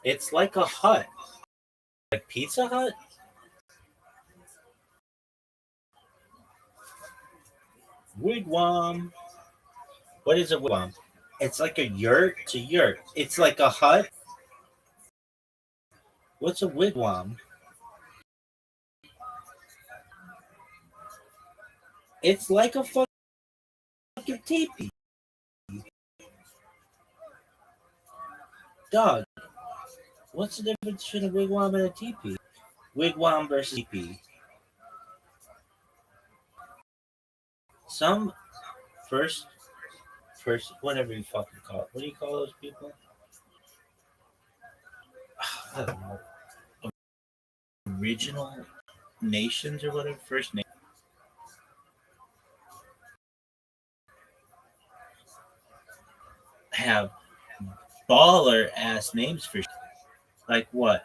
It's like a hut, like Pizza Hut. Wigwam. What is a wigwam? It's like a yurt. It's a yurt. It's like a hut. What's a wigwam? It's like a fucking teepee. Dog. What's the difference between a wigwam and a teepee? Wigwam versus teepee. Some first, whatever you fucking call it. What do you call those people? I don't know. Regional nations or whatever. First nation have baller ass names for like what?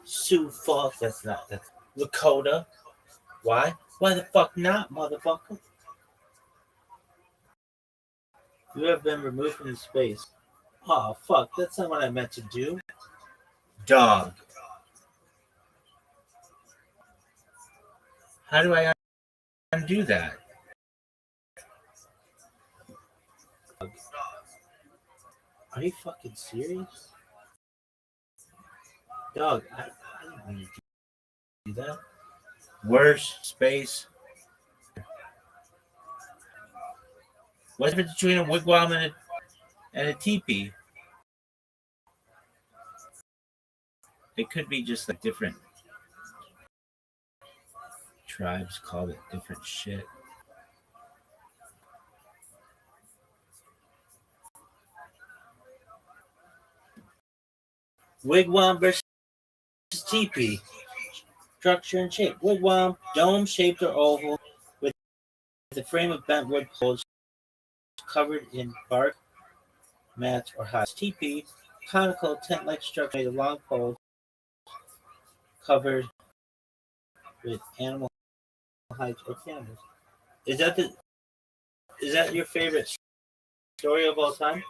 Sioux Falls. That's not. That's Lakota. Why? Why the fuck not, motherfucker? You have been removed from space. Oh fuck! That's not what I meant to do. Dog. How do I undo that? Are you fucking serious? Dog, I didn't mean to do that. Worse space. What's the difference between a wigwam and a teepee? It could be just like different tribes call it different shit. Wigwam versus teepee. Structure and shape. Wigwam, dome shaped or oval, with a frame of bent wood poles covered in bark, mats, or hides. Teepee, conical tent-like structure made of long poles covered with animal hides or canvas. Is that your favorite story of all time?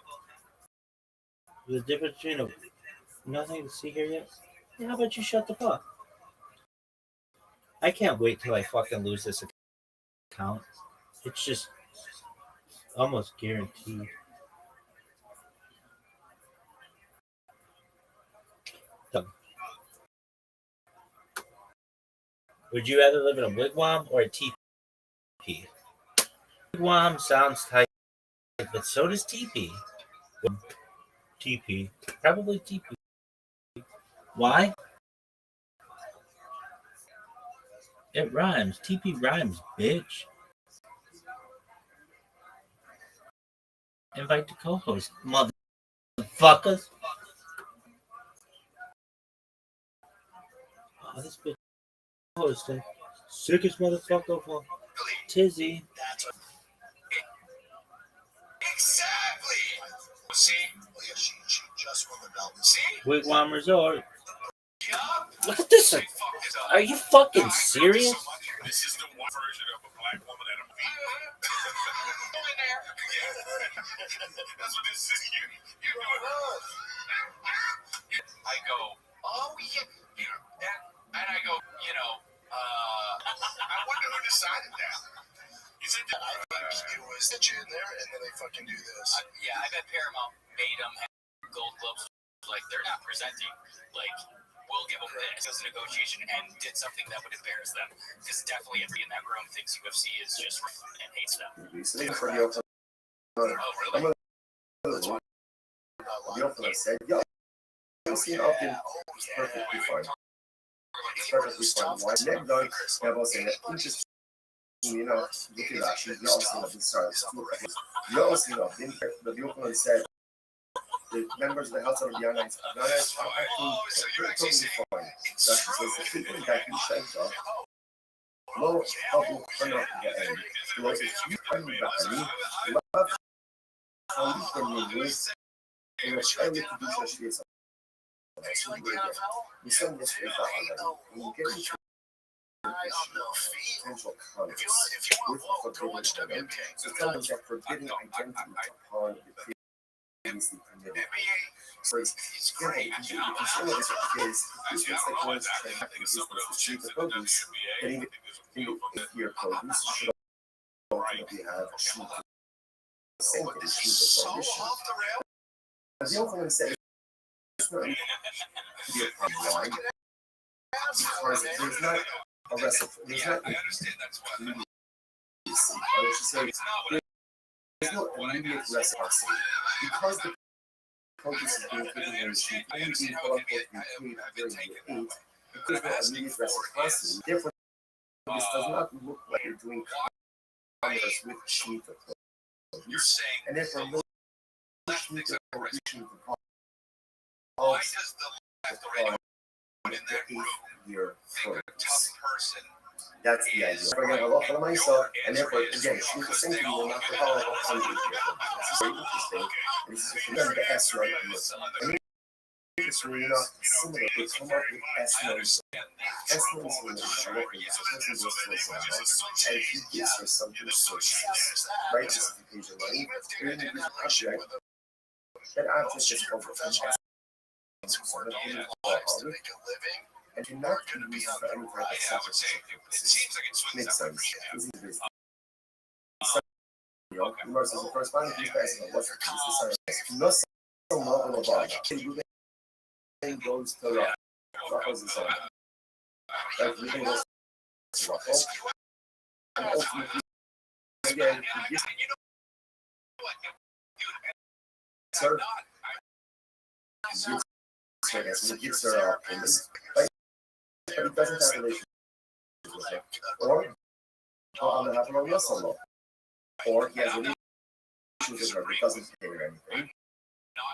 The difference between nothing to see here yet? Yeah, how about you shut the fuck? I can't wait till I fucking lose this account. It's just almost guaranteed. Would you rather live in a wigwam or a teepee? Wigwam sounds tight, but so does teepee. Teepee. Probably teepee. Why? It rhymes. Teepee rhymes, bitch. Invite the co-host, motherfuckers. Oh, this bitch hosting. Sickest motherfucker for Tizzy. Exactly. See? Wigwam Resort. Look at this. Are you fucking serious? This is the one version of a black woman at a That's what this is. You know I go, oh yeah, and I go, I wonder who decided that. Is it? I think it was the in there, and then they fucking do this. Yeah, I bet Paramount made them have Gold Globes. Like they're not presenting. Like we'll give them this as a negotiation, and did something that would embarrass them. Because definitely everybody in that room thinks UFC is just and hates them. Oh really? UFC often is perfectly fine. It's perfectly fine. Why? Neck dog, jag bara säger interesting. Look at that. You're also not inside. You're also not. The Oakland said the members of the House of the Young Knights are actually totally fine. That's because the treatment that you said, low public turnout to get in. Because if you come back, love how you can move in a highly producer space. We send this paper already. We get into potential conflicts with forbidden identity. So tell them that forbidden identity upon the previously permitted So it's great. If you show this case, this is the course that business to treat the produce, and even if your produce should ultimately have achieved the same thing, achieved the prohibition. But the ultimate say it's not to be a problem because there's not a recipe, there's not there's no immediate reciprocity because the produce is being taken in the street and being quote unquote repaid during your age, there's no immediate reciprocity. Therefore, this does not look like you're doing commerce with cheaper produce, and therefore no cheaper produce the why does the produce in that room year think a tough person? That's the idea. We're going to look for myself, and therefore, again, shoot the same thing, you're not to follow up on the this is very interesting. This is if you remember the S right here. It's really not similar. They come up with S notes. S notes when it's directly, this person goes to a and he gives her something sources. Right? This is the page of money. Here you use an object. That object is called an S. And do not be used for any type of subject. Makes sense. This is this. Remember, so the corresponding piece of what's the sign? No some level of body. Everything goes to Ruffles and so on. Everything goes to Ruffles. And ultimately, again, sir, he gives her payments, right? But he doesn't have relations with her. Or on the half of a solo. Or he has relations with her but doesn't pay her anything.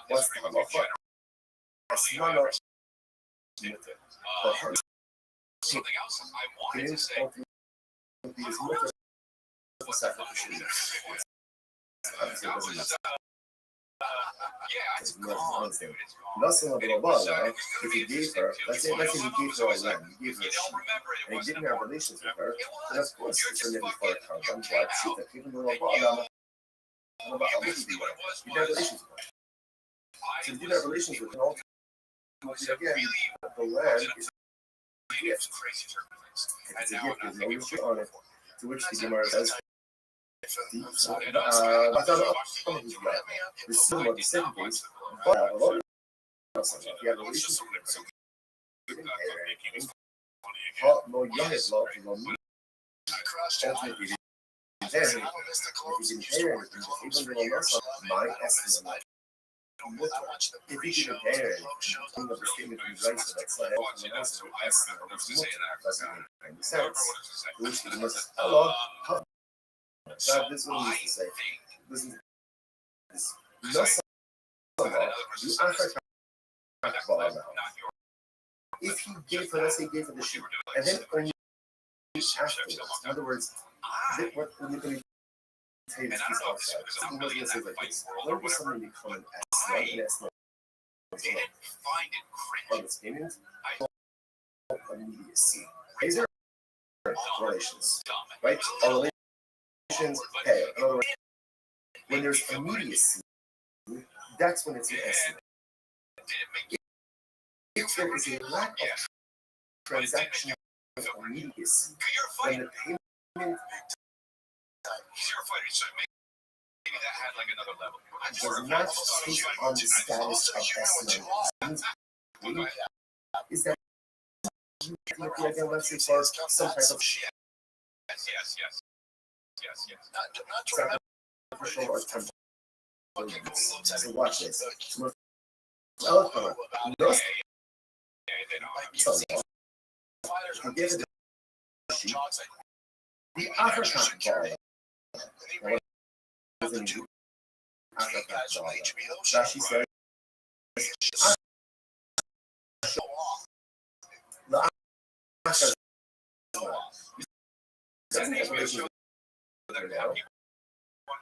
What's the halacha? It's not for her. Something else I wanted to say. These mutter sacrificial. Obviously, it doesn't matter. It's not thing. Nothing about Obama, if he gave her, let's say he gave her a land, he gave her a sheep, and he didn't have relations with her, then of course it's a living for a carbon black sheep that even though Obama, he didn't have relations with her. So he didn't have relations with her, ultimately again, the land is a gift. It's a gift, there's no issue on it, to which the Gemara says, I thought the similar the second case, but a lot of if you have a relationship with her, you didn't pay her anything. No young is love to love me. Ultimately, then, if you didn't pay her anything, even though that's my estimate, if you didn't pay her anything, the statement is right, so that's not helpful, and also the estimate of his doesn't make any sense. Which is just, hello, that this is what he needs to say. Listen to this. No someone, you ask her if he gave her, let's say he gave her the sheep, and then only afterwards, in other words, what we're going to tell you this piece outside. He was going to say like this. When does something become an S1 and S1? On its payment, immediacy. These are relations, right? Our relations pay. In other words, when there's immediacy, that's when it's an S1. If there is a lack of transaction of immediacy, then the payment does not take on the status of S9. Is that again, let's say for some type of sacrificial or temple? So watch this. The African ball. Rashi says,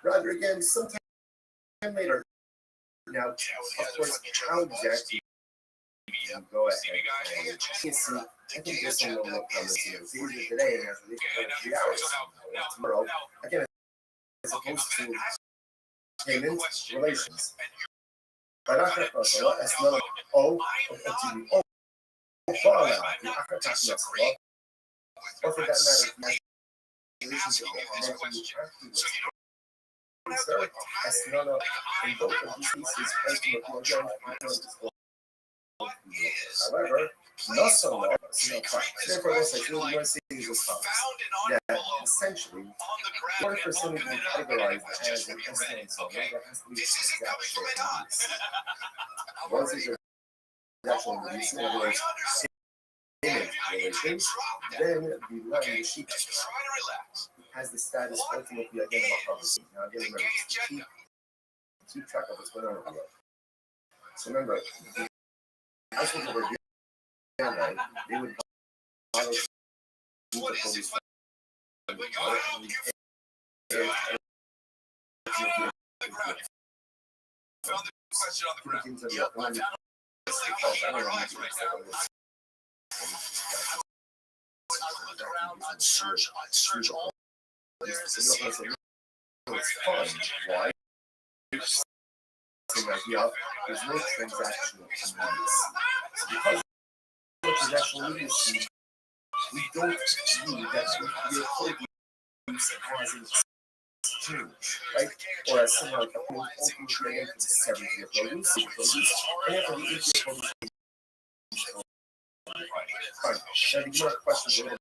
rather again, sometime later. Now, of course, how exactly you go ahead and see, I think there's some little comments here. It's easier today and has at least 3 hours. Tomorrow, again, as opposed to payment relations. But after Kosovo, as not oh, Bala, the African Kosovo, or for that matter, relationship as none of in both of these cases, however, not so much. Therefore, what I really want to say is this: that essentially, in order for something to be categorized as an excellent song, there has to be transaction release. Once it's transaction release, in other words, image relations, then the line the sheet has the status ultimately again of a property. Now again, remember, keep track of what's going on here. So remember, as we were doing, right, they would follow the police. Why? There's no transactional immediacy. Because of transactional immediacy, we don't view that we are as an exchange, right? Or as somehow like a point ultimately again to the 7th year produce, and after the 8th year produce. Fine. Now, the more questions are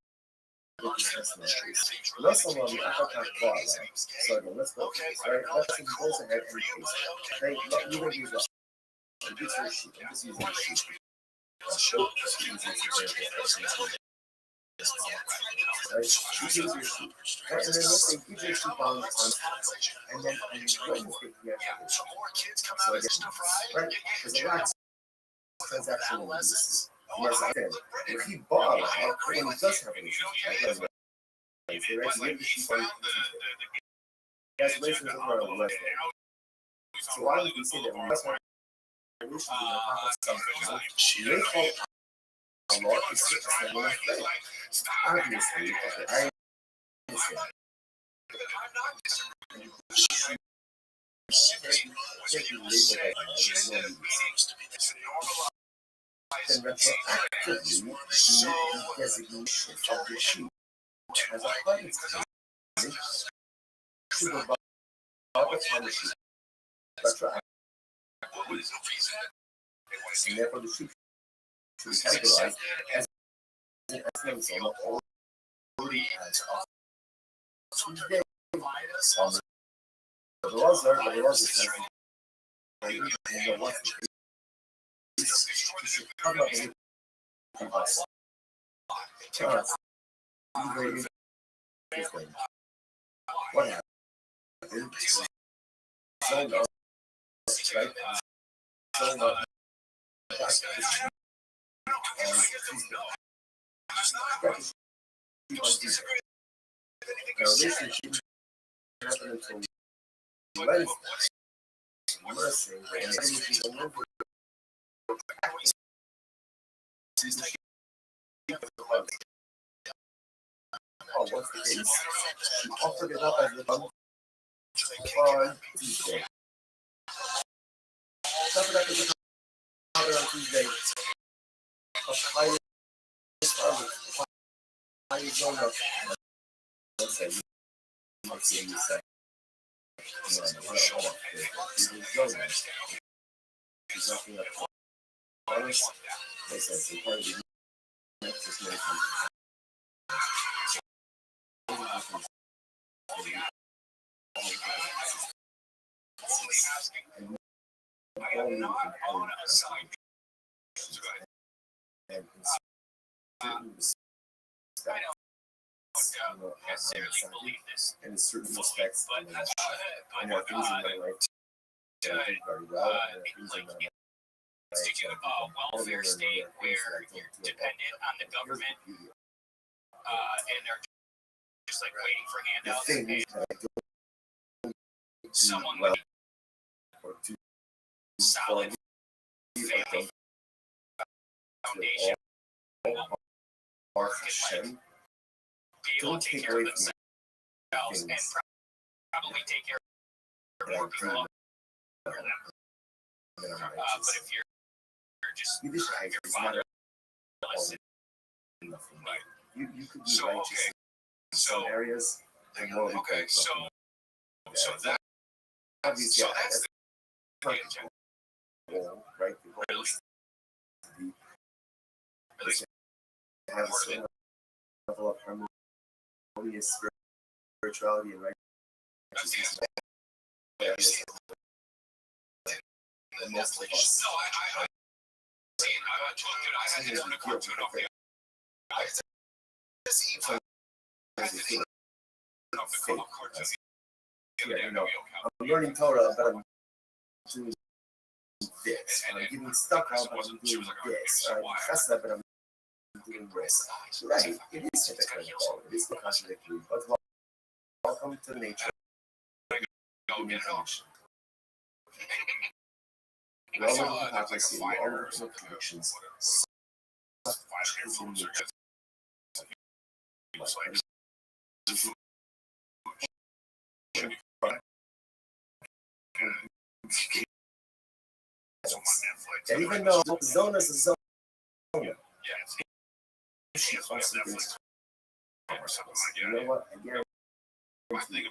let's allow the African bar, right? So again, let's go through this, right? Let's impose ahead and case. Okay, you're going to use that. I'm just using a sheet. Right? You use your sheet. Right? And then let's say you use your sheet on, and then on Wednesday, you actually. So again, right? Because the last transactional use. Yes, I said, if he bought when he does have an issue, right? That's relations over on Wednesday. So why would we say that when that's one relations in the something, they call a lot is obviously, I understand. Then retroactively the designation of the sheet as a hiding place to the bottom of the sheet retroactively. And therefore the sheet should be categorized as an excellent sum of already as of Tuesday. The laws are the laws is what happened? Zoned up, right? Zoned up. Now this is happened until Wednesday. Oh, what's the case? She offered it up as a bundle on Tuesday. Offered up as a bundle on Tuesday. Highest zone of. Let's say you might see you say. She's nothing up. Honest. They said so part of the next is and in certain respects, and there are things in my life that I do very well, and things in my life Speaking of welfare state, where you're dependent on the government, and they're just like waiting for handouts. Someone with solid faith foundation can be able to take care of themselves and probably take care of more people. But if you're just your father, right? You could be righteous in some areas. Okay, so that obviously that's the goal, right? The goal is to be to have a certain level of harmonious spirituality and righteousness. And most of us. No, I had to turn the cartoon off. I'm learning Torah, but I'm doing this. I'm getting stuck on, but I'm doing this. I'm chesed, but I'm doing this. Right, it is hypocritical. It is contradictory, but welcome to nature. We all live in hypocrisy, we all live in contradictions. And even though Zona is a Zona, she also brings you know what? I guarantee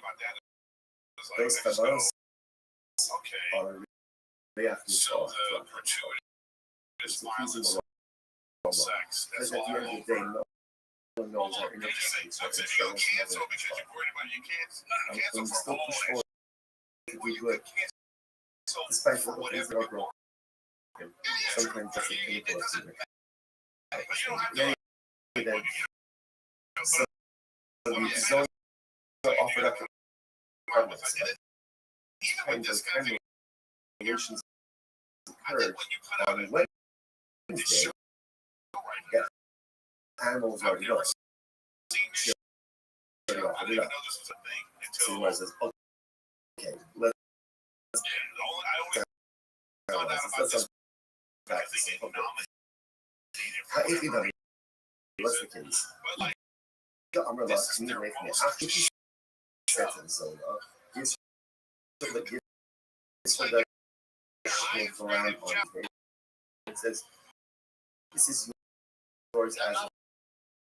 those Tabanos are reacting to all it's accusing the law. Because at the end of the day, no one knows our inner techniques. And we still push forward to be good, despite what things that are broken. Sometimes that's the pinnacle of secret. So the zone offered up apartments. And those relations occurred on Wednesday. Yeah, animals are young. So he says, okay, let's practice. If you don't, what's the case? The umbrella community away from it. After he said to the zone, here's the goes around on the day. It says, this is yours as of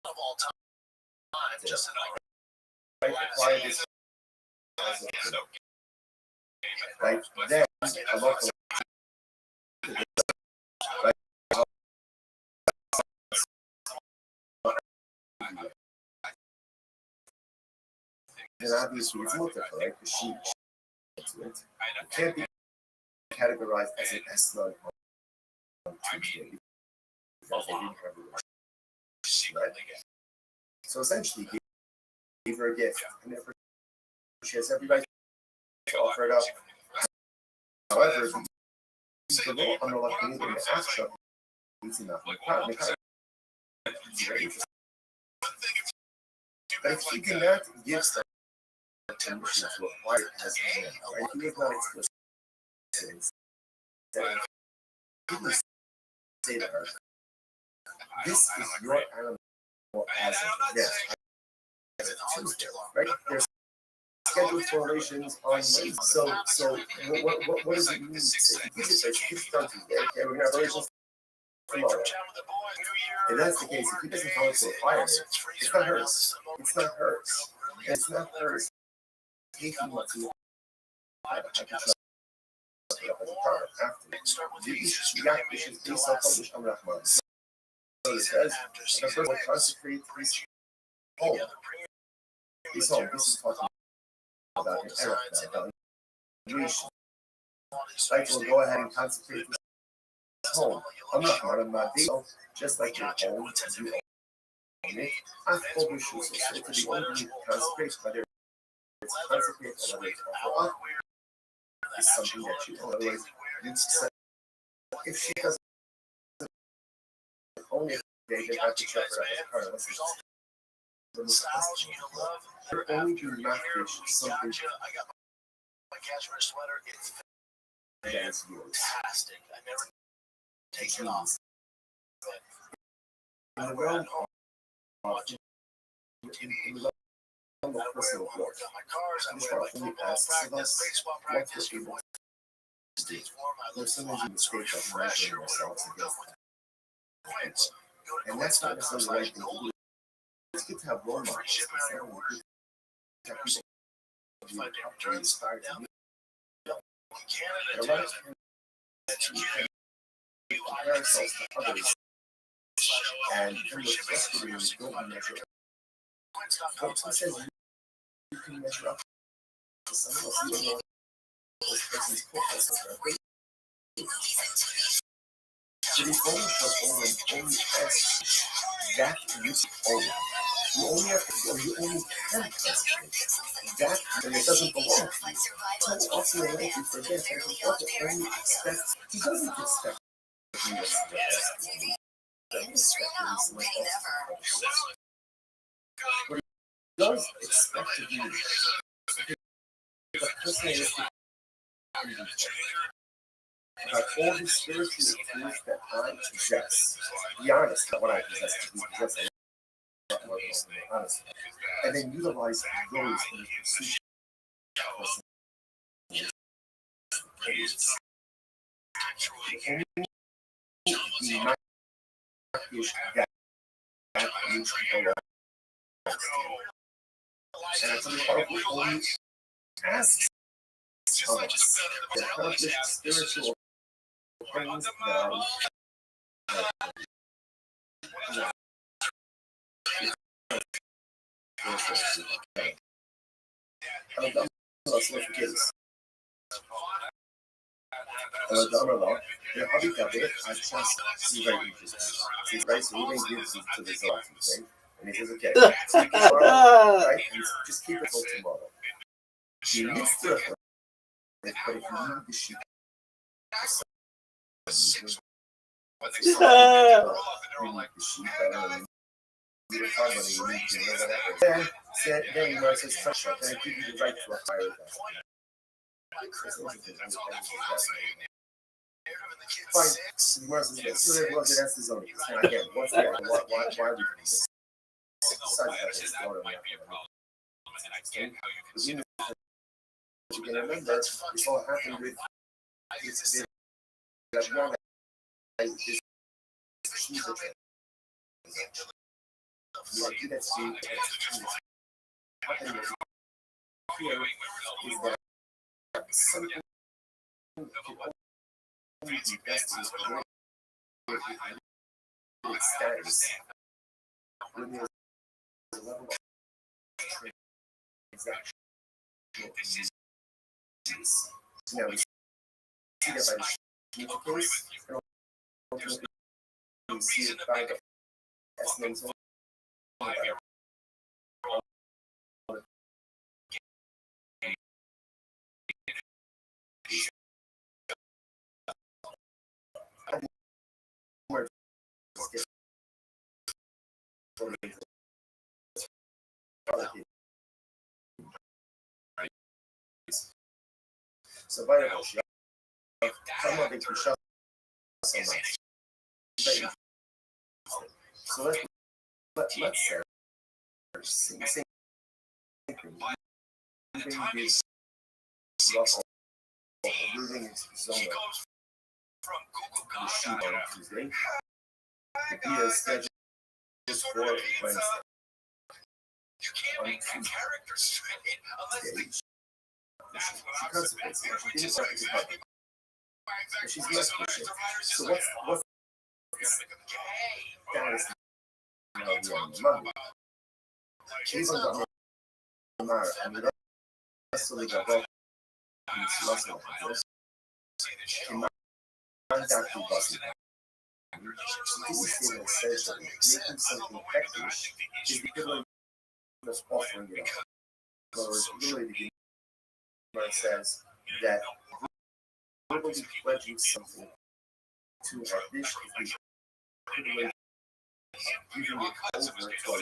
all time. Just right, apply this as of right then, a local right. And obviously it's multiple, right? Because she it can't be categorized as an S-Lug on Tuesday because they didn't have a right? So essentially, he gave her a gift, and therefore she has every right to offer it up. However, the law on the left community in the action is enough. But if you cannot give them permission to acquire it as a man, right? He was not explicit. He would say to her, this is your animal as of yes, as a Tuesday, right? There's scheduled for relations on Wednesday. So what does it mean to say? He just says, it's done Tuesday, okay, we're going to have relations tomorrow. If that's the case, if he doesn't tell her to acquire it, it's not hers. It's not hers. And it's not hers. Taking what to I can trust it up as a partner after. These issues based on published on Rahman. So it says, the person will consecrate his home. His home. This is talking about an error now. Right, we'll go ahead and consecrate his home. I'm not part of my deal, just like your home, you own it. I've published so to be only consecrated, whether it's consecrated or whether it's offered up, is something that you own. Otherwise, if she doesn't own it, they have to check her out as a car. There only do not fish something that is yours. I never take it off. In the realm of personal growth, which are only asks of us what we're able There's so many mistakes of measuring ourselves against that. And that's not necessarily the right thing to do. It's good to have role models. It's not only good to have people who are inspired to you. But a lot of times we compare ourselves to others and we're frustrated when we don't measure up. But who says you can measure up to someone else? You don't know this person's focus is right. So the only only test that you own. You only have to go, you only can test that, and it doesn't belong to you. So often in life we forget that God only expects, He doesn't expect you to see the best in you. He doesn't expect you to see the best. What He does expect of you is a personalistic about all the spiritual things that I possess. Be honest about what I possess, because we possess a lot more than honest. And then utilize those in the pursuit of personality. The market that you belong. And it's only asks of us to accomplish spiritual things that are I'll be covered. I trust you very interesting. She's right, so he then gives it to the Zohar, right? And he says, okay, tomorrow, right? And just keep it till tomorrow. You need to, but if you need the sheep, you need the sheep, then you know, it says, then I give you the right to a higher than. Fine. So that's the zone. And again, what's that? Why are we doing this? You can remember, this all happened with that one the idea that here is that something only the best is with status when there's a level of transaction. Now we see that by the sheep case, and ultimately we see it by the estimates of so by the way, someone thinks we shut so much. So let's say same thing. Moving into Zona. The shoot on Tuesday. The beer is scheduled for Wednesday. On Tuesday. She's not pushing. She's not pushing. So what's the status now on Monday? She's on the Mara. I mean, that's the league of all. It's less than this. She might actually bust it. So this is essentially making something hectish is the equivalent of offering it up. In other words, really the Gemara says that verbally pledging something to a dish is the equivalent of giving it over to a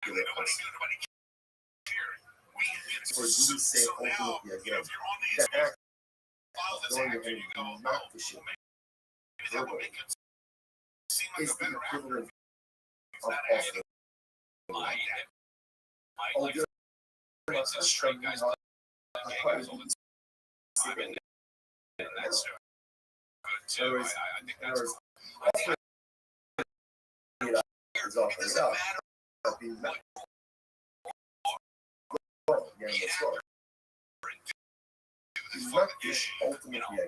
regular person. So do we say ultimately again, that act of going ahead and not fishing verbally is the equivalent of offering. Although That's good too. I think that's ultimately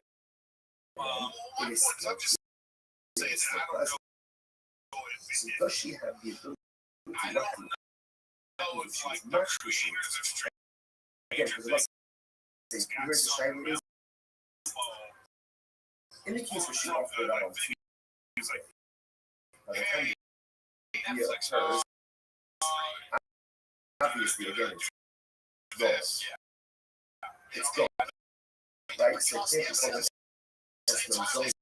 because she had the ability to not to again, because it was here's the shiny is in the case where she offered it out on Tuesday, by the time the idea occurs, obviously again it's gone. It's gone. Right? So it can't be called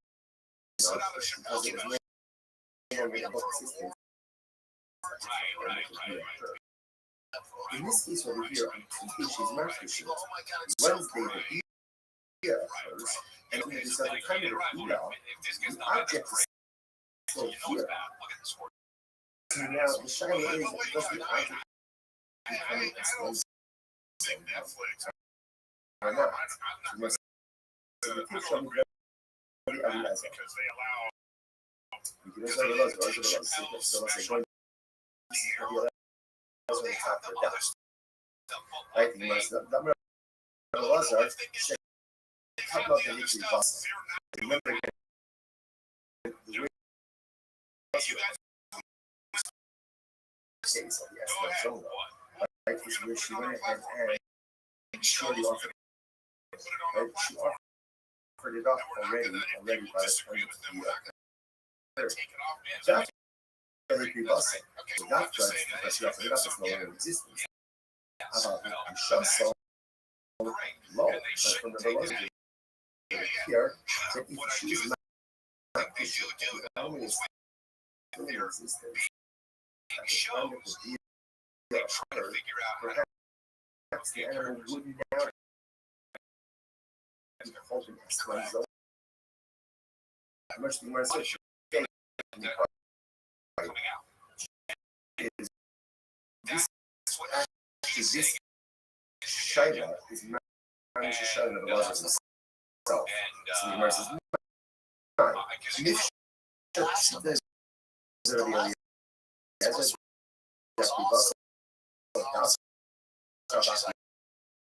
that's the result because it was no longer about existence. In this case over here, on Tuesday she's master shift. Wednesday the idea occurs, and when it's at the time of the idea, the object is still here. So now the shiny is does the object become explosive? Or not? So the picture of the realize it. You can also realize it, so let's say going to the top of the depth. Right? You must not realize it. How about the liquid bus? Remember the case of the S1 zone, right? Is where she went ahead and surely offered. Right? She offered it up already by the time of the that's the liquid bus. So that judge, because she offered it up, is no longer in existence. How about the shove so low? But from the velocity here, that if she is not the element is still in existence, at the time of the deal occurred, perhaps the animal would now be called an S1 zone. Much more such is this China is not just China the laws of himself. So the immerse is not. And if she does earlier as a bus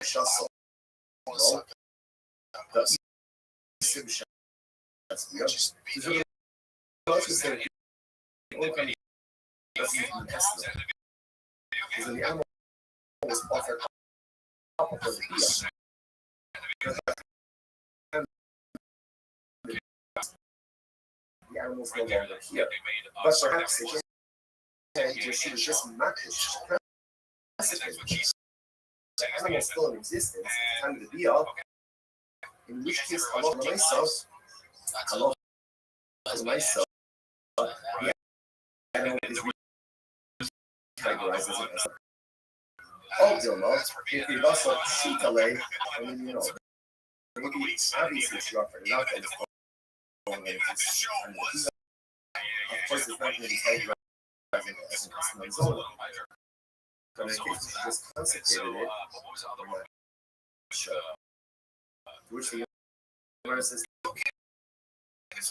shuffle, the sim that's the other. So the animal was offered up of the deal. The animal's no longer here. But perhaps again, she was just not the animal is still in existence at the time of the deal. In which case, hello to myself, the animal is categorized as an oh, deal no. If we also shoot away, I mean, you know, maybe obviously she offered it up and it's going to of course, it's not going to be categorized as an zone. So in case she just consecrated it, which the universe is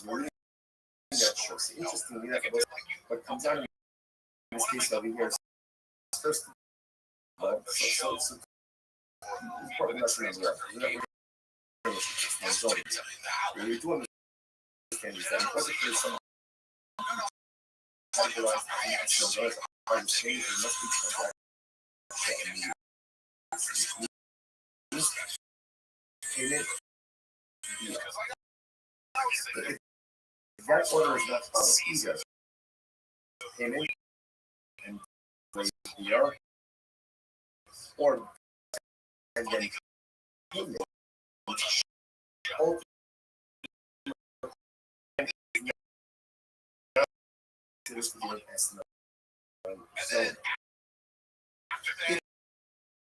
really natural. So interestingly enough, what comes out in this case over here is first of all, so important lesson as well. When you do understand is that because if there's some categorized as a hard to change, there must be transaction. If that order is not followed either, payment and VR or and then payment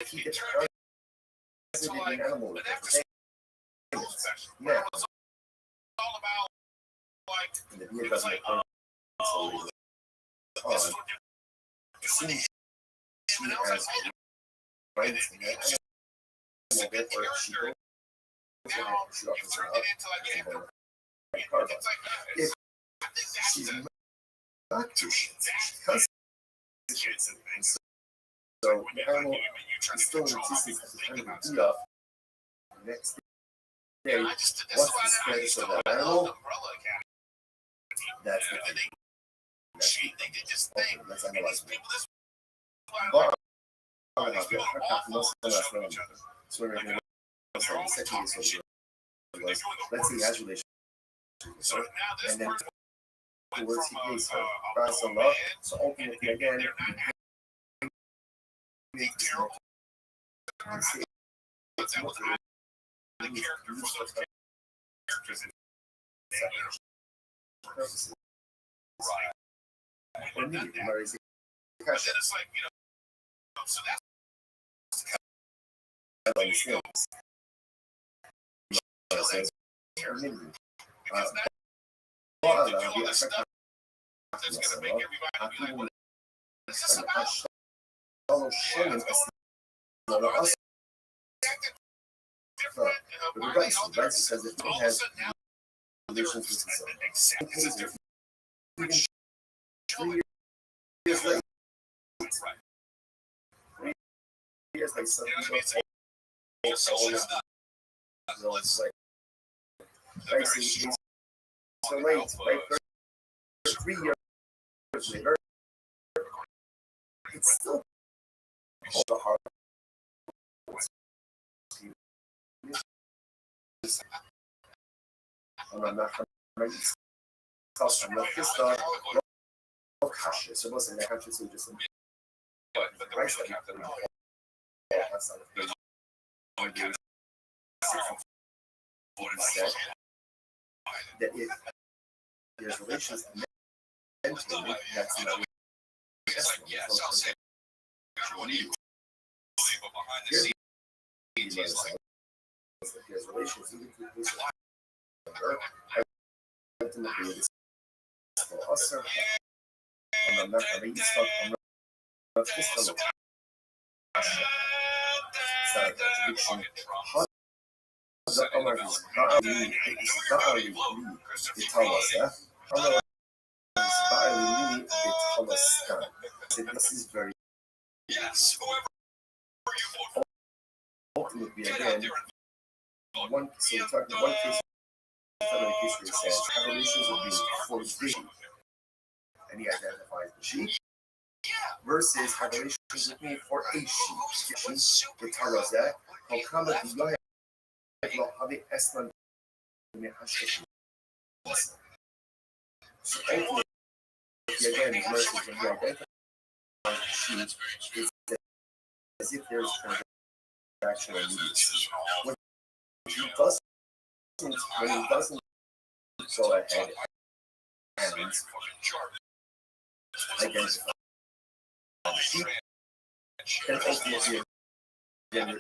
if he gets resident in animal with now and the beer doesn't occur on since she has rights in that animal, therefore she she offers her up if she's not too because so the animal is still in existence at the time of the eat-off. The next day, what's the status of that animal? That's the thing. Okay, let's analyze it. But, so we're going to the second case was, let's say, as relationship. And then towards the case of Christ and love. So ultimately, again, the rice says it has relations with himself. Even 3 years later, 3 years like some people it's like rice is so late, right? 3 years later, it's still the hard. I'm not cautious. It wasn't that cautious. It was just the rice that happened. That if there's relations mentally, that's not yes, I'll say. There's relations ultimately for us, I'm not having this stuff. I'm not this stuff. It's not a contradiction. The Amar is Ba'ali they tell us, yeah? Amar is Ba'ali they tell us that. So this is very ultimately again one so we're talking one case in case where it says evolutions will be forbidden and he identifies the sheep versus evolutions with me for a sheep. They tell us that how come that you so ultimately again versus when you identify the sheep is as if there's transactional needs. When he doesn't go ahead and identify the sheep, then ultimately there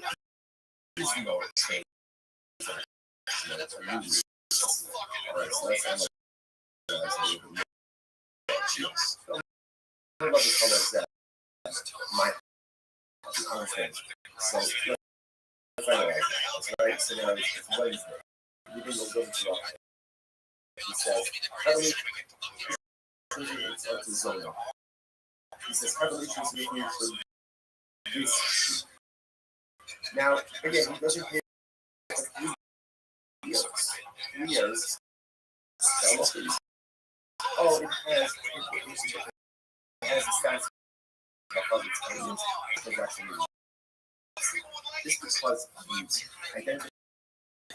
is no change. Alright, so that's what about the colors that might understand? So let's analyze it. Right? So now it's Wednesday. We can go to the option. He says, heavily it's up to zone. He says, heavily choosing for this. Now, again, he doesn't give 3 years. 3 years. Oh, it has the status of its payment transaction. This because the identity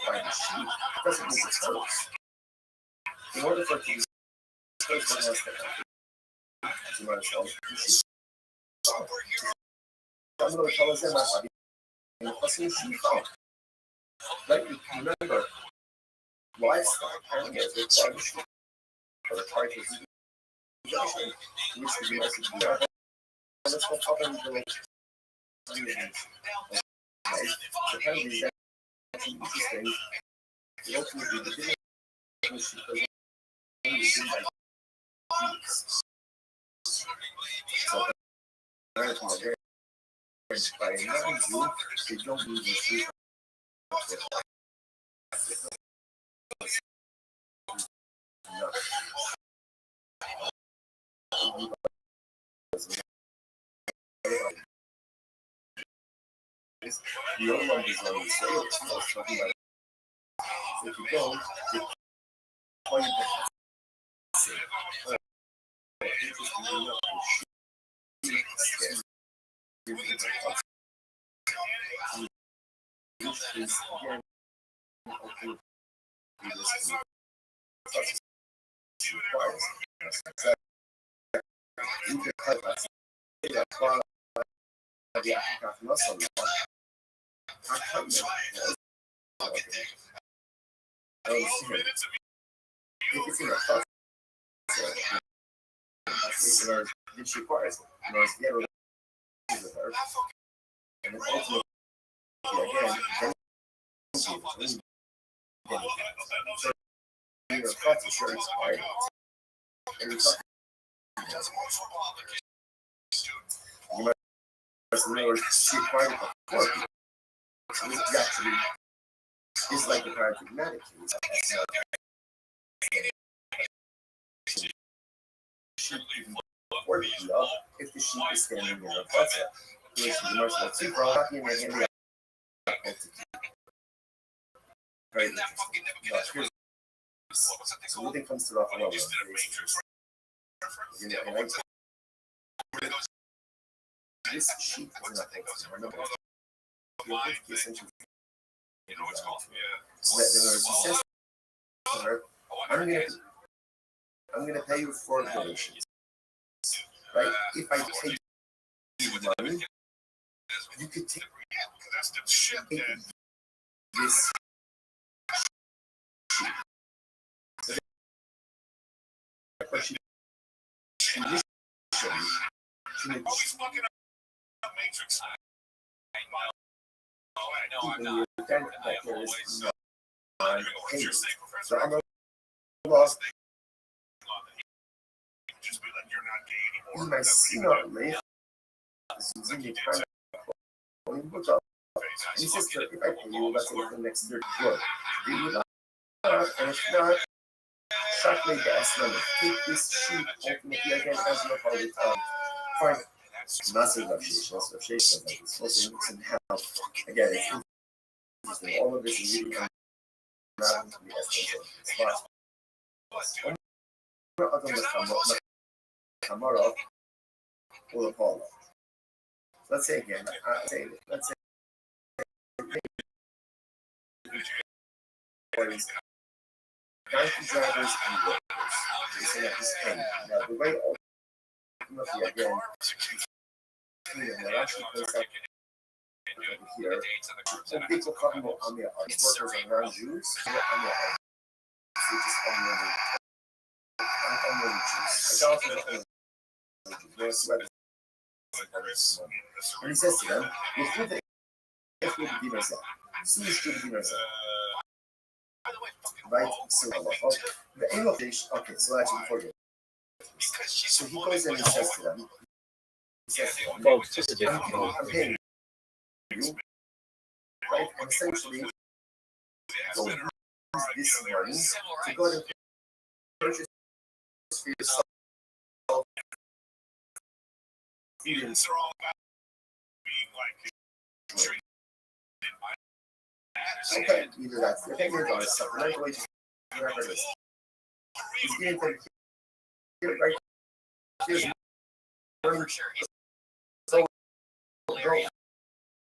by the sheep doesn't mean it's first. In order for it to be first, one has to as you might as well, the sheep. I'm going to tell us that my body sheep. Like, remember, livestock animals require the sheep for the target which is the message we are. Let's go up and go. The penalty is actually interesting. It ultimately the difference because only is by genes. So Americans are very by non-Jew, they don't need the sheep. The old one is on the sale. If you don't, they call you back. It requires with her. And then ultimately, again, then your thoughts are sure expired. And your thoughts you might remember she acquired it before. This actually is like the paradigmatic case. Or the heal if the sheep is standing in a plaza. Which is the most let's brought up in the very interesting. So when it comes to Raphael, this sheep is not remember. You know what's called? Yeah. I'm gonna pay you for donations. Right? If I pay you money, you could take this but Matrix. No, I'm not. So I'm lost. Just be like you're not gay anymore. Sister, if I pay you, let's say for the next 30 good. Do you not? And if not, shockingly best number. Take this sheet ultimately again as your public fine. Massive appreciation. It's also in health. Again, it's interesting. All of this is really around the essence of this last. Tomorrow will Apollo. Let's say again, let's say donkey drivers and workers. They say that he's paying. Now the way ultimately again, that actually plays out over here. So people come on their workers are non-Jews, on their so just unwilling Jews. Idolaters are and he says to them, if we be myself, so you should be myself. Right? So the aim of the okay, so actually before you. So he goes and he says to them, well, it's just a different I'm paying you, right? And essentially, go use this money to go and purchase for yourself. Feelings are all about being like okay, either that's the thing or supplementally, whatever it is. He's getting them here, right? Here's for sure.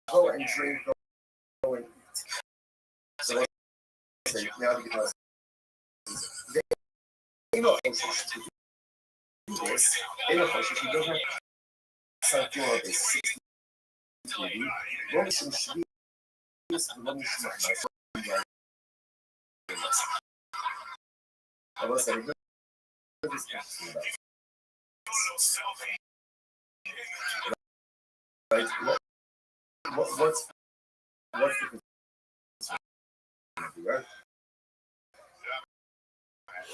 Go and drink, go and eat. So now because they know to do this, they know to do this. Something of a 60 TV. What should be I was saying, like, what's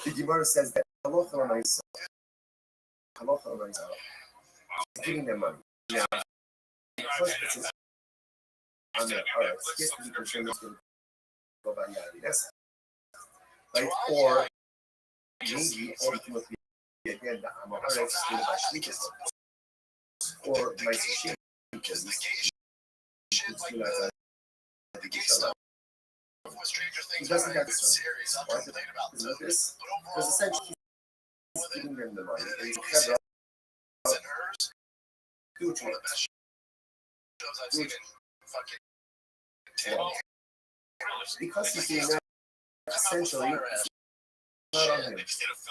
the Gemara says that Halacha L'Maisa, giving them money. Now, because it's on their hearts, yes, the consumers will go by Yadiness. Right? Or maybe ultimately again the Amaharetz is by Shlichus. or my sushi. He doesn't have this one. Why is it this? Because essentially he's giving them the money. And he's clever. Do what you want. Do what you want. Because he's doing that, essentially, it's not on him.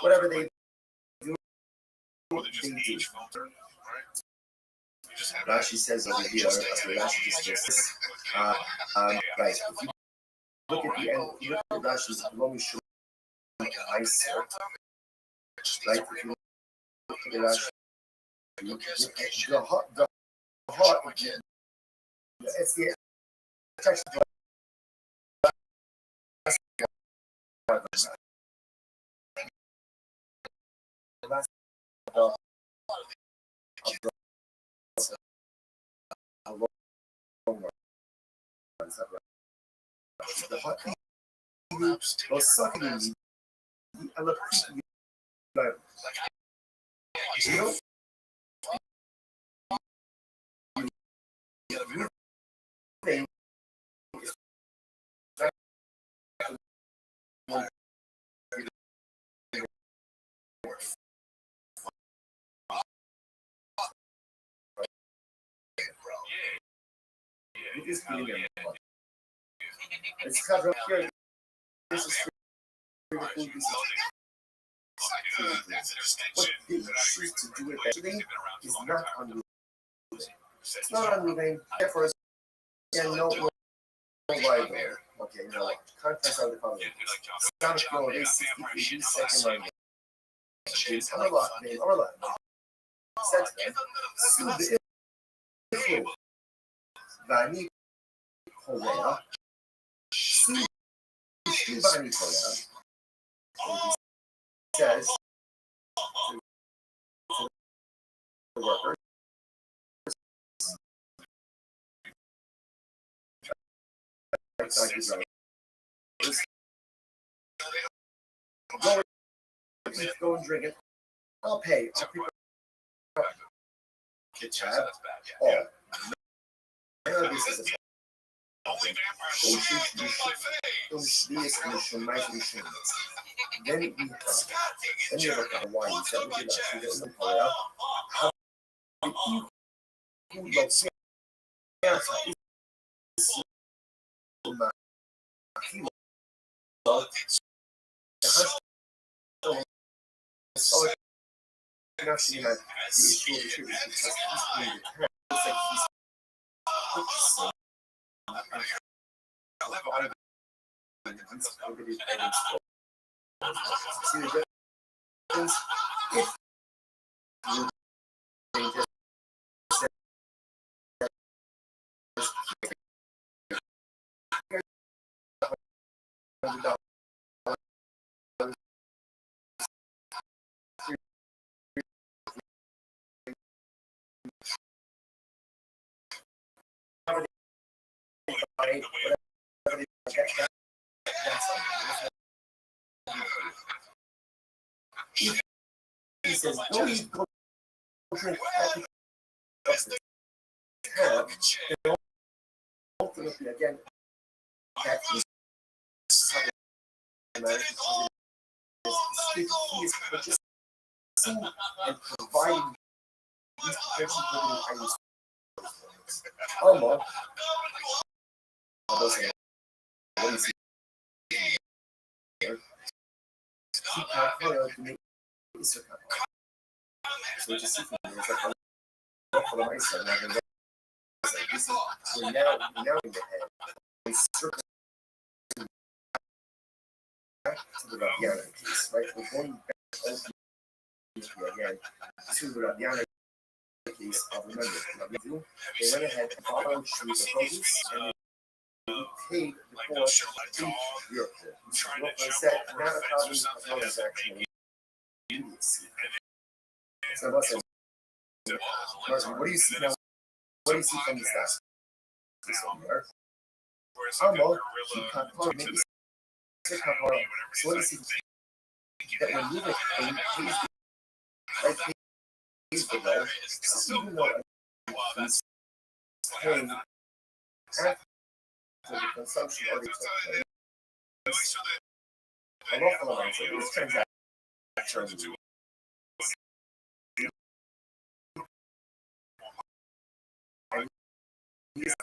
Whatever they do, they do. Rashi says over here, okay, Rashi just says, right, if you look at the end, you look at Rashi's long short ice, right, if you look at the Rashi, the heart, it's the text of the hot or sucking I love you know it is feeling it's covered here. This is what they choose to do it actually is not unmoving. It's not unmoving. Therefore, no rival. Okay, no. Context of the following. Sonic Flow, they 63 second line. James Orlock, name Orlock. Sex man. Sue the Ill. Vani Korea. Sue Vani Korea. Says the workers. Go and drink it. I'll pay. I'll pick up. Tab. Oh. This is a then you have a couple wines that we did actually get some color. How who loves actually had the issue of the trip because he's doing the it's like he's purchasing see the difference if he says, go drink ultimately again that is he is purchasing and providing these protection items. Almost. What do you see? He can't follow to make this account. So just see is like for the myself, and this is we're now in the head. We circle back to the Rabiana case, right? We're going back again to the Rabiana case of remember. They went ahead and followed through the produce and paid the court to Europe. Brooklyn said, not a problem as long as actually immediacy. So listen, Martin, what do you see now? What do you see from the stats? Humble, he can't follow me. So what do you see? That when you look at him, he's the guy. Even though he's paying after the consumption already took place. An awful amount of these transactions and these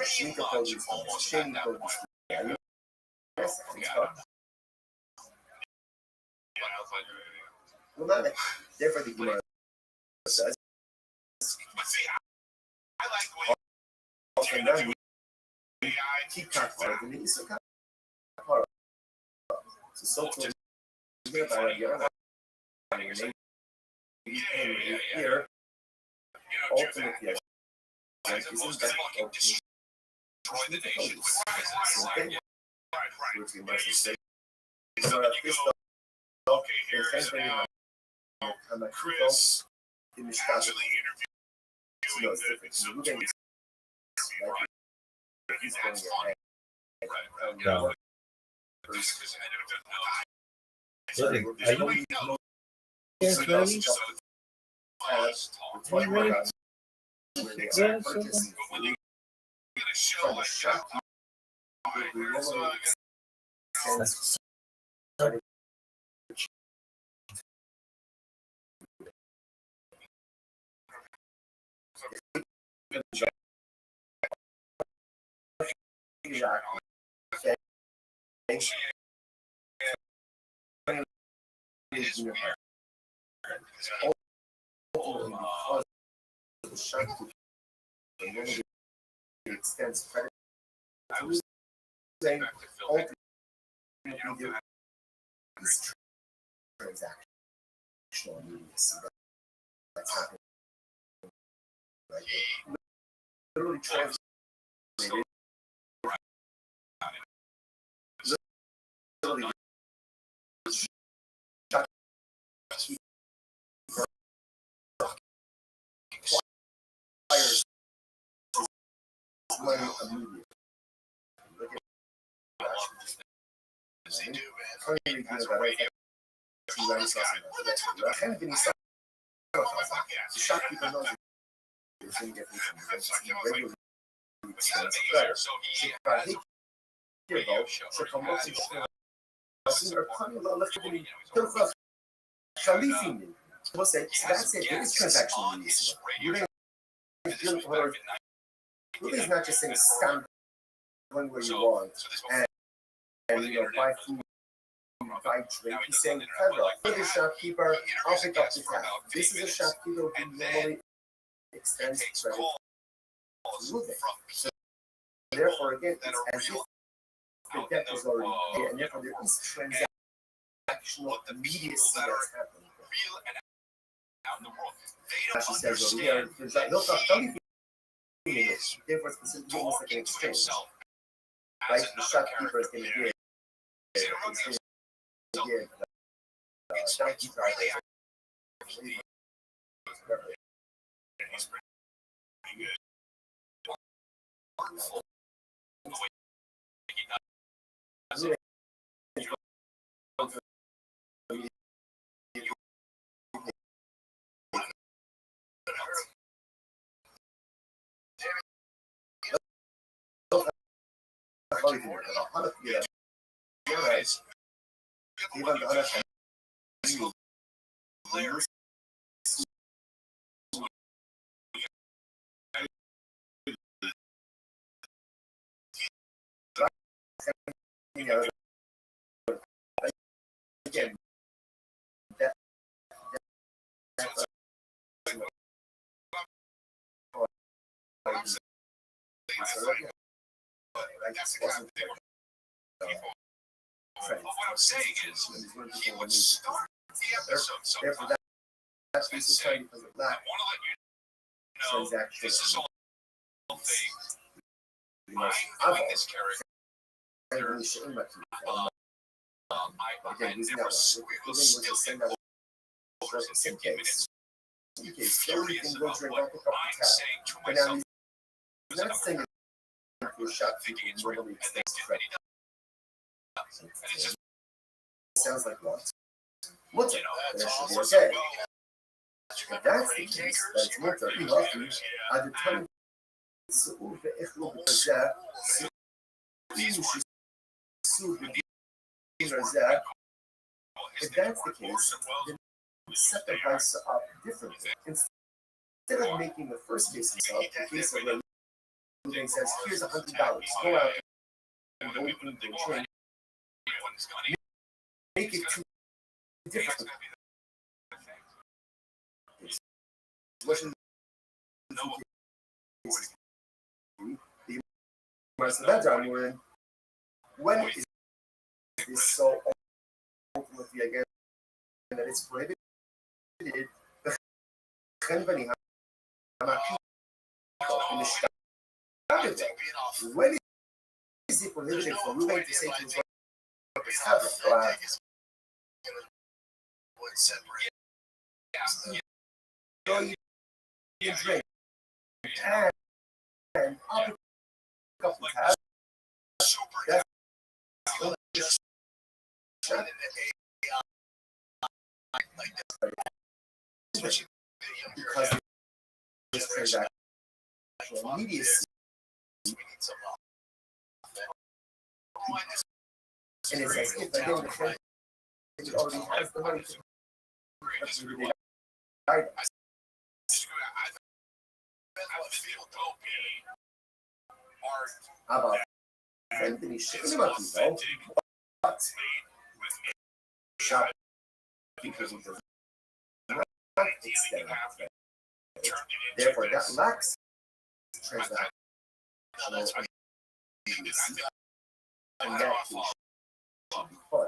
sneaker produce, shady produce. Well, not different than says. Okay, now you keep track of it. You still got part of it. So to me about it, you're not here. Ultimately, isn't that ultimately? Join the nation with Chris. Which we must say. So this okay, here is now Chris actually interviewing the subject. He's going right. Are you yes, ready? Extends credit to saying ultimately is transactional media. That's happening right there. Literally translated. Literally requires money immediately. Look at they do, man. That's right. The shopkeeper knows he's going to get regular expense. Here you go. So come up to that's it. It is transactional media. Really is not just saying stand where you want and you know buy food, buy drink. He's saying, "For the shopkeeper, I'll pick up the tab." This is a shopkeeper who normally extends credit to move it. So therefore, again, it's as if the debt is already paid, and therefore there is transactional immediacy that's happening. She says over here, he'll talk therefore, specifically almost like an exchange. Right? The shopkeeper is going to give. Shopkeeper again, that what I'm saying is, he would start the episode sometime. That's the saying, I want to let you know this is a whole thing. I'm this character. I never was still over 50 minutes Okay, so you can go drink up a cup of tab. But now he's not saying it for a shot people normally expect credit. Sounds like what? What's it? That should be okay. If that's the case, then it's more than lucky. I determined سؤول بإخوة بالرجاء If that's the case, then set the price up differently. Instead of making the first case himself, the case of where Wu says, here's $100, go out and go into the drink, make it too different. When is this so ultimately again that it's prohibited? When is it prohibited for Ruben to say to his wife, you drink and I'll pick up the tab. Because this transactional immediacy and it's as if again the friend already has the money to about Anthony Shimaki though, but shop because he does not extend that. Therefore, that lacks transactional immediacy, and that should be fun.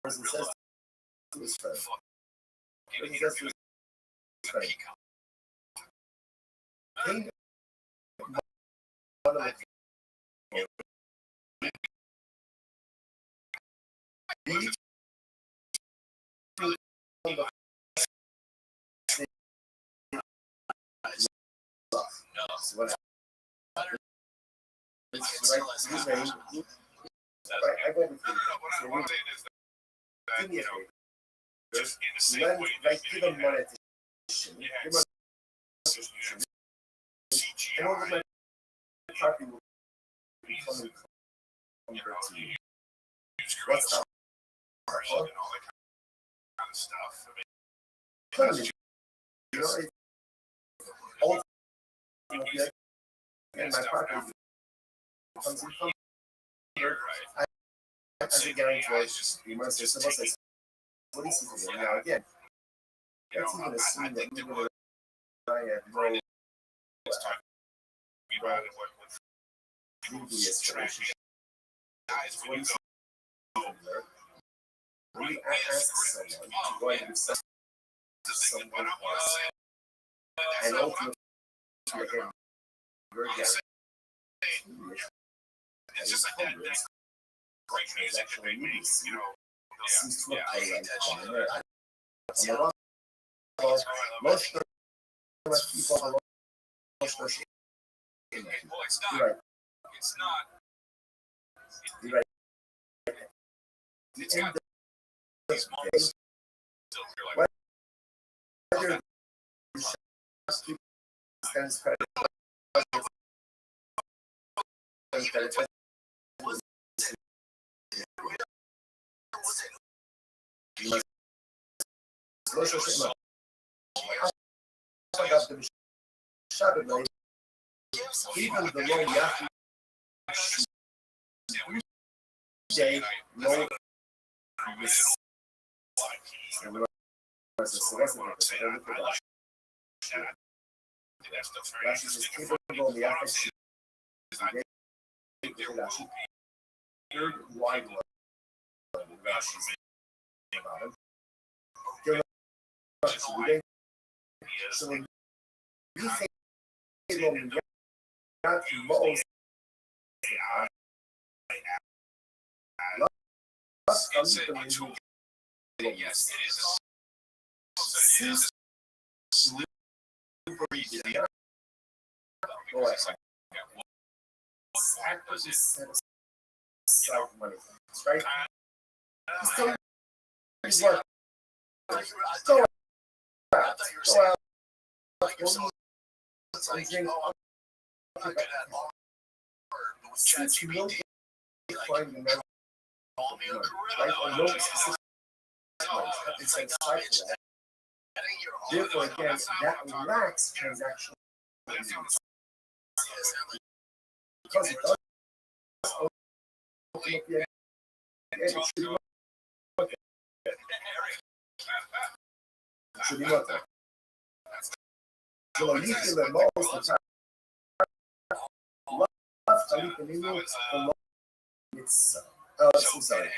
Person says to his friend, he says to his friend, hey, I go with you. Give me a favor. Give them monetization. In order that my property will be coming to you. What's up? You know, ultimately, and my property comes in from here. As a guarantor, you must just say, what is it? Now, again, that's even assuming that you're going to have no previous relationship. What is it? When you ask someone to go and give someone else, and ultimately, again, you're guaranteed. It's just like that. Great transaction immediacy, you know. Seems to apply on the net. Most people it's not Right. It's got these moments. You're like, Whether stands credit, even the low yacht day low this Rashi is capable of the affect third wide one Rashi's about him. So when you say not most yes, it is money, right? Still, he's working. Go out. Go out. Since you know find the right? Or no specific it's like cycle that. Therefore, again, that lacks transactional because it does open up the should be what so you feel that most of the time it's I'm sorry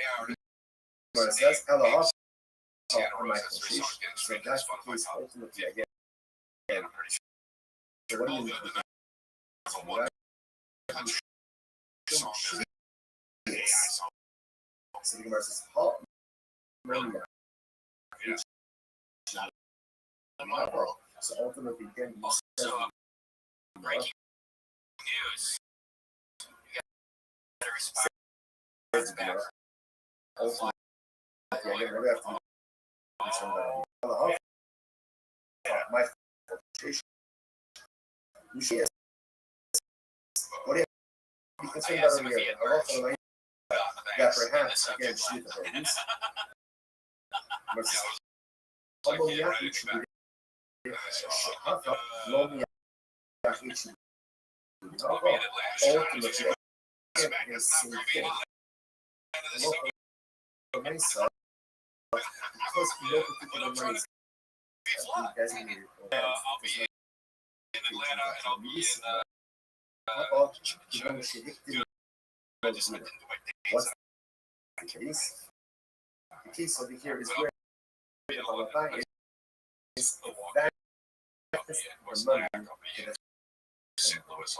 where it says Allah on my quotation so that's the case ultimately again so what do you so the Gemara says so ultimately again you said breaking news. You gotta respect my quotation you see it what if you concerned about over here that perhaps again she the police versus I'll be in Atlanta and I'll be what's the case? The case over here is where is that the money St. Louis.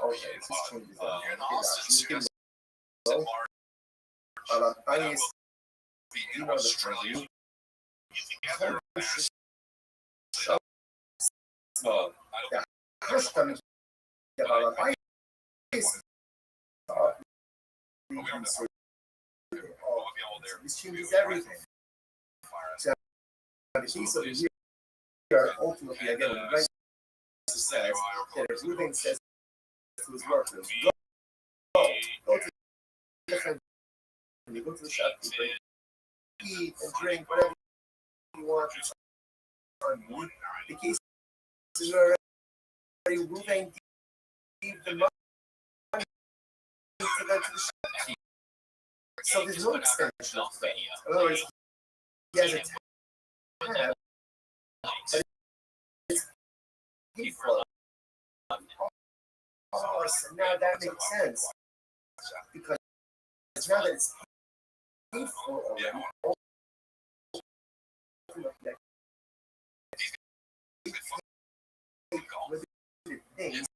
you know the Australia. Small. Yeah. First time this changes everything. So the case of the year ultimately again the right says that if Ruben says to his workers, go to different when you go to the shop, you eat and drink whatever you want. The case is already Ruben gave the money to the shop. So there's no extension of that. In other words, he has a tab, but it's paid for. So now that makes sense because now that it's paid for already, things,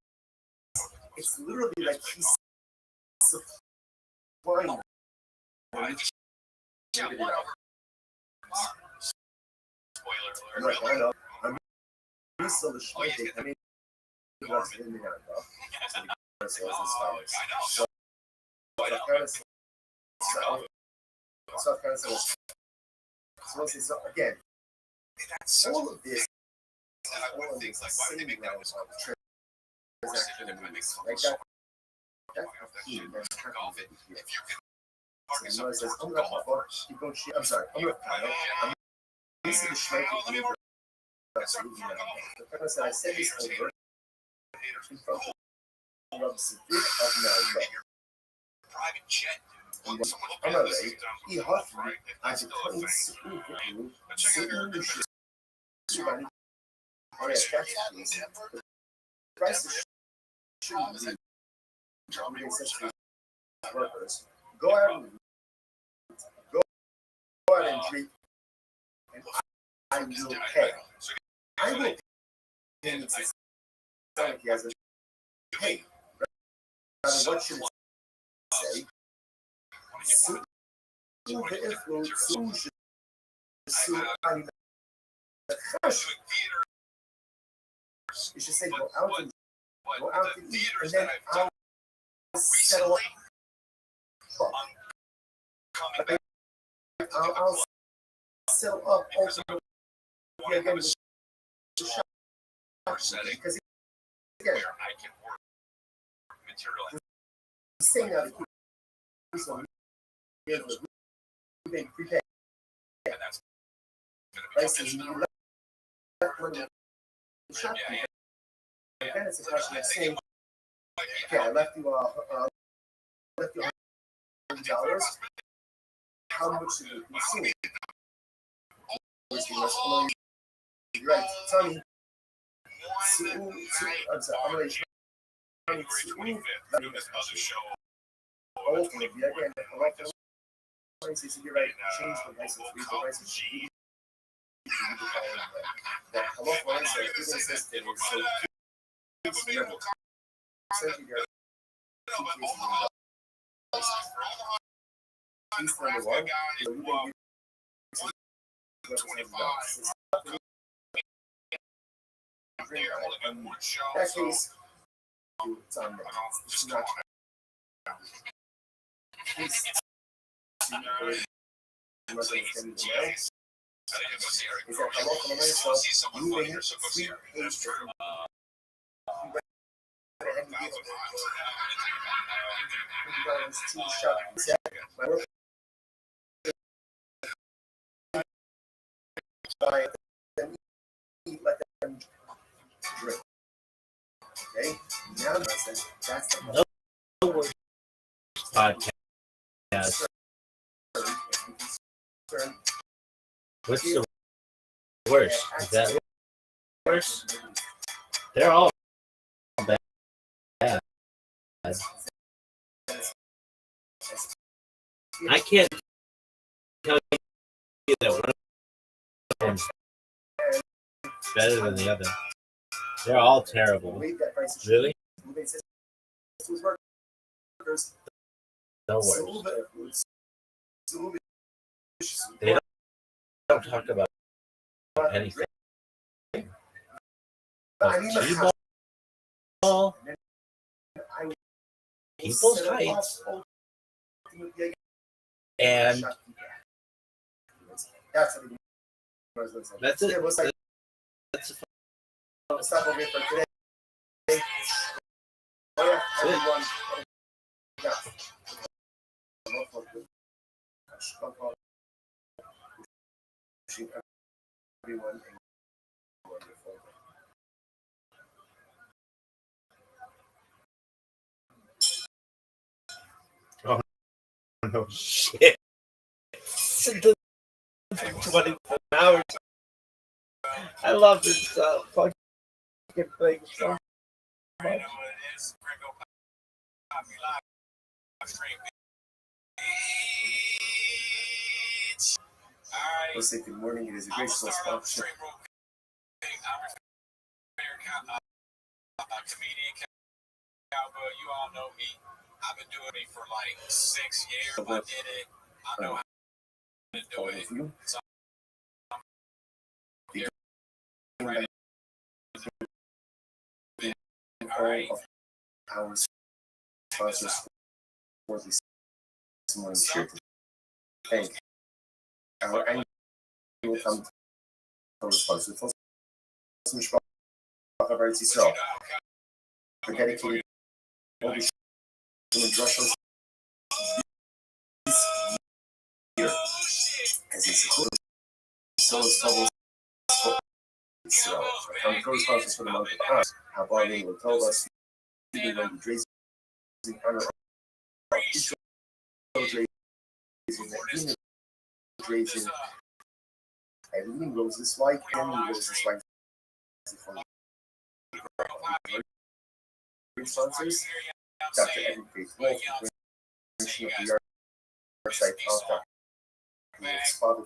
it's literally like he's supplying. I know. I'm still the shit. I mean, what's in the so So again, all of this, all of things like why would they make that was transaction like that. That's the key. That's golf. If you can market something towards golfers, I'm sorry. I'm missing the strike. Absolutely not. Because I said this over in front of private jet. I'm not ready. He huffed me. I said, prices shouldn't be workers. Go out and treat, and I will pay. I will pay. Hey, what should it say? You should say go out and eat, and then I'll settle up. I'll settle up ultimately again with the shop setting because again I can work material. The thing that we've been prepared, and that's going to be the shopkeeper. Then it's a question of saying, okay, I left you $100. How much did you consume? You're right, Tony. I'm sorry, I'm going to ultimately, again, I like the license. You're right, change the license, read the license. That hello license, even system is so number one, that case, it's on there. It's not. Is that hello moving sweet paste let them drink. Okay, now that's the podcast. What's the worst? Is that worse? They're all bad. I can't tell you that one of them's better than the other. They're all terrible. Really? No worse. They don't talk about anything. T-ball, people's heights, and that's it. That's it. Oh no shit. 24 hours. I love this fucking thing so much. We'll say good morning. It is a great spot. Comedian cowboy, you all know me. I've been doing it for like 6 years. I did it. I know how to do it. So all right. Our sponsors for this someone here to thank our annual co-responsible for some Sprache Israel for dedicated all the Russians this year as a support so troubles for Israel. Our co-responsible for the month of March have already told us even when the Drazen honor of Israel Drazen and leading roses like and roses like sponsors Dr. Evan Faith Wolf, mention of the yard site of Dr. Wolf's father,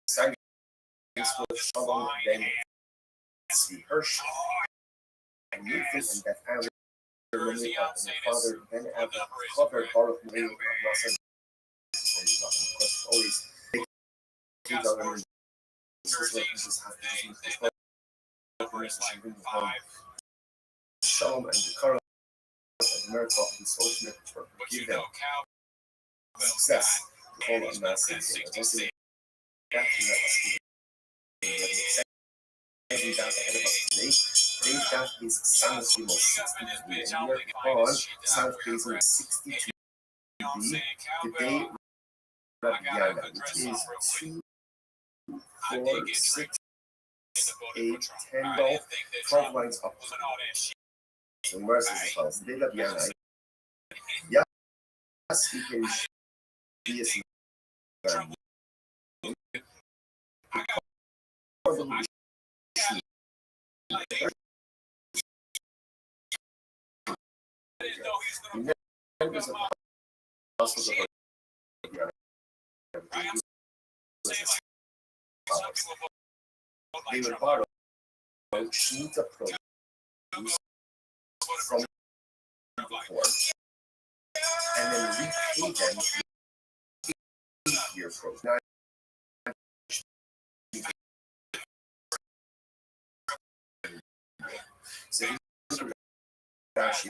Simon Shalom, then C. Hirsch, and Nathan and Beth Allen, and their father, Ben Allen, covered Baruch Moed of Los Angeles. Always take government. Shalom and the current and the miracle of this ultimate for give them success. The whole of massive and also back to that every data ahead of us today. Today's data is South Beam 63 and we are on South Beam 62 B, the day Rabiana, which is 2, 4, 6, 8, 10, 12 lines up. So where is this as well? The day Rabiana. Yes, he can be a members of the House of they would borrow sheets of produce from before and then repay them 8-year produce. Now, so Rashi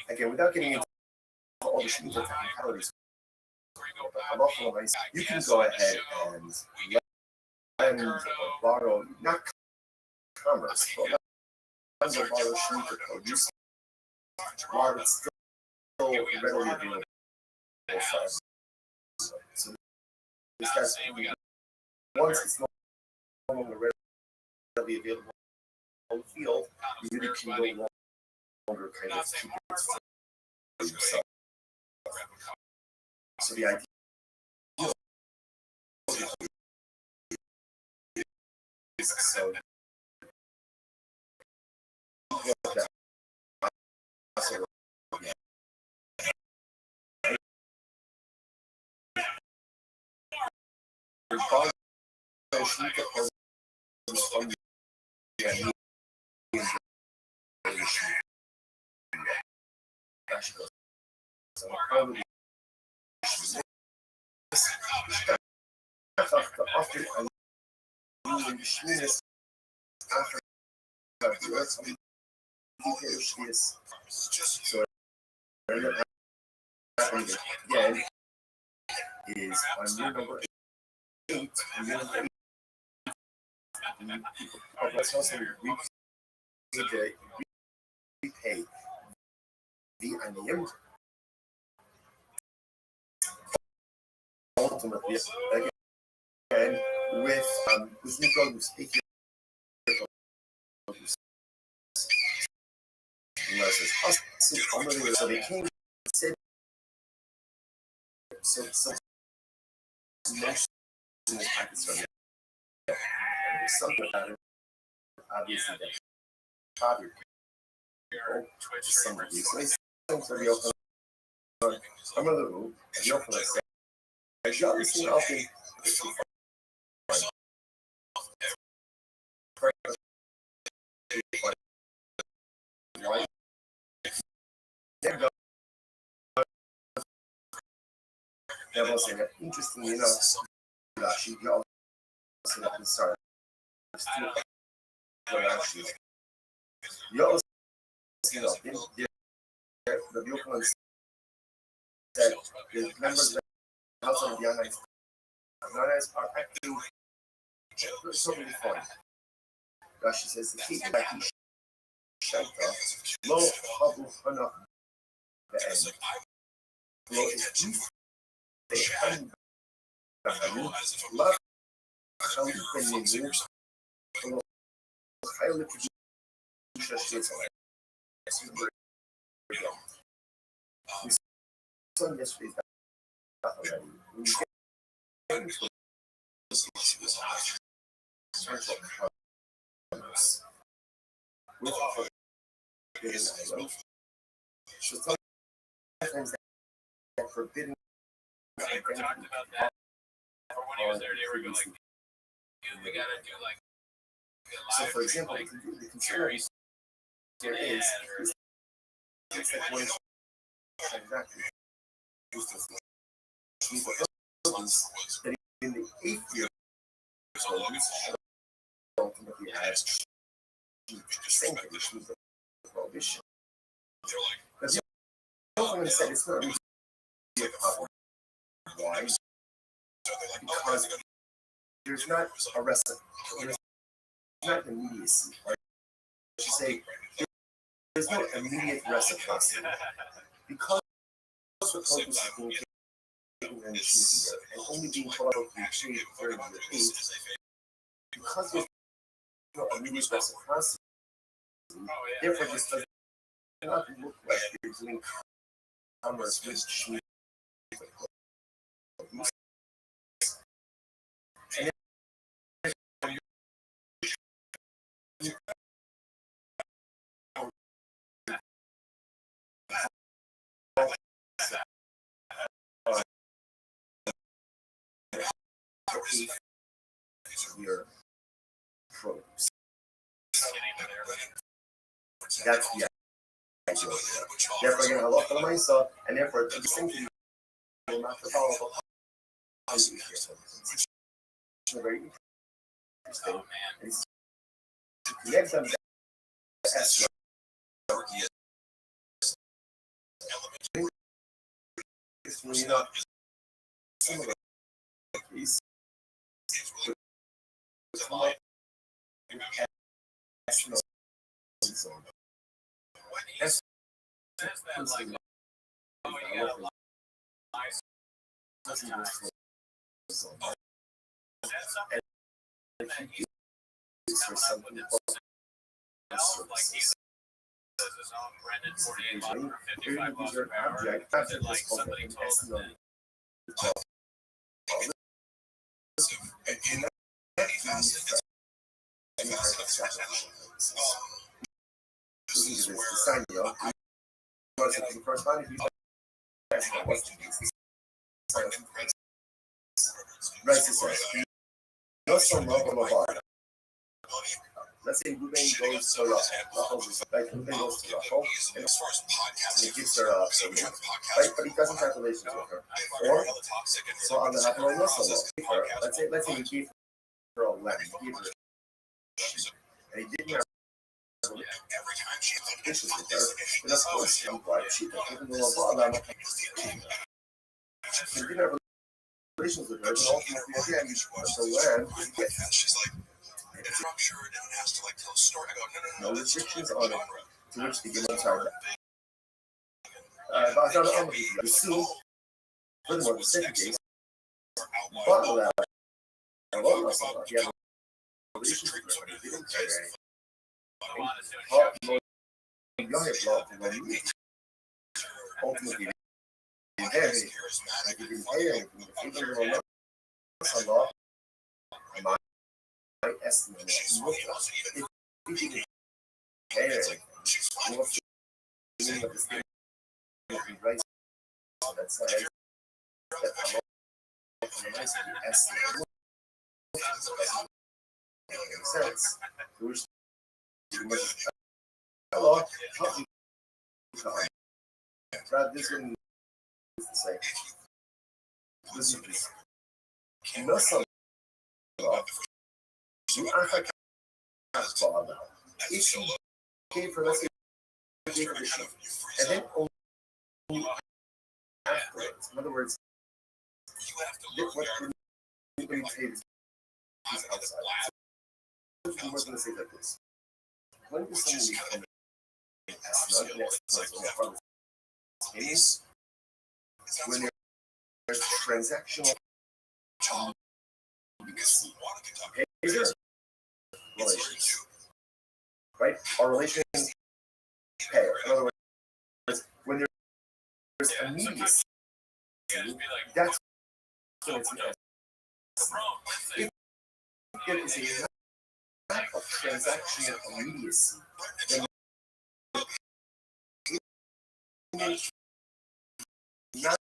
again, without getting into all the sheets of technicalities, you can go ahead and lend or borrow, not commerce, but lend or borrow sheets of produce while it's still readily available. So this guy's once it's no longer readily available on the field, you really can no longer kind of keep it for yourself. So the idea is so again is on year number 8 and year number 8 let's also repay the annual ultimately again with new produce 8 year produce so they came said so next in this package from something about it obviously that father some of these things for the open some of the room the open as you obviously often they're both saying that interestingly enough, actually, you also see that in the start. You also see that the Buchanan said the members of the House of the United are acting something fun. Rashi says the key that he shaita lo habu hana be'en lo is be'en be'en la khali be'en lo khali kedusha shita. We saw yesterday that already. When you get into central commerce with forbidden items, so sometimes that forbidden We talked about that. When he was there, they were like, we gotta do like. So, for example, the concern there is that when exactly that in the 8th year ultimately has the same thing, which means the prohibition. But the government said it's not really a problem. Why? Because there's not a recipe, there's not immediacy. Or I should say, there's no immediate reciprocity. Because the focus is being taken and only being followed up in trade during the 8th, because there's no immediate reciprocity, therefore this does not look like you're doing commerce with cheap. Your produce. That's the idea. Therefore, you're going to have a lot of money, so, and therefore, the same thing will not follow. Very interesting. It's to connect them as it's really not similar. Please. Let's say Ruben goes to Rachel, like Ruben goes to Rachel, and he gives her a right, but he doesn't have relations with her. Or, so on the Happy let's say he gave her a lamb, he gave her and he didn't have relations with her, then of course he bought a sheep, even though a lamb, he didn't have relations with her, then ultimately again, the lamb is a gift. No restrictions on it, to which the given target. But I don't assume, furthermore, the second case, but allowed, and what must allow, he had a relationship with her, he didn't carry anything. Ultimately, if he didn't pay anything, if he didn't know my estimate is if we didn't pay anything, what's the meaning of this thing? Right? That says that I'm not estimate makes sense. Which hello, Brad, this one is the same. listen to this. Nasıl you Africa father. If you gave her, let's say, and then only afterwards, in other words, what we say is outside. So we're going to say like this. When does someone become an astronaut? Is when there's transactional relations, right? Our relations pay. In other words, when there's immediacy, that's when it's an if there is a lack of transactional immediacy, then not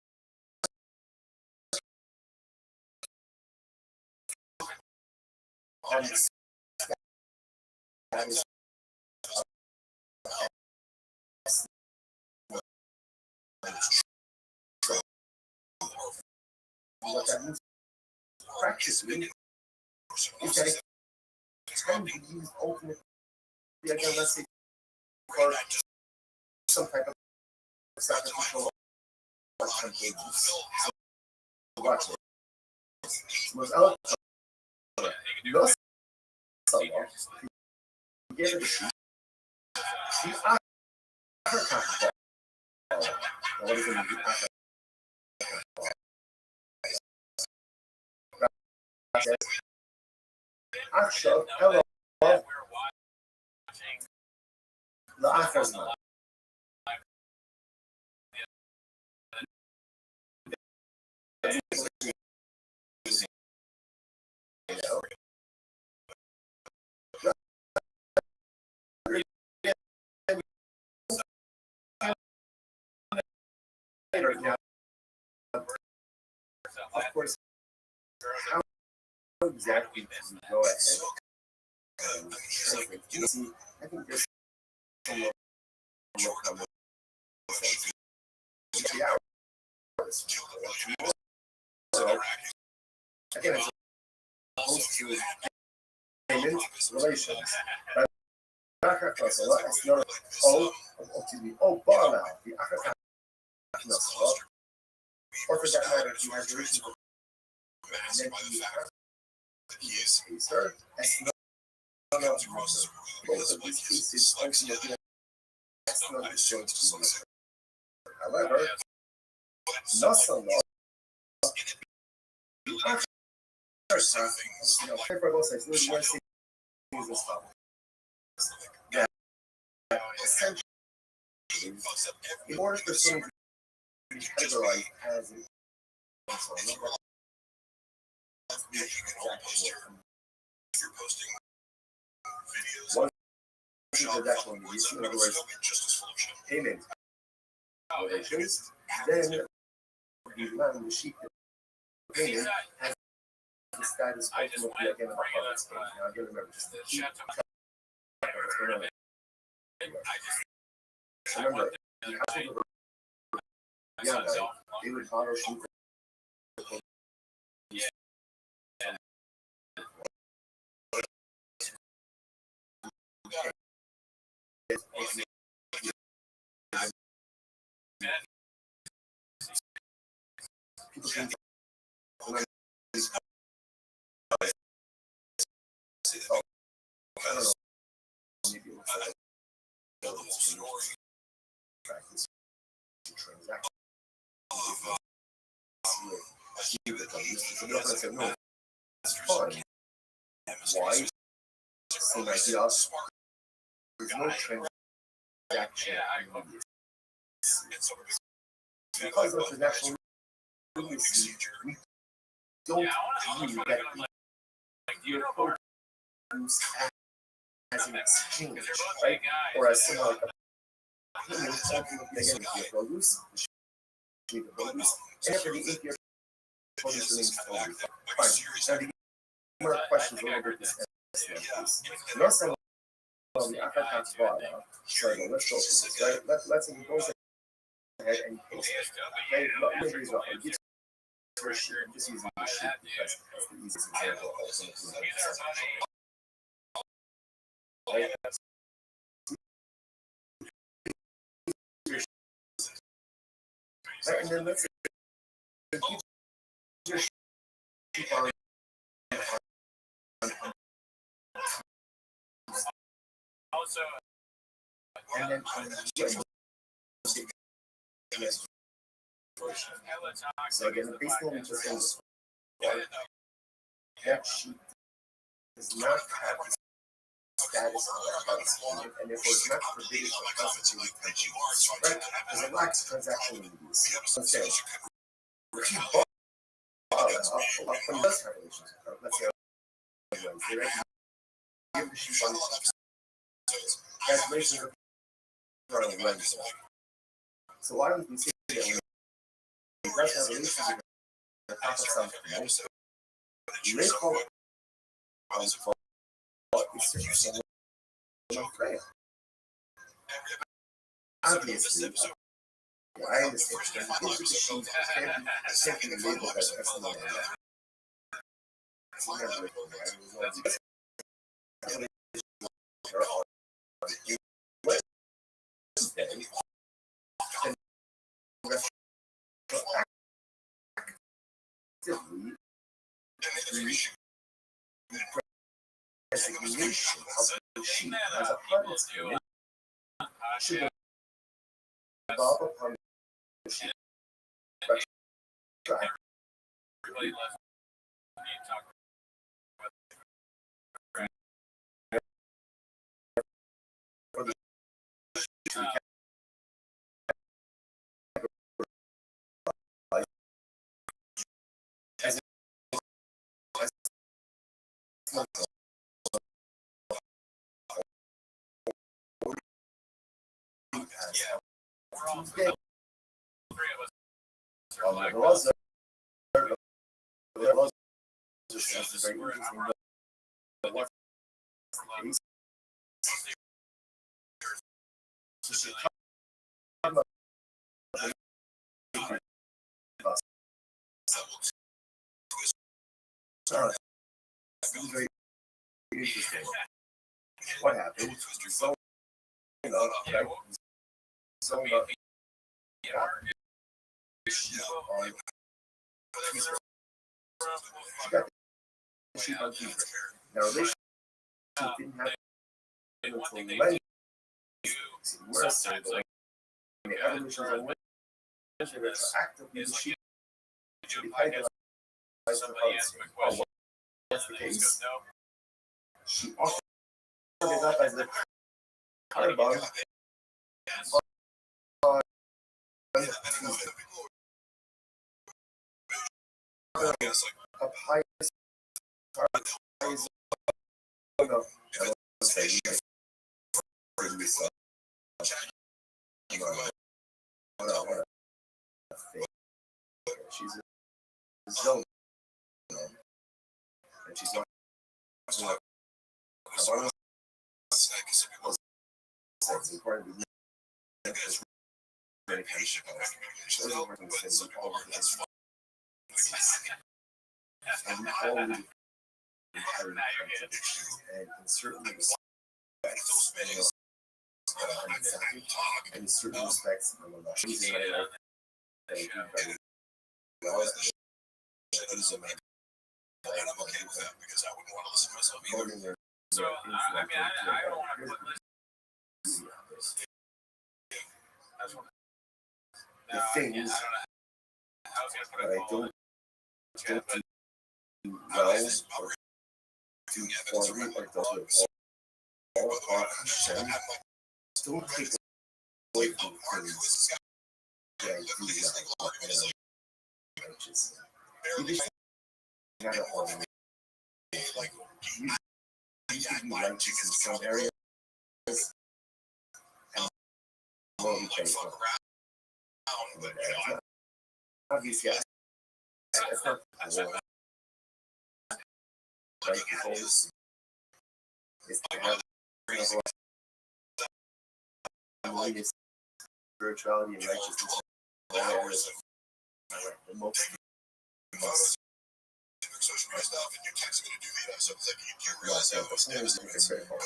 that is what that means practically is that it can be used ultimately again, let's say, for some type of sacrificial campaign. Watch it. Was out no someone who gave it a shoot. The African ball. What is it? Action, hello. The African ball. Now, of course, how exactly do you go ahead and translate? See, I think there's some more common sense. So, again, it's opposed to payment relations. Bala, the African or for that matter, he has relations with he is Caesar, as none of both of these cases ultimately that's not the show to be. However, Nasser law, the other side, for both sides, there's one thing is this topic. That essentially, in order for someone to be categorized as an you're posting videos. One transaction in other words, payment relations, then the man, the sheep, the payment has the status ultimately identified on this page. Now, again, remember, just the sheep. Remember, the actual yeah, they would follow sheep. Why? Same idea. There's no transaction. Because of transaction, we don't view that your produce as an exchange, right? Or as somehow like a payment, ultimately again with your produce, the produce, and after the 8 year produce remains only. Fine. Now the more questions over this please. Let's say the African father. Sorry, let's go through this, right? Let's say he goes ahead and he pays. Okay, first year. I'm just using the sheet because it's the easiest example of something like this. Right? Right, and then let's keep your sheet on. Also, And then so again, the baseball we just says that sheet does not have the status of the funds and therefore is not forbidden for constituting pension, right? Because it lacks transaction use. Let's say if you bought when does have relations with her, let's say on Wednesday, right? You give the sheet on has relations with her on Wednesday. So why would we say that when he does have relations with her, the top of something, you may call it it's right. Obviously, I understand that the sheet can't be labeled as excellent. It's never written, right? Resignation of the sheet as a harmless thing should evolve upon the sheet. Very interesting. What happened? So, right? So, she got the sheet on Tuesday. Now, relationship didn't happen until Wednesday. Worse, so the evolution on Wednesday, retroactively, the sheet should be hidden. Oh, what's the case? She offered it up as a carbon on Tuesday. Up high, no, she's a zone, and she's not. And we all live and in certain respects, and in certain respects, I'm not choosing my life. And I'm okay with that because I wouldn't want to listen to myself either. So, I mean, I don't want to put this. The thing is, but I don't do well or do poorly or don't all percent. Don't take away from things that I do well. You just gotta order like you can be righteous in some areas and more be faithful. Obviously, that's not the war. Right? The goal is to have holiness, spirituality, and righteousness in all areas. The most social media stuff, and you text me to do the so it's like you realize how it's devastating. Or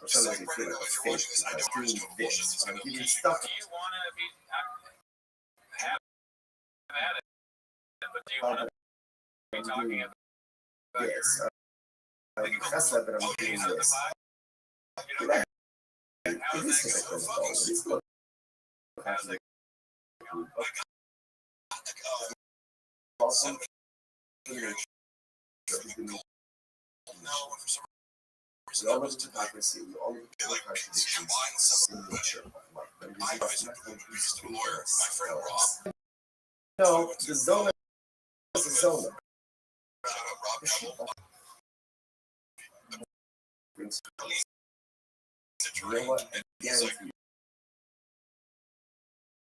sometimes you feel like a fake because doing this, I'm giving stuff. Do you want to be have at it? But do you want to be talking about yes, that's not that I'm doing this. It is typical of all. It's not awesome. We all look at hypocrisy, we all look at contradictions in the nature of life. But it is not going to be speaking. No, the zona is a zona. You know what? I guarantee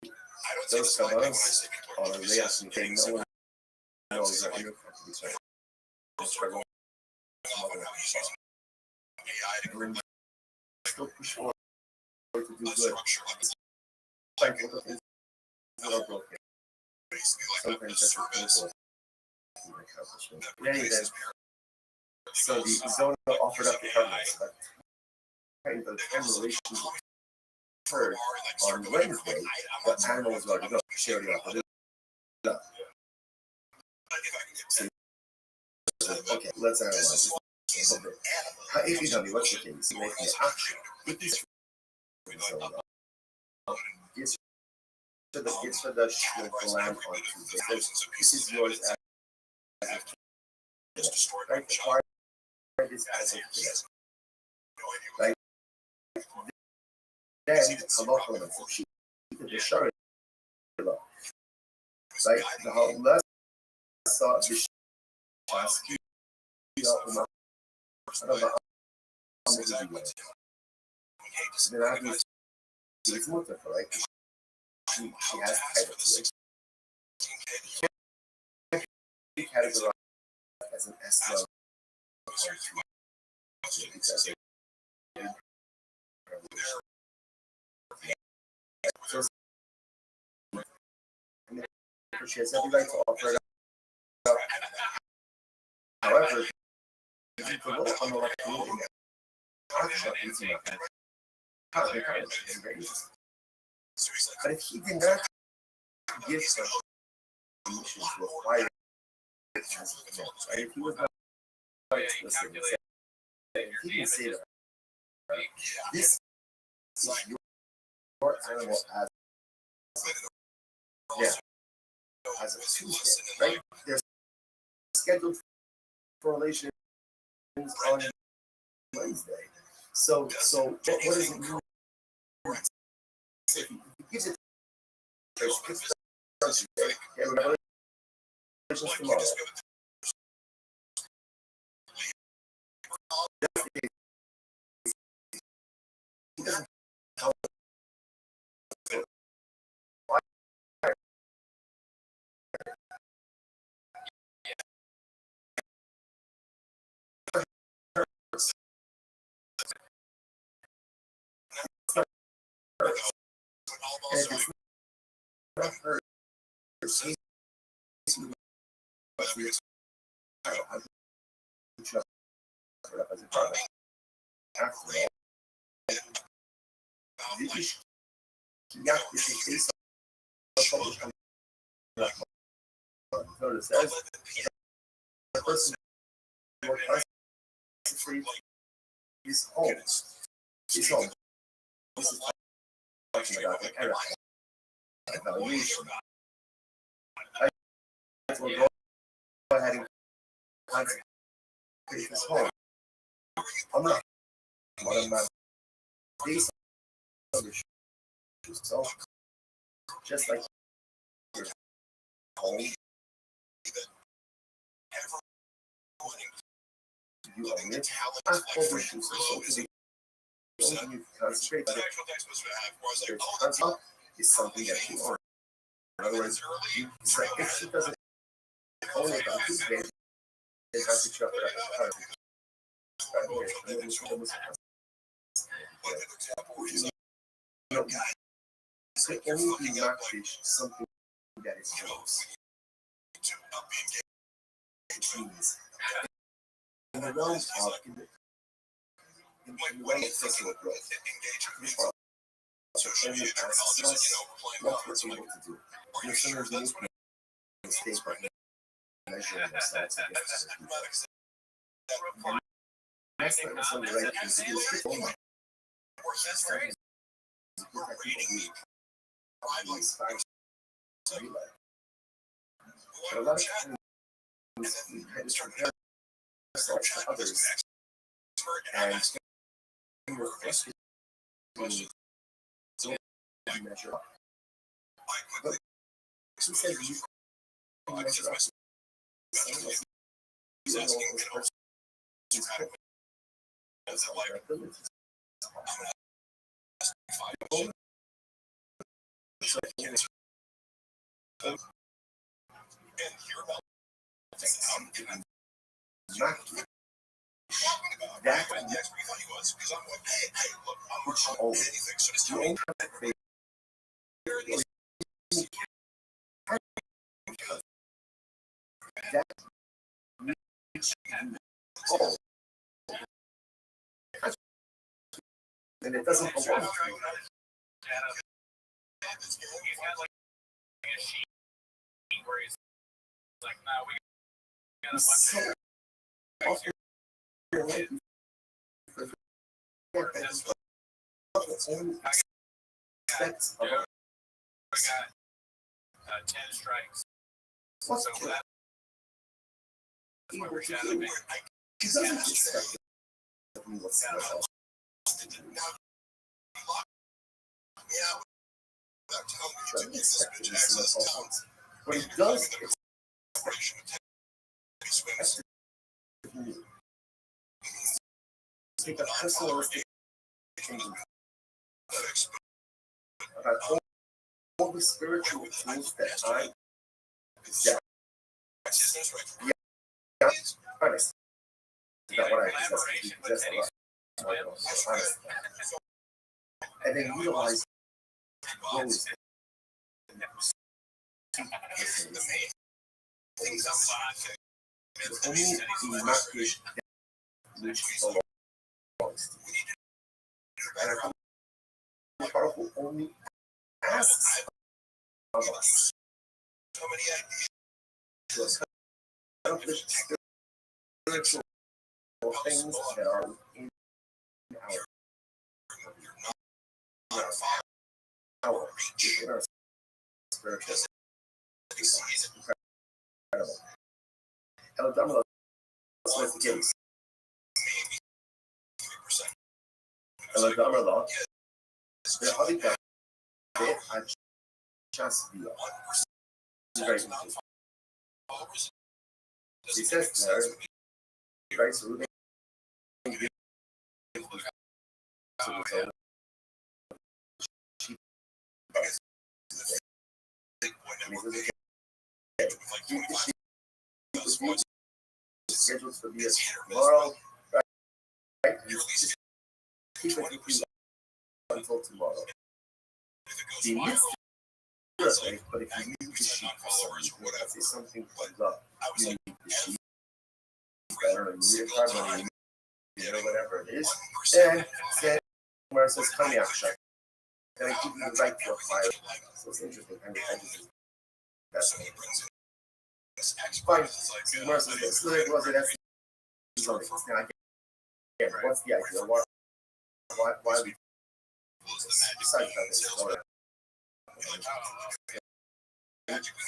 you. Those of us on a race and saying no one knows that you're fucking struggle. Still push forward to do good. Thankful for things that are broken. Sometimes that's a painful accomplishment. In any event, so the zone offered up the evidence that kind of relation occurred on Wednesday that animals are developed. She already offered it up. Okay, let's analyze it. If you tell me what's the case, make me action. If this it's for the land on Tuesday. This is yours as right? Acquired this as of today. Right? Then a lot of them she the show. Right? The whole last saw the last then I have it's multiple, right? She has titles. She categorized as an S so she has every right to offer it up. However, if you promote on the left moving but if he did not give some permission to acquire it as a command, right? If he was not explicit, he didn't say that. Right? This is your animal as a Tuesday, right? They're scheduled for relations on Wednesday. So what does it mean? If he gives it tomorrow. He doesn't tell says the person more constantly is home. Is home. This is talking about the error evaluation. We'll go ahead and concentrate this home. I'm not one of my these so just like your home, you own it. Overshoes so to be only you concentrate on it. Is something that you own. In other words, if she doesn't own it on Tuesday, it has to chop it up. So only do not fish something that is yours. which means in the realm of physical growth, this part only asks us what we're able to do. Listeners make mistakes by measuring themselves against other people. That's not necessarily the right thing to do. It's only but a lot of times we kind of compare ourselves to others and we're frustrated when we don't measure up. But who says you can measure up? You don't know what this person's perfect. That's how our abilities are. And you're about to not that next we thought he was because I'm like, hey, look, I'm not old anything, so just tell me that oh, and it doesn't belong to you. He's got like a sheet where he's like, no, we got a bunch of we got 10 strikes. What's so that? He doesn't expect what's but he does take a personalistic about all the spiritual tools that I possess. Yeah, honest. Not what I possess a lot. Honest. And then utilize those things outside. Only the market which belongs to me. And I think powerful only asks of us. So many ideas to accomplish spiritual things that are in our power, in our spiritual. It's incredible. Alabama was the case. Alabama law. The other guy, they had just be very easy. He says there, right? So they scheduled to be tomorrow, right? You just keep it until tomorrow. The next day, but if you need the sheet for something, let's say something comes up, you need the sheet, I don't know, you need a card money, you know, whatever it is, and say where it says cognac shop, then I give you the right to apply it. So it's interesting. I just that's fine. So where it says this, was it as something? Now again, what's the idea? Why we besides that is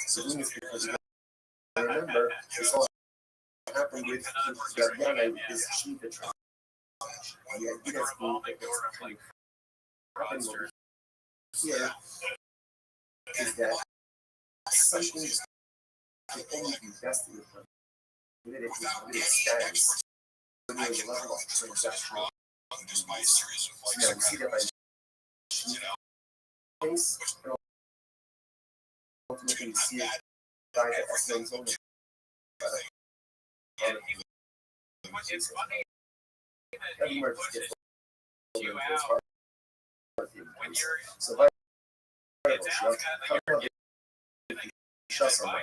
so doing this because remember this all happened with Guyana is she the trial. The idea is being happened here is that something can only be vested with them. Even if it stands, when there's a level of transaction, we see that by case, ultimately we see it by the excellence only. It's funny that he pushes you out when you're so by shut someone.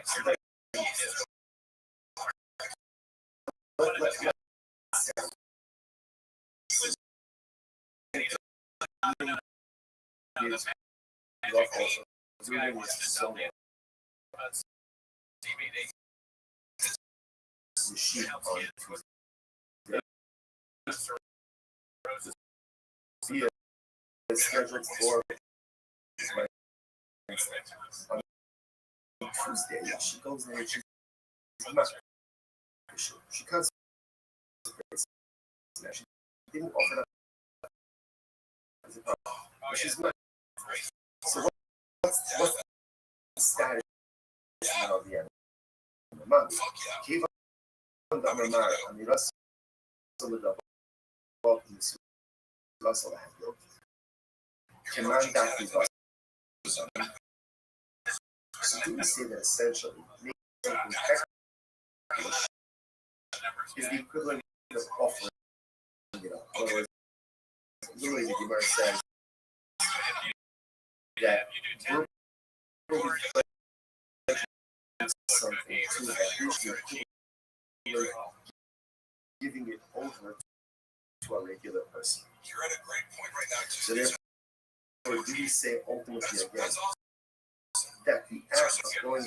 Scheduled for on Tuesday. She goes in and she's not. She comes. She didn't offer that. But she's not. So what's the status now of the end? Keep on the Mara and the rest of the Russell Handle. Command that we got. So do we say that essentially something technical is the equivalent of offering it up? In other words, literally the Gemara says that we're something to that giving it over to a regular person. You're at a great point right now. So therefore, do we say ultimately again that the act of going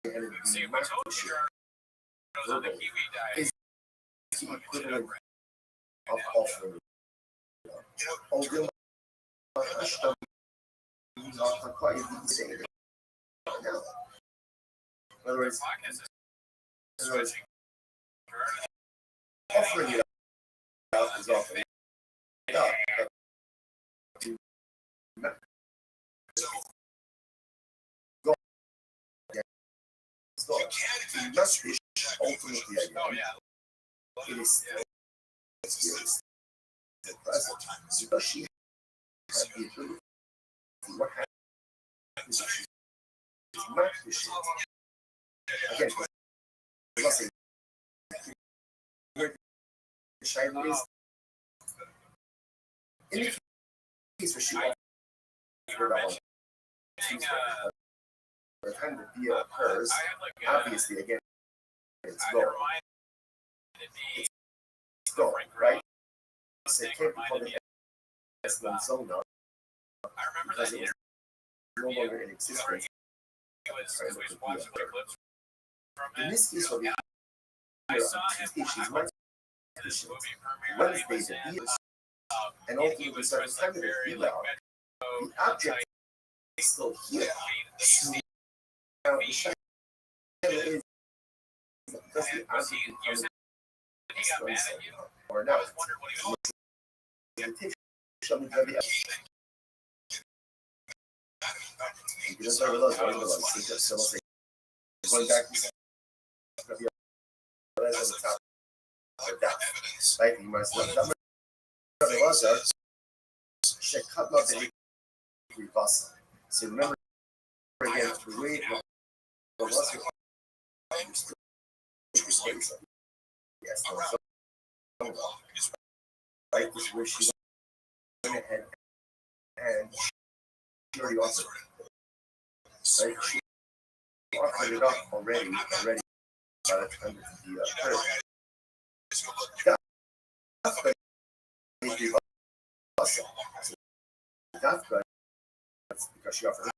ahead and being matching is the equivalent of offering? Although not quite easy to say it now. In other words, offering it out is offering it up. The message ultimately again, it is still present because she has the ability to what happens if she's not efficient. Again, I'm not saying where the shine is in the case where she offered that on Tuesday. By the time the deal occurs, obviously again, it's gone. It's gone, right? So it can't be called an excellent zone now because it was no longer in existence. In this case, what we have here on Tuesday, she's my patient. Wednesday, the deal is, and ultimately, starting time of the deal out, the object is still here. Now, the shine is does the object become or not? Going back right? You must have done it. So remember again, the way yes, right, this is where she went ahead and she already offered it. Right? She offered it up already by the time the third. That's good. That's good. Because she offered it up.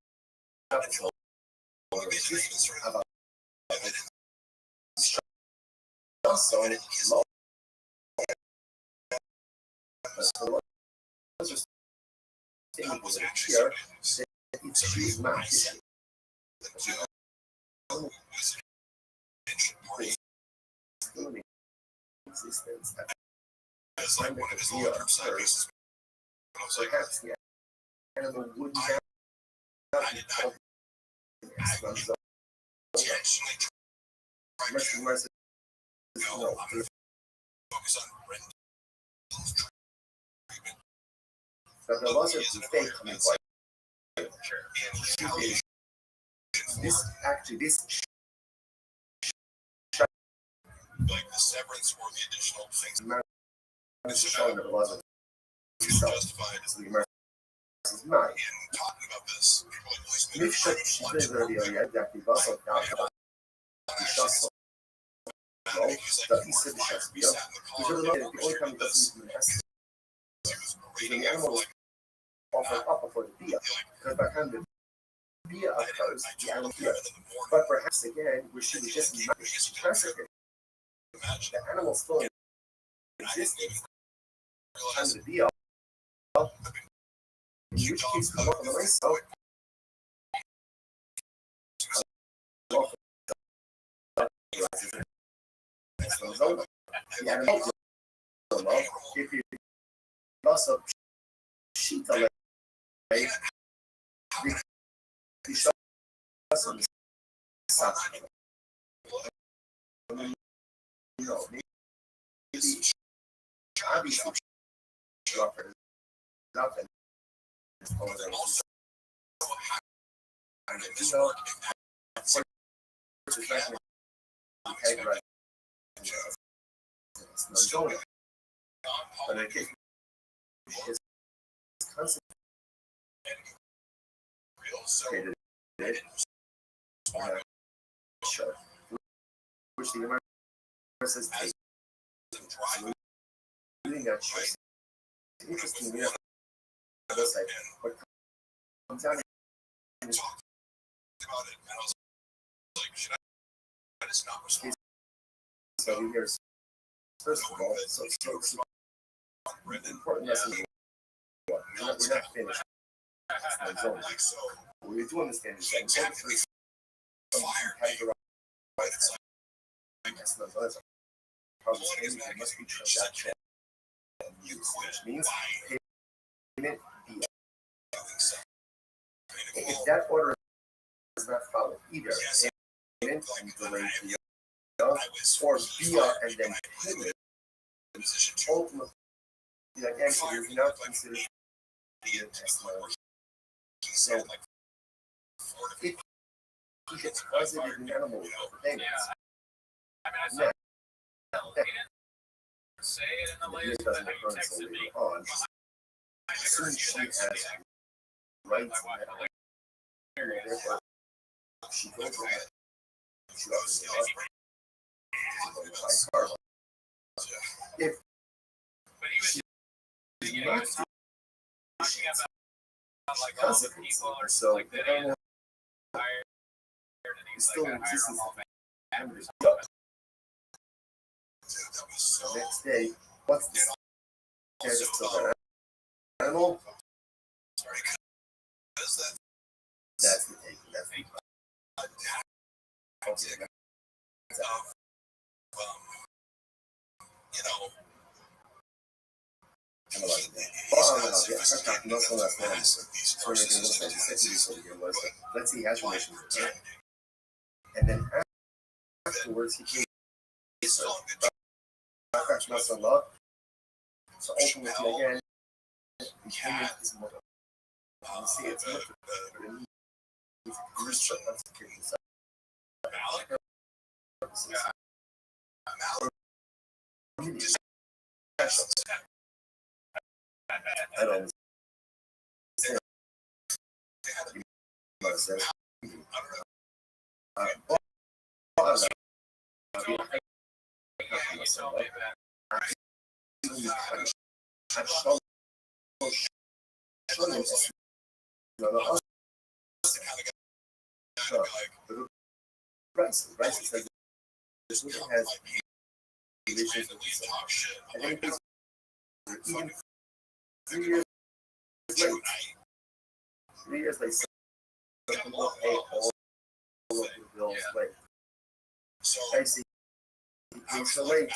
About so low. So let's just take here. She's not still in existence at the time that the deal occurs. Perhaps the animal would not be called an excellent zone. No. But there was a mistake coming by. This like the severance or the additional things. This is showing that it wasn't justified as the American is not. in talking about this. If she did earlier, exactly, also down the shuffle. Well, that he said the shots be up. Because the only time it doesn't even has to is when the animal was off before the Bia. Because by the time the Bia occurs, the animal Bia. But perhaps again, we should just classic it. The animal still in existence. Time the Bia. In which case, come up on the myself. The animal if you loss of sheet alert, the shots on the side. Maybe obviously dropper nothing. But in case it's concentrated, sure. Which the American says take. Doing that choice. Interesting, yeah. That's like what comes out in this about it, and I was like, should I just not respond? So here's first of all, so the important lesson is what we're not finished. What we do understand is that fire must be transaction, which means payment via. If that order is not followed either, payment and delay via, or via and then payment, ultimately, again, it is not considered via testimony. So, if he gets positive in animal payments, now, say it in the latest doesn't occur until later on. Soon she has rights and therefore she goes ahead. She offers it up. If she not like all the people are so like the animal is still in existence. The next day, what's the status of that animal? That's the thing. That's the okay. You know. Let's see, he has relations. And then afterwards, he came. So ultimately, again, the payment is more. You see, it's not but it means Christian consequences. I don't understand. Rice is like this one has relations with himself. I think he's even 3 years late. 3 years late. Some people pay all of the bills late. I see. He came so late.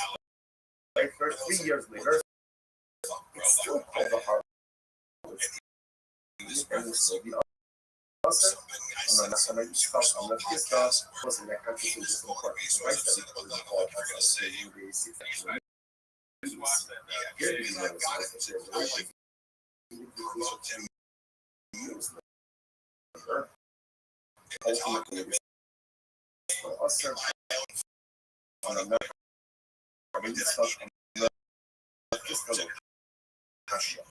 Like for 3 years later, it's still called the harvest. And so the also, I'm not pissed off. Listen, that country is just important. Right? That's what we call it. Here is the relationship. Ultimately, also, on a matter of stuff, just a Russia.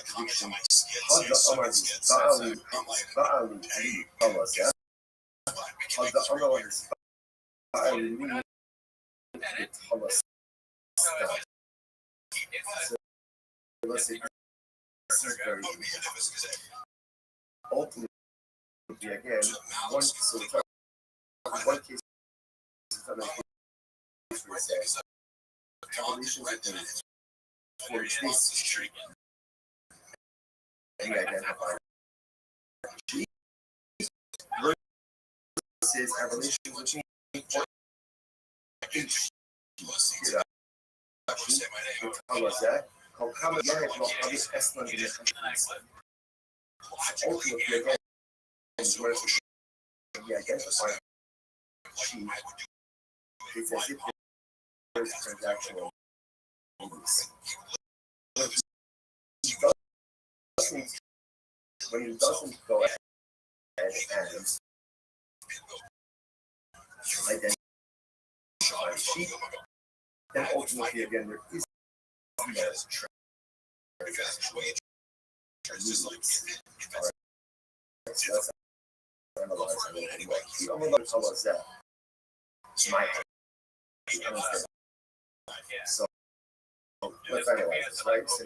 Addiction. Hadda ama Ba'ali Hamas, ya. the other one is I really the tallest stuff. So let's say this is very ultimately again one so one case is another case where it says evolution is towards this and identify G versus evolution between tell us that how much ultimately again we identify G it's as if there's transactional when it doesn't go ahead and identify sheep, then ultimately again there is let's analyze it anyway. The only one tell us that my so let's analyze this, right? So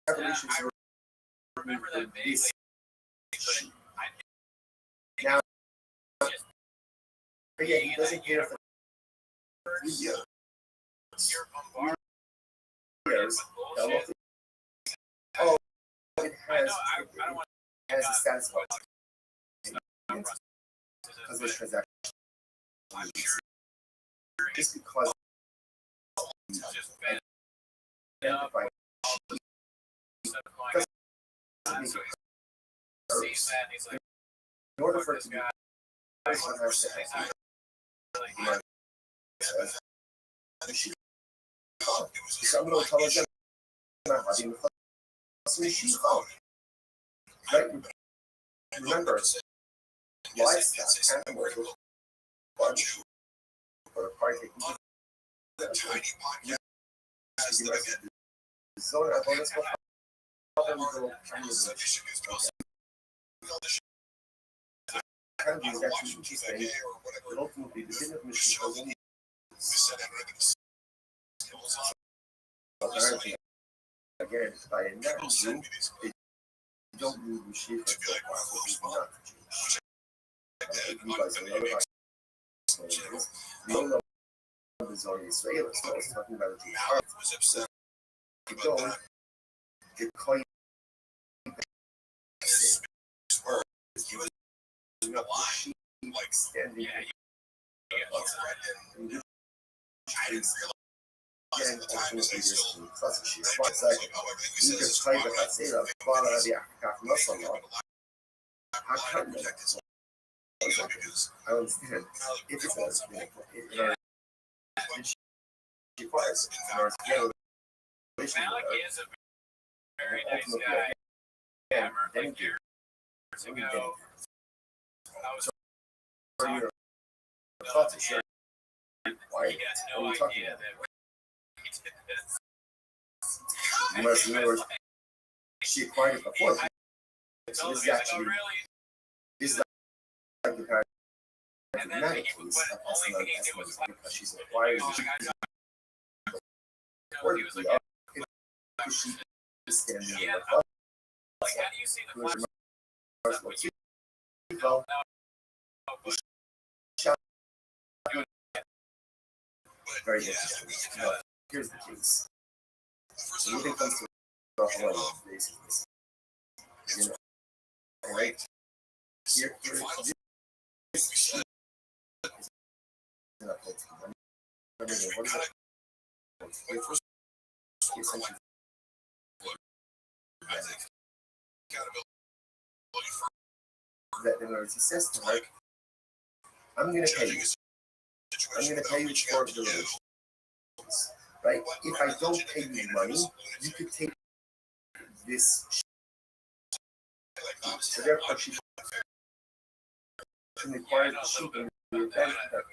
evolution is now again he doesn't care for 3 years. Oh, it has a status of because there's transaction just because identify in order for it to be one has to someone will tell us that having right? Remember, livestock animals will bunch for a party. The tiny podcast zone of bonus will is actually interesting, but ultimately the thing of mission apparently again by a narrative they don't move the sheep as not no is on Israel, so I was talking about it. Keep going. The coin like standing again, ultimately this classic sheep. It's like you can try the Hatzera, Bala the Akaf how come I understand. If it's a she requires very nice guy. Then years ago, I was why? he has no idea that we did this. You must remember she acquired it before. So this is actually like the kind of dramatic case of SNL because she's acquired if she is standing in the front. Like, how do you see the flash? Very interesting. But here's the case. When it comes to Hawaii, basically, right? Here this that in order to says to her, I'm going to pay you. I'm going to pay you for the relations. Right? If I don't pay you money, you could take this. So therefore, she requires the sheep in the event that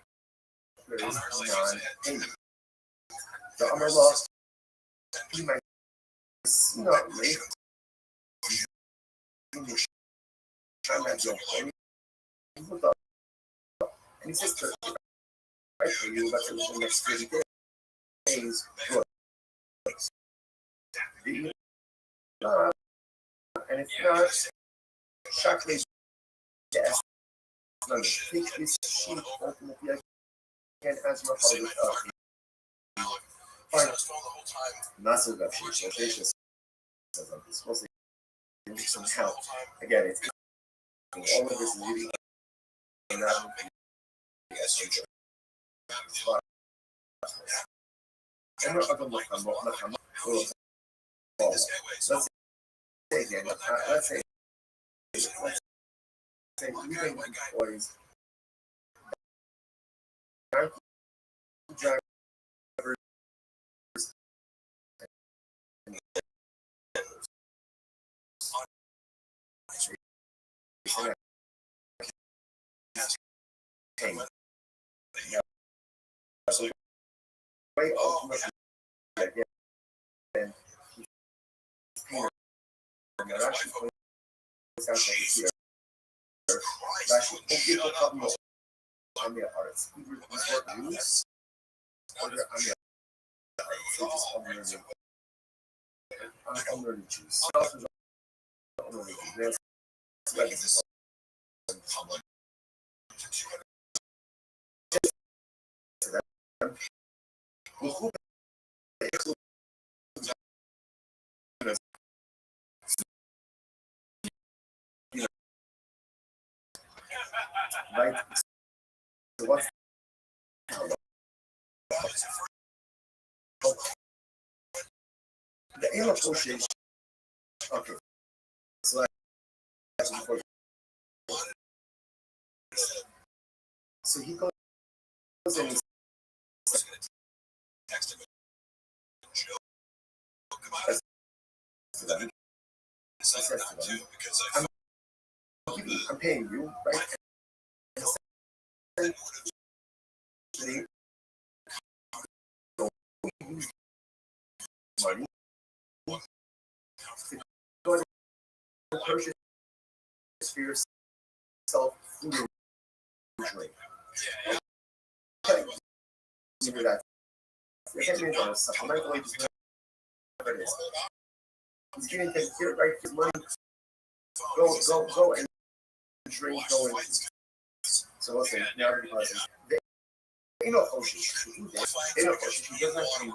there is non-payment. The Amar law he might, you know, late. I'm not joking. And he says to right for you, but in the next 30 days, good. And if not, shockingly, yes. Take this sheet ultimately again as your harvest of fine massive of sheets. Locations of this was some help. Again, it's all of this leading and not and we're other let's say again, let's say even employees drivers way ultimately again actually points out that here actually people come on their arts either these work news or they're on their arts so just unlearning Jews unlearning Jews there's right so what's the aim of association okay so that's important so he goes and he says to them, I'm paying you, right? And they don't use money to go and purchase for yourself food and drink. Either that, the supplemental wages, whatever it is. He's getting taken care of, right? His money, go and drink, go and so let's say now because they know association, they know association, he doesn't have to be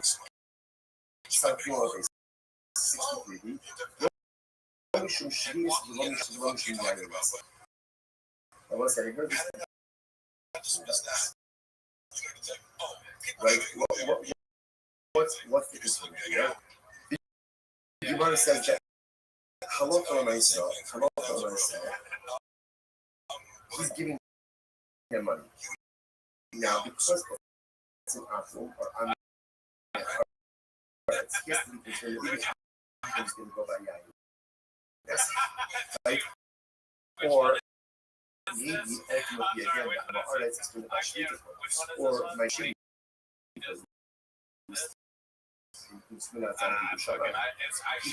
something like this 63D. לא משום שליש ולא משום יעלס. אבל I heard this. Right? What's the concern here? You want to say that hello to myself, he's giving him money. Now, because it's an apple or I'm he has to be concerned that he's going to go by Yahoo. Yes. Right? Or maybe ultimately again, the artist is going to buy sheet or my sheet. He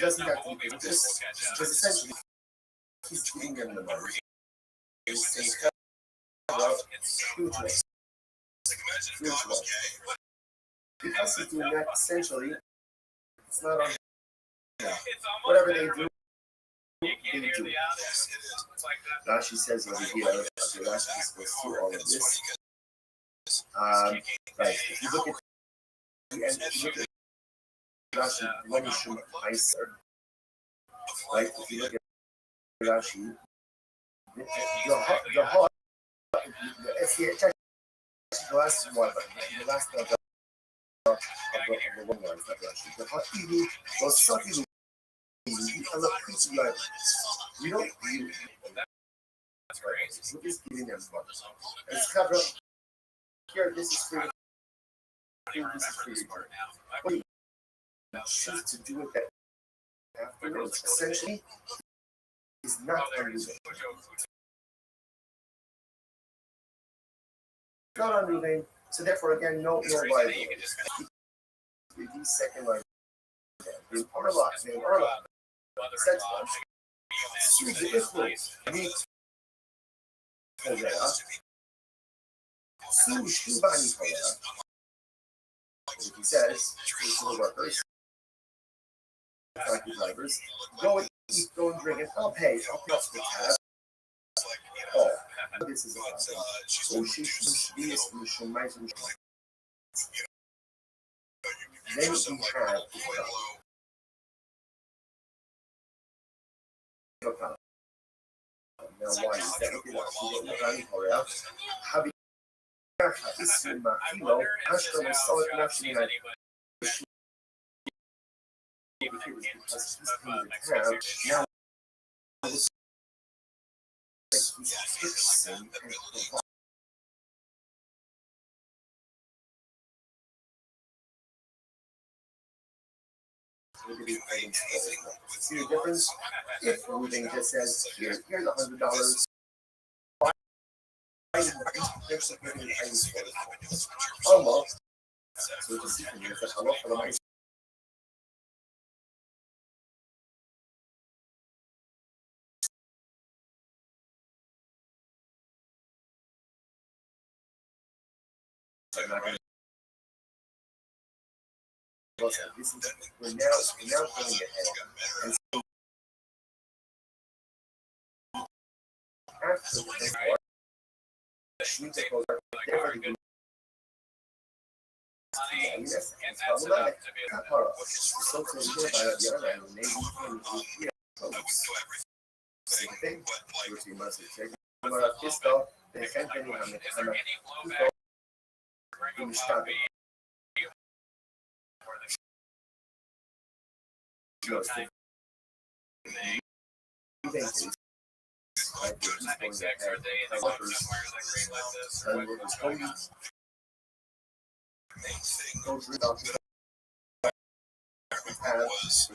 doesn't have to do this because essentially he's giving them the money. He's saying, well, huge waste. Because he's doing that, essentially, it's not on him. Whatever they do, they do. Now she says over here, okay, Rashi just goes through all of this. Right, if you look at Rashi, Lenishum Heiser, right, if you look at Rashi, the heart, the last one, the last of the one line, the heart, was something we don't do that's right. We're just giving them money. It's covered here, this is free. This is free. What you choose to do with that afterwards, essentially, is not unreasonable. Not unreasonable. So therefore, again, no liability. These second line Den Orla, sex months. Suzy is rules. Sue buying Korea. He says, to the workers, taxi drivers, go and eat, go and drink, and I'll pay off the tab. Oh, this is a problem. Oh, she might then we have a problem. Now, why is that? Korea. Having issued my kilo, Ashton was solid enough to unite. Because he's paying the tab. Now, he's fixing and see the difference? If everything just says, here's $100. Almost. So just a lot for the money. We're now going ahead. And so after this war, we take over different yes, it's problematic. So to hear about the other end, maybe same thing. Which must check. Fiscal, the company on the time in Chicago. We're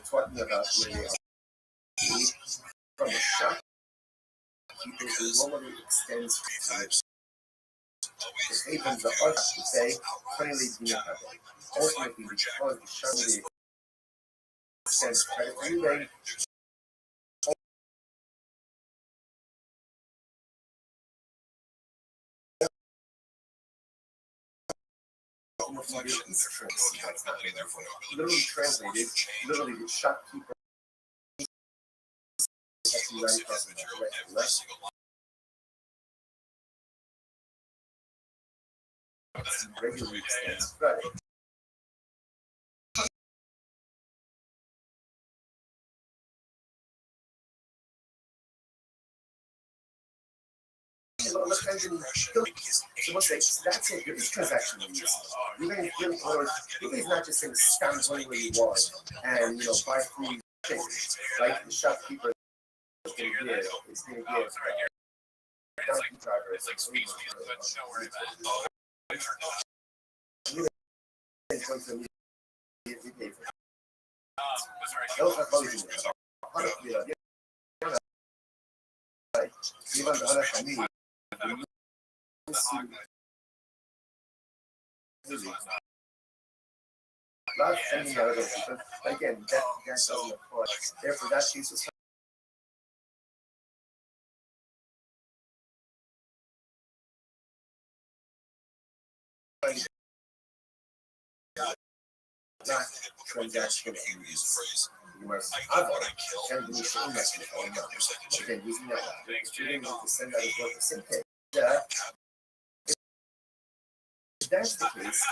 talking about where they are from the shop. People who normally extends the agents the art to say, finally being happy. Ultimately, because the shop really extends credit relay. Literally translated, literally the shopkeeper regularly extends credit. So what's that's it. This transaction you're going to order. It's not just saying stand where you want and buy free things. Like the shopkeeper is going to give. It's going to give. Donkey driver. It's like don't worry about Not sending out other people. Again, that doesn't apply. Therefore, that's useless. Not transactional use. You must have one. And we should invest in it. Again, using that. If you didn't need to send out a book of syntax, if that's the case,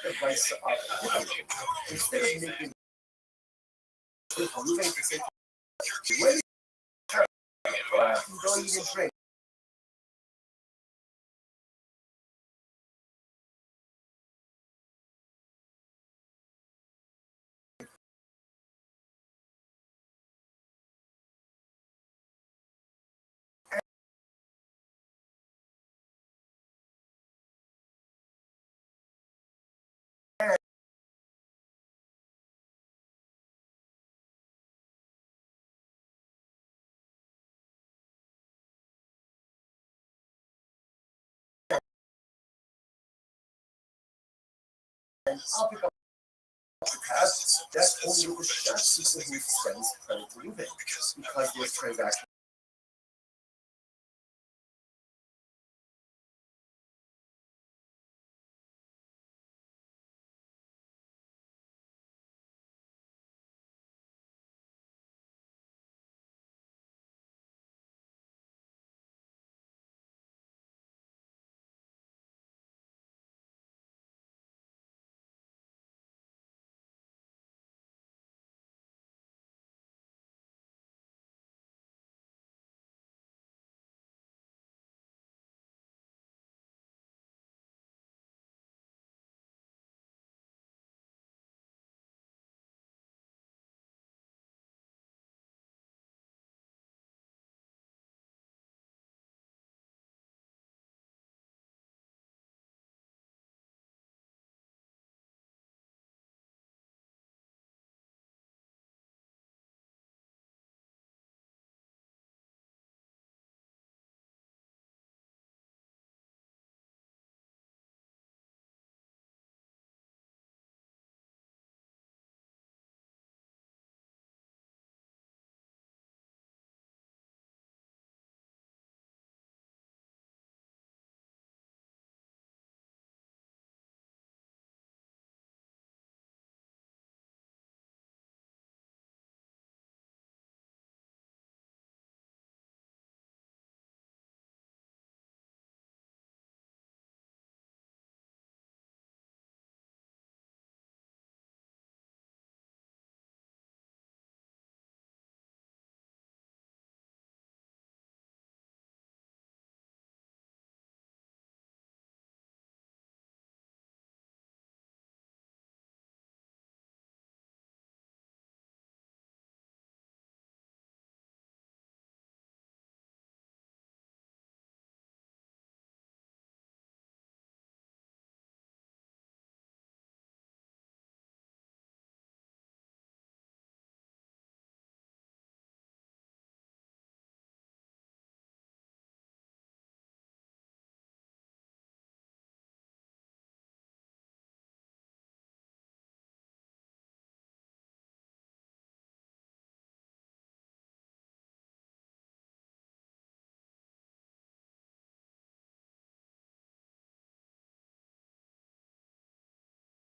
advice instead of making moving to say, when you don't even drink. and I'll pick up the tab. That's only with the shop people who sends credit to Ruben because there's transaction.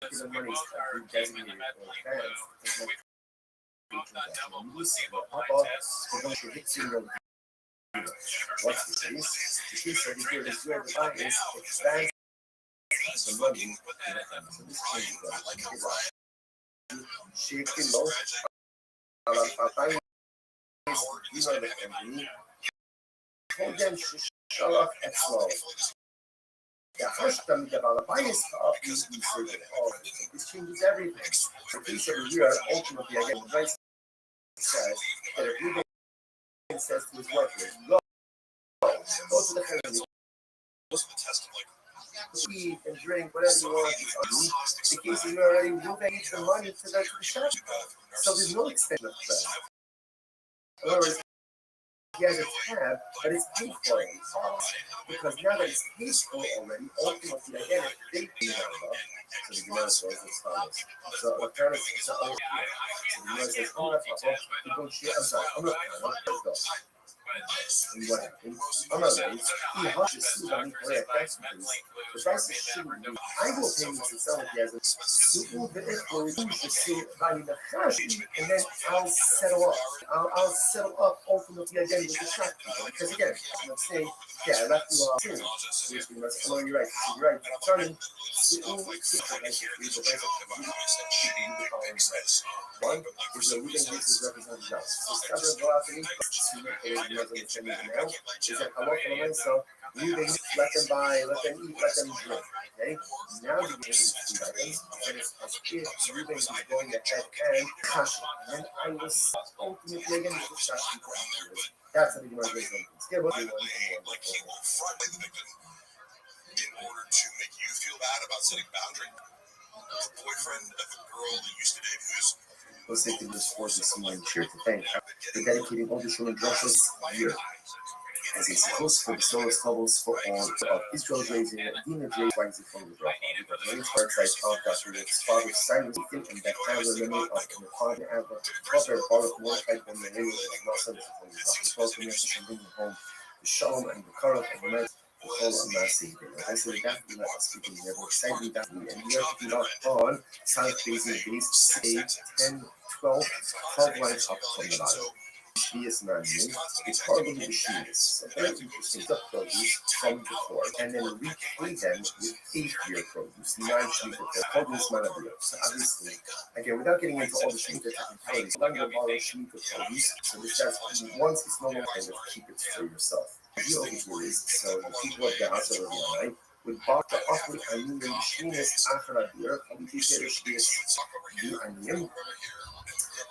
The money is designated for fans. What's the case? The case over here is where the bank is expands the money. So this changes that. Shaking low. You know the company. Told them to shut off at slow. Yeah, first time we about a bias of these research. This changes everything. So please every year, ultimately, I get advice says that if Ruben says to his workers, go to the family, eat and drink, whatever you want, because you already Ruben needs the money to the shop. So there's no extension of credit. In other words, he has a tab, but it's paid for because now that it's paid for already, ultimately, again, they pay number. So the demand goes as follows. So what parents is so the demand says, I'm not I'm sorry, I'm not and what happened? On our rates, he hushes Sudan for a tax increase. The prices shouldn't be. I will pay me to sell it as a super bit or reduce the suit by the hash, and then I'll settle up. I'll settle up ultimately again with the track people. Because again, I'm saying, yeah, I left you off too. Oh, you're right. You're right. Turning one is the leading basis represented now. So several velocity is that a local amount, so you can let them buy, let them eat, let them drink. Okay? Now you get these two items, and it's as if Ruben is going ahead and cash it. And I was ultimately again to cash it. That's the beginning of this one. Still what you want. In order to make you feel bad about setting boundaries. The boyfriend of a girl that used to date who's was thinking this forces someone cheer to thank for dedicating all the children dresses year. as a host for the solo stumbles for all of Israel raising Dina J. Wagsy from the drop. Many parts like Outcast with its father Cyrus Ethan and that kind of limit of the father ever. Father Baruch Mordechai when the name was not subject to the drop. The message and bringing home the Shalom and the Karach and the night. The whole of Mercy. I said that we let us speak in the exciting that we and we are picking up on South Facing Base 8, 10, 12, 12 lines up from the bottom. This man it's hardly machines, a very interesting produce from before, and then repay them with 8-year produce, 9 produce manability. So obviously, again, without getting into all the Shemitah technicalities, learn about Shemitah produce, so this says once it's no longer kind of keep it for yourself. The deal over here is, so the people of the house already online, would buy the offer and the Shemitah's Acharabir, and the Shemitah's the Anium.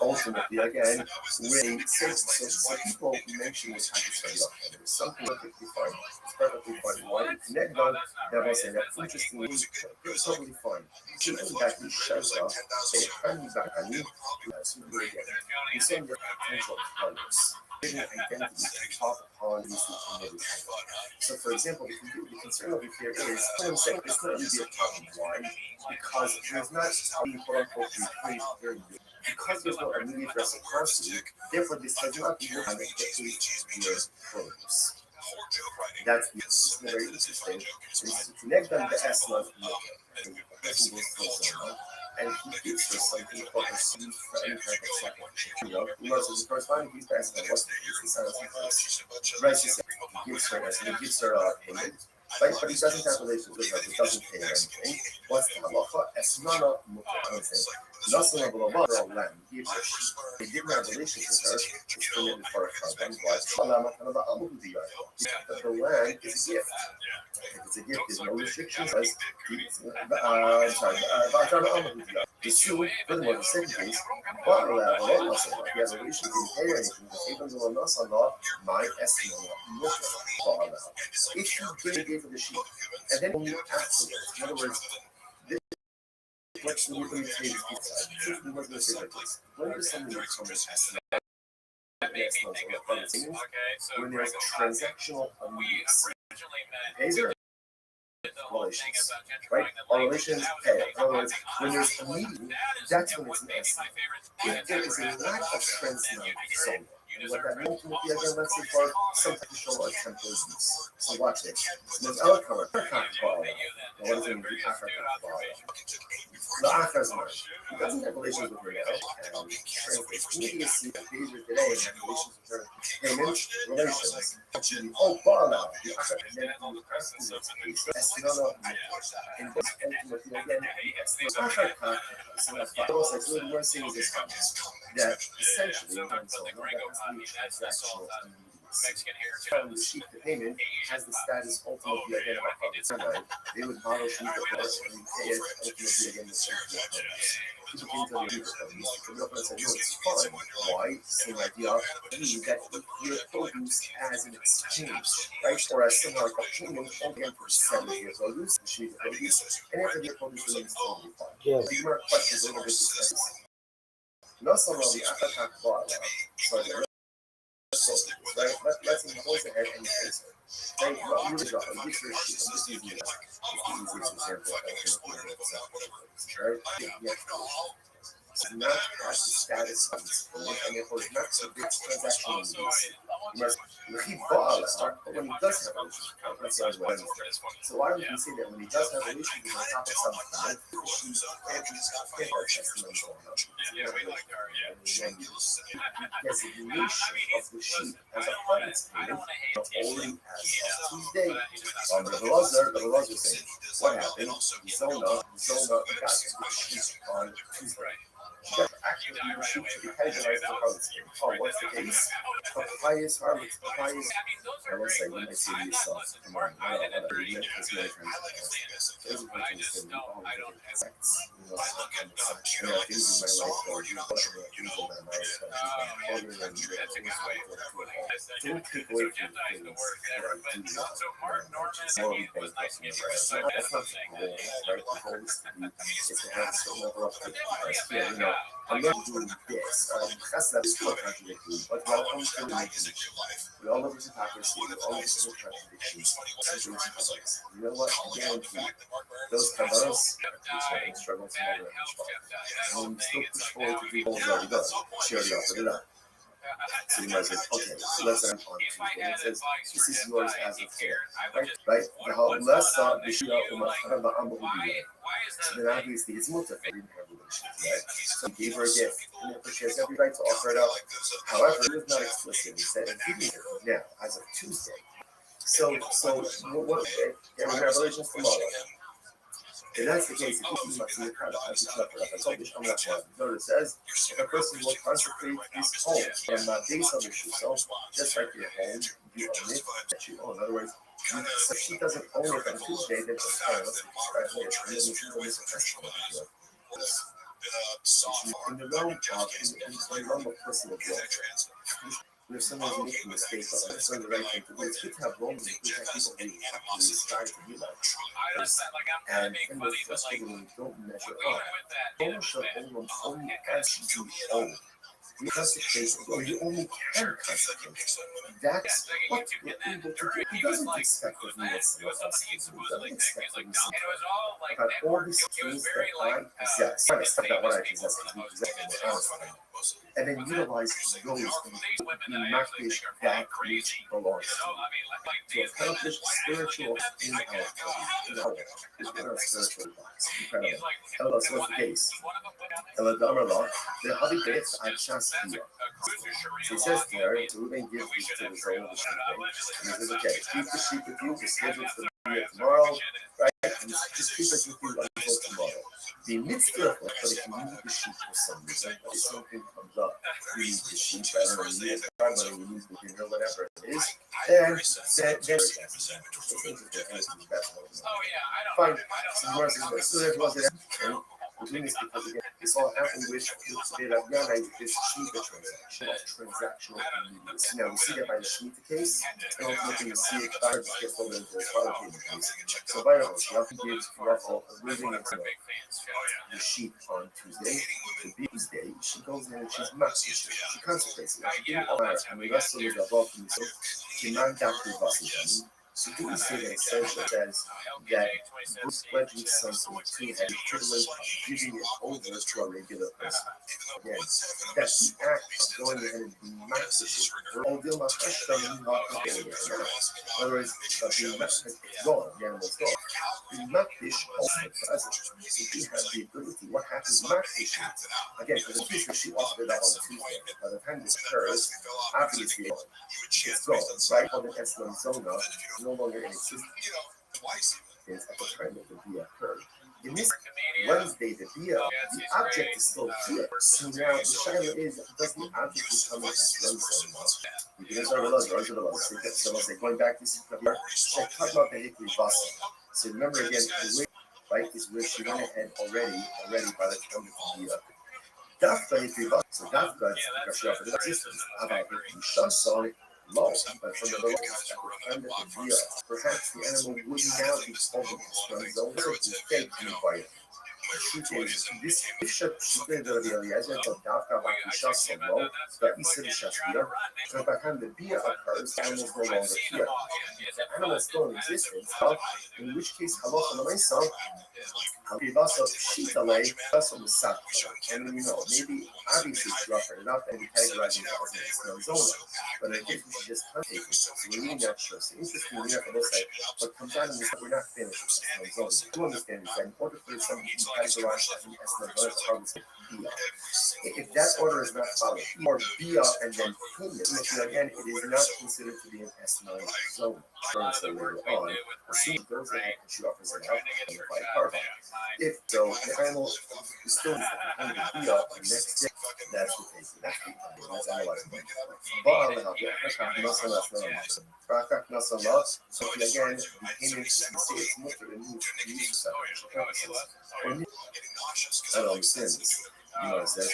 Ultimately, again, with so people mention this type of study up, and it's something perfectly fine. It's perfectly fine. Why? Connect on that was saying that's interesting. It's totally fine. Something that he shows up, they turn back on you. You send your potential partners. Identity to talk upon these things. So, for example, the concern over here is, I'm saying it's not really a problem. Why? Because there's not a quote unquote replace very good. Because there's no immediate reciprocity, therefore this does not mean that it is your produce. That's very interesting. It's to connect them to S1 and he gives her something called a seed for any type of sacrifice. You know, so the corresponding piece to S1 was the sacrifice. Right, he gives her payment. Right, but he doesn't have relations with her, he doesn't pay her anything. What's the halacha? Esnana mukha. Nothing of Allah or land. He gives her sheep. He didn't have relations with her. It's permitted for a carbon. But the land is a gift. If it's a gift, there's no restrictions. The two, furthermore, the second case, but he has a relation, he didn't pay anything, even though Allah, my estimate, if you gave her the sheep, and then only afterwards, in other words, let's let me say this piece. We wasn't going to say like this. When does something become an estimate? When there's transactional abuse. Pays her relations, right? Or relations pay. In other words, when there's a meeting, that's when it's an estimate. If there is a lack of transactional sold, what that means would be, again, let's say for some type of show or temporary use. So watch it. There's other color. What does it mean? The Achar is mine. He doesn't have relations with her now. And translates immediacy of behavior today and have relations with her. Payment, relations. Oh, Bala. The Achar. And then he asks his case. Estinana. And this ultimately, again, the Achar part. So that's why. So the worst thing is this one. That essentially, transactional from the sheep to payment has the status ultimately identified. They would model sheep to first and pay it ultimately again the sheep to people came to the people and said, no, it's fine. Why? Same idea. That your produce as an exchange, right? Or as somehow like a payment again for 7 years produce, the sheep to produce, and after the produce remains totally fine. Yeah. These are questions a little bit discussed. Not so long the attack bar, so the right? Let's impose ahead and face it. Right? Well, you drop and get your sheet. I'm just using it. It's the easiest example I can right? Yeah. It's not as the status of this and therefore it's not so big transaction in this. You must keep ball but when he does have a relationship, let's say on Wednesday. So why would you say that when he does have a relationship on top of something, she's can't have testimony going on? Designation of the sheep as a harvest payment only as of Tuesday. The Lazar saying, what happened? Zona got the sheep on Tuesday. She got actually the sheep to be categorized as a harvest payment. Oh, what's the case? Papayas, harvest, papayas. I will say, you might see yourself. Come on, whatever. You make this many times. There's a bunch of things that I don't have. You know, things in my life that are things in my life that are harder than don't take away from the things that I do not. more we pay customers. Right? That's not the goal, right? The goal is to have a certain level of price. Here, I'm going to do this. That's still contradictory, but while I'm still making we all live in hypocrisy, we all live in contradictions. You know what? I guarantee those cameras are struggling to never and we still push forward to do goals already done. She already offered it up. So you might say, okay, so let's end on Tuesday. It says, this is yours as of today. Right? Let's start the shoot out from so then obviously it's multiple. We didn't have relations, right? So he gave her a gift. And she has every right to offer it up. However, it was not explicit. He said, give me it now, as of Tuesday. So what we have relations tomorrow. If that's the case, if you must be a kind of it says, if a person will consecrate his home from the base of yourself, just like your home, you own it, that you own. In other words, so she doesn't own it on Tuesday, then it's fine. Let's in the realm of personal growth, if someone's making a mistake or that's the right thing to do, it's good to have roles in which people really strive to be like. And in the festival, when you don't measure up, ownership only as you own. You consecrate, or you only can consecrate. That's what you're able to do. He doesn't expect that we will see what else he doesn't expect that we see. About all these things that I possess, I understand that what I possess because we possess it honestly. And then utilize those in accomplish that which belongs to accomplish spiritual in our spiritual lives. Incredible. Tell us what's the case. The Hobby Bits I just here. So he says there, so we may give this to the soul of the sheep. And he says, okay, keep the sheep with you, the schedule for the meal tomorrow, right? And just keep it with you until tomorrow. The mitzvah, but if you need the sheep for some reason, if something comes up, you need the sheep, I don't know, you need the car, you need the dinner, whatever it is, then fine. So there was it. We're doing this because again, this all happened with this Shemitah transaction of transactional immediacy. Now we see that by the Shemitah case, and ultimately we see it by just get over into the Father case. So by the way, Yaakov gives Rachel a living example. The sheep on Tuesday, the Tuesday, she goes in and she's massive. She consecrates it. She didn't honor it, and we wrestle with the above from so she man doctor Vasiliki. So do we say that essentially says that this pledging something to have the equivalent of giving it over to a regular person? Again, that's the act of going ahead and being massive. In other words, being massive is gone, the animal's gone. The makish also present. So we have the ability. What happens in makish? Again, for the case where she offered it up on Tuesday, by the time this occurs, obviously it's gone, right? On the Eslam Zona, no longer in existence. At the time that the Bia occurred. In this Wednesday, the Bia, the object is still here. So now the Shaila is, does the object become an Eslam Zona? Because our laws, going back to this, so remember again, the way, right, is where she went ahead already by the time of the Bia. So that's good because she offered existence. About the Shah saw it low, but from the low time that the Bia, perhaps the animal would now be holding his friend's own mistake to by it. This bishop should be the agent of Dafka by the Shah so low, but he said the Shah's Bia. So by the time the Bia occurs, the animal is no longer here. The animal is still in existence, in which case, halacha l'maisa, Havivasa Pshitale, that's on the Sat. And maybe obviously she offered it up and we categorizing it as an Arizona. But I think we should just take it. So we're really not sure. So interestingly enough, I will say, what comes out in this, we're not finished with Arizona. Do understand this, that in order for something to be categorized as an Arizona, it's probably Bia. If that order is not followed, or Bia and then payment, again, it is not considered to be an S9 zone. So later on, assuming goes ahead and she offers it up and by carbon. If so, the animal is still under the Bia the next day, that's the case. That's the problem. That's analyzing it. So again, the payment is say it's mutter and move to use the purposes. I don't understand this. says,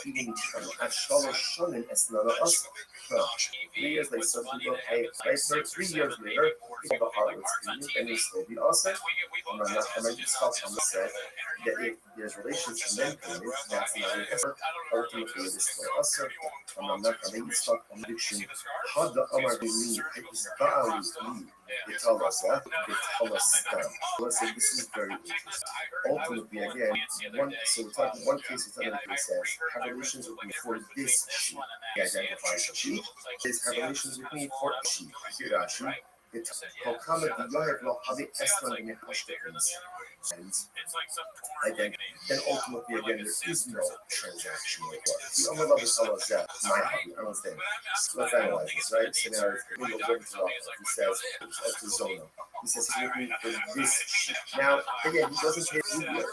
even at Shalosh Shonin Esnana us. 3 years later, some people pay 3 years later, people the heart was clean, and you say the also. And I'm not going to stop on the said that if there's relations and then payment, that's not an effort. Ultimately, it is still usher. And I'm not going to stop on addiction. How the Amar Bili is Ba'ali Li. They tell us that. They tell us that. Let's say this is very interesting. Ultimately, again, one case is another case says, have relations with me for this sheep. He identifies the sheep. Says, have relations with me for a sheep. Hirashi. It's Kokama the Yohev Lo Havi Eslan in and again, then ultimately again there is no transaction required. The Omer Lava Salah is that my hobby, I don't think. Let's analyze this, right? Scenario he goes over to the office. He says to Zona. He says he's looking for this sheep. Now again he doesn't pay 3 years.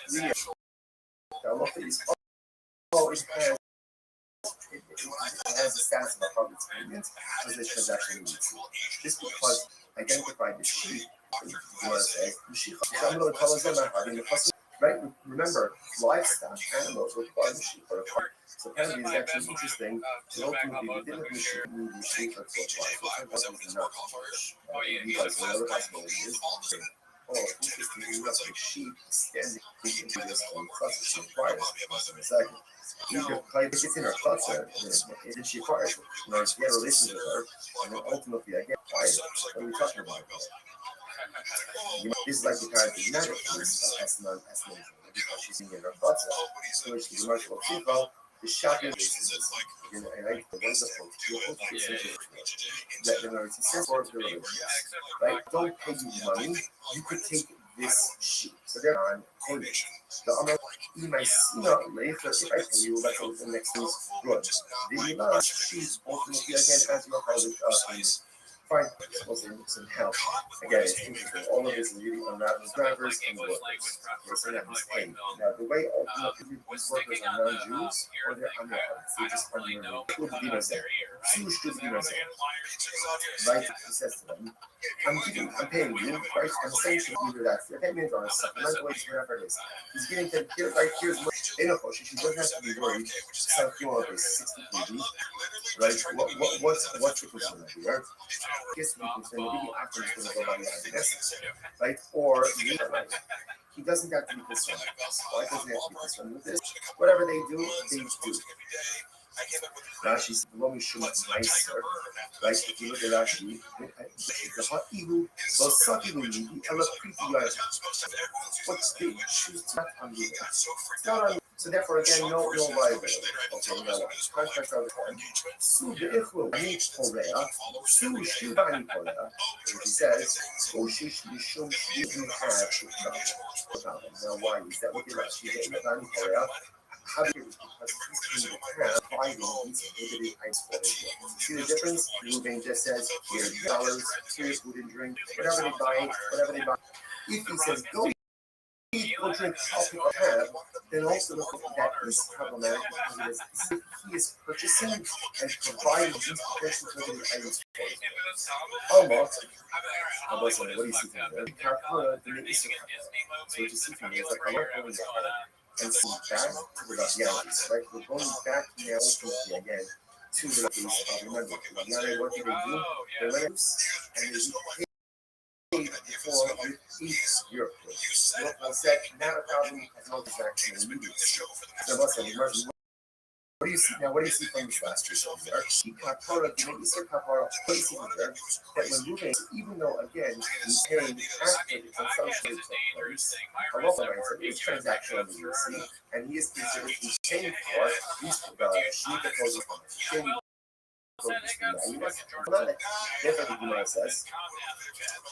3 years. Now look at these always it has the status of a public payment as this transaction needs. This because identified the sheep, right? Remember, livestock, animals require the sheep for a part. So apparently it's actually interesting. Ultimately, we didn't have the sheep for so far. You guys know the possibility is. Interesting, we have the sheep standing into this one cluster requires in a second. If it's in her cluster, then she acquires it. You know, she had a relationship with her, and then ultimately I get fired. What are we talking about? This is like the kind of genetic case as because she's in her cluster. So which the commercial people, the shopping and I like the wonderful that the says for the relationships, right? Don't pay you money, you could take this sheet. So they're on payment. The other, you might see later if I pay you, let's say the next is good. The last sheet ultimately again as your public fine, supposed to need some help. Again, it's interesting. All of this is really unraveling drivers and workers. So that is paid. Now, the way ultimately these workers are non-Jews or they're Americans, they're just under right? He says to them, I'm paying you, right? I'm essentially either that's the payment or a supplemental wage, whatever it is. He's getting to here, right? Here's what they know. She doesn't have to be worried. Some people are 60 kg, right? What's the concern here? Guess the concern maybe after he's going to go by the IDS, right? Or he doesn't have to be concerned with this. Why doesn't he have to be concerned with this? Whatever they do, they do. Rashi says, "Lo mishum meiser." Right? If you look at Rashi, the ha'ihu losakilu lihi ela priti yayim. What's the choose to not undo that? It's not undo. So therefore, again, no liability. Okay, now contracts are the Su beichlu ani porea, su shiva ani porea. Which he says, "Oshish mishum shivim have." Now, why is that? Look at Rashi. Ani porea. How do you because he's in the past fighting these prohibited ice sports? See the difference? Ruben just says, here's dollars, here's food and drink, whatever they buy. If he says, go eat, go drink, I'll pick a tab, then also that is problematic because he is purchasing and providing these potential prohibited items for his almost. What do you see from there? So what you see from there is like, I'm not going to and see back to the realities, right? We're going back now ultimately again to the case of remember, what do? They let us and they paid before you eat your place. What said, not a problem as long as actually immediate. So what do you see now? What do you see from this last result there? Kapara, maybe Sir Kapara, placing there that when moving, even though again he's paying after the consumption took place, a lot of it's transactional as you see, and he is considered to be paying for these sheep proposals from definitely Gemara says,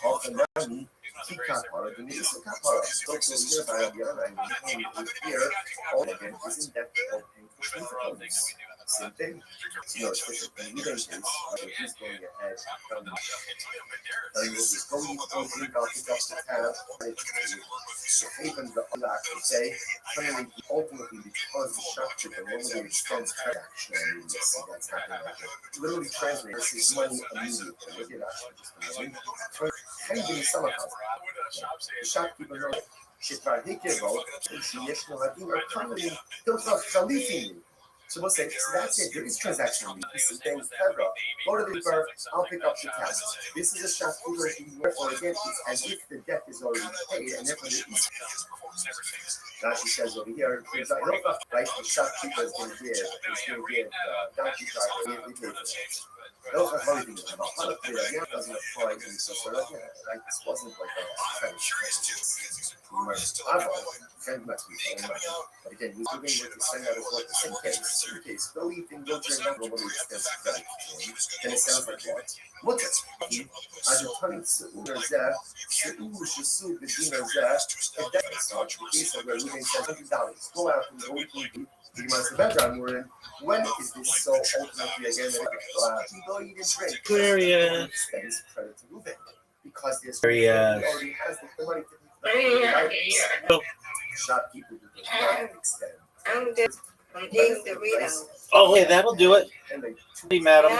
often money, he kapara, the news of kapara, so to hear by the other and here, all again isn't that paying for sheep proposals. Same thing. You know, especially in the case, he's going ahead and he's going to pick up the tab, so even the other actually say, ultimately because the shop and limited expense transaction, that's happening. Literally translate this is money immediately. Look at actually just the money. How do you give me some account? The shopkeeper knows שכבר הכירו, שיש נוהגים ארכאיים, תוך חליפים. So we'll say, so that's it. There is transaction. This is then clever. Go to the river, I'll pick up the tab. This is a shopkeeper. Therefore, again, it's as if the debt is already paid, and therefore there is. Rashi says over here, right? The shopkeeper is going to give donkey driver. Those are funny things about how to play that. Yeah, doesn't apply to this. So like, this wasn't like a kind of but again, he's doing what he's saying out of what the same case. Though he can go during that nobody extends that. And it sounds like what? Look at it. As you're turning to Uber Shasu, the dinner there, and that's not the case of where we make $70. Go out and go to the months of bedtime we're in. When is this so ultimately again? Though you didn't drink, extends credit to Ruben because this already has the money to shopkeeper who does not extend. Oh, hey, that'll do it. Hey, madam.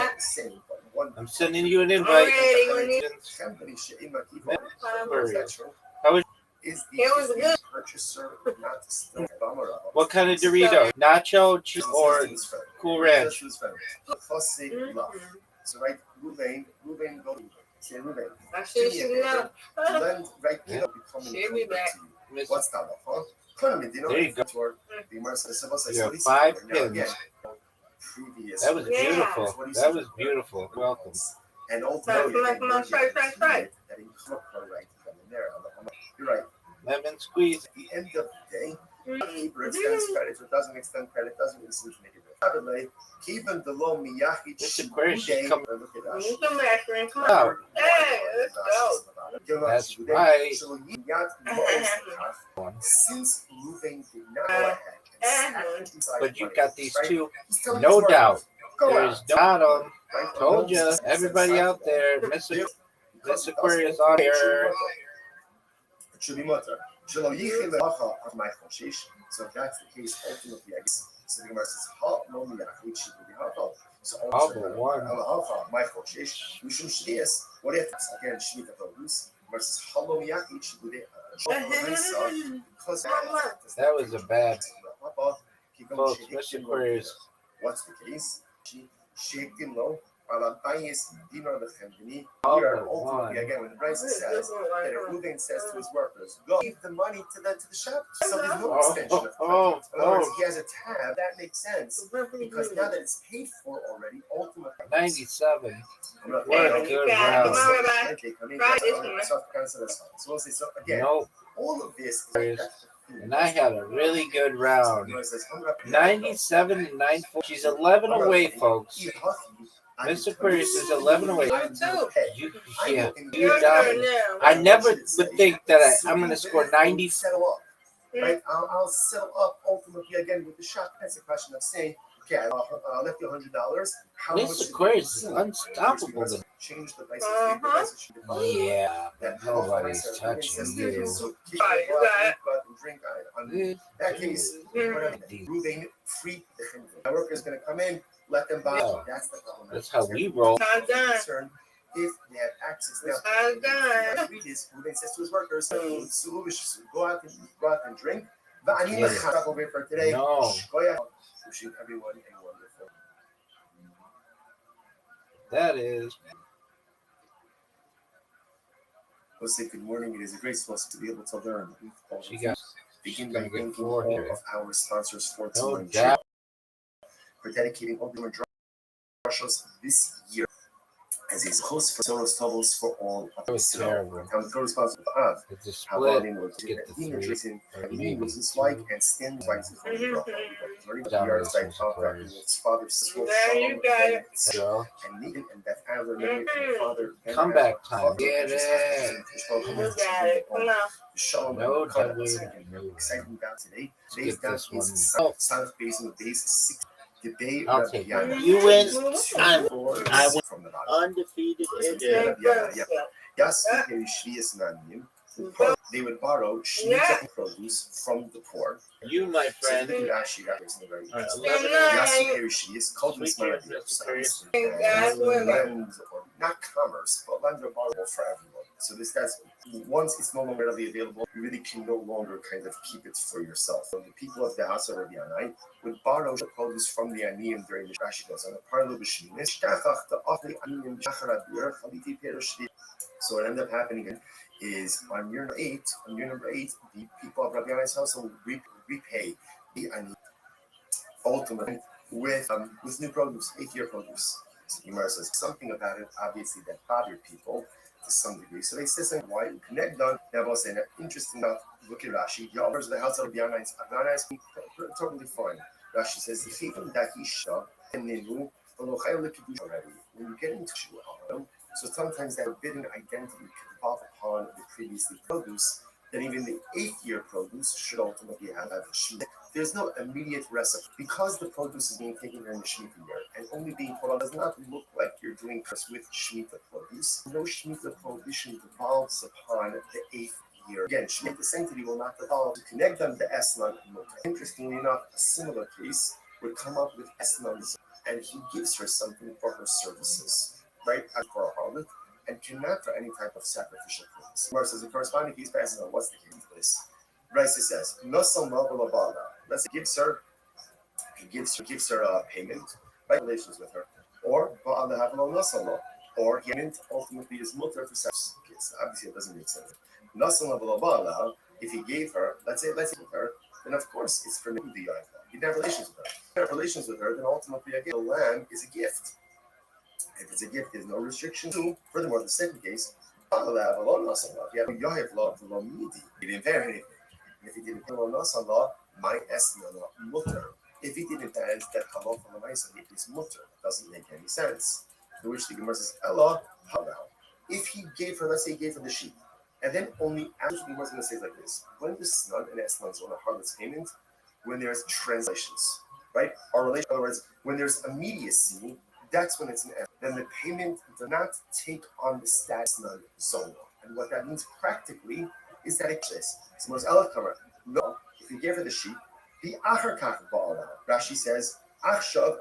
I'm sending you an invite. How was purchaser what kind of Dorito? Nacho, cheese, or Cool Ranch? So right, Ruben, go. Say Ruben. What's that? There you go. You have 5 pins. That was beautiful. That was beautiful. Welcome. And ultimately, you're right. Lemon squeeze. At the end of the day, keeper extends credit or doesn't extend credit, doesn't really seem to make it. Even the low Miyaki, look at that. Wow. That's right. Since Ruben did not go ahead, But you got these two, no doubt. There's no doubt. Told you, everybody out there, Miss Aquarius on here. So if that's the case, ultimately, I guess. So the Gemara says, so one. What if again Shmita Produce versus Halomiyaki Shibude? That was a bad folks, Miss Aquarius. What's the case? She shaped him low. We are ultimately again when Bryce says that if Ruben says to his workers, go give the money to the shop. So there's no extension of credit. In other words, he has a tab. That makes sense because now that it's paid for already, ultimately 97. What a good round. So again, Nope. all of this And I had a really good round. 97 and 94. She's 11 away, folks. Miss Aquarius is 11 away. Yeah, you down. I never would think that I'm going to score 90. Right? I'll settle up ultimately again with the shop. That's a question of saying, okay, I left you $100. How much? Miss Aquarius is unstoppable. Change the price. Yeah, but nobody's touching you. In that case, Ruben free the my worker is going to come in, let them buy. Yeah. That's the problem. That's how we roll. Concern if they have access now. Read this. Ruben says to his workers, go out and drink. But I need to stop over for today. No. Wishing everyone a wonderful. That is. We'll say good morning. It is a great source to be able to learn. She got. Begin She's by gonna get thanking 4 all here. of our sponsors for No tomorrow doubt. for dedicating open drushos this year as his host for Soros Tovos for all of That was the terrible. I'm co-responsible for It's a how split. Bonnie was Get the 3. Jason Or he maybe was his 2. like and stand by his learning the yard side of his father's Girl. and Negan and Beth Adler living with her father. Comeback time. Get it. Shalom No, and W. exciting about today. Let's Today's get down this one. is South Basin with base 6. The Bay I'll take Rabbi it. Yana. You win. I went from the undefeated. Yes, they would borrow Shemitah produce from the poor. You, my friend, are 11 lend, or not commerce, but lend are borrowable for everyone. So that's once it's no longer readily available, you really can no longer kind of keep it for yourself. So the people of the house of Rabbi Yanai would borrow the produce from the Aniyim during the Rashi goes on a parlo b'shminis. So what ended up happening is on year number eight, the people of Rabbi Yanai's house will repay the Aniyim ultimately with new produce, 8-year produce. So Gemara says something about it, obviously, that bothered people to some degree. So they say something why you connect on. Now I'll say that interesting enough, look at Rashi. The offers of the house of Yanai is totally fine. Rashi says the chiyuv that he shot and nenu already. When you get into Shu'alim, so sometimes that forbidden identity can evolve upon the previously produce, that even the 8-year produce should ultimately have a Shemitah. There's no immediate recipe because the produce is being taken during the Shemitah year and only being put on does not look like you're doing this with Shemitah produce. No Shemitah prohibition devolves upon the 8th year. Again, Shemitah sanctity will not devolve to connect them to Esnan and Mutar. Interestingly enough, a similar case would come up with Esnan, and he gives her something for her services, right? As for a harlot, and cannot for any type of sacrificial purpose. Whereas the corresponding case passes on what's the case of this. Raisa says, Nosal Mabalabala. Let's say gives her payment, right? Relations with her. Or Ba'ala Havalo Nosal, or he meant ultimately is mutter for sex. Obviously it doesn't make sense. Nosal Mabalabala, if he gave her, let's say with her, then of course it's for the Yaifa. You can have relations with her. If you have relations with her, then ultimately again the lamb is a gift. If it's a gift, there's no restriction to. Furthermore, the second case, if you have a Yahiv law, the law midi, he didn't bear anything. And if he didn't pay law, my estimate mutter. If he didn't dance, that halal from the mice is mutter. It doesn't make any sense. To which the Gemara says, Allah, how now? If he gave her, let's say he gave her the sheep, and then only after the Gemara is going to say it like this: when the snun and eslan on a harlot's payment, when there's translations, right? Our relation, in other words, when there's immediacy, that's when it's an F. Then the payment does not take on the status of zona. And what that means practically is that it says, no, if you gave her the sheep, the achar kach ba'ala. Rashi says, achshav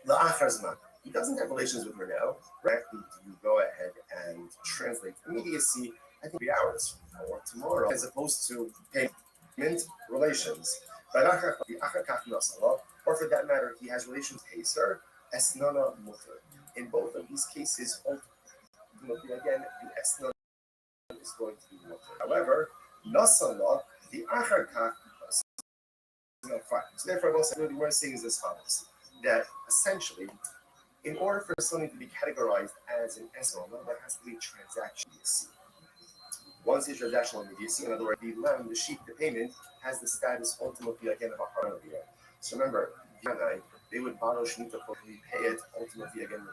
la'achar zman. He doesn't have relations with her now. Correctly, you go ahead and translate immediacy, I think 3 hours from now or tomorrow, as opposed to payment relations. But the achar kach nasala, or for that matter, he has relations with Hazer, Esnana mutter. In both of these cases, ultimately, again, the Esnana is going to be mutter. However, Nasala, the Achar Kach, is not fine. So therefore, what we're saying is as follows: that essentially, in order for something to be categorized as an Esnana, there has to be transaction immediacy. Once the transactional immediacy, in other words, the lamb, the sheep, the payment, has the status ultimately again of a harlot. So remember, they would borrow Shemitah for repay it ultimately again.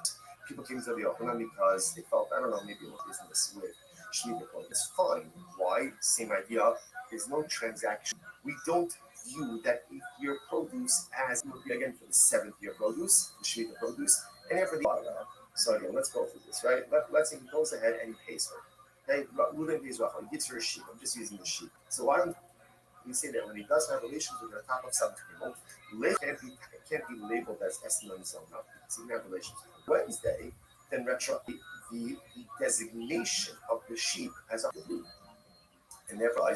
People came to the Yochanan because they felt, I don't know, maybe it was business with Shemitah. It's fine. Why? Same idea. There's no transaction. We don't view that 8-year produce as again for the 7th-year produce, the Shemitah produce, and then for the So again, let's go through this, right? Let's say he goes ahead and he pays her. Okay, Reuben pays Rachel. He gives her a sheep. I'm just using the sheep. So why don't we say that when he does have relations with her top of some table, can't be labeled as Esnan Zona because he can have relations with her. Wednesday, then the designation of the sheep as a blue, and therefore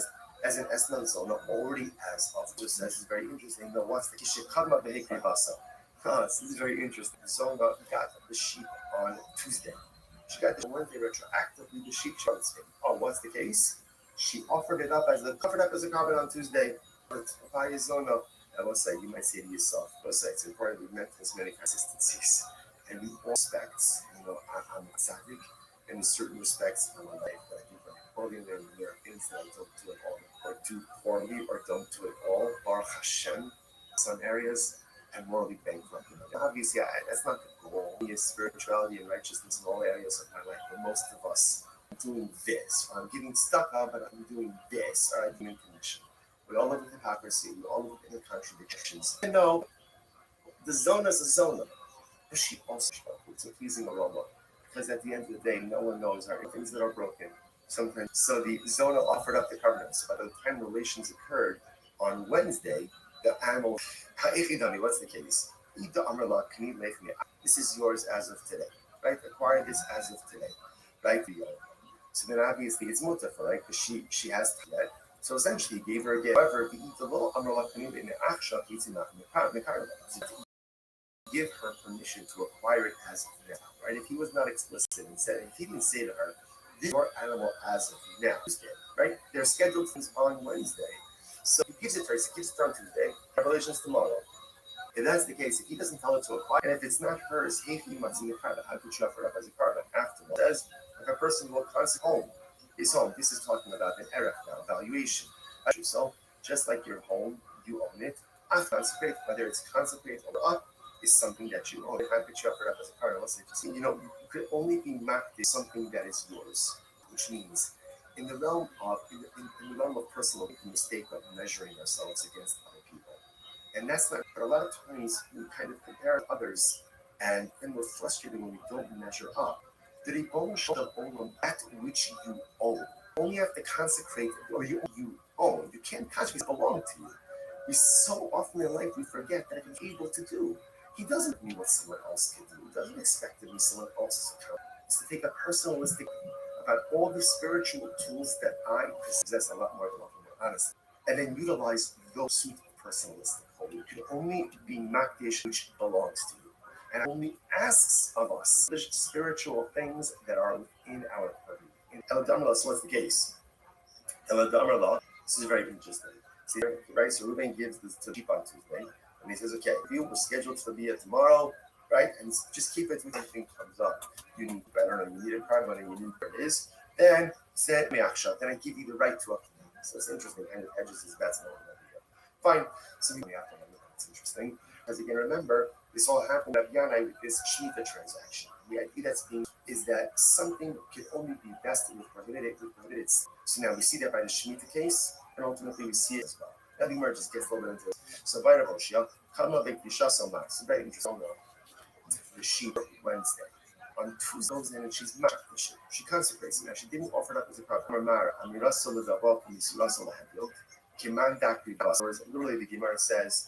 as an Esnan Zona already as of just says is very interesting. No, what's the Kishikama Behekri Vasa? This is very interesting. Zona got the sheep on Tuesday. She got the Wednesday retroactively the sheep Wednesday. Oh, what's the case? She offered it up as a carbon on Tuesday. But Papaya Zona, I will say, you might say to yourself, it's important we've met this many consistencies. And in all respects, I'm a tzaddik, and in certain respects, in my life, that I do holding there are things that I don't do at all, or do poorly, or don't do at all. Baruch Hashem, in some areas, I'm morally bankrupt. Obviously, that's not the goal. Is spirituality and righteousness in all areas of my life, but most of us are doing this, or I'm getting stuck up, but I'm doing this, or I'm doing condition. We all live with hypocrisy. We all live in the contradictions. You know, the zona is a zona, but she also it's a pleasing aroma because at the end of the day, no one knows are things that are broken. Sometimes, so the zona offered up the covenants. By the time relations occurred on Wednesday, the animal. What's the case? This is yours as of today, right? Acquire this as of today, right? So then obviously it's mutafa, right? Because she has that. So essentially he gave her a gift. However, the little amrullah kanid in the aksha it's enough give her permission to acquire it as of now, right? If he was not explicit and said, if he didn't say to her, this is your animal as of now, right? They're scheduled things on Wednesday. So he gives it to her, he gives it to her on Tuesday, revelations tomorrow. If that's the case, if he doesn't tell her to acquire, and if it's not hers, how could you offer it up as a card? Afterwards, says, if a person will constantly home, his home, this is talking about an erech now, valuation. So just like your home, you own it. Consecrate, whether it's consecrate or up, is something that you own. If I put you up as a card, let's say, you could only be mapped as something that is yours, which means in the realm of in the realm of personal, we make the mistake of measuring ourselves against other people. And that's not, but a lot of times we kind of compare others and then we're frustrated when we don't measure up. The Ribbon shall own that which you own. You only have to consecrate or you own. You can't consecrate belong to you. We so often in life we forget that he's able to do. He doesn't mean what someone else can do. He doesn't expect to be someone else's account. It's to take a personalistic about all the spiritual tools that I possess a lot more than honestly, and then utilize those suit personalistic. You can only be makdish which belongs to you, and only asks of us the spiritual things that are within our purview. In El Damla, so what's the case? El Damla, this is very interesting. See, right? So Ruben gives this to Jeep on Tuesday, and he says, "Okay, you were scheduled to be here tomorrow, right? And just keep it when anything comes up. You need better, and you need a card money, you need where it is. Then said Meaksha, then I give you the right to up." So it's interesting, kind of hedges his bets and all that. Fine. So it's interesting because again, remember this all happened at Yanai with this Shemitah transaction. The idea that's being is that something can only be vested with prohibited. So now we see that by the Shemitah case, and ultimately we see it as well. Now the merge just gets a little bit into it. So by the Hoshia, Kama Bekisha Somas, very interesting. The sheep Wednesday. On Tuesday goes in and she's marked the sheep. She consecrates it. Now she didn't offer it up as a card. Literally, the Gemara says,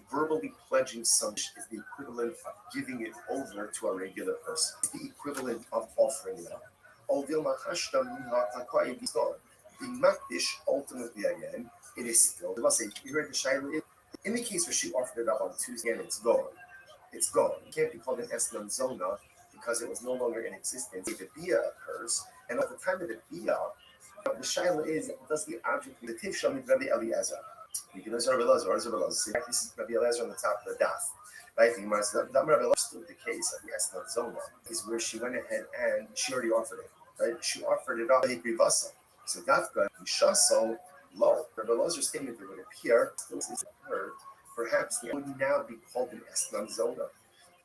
verbally pledging something is the equivalent of giving it over to a regular person. It's the equivalent of offering it up. The makdish, ultimately, again, it is still. Let's say, you heard the Shaila. In the case where she offered it up on Tuesday and it's gone. It's gone. It can't be called an Esnan Zona because it was no longer in existence. The Bia occurs, and at the time of the Bia, the Shaila is, does the object of the Tifsha with Rabbi Eliezer? Because Rabbi Eliezer, this is Rabbi Eliezer on the top of the daf. Right? The Rabbi Eliezer stood the case of the Esnan Zona is where she went ahead and she already offered it. Right? She offered it up in Grivasa. So Dafka, Shaso, low. Rabbi Eliezer's statement that would appear, still is heard, perhaps it would now be called an Esnan Zona.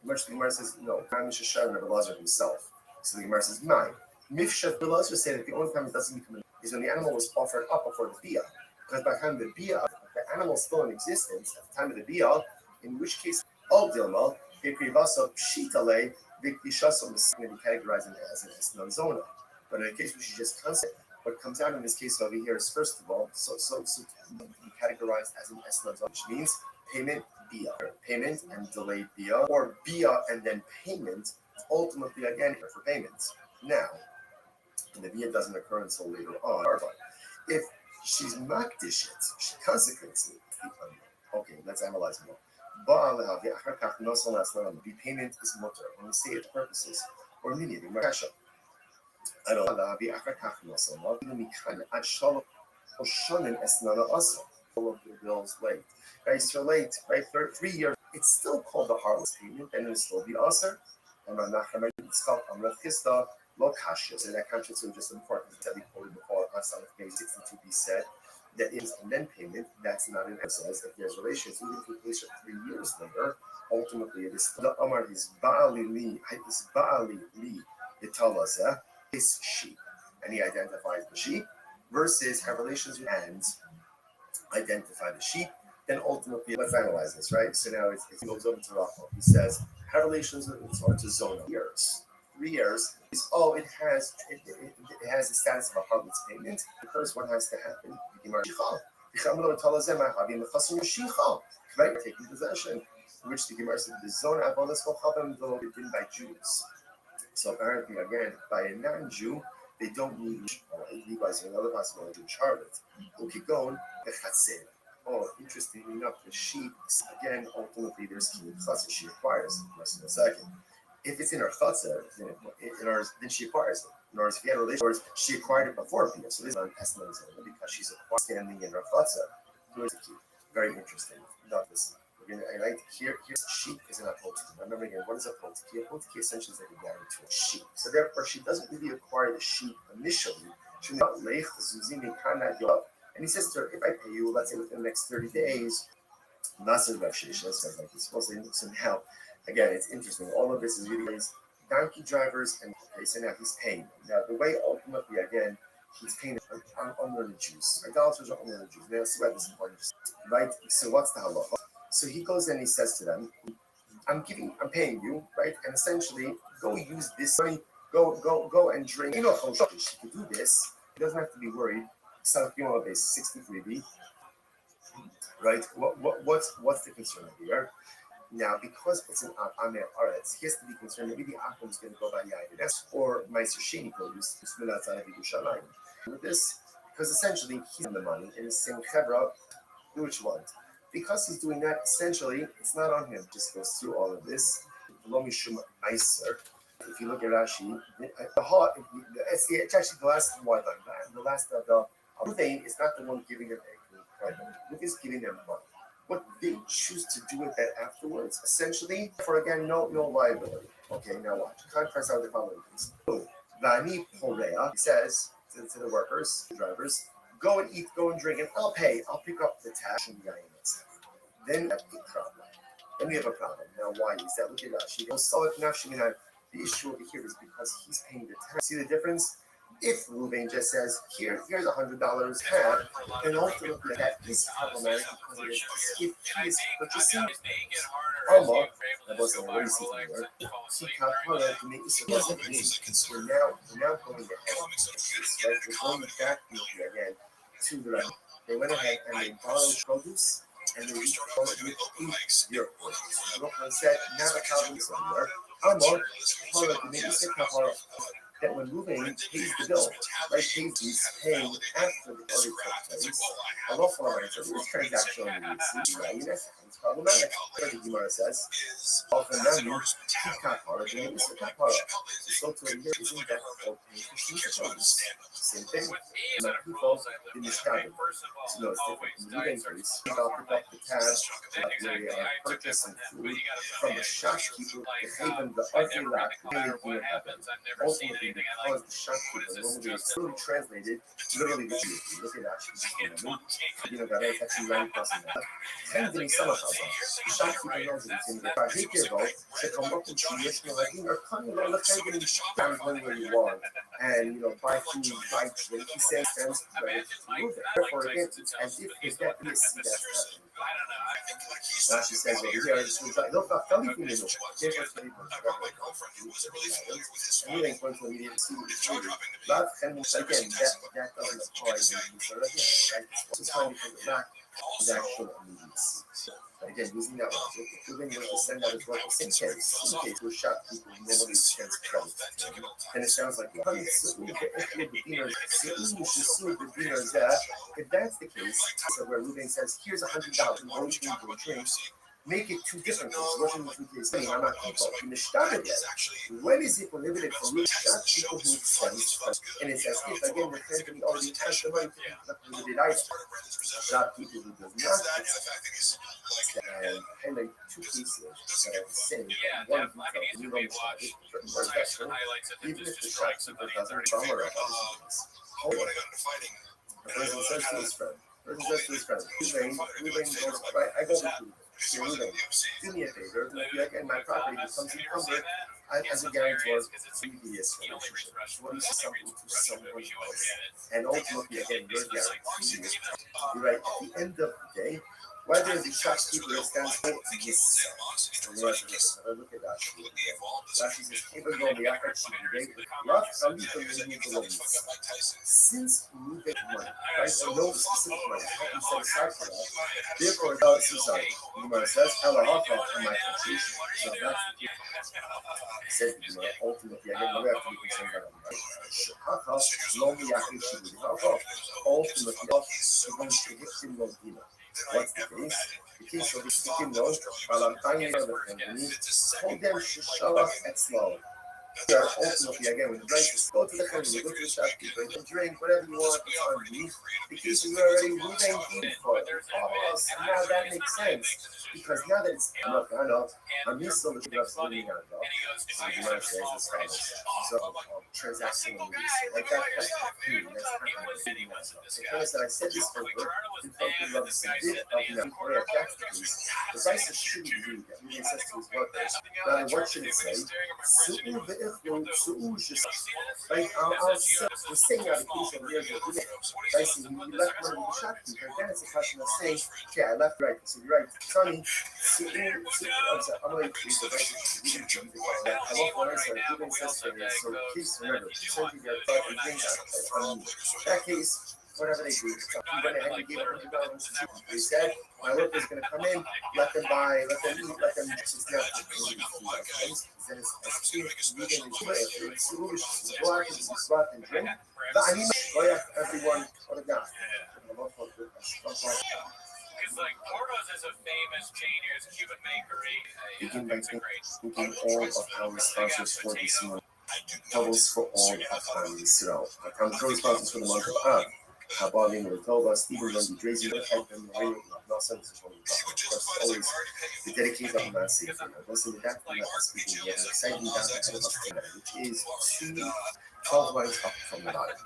The Gemara says, no, Mamish Hashem, Rabbi Eliezer himself. So the Gemara says, nine. Mifshat Rabbi Eliezer said that the only time it doesn't become is when the animal was offered up before the Bia. Because by the time the Bia, the animal is still in existence at the time of the Bia, in which case, all Dilma, Bekrivasa, Pshitale, Vikdishasa was going to be categorized as an Esnan Zona. But in the case where she just constant, what comes out in this case over here is, first of all, so be categorized as an Esnan Zona, which means payment, Bia. Payment and delayed Bia, or Bia and then payment, ultimately again for payments. Now, and the Bia doesn't occur until later on. But if she's makdish it, she consecrates it. Okay, let's analyze more. The payment is mutter. When we say it purposes, or meaning the Makasha. I don't all of the bills late. Right, so late, right? 3 years, it's still called the harvest payment, and it'll still be usher. And it's called Amrathista Lokashia. So that conscience is just important that we quoted before on some of page 62b said that is and then payment, that's not an exercise. If there's relations, even if we place it 3 years later, ultimately it is the Amar is Baali Li, Italaza, his sheep. And he identifies the sheep versus have relations with hands. Identify the sheep, then ultimately let's analyze this, right? So now it goes over to Rachel. He says, how relations to Zona? 3 years. 3 years is it has the status of a harvest payment. Because what has to happen? Right? Taking possession, which the Gemara said the Zona let's go help them by Jews. So apparently again, by a non-Jew, They don't need Levi's another possibility in Charlotte. Okay, going the chatzera. Oh, interestingly enough, the sheep again ultimately there's key chatzah she acquires in a second. If it's in her chatzah, then she acquires it. In other words, if you had a relationship, she acquired it before Pia. So this is an estimate because she's standing in her chatzah. Very interesting. Not listen. And here sheep is an apotiki. Remember again, what is a potiki? A potiki essentially is like a guarantee to a sheep. So therefore, she doesn't really acquire the sheep initially. She not lech zuzim cannot go up. And he says to her, if I pay you, let's say within the next 30 days, massive rakshish. That's like he's supposed to need some help. Again, it's interesting. All of this is really donkey drivers, and okay, so now he's paying them. Now the way ultimately again. He's paying unlearned Jews. Idolaters are unlearned Jews. Now, see why this is important, right? So what's the halacha? So he goes and he says to them, I'm paying you, right? And essentially, go use this money, go and drink. You know, she can do this. He doesn't have to be worried. So, you know, base 63B, right? What's the concern here? Now, because it's an Amir Aretz, he has to be concerned maybe the Akum is going to go by Yahidas or Meister Sheni produce with this, because essentially he's in the money and he's saying, Chevra, do what you want. Because he's doing that, essentially, it's not on him. Just goes through all of this. If you look at Rashi, the heart, it's actually the last one. The last of the Ruvain is not the one giving them anything. Ruvain is giving them money. What they choose to do with that afterwards, essentially, for again, no liability. Okay, now watch. Contrast out the following things. Vani Porea, he says to the workers, the drivers, go and eat, go and drink, and I'll pay. I'll pick up the tax and the then that's the problem. Then we have a problem. Now, why is that? Look at Rashi. The issue over here is because he's paying the tax. See the difference? If Ruvain just says, here's $100 half, and ultimately that is problematic because if he is purchasing Alma, that wasn't a racist word, we're now going ahead. Right? We're going back again to the right. They went ahead and they borrowed produce and they reposed with your produce. Ruvain said, now the problem is somewhere. Alma, that when Ruvain pays the bill, right, he's paying after the audit took place. A law firm says this transaction only it's problematic. The Gemara says, often now so to a year isn't that called same thing. Now people in this cabin. So no, it's different. In the Ruvain case, I'll pick up the tab where they are purchasing food from the shopkeeper to pay them the ugly lack of ultimately because the shopkeeper normally is literally translated literally the Jew. Look at that. You know, that is actually 90% of that. And then some of the shopkeeper knows that it's in the car. He can go, they come up with Jewish, or come on the thing and down where you want. And, you know, buy food, buy drink. He says, stands ready to move it. Therefore, again, it's as if his death is happening. Rashi says over here, it's like, look, I'm telling you, there's a really going to immediately see the children. But again, that doesn't apply to the third again, right? So it's time to put it back to the actual immediacy. But again, using that one, so if you're going to send out as well, the same case where shopkeeper normally gets credit. And it sounds like, if that's the case, so where Ruvain says, here's $100, and only you for a drink, make it two different things. Russian is saying, I'm not people. In the Shtabed, when is it prohibited for me to shop people who expense? And it's as if, again, the company already has the right to pick up the prohibited item. Shop people who does not expense. And highlight two cases that are the same. One detail, the new one even if the shopkeeper doesn't bummer about things. However, the person says to his friend, Ruvain goes, right, I go with you. Ruvain, do me a favor, and my property becomes encumbered as a guarantor of previous relationship. What is something to someone else? And ultimately, again, your guarantee is right. At the end of the day, Whether the shopkeeper stands for yes. Look at that. That is his keeper going to be actually not coming from the loans. Since we get money, right? And no specific money, he set aside for that. Therefore, sorry, Gemara says, "Ella Hafa in my country." So that's the said Gemara. Ultimately, again, we have to be concerned about it. Hafa, lonely actually, Hafa. Ultimately, is going to hit him no dinner. What's the case? The case of the chicken nose, Valentine of the company, told them Shishalach et Slow. Ultimately, again, when the drink is go to the company, go to the shopkeeper, and drink whatever you want on me, because you're already moving in for it. Oh, so now that makes sense. Because now that it's enough, I'm used to looking up living out of so you might say as follows. So, transactional movies. Like that's kind of living out of because I said this over, and talking about this a bit of the way of tax decrease, the price of shouldn't be that he says to his workers. Now, what should it say? Right, I'll say, we're saying out of case of years of today. I see you left one of the shopkeeper, then it's a question of saying, okay, I left right, so you're right. Sonny, I'm going to use the right. I love what I said, even says so please remember, certainly their thought and things on that case, whatever they do, he went ahead and gave $100 to people. He said, my worker's going to come in, let them buy, let them eat, let them just now then it's reading and go out and drink. Everyone, what a guy. Because like Porto's is a famous Chinese Cuban bakery. Begin by thanking all of our sponsors for this month. Doubles for all of our Israel. Our co-sponsors for the month of Av. Habalim Rotova, Stephen Lundy, Drazy, and Maria Nelson. Always the dedicated of Massey. Listen to that, speaking of exciting data, which is 12 lines up from the bottom.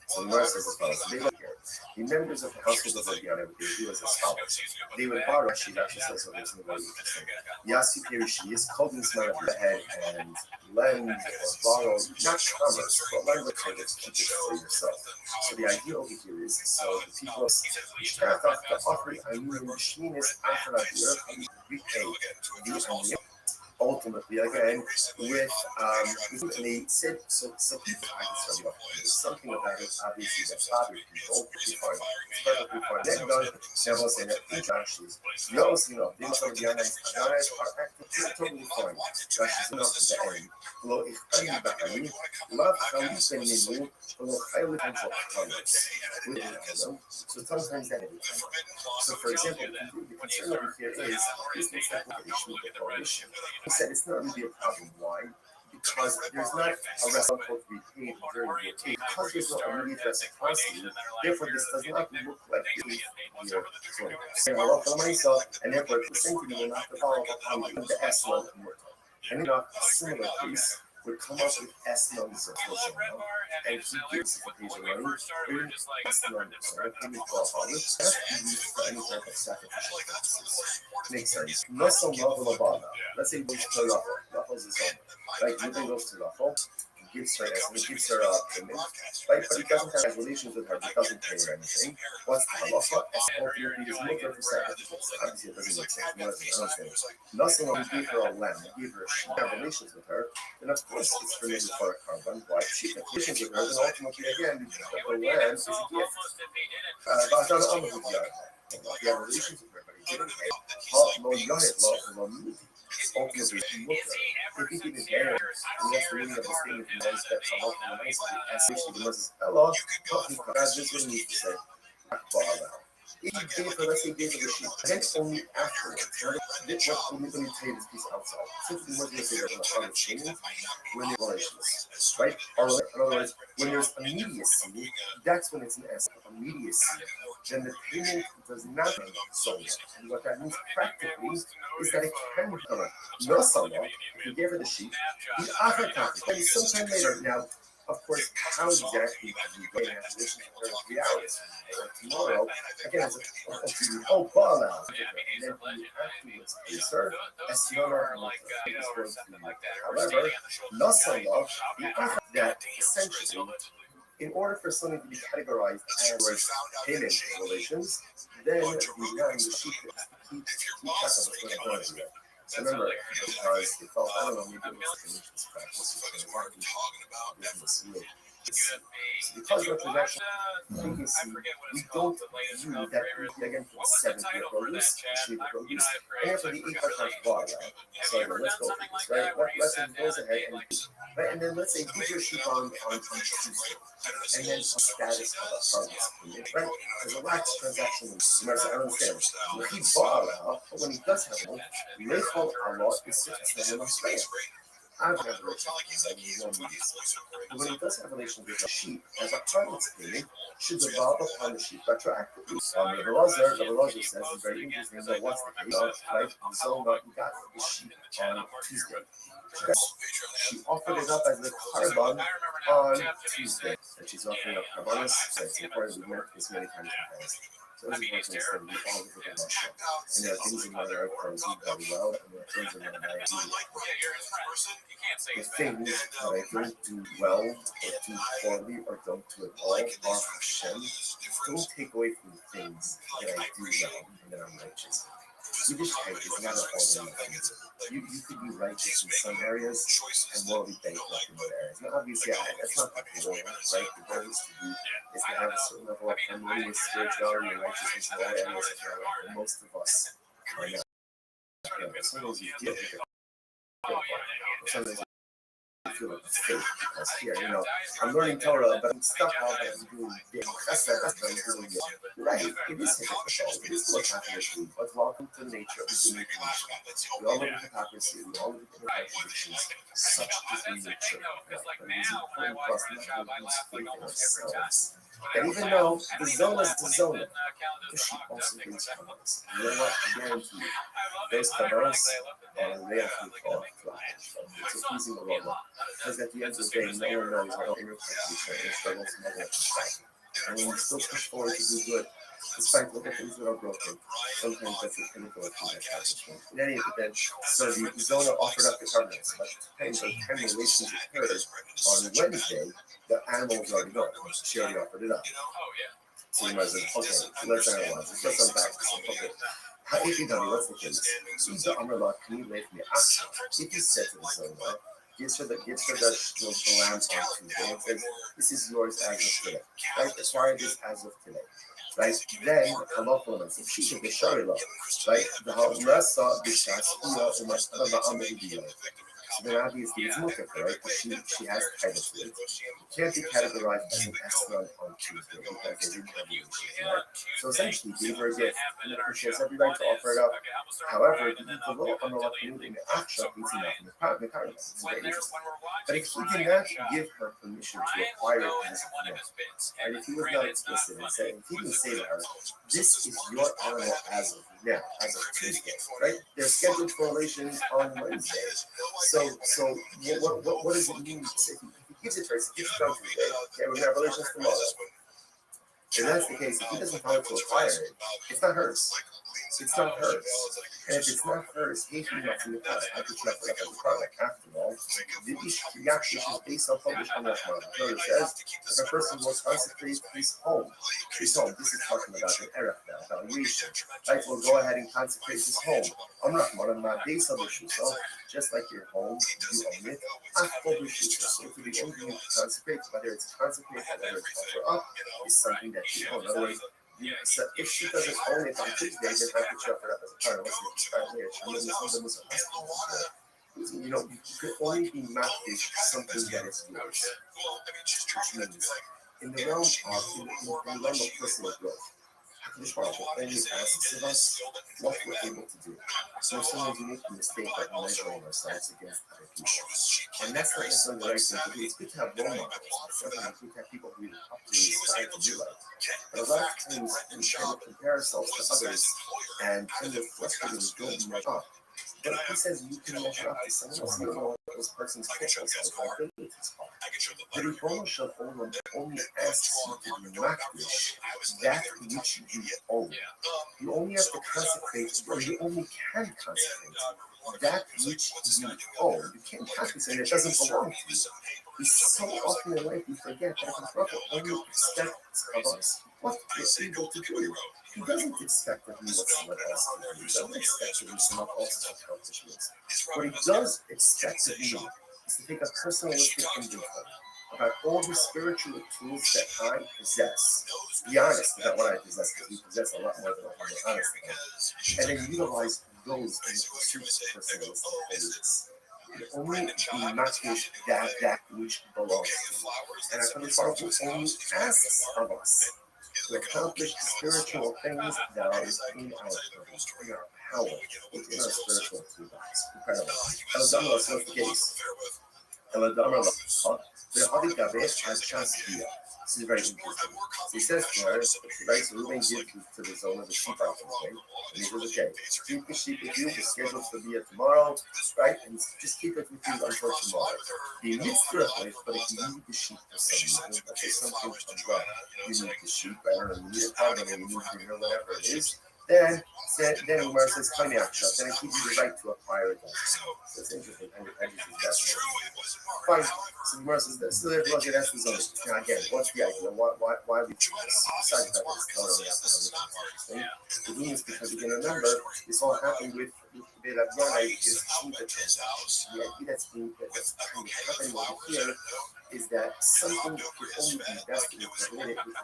So the verse is as follows. They look here. The members of the household of Leviana would do as follows. They would borrow, she actually says something very interesting. Yasu Perishi is called this man of the head and lend or borrow, not commerce, but lend with credit to keep it for yourself. So the idea over here is, so the people of the offering a new machine is after that year, and repay you and ultimately again with they said so people I can start off with something about it obviously that bothers people it's perfectly fine then done never say that interactions you also know things are the honest are totally fine just enough to the end لو اختلوا بحالي ما تخليش منه لو خير potential comments so sometimes that so for example the concern over here is this issue with the issue said it's not really a problem. Why? Because there's not a restaurant to be paid during the day. Because there's no immediate reciprocity, therefore this does not look like your choice. I love for myself, and therefore the same thing will not follow up on the S1 work. And in a similar case, would come up with S numbers of and he gives the page of money, or S numbers, so let me call all this. That can be used for any type of sacrificial practices. Makes sense. Muscle level of honor. Let's say goes to Raffle. Raffle's his own. Like, Ruben goes to Raffle, he gives her S, and he gives her payment. Right? But he doesn't have relations with her, he doesn't pay her anything. What's the halacha? S ultimately is mother for sacrifices. Obviously, it doesn't make sense. You understand? Nothing when he gave her a lamb, he gave her a sheep, have relations with her, then of course it's related for a carbon, why sheep have relations with her, then ultimately again, the lamb is a gift. But I don't know if you have relations with her, but he didn't pay. Lo yohet lo miti. Ultimately, if he didn't pay her, and that's the meaning of this thing, if you notice that a lot of the nice, as if she was, hello, God, this is what he needs to say. If you gave her, let's say, gave her the sheep, then only afterwards, let me tell you this piece outside. Simply what you say that on the chain, when there's relations, right? Or in other words, when there's immediacy, that's when it's an S of immediacy. Then the payment does not make so much. And what that means practically is that it can become no someone, if you gave her the sheep, the other topic, and sometime later, now, of course, how exactly do you go in a position for 3 hours or tomorrow? Again, it's a ball now. And then you afterwards please her as however, not so love, that essentially in order for something to be categorized as payment relations, then the sheep has to keep track of what's going on here. So remember, because it felt, I don't know, maybe it was religious practice, because of transaction previously, we don't view that again for the 7-year produce, sheep produce, and for the 8 bar, right? So let's go for this, right? Let's goes ahead and right, and then let's say get your sheep on Tuesday, and then some status of a harvest, right? There's a wax transaction. You might say, I understand. When he bought out, but when he does have one, Lethal Allah is certainly in Australia. I've never heard of but when he does have relations with a sheep, as a harvest payment, should devolve upon the sheep retroactively. The Raza says, it's very interesting, that what's the case, right? So you got the sheep on Tuesday. She offered it up as a carbon on Tuesday, and she's offering up carbonas. It's important we work this many times in the past. So this is what we all look at Russia. And there are things in my life that I do very well, and there are things in my life that I do the things that I don't do well, or do poorly, or don't do at all, are Hashem. Don't take away from the things that I do well and that I'm righteous. Yiddishkeit is not an all-in-one. You could be righteous in some areas and morally bankrupt in other areas. Now, obviously, that's not the goal, right? The goal is to have a certain level of harmonious spirituality and righteousness in all areas of your life. And most of us are not. Sometimes you feel like sometimes you feel like it's fake because here, I'm learning Torah, but I'm stuck all that I'm doing. That's what I'm doing. Right, it is hypocritical. It is what's happening. But welcome to the nature of the human condition. We all live in hypocrisy. We all live in contradictions. Such is the nature of life. But it is important for us not to lose faith in ourselves. And even though the zona is the zona, the sheep also brings kavanas. You know what? I guarantee you, those kavanas are real for it's a pleasing aroma. Because at the end of the day, no one knows how to impact each other and struggles to make it. And when we still push forward to do good, despite looking at things that are broken, sometimes that's a pinnacle of human accomplishment. In any event, so the Zona offered up the covenants, but the time the relations occurred on Wednesday, the animal was already gone. She already offered it up. So you might say, okay, let's analyze this. Let's unpack this. Okay. How if you tell me what's the case? The Amrullah, can you lay from the action? If you said to the Zona, gives her the lamb on Tuesday and says, this is yours as of today. Right? Acquire this as of today. Right? Then Allah says, if she should be shari love, right? The Nasa Bishas so then obviously it's mutter, right? Because she has title to it. It can't be categorized as an Esron on Tuesday because they didn't have the issues, right? So essentially, gave her a gift, and she has every right to offer it up. However, the law on the in the action is enough in the carbon. It's very interesting. But if he did not give her permission to acquire it as of now, right? If he was not explicit and saying, if he didn't say to her, this is your animal as of now, as of Tuesday, right? They're scheduled for relations on Wednesday. So what does it mean? If he gives it to her, he gives it on Tuesday, okay, we're going to have relations tomorrow. If that's the case, if he doesn't follow to acquire it, it's not hers. It's not hers. And if it's not hers, he can not in the past. I could check it as a product. After all, the Yakshish is based on published on that model. So it says, if a person will consecrate his home, this is talking about an Erev now, evaluation. Right, we'll go ahead and consecrate his home. I'm not one of my base of issues. So just like your home, you own it. I'm publishing so to the only thing you consecrate, whether it's consecrate or whether it's offer up, is something that you own. In other words, so if she doesn't own it on Tuesday, then I could chop it up as a part of you know, you could only be matched something that is yours. Which means in the realm of personal growth, this part only asks of us what we're able to do. So sometimes we make the mistake of measuring ourselves against other people. And that's not necessarily the right thing to do. It's good to have role models. Sometimes it's good to have people who look up to you, aspire to be like. But a lot of times we tend to compare ourselves to others and tend to frustrate and don't measure up. But if he says you can measure up to someone else, you don't know what this person's capable of, abilities are. The Rebbe shall only asks you to be makdish that which you own. You only have to consecrate, or you only can consecrate that which you own. You can't consecrate it doesn't belong to you. We so often in life we forget that the Prophet only expects of us what we're able to do. He doesn't expect of me what someone else can do. He doesn't expect of me someone else's accomplishments. What he does expect of me is to take a personalistic inventory about all the spiritual tools that I possess. Be honest about what I possess, because we possess a lot more than what we're honest about. And then utilize those in pursuit of personalistic holiness. Only be matched that which belongs to you. And our Heavenly Father only asks of us to accomplish spiritual things that are within our purpose, in our power, within our spiritual toolbox. Incredible. Eladamra, so the case. Eladamra, the Adi Gabesh has chance to be. This is very interesting. So he says to her, right, so Reuben gives to the zone of the sheep out today. And he says, okay, keep the sheep with you, the schedule to be tomorrow, right? And just keep it with you until tomorrow. The mitzvah, but if you need the sheep for some reason, let's say something comes up, you need the sheep, I don't know, you need a car, you need to whatever it is, then Umar says, then I give you the right to acquire it. So it's interesting. I just use that. Fine. So Umar says this. So therefore, okay, that's the zone. Now again, what's the idea? Why we do this? Besides that, it's totally interesting. The reason is because you can remember this all happened with Belavana, this Shiva transaction. The idea that's happening over here is that something could only be invested with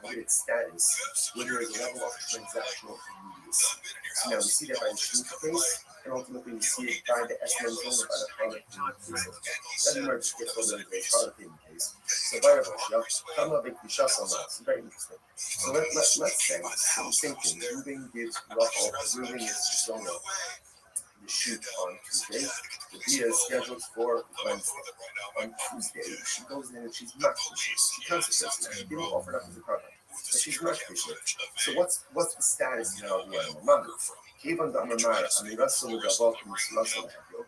limited status when there is a level of transactional immediacy. So now we see that by the Shiva case, and ultimately we see it by the SMN zone, by the product case. That emerges gets a little bit of a product case. So by the way, come up with the shots on that. It's very interesting. So let's say the same thing. Reuben is Zona. The shoot on Tuesday. The Bia is scheduled for Wednesday. On Tuesday, she goes in and she's not fishing. She consecrates it. She didn't offer it up as a product. But she's not fishing. So what's the status now of the animal? Remember, Kevin the Amamara, and the rest of the Gabal from the Slasso Hebrew,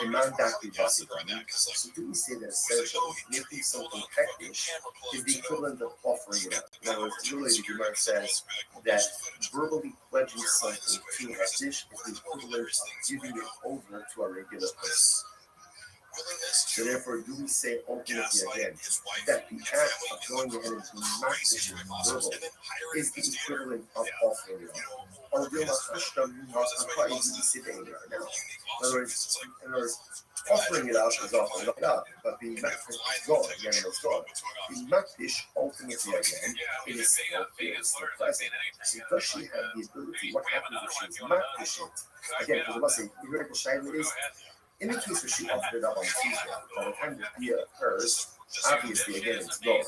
demand that we bust it on. So do we say that essentially making something hectish is the equivalent of offering it up? In other words, really the Gemara says that verbally pledging something to hectish is the equivalent of giving it over to a regular person. So therefore, do we say ultimately again that the act of going ahead and doing mashtish verbal is the equivalent of offering it up? Or will we say that now? In other words, offering it up is offering it up, but being makdish is gone. The animal's gone. Being makdish ultimately again, it is still here, it's still present. So does she have the ability? What happens if she's makdish it? Again, because I must say, you heard the shayla is. In the case where she offered it up on Tuesday, by the time the Bia occurs, obviously, again, it's gone.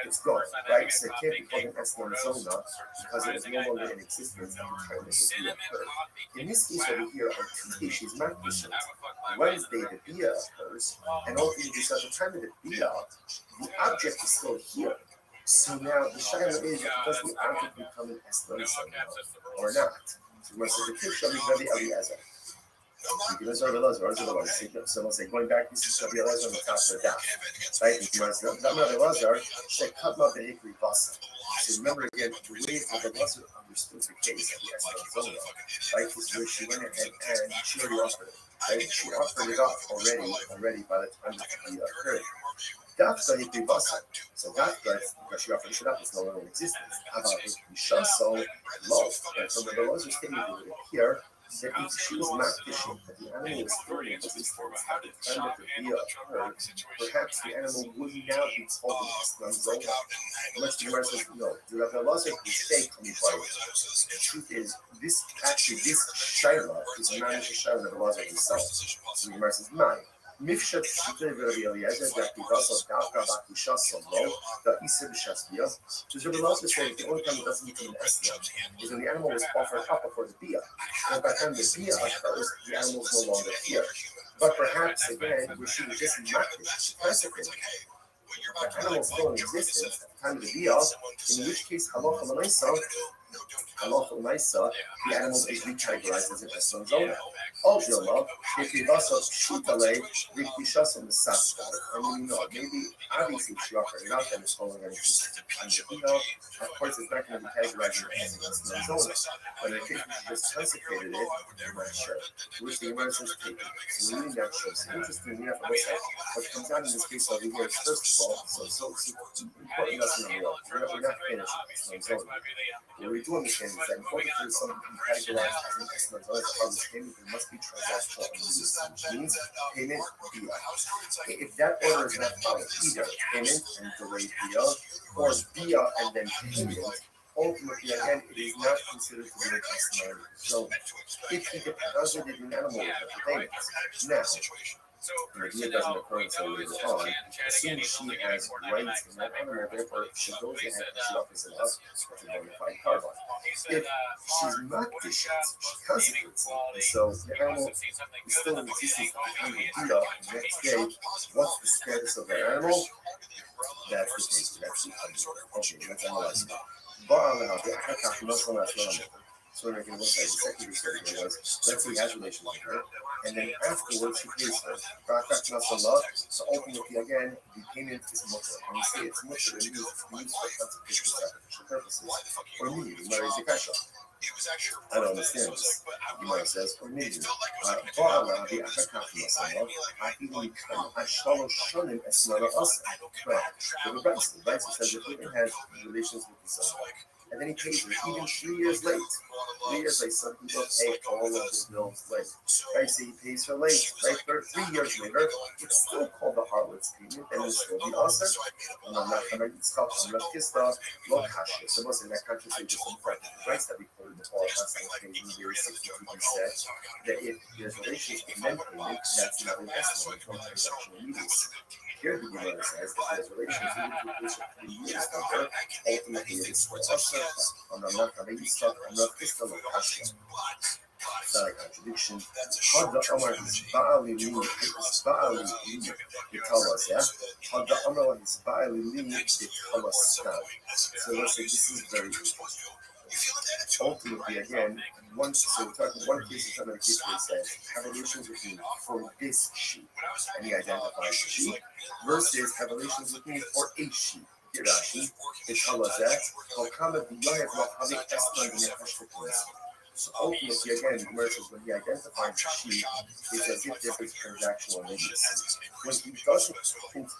It's gone, right? So it can't be called an Eslan Zona because it is no longer in existence at the time that the Bia occurred. In this case over here, on Tuesday, she's not patient. Wednesday, the Bia occurs, and ultimately, so at the time of the Bia, the object is still here. So now the Shaila is, does the object become an Eslan Zona or not? So when it says the Kif shall be Rabbi Eliezer. So we'll say, going back, this is Rabbi Elazar on the top of the dot, right? Rabbi Elazar said, "Cut up the hickory basa." So remember again, the way Rabbi Elazar understood the case of the Eslan Zona, right, is where she went ahead and she already offered it, right? She offered it up already by the time that the occurred. That's the hickory basa. So that's because she offered it up, it's no longer in existence. How about hickory shaso, low? And so Rabbi Elazar stated here that if she was not fishing, that the animal was still in existence at the time that the Bia occurred, perhaps the animal would now be called an Eslan Zona. Unless the Gemara says, no, the Rabbi Elazar mistake on the Bible. The truth is, this Shaila is not a Shaila of Rabbi Elazar himself. So the Gemara says, mine. Mifshat Shita Rabbi Eliezer, Dakivasa, Daka, Bakisha, Solo, the Isa Bishasbia. So Rabbi Elazar saying the only time it doesn't become an Eslan is when the animal was offered up before the Bia. And by the time the Bia occurs, the animal is no longer here. But perhaps again, where she was just not consecrated. The animal is still in existence at the time of the Bia, in which case, Halacha L'Maisa, Halacha Maisa, the animal is recategorized as an Eslan Zona. Ultimately, if you also Shutale, Rikishas and the Sasta, I mean, maybe obviously Shiakar enough and it's falling on of course, it's not going to be categorized as an Eslan Zona. But I think we just consecrated it, I'm not sure. Which the Gemara says take it. So reading that shows. Interesting enough, I will say, what comes out in this case over here is first of all, so important lesson number one. We're not finished with Islam Zone. What we do understand is that in order for something to be categorized as an Islam Zone, as part of this payment, there must be transactional immediacy, which means payment via. If that order is not followed, either payment and delayed via, or via and then payment, ultimately, again, it is not considered to be a customary zone. If he deposited an animal with the payment, now, and the deal doesn't occur until later on, assume she has rights in that animal, therefore she goes ahead and she offers it up to a bona fide carbon. If she's not distant, she consecrates it, and so the animal is still in existence at the time of Dia, the next day, what's the status of that animal? That's the case, that's the okay, let's analyze it. So when I can look at the secondary surgery was, let's say he has relations with her, and then afterwards he pays her. So ultimately, again, the payment is mutter. When we say it's mutter, it means used for consultation sacrificial purposes. Or meaning, the Mary Zakasha. I don't understand this. Gemara says, or meaning, Ba'ala the Akakaf Masala, Ahili Ashalo Shonim Esmara Asa. The Bible says that women have relations with the son. And then he pays her even 3 years late. 3 years late, some people pay all of his bills late. Right, so he pays her late, right? 3 years later, it's still called the harlot's payment, and it's still the usher. And I'm not going to stop, I'm not kissed off, no kasha. So most in that country, so just important rights that we quoted before, constantly in very 62 said that if there's relations with men payment, that's not an estimate from transactional immediacy. Here the Gemara says that there's relations with 3 years later, ultimately it is for usher. I'm not going to stop, I'm not kissed off, kasha. It's not a contradiction. Had the Amar is Ba'ali Li, it's Ba'ali Li, they tell us, yeah? Had the Amar is Ba'ali Li, they tell us now. So let's say this is very important. Ultimately, again, so we're talking one case is another case where it says, have relations with me for this sheep, and he identifies the sheep, versus have relations with me for a sheep. Rashi, they tell us that, so ultimately, again, the commercials, when he identifies the sheep, it's as if there is transactional immediacy.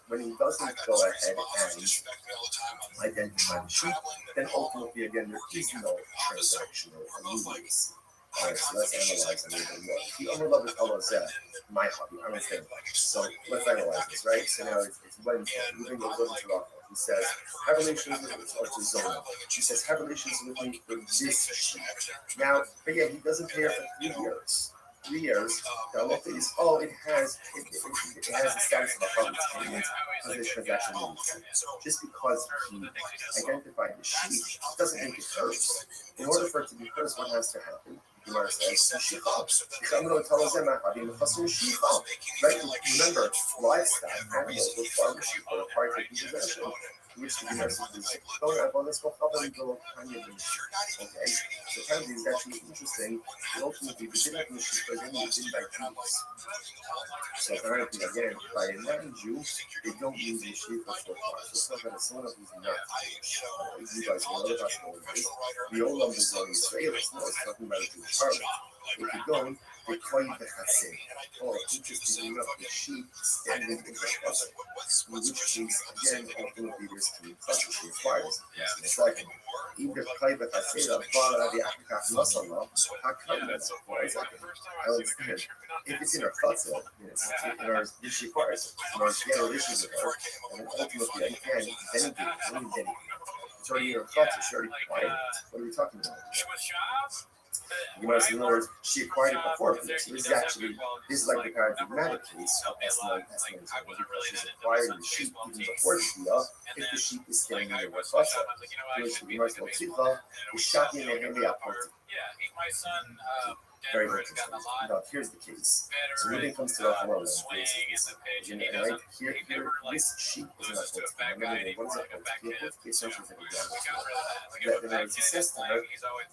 When he doesn't go ahead and identify the sheep, then ultimately, again, there is no transactional immediacy. Alright, so let's analyze a little bit more. The other level colors that my hobby, I understand. So let's analyze this, right? So now it's Wednesday, moving a little to Rockwell. He says, have relations with me, to Zona. She says, have relations with me for this sheep. Now, but yeah, he doesn't pay her for 3 years. 3 years. Now look at this. Oh, it has the status of a harvest payment because it's transaction immediacy. Just because he identified the sheep doesn't make it hers. In order for it to be hers, what has to happen? Gemara says, I'm going to tell us that I'm being a sheep. Right? Remember, livestock, animals were farmed sheep or part of the possession. Which the Gemara says, let's go help them go Kanye. Okay? So Kanye is actually interesting. And ultimately, the dinner of the sheep was only within by Jews. So apparently, again, by a non-Jew, they don't use the sheep for 4 parts. It's not that someone who's not Jewish. You guys know what that's what it is. The old one is on Israelis. No, it's talking about a Jewish parliament. If you don't, they call you the Chassid. Oh, interestingly enough, the sheep standing in the Chassid. In which case, again, ultimately, there's 2 classes she acquires. It's like, either play the Chassid or follow the Akakaf Masala, how come that's for a second? I understand. If it's in her Chassid, in our, she acquires it. In our scale issues with her, and ultimately, again, then it's already in her Chassid, she already acquired it. What are we talking about? You might say, in other words, she acquired it before. So this is like the paradigmatic case of S9, she's acquiring the sheep even before the deal, if the sheep is standing in the Rafasa. Which the Gemara says, is shocking and handy out. Yeah, my son Very interesting. Now, here's the case. So when it comes to the halal, right here, this sheep is not supposed to be. What is it supposed to be? Essentially, the says to her,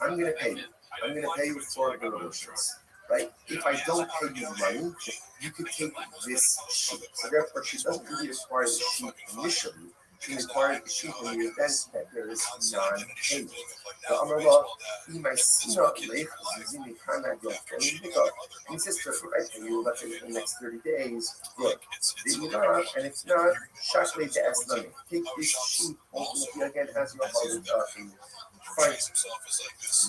I'm going to pay you. I'm going to pay you for the relations. Right? If I don't pay you money, you could take this sheep. So therefore, she doesn't really require the sheep initially. She requires the sheep in the event that there is non-payment. The Amarla, he might see not late, using the contact of he says to her, I pay you, let's say in the next 30 days, good. Did you not? And if not, shakli to ask money. Take this sheep, ultimately again, as your husband, fight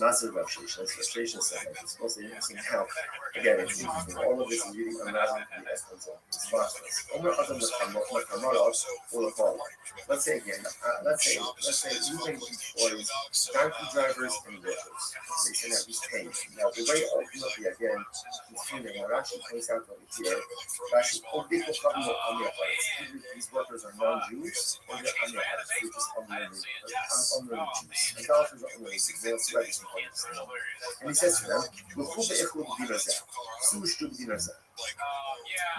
massive frustration stuff. It's supposed to be interesting how, again, it's interesting. All of this is really unraveling the essence of this process. Let's say again, let's say you may employ donkey drivers and workers. They say that he's paying. Now, the way ultimately, again, he's paying, I actually points out over here, actually, these workers are non-Jews, or they're unreligious, which is unreligious. Idolaters are unreligious. They don't sweat as and he says to them,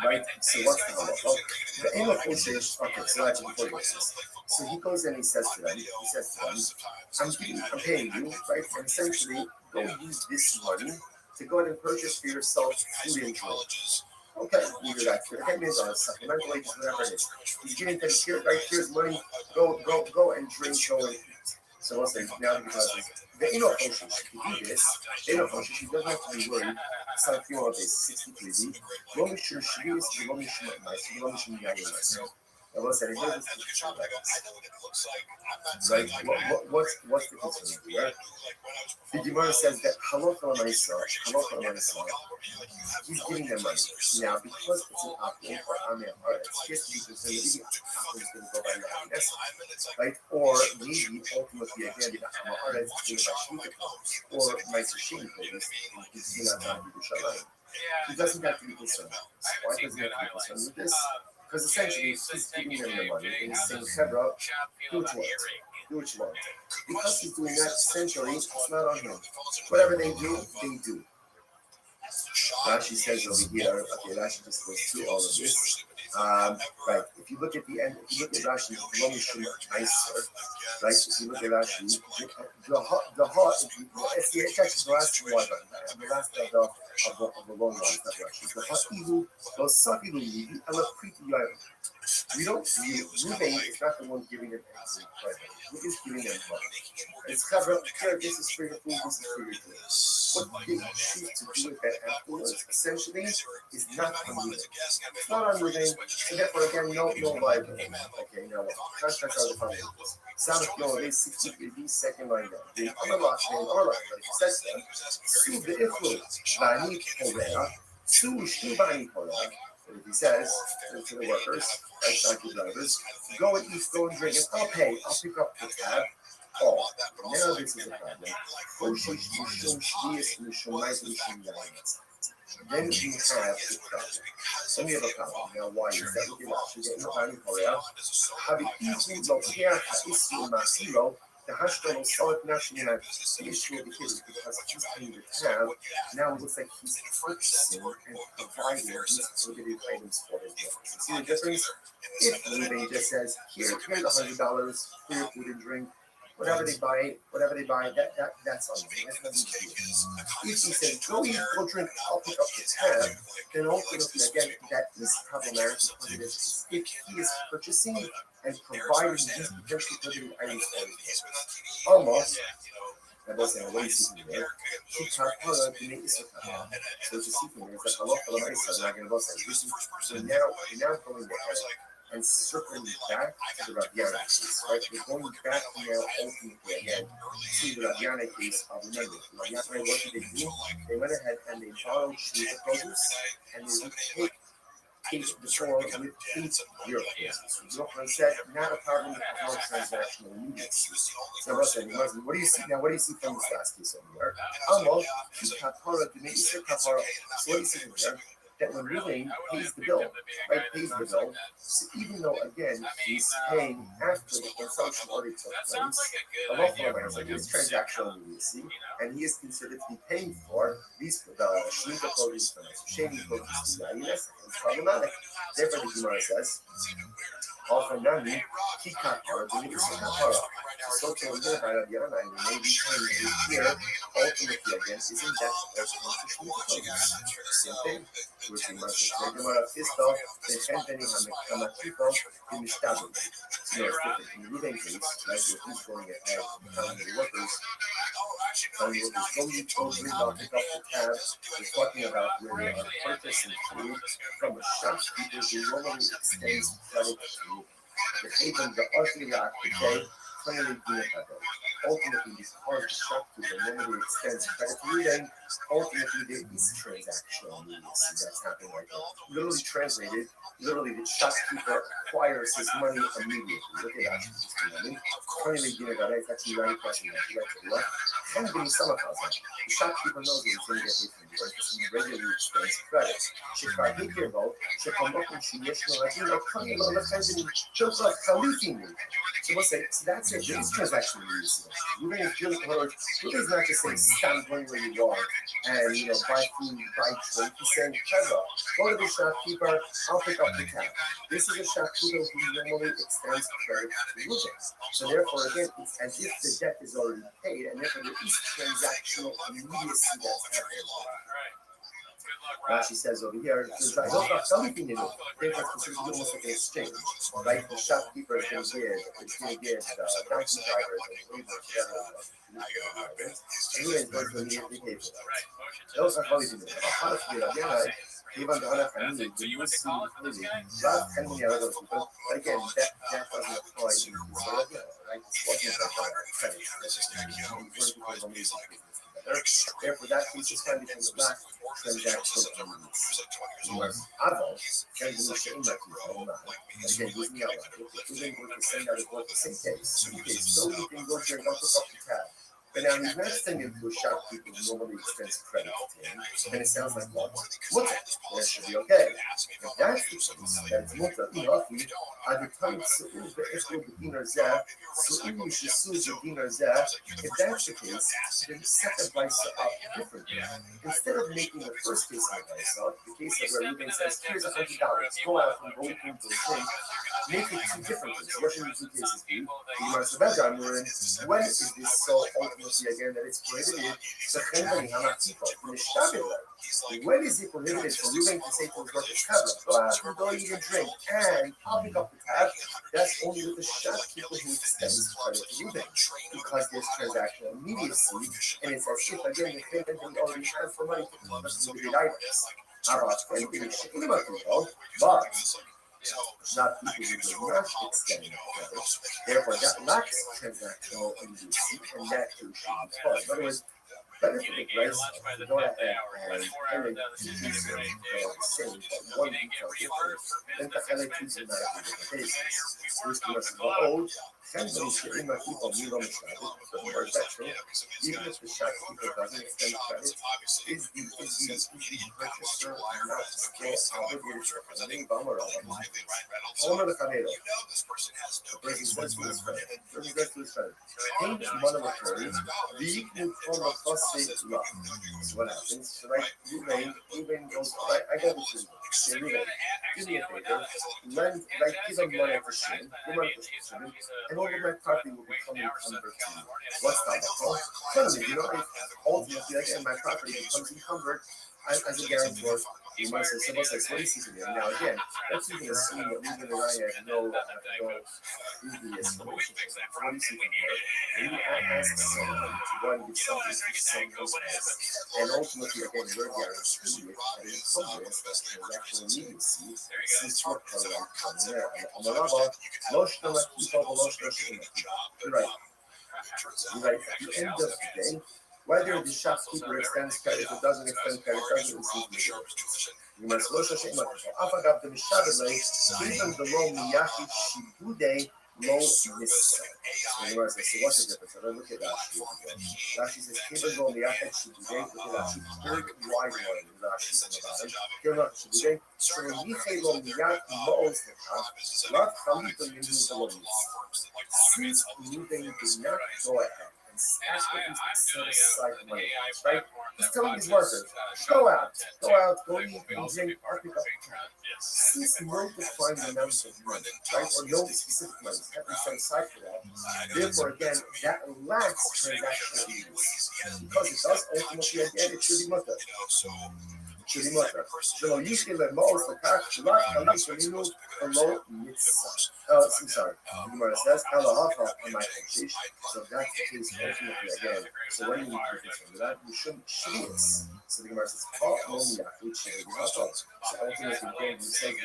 right? So what's the halal? Well, the aim of Osage, okay, so that's before this. So he goes and he says to them, I'm paying you, right? And essentially, go use this money to go ahead and purchase for yourself food and drink. Okay, we do that. Your head on supplemental wages, whatever it is. He's giving them here, right? Here's money. Go and drink, go and eat. So we'll say now because the Inokoshi, if you do this, the Inokoshi, she doesn't have to be worried. It's like you all day, 63 D. Lomishu Shvis, Lomishu Nice, Lomishu Yanis. And we'll say, here's right? What's the concern here? Right? The Gemara says that halacha l'maisa, he's giving them money. Now, because it's an apple or amir haaretz, he has to be concerned that the apple is going to go by the right? Or maybe ultimately again the amir haaretz is going to by shmita, or ma'aser sheni kodesh, he's not going to be Shalayim. He doesn't have to be concerned. Why does he have to be concerned with this? Because essentially he's giving them the money and he's saying, Hebra, do what you want. Do what you want. Because he's doing that, essentially, it's not on him. Whatever they do, they do. Rashi says over here, okay, Rashi just goes through all of this. Right, if you look at the end, if you look at Rashi, nicer, right, if you look at Rashi, it's actually the last one, the last of the long ones, not Rashi. The Ha'ilu, those Safilu, and the Priti Yair. We don't see Ruvain is not the one giving them anything. Who is giving them money? It's covered here, this is for your food, this is for your food. What they choose to do with that afterwards, essentially, is not on Ruvain. It's not on Ruvain, so therefore, again, no liability. Okay, now what? Contracts are the fundamentals. Sound of your is 63 second line down. The other lot name, our line, but it says them, Su the Iflu, Bani Korea, Su Shubani Korea. If he says to the workers, right, donkey drivers, go and eat, go and drink, and I'll pay, I'll pick up the tab. Oh, now this is a problem. Then you have a problem. Then you have a problem. Now, why is that? Look at that. She's getting the bani korea. Habitu lokea ha'isru masiro. The Hashton saw it nationally. The issue with the kids is because he's paying the tab. Now it looks like he's purchasing and providing these prohibited items for his workers. See the difference? If Ruben just says, here's $100 for your food and drink, whatever they buy, that's on them. That's nothing to do with it. If he says, go eat, go drink, I'll pick up the tab, then ultimately, again, that is problematic because if he is purchasing and providing these potentially prohibited items for his workers. Almost. That doesn't what you see from there. So it's a secret. It's like Allah for the Maisa, not going to both sides. So now going ahead and circling back to the Rabiana case, right? We're going back now ultimately again to the Rabiana case of remember. Rabiana, what did they do? They went ahead and they borrowed shoes of produce and they would take the form with 8 euro. So said, not a problem with no transactional immediacy. So what do you see now? What do you see from this last case over there? So what do you see from there? that when Ruben pays the bill, right, pays the bill, so even though, again, he's paying after the consumption already took place, Allah has like this transactional immediacy, and he is considered to be paying for these, the Shlita produce, the Shani produce, it's problematic. Therefore, the Gemara says, often none, he can't part of the so to the Harabiana, and we may be paying here, ultimately again, isn't that ultimately same thing? Which we must say, the Gemara pissed off, the Henry Hamakipo, in the Stabin. So, it's different. In the Ruben case, like if he's going ahead and telling the workers, go you pick up the tab, we're talking about where they are purchasing food from a shopkeeper who normally extends credit to the haven, the Arthur Day, clearly ultimately, because the shopkeeper normally extends credit to reading, ultimately there is transactional immediacy that's happening right now. Literally translated, literally the shopkeeper acquires his money immediately. Look at that. Clearly, it's actually very question that you like to left. And being some of us, the shopkeeper knows that he's going to get paid from you because he regularly extends credit. Shekar Hikirbo, Shekamokum Shiyeshno Hadino, Kamila Lefendini, Joseph Khalifini. So we'll say, so that's it. This transaction immediacy. Ruben is really hard. Ruben is not just saying stand going where you are and buy food, buy drink. He's saying, Trevor, go to the shopkeeper, I'll pick up the tab. This is a shopkeeper who normally extends credit to Ruben. So therefore, again, it's as if the debt is already paid, and therefore there is transactional immediacy that's happening. Rashi says over here, I don't have something in it. Therefore, it's almost like an exchange, right? The shopkeeper is going to give the donkey drivers and laborers and Ruben is going to immediately pay for that. Those are how we do it. How to figure it out? Even the other family, the new see clearly, that can be other people. Again, that doesn't apply to the right? It's wasn't about credit. Therefore, that case is kind of in the back transactional elements. Adult can be shame that you know, again, using the other. If you're going to send out the same case, so you can go here and look up the tab. But now he's not sending it to a shopkeeper who normally extends credit to him, and it sounds like what? That should be okay. If that's the case, that's mutter, at the time, so the dinar zeh, so you should sue the dinar zeh. If that's the case, then set the vice up differently. Instead of making the first case of the vice up, the case of where Ruben says, here's $100, go out and go into the thing, make it two different things. What should the two cases be? When is this so ultimately again that it's prohibited? When is it prohibited for Ruben to say to his workers, go out and don't even drink, and I'll pick up the tab? That's only with the shopkeeper who extends credit to Ruben, because there's transactional immediacy, and it's as if again the thing that we already have for money to come us limited items. How about anything about people, but not people who do not extend credit. Therefore, that lacks transactional immediacy, and that too should be fun. In other words, better for the grace to go ahead and highlight two pieces that are the same, but one detail different, than to highlight two dramatically different cases. Which the rest of the old, somebody should in my people mute on the side. Or is that true? Even if the shopkeeper doesn't extend credit, is the purchaser not still obligated to a bummer of it? Homer the Canado. The person says to his friend, Payment one of the curry, the new form of love. So what happens? So Ruben goes, I got this. Say, Ruben, give me a favor, give him money for shame, and all of my property will become encumbered to you. What's that? Well, suddenly, ultimately, again, my property becomes encumbered as a guarantor. You might say, someone says, what is he doing? Now, again, let's even assume that Ruben and I have no previous relationship. What is he doing? And you ask someone to go and give something to someone else, and ultimately, again, your guarantee and encumbrance of transactional immediacy since what color from there. On the level, you're right. At the end of the day, whether the shopkeeper extends credit or doesn't extend credit, doesn't receive immediately. You must look at even below Miyaki Shibude low miss. So what's the difference? I look at that. Rashi says, Kiva go miyachet shibudei, look at Rashi, third wide one is Rashi in the bottom. Kiva shibudei, so when Yichei lo miyat mo'os lekach, Rav Chalita minu belomis. Since Ruben did not go ahead and ask what he's set aside money, right? He's telling his workers, go out, go eat, go drink, or pick up. Since no defined amount of money, right, or no specific money have been set aside for that, therefore, again, that lacks transactional use. Because it does ultimately, again, it should be mutter. Should be mutter. So, usually, the most, the cash, the below mitzvah. I'm sorry. The Gemara says, "Elahafa amaychish." So that's the case ultimately again. So when you need to consider that, you shouldn't shlius. So the Gemara says, "Ha lo miyachid shlius." So ultimately, again, we say the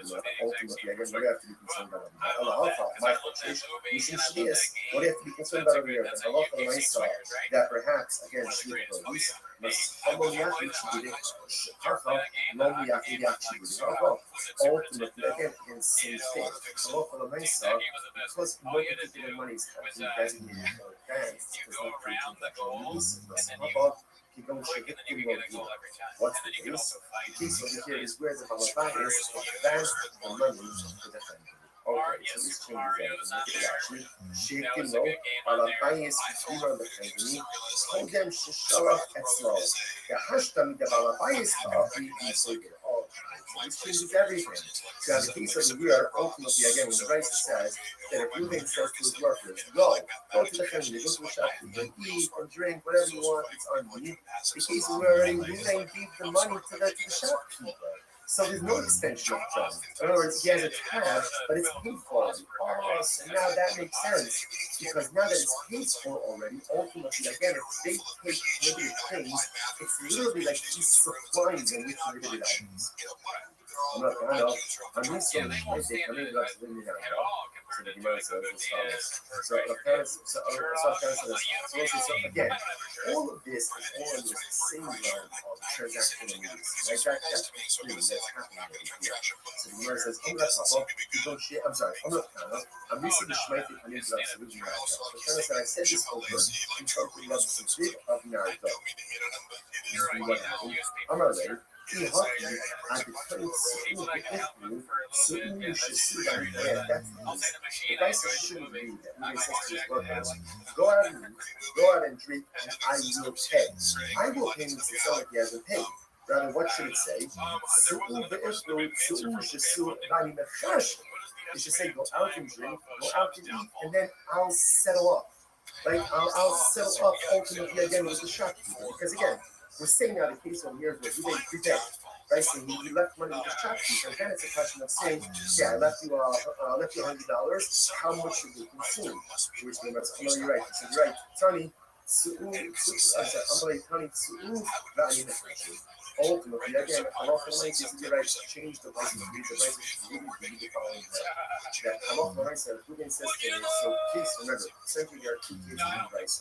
Gemara ultimately again, what do you have to be concerned about? Elahafa amaychish. You should shlius. What do you have to be concerned about over here? The halacha l'maisa that perhaps again shlius produce. Ultimately, again, in same thing. Halacha l'maisa, because no particular monies have been designated for advance, does not create transactional use. What's the case? The case over here is where the balabais advanced the money to the family. Okay, so this changes everything. Shifting low, balabais before the family, Kodem Shishalach Etzlo. The Hashtam, the balabais Ta'afi, oh, this changes everything. So in the case of the year, ultimately, again, when the Raisa says that if Reuben says to his workers, go to the family, go to the shop, eat or drink, whatever you want, it's on you. The case is where already Reuben gave the money to the shopkeeper. So there's no extension of trust. In other words, he has a tab, but it's paid for already. Oh, so now that makes sense. Because now that it's paid for already, ultimately, again, if they take limited things, it's literally like he's supplying them with limited items. I'm not going to know. I'm just saying, I think I'm going to limited items. So the Gemara says as follows. So again, all of this is all in the same realm of transactional use. Like that's happening over here. So the Gemara says, I'm missing the Shmaitik and into that solution. The Gemara said, I said this over in talking about the bit of Narito. I'm not ready. He hockey at the current certain you should see that there. That's the guys shouldn't read that. He says to his workers, go out and drink, and I will pay. I will pay him to sell it he hasn't paid. Rather, what should it say? It should say, go out and drink, go out and eat, and then I'll settle up. Like, I'll settle up ultimately again with the shopkeeper. Because again, we're saying now the case over here is where he prepaid, right? So he left money with the shopkeeper. Then it's a question of saying, yeah, I left you $100. How much should we consume? Which means, oh no, you're right. So you're right. Tony, ultimately, again, halacha l'maisa is the right to change the price of the price should really be the following way. That halacha l'maisa, if Reuben says to him, so please remember, essentially there are two cases in price.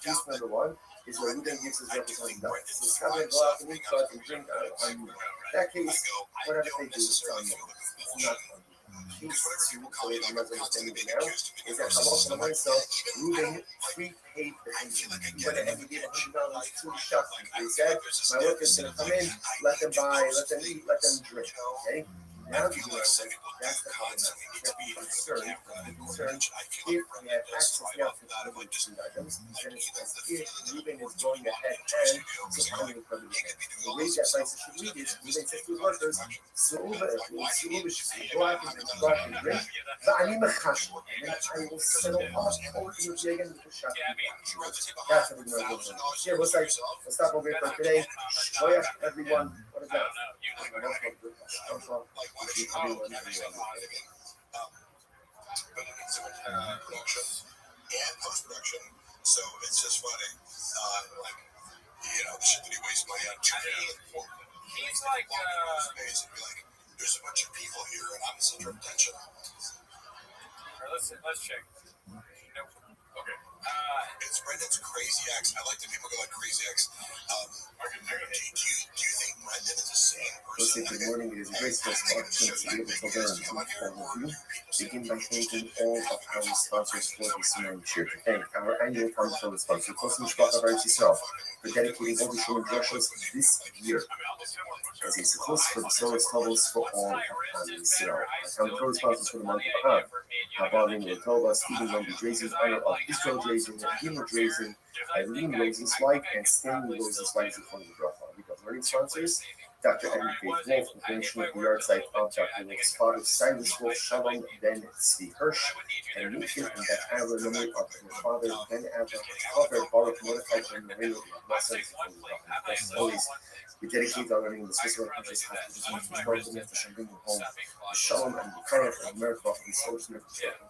Case number one is where Reuben gives his workers $100. So it's coming to go out and eat, go out and drink on you. That case, whatever they do, it's on you. It's not on you. Case two, so if I'm understanding it now, is that halacha l'maisa, Reuben prepaid the thing. He went ahead and gave $100 to the shopkeeper. He said, my workers going to come in, let them buy, let them eat, let them drink. Okay? Now the Gemara says, that's the problem. You have to be concerned if we have access now to delivery food items, then it's as if Reuben is going ahead and supplying the public. The way that price should read is, Reuben says to his workers, go out and drink, and then I will settle up ultimately again with the shopkeeper. That's what the Gemara goes on. Here, we'll stop over here for today. Shkoyach, everyone. What is that? Production and post-production, so it's just funny. The shit that he wastes money on. He's like, there's a bunch of people here, and I'm the center of attention. All right, let's check. Nope. Okay. It's Brendan's crazy ex. I like that people go like crazy ex. Do you think Brendan is the same person? Good morning. It is a great satisfaction to be able to learn all of you. Begin by thanking all of our sponsors for this morning. Sure to thank our annual Farm sponsor, Kosim Shbach of Israel, for dedicating all the Shurim Drushos this year as a support for the Soros Tobos for all of Israel. Our Torah sponsors for the month of Av, Habalim Latova, Stephen Lumby Drazen, in honor of Israel Drazen, Gimel Drazen, Eileen Rosenzweig, and Stanley Rosenzweig is from the Bracha. We got learning sponsors, Dr. Edwin Faith Wolf, the creation of the yard site of Dr. Wolf's father, Silas Wolf, Shalom, Ben Tzvi Hirsch, and Newton, and that Ira memory of your father, Ben Abba, Father, Baruch Mordechai, and Marino, as always, we dedicate our learning in the Swiss Road Country's half to the broken nefesh and bring them home. The Shalom and the Karat and America of these souls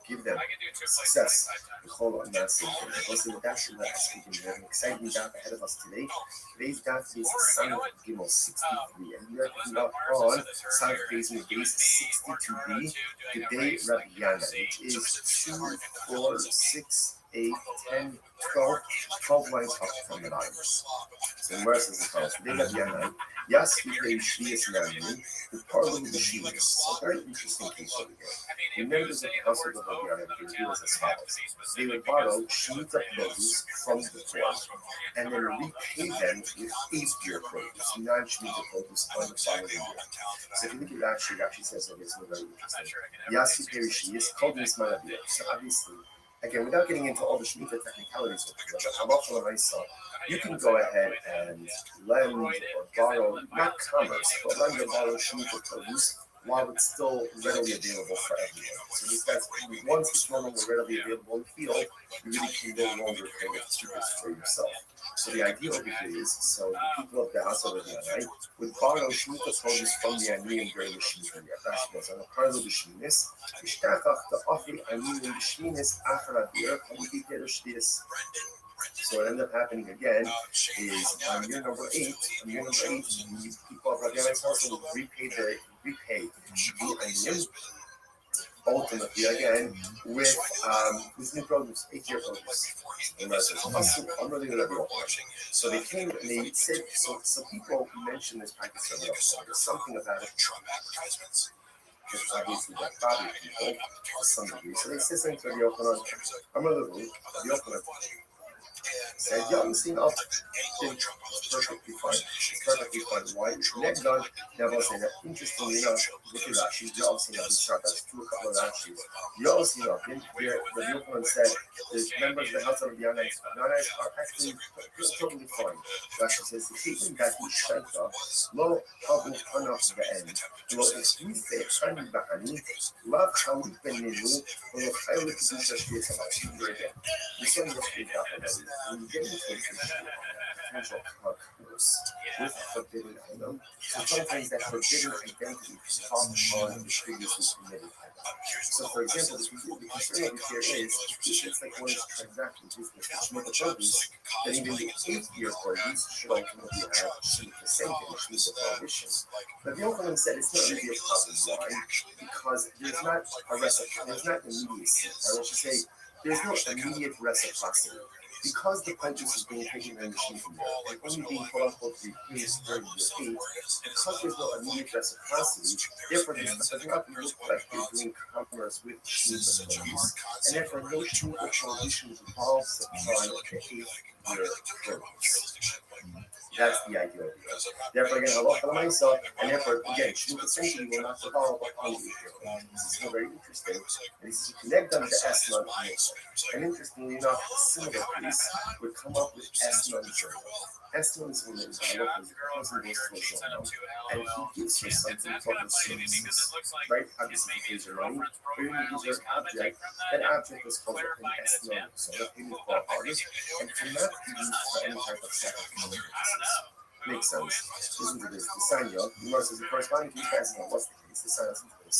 give them success. The whole of Massive. And also with that, let us begin. We have an exciting daf ahead of us today. Today's daf is Simon Gimel 63, and we are picking up on South Facing Base 62b, the day Rabbi Yana, which is 2, 4, 6, 8, 10, 12 lines up from the line. So the verse is as follows. Today Rabbi Yana, Yas Yikei Shvias Namin, the Parlum of the Shvias. So very interesting case over here. Remember that the concept of Rabbi Yana was as follows. They would borrow Shemitah produce from the poor and then repay them with 8-year produce, non-Shemitah produce on the following year. So if you look at it actually says that it's very interesting. Yas Yikei Shvias, called this Marabia. So obviously, again, without getting into all the Shemitah technicalities of it, but you can go ahead and lend or borrow, not commerce, but lend or borrow Shemitah produce while it's still readily available for everyone. So this guy's, once it's no longer readily available in the field, you really can no longer pay the cheapest for yourself. So the idea over here is, so the people of the house over there, would borrow Shemitah produce from the Aniyim during the Shemitah year. Rashi goes on the part of the Sheminis, Ishtachach the Ofri Aniyim the Sheminis Achar Adir Kamikiter Shvias. So what ended up happening again is on year number 8, the people of Rabbi Yannai's house will repay the Aniyim ultimately again with new produce, 8-year produce. And that's I'm really going to be watching. So they came and they said, so people mentioned this practice of there's something about it. Because obviously that bothered people to some degree. So they said something to the Yochanan. I'm going to leave the Yochanan. Said, young seen up it's perfectly fine. It's perfectly fine. Why? Next done, never say that. Interestingly enough, look at Rashi. You all seen that. That's two a couple of Rashis. You all seen that. The Yochanan said the members of the house of the Yannaites are actually totally fine. Rashi says the statement that he shut up, low habu enough to the end. Lo if we say honey bahani, love how we can do, or if I would do such a thing again. You saw yesterday that when you get into a potential concourse with a forbidden item, so sometimes that forbidden identity is off on the previously committed item. So, for example, the concern over here is if it's like one of the transaction business which make a produce, then even the 8-year produce should ultimately have the same thing, which means a prohibition. But the Yochanan said it's not really a problem. Why? Because there's not a recipe, there's not immediacy. I should say, there's no immediate reciprocity. Because the produce is being taken in the Shemitah year and only being quote-unquote replaced during year 8, because there's no immediate reciprocity, therefore it does not look like they're doing commerce with Shemitah produce, and therefore no Shemitah prohibition revolves upon the 8-year produce. That's the idea of it. Therefore, again, Allah for myself, and therefore, again, Shemitah essentially will not develop upon the 8-year produce. This is very interesting. And this is connect them to Esman. And interestingly enough, a similar piece would come up with Esman journal. Esman is when it is developing the cousin goes to a journal, and he gives her something called the services. Right? Obviously, he gives her money, or even gives her an object. That object is called an Esman. So that payment for an artist, and cannot be used for any type of sacrificial purposes. Makes sense. Listen to this. The Sanya, the Gemara says the corresponding to passing on what's the case. The Sanya listen to this.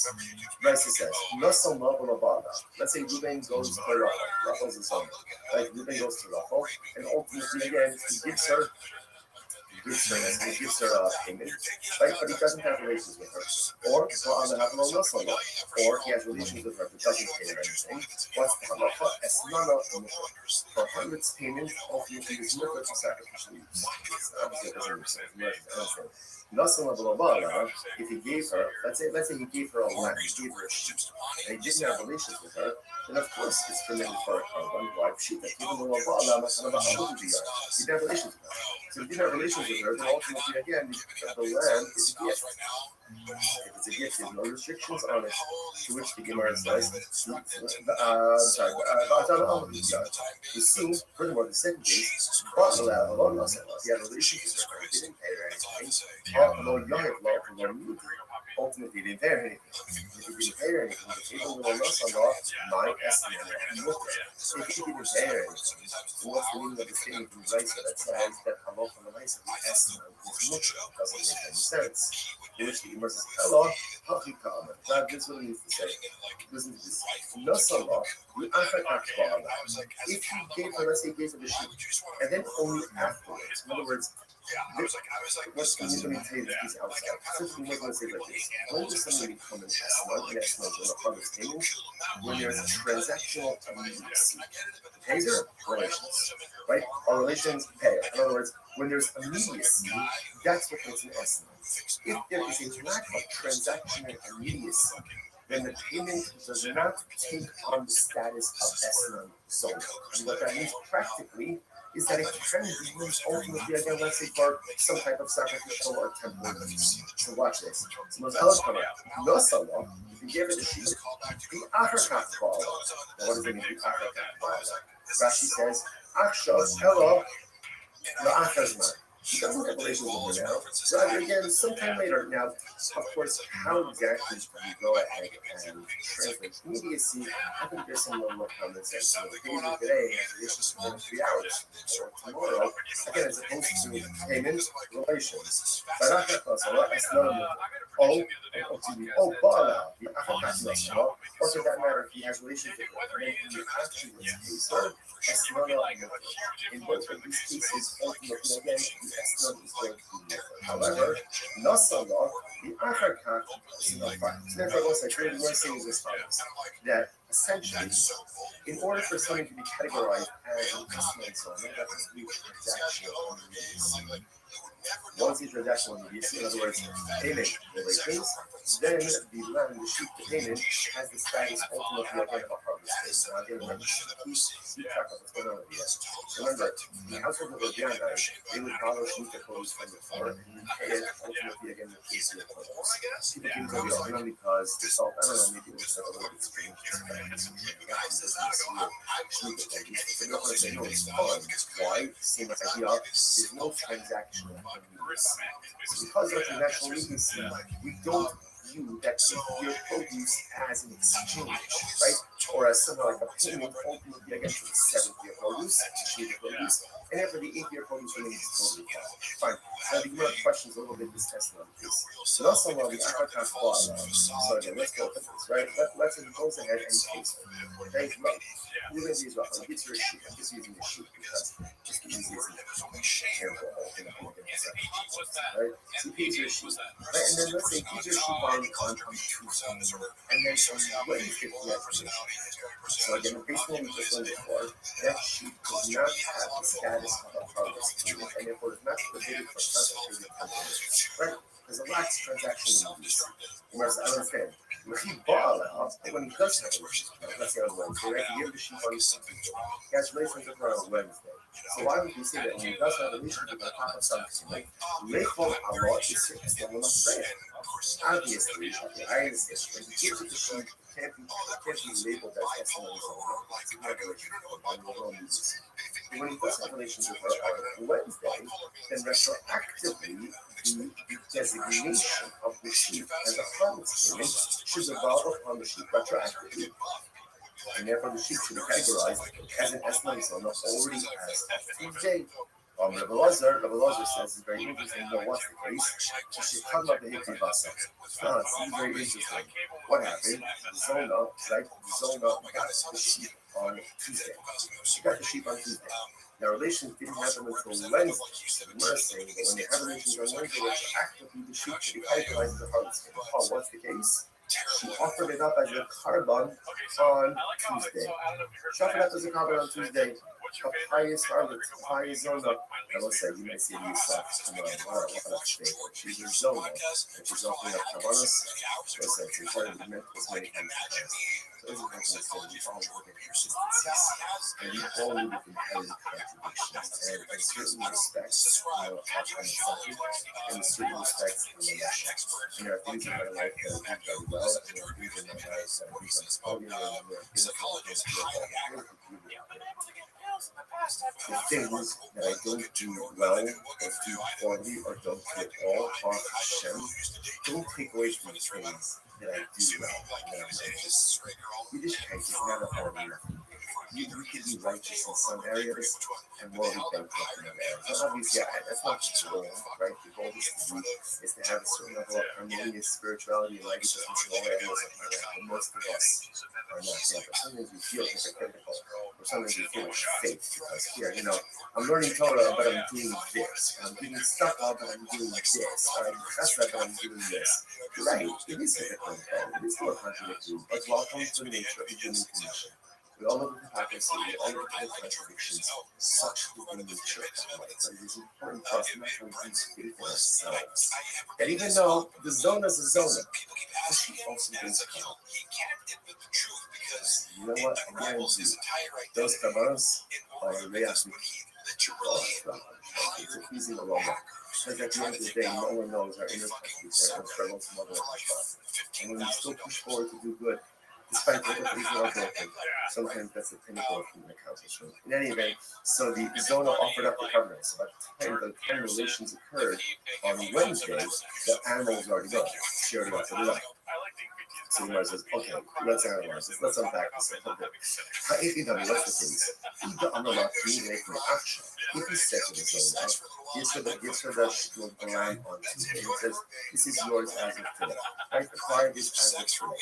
Raisa says, Nosal Mabul Abada. Let's say Ruben goes to Rachel. Rachel's his son. Like Ruben goes to Rachel, and ultimately again he gives her gives her payment, right? But he doesn't have relations with her. Or on the level of Muslim, or he has relations with her but doesn't pay her anything. What's the halacha? Esmana for her its payment ultimately is mutter for sacrificial use. Obviously, it doesn't make sense. Muslim if he gave her, let's say he gave her a lamb, he gave her a sheep, and he didn't have relations with her, then of course it's permitted for a carbon wife sheep. Even though he didn't have relations with her. So if you didn't have relations with her, then ultimately again the land is a gift. If it's a gift, there's no restrictions on it. To which the Gemara says, you see, furthermore, the second case, he had relations with her, he didn't pay her anything. Ultimately, they didn't pay her anything. If he didn't pay her anything, the people will not Allah, my estimate, if he didn't pay her anything, what's the meaning of the statement from Zaisa that says that Allah from the Zaisa, the estimate is much, doesn't make any sense. Which the Gemara says, Allah, that this is what it means to say. Listen to this. Nasallah, if he gave her, let's say he gave her the sheep, and then only afterwards, in other words, let me tell you this piece outside. Simply, we're going to say like this. When does somebody become an S1 and S1 on a harvest payment? When there's a transactional immediacy. Pays her relations, right? Our relations pay. In other words, when there's immediacy, that's what makes an S1. If there is a lack of transactional immediacy, then the payment does not take on the status of S1 zone. And what that means practically is that it can be used ultimately again, let's say, for some type of sacrificial or temporary use. So watch this. So most eloquent, Nosala, if you give it a sheep, the Acherkat Bala. Now what does it mean, the Acherkat Bala? Rashi says, Achshav, hello, the Achazman. He doesn't have relations with her now. Rather, again, sometime later. Now, of course, how exactly do you go ahead and translate immediacy? I think there's some more comments that say, today, relations for 3 hours, or tomorrow, again, as opposed to payment relations. Bala, or for that matter, if he has relations with her, and then he actually pays her, in both of these cases, ultimately, again, the S1 is going to be different. However, Nasallah, the Acherkat is not fine. So therefore, what I'm saying is as follows, that essentially, in order for something to be categorized as an S1 zone, that has to be transactional immediacy. Once the transactional immediacy, in other words, payment relations, then the land, the sheep, the payment has the status ultimately again of a harvest. Now again, remember, keep track of what's going on here. Remember, the household of Rabbi, they would borrow sheep that goes from the farm and pay it ultimately again the case of the clothes. People keep going on because they felt, I don't know, maybe it was a little bit strange. Why? Same idea. There's no transaction. Because of transactional immediacy, we don't view that your produce as an exchange, right? Or as something like a payment ultimately against the 7th year produce, the produce, and then for the 8th year produce remains totally fine. Now the Gemara questions a little bit this testimony piece. So that's some of the Achakat Bala. So again, let's go with this, right? Let's go ahead and taste it. Okay, well, we're going to use rough. I'll get to a sheet. I'm just using a sheet because just the easiest example of the whole thing. Right? So here's your sheet. Right? And then let's say here's your sheet on Tuesday. And then on Wednesday, we have your sheet. So again, based on what we just learned before, that sheet does not have the status of a harvest payment, and therefore is not prohibited for concentrated companies. Right? There's a lax transaction in these. You must understand. When he bought when he does have a relationship, let's say on Wednesday, right? He gave the sheep on Tuesday. He has relations with her on Wednesday. So why would you say that when he does have a relationship with Papa something like Lechol Allah is still on prayer? Obviously, I understand. When he gives it the sheep, it can't be labeled as someone's own. It's a regulation on the own uses. When he does have relations with her on Wednesday, then retroactively, the designation of the sheep as a harvest payment should devolve upon the sheep retroactively. And therefore, the sheep should be categorized as an S9 zone already as of Tuesday. Rabbi Lazar says it's very interesting. You know what's the case? She talked about the Hikri Basa. No, it's very interesting. What happened? Zona, right? Zona got the sheep on Tuesday. She got the sheep on Tuesday. Now, relations didn't happen until Wednesday. We're saying that when they have relations on Wednesday, it's actively the sheep to be idolized the harvest. Oh, what's the case? She offered it up as a carbon on Tuesday. She offered it up as a carbon on Tuesday. A pious harlot, a pious zona. I will say, you may see yourself, come on, what can I say? She's a zona, and she's offering up carbonos. Listen, it's incredibly meant to many times. So this is what I'm saying, we all look at consistencies, and we all live with inherent contradictions, and in certain respects, I'm a subject, and in certain respects, I'm a nation. And there are things in my life that I do very well, and there are things in my life that I do very poorly, and there are things that I do very poorly. The things that I don't do well, or do poorly, or don't do at all, are Hashem. Don't take away from the things that I do well. Yiddishkeit is not about nothing. You can be righteous in some areas and morally bankrupt in other areas. So obviously, that's not the goal, right? The goal is to have a certain level of harmonious spirituality and righteousness in all areas of my life. But most of us are not there. But sometimes we feel hypocritical, or sometimes we feel fake because here, I'm learning Torah, but I'm doing this. I'm doing stuff, but I'm doing this. I'm chesed, but I'm doing this. Right? It is hypocritical. It is still a contradiction. But welcome to the nature of the human condition. We all live with hypocrisy, we all live with contradictions. Such is the nature of life. But it is important for us not to lose faith in ourselves. And even though the zona is a zona, she also thinks come. You know what? I guarantee you, those kabbalas are the reaction. It's a pleasing aroma. Because at the end of the day, no one knows our inner conscience and struggles from other life. And when we still push forward to do good, despite all the things that are broken, sometimes that's the pinnacle of human accomplishment. In any event, so the zona offered up the covenants. By the time relations occurred on Wednesday, the animal was already gone. She already got it up. So the says, okay, let's analyze this. Let's unpack this a little bit. If you tell me what's the case, if he said to the zona, gives her the lamb on Tuesday, and says, this is yours as of today. Right? Acquire this as of today.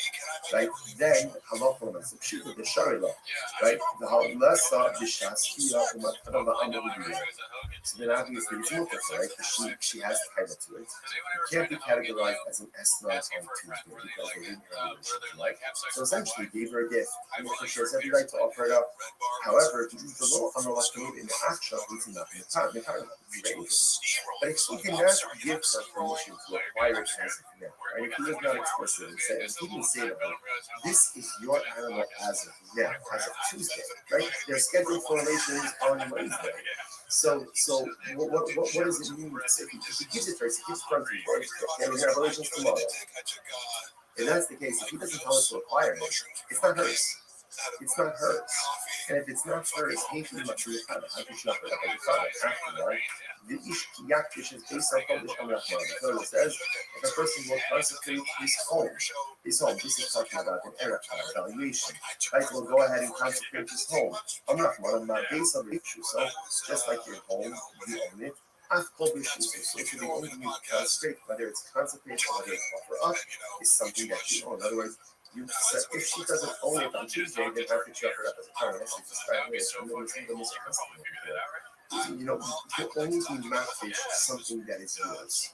Right? Then, halacha l'masah, the shari law. Right? The halacha b'shaskia u'matana la'amru. So then obviously it's mutter, right? Because she has title to it. It can't be categorized as an esna on Tuesday because they didn't have a relationship, right? So essentially gave her a gift. She has every right to offer it up. However, the law on the in the action is not in the time. But if he did not give her permission to acquire it as of now, right? If he was not explicitly saying, he didn't say to her, this is your animal as of now, as of Tuesday, right? They're scheduled for relations on Wednesday. So what does it mean to say if he gives it to her, he gives it to her, and we have relations tomorrow? If that's the case, if he doesn't tell us to acquire it, it's not hers. It's not hers. And if it's not hers, he should not be a how could you offer it up as a father? The Ishkiyakish is based on Polish Amrachman. So it says, if a person will consecrate his home, this is talking about an error, evaluation. Right? Will go ahead and consecrate his home. Amrachman, not based on the issue. So just like your home, you own it. So to the only thing you consecrate, whether it's consecrate or whether it's offer up, is something that you own. In other words, if she doesn't own it on Tuesday, then how could you offer it up as a parent? That's describing it. You can only be matfish something that is yours.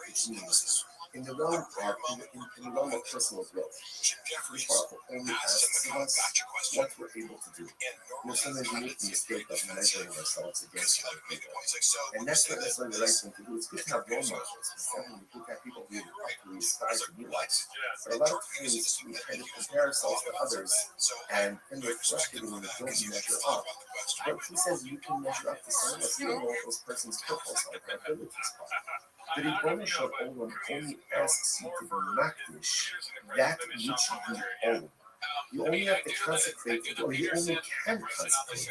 Which means, in the realm of personal growth, the Father only asks of us what we're able to do. Sometimes we make the mistake of measuring ourselves against other people. And that's not necessarily the right thing to do. It's good to have role models. It's definitely good to have people who aspire to be like. But a lot of times we kind of compare ourselves to others and we're frustrated when we don't measure up. But he says you can measure up to someone else. You don't know what those person's purpose are, their abilities are. The Ribbon Shel Olam only asks you to be makdish that which you own. You only have to consecrate, or you only can consecrate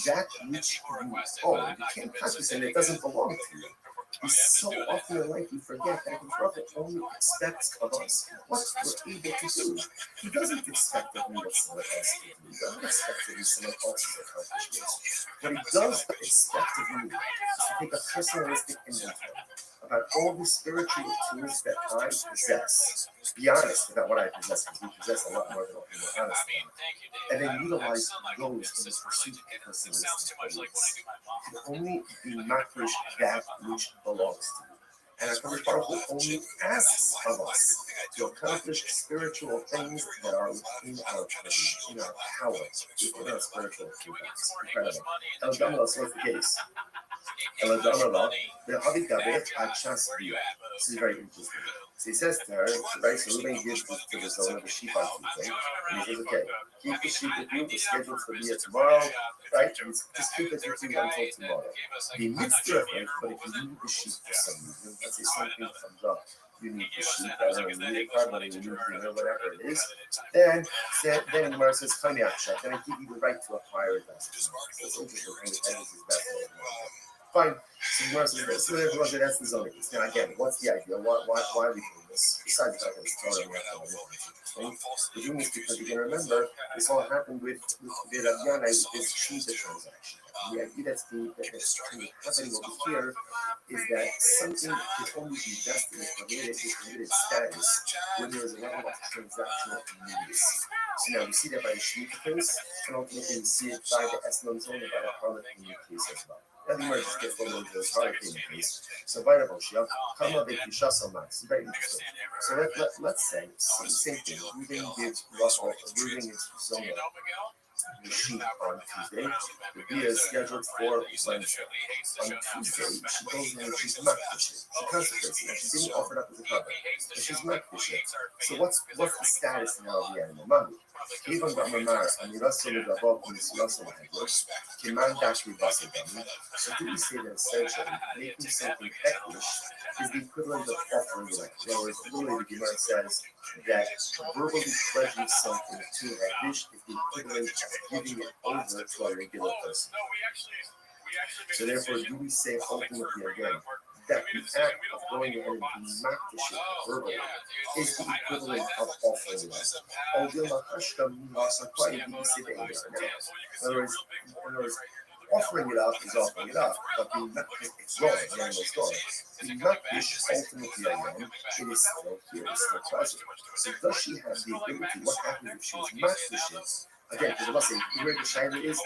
that which you own. You can't consecrate it, it doesn't belong to you. We so often in life we forget that the prophet only expects of us what we're able to do. He doesn't expect of me what someone else can do. He doesn't expect of me someone else's accomplishments. What he does expect of you is to take a personalistic inventory about all the spiritual tools that I possess. Be honest about what I possess, because we possess a lot more than what we are honest about. And then utilize those in the pursuit of personalistic beliefs. You can only be matrish that which belongs to you. And our Kadosh Baruch Hu only asks of us to accomplish spiritual things that are within our privilege, in our power, within our spiritual achievements. Incredible. El Gamla, so what's the case? El Gamla, the Havi David, Achas Bia. This is very interesting. So he says to her, right, so Ruben gives to the zone of the sheep on Tuesday, and he says, okay, keep the sheep with you, we're scheduled for Bia tomorrow, right? And just keep it with you until tomorrow. The mitzvah thing, but if you need the sheep for some reason, let's say something comes up, you need the sheep, I don't know, you need a car money, you need whatever it is, then the Gemara says, then I give you the right to acquire it. That's interesting, independence is best. Fine. So Gemara says, so that's the zoning. Now again, what's the idea? Why are we doing this? Besides the fact that it's totally interesting. We're doing this because you can remember this all happened with the Rabiana, this Shiva transaction. The idea that's happening over here is that something can only be vested in limited status when there is a level of transactional immediacy. So now we see that by the Shemitah case, and ultimately we see it by the Eslam zone and by the Harlot case as well. Now the Gemara just gets a little into this Harlot case. So by the Boshia, Kama Bekisha Somax. Very interesting. So let's say the same thing. Ruben gives Russell, Ruben gives Zona the sheep on Tuesday. The Bia is scheduled for Wednesday. On Tuesday, she goes in and she's not fishing. She consecrates it. She's being offered up as a cover. And she's not fishing. So what's the status now of the animal? Mami. Even Ramamar, and the rest of the above in this Russell language, Kiman Dash Ribasa Dami. So do we say that essentially making something heckish is the equivalent of offering it up? In other words, literally the Gemara says that verbally pledging something to heckish is the equivalent of giving it over to a regular person. So therefore, do we say ultimately again that the act of going ahead and being makdish verbally is the equivalent of offering it up? In other words, offering it up is offering it up, but being it's wrong, the animal's gone. Being makdish ultimately again, it is still here, it's still present. So does she have the ability? What happens if she was makdish? Again, because I must say, where the shayla is,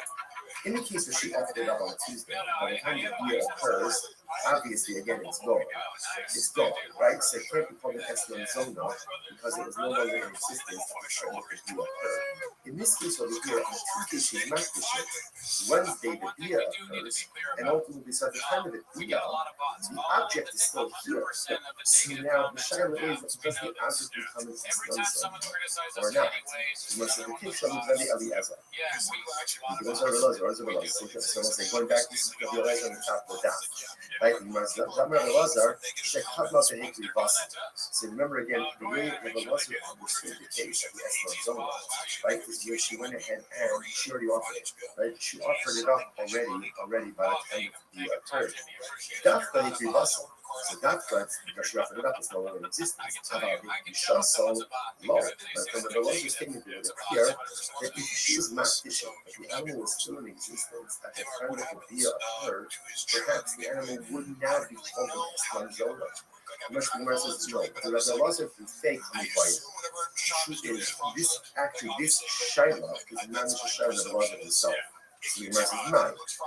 in the case where she offered it up on Tuesday, by the time the year occurs, obviously, again, it's gone. It's gone, right? So it can't be called an Eslam Zona because it was no longer in existence at the time that the year occurred. In this case over here, on Tuesday, she's makdish. Wednesday, the Bia occurs, and ultimately, so at the time of the Bia, the object is still here. So now, the shayla is, does the object become an Eslam Zona or not? You must have the case of Rabbi Eliezer. Those are the so we'll say, going back to the Eliezer on the top of the dot. Right? So remember again, the way Rabbi Eliezer understood the case of the Eslam Zona, right, is where she went ahead and she already offered it, right? She offered it up already by the time the occurred. Dafka Hikri Vasa. So that's because she offered it up, it's no longer in existence. However, the Shaso, low. But from the religious statement it would appear that if she is not fishing, if the animal was still in existence at the time that the Bia occurred, perhaps the animal would now be called an Eslam Zona. The Gemara says no. The Rabbi Eliezer who faked the Bible. This Shaila is not the Shaila of Rabbi Eliezer himself. So the Gemara says no.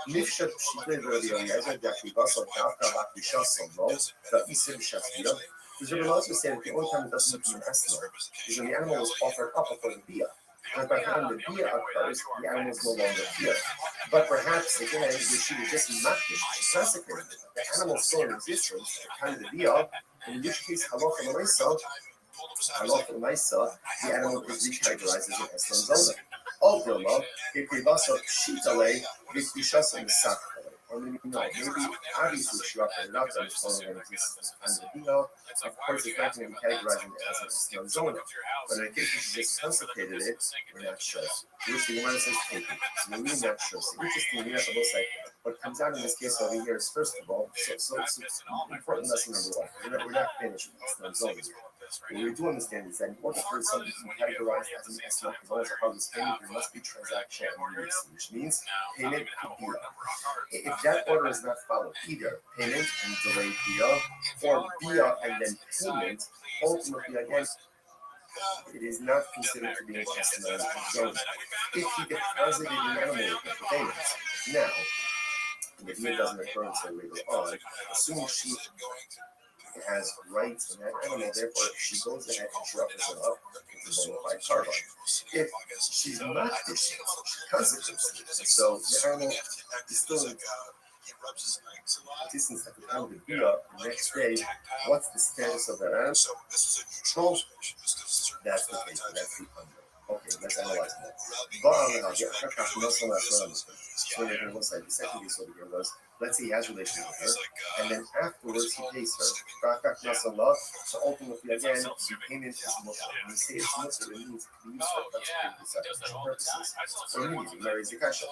Nifshat Shitei Rabbi Eliezer Daki Basal Dafka Bakisha Samlo that Isim Shafira. Because Rabbi Eliezer said that the only time it doesn't become an Eslam is when the animal was offered up before the Bia. And by the time the Bia occurs, the animal is no longer here. But perhaps again, she was just makdish, she consecrated it. The animal is still in existence at the time of the Bia, in which case halacha l'maisa, the animal is recategorized as an Eslam Zona. All Dilma, Hikrivasa Shitale, Vikvishas and Sakale. Or maybe obviously she offered it up and it's no longer in existence at the time of the Bia. Of course, it's not going to be categorized as an Eslam Zona. But in case she just consecrated it, we're not sure. Which the Gemara says take it. So we mean not sure. So interesting, we have to look like What comes out in this case over here is, first of all, so important lesson number one. We're not finished with this. Not over. What we do understand is that in order for something to be categorized as an estimate as well as a harvest payment, there must be transaction immediacy, which means payment and via. If that order is not followed, either payment and delayed via, or via and then payment, ultimately again, it is not considered to be an estimate of zone. If he deposited an animal with the payment, now, the via doesn't occur until later on, assuming she has rights in that animal, therefore she goes ahead and she offers it up to bona fide carbon. If she's not this, consequences. So the animal is still in distance at the time of the via. The next day, what's the status of that animal? So that's the case. That's the unknown. Okay, let's analyze that. So everything looks like the second case over here was, let's say he has relations with her, and then afterwards he pays her. So ultimately, again, the payment is mutter. When we say it's mutter, it means it can be used for purposes. Or immediately, marries the kasha.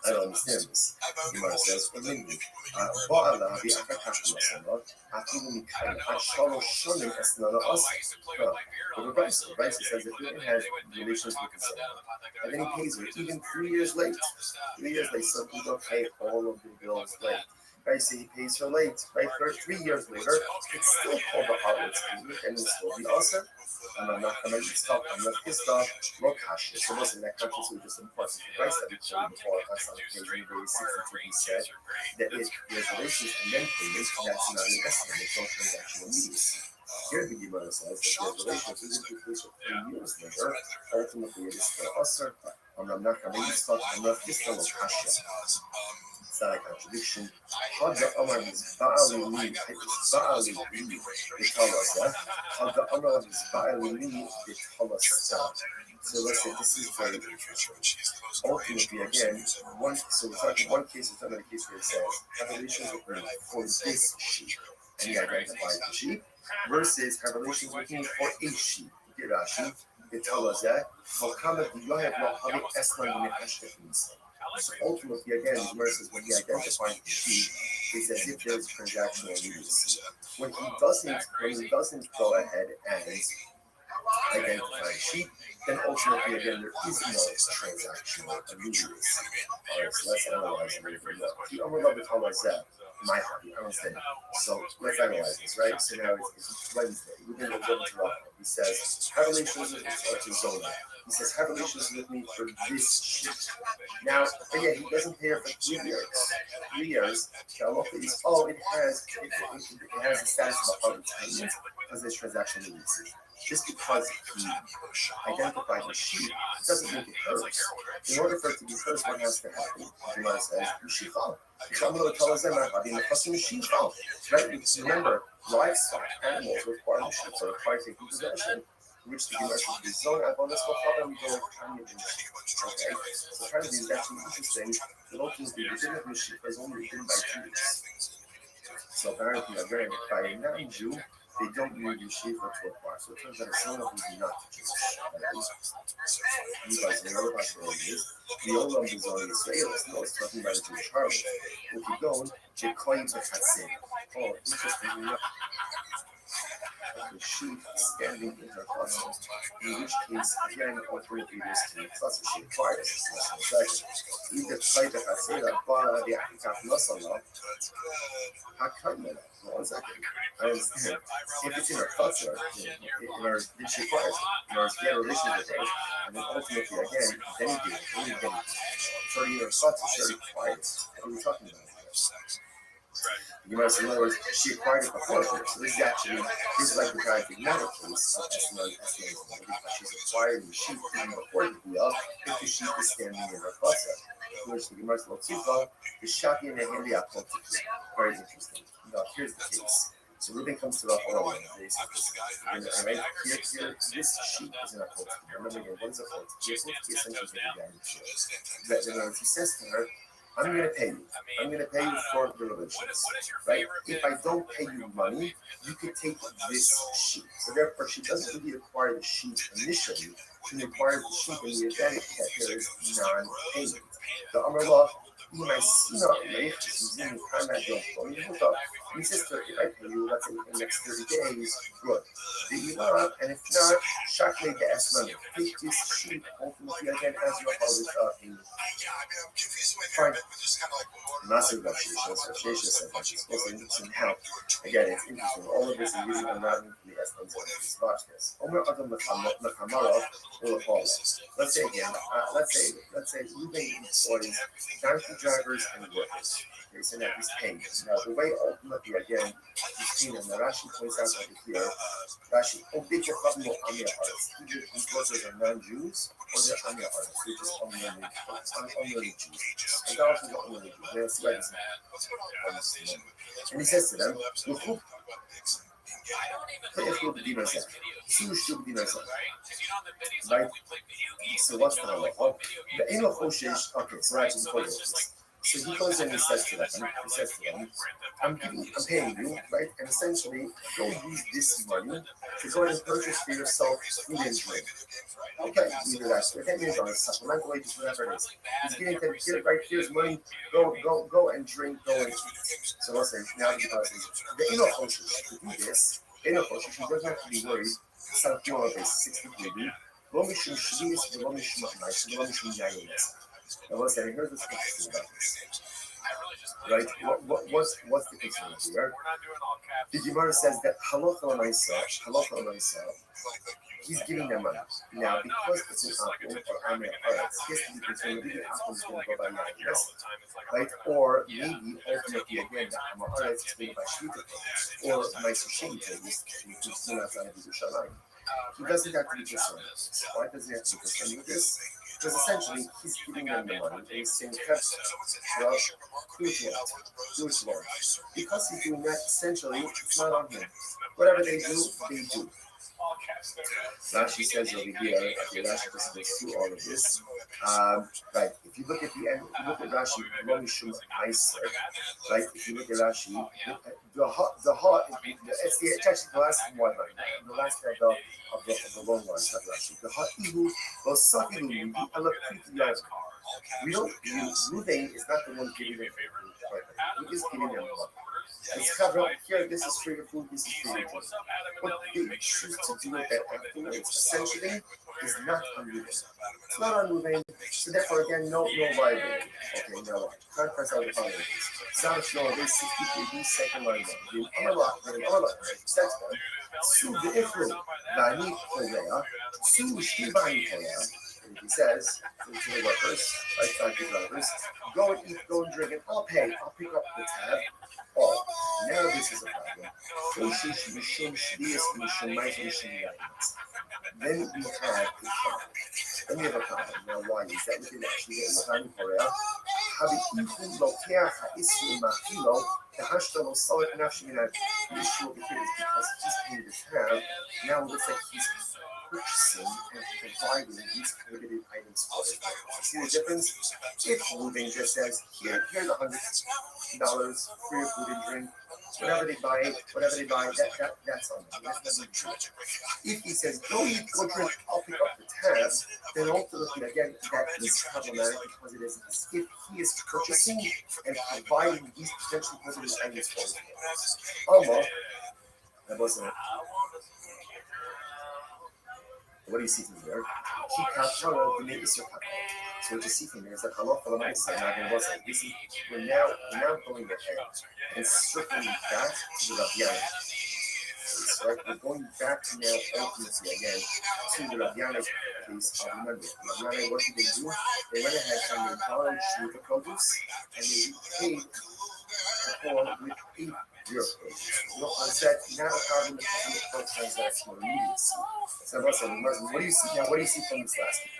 I don't understand this. The Gemara says, immediately. Ba'ala bi'akakashna sallah, afilu mikayim, hashalosh shonim esnana asa. But the Bryce says if he has relations with his son, and then he pays her even 3 years late. 3 years late, so he don't pay all of the bills late. Right, so he pays her late, right? 3 years later, it's still called the harvest payment, and it's still the ulcer. And I'm not going to stop. I'm not pissed off. Rokash. So listen, that comes to just important advice that we told before. That's on page 62. He said that if there's relations and then payment, that's not an estimate. It's no transactional immediacy. Here the Gemara says that there's relations even if it's 3 years later, ultimately it is still ulcer. I'm not going to stop. I'm not pissed off. Rokash. It's not a contradiction. Hadda Amar is Ba'ali Li, they tell us that. Hadda Amar is Ba'ali Li, they tell us that. So let's say this is very ultimately again, so we're talking one case, we're talking about a case where it says, have relations with me for this sheep, and he identifies the sheep, versus have relations with me for a sheep. You get Rashi, they tell us that. So ultimately, again, the Gemara says when he identifies the sheep, it's as if there's transactional immediacy. When he doesn't go ahead and identify the sheep, then ultimately, again, there is no transactional immediacy. Alright, so let's analyze it a little bit more. The overlap with how is that? My hobby, I understand. So let's analyze this, right? So now it's Wednesday. We're going to go to Rafa. He says, have relations with to Zona. He says, have relations with me for this sheep. Now, again, he doesn't pay her for 3 years. 3 years, it has the status of a harvest payment because there's transaction immediacy. Just because he identified the sheep doesn't make it hers. In order for it to be hers, what has to happen? The Gemara says, she fall. Right? Remember, livestock, animals require the sheep, so require taking possession. Which the Gemara should be zone at bonus for problem we don't have any. Okay, so trying to do that actually interesting. The ultimately the din of the sheep is only written by Jews. So apparently, again, by a non-Jew, they don't need the sheep for to acquire. So it turns out some of them do not Jews. You guys know what possibility is. The old one is only Israelis. No, it's talking about a Jewish harvest. If you don't, they claim the Chatzin. Oh, interesting. The sheep standing in her cluster, in which case, again, ultimately this to cluster she acquires this lesson. Either play the Hatzera, but the African Nasala, Hakamela. One second. I understand. If it's in her cluster, then she acquires it. In order to get a relationship with her, and then ultimately, again, then it's already in her cluster, she already acquired it. What are we talking about here? You might say, in other words, she acquired it before her. So this is like the paradigmatic case of estimated because she's acquiring the sheep even before the deal if the sheep is standing in her cluster. Which the Gemara says, the shaki and the handy apple. Very interesting. Now, here's the case. So Reuben comes to the Horah and they say, right here, this sheep is in a cult. Remember again, what is a cult? Here's the essential thing that he says to her, I'm going to pay you. I'm going to pay you for the relations. Right? If I don't pay you money, you could take this sheep. So therefore, she doesn't really acquire the sheep initially. She acquires the sheep in the event that there is non-payment. The Amar law, using primary job for me, he says to if I pay you, let's say in the next 30 days, good. Do you not? And if not, shortly the estimate. Take this sheet ultimately again as your harvest in fine. Massive associations and help. Again, it's interesting. All of this is using a random for the estimates of this. Watch this. Let's say again, let's say moving employees, donkey drivers and workers. Okay, so now he's paying. Now the way ultimately again he's paying them. Now Rashi points out over here, Rashi, big problem on their hearts. Either these workers are non-Jews or they're on their hearts, which is unlearned Jews. And also the unlearned Jews. They'll see this. And he says to them, right? So what's the halacha? The Eno Choshesh, okay, so actually before this. So he goes and he says to them, I'm paying you, right? And essentially, go use this money to go and purchase for yourself food and drink. Okay, either that's what that means on supplemental wages, whatever it is. He's getting them, get it right, here's money, go and drink, go and eat. So let's say, now he does the Eno Choshesh to do this, Eno Choshesh, he doesn't have to be worried. Something on base 63. Lo mishum shlius, lo mishum ma'is, lo mishum yayinis. Now, let's say, here's what's interesting about this. Right? What's the concern here? The Gemara says that halacha l'maisa, he's giving them money. Now, because it's an apple or amir aretz, he has to be concerned that the apple is going to go by yayinis, right? Or maybe ultimately again, the amir aretz is going to buy shvita or ma'is shvita, which is still outside of the Shalayim. He doesn't have to be concerned with this. Why does he have to be concerned with this? Because essentially, he's giving them the money and he's saying, well, do it Lord. Because he's doing that, essentially, it's not on him. Whatever they do, they do. Rashi says over here, okay, Rashi just goes through all of this. Right, if you look at the end, if you look at Rashi, right, if you look at Rashi, it's actually the last one, the last of the long one, not Rashi. The ha'ihu, we don't use, Ruvain is not the one giving them food. He is giving them money. It's covered here, this is free food, this is free food. What they choose to do with that afterwards, essentially, is not unmoving. It's not unmoving, so therefore, again, no vibrating. Okay, now what? Contrast out the following. Sound flow, they 63 second line one. The Amalak, that's one. Su the Ifru, Bani Korea, Su Shibani Korea. He says to the workers, like the drivers, go and eat, go and drink, and I'll pay. I'll pick up the tab. Oh, now this is a problem. Then we have a problem. Now, why is that? We can actually get in the time for it. The hashtag will solve it naturally. The issue over here is because he's paying the tab. Now it looks like he's purchasing and providing these prohibited items for his workers. See the difference? If Ruben just says, here's $100 for your food and drink, whatever they buy, that's on them. That's nothing true. If he says, go eat, go drink, I'll pick up the tab, then ultimately, again, that is problematic because it is if he is purchasing and providing these potentially prohibited items for his workers. Almost, that wasn't it. What do you see from here? So what you see from here is that halacha l'maisa now going to this is we're now going ahead and circling back to the Rav right? We're going back to now ultimately again to the Rav case. Remember, Rav what did they do? They went ahead and they borrowed shvita produce and they paid the poor with $8. What that now problem is the transactional immediacy. So what do you see now? What do you see from this last one?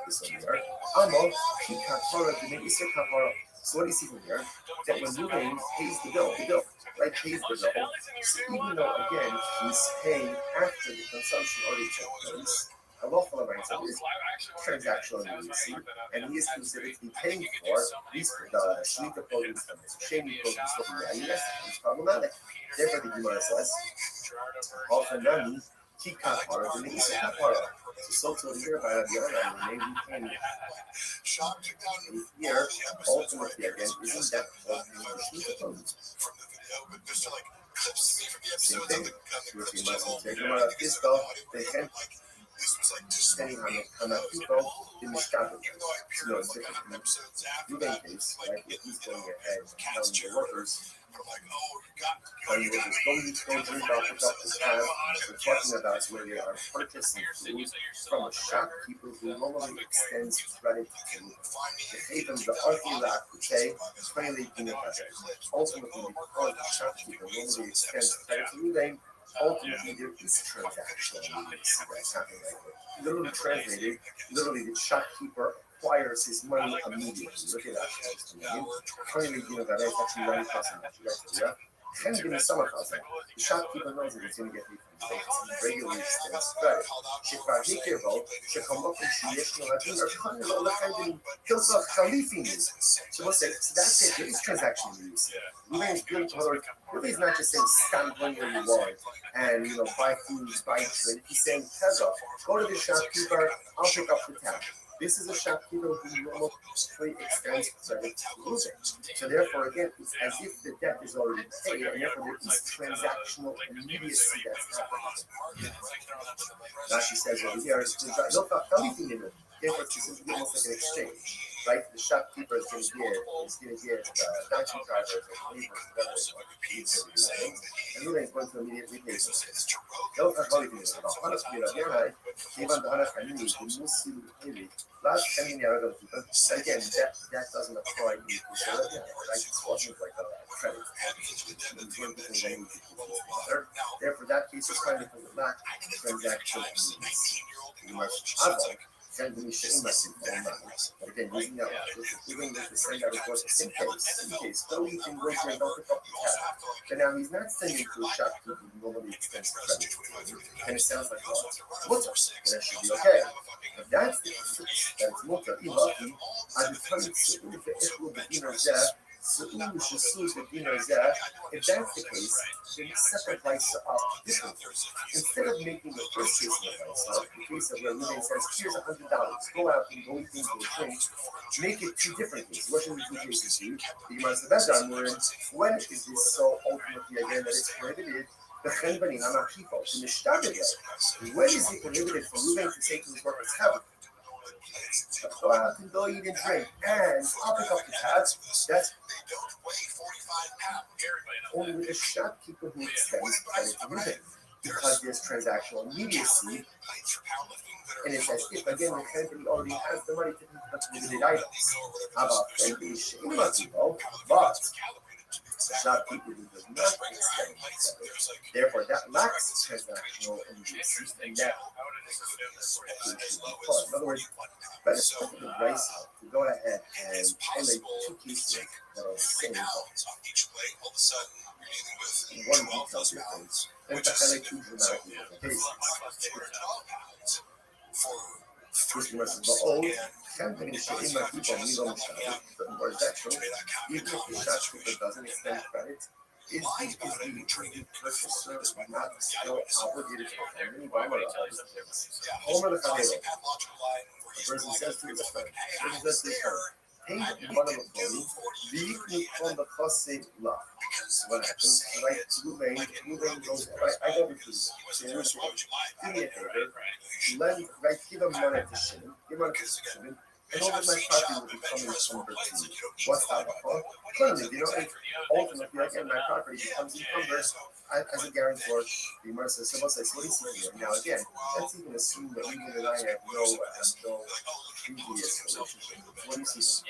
This one here. Amo, kapara, the Isra kapara. So what do you see from here? That when Ruben pays the bill, right, pays the bill. So even though again he's paying after the consumption already took place, halacha l'maisa is transactional immediacy, and he is considered to be paying for these shmita produce and shady produce for the yes, it's problematic. Therefore, the Gemara says, "Often Kika para, then the Isaka para. So to here by the other maybe we can here ultimately again isn't that what we should from the video, but just like clips from the episode of the this stuff they can this was like just depending on the people in the Chicago. So no, it's different from episodes after that. Like if he's going ahead telling the workers, I'm like, oh, you got go drink off the tab. We're talking about where they are purchasing food from a shopkeeper who normally extends credit to pay them the Archilak, okay, finally ultimately because the shopkeeper normally extends credit to them. Ultimately, there is transactional needs that's happening right there. Literally translated, literally the shopkeeper acquires his money immediately. Look at that. Finally, that is actually running costs and that. Can give me some of those. The shopkeeper knows that he's going to get paid from the regularly extends credit. Shekharikirbo, Shekamokon Shiyeshno Adin are coming on the hand in Kilsa Khalifin. So we'll say, so that's it. There is transaction needs. Ruben is good. Ruben is not just saying stand when you want and buy food, buy drink. He's saying, Teza, go to the shopkeeper, I'll pick up the tab. This is a shopkeeper who normally extends credit to losing. So therefore, again, it's as if the debt is already paid, and therefore there is transactional immediacy that's happening. Rashi says over here, therefore it's almost like an exchange, right? The shopkeeper is going to get taxi drivers or laborers, whatever, and Ruben is going to immediately pay them. Last again, that doesn't apply to right? It's wasn't like a credit. Therefore, that case is fine because of lack transaction needs. You must send me shame message but again, using that doing this to send out a voice in case, so you can go here and don't pick up the tab. But now he's not sending to a shopkeeper who normally extends credit. And it sounds like what's that should be okay. If that's the case, that's mutter, Ilahi, I'd come to sit with the equal beginner there. If that's the case, then the second vice up differently. Instead of making the first case of the vice up, the case of where Ruben says, here's $100, go out and go into a drink, make it two different cases. What should the two cases do? The Gemara says, that's done. When is this so ultimately again that it's prohibited? When is it prohibited for Ruben to say to his workers, have go out and go eat and drink, and I'll pick up the tabs. That's only with a shopkeeper who extends credit to Ruben, because there's transactional immediacy, and it's as if again the company already has the money to pick up limited items. How about but shopkeeper who does not extend credit, therefore that lacks transactional immediacy, and that in other words, but it's advice to go ahead and make two cases that are the same. One detail difference, and to highlight two dramatically different cases. This was the old company in my people need on the shop, or is that true? Even if the shopkeeper doesn't extend credit, is the purchaser not still obligated to pay any Homer the Chavero. The person says to his friend, pay one of the phone, leave from the Chosei La. What happens? Like Ruben goes, I go with you. Give me a favor. Give him money to Shimon. Give money to Shimon. And all of my property will be coming from her to you. What's that about? Clearly, ultimately, again, my property becomes encumbered as a guarantor. The Gemara says, what do you see here? Now, again, let's even assume that Ruben and I have no previous relationship. What do you see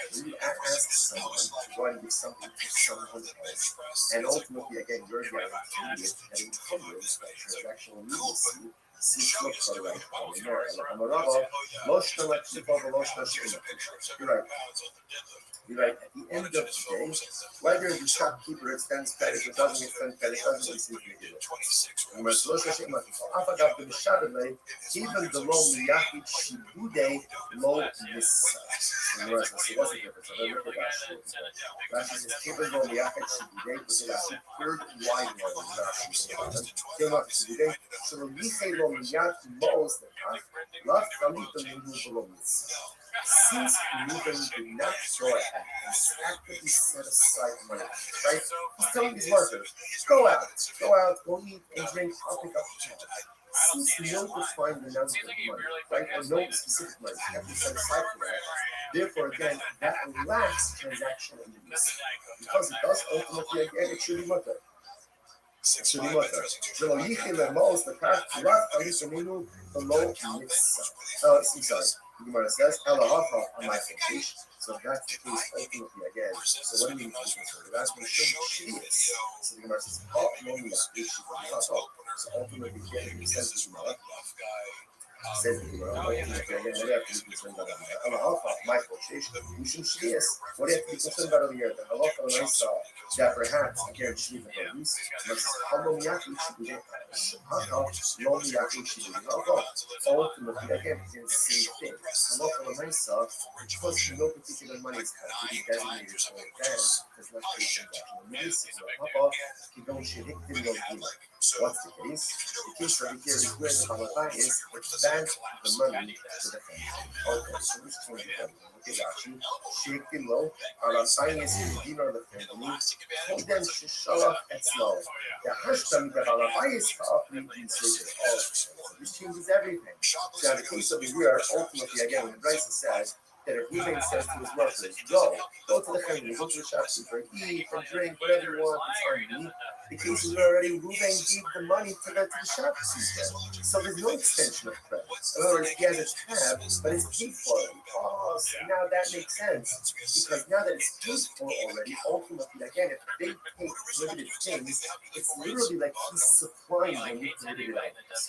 from here? You ask someone to go and give something to someone else, and ultimately, again, you're guaranteed that encumbrance, that transactional immediacy, look for the right more. You're right. You're right. At the end of the day, whether the shopkeeper extends credit or doesn't extend credit doesn't receive the even the low miyachid shibude low nissa. What's the difference? Rashi says even though miyachid shibude was a third wide one. So when we say lo miyach most the time, last the below nissa. Since Reuben did not go ahead and actively set aside money, right? He's telling his workers, go out, go eat and drink, I'll pick up the tab. Since no defined amount of money, right, or no specific money have been set aside for that, therefore, again, that lacks transactional use. Because it does ultimately, again, it should be mutter. So lo yichil lemos the kach rak alisominu below mitzvah. Sorry. The Gemara says, Elahafa on my fish. So that's the case ultimately again. So what do you mean? That's when she is. So the Gemara says, oh, no, so ultimately, again, it says the Gemara. Says the Gemara, ultimately, again, what do you have to be concerned about? Elahafa, my fish. She is. What do you have to be concerned about over here? The halacha and I saw that perhaps, again, she is a police. Ultimately, again, it's the same thing. Halacha l'maisa, plus no particular money is to be designated for that, because not to transactional basis. You don't shehik no deal. What's the case? The case over here is where the halacha is expand the money to the family. Okay, so this is what we're doing. Okay, Rashi, shehik lo, halacha is the dinar of the family. Hold them shishalach etzlo. The hashtam the halacha is this changes everything. So in the case of the year, ultimately, again, when Bryce says that if Reuben says to his workers, go to the family, go to the shopkeeper, eat and drink, whatever you want, it's on me. The case is already Reuben gave the money to the shopkeeper. So there's no extension of credit. In other words, he has a tab, but it's paid for already. Oh, so now that makes sense. Because now that it's paid for already, ultimately, again, if they take limited things, it's literally like he's supplying them with limited items.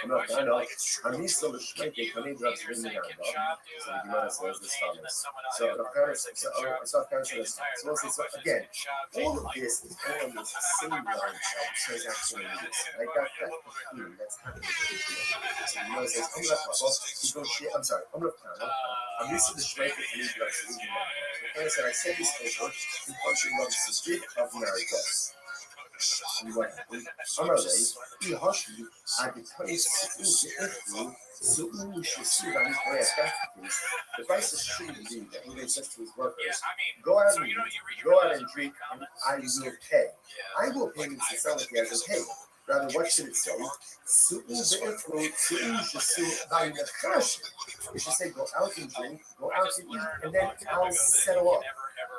No, I know. I'm used to the shmeke, Kani drugs really not. So the Gemara says this follows. So again, all of this is all on the same line of transactional use. I got that theme that's happening. So the Gemara says, I'm I'm used to the shmeke, Kani drugs really not. So I said this over in punching up the street of Narigos. Amalei, he hushed at the place so the vice is shouldn't be that he says to his workers, go out and drink and I will pay. I will pay means to sell it as a pay. Rather, what should it say? It should say go out and drink, go out and eat, and then I'll settle up.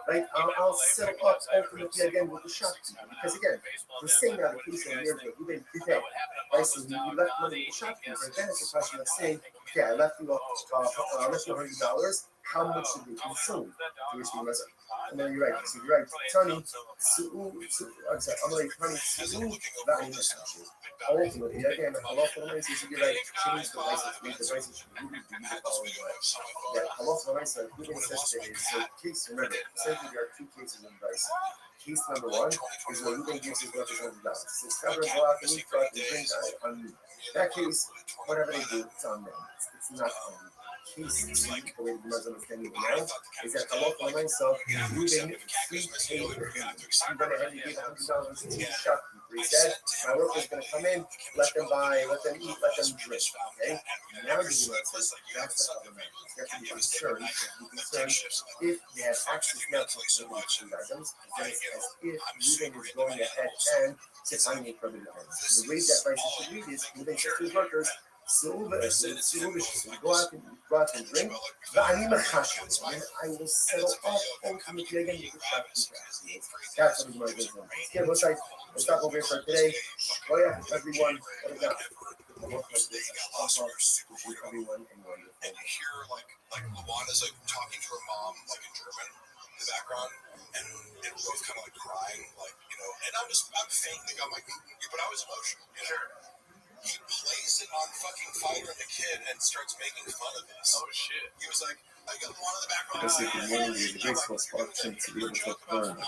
Right? I'll settle up ultimately again with the shopkeeper. Because again, we're saying now the case of years that we didn't prepay. Right? So you left money with the shopkeeper, and then it's a question of saying, okay, I left you $100. How much did you consume? To which the rest. And then you're right. So you're right. Tony, I'm sorry. I'm like Tony. Ultimately, again, halacha l'maisa should be like change the license, make the license should be the following way. Yeah, halacha l'maisa, who didn't say today? So, case remember, essentially there are two cases in Bryce. Case number one is where Reuben gives his workers $100. Says, cover and go out and eat, go out and drink on me. That case, whatever they do, it's on them. It's not on me. Case two, the way the Gemara is understanding it now, is that halacha l'maisa, Reuben prepaid for him. He went ahead and gave $100 to the shopkeeper. He said, my worker's going to come in, let them buy, let them eat, let them drink. Okay? Now the Gemara says, that's the other matter. You have to be concerned. If you have access now to the food items, then it's as if Reuben is going ahead and says, I'm going to cover the items. The way that price should read is, Reuben says to his workers, go out and drink. I will settle up ultimately again with the shopkeeper. That's what the Gemara does. Okay, we'll stop over here for today. Oh yeah, everyone, what is that? Everyone and wonderful. And you hear like Luana's like talking to her mom like in German in the background, and they were both kind of like crying, like and I'm faking, I'm like, but I was emotional. Sure. He plays it on fucking Fire and the Kid and starts making fun of this. Oh shit. He was like, I got one in the background. Because the community is a great source of opportunity to be able to learn and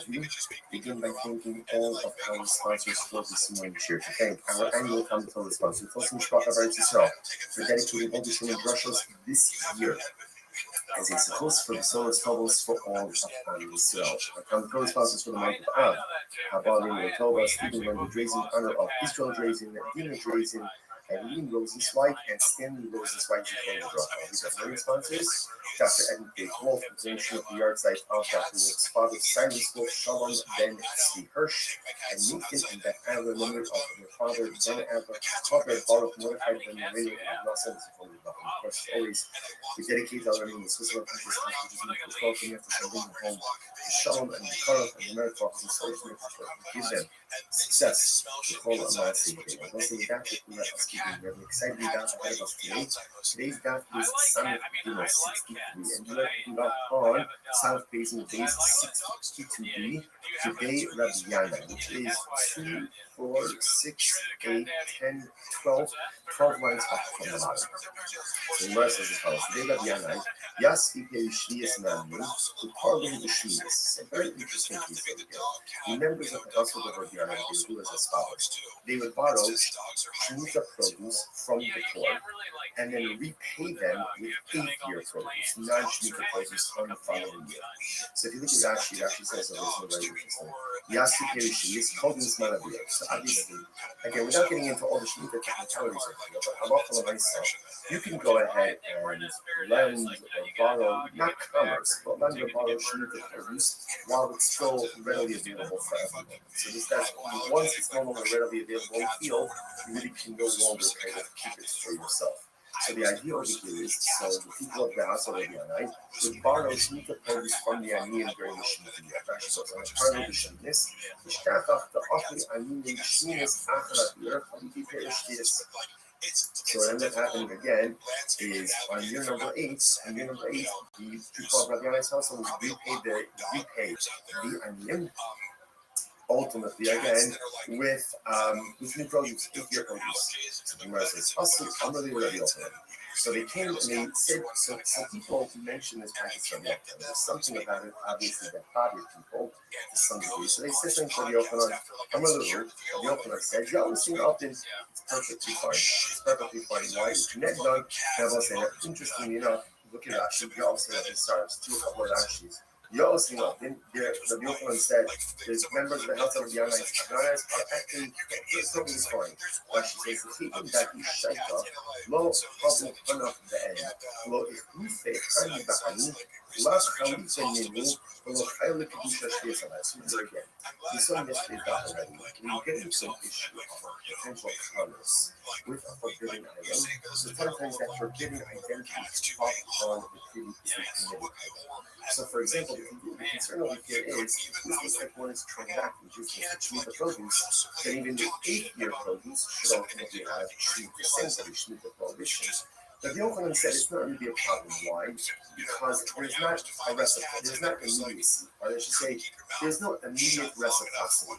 review. Begin by thanking all of our sponsors for this morning. Here to thank our annual Comic-Con sponsor, Tosin Spracharbeit Israel, for dedicating audition and brushes this year as a host for the Solos Troubles for all of Israel. Our Comic-Con sponsors for the month of Av, Habalim Rotova, Stephen Wender Drazen, in honor of Israel Drazen, Dina Drazen, Eileen Rosenzweig, and Stanley Rosenzweig. These are learning sponsors. Dr. Edmund K. Wolf, international of the yard site of Dr. Wolf's father, Cyrus Wolf, Shalom Ben Tzvi Hirsch, and Nathan and Beth Adler, memory of their father, Ben Adler, Robert Baruch, Mordechai Ben Radio, and Los Angeles, of course, always, we dedicate our learning in the Swiss Lord Countries, which is welcome after sending home the Shalom and the Karach and the merit of the source of give them success to call on my Savior. And also, with that, we let us keep we have an exciting dot ahead of us today. Today's dot is Summit 63, and you are picking up on South Basin base 62B, today Rabbi Yana, which is 2, 4, 6, 8, 10, 12 lines up from the bottom. So the verse is as follows. Today Rabbi Yana, Yas Ipe Shlias Nami, who pardoned the Shlias. A very interesting piece over here. The members of the household of Rabbi Yana would do as follows. They would borrow Shemitah produce from the poor and then repay them with 8-year produce, non-Shemitah produce on the following year. So if you look at Rashi, Rashi says something very interesting. Yasi Perishi is called in Smalabir. So obviously, again, without getting into all the Shemitah technicalities of it, but halacha l'maisa, you can go ahead and lend or borrow, not commerce, but lend or borrow Shemitah produce while it's still readily available for everyone. So this that's once it's no longer readily available in the field, you really can no longer kind of keep it for yourself. So the idea over here is, so the people of the Asa Rabbi would borrow Shemitah produce from the Aniyim during the Shemitah year. Rashi says, on the part of the Shemitah, Yishkachach the Achli Aniyim Shemitah Acharat Yer Chaliti Perish this. So what ends up happening again is on year number 8, the people of Rabbi Yanai's household repay the Aniyim. Ultimately, again, with new produce, 8-year produce. So the Gemara says, so they came and they said, so people mention this practice from Yochanan. There's something about it, obviously, that bothered people to some degree. So they said something for the Yochanan. The Yochanan said, you always sing often, it's perfectly fine. It's perfectly fine. Why? Interestingly enough, look at Rashi, you also have these stars, 2 couple of Rashis. You also know, the Yochanan said, the members of the house of the Yanais are acting totally fine. Rashi says, the people that you shaita, lo habu hanaf be'en, lo ichlufe chani ba'ani, la chalife nenu, lo chayle kedusha shliasana. So again, we saw in yesterday's daf already, when you get into an issue of potential commerce with a forbidden item, so sometimes that forbidden identity is pop on the previously committed item. So, for example, the concern over here is this like one is transacting, which is Shemitah produce, then even the 8-year produce should ultimately have essentially Shemitah prohibition. But the Yochanan said it's not really a problem. Why? Because there's not a reciprocity, there's not immediacy, or I should say, there's no immediate reciprocity.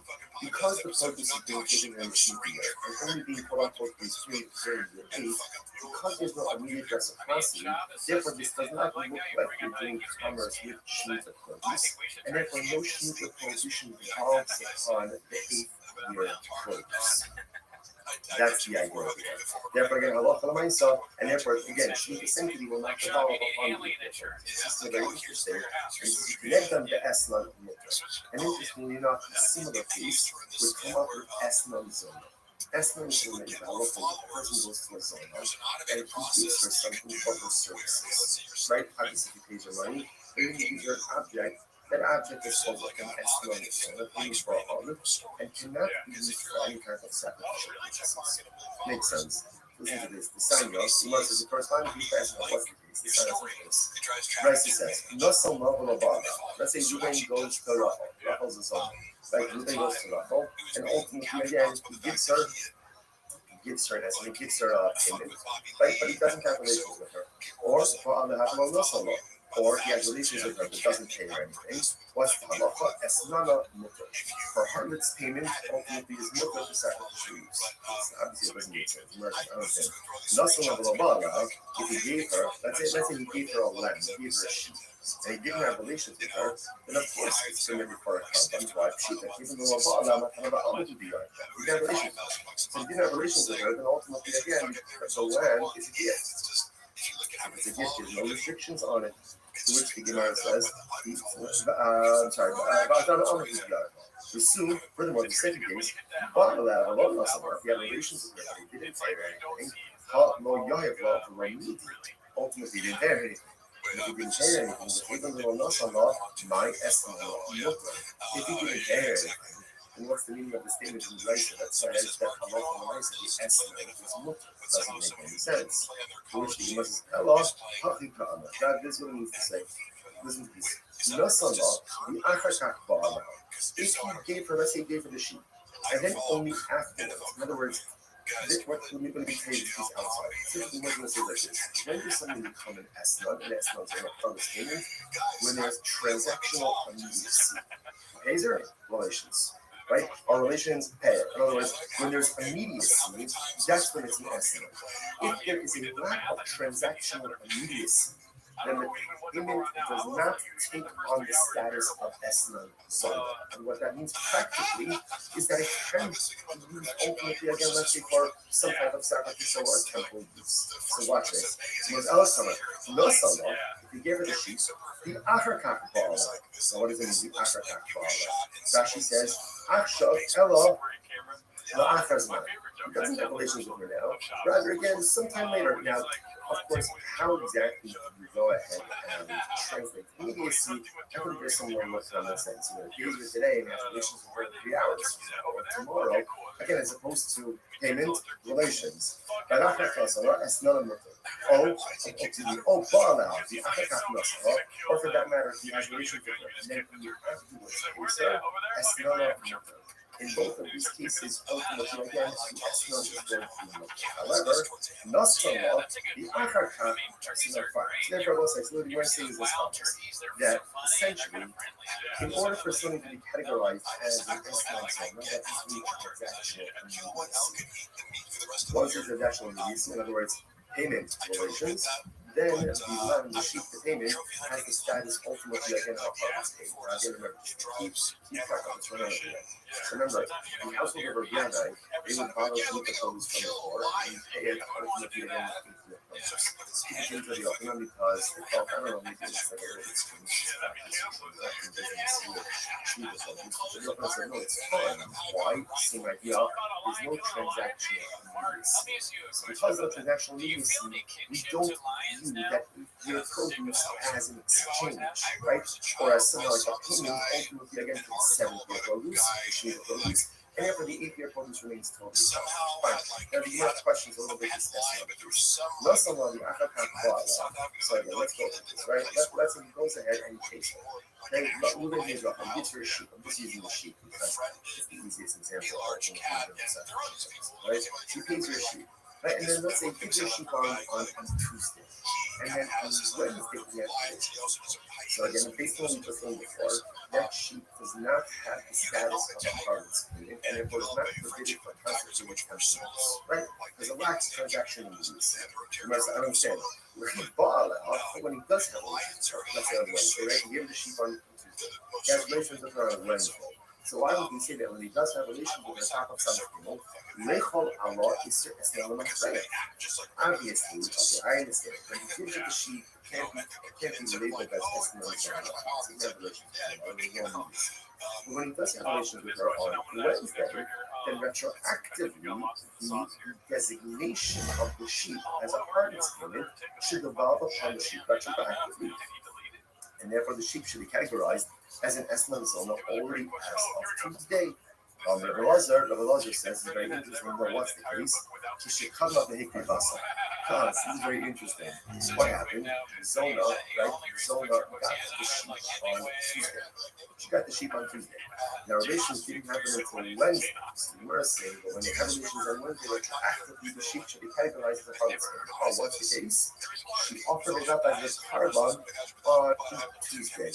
Because the produce is being taken in the Shemitah year and only being quote unquote consumed during year 8, because there's no immediate reciprocity, therefore this does not look like you're doing commerce with Shemitah produce, and therefore no Shemitah prohibition devolves upon the 8-year produce. That's the idea of it. Therefore, again, halacha l'maisa, and therefore, again, Shemitah sanctity will not devolve upon the 8-year produce. This is very interesting. And you connect them to Eslan Mitzvah. And interestingly enough, a similar case would come up with Eslan Zona. Eslan Zona is a halacha when the person goes to a zona and he pays for something for her services. Right? Obviously, he pays your money, but you use your object. That object is called like an Eslan Zona, used for a olive, and cannot be used for any kind of sacrificial purposes. Makes sense. Listen to this. The sign goes, the most is the corresponding piece for Eslan. What's the case? The sign is like this. Rashi says, Nosal Mavul Abba. Let's say Ruben goes to Rachel. Rachel's a zona. Like Ruben goes to Rachel, and ultimately, again, he gives her an estimate, he gives her a payment, right? But he doesn't have relations with her. Or, for on the half of Nosal, or he has relations with her but doesn't pay her anything, what's the halacha? Esnana mutter. Her harlot's payment ultimately is mutter for sacrificial use. Obviously, it doesn't make sense. I don't think. If he gave her, let's say he gave her a lamb, he gave her a sheep, and he didn't have relations with her, then of course it's permitted for a husband's wife sheep. Even though a ba'ala, he didn't have relations with her. So he didn't have relations with her, then ultimately again, the land is a gift. It's a gift, there's no restrictions on it. To which the Gemara says, soon, furthermore, the second case, if you have relations with her, they didn't pay her anything, ultimately didn't pay her anything. If he didn't pay her anything, even though my estimate, if he didn't pay her anything, and what's the meaning of the statement in Raisa that says that halacha l'maisa the estimate is mutter? Doesn't make any sense. To which the Gemara says, "Ella hachika ana." That is what it means to say. Listen to this. Nasala the achakach ba'ala. If he gave her, let's say, he gave her the sheep, and then only afterwards, in other words, what we're going to be paid is outside. Simply, we're going to say like this: when does something become an esnad? An esnad is a promise payment when there's transactional immediacy. Pays her relations. Right? Our relations pay. In other words, when there's immediacy, that's when it's an estimate. If there is a lack of transactional immediacy, then the payment does not take on the status of estimate zone. And what that means practically is that it can be used ultimately, again, let's say for some type of sacrificial or temple use. So watch this. So if you give her the sheep, the achakach ba'ala. So what does it mean, the achakach ba'ala? Rashi says, Achshav elo la'achazman. He doesn't have relations with her now. Rather, again, sometime later. Now, of course, how exactly do you go ahead and translate immediacy? I think there's some more left on that sense. If you use it today and have relations with her in 3 hours, or tomorrow, again, as opposed to payment relations. But achakach is not a method. Ba'ala, the achakach nasara, or for that matter, if he has relations with her, and then he afterwards pays her, as not a method. In both of these cases, ultimately, again, the estimate is going to be much. However, Nasrallah, the Acharkach, is not fine. So therefore, I will say, so what we're saying is this context, that essentially, in order for something to be categorized as an estimate, that has to be transactional immediacy. Once there's transactional immediacy, in other words, payment relations, then the land, the sheep, the payment, has the status ultimately again of harvest payment. Again, remember, keep track of this. Remember, the household of Rabbi, they would borrow sheep the produce from the poor and pay it ultimately again into the produce. Keep it into the open because they felt, I don't know, maybe it's like a little bit no, it's fine. Why? Same idea. There's no transactional immediacy. Because of transactional immediacy, we don't view that your produce as an exchange, right? Or as something like a payment ultimately again for the 7th year produce, and after the 8th year produce remains totally fine. Now the next question is a little bit discussing. Let's so again, let's go with this, right? Let's say he goes ahead and he pays it. Okay, but we're going to use I'm just using the sheep because it's the easiest example. Right? She pays her sheep. Right? And then let's say he gives her sheep on Tuesday. And then on Wednesday, we have to. So again, based on what we just learned before, that sheep does not have the status of a harvest payment, and therefore is not forbidden for constituting customers, right? There's a lax transaction in use. I understand. When he does have a relationship, let's say on Wednesday, right? He gives the sheep on Tuesday. He has relations with her on Wednesday. So why would we say that when he does have relations with the top of something, Lechol Allah is obviously, okay, I understand. When he gives you the sheep, it can't be labeled as testimony. But when he does have relations with her on Wednesday, then retroactively, the designation of the sheep as a harvest payment should evolve upon the sheep retroactively. And therefore, the sheep should be categorized as an estimate zone already as of Tuesday. Levelozer says it's very interesting, but what's the case? You should cut off the hickory basa. Because this is very interesting. What happened? Zona, right? Zona got the sheep on Tuesday. She got the sheep on Tuesday. Now, relations didn't happen until Wednesday. So you were saying, but when they had relations on Wednesday, like actively the sheep should be categorized as a harvest. Oh, what's the case? She offered it up as a carbon on Tuesday.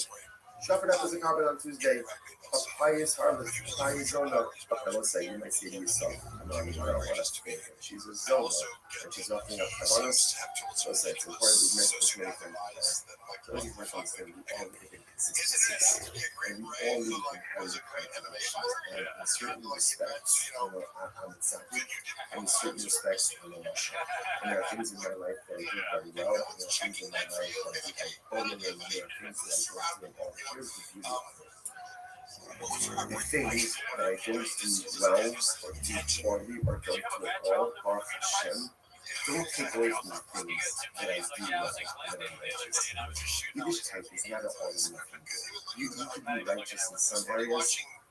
She offered up as a carbon on Tuesday. Highest harvest, highest zona. I will say, you might say to yourself, I'm not even want us to pay her. She's a zona, and she's offering up carbonos. So it's like, it's important we mention this many times. So as you might understand, we all live in consistency, and we all live in having calculations, and in certain respects, I'm excited, and in certain respects, I'm emotional. And there are things in my life that I do very well, and there are things in my life that I think I'm holding, and there are things that I don't do at all. Here's the beauty of it. The things that I don't do well, or do poorly, or don't do at all, are Hashem. Don't take away from the things that I do well, that I'm righteous. Yiddishkeit is not an all-or-nothing thing. You can be righteous in some areas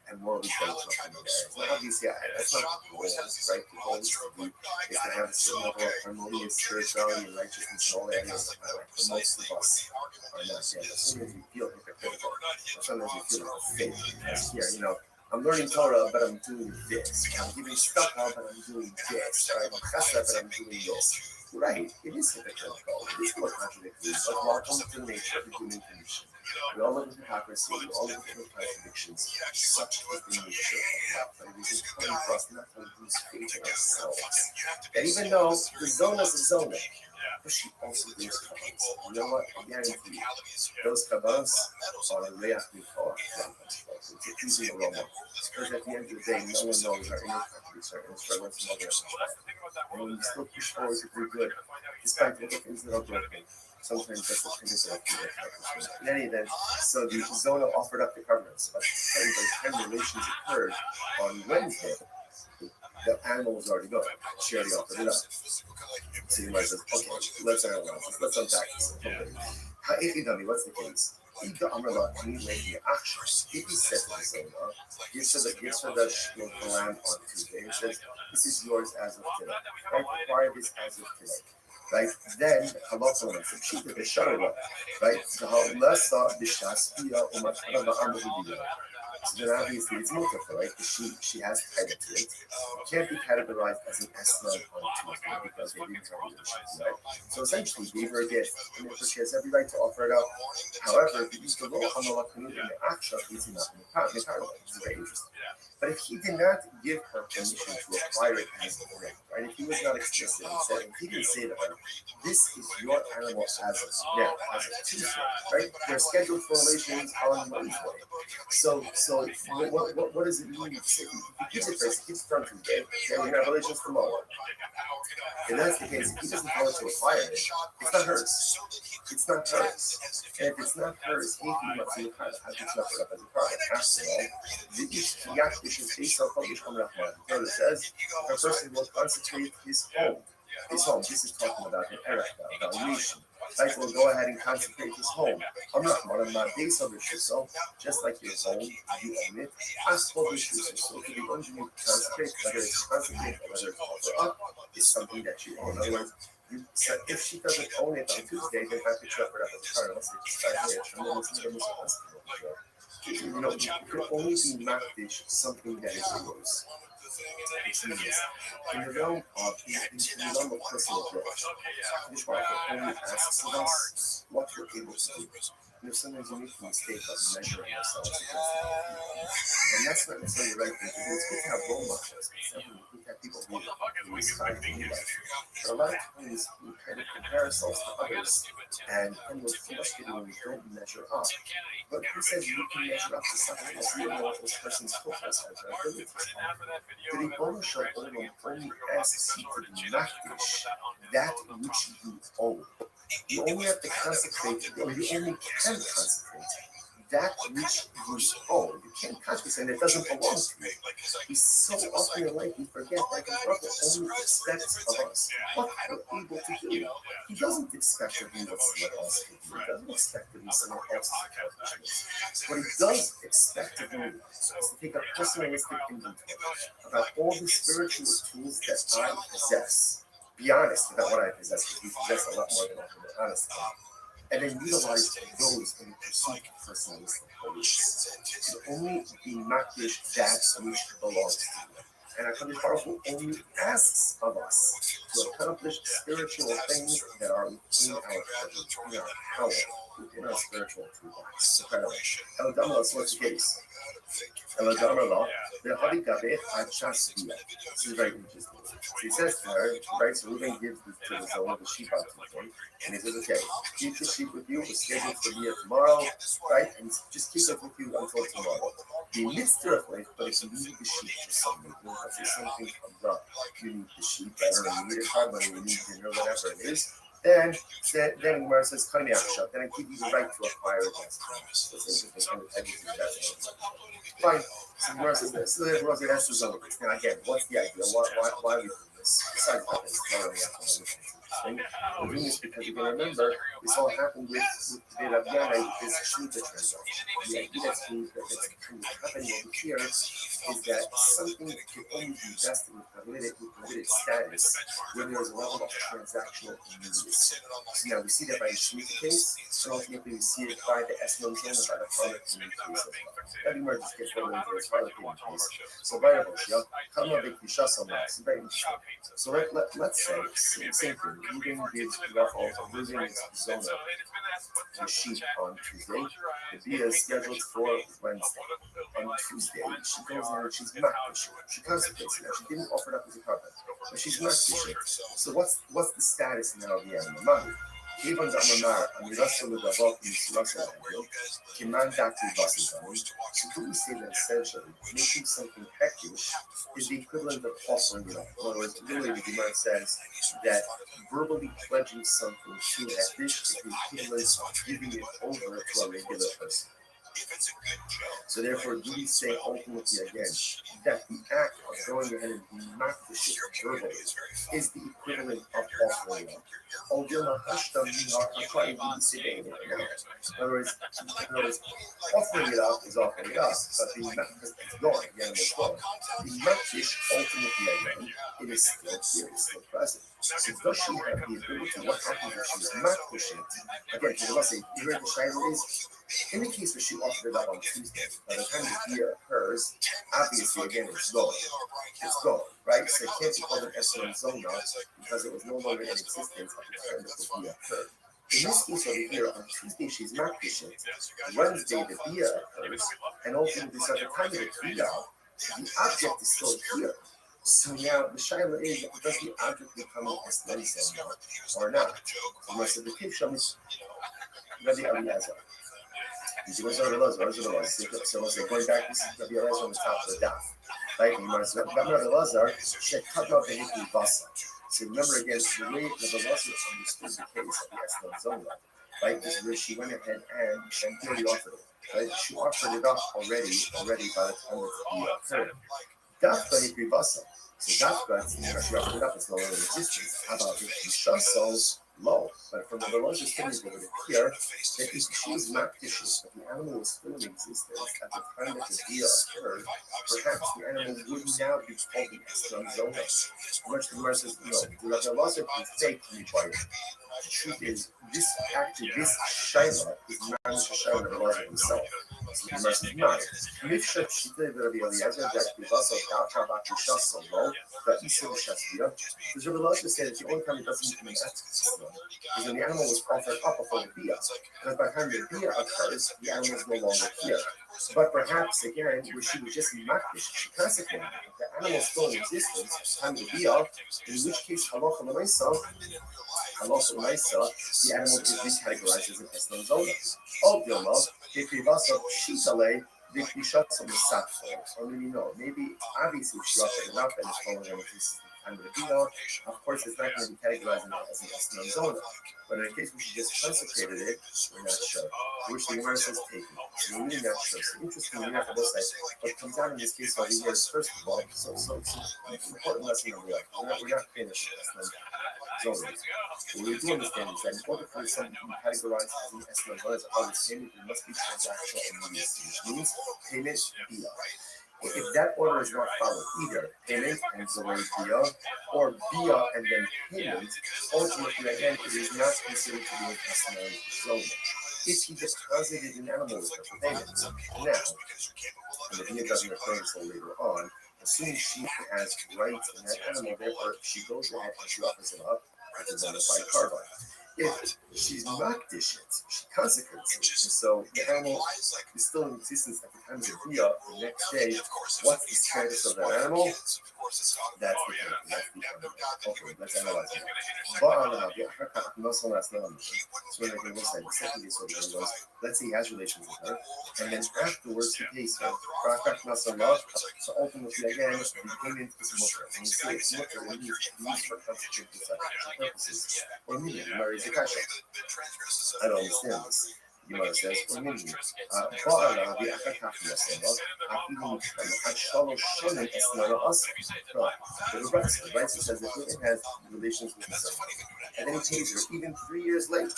and morally bankrupt in other areas. Now, obviously, that's not the goal, right? The goal is to have a certain level of harmonious spirituality and righteousness in all areas of my life. But most of us are not yet. Sometimes we feel hypocritical, or sometimes we feel like a fake. Because here, I'm learning Torah, but I'm doing this. I'm giving stuff out, but I'm doing this. Or I'm chesed, but I'm doing this. Right, it is hypocritical. It is more contradictory. But welcome to the nature of the human condition. We all live in hypocrisy. We all live in contradictions. Such is the nature of life. But it is important for us not to lose faith in ourselves. And even though the zona is a zona, but she also gives kabbans. You know what? I guarantee you, those kabbans are a reach before. It's a pleasing aroma. Because at the end of the day, no one knows our inner countries, our inner struggles, and other and when we still push forward to do good, despite all the things that are broken, sometimes that's the pinnacle of the accomplishment. In any event, so the zona offered up the covenants. But by the time relations occurred on Wednesday, the animal was already going. She already offered it up. So you might say, okay, let's analyze this. Let's unpack this. Okay. What's the case? If the if he said to the zona, gives her the lamb on Tuesday, and says, this is yours as of today. Right? Acquire this as of today. Right? Then, halacha and subshita the sharla. Right? The halasa the shaspia umatana ma'amudiyah. So then obviously it's multiple, right? She has title to it. It can't be categorized as an eslan on Tuesday because they didn't have a relationship, right? So essentially, he gave her a gift, and therefore she has every right to offer it up. However, if you use the law, in the action, it's not in the power. This is very interesting. But if he did not give her permission to acquire it as a right, right? If he was not explicit and said, if he didn't say to her, this is your animal as of now, as of Tuesday, right? They're scheduled for relations on Wednesday. So what does it mean? If he gives it first, he gives it on Tuesday, then we have relations tomorrow. If that's the case, if he doesn't want to acquire it, it's not hers. It's not hers. And if it's not hers, he must be kind of have to chuck it up as a crime. After all, the Torah says a person will consecrate his home. His home. This is talking about an erech, valuation. Right, will go ahead and consecrate his home. I'm not one of my days of the so just like your home, you own it. Ask for the so to the one you consecrate, whether it's consecrate or whether it's offer up, is something that you own. In other words, if she doesn't own it on Tuesday, then have to chop it up as a car unless they decide here. You can only be makdish something that is yours. Which means in the realm of personal growth, Mishmar only asks of us what we're able to do. Sometimes we make the mistake of measuring ourselves against other people. And that's not necessarily the right thing to do. It's good to have role models. It's definitely good to have people who inspire you. But a lot of times we kind of compare ourselves to others and we're frustrated when we don't measure up. But who says you can measure up to something else? You don't know what this person's focus has or abilities are. The Ribbon Shel Olam only asks you to be makdish that which you own. You only have to consecrate, or you only can consecrate that which you own. You can't touch this, and it doesn't belong to you. We so often in life we forget that God only expects of us what we're able to do. He doesn't expect to be what someone else can do. He doesn't expect to be someone else's accomplishments. What he does expect to do is to take a personalistic inventory about all the spiritual tools that I possess. Be honest about what I possess, because we possess a lot more than we're honest about. And then utilize those in the pursuit of personalistic holiness. To only be makdish that which belongs to you. And HaKadosh Baruch Hu only asks of us to accomplish spiritual things that are within our presence, within our power, within our spiritual toolbox. Incredible. Eladamala, so what's the case? Eladamala, the Habigabe Achasvia. This is very interesting. So he says to her, right, so Reuben gives to the Zola the sheep out to him, and he says, okay, keep the sheep with you, we're scheduled to be here tomorrow, right, and just keep it with you until tomorrow. The mitzvah, but if you need the sheep for something, if something comes up, you need the sheep, I don't know, you need a car money, you need dinner, whatever it is, then Gemara says, then I give you the right to acquire against them. So it's interesting, fine. So Gemara says this. So Gemara says that's the zone. Now again, what's the idea? Why are we doing this? Besides that, it's not really interesting. We're doing this because you can remember this all happened with the Rabiana, with this Shmita transaction. The idea that's happening over here is that something can only be invested with limited status when there's a level of transactional immediacy. So now we see that by the Shmita case, and ultimately we see it by the Esmon Zone and by the Harlot case as well. That emerges just gets over into this Harlot case. So by the Boshia, come on, big Pisha Somma. It's very interesting. So let's say, same thing. Reuben gives Rachel, Reuben is Zona, the sheep on Tuesday. The Bia is scheduled for Wednesday. On Tuesday, she goes in and she's makdish. She consecrates it. She didn't offer it up as a carbon, but she's makdish. So what's the status now of the animal? Even the Amar, and the rest of the Davot in Shirasa Angel, Kiman Daki Basidam. So do we say that essentially making something heckish is the equivalent of offering it up? In other words, really the Gemara says that verbally pledging something to heckish is the equivalent of giving it over to a regular person. So therefore, do we say ultimately again that the act of going ahead and being makdish verbally is the equivalent of offering up? In other words, offering it up is offering it up, but the it's going, the animal is going. The makdish ultimately again, it is still here, it's still present. So does she have the ability? What happens if she is makdishing? Again, so let's say here the shayla is. In the case where she offered it up on Tuesday, by the time the year occurs, obviously again it's going. It's going, right? So it can't be called an Esron Zona because it was no longer in existence at the time that the year occurred. In this case over here, on Tuesday she's makdishing. Wednesday the year occurs, and ultimately so at the time of the year, the object is still here. So now the shayla is, does the object become an Esron Zona or not? So most of the Kivsham is Rabbi Eliezer. So let's say going back, this is Rabbi Elazar on the top of the daf. Right? Rabbi Elazar said, cut out the Hikri Basa. So remember again, the way Rabbi Elazar understood the case of the Eslam Zona, right, is where she went ahead and clearly offered it. Right? She offered it up already by the time of the occurred. Dafka Hikri Basa. So Dafka, she offered it up, it's no longer in existence. How about Hikri Shasol? Low, but from the religious things that would appear that she was makdishing, but the animal was still in existence at the time that the dia occurred, perhaps the animal would now be called the Esron Zona. Much the Gemara says, no, the Rabbi Elazar can fake me by it. The truth is, this shayla is not a shayla of Rabbi Elazar himself. So the Gemara says, no. Mifshat Shita Rabbi Eliezer that the Vasa Daka Bakisha Solo, that Isa Shasvira. Because Rabbi Elazar said that the only time it doesn't become an Esron is when the animal was offered up before the bia. Because by the time the bia occurs, the animal is no longer here. But perhaps again, where she was just makdish, she consecrated it. The animal is still in existence at the time of the bia, in which case halacha l'maisa, the animal is recategorized as an Esron Zona. Oh, Dilma, if we vasa shitale, or maybe no, maybe obviously she offered it up and it's falling on existence. time of the deal, of course, it's not going to be categorized as an Esnon zona. But in a case where she just consecrated it, we're not sure. Which the Gemara says taken. So we're really not sure. So interestingly enough, on both sides, what comes out in this case over here is first of all, so it's an important lesson of life. We're not finished with Esnon zona. What we do understand is that in order for something to be categorized as an Esnon zona, as a part of payment, there must be transactional immediacy, which means payment via. If that order is not followed, either payment and delay via, or via and then payment, ultimately again it is not considered to be an Esnon zona. If he deposited an animal with her for payment, now, and the via doesn't occur until later on, assuming she has rights in that animal, therefore she goes ahead and she offers it up as a bona fide carbon. If she's makdish it, she consecrates it, and so the animal is still in existence at the time of the via. The next day, what's the status of that animal? That's the thing. That's the animal. Okay, let's analyze it. So when I go inside the second case over here goes, let's say he has relations with her, and then afterwards he pays her. So ultimately again, the payment is mutter. When you say it's mutter, it means used for consecrated purposes. Or meaning, marries a kasha. I don't understand this. Gemara says, or meaning, ba'ala bi'achakaf yasema, even at shalosh shonim esnana asa. The Rebbe says that woman has relations with his son, and then he pays her even 3 years late.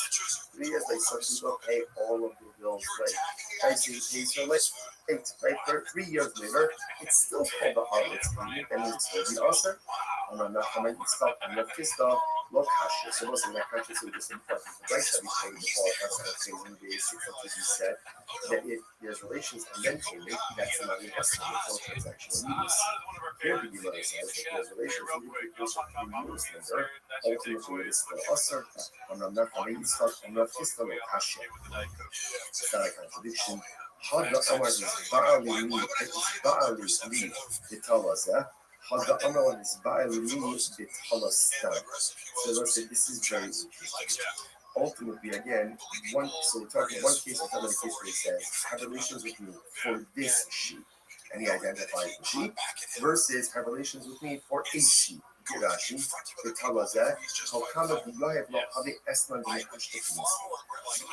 3 years late, some people pay all of the bills late. Right, so he pays her late. Right, 3 years later, it's still called the harlot's payment, and it's still the asa. And I'm not pissed off. Look, Hasha. So wasn't that conscious of this important right that we paid before us in days, as you said, that if there's relations and then payment, that's another investment, it's all transactional immediacy. Here the Gemara says that there's relations and if there's a few years later, ultimately it is still usher. I'm not pissed off, Hasha. It's not a contradiction. Hadda Amar is Ba'ali li, the Tawazah. Hadda Amar is Ba'ali li, the Talastan. So let's say this is very interesting. Ultimately, again, so we're talking one case, we're talking about a case where he says, have relations with me for this sheep, and he identifies the sheep, versus have relations with me for a sheep. Rashi, the Talazah, how come the Yoav lo have Esman the Ashtafinis?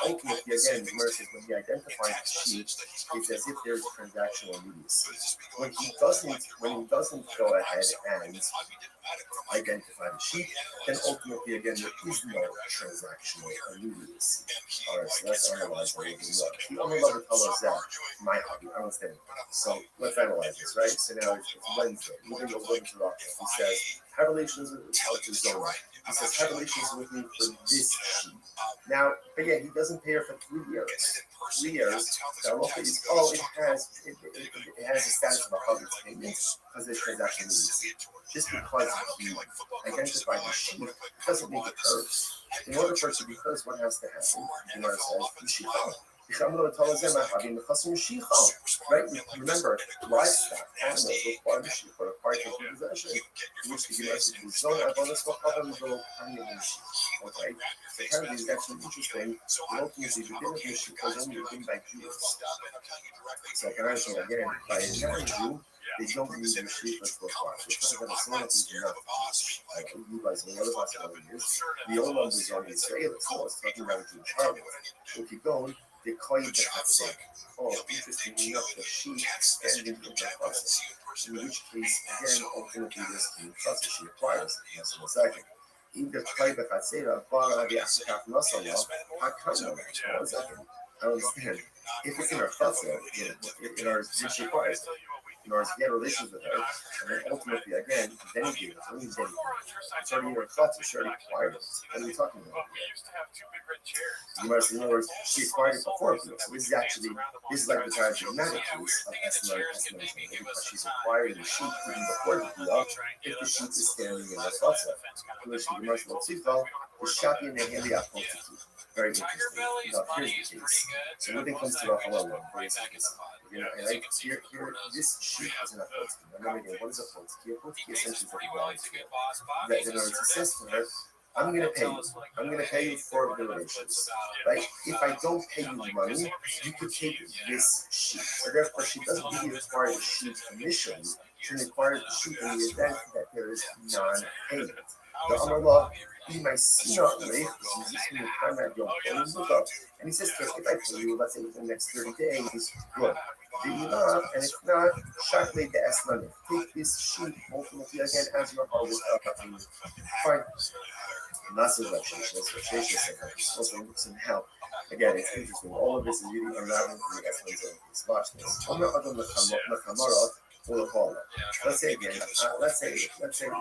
Ultimately, again, the Gemara says when he identifies the sheep, it's as if there's transactional immediacy. When he doesn't go ahead and identify the sheep, then ultimately, again, there is no transactional immediacy. All right, so let's analyze what we do. The only level Talazah, my hobby, I understand. So let's analyze this, right? So now it's Wednesday. We're going to go into Rock. He says, have relations with Zora. He says, have relations with me for this sheep. Now, again, he doesn't pay her for 3 years. 3 years. Now, look, it has the status of a husband's payment because there's transaction immediacy. Just because he identified the sheep doesn't make it hers. In order for it to be hers, what has to happen? The Gemara says, right? Remember, livestock, animals require the sheep for required taking possession, which the Gemara says, okay? So kind of is actually interesting. Ultimately, the din of the sheep was only given by Jews. So apparently, again, by a non-Jew, they don't need their sheep as for farm. So kind of a son of who's not like you guys know what about is the old one was on Israel, so I was talking about a Jewish farmer. We'll keep going. They call you the Hatzek. Oh, interestingly enough, the sheep standing in the process. In which case, again, ultimately, this can process she acquires in a second. In the Klai Bechatzera, Bara the Asakaf Nasala, Hakana. One second. I understand. If it's in our process, in our she acquires it. In order to get relations with her, and then ultimately, again, then he gave it. What do you mean, it's already in her thoughts, she already acquired it. What are we talking about? You might say, in other words, she acquired it before people. So this is like the paradigmatic case of Esmer, because she's acquiring the sheep even before the deal, if the sheep is standing in her thoughts. Which the Gemara will see, though, the Shapi and the Heli very interesting. Now, here's the case. So when it comes to the halal one, for instance, here, this sheep is an apotzki. Remember again, what is a apotzki? A apotzki essentially is a blind field. That in order to assess for her, I'm gonna pay you. I'm gonna pay you for the relations, right? If I don't pay you money, you could take this sheet. So therefore, she doesn't really require the sheet initially. She requires the sheet in the event that there is non-payment. The Amar be my sina rate, which is from the time that you're going to look up. And he says to her, if I pay you, let's say within the next 30 days, good. Do you not? And if not, shakle the esmani. Take this sheet ultimately again as your harvest fine. Massive Rav also some help. Again, it's interesting. All of this is really unraveling from the essence of this. Watch this. Let's say again, let's say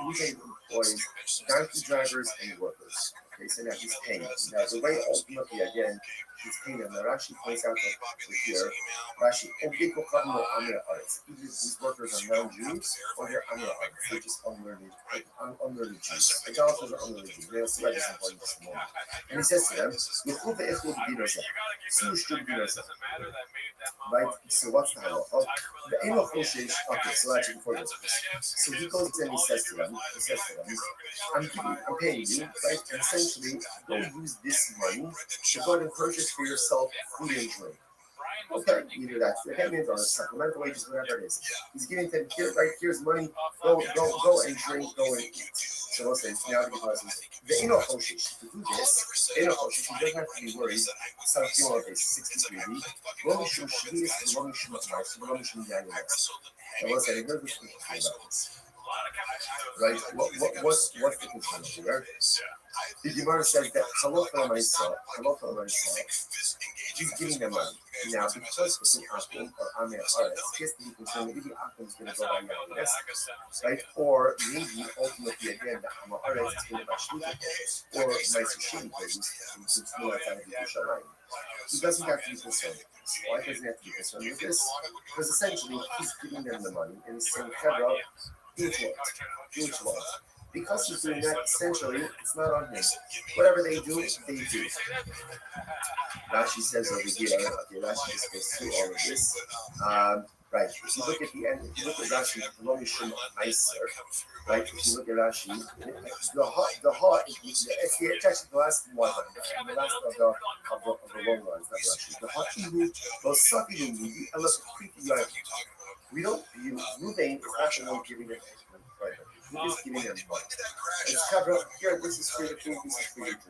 using employees, donkey drivers and workers. Okay, so now he's paying them. Now the way ultimately again he's paying them. Now Rashi points out that here, Rashi, either these workers are non-Jews or they're Amir artists. They're just unlearned Jews. Idolaters are unlearned Jews. They'll see why this is important this moment. And he says to them, right? So what's the halacha? The Enoch Oshish, okay, so actually before this. So he goes and he says to them, I'm paying you, right? And essentially, go use this money to go and purchase for yourself food and drink. Okay, either that's the payment or supplemental wages, whatever it is. He's giving them here, right? Here's money. Go and drink, go and eat. So we'll say now the Enoch Oshish, to do this, Enoch Oshish, he doesn't have to be worried. It's not feeling like 63B. Romishum Shvius, Romishum Mars, Romishum Yanis. And we'll say, here's the thing about this. Right? What's the conclusion here? The Gemara says that halacha l'maisa, he's giving them money. Now, because it's an akum or amir aretz, he has to be concerned that maybe akum is going to go by yanis, right? Or maybe ultimately again the amir aretz is going to buy shluchah or ma'aser sheni because he doesn't have to be concerned with this. Why doesn't he have to be concerned with this? Because essentially he's giving them the money and he's saying, "Hebra, do what? Because he's doing that, essentially, it's not on him. Whatever they do, they do. Rashi says over here, okay, Rashi just goes through all of this. Right, if you look at the end, if you look at Rashi, right, if you look at Rashi, the heart, it's actually the last one, the last of the long ones, not Rashi. The heart, we don't view Ruvain is not the one giving it. He is giving them money. It's covered here. This is for the food. This is for your drink.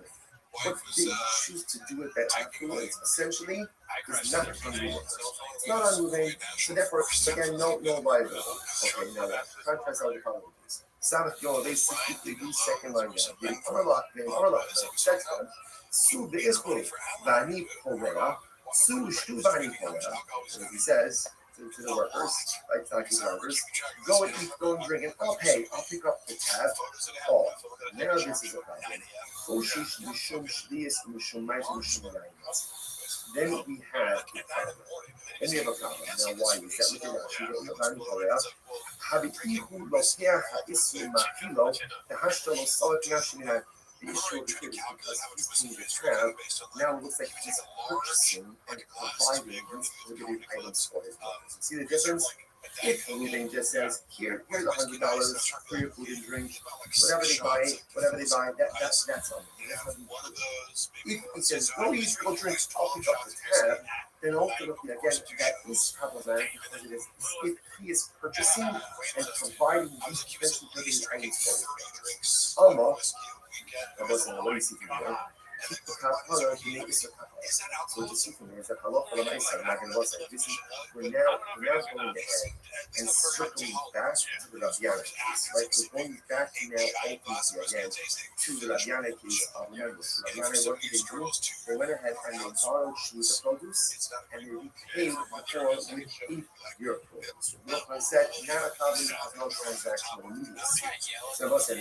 What they choose to do with that afterwards, essentially, is not unmoving. It's not unmoving. So therefore, again, no liability. Okay, now that contrast all the colleges. Sabbath Yom, they 63 second line down. Getting Orla, sex one. Su the Isbul, Vani Polera, Su Shtu Vani Polera. So he says to the workers, like taxi drivers, go and eat, go and drink, and I'll pay. I'll pick up the tab. Oh, now this is a problem. Then we have a problem. Then we have a problem. Now, why is that? Look at Rashi. The issue of the kid is because he's doing the tab, now it looks like he's purchasing and providing these prohibited items for his workers. See the difference? If anything just says, here's $100 for your food and drink, whatever they buy, that's on them. If he says, go eat, go drink, I'll pick up the tab, then ultimately, again, that is problematic because it is if he is purchasing and providing these potentially prohibited items for his workers. Almost. What do you see from here? So what you see from here is that we're now going ahead and circling back to the Rabiana case, right? We're going back now ultimately again to the Rabiana case of members. Rabiana, what did they do? They went ahead and they borrowed Shemitah produce and they repaid the poor with your produce. What said, now a problem has no transactional immediacy. So what do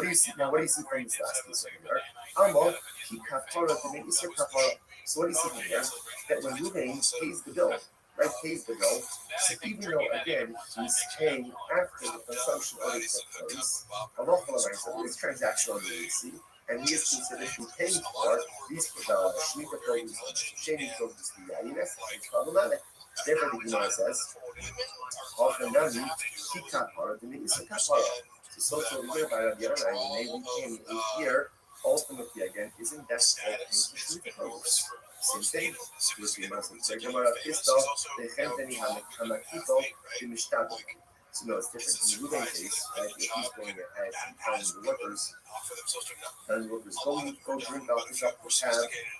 you see now? What do you see from this last case over here? Amo, he kapara to make Isser kapara. So what do you see here? That when Ruvain pays the bill, right, so even though, again, he's paying after the consumption of his clothes, so it's transactional immediacy, and he is considered to be paying for these Shemitah produce and Sheni produce to Yayinas, it's problematic. Therefore, the Gemara says, Ofenami, he kapara to make Isser kapara. So we're by Rabbi Yochanan, and they became a year ultimately, again, isn't that ultimately the purpose? Same thing. With the Muslim. The Gemara Pisto, the Chenteni Hamakito, the Mishtabel. So no, it's different. In the Ruben case, right, if he's going ahead and telling the workers, go drink out, pick up the tab.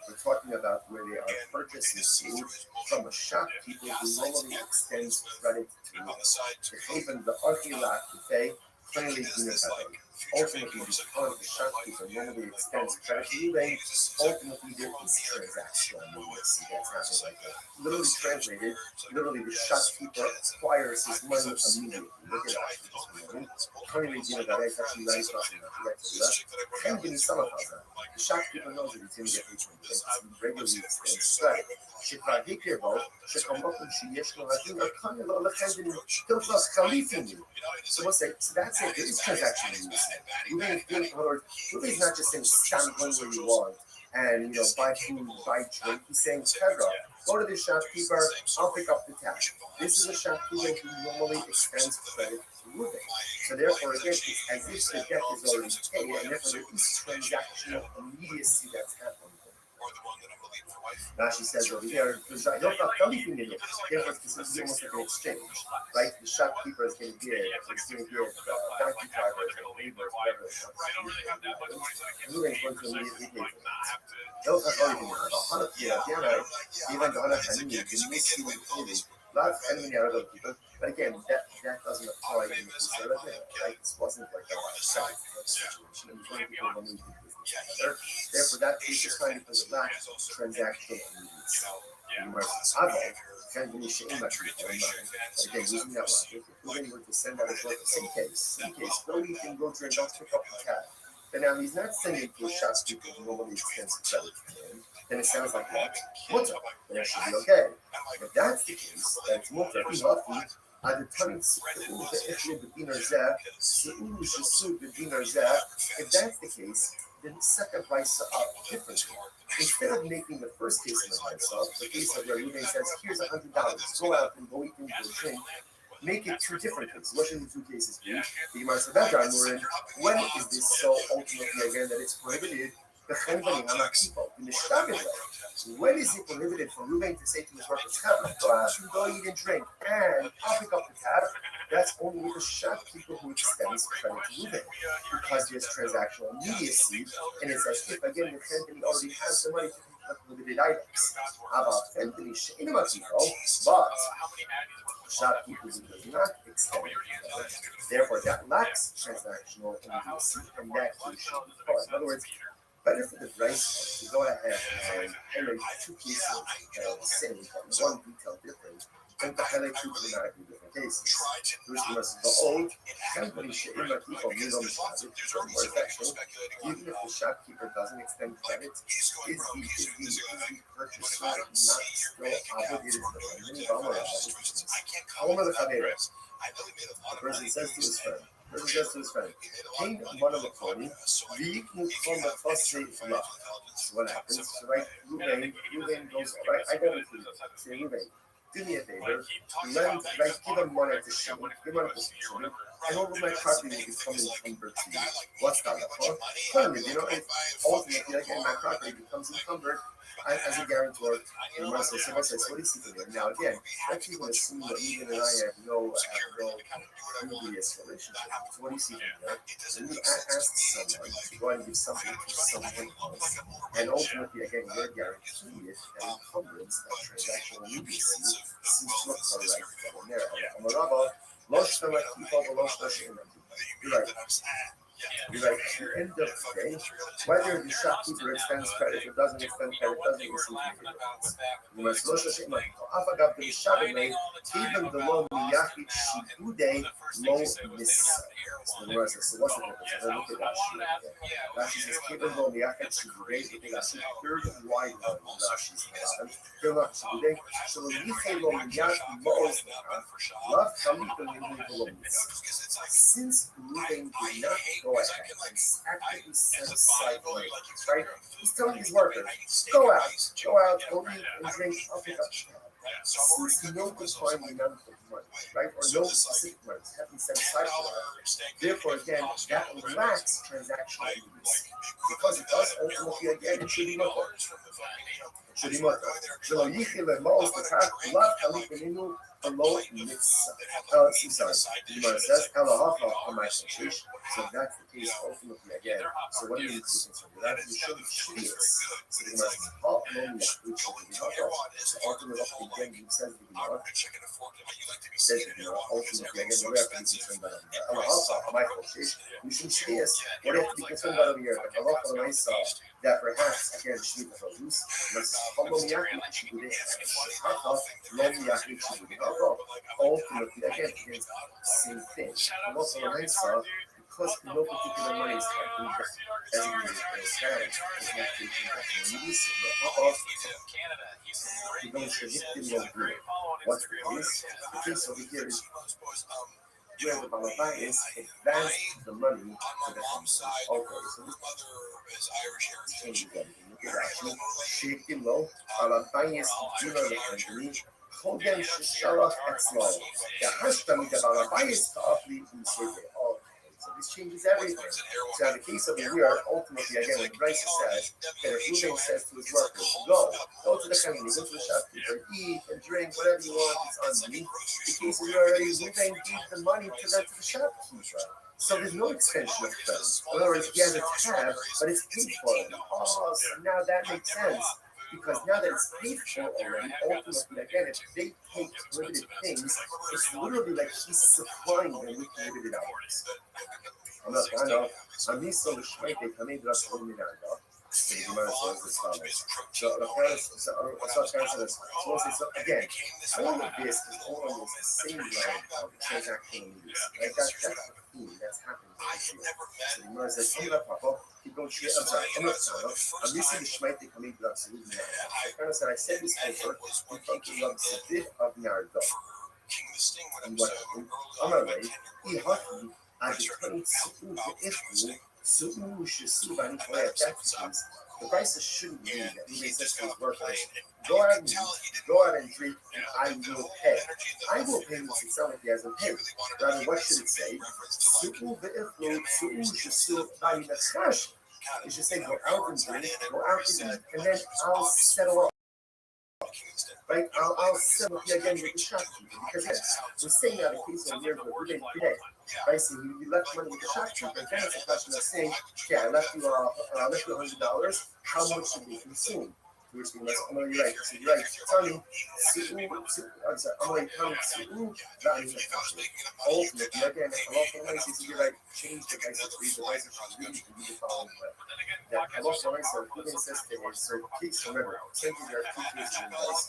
We're talking about where they are purchasing food from a shopkeeper who normally extends credit to even the Archilak to pay plainly ultimately, because the shopkeeper normally extends credit to Ruben, ultimately there is transactional movements. That's happening like that. Literally translated, literally the shopkeeper acquires his money immediately. Look at that. Currently, it's actually very possible. The shopkeeper knows that he's going to get paid from it. Regularly extends credit. שכבר הכירו, שכמובן שיש לו הדין הקונה לא לכן תלפס חליפים. So that's it. There is transaction use. Ruben is not just saying stand where you want and buy food, buy drink. He's saying, Pedro, go to the shopkeeper, I'll pick up the tab. This is a shopkeeper who normally extends credit to Ruben. So therefore, again, it's as if the debt is already paid, and therefore there is transactional immediacy that's happening. Rashi says over here, there's no anything in it. Therefore, it's almost like an exchange, right? The shopkeeper is going to give, donkey drivers and laborers, whatever. And Ruben is going to immediately pay for it. Those are all even even the other family, the missing clearly. Lots of enemy are other people, but again, that doesn't apply in the conservative, right? This wasn't like a side situation. It was when people were moving business together. Therefore, that case is fine because it lacks transactional needs. Again, using that logic, if we were to send out a book, in case, go you can go drink, don't pick up the tab. But now he's not sending to a shopkeeper who normally extends credit to him. Then it sounds like what? Mutter. Then it should be okay. If that's the case, then it's mutter. He's lucky. At the time, if that's the case, then the second vice up differently. Instead of making the first case of the vice up, the case of where Ruben says, here's $100, go out and go eat and go drink. Make it two different cases. What should the two cases be? The Gemara said that we're in. When is this so ultimately again that it's prohibited? When is it prohibited for Ruben to say to his workers, go out and go eat and drink, and I'll pick up the tab? That's only with the shopkeeper who extends credit to Ruben, because there's transactional immediacy, and it's as if again the company already has the money to pick up limited items. How about company but shopkeeper who does not extend credit, therefore that lacks transactional immediacy, and that case should be caught. In other words, better for the price to go ahead and highlight two cases that are the same, but one detail different, than to highlight two dramatically different cases. First, you must the old company should not keep on mid on the deposit, or effectual, even if the shopkeeper doesn't extend credit, is the purchaser not still obligated to the money? The person says to his friend, King Monoloconi, we can call the first love. So what happens? So right, Ruben goes, right, I go with you. Say, Ruben, do me a favor, give him money to show, give money to show, and all of my property will become encumbered to you. What's that for? Ultimately, again, my property becomes encumbered as a guarantor. And Russell says, what do you see there? Now, again, let's even assume that even and I have no previous relationship. So what do you see there? When you ask someone to go and give something to someone else, and ultimately, again, you're guaranteed that encumbrance, that transactional immediacy, seems to occur right there. You're right. You're right. At the end of the day, whether the shopkeeper extends credit or doesn't extend credit doesn't receive the must even the low miyaki shibude low miss. So what's the difference? Look at that. Rashi says even though miyaki shibude, that's the third wide line. Rashi says shibude. So yichei lo miyaki mo's love kalipa lo miss. Since Ruben did not go ahead and actively set aside money, right? He's telling his workers, go out, go eat and drink, I'll pick up the tab. Since no defined amount of money, right? Or no specific money, dollars have been set aside for that. Therefore, again, that lacks transactional use because it does ultimately, again, it should be mutter. It should be mutter. So, yichil le'mos l'kach lav halik beninu below mitzvah. Sorry, the Gemara says, "Elahacha ha'ma'aseh shish." So that's the case ultimately again. So what do you need to be concerned with? That you shouldn't shvius. So the Gemara says, "Ha lo miyachid shel." So ultimately again, he says the Gemara. Says the Gemara ultimately again, what do you have to be concerned about over here? Elahacha ha'ma'aseh shish. You shouldn't shvius. What do you have to be concerned about over here? The halacha l'maisa that perhaps again shvita halus. Ha lo miyachid shivudei. Ha lo miyachid shivudei. Ultimately, again, it's the same thing. And also, the nice stuff, because no particular money is designated as parent, is not taking that use you don't should hit the no good. What's the case? The case over here is where the Balaba is advanced the money to the house. Okay, so this changes everything. Look at that. Shake him low. Balaba is dealer of the country. Hogan Sharaf Exlo. The Hashtam the Balabayas to Afli in Survey. So this changes everything. So in the case of the year, ultimately, again, when Bryce says that if Ruben says to his workers, go to the company, go to the shopkeeper, eat and drink, whatever you want, it's on me. The case of the already, Ruben gave the money to the shopkeeper. So there's no extension of credit. In other words, he has a tab, but it's paid for him. Oh, so now that makes sense. Because now that it's paid for already, ultimately, again, if they take limited things, it's literally like he's supplying them with limited hours. I'm not, I know. I'm these so much they come in, that's what we know. So the Gemara says as follows. So again, all of this is all on the same line of transactional use. Right? That's the theme that's happening. So the Gemara says, keep going straight. I'm sorry. I'm missing the Shmite they come in, but absolutely not. So I said this paper, we talking about the bit of Nardo. And what I'm away, he hotly, I determined to issue. The prices shouldn't be that he says to his workers, go out and drink, and I will pay. I will pay him to sell if he hasn't paid. Rather, what should it say? It should say, go out and drink, go out and eat, and then I'll settle up. Right? I'll settle up again with the shopkeeper. Because yes, we're saying that a case of years where we didn't pay. Right, so you left money with the shopkeeper, and then it's a question of saying, okay, I left you $100. How much did we consume? Which means, you're right. So you're right. Tell me, ultimately, again, you're right. Change the devices, read the devices, really to be the following way. That so Putin says to him, so please remember, essentially there are two cases in advice.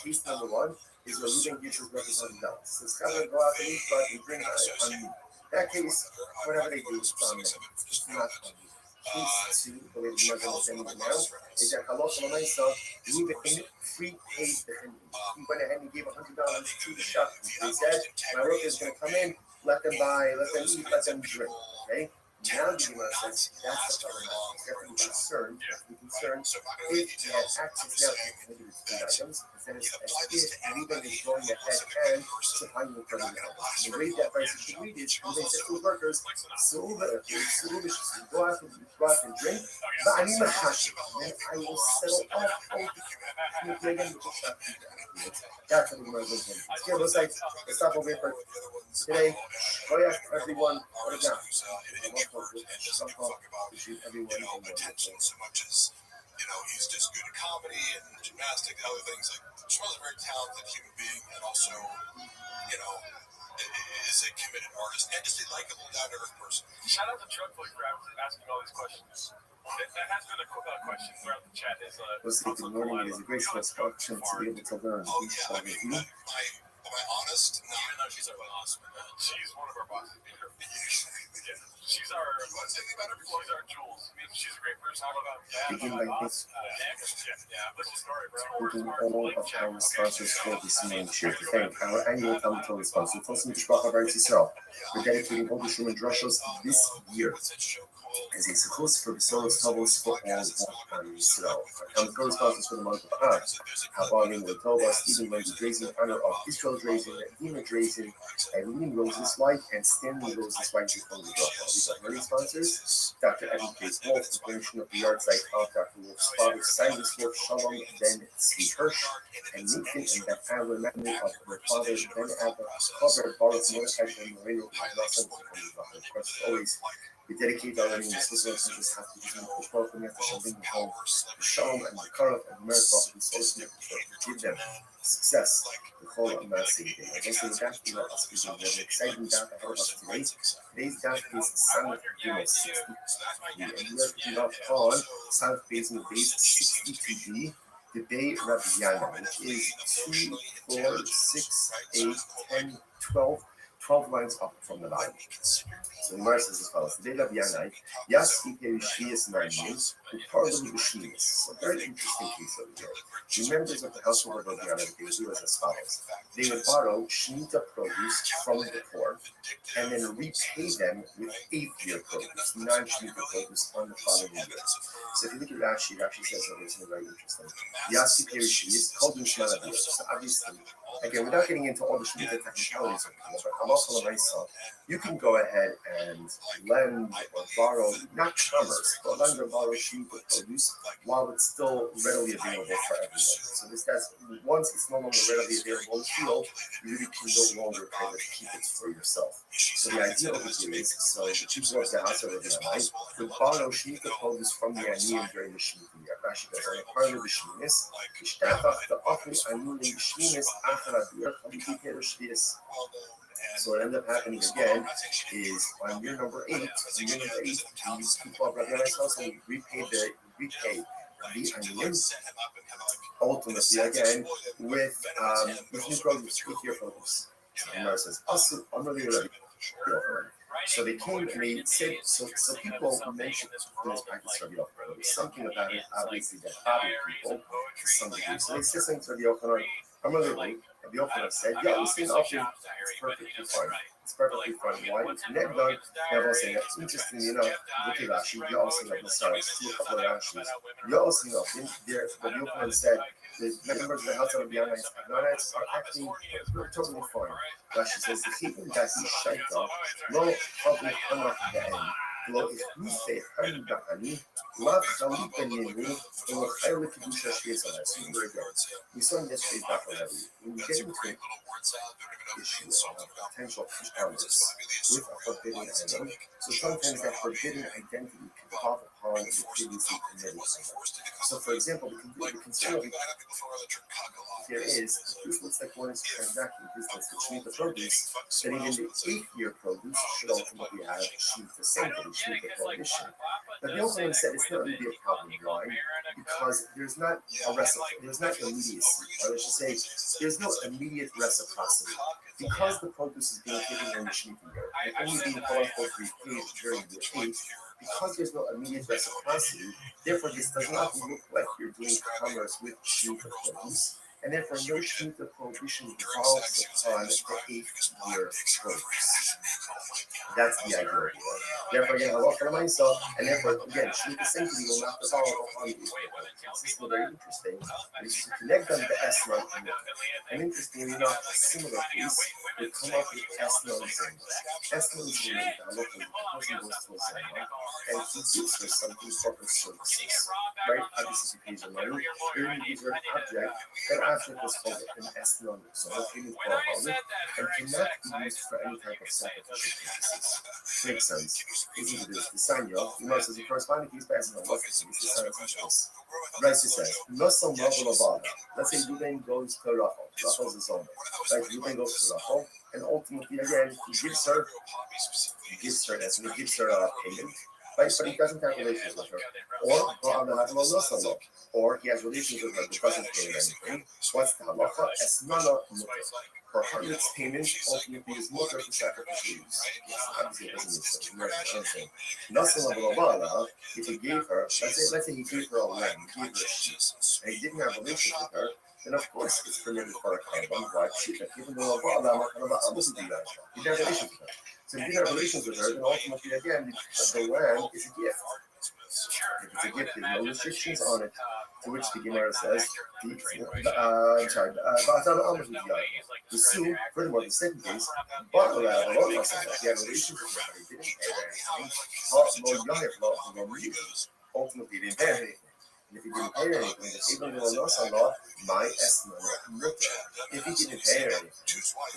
Case number one is where Ruben gives his brothers $100. So it's got to go out and eat, but you bring on you. That case, whatever they do, it's on them. It's not on you. Case two, the way the mother is saying it now, is that Halacha L'maisa, Ruben prepaid the Henry. He went ahead and gave $100 to the shopkeeper. He said, my worker is going to come in, let them buy, let them eat, let them drink. Okay? Now the Gemara says that's the problem. You have to be concerned. If he has access now to the food items, then it's as if Ruben is going ahead and supplying the $30. The way that price should read is, Ruben said to his workers, go out and drink, but I need my cash, and then I will settle off with the shopkeeper. That's what the Gemara is doing. Okay, let's stop over here for today. Everyone, what is now? Everyone, attention so much as he's just good at comedy and gymnastics and other things. Like Schmel's a very talented human being, and also, is a committed artist and just a likable, down-to-earth person. Shout out to Truck Boy for asking all these questions. That has been a question throughout the chat. Good morning. It is a great satisfaction to be able to learn. Am I honest? No, even though she's our boss, she's one of our bosses. She's our Jules. She's a great person. All about that. Begin by this. What's the story, Thanking all of our sponsors for this morning. Share to thank our annual Talmud Torah sponsor, Tosim Mishpacha Eretz Yisrael. We're dedicating all the Shuman Drushos this year as a sukkos for Besoros Tovos for all of Yisrael. Talmud Torah sponsors for the month of Av. Habanim will tell us even when the raising honor of Israel Dehydrating, Eileen Rose's wife, and Stanley Rose's wife before the drop. These are early sponsors. Dr. Evan K. Wolf, the version of the Yardstick of Dr. Wolf's father, Cyrus Wolf, Shalom, Ben C. Hirsch, and Nathan and Beth Adler, memory of their father, Ben Adler, covered Baruch Mordechai Ben Moreno, and Nelson, of course, always. We dedicate our learning to Switzerland countries have to be the welcome after something home. The Shalom and the Karov and the America is also give them success. The whole massive day. I guess in that we are speaking of an exciting data ahead of us today. Today's data is South Base 63, and we are picking up on South Base in base 62B, the Bay Rabiana, which is 2, 4, 6, 8, 10, 12 lines up from the line. So the verse is as follows: Today Rabiana, Yas Shvius Naim, who pardoned the Shvius. So very interesting case over here. The members of the household of Rabiana, they would do as follows: they would borrow Shemitah produce from the poor, and then repay them with 8th year produce, non-Shemitah produce on the following year. So if you look at Rashi, Rashi says something very interesting. Yas Shvius called him Shmalabiyah. So obviously, again, without getting into all the Shemitah technicalities of it, but I'm also myself, you can go ahead and lend or borrow, not commerce, but lend or borrow Shemitah produce while it's still readily available for everyone. So that's once it's no longer readily available in the field, you really can no longer kind of keep it for yourself. So the idea over here is, so the people of the house of Rabbi would borrow Shemitah produce from the Aniyim during the Shemitah year. Rashi goes on the part of the Sheminis, the offering Aniyim the Sheminis after Rabbi Chalitipir Shvius. So what ended up happening again is on year number 8, the people of Rabbi also repay the Aniyim, ultimately again with new produce, with your produce. And Mara says, also, I'm really ready. So they came and they said, so people mentioned this practice of Yochanan. Something about it, obviously, that bothered people to some degree. So they said something to Yochanan. I'm really late. And Yochanan said, yeah, listen, option, it's perfectly fine. It's perfectly fine. Why? Negdon, never saying that. Interestingly enough, look at Rashi, you also know the stars, see a couple of Rashis. You also know, there, what Yochanan said, the members of the house of the Ananites are acting totally fine. Rashi says, the people that he shaita, lo probably hanach be'en, lo ifnise han ba'ani, la chalita ninu, lo chayla kedusha shvizalai. So very good. We saw in yesterday's Dr. Levy, when you get into an issue of potential commerce with a forbidden item, so sometimes that forbidden identity can pop upon the previously committed item. So for example, the concern here is, this looks like one is transacting business with Shemitah produce, that even the 8th year produce should ultimately have Shemitah sanctity, Shemitah prohibition. But Yochanan said it's not going to be a problem. Why? Because there's not there's not immediacy, or I should say, there's no immediate reciprocity. Because the produce is being given during the Shemitah year, and only being quote-unquote repaid during the 8th, because there's no immediate reciprocity, therefore this does not look like you're doing commerce with Shemitah produce, and therefore no Shemitah prohibition devolves upon the 8th year produce. That's the idea here. Therefore, again, halach for myself, and therefore, again, Shemitah sanctity will not devolve upon the 8th year produce. This is very interesting. Is to connect them to Esron and interestingly enough, a similar piece would come up with Esron Zimba. Esron Zimba, the person goes to a Zimba, and he gives her something for her services. Right? Obviously, he pays her money. Here he gives her an object. That object is called an Esron, so hopefully for a holiday, and cannot be used for any type of sacrificial purposes. Makes sense. Isn't it? The sign, y'all. You know, says the corresponding piece by Esron. What's the sign? It's this. Right, it says, Nosam Rachel Abada. Let's say Ruben goes to Rachel. Rachel's his own. Right, Ruben goes to Rachel, and ultimately, again, he gives her payment. Right, but he doesn't have relations with her. Or he has relations with her but doesn't pay her anything. What's the halacha? Esmana mutter. Her harlot's payment ultimately is mutter for sacrificial use. Yes, obviously it doesn't make sense. Nosam Abada, if he gave her, let's say he gave her a lamb, he gave her a sheep, and he didn't have relations with her, then of course it's permitted for a carbon, right? Even though Abada doesn't do that. He didn't have relations with her. So if you didn't have relations with her, then ultimately again, the lamb is a gift. If it's a gift, there's no restrictions on it. To which the Gemara says, the Sue, furthermore, the second case, but he had relations with her, but he didn't pay anything. Ultimately, he didn't pay anything. And if he didn't pay anything, my estimate, if he didn't pay anything,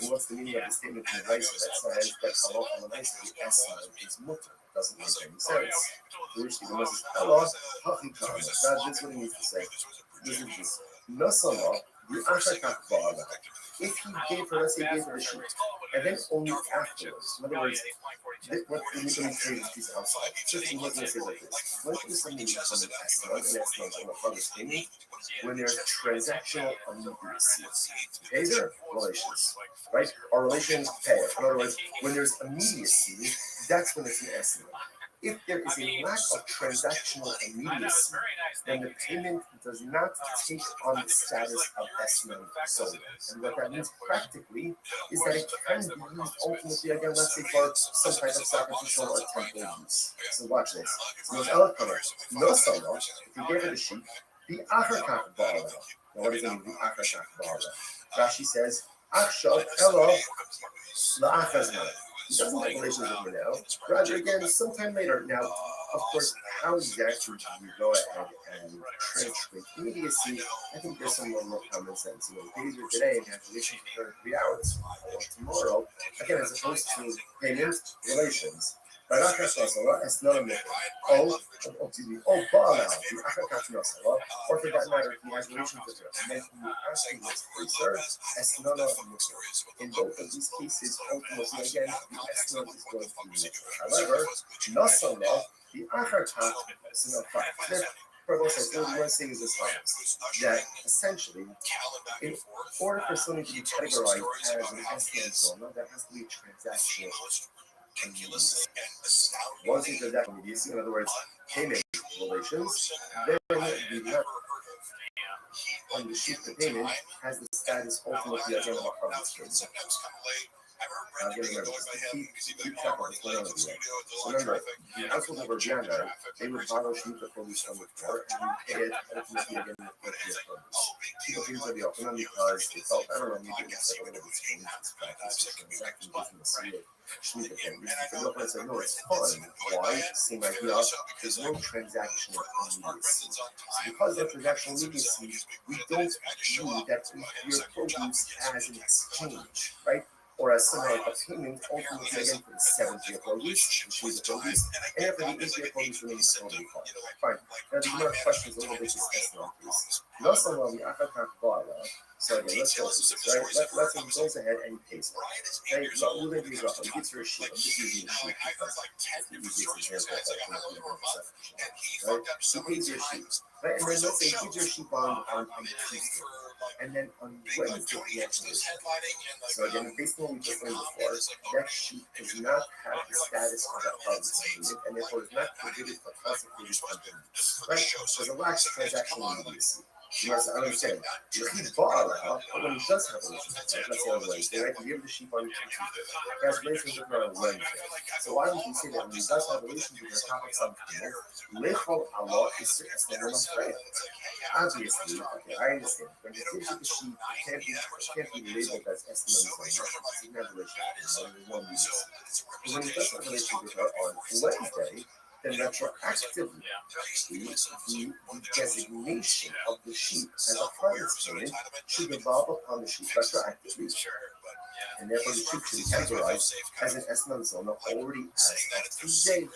then what's the meaning of the statement in the Raisa that says that halach on the Raisa, the estimate is mutter? Doesn't make any sense. To which the Gemara says, Allah, hachikana. This is what he needs to say. This is this. Nasala, the ashakak ba'ala. If he gave her, let's say, gave her a sheet, and then only afterwards, in other words, what the Muslim say is these outside. Just in what they say like this. When does something become an estimate, on a father's payment? When there's transactional immediacy. Okay, there are relations, right? Our relations pay. In other words, when there's immediacy, that's when it's an estimate. If there is a lack of transactional immediacy, then the payment does not take on the status of estimate solely. And what that means practically is that it can be used ultimately, again, let's say for some type of sacrificial or temple use. So watch this. So there's no solo, if you give it a sheep, the achakach ba'ala. Now what does it mean, the achakach ba'ala? Rashi says, achshav elo la'achazman. He doesn't have relations with her now. Rather, again, sometime later. Now, of course, how exactly do you go ahead and translate immediacy? I think there's some more common sense. You know, days or today and have relations with her in 3 hours, or tomorrow. Again, as opposed to payment relations. But it's not a myth. Oh, Baal, or for that matter, if he has relations with her, and then he asking this preacher, it's not a myth. In both of these cases, ultimately, again, the estimate is going to be myth. However, Nasala, the Acharkat, is not fact. What we're saying is as follows: that essentially, in order for something to be categorized as an estimate zone, there has to be a transactional. Once you transact immediacy, in other words, payment relations, then the net on the sheet the payment has the status ultimately again of a harvest. I'm getting ready to keep track of what's going on here. So remember, the household of Virginia, they would borrow sheep of produce from the poor and pay it ultimately again with the produce. People came to the open because they felt, I don't know, maybe it's like a little bit strange, this practice, it's exactly using the seed of sheep again. The open said, no, it's fun. Why? Same idea. There's no transactional immediacy. So because of transactional immediacy, we don't view that your produce as an exchange, right? Or as somehow a payment ultimately again for the 7th year produce, which is the produce, and for the 8th year produce remains totally fine. Fine. Now the more questions a little bit discussed on this. Not so long the Akakak Bala. So again, let's go through this, right? Let's him goes ahead and he pays it. Okay, so we're going to use he gets her a sheet. I'm just using a sheet because it's the easiest example of right? He pays your sheet. Right? And then let's say he gives your sheep on Tuesday. And then on Wednesday, he actually so again, based on what we just learned before, that sheet does not have the status of a harvest payment, and therefore is not prohibited for consecrated companies. Right? There's a lack of transactional immediacy. You must understand. If he bought a house, but when he does have a relationship, let's say on Wednesday, right? You give the sheep on Tuesday. He has a relationship with her on Wednesday. So why would you say that when he does have a relationship with her, top of something, Lechol Allah is to establish prayer. Obviously, okay, I understand. When he gives you the sheep, it can't be labeled as estimate on it. He doesn't have a relationship with her. There's one reason. But when he does have a relationship with her on Wednesday, then retroactively, the designation of the sheep as a harvest payment should devolve upon the sheep retroactively. And therefore, the sheep should be categorized as an estimate zone already as of Tuesday.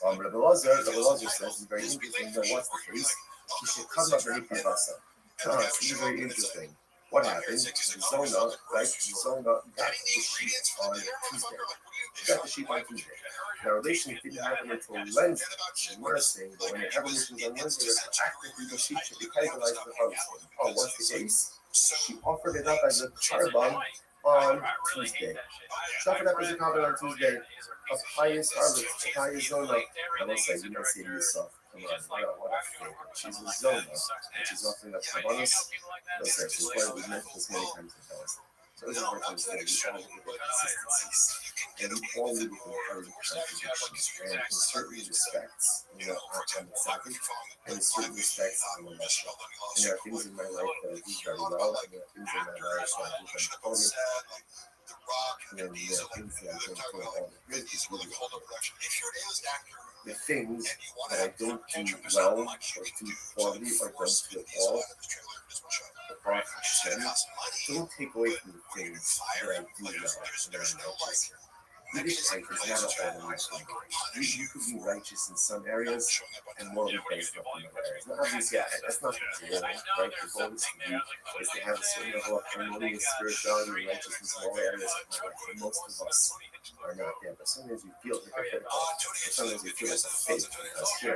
Rabbi Lazar says, it's very interesting, what's the case? She should come up and make vasa. This is very interesting. What happened? Zona, right? Zona got the sheep on Tuesday. She got the sheep on Tuesday. Now, relation didn't happen until Wednesday. We're saying that when you have relations on Wednesday, retroactively the sheep should be categorized as a harvest. Oh, what's the case? She offered it up as a carbon on Tuesday. She offered up as a carbon on Tuesday. A pious harvest, a pious zona. I will say, you might say to yourself, come on, what a favorite. She's a zona, and she's offering up carbonos. That's actually why we've mentioned this many times in the past. So was a hard time to understand. We all look at consistencies, and we all live with inherent contradictions. And in certain respects, I'm exactly, and in certain respects, I'm a mess up. And there are things in my life that I do very well, and there are things in my life that I do very poorly. And then there are things that I don't do all. Here's just really the things that I don't do well, or do poorly, or don't do at all, apart from sin, don't take away from the things that I do well and that I'm righteous. Yiddish type is not all the rest of you could be righteous in some areas and morally based up in other areas. Now, obviously, that's not the goal, right? The goal is to have a certain level of harmonious spirituality and righteousness in all areas of my life. And most of us are not there. But sometimes you feel hypocritical. And sometimes you feel it's a fake. Because here,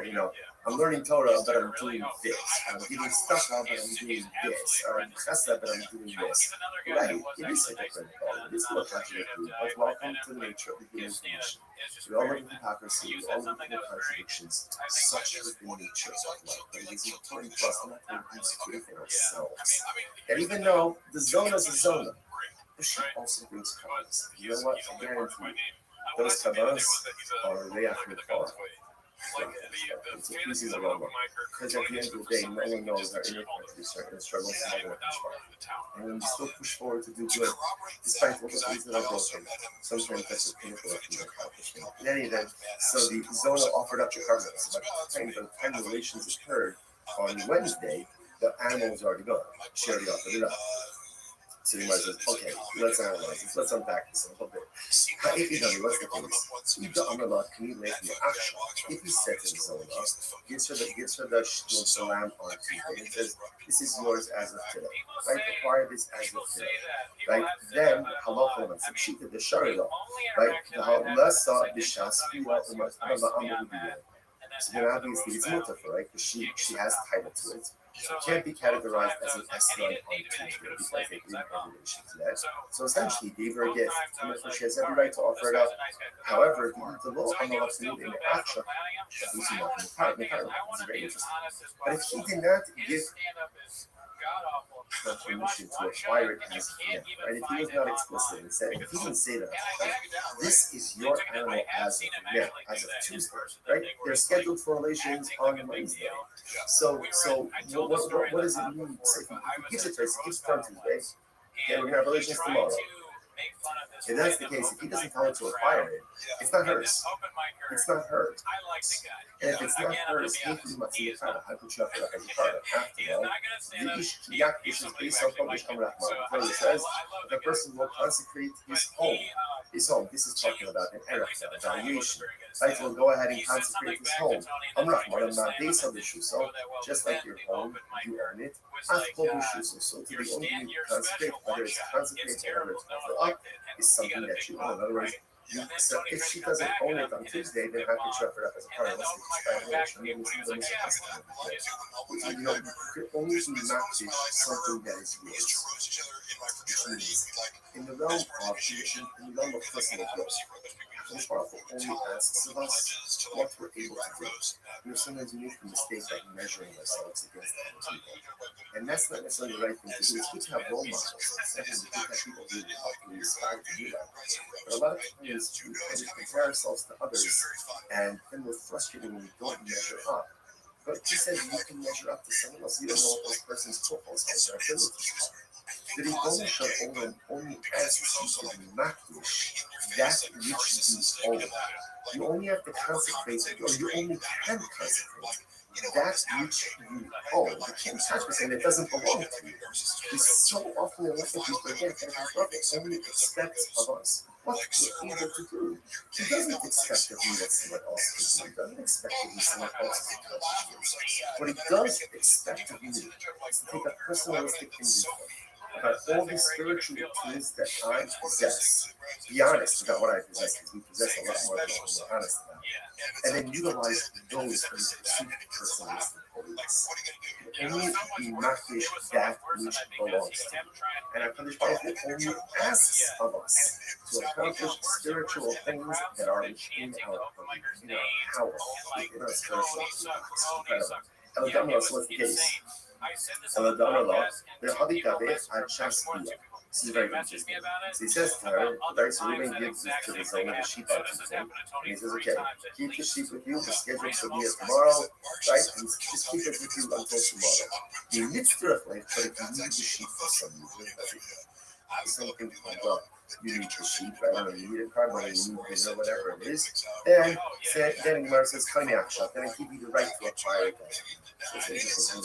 I'm learning Torah, but I'm doing this. I'm giving stuff out, but I'm doing this. Or I'm chesed, but I'm doing this. Right? It is hypocritical. It is a little contradictory. But welcome to the nature of the human condition. We all live in hypocrisy. We all live in contradictions. Such is the nature of life. But it is important for us not to reduce faith in ourselves. And even though the zona is a zona, the ship also brings colors. You know what? I guarantee you, those kavanas are a reach mikvah. It's a pleasing aroma. Because at the end of the day, no one knows our inner contradictions and struggles to never and when we still push forward to do good, despite all the things that are broken, sometimes that's a painful accomplishment. In any event, so the Zona offered up the carcass. By the time the relations occurred on Wednesday, the animal was already gone. She already offered it up. So you might say, okay, let's analyze this. Let's unpack this a little bit. If you know me, what's the case? If he said to the Zona, gives her the lamb on Tuesday and says, this is yours as of today. Right? Acquire this as of today. Right? Then, halacha l'matzah, she did the sharilah. Right? The halasa b'shaspi l'amatzah. So then obviously it's mutter, right? Because she has title to it. It can't be categorized as an esron on Tuesday because they didn't have relation to that. So essentially, he gave her a gift, and therefore she has every right to offer it up. However, the law on the left in the action, is very interesting. But if he did not give the permission to acquire it as a gift, right? If he was not explicit and said, if he didn't say that, this is your animal as of now, as of Tuesday, right? They're scheduled for relations on Wednesday. So what does it mean? So if he gives it to us, he gives it on Tuesday, okay, we're gonna have relations tomorrow. If that's the case, if he doesn't tell her to acquire it, it's not hers. It's not hers. And if it's not hers, how could you offer it up as a part of after all? This is based on published It says the person will consecrate his home. His home. This is talking about an erech, evaluation. Right? Will go ahead and consecrate his home. So just like your home, you earn it. So to the only thing you consecrate, whether it's consecrate or whether it's offer up, is something that you own. In other words, so if she doesn't own it on Tuesday, then how can she offer it up as a part unless it's by relation? You could only be matched something that is yours. Which means, in the realm of personal growth, the Powerful only asks of us what we're able to do. Sometimes we make the mistake of measuring ourselves against other people. And that's not necessarily the right thing to do. It's good to have role models. It's good to have people who help you inspire to do that. But a lot of times we kind of compare ourselves to others, and then we're frustrated when we don't measure up. But he says you can measure up to someone else. You don't know what this person's profiles are, their abilities are. The Ribbon shall only asks you to be makdish that which you own. You only have to consecrate, or you only can consecrate that which you own. You can't touch me saying it doesn't belong to you. We so often in life we forget that the Prophet only expects of us what we're able to do. He doesn't expect of you what someone else can do. He doesn't expect of you someone else's accomplishments. What he does expect of you is to take a personalistic inventory about all the spiritual tools that I possess. Be honest about what I possess, because we possess a lot more than we're honest about. And then utilize those in pursuit of personalistic holiness. Only be makdish that which belongs to you. And our Kaddish Baruch Hu only asks of us to accomplish spiritual things that are within our power, within our spiritual incredible. So what's the case? This is very interesting. So he says to her, right, so Reuben gives this to the Zona, the sheep out to him. And he says, okay, keep the sheep with you, the schedule to be here tomorrow, right? And just keep it with you until tomorrow. You need to reflect, but if you need the sheep for some reason, something comes up, you need the sheep, I don't know, you need a car, or you need dinner, whatever it is, then Gemara says, then I give you the right to acquire it. So it's interesting,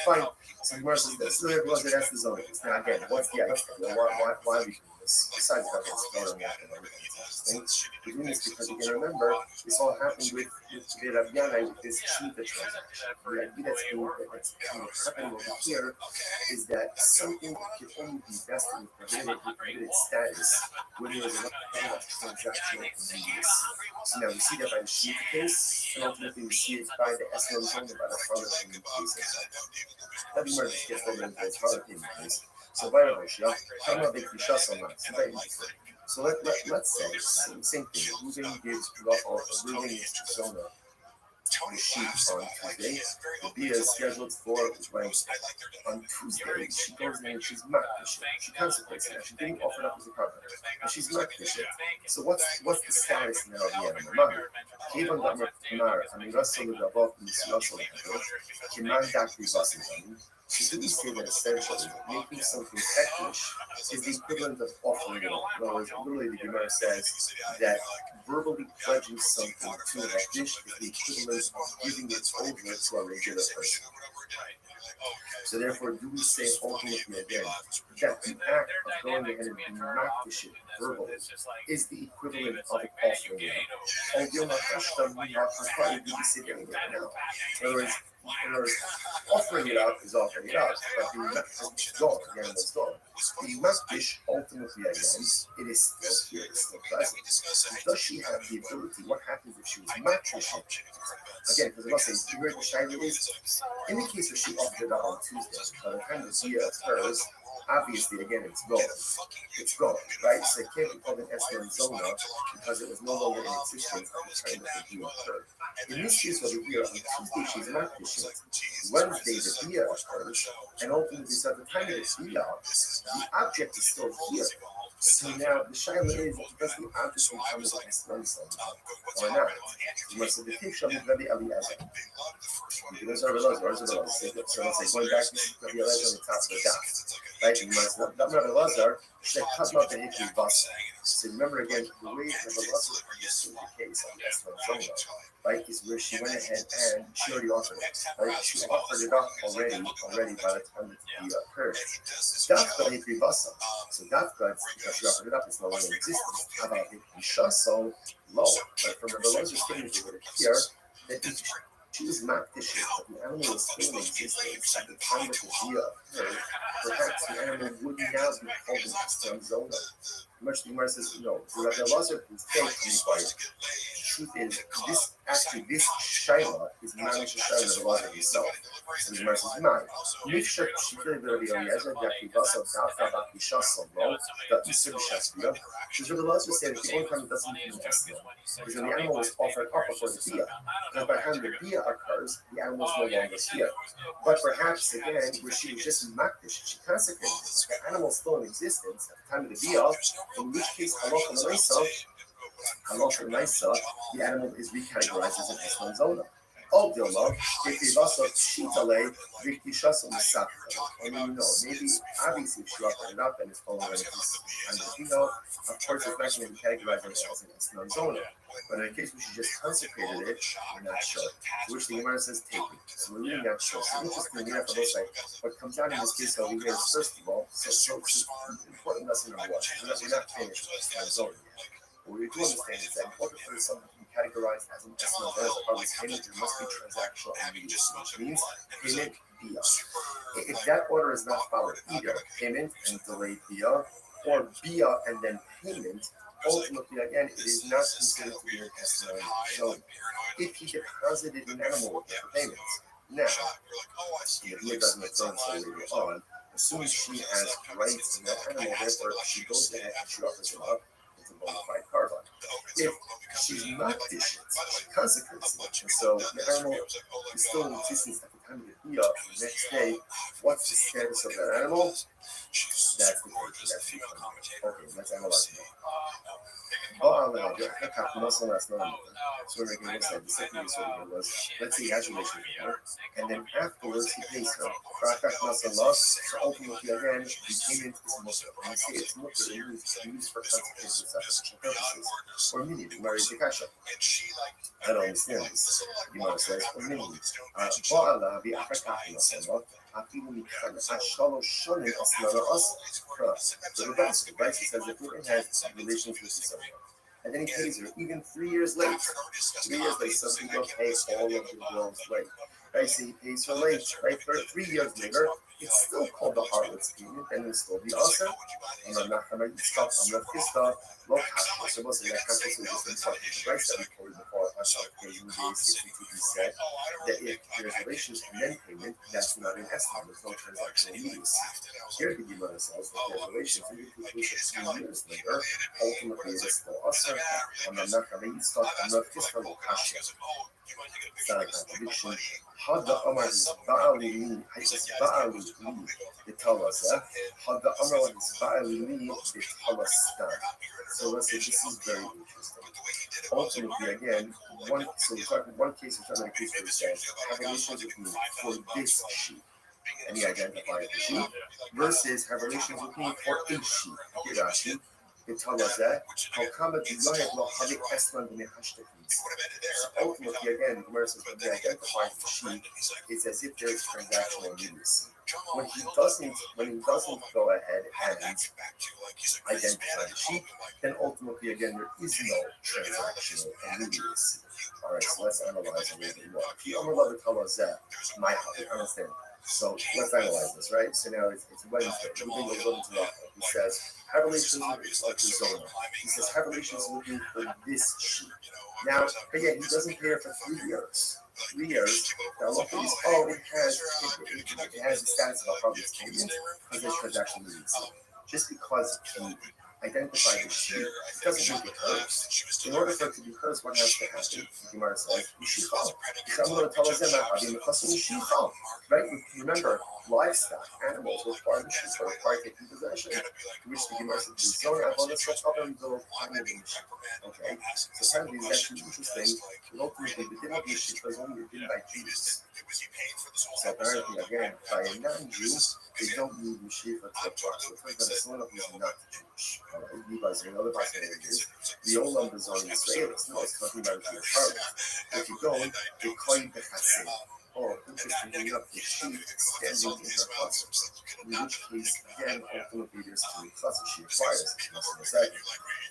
fine. So Gemara says, this is what it has to zone. Now again, what's the idea? Why are we doing this? Besides that, it's not and everything. We're doing this because you can remember, this all happened with Rav Yana with this Shiva transaction. The idea that's happening over here is that something can only be vested with prohibited status when there is a lot of transactional convenience. So now we see that by the Shiva case, and ultimately we see it by the Esron zone, by the Father case. That Gemara just gets over into the Father case. So by the way, I'm not big Rishas on that. So let's say same thing. Reuben gives Reuben is Zona the sheep on Tuesday. The Bia is scheduled for on Tuesday. She goes in and she's makdish. She consecrates it. She's being offered up as a partner. And she's makdish. So what's the status now of the animal? Given that Mar, I mean, Russell would have both these Russell can not exactly Russell. So do we say that essentially making something eklish is the equivalent of offering it? In other words, literally the Gemara says that verbally pledging something to an eklish is the equivalent of giving it over to a regular person. So therefore, do we say ultimately again that the act of going ahead and being makdish it verbally is the equivalent of offering it? And you're not do we say that again now? In other words, offering it out is offering it out, but being makdish is gone, the animal is gone. Being makdish, ultimately again, it is still here, it's still present. Does she have the ability? What happens if she was makdish? Again, because I must say, where the shayla is, in the case where she offered it out on Tuesday, by the time the dia occurs, obviously, again, it's gone. It's gone, right? So it can't be called an Esron Zona because it was no longer in existence at the time that the dia occurred. In this case over here, on Tuesday, she's makdish. Wednesday, the dia occurs, and ultimately, so at the time of the dia, the object is still here. So now the shayla is, does the object become an Esron Zona or not? You must have the picture of Rabbi Eliezer. Those are the so let's say going back to Rabbi Eliezer on the top of the dot. Right? You must not Rabbi Eliezer, she cut out the hikri basa. So remember again, the way Rabbi Eliezer understood the case of Esron Zona, right, is where she went ahead and she already offered it. Right? She offered it up already by the time that the occurred. Dafka hikri basa. So Dafka, because she offered it up, it's no longer in existence. How about hikri shasa? Low. But from Rabbi Eliezer statement over here, that if she was makdish, but the animal was still in existence at the time that the dia occurred, perhaps the animal would now be called an Esron Zona. Much the Gemara says, no, Rabbi Eliezer is taken by it. The truth is, this shayla is managed to shayla of Eliezer himself. So the Gemara says, no. Mifshak shikah Rabbi Eliezer, Yakivasa, Dafka, Bakisha, Solo, that Mr. Shasbia. Because Rabbi Eliezer said that the only time it doesn't mean Esron is when the animal was offered up before the dia. And by the time the dia occurs, the animal is no longer here. But perhaps again, where she was just makdish, she consecrated it. The animal is still in existence at the time of the dia, in which case, halacha l'maisa, the animal is recategorized as an Esron Zona. Oh, Dilma, if they bust up Shitale, Vikishasa Misaka. I mean, maybe obviously if she offered it up and it's falling under this kind of, of course it's not going to be categorized as an Esron Zona. But in the case where she just consecrated it, we're not sure. To which the Gemara says, take it. So we're really not sure. So interestingly, we have to look like what comes out in this case over here is, first of all, so important lesson number one. We're not finished with Esron Zona. What we do understand is that in order for something to be categorized as an Esron Zona as a part of this payment, there must be transactional immediacy, which means payment via. If that order is not followed, either payment and delayed via, or via and then payment, ultimately, again, it is not considered to be an Esron Zona. If he deposited an animal with the payments, now, the via doesn't occur until later on, as soon as she has rights in that animal, therefore, she goes ahead and she offers him up. Bona fide carbon. If she's not dishes, she consecrates it. And so the animal is still in existence at the time of the dia. The next day, what's the status of that animal? That's the case. That's the okay, let's analyze it. Ba'ala, the Akak muscle that's not so we're going to say the second disorder was, let's say he has a relationship with her, and then afterwards he pays her. Akak muscle loss, so ultimately again, he came into this muscle. And we say it's mutter used for consultation sufficient purposes. Or meaning, married the kasha. I don't understand this. You might say, or meaning, Ba'ala, the Akak muscle, אפילו מכאן עד 3 שנים אסמרה us the reverse says if woman has relations with his son and then he pays her even 3 years late. 3 years late, some people pay all of the girls late. Right, so he pays her late, right? 3 years later, it's still called the heartless payment, and it's still the answer. I'm not going to stop. I'm not pissed off. Look, so what's the next conversation? Just important. The rights that we quoted before, on occasion, we said that if there's relations and then payment, that's not an estimate. There's no transactional immediacy. Here, the Gemara says that there's relations and if 3 years later, ultimately it is still answer. I'm not going to stop. I'm not pissed off. It's not a contradiction. Had the Amar is Ba'ali, it's Ba'ali, the Talasa. Had the Amar is Ba'ali, the Talastan. So let's say this is very interesting. Ultimately, again, one case is another case where it says, have relations with me for this sheep. And he identifies the sheep, versus have relations with me for a sheep. Rashi, the Talasa, how come it is not having Esman in the hashtag? So ultimately, again, the Gemara says when they identify the sheep, it's as if there's transactional immediacy. When he doesn't go ahead and identify the sheep, then ultimately, again, there is no transactional immediacy. All right, so let's analyze a little bit more. If you only tell us that, my understand. So let's analyze this, right? So now it's Wednesday. Moving a little to Rachel. He says, have relations with Zona. He says, have relations with me for this sheep. Now, again, he doesn't pay her for 3 years. 3 years. Now, look at this. Oh, it has the status of a public payment because there's transaction needs. Just because he identified the sheep doesn't make it hers. In order for it to be hers, what has to happen? The Gemara says, Yishifal. I'm going to tell us that right? Remember, livestock, animals require the sheep, require taking possession. Which the Gemara says, Zona, I want to switch up and go find the sheep. Okay? So apparently it's actually interesting. Ultimately, the din of the sheep was only given by Jews. So apparently, again, by a non-Jew, they don't need Mashiach to apply. So it's like that someone who's not Jewish. Alright, Levi's another possibility is the Olam is on Israelis. No, it's talking about the apartment. If you go, they call you the Chassid. Oh, interestingly enough, the sheep standing in her cluster. In which case, again, ultimately there's 2 clusters she requires.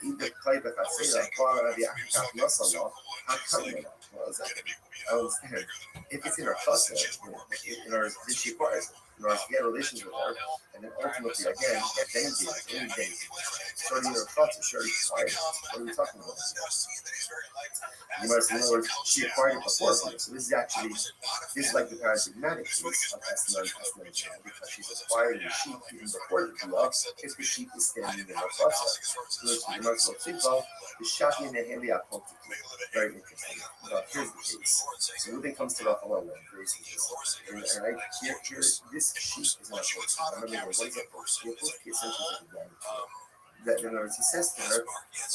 Either Klai B'Chatzera, Klara V'Achikav Nasallah, HaKamela. What is that? I understand. If it's in her cluster, in her, then she requires it. In order to get relations with her, and then ultimately, again, get anything. Starting in her cluster, she already required it. What are we talking about? You must know where she acquired it before. So this is like the paradigmatic case of Esna because she's acquiring the sheep even before the Kula if the sheep is standing in her cluster. So the Merkel Tzibah is Shaki in the Heli Apoptic. Very interesting. Here's the case. So when it comes to Raphael, very interesting. And right here, this sheep is not a remember, what is it? The essentially that in other words, he says to her,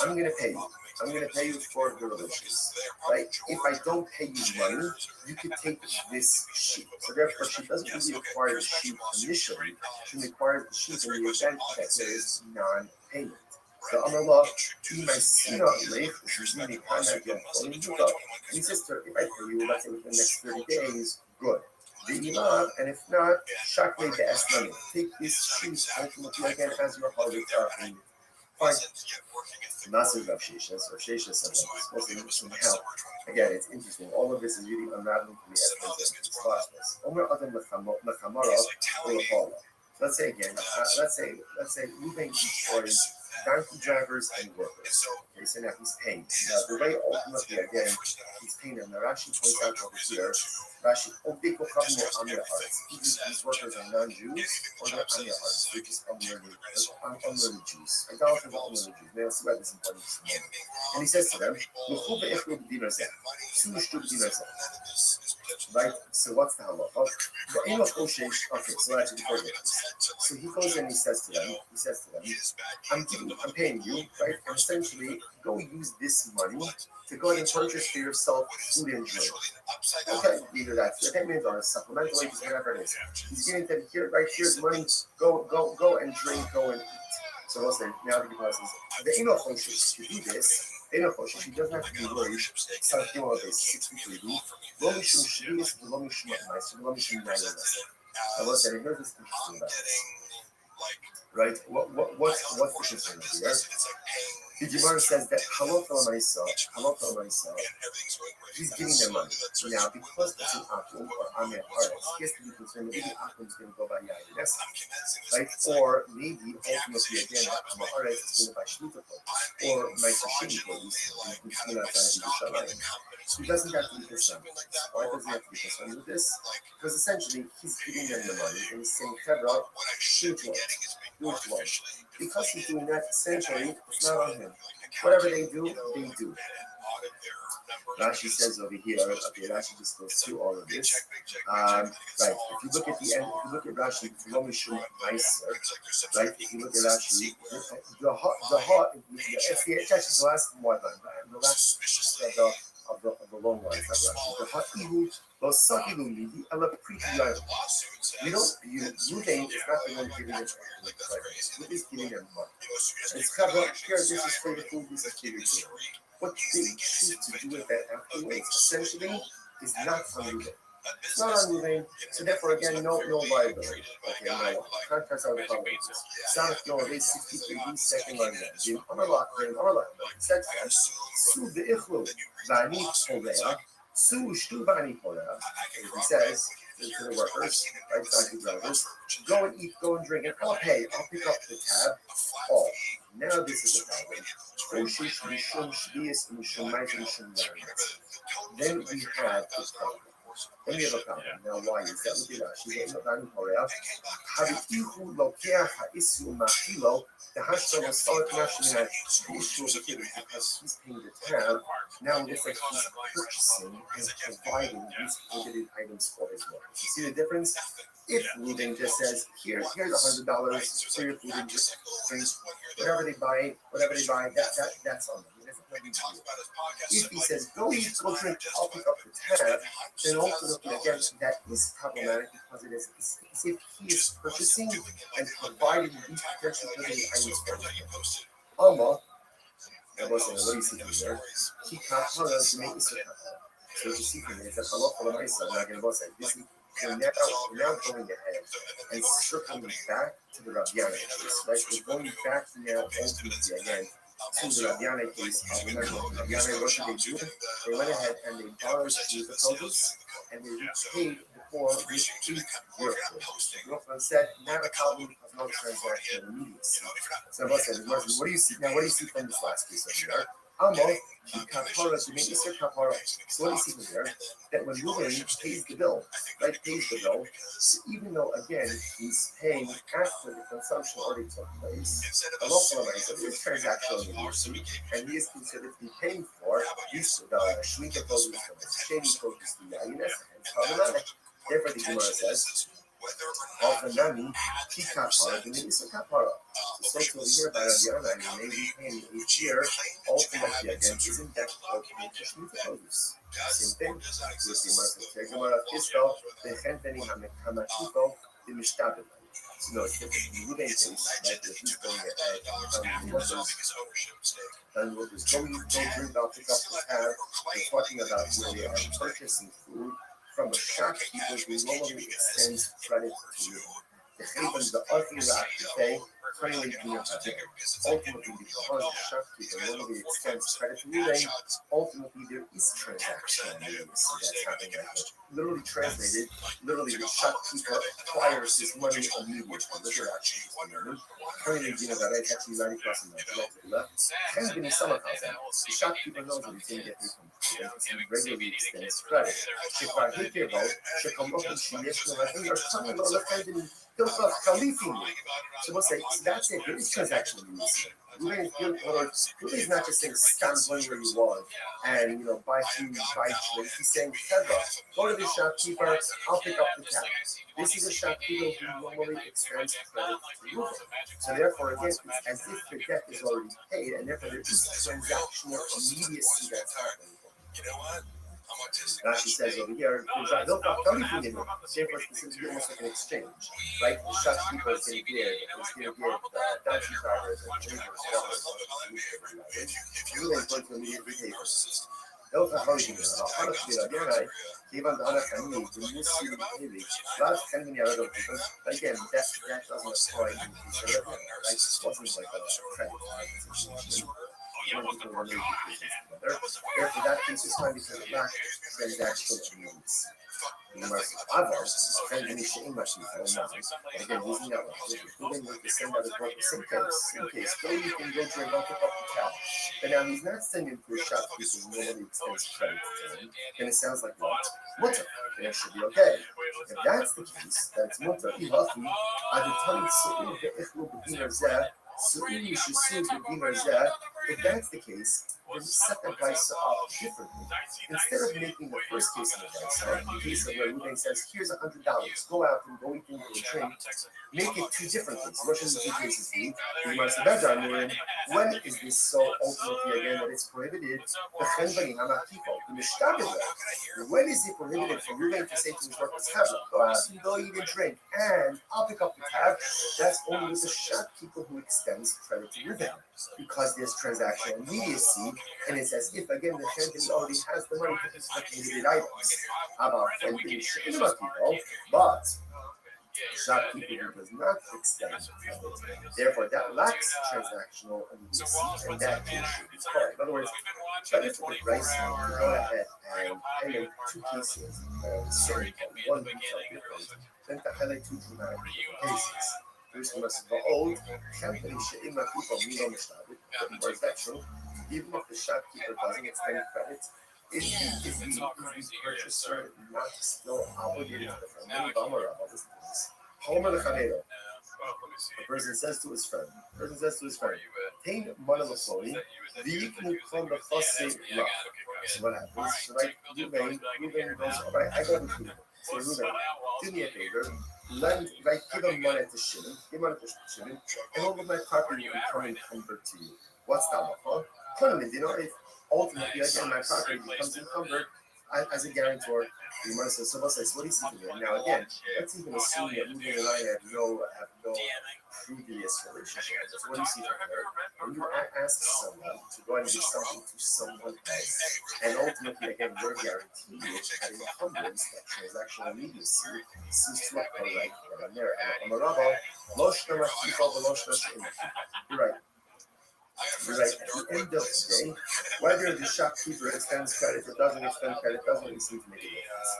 I'm going to pay you. I'm going to pay you for the relations. Right? If I don't pay you money, you can take this sheep. So therefore, she doesn't really acquire the sheep initially. She acquires the sheep in the event that there is non-payment. The Amallah, which is meaning and he says to her, if I pay you, let's say within the next 30 days, good. And if not, Shakle the Esnami. Take this sheep ultimately again as your holiday offering. Fine. Massive Rav Sheshes says supposed to some help. Again, it's interesting. All of this is really unraveling from the evidence of this process. Omer Adam Lechamara or let's say again, let's say moving employees, donkey drivers and workers. Okay, so now he's paying. Now the way ultimately again he's paying them. Now Rashi points out over here, Rashi Obiko Kamil Amir Arts. These workers are non-Jews or they're Amir Arts, which is unlearned Jews. Idolaters are unlearned Jews. They'll see why this is important this moment. And he says to them, Right? So what's the halacha? The aim of Oshesh, okay, so actually before we get this. So he goes and he says to them, I'm paying you, right? And essentially, go use this money to go ahead and purchase for yourself food and drink. Okay, either that's your payment or supplemental wages, whatever it is. He's giving them here, right here's money, go and drink, go and eat. So listen, now the Gemara says, the aim of Oshesh, to do this, the aim of Oshesh, he doesn't have to be worried. Something on base 63b. Lo mishum shvius, lo mishum ma'aser, lo mishum nayos. Now listen, here's what's interesting about this. Right? What's the concern here? The Gemara says that halot l'maisa, he's giving them money. Now, because it's an akum or amir haaretz, he has to be concerned maybe the akum is going to go by yayines, right? Or maybe ultimately again, amir haaretz is going to buy shmita produce, or ma'aser sheni produce, and it's going to have to be He doesn't have to be concerned with this. Why does he have to be concerned with this? Because essentially, he's giving them the money and he's saying, Chevra, do it once. Because he's doing that, essentially, it's not on him. Whatever they do, they do. Rashi says over here, okay, Rashi just goes through all of this. Right, if you look at the end, if you look at Rashi, Lo mishum ma'aser, right, if you look at Rashi, it's actually the last one, the last of the long lines of Rashi. The ha'ihu lo sahilu midi ela priti yayu. You don't, Ruvain is not the one giving it Ruth is giving them money. It's covered here, this is for your food, this is for your food. What they choose to do with that afterwards, essentially, is not on Ruvain. It's not on Ruvain, so therefore, again, no liability. Okay, no. Contracts are the following. Sound no, they 63B, second line down. Jim, Amarlach, said to them, Su ve'ichlu, vani polea, Su shtu vani polea. He says, to the workers, right, factory drivers, go and eat, go and drink, and I'll pay. I'll pick up the tab. Oh, now this is the problem. Then we have a problem. Then we have a problem. Now, why is that? Look at Rashi. The hashbon was thought national the issue because he's paying the tab. Now it looks like he's purchasing and providing these prohibited items for his workers. You see the difference? If Ruben just says, here's $100 for your food and drinks, whatever they buy, that's on them. If he says, go eat, go drink, I'll pick up the tab, then ultimately, again, that is problematic because it is as if he is purchasing and providing these potential prohibited items for them. Alma, I was saying, what do you see from there? He can't tell us to make this happen. So what you see from there is that Allah for the Maisa, not going to say, this is we're now going ahead and circling back to the Rabbiana case, right? We're going back now ultimately again to the Rabbiana case. Remember, Rabbiana, what did they do? They went ahead and they borrowed the produce and they repaid before with 8 euros. Yochanan said, not a problem because no transaction immediacy. So what do you see? Now, what do you see from this last piece over here? Amo, kapara to make Mr. Kapara. So what do you see from there? That when Ruben pays the bill, right, so even though, again, he's paying after the consumption already took place, a local amount, so this transactional immediacy, and he is considered to be paying for these Shmita produce, Shady produce, the Yayines, and problematic. Therefore, the Gemara says, Nami, Kapara, the Mr. Kapara. So to hear by Rabbi Yana, may be paying each year, ultimately again, isn't that what makes Shmita produce? Same thing. With the Gemara Kisto, the Henteni Hamakiko, the Mishtabel. So no, it's different. In the case, right, if he's going ahead and what is going to drink, I'll pick up the tab. We're talking about where they are purchasing food from a shopkeeper who normally extends credit to you. The other say, ultimately, because the shopkeeper normally extends credit to you, then ultimately there is transaction that's happening. Literally translated, literally the shopkeeper acquires his money immediately. Literally, actually, currently, it's actually 90% left. The shopkeeper knows that he's going to get paid from he regularly extends credit. Hilchah Chalifim. So we'll say, so that's it. There is transaction use. Ruben is not just saying stand where you want and buy food, buy drink. He's saying, Teva, go to the shopkeeper, I'll pick up the tab. This is a shopkeeper who normally extends credit to Ruben. So therefore, again, it's as if the debt is already paid, and therefore there is transactional immediacy that's happening. You know what? Rashi says over here, therefore specifically almost like an exchange, right? The shopkeeper is going to give the donkey drivers and deliverers Ruben is going to immediately pay for it. Hilchah Chalifim, Ha'anach B'Radinai, Kivan Da'anach Ani, V'Musi B'Hevik, Laz Chen Min Yarad Ovidim. Again, that doesn't apply in the future, right? This wasn't like a credit. Therefore, that case is fine because of lack of transactional needs. Again, using that logic, Ruben would descend out of what in case, go you can go drink, I'll pick up the tab. But now he's not sending to a shopkeeper who nobody extends credit to him, and it sounds like what? Mutter. And it should be okay. If that's the case, that's mutter. Ilafi, Adatani Su'il Be'echlu B'dinar Zeh, Su'il Yishusud B'dinar Zeh. If that's the case, then set the vice up differently. Instead of making the first case of the vice up, the case of where Ruben says, here's $100, go out and go eat and go drink, make it two different things. What should the two cases be? When is this so ultimately again that it's prohibited? When is it prohibited for Ruben to say to his workers, go out and go eat and drink, and I'll pick up the tab? That's only with the shopkeeper who extends credit to Ruben, because there's transactional immediacy, and it's as if again the Shenkin already has the money to pay for prohibited items. But shopkeeper who does not extend credit, therefore that lacks transactional immediacy, and that case should be called. In other words, better for the price to go ahead and highlight two cases, one detail difference, than to highlight two dramatic cases. First, we must behold, is that true? Even if the shopkeeper doesn't extend credit, is the purchaser not still obligated to the friend? A person says to his friend, Tain Manalafoni, Viknu Kondafase Love. So what happens? So like Ruben goes, all right, I got the food. So Ruben, do me a favor, give him money to Shimon, and all of my property will come encumbered to you. What's that for? If ultimately again my property becomes encumbered as a guarantor, the Gemara says, so what do you see today? Now again, let's even assume that Ruben and I have no previous relationship. So what do you see from there? When you ask someone to go and do something to someone else, and ultimately again you're guaranteed at encumbrance, that transactional immediacy seems to occur right there. And you're right. You're right. At the end of the day, whether the shopkeeper extends credit or doesn't extend credit doesn't really seem to make a difference.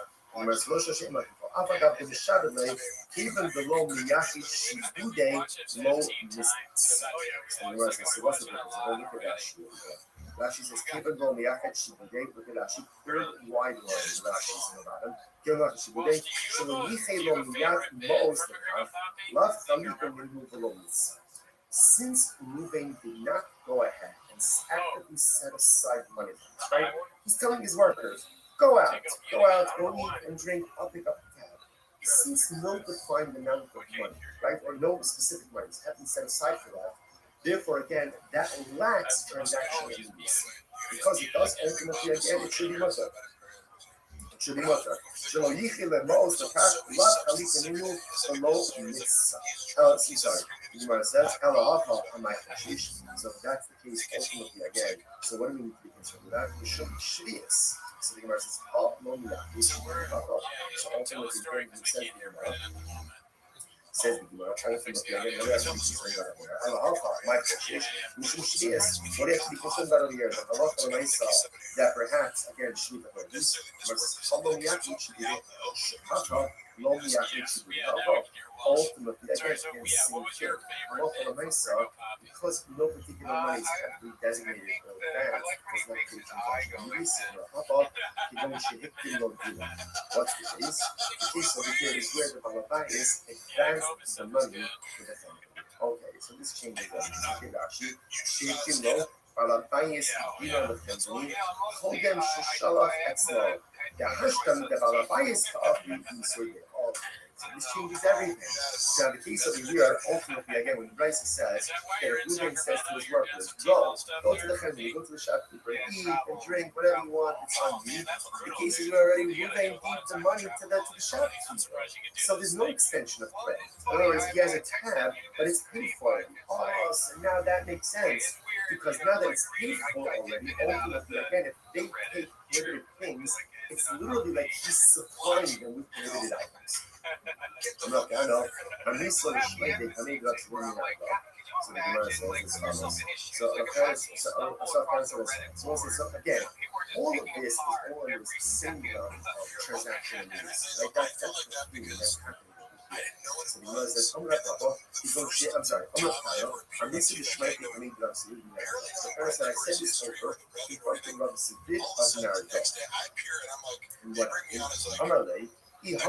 Even below Miyaki Shibude, low distance. So what's the difference? Look at Rashi. Rashi says, even below Miyaki Shibude, look at Rashi. Third wide line Rashi's in the bottom. Kilnach Shibude. So the Yichelo Miyaki Mo's the path. Love Chalika Minhu below this. Since Ruben did not go ahead and actively set aside money for this, right? He's telling his workers, go out, go eat and drink, I'll pick up the tab. Since no defined amount of money, right, or no specific monies have been set aside for that, therefore, again, that lacks transactional immediacy. Because it does ultimately, again, it should be mutter. Sorry. The Gemara says, so if that's the case, ultimately again, so what do we need to be concerned with that? We should be shvius. So the Gemara says, so ultimately, says the Gemara, ultimately again, what do you have to be concerned about what do you have to be concerned about over here? That perhaps, again, Shvita versus Lomi Yaki should be ultimately, again, halacha l'maisa, because no particular money is actually designated in advance, because not taken by what's the case? The case over here is where the balabais advanced the money to the family. Okay, so this changes everything. Rashi, Sheikim lo, balabais dina lefemini, chodem sheshalach etzlo. Yahashtam de balabais ta'afi yisur. So this changes everything. So in the case of the year, ultimately, again, when Bryce says, okay, if Ruben says to his workers, go to the chemie, go to the shopkeeper, eat and drink, whatever you want, it's on you. The case is already Ruben gave the money to the shopkeeper. So there's no extension of credit. In other words, he has a tab, but it's paid for already. Oh, so now that makes sense. Because now that it's paid for already, ultimately, again, if they take prohibited things, it's literally like he's supplying them with prohibited items. I know. I'm really sort of shmeidig. I mean, that's really not well. So the Gemara says this follows. So again, all of this is all under the same transaction and release. Like that's the thing that's happening over here. So the Gemara says, I'm sorry, I'm missing the shmeidig. I mean, that's really not well. So first, I said this over. He fucking loves a bit of Naruto. And what I'm gonna lay. The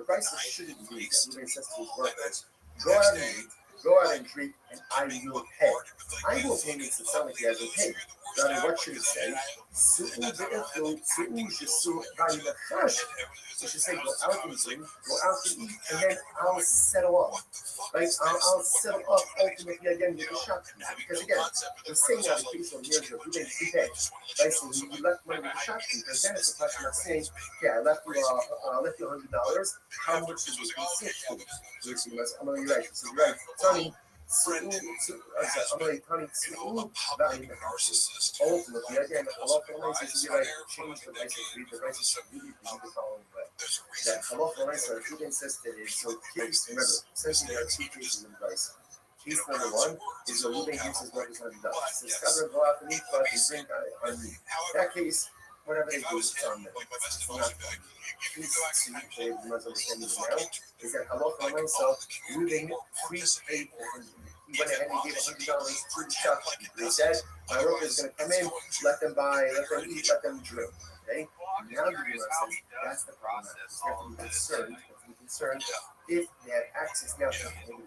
prices shouldn't be that Ruben says to his workers, go out and drink, and I will pay. I will pay means it sounds like he hasn't paid. Rather, what should it say? It should say, go out and drink, go out and eat, and then I'll settle up. Right? I'll settle up ultimately again with the shopkeeper. Because again, the same application here is Ruben prepaid. Right? So he left money with the shopkeeper. Then it's a question of saying, okay, I left you $100. How much did you consist to? I'm going to be right. So you're right. Tony, ultimately, again, a lot of places you like change the license, read the license, immediately the following way. That halacha l'maisa, Ruben says that it's so case. Remember, essentially there are two cases in the rice. Case number one is that Ruben gives his workers $100. He says, "Cover, go out and eat, but and drink on me." That case, whatever they do, it's on them. It's not. Case two, you must understand now, is that halacha l'maisa, Ruben prepaid for $100. He went ahead and gave $100 to the shopkeeper. He said, "My worker is going to come in, let them buy, let them eat, let them drink." Okay? Now the Gemara says that's the problem. You have to be concerned if they have access now to the food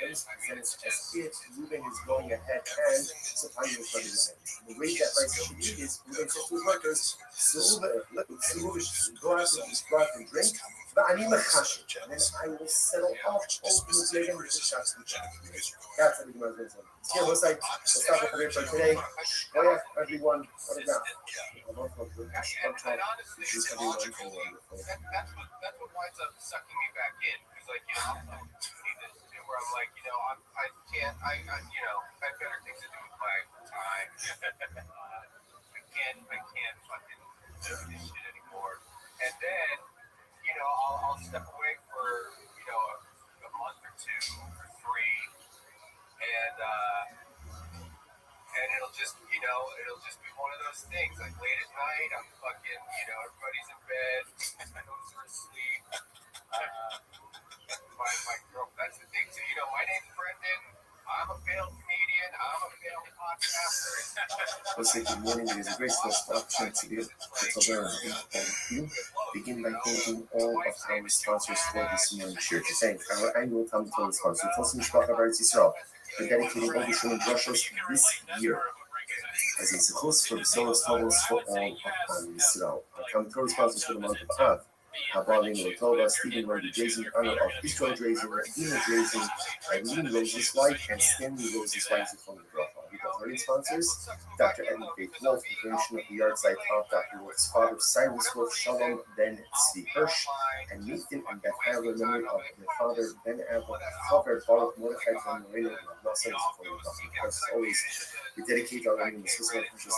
items, then it's as if Ruben is going ahead and supplying you with other items. The way that rice should eat is Ruben says to his workers, go out and drink. But I need my cash, and then I will settle off ultimately again with the shots. That's what the Gemara is saying. Yeah, we'll stop with the for today. Oh yeah, everyone, what is that? And honestly, that's what winds up sucking me back in, because like I'm see this too, where I'm like, I can't, I have better things to do with my time. I can't fucking do this shit anymore. And then, I'll step away for a month or two or three, and it'll just be one of those things. Like late at night, I'm fucking, everybody's in bed, I know they're asleep. My girl, that's the thing too. My name's Brendan. I'm a failed comedian. I'm a failed podcaster. Let's say good morning. It is a great opportunity to learn you. Begin by thanking all of our sponsors for this morning. Sure to thank our annual Talmud Torah sponsor, Tosim Mishpacha Eretz Yisrael, for dedicating all the Shulim Drushos this year as a support for the Soros Tovos for all of Yisrael. Our Talmud Torah sponsors for the month of Av, Habalim Lotova, Stephen Wendy Drazen, in honor of Israel Drazen, Dina Drazen, Eileen Rose's wife, and Stanley Rose's wife is from the Bracha. Our sponsors, Dr. Edmund Faith Wolf, the donation of the yard site of Dr. Wolf's father, Cyrus Wolf, Shalom Ben Tzvi Hirsch, and Nathan and Beth Adler, memory of their father, Ben Adler, father, Baruch Mordechai von Moreno, and Nelson, as always, we dedicate our name to Swiss precious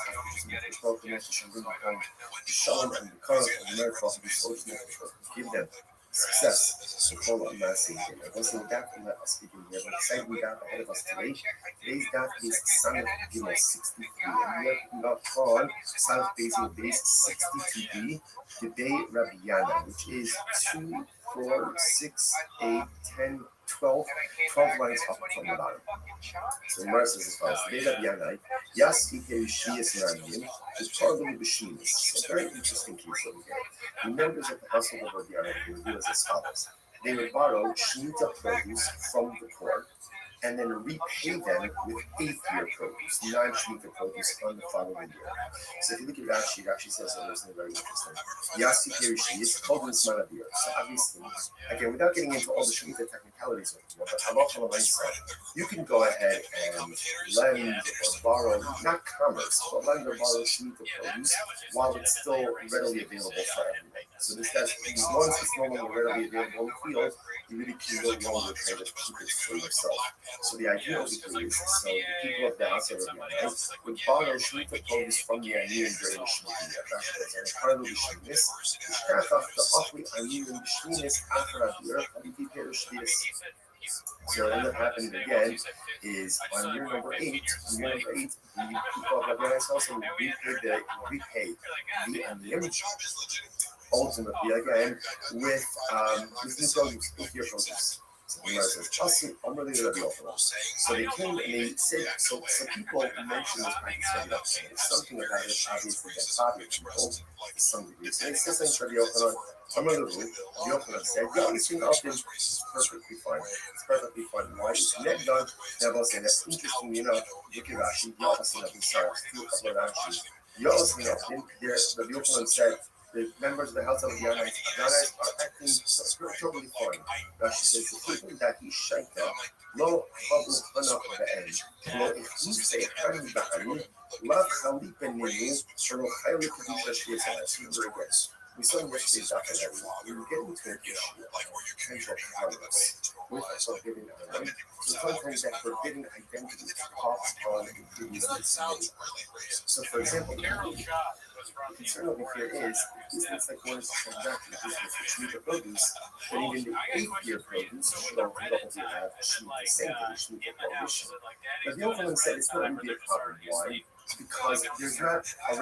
Shalom and the current of America, of this ultimate give them success. So call it massive. Also, that from that speaking here, but exciting gap ahead of us today. Today's gap is South Gimo 63, and we are picking up on South facing base 62B. Today, Rabiana, which is 2, 4, 6, 8, 10, 12, 12 lines up from the bottom. So Mercer's as follows. Today, Rabiana, yes, she is Random, is probably the machinist. So very interesting case over here. The members of the household of Rabiana will do as follows. They would borrow Shemitah produce from the poor and then repay them with eighth-year produce, non-Shemitah produce on the following year. So if you look at Rashi, Rashi says something very interesting. Yasi Kirishi is called in Smaravir. So obviously, again, without getting into all the Shemitah technicalities of it, but you can go ahead and lend or borrow, not commerce, but lend or borrow Shemitah produce while it's still readily available for everybody. So this does, once it's no longer readily available in the field, you really can no longer try to keep it for yourself. So the idea of the is, so the people of the house of Rabbi would borrow Shemitah produce from the Aniyim during the Shemitah. And part of the Shemitah, Shkach the Achli Aniyim Shemitah after Abir, Habiti Perush Shviris. So what ended up happening again is on year number 8, the people of Rabbi also repay the Aniyim ultimately again with new produce, with your produce. So the Gemara says, so they came and they said, so people mentioned this practice of something about it, obviously that popular people to some degree. So they said something to Rabbi Yochanan said, yeah, this thing often is perfectly fine. It's perfectly fine. Why? Net done, never say that. Interestingly enough, look at Rashi, you also have sorry, two couple of Rashi. You also know, Rabbi Yochanan said, the members of the house of the Yanites are acting totally fine. Rashi says, the people that he shaita, lo habu hana ba'en, lo ichuse harim ba'anim, lav chali peninu, shalo chayli kedusha shvizah. We saw in yesterday's documentary, we were getting to an issue of potential problems with forbidden identity. So sometimes that forbidden identity pops on in previous instances. So for example, the concern over here is, if business like one is a transaction business with Shemitah produce, then even the eighth-year produce should ultimately have Shemitah sentence, Shemitah prohibition. But the Yochanan said it's not really a problem. Why? Because there's not a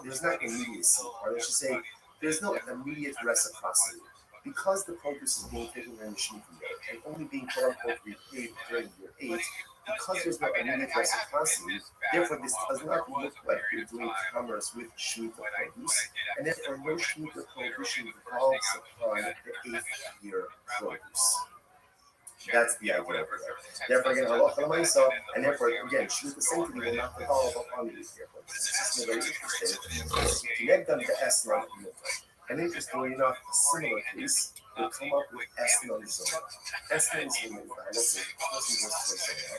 there's not immediacy, or I should say, there's no immediate reciprocity. Because the produce is being taken during the Shemitah year and only being quote-unquote repaid during year 8, because there's no immediate reciprocity, therefore this does not look like you're doing commerce with Shemitah produce, and therefore no Shemitah prohibition falls upon the 8th-year produce. That's the idea over there. Therefore, again, halacha and therefore, again, Shemitah sanctity will not follow upon the 8th-year produce. This is very interesting. Connect them to Esron. And interestingly enough, a similar case will come up with Esnon Zona. Esnon Zona is the person goes to Zona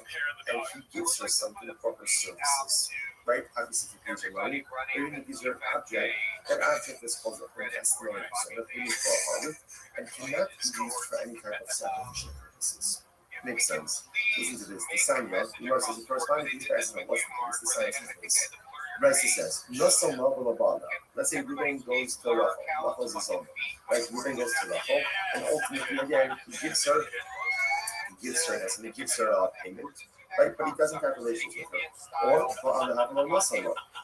and he gives her something for her services. Right? Obviously, if he pays her money, or even gives her an object, that object is called the Esnon Zona, paying for a harlot, and cannot be used for any type of sacrificial purposes. Makes sense. Listen to this. The Sanya, the Mercy, the corresponding piece for Esnon, what's the case? The Sanya case. Rashi says, let's say Reuben goes to Rachel. Rachel's his own. Right? Reuben goes to Rachel, and ultimately, again, he gives her payment, right? But he doesn't have relations with her.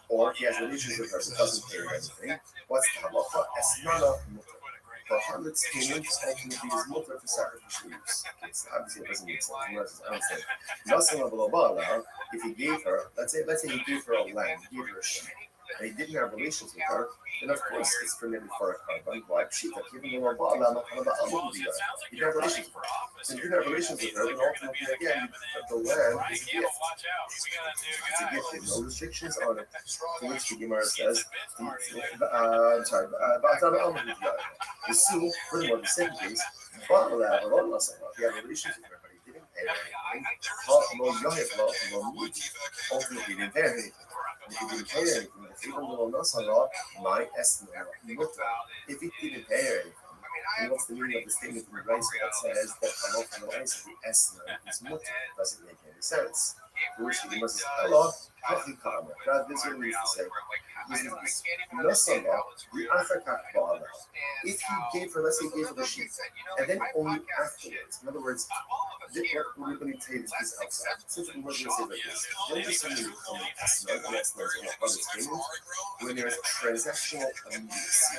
Or he has relations with her but doesn't pay her anything. What's the halacha? Esnana mutter. For harlot's payment, ultimately is mutter for sacrificial use. Obviously, it doesn't make sense. I don't say. If he gave her, let's say he gave her a lamb, he gave her a sheep, and he didn't have relations with her, then of course it's permitted for a carbon. Why? Pshita, giving her a ba'ala, he didn't have relations with her. So you didn't have relations with her, then ultimately, again, the lamb is a gift. It's a gift, there's no restrictions on it. To which the Gemara says, the Sue, furthermore, the second case, ba'ala, he had relations with her, but he didn't pay her anything. Ultimately, he didn't pay anything. If he didn't pay anything, if he didn't pay anything, and what's the meaning of the statement in the rice that says that the Esna is mutter? Doesn't make any sense. First, you must Allah, Hafi Kama. God, this is what we used to say. Listen now, the Africa father. If he gave her, let's say, he gave her the sheep, and then only afterwards, in other words, what we're going to tell you is outside. Since we're going to say like this, don't just suddenly become a snug, yes, there's a lot of things when there's transactional immediacy.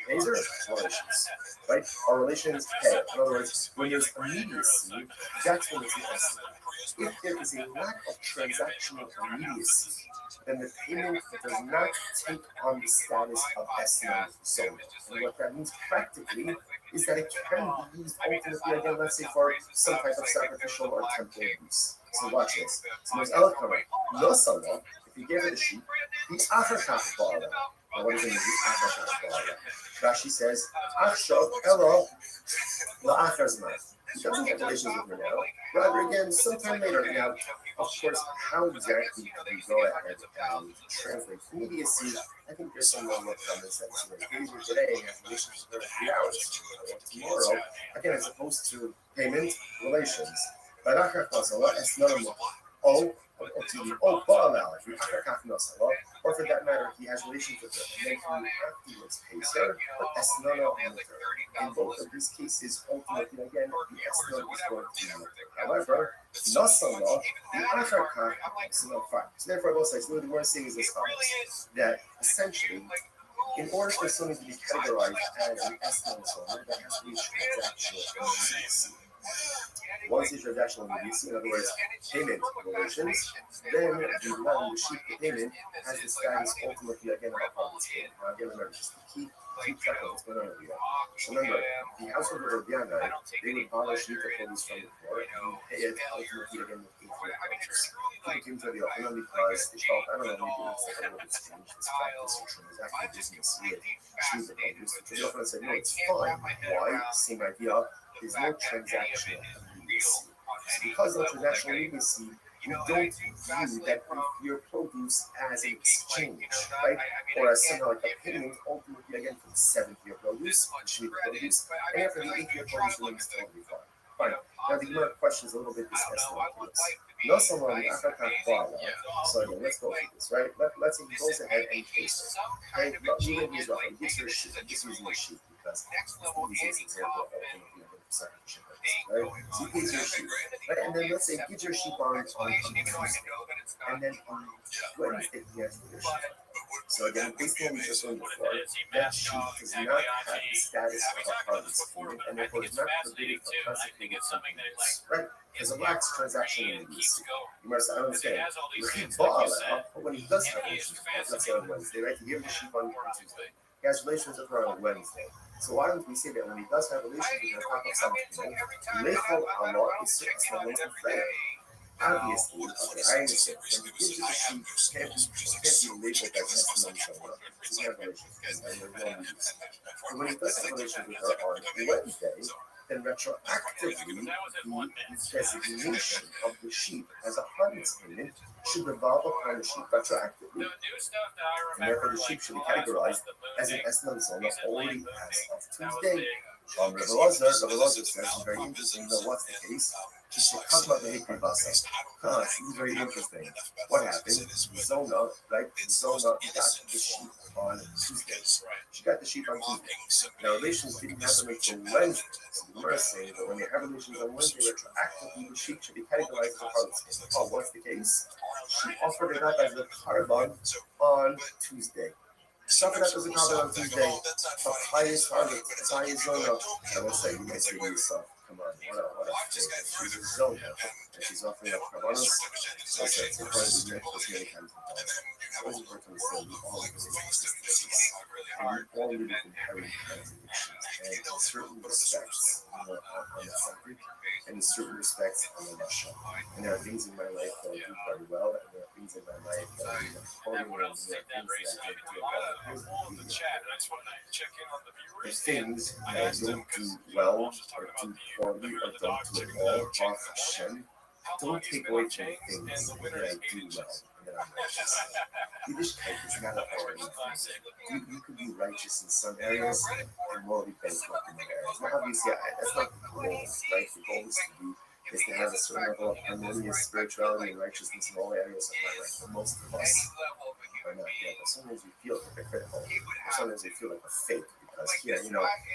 These are relations, right? Our relations pay. In other words, when there's immediacy, that's when it's the estimate. If there is a lack of transactional immediacy, then the payment does not take on the status of estimate zone. And what that means practically is that it can be used ultimately, again, let's say for some type of sacrificial or temporary use. So watch this. So there's Eloquent. No Salah, if you give her the sheep, the Africa Father. Now, what does it mean, the Africa Father? Rashi says, Achshav Elo La'achazman. He doesn't have relations with her now. Rather, again, sometime later. Now, of course, how exactly do we go ahead and translate immediacy? I think there's some level of comments that days or today have relations with her 3 hours. Tomorrow, again, as opposed to payment relations. Or for that matter, he has relations with her, and then he afterwards pays her, but Esnana with her. In both of these cases, ultimately, again, the Esnana is going to be with her. However, Nasala, the Africa, is not fine. So therefore, both sides, what we're saying is this follows, that essentially, in order for something to be categorized as an Esnana zone, there has to be transactional immediacy. Once the transactional immediacy, in other words, payment relations, then the loan, the sheep, the payment, has the status ultimately again of a public payment. Now again, remember, just to keep track of what's going on over here. So remember, the household of Rabbiana, they would borrow sheep of produce from the poor and pay it ultimately again with infinite purchase. People came to the Ochanan because they felt, I don't know, maybe it's like a little bit strange, this practice or transaction business with sheep of produce. So the Ochanan said, no, it's fine. Why? Same idea. There's no transactional immediacy. So because of transactional immediacy, we don't view that your produce as an exchange, right? Or as somehow like a payment, ultimately again for the 7th-year produce, the sheep produce, and after the 8th-year produce remains totally fine. Fine. Now the Gemara questions a little bit this estimate. No someone in Africa, so again, let's go through this, right? Let's say he goes ahead and pays her. Right? Even he's right, he gives her a sheep, I'm just using a sheep because it's the easiest example of ultimately sacrificial purpose, right? So he pays your sheep, right? And then let's say he gives your sheep on Tuesday, and then on Wednesday he has your sheep. So again, based on what we just learned before, that sheep does not have the status of a harvest payment, and therefore is not permitted for consequently right? Because it lacks transactional immediacy. You must understand. But when he does have relations, let's say on Wednesday, right? He gives the sheep on Tuesday. He has relations with her on Wednesday. So why don't we say that when he does have relations with her, top of something, Lechol Allah is someone to pray. Obviously, okay, I understand. When he gives you the sheep, can't be labeled as testimony to Allah. He have relations with her, and there's no use. But when he does have relations with her on Wednesday, then retroactively, the designation of the sheep as a harvest payment should revolve upon the sheep retroactively. And therefore, the sheep should be categorized as an Esnam Zona only as of Tuesday. Rabbi Lazar says, very interesting, you know what's the case? Talk about the Hikri Basa. This is very interesting. What happened? Zona, right? Zona got the sheep on Tuesday. She got the sheep on Tuesday. Now, relations didn't happen until Wednesday. So the Gemara is saying that when you have relations on Wednesday, retroactively, the sheep should be categorized as a harvest. Oh, what's the case? She offered it up as a carbon on Tuesday. Something that doesn't happen on Tuesday, the highest harvest, the highest zona. I will say, you might say to yourself, come on, what a she's a zona, and she's offering up carbonos. So it's important to make this many times in the It's always important to understand we all live in existences, and we all live in inherent contradictions, and in certain respects, on the subject, and in certain respects, on the Russia. And there are things in my life that I do very well, and there are things in my life that I do totally wrong, and there are things that I don't do well. The things that I don't do well, or do poorly, or don't do at all, off Hashem, don't take away from the things that I do well and that I'm righteous. Yiddishkeit is not a hard thing. You could be righteous in some areas and morally bankrupt in other areas. Now, obviously, that's not the goal, right? The goal is to be is to have a certain level of harmonious spirituality and righteousness in all areas of my life. For most of us are not yet. But sometimes we feel hypocritical. Or sometimes we feel like a fake because here,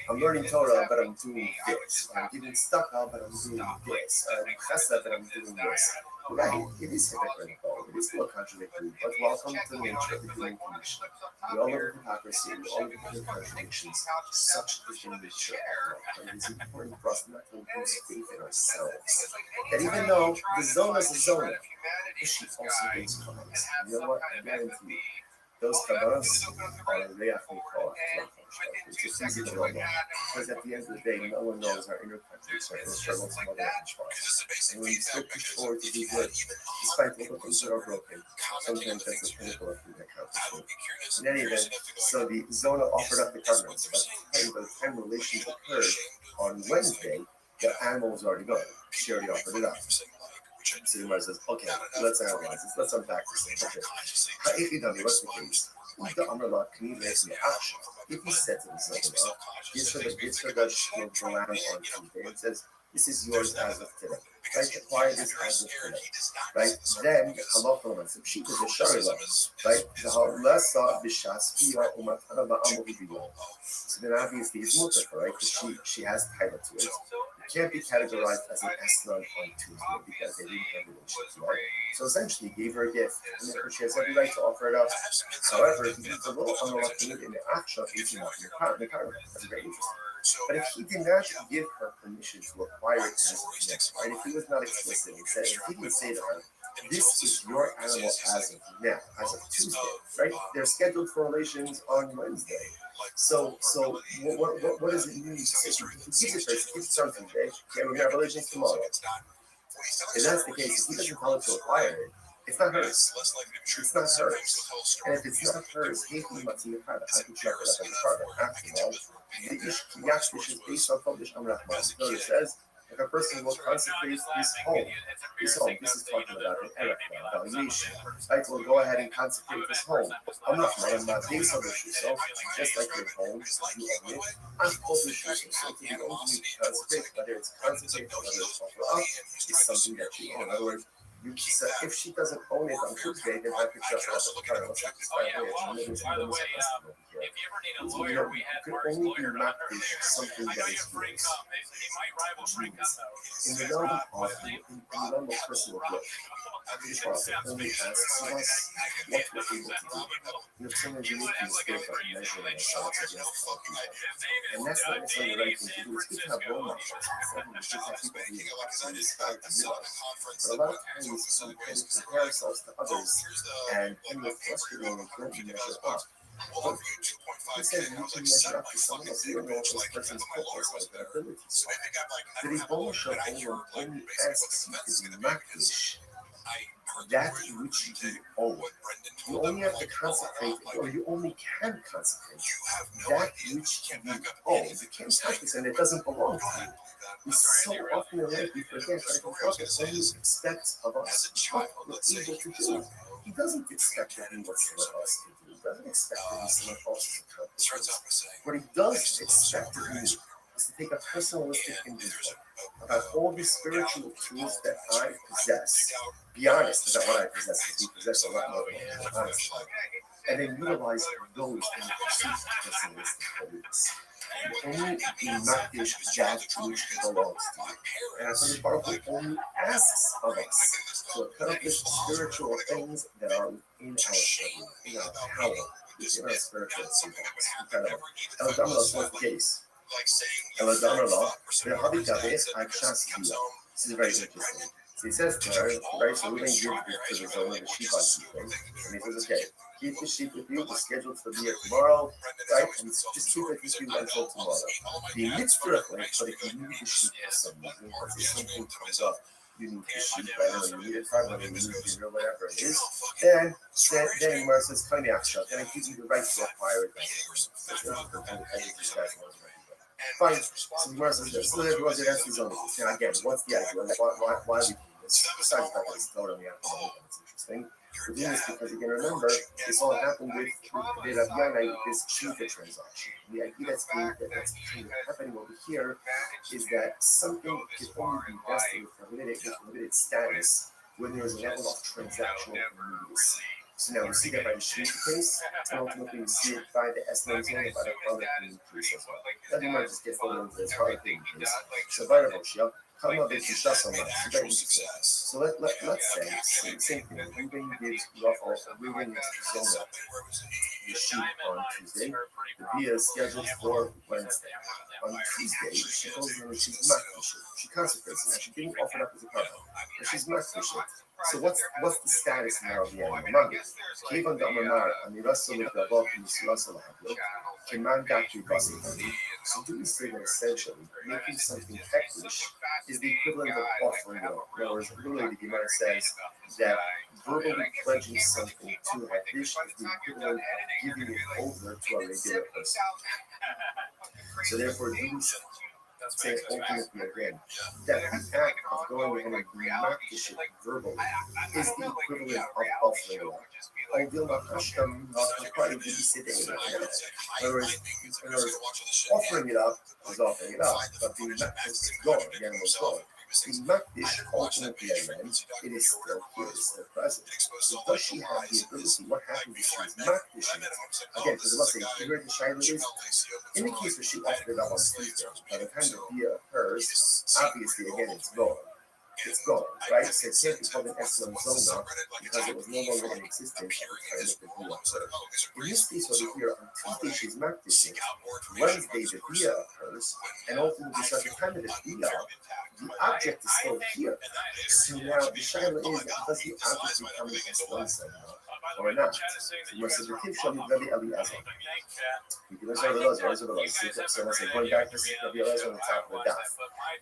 I'm learning Torah, but I'm doing this. I'm giving tzedakah, but I'm doing this. I'm chesed, but I'm doing this. Right, it is hypocritical. It is still contradictory. But welcome to the nature of the human condition. We all live in hypocrisy. We all live in contradictions. Such is the nature of life. And it is important for us not to lose faith in ourselves. That even though the zona is a zona, she also brings kavanas. You know what? I guarantee you, those kavanas are a reach mikol. It's a easy aroma. Because at the end of the day, no one knows our inner conflicts or inner struggles from other benchmarks. And when you still push forward to do good, despite all the things that are broken, sometimes that's the pinnacle of human accomplishment. In any event, so the Zona offered up the covenants. By the time relations occurred on Wednesday, the animal was already gone. She already offered it up. So the Gemara says, okay, let's analyze this. Let's unpack this thing. Okay. What's the case? If he said to the Zona, gives her the lamb on Tuesday and says, this is yours as of today. Right? Acquire this as of today. Right? Then, halacha so she is a sharila. Right? The halasa b'shas pia umatana ba'amu b'bilah. So then obviously it's mutter, right? Because she has title to it. It can't be categorized as an esnan on Tuesday because they didn't have relationships, right? So essentially, he gave her a gift, and therefore she has every right to offer it up. However, if he did the little unreluctant in the action, he's not in the car. That's very interesting. But if he did not give her permission to acquire it as of next, right? If he was not explicit, if he didn't say to her, this is your animal as of now, as of Tuesday, right? They're scheduled for relations on Wednesday. So what does it mean? He gives it first, he gives it on Tuesday, okay, we're going to have relations tomorrow. If that's the case, if he doesn't tell her to acquire it, it's not hers. It's not hers. And if it's not hers, how could you offer it up as a partner? After all, the Yakshish is based on published Amrachman. It says, if a person will consecrate his home, this is talking about an erech, valuation. Right, will go ahead and consecrate his home. Amrachman, I'm not based on this yourself, just like your home, you own it. I'm published yourself, so to be owned, you consecrate, whether it's consecrate or whether it's offer up, is something that you own. In other words, if she doesn't own it on Tuesday, then I could just have the car. Let's like this by the way, you could only be not something that is yours. In the realm of personal growth, the Prophet only asks of us what we're able to do. If sometimes you make a mistake of measuring ourselves against other people. And that's not necessarily the right thing to do. It's good to have role models. It's good to have people who inspire to do us. But a lot of times we tend to compare ourselves to others, and when we're frustrated when we don't measure up. But he says we can measure up to someone else. We don't know what this person's focus or their abilities are. The Rebbe Shel Olam only asks you to be makdish that which you own. You only have to consecrate, or you only can consecrate that which you own. You can't touch this, and it doesn't belong to you. We so often in life we forget that the Prophet only expects of us what we're able to do. He doesn't expect to be what someone else can do. He doesn't expect to be someone else's accomplishments. What he does expect to do is to take a personalistic inventory about all the spiritual tools that I possess. Be honest about what I possess, because we possess a lot more than honest. And then utilize those in the pursuit of personalistic holiness. Only be makdish that which belongs to you. And HaKadosh Baruch Hu only asks of us to accomplish spiritual things that are within our struggle, in our power, within our spiritual achievements. Incredible. Eladamala, what's the case? Eladamala, this is very interesting. So he says to her, right, so Reuben gives to the Zona the sheep on Tuesday. And he says, okay, keep the sheep with you, we're scheduled to be here tomorrow, right? And just keep it with you until tomorrow. The mitzvah, but if you need the sheep for some reason, or if something comes up, you need the sheep, right? Or you need it for whether you need it or whatever it is, then Gemara says, then I give you the right to acquire it. Fine. So Gemara says, so everyone says, that's his own. Now again, what's the idea? Why we Besides the fact that it's totally abnormal, it's interesting. We're doing this because, again, remember, this all happened with the Raviana, this Shmita transaction. The idea that's happening over here is that something can only be vested with limited status when there is a level of transactional immediacy. So now we see that by the Shmita case, and ultimately we see it by the Eslan zone and by the Harlequin case as well. That might just get further into this Harlequin case. So by the Roshia, so let's say, same thing, Ruben gives Rafael Ruben Zona the shoot on Tuesday. The Bia is scheduled for Wednesday. On Tuesday, she goes in and she's not fishing. She consecrates it. She didn't offer it up as a carbon, but she's not fishing. So what's the status now of the animal? Kevon Damamar, Amirasol of the above in the Sulasol Hablo, Keman Daki Basitani. So do we say that essentially making something hektish is the equivalent of offering it up? In other words, literally the Gemara says that verbally pledging something to hektish is the equivalent of giving it over to a regular person. So therefore, do we say ultimately again that the act of going ahead and makdish it verbally is the equivalent of offering it up? In other words, offering it up is offering it up, but the makdish is gone, the animal is gone. The makdish ultimately again, it is still here, it is still present. So does she have the ability? What happens if she is makdishing it? Again, because let's say here the Shiloh is, in the case where she offered it up on Tuesday, by the time the Bia occurs, obviously again it's gone. It's gone, right? So it can't be called an Eslam Zona because it was no longer in existence at the time that the Bia occurred. In this case over here, on Tuesday she's makdishing, Wednesday the Bia occurs, and ultimately so at the time of the Bia, the object is still here. So now the Shiloh is, does the object become an Eslam Zona or not? So you must have the Tiv Shami Rabbi Eliezer. You can listen to the Eliezer, so let's say going back to Rabbi Eliezer on the top of the daf.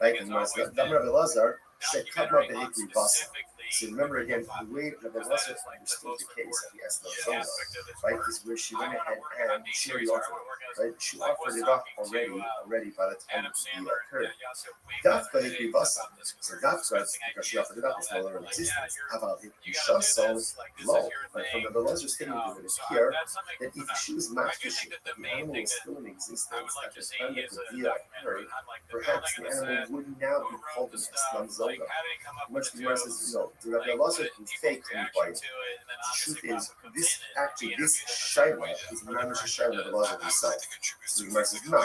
Right? And you must have Rabbi Eliezer said, come up the Hikri Basa. So remember again, the way Rabbi Eliezer understood the case of the Eslam Zona, right, is where she went ahead and she already offered it, right? She offered it up already by the time the deal occurred. That's the Hikri Basa. So that's right, because she offered it up, it's no longer in existence. About Hikri Shasa, low. But from Rabbi Eliezer stating over here, that if she was not fishing, the animal was still in existence at the time that the deal occurred, perhaps the animal would now be called an Eslam Zona. Much the Gemara says, no, the Rabbi Elazar can fake Chayim. The truth is, this Shaila is Mamish Shaila of Elazar himself. So the Gemara says, no.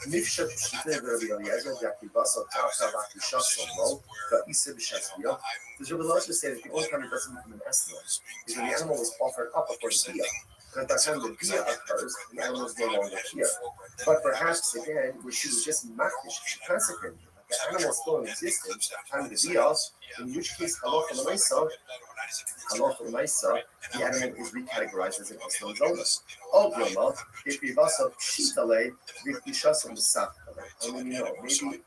Nifshat Shitne Rabbi Eliezer, Yakibasa, Tavaki Shasolo, Isa Bishasbiya. Does Rabbi Elazar say that the only time it doesn't become an Eslam is when the animal was offered up before the Bia? But by the time the Bia occurs, the animal is no longer here. But perhaps, again, where she was just makdish, she consecrated it. The animal is still in existence at the time of the Bia, in which case, halacha l'maisa, the animal is recategorized as an Eslam Zona. Al Yoma, if we vasa pshitale, v'kishasa musafale. I mean, maybe obviously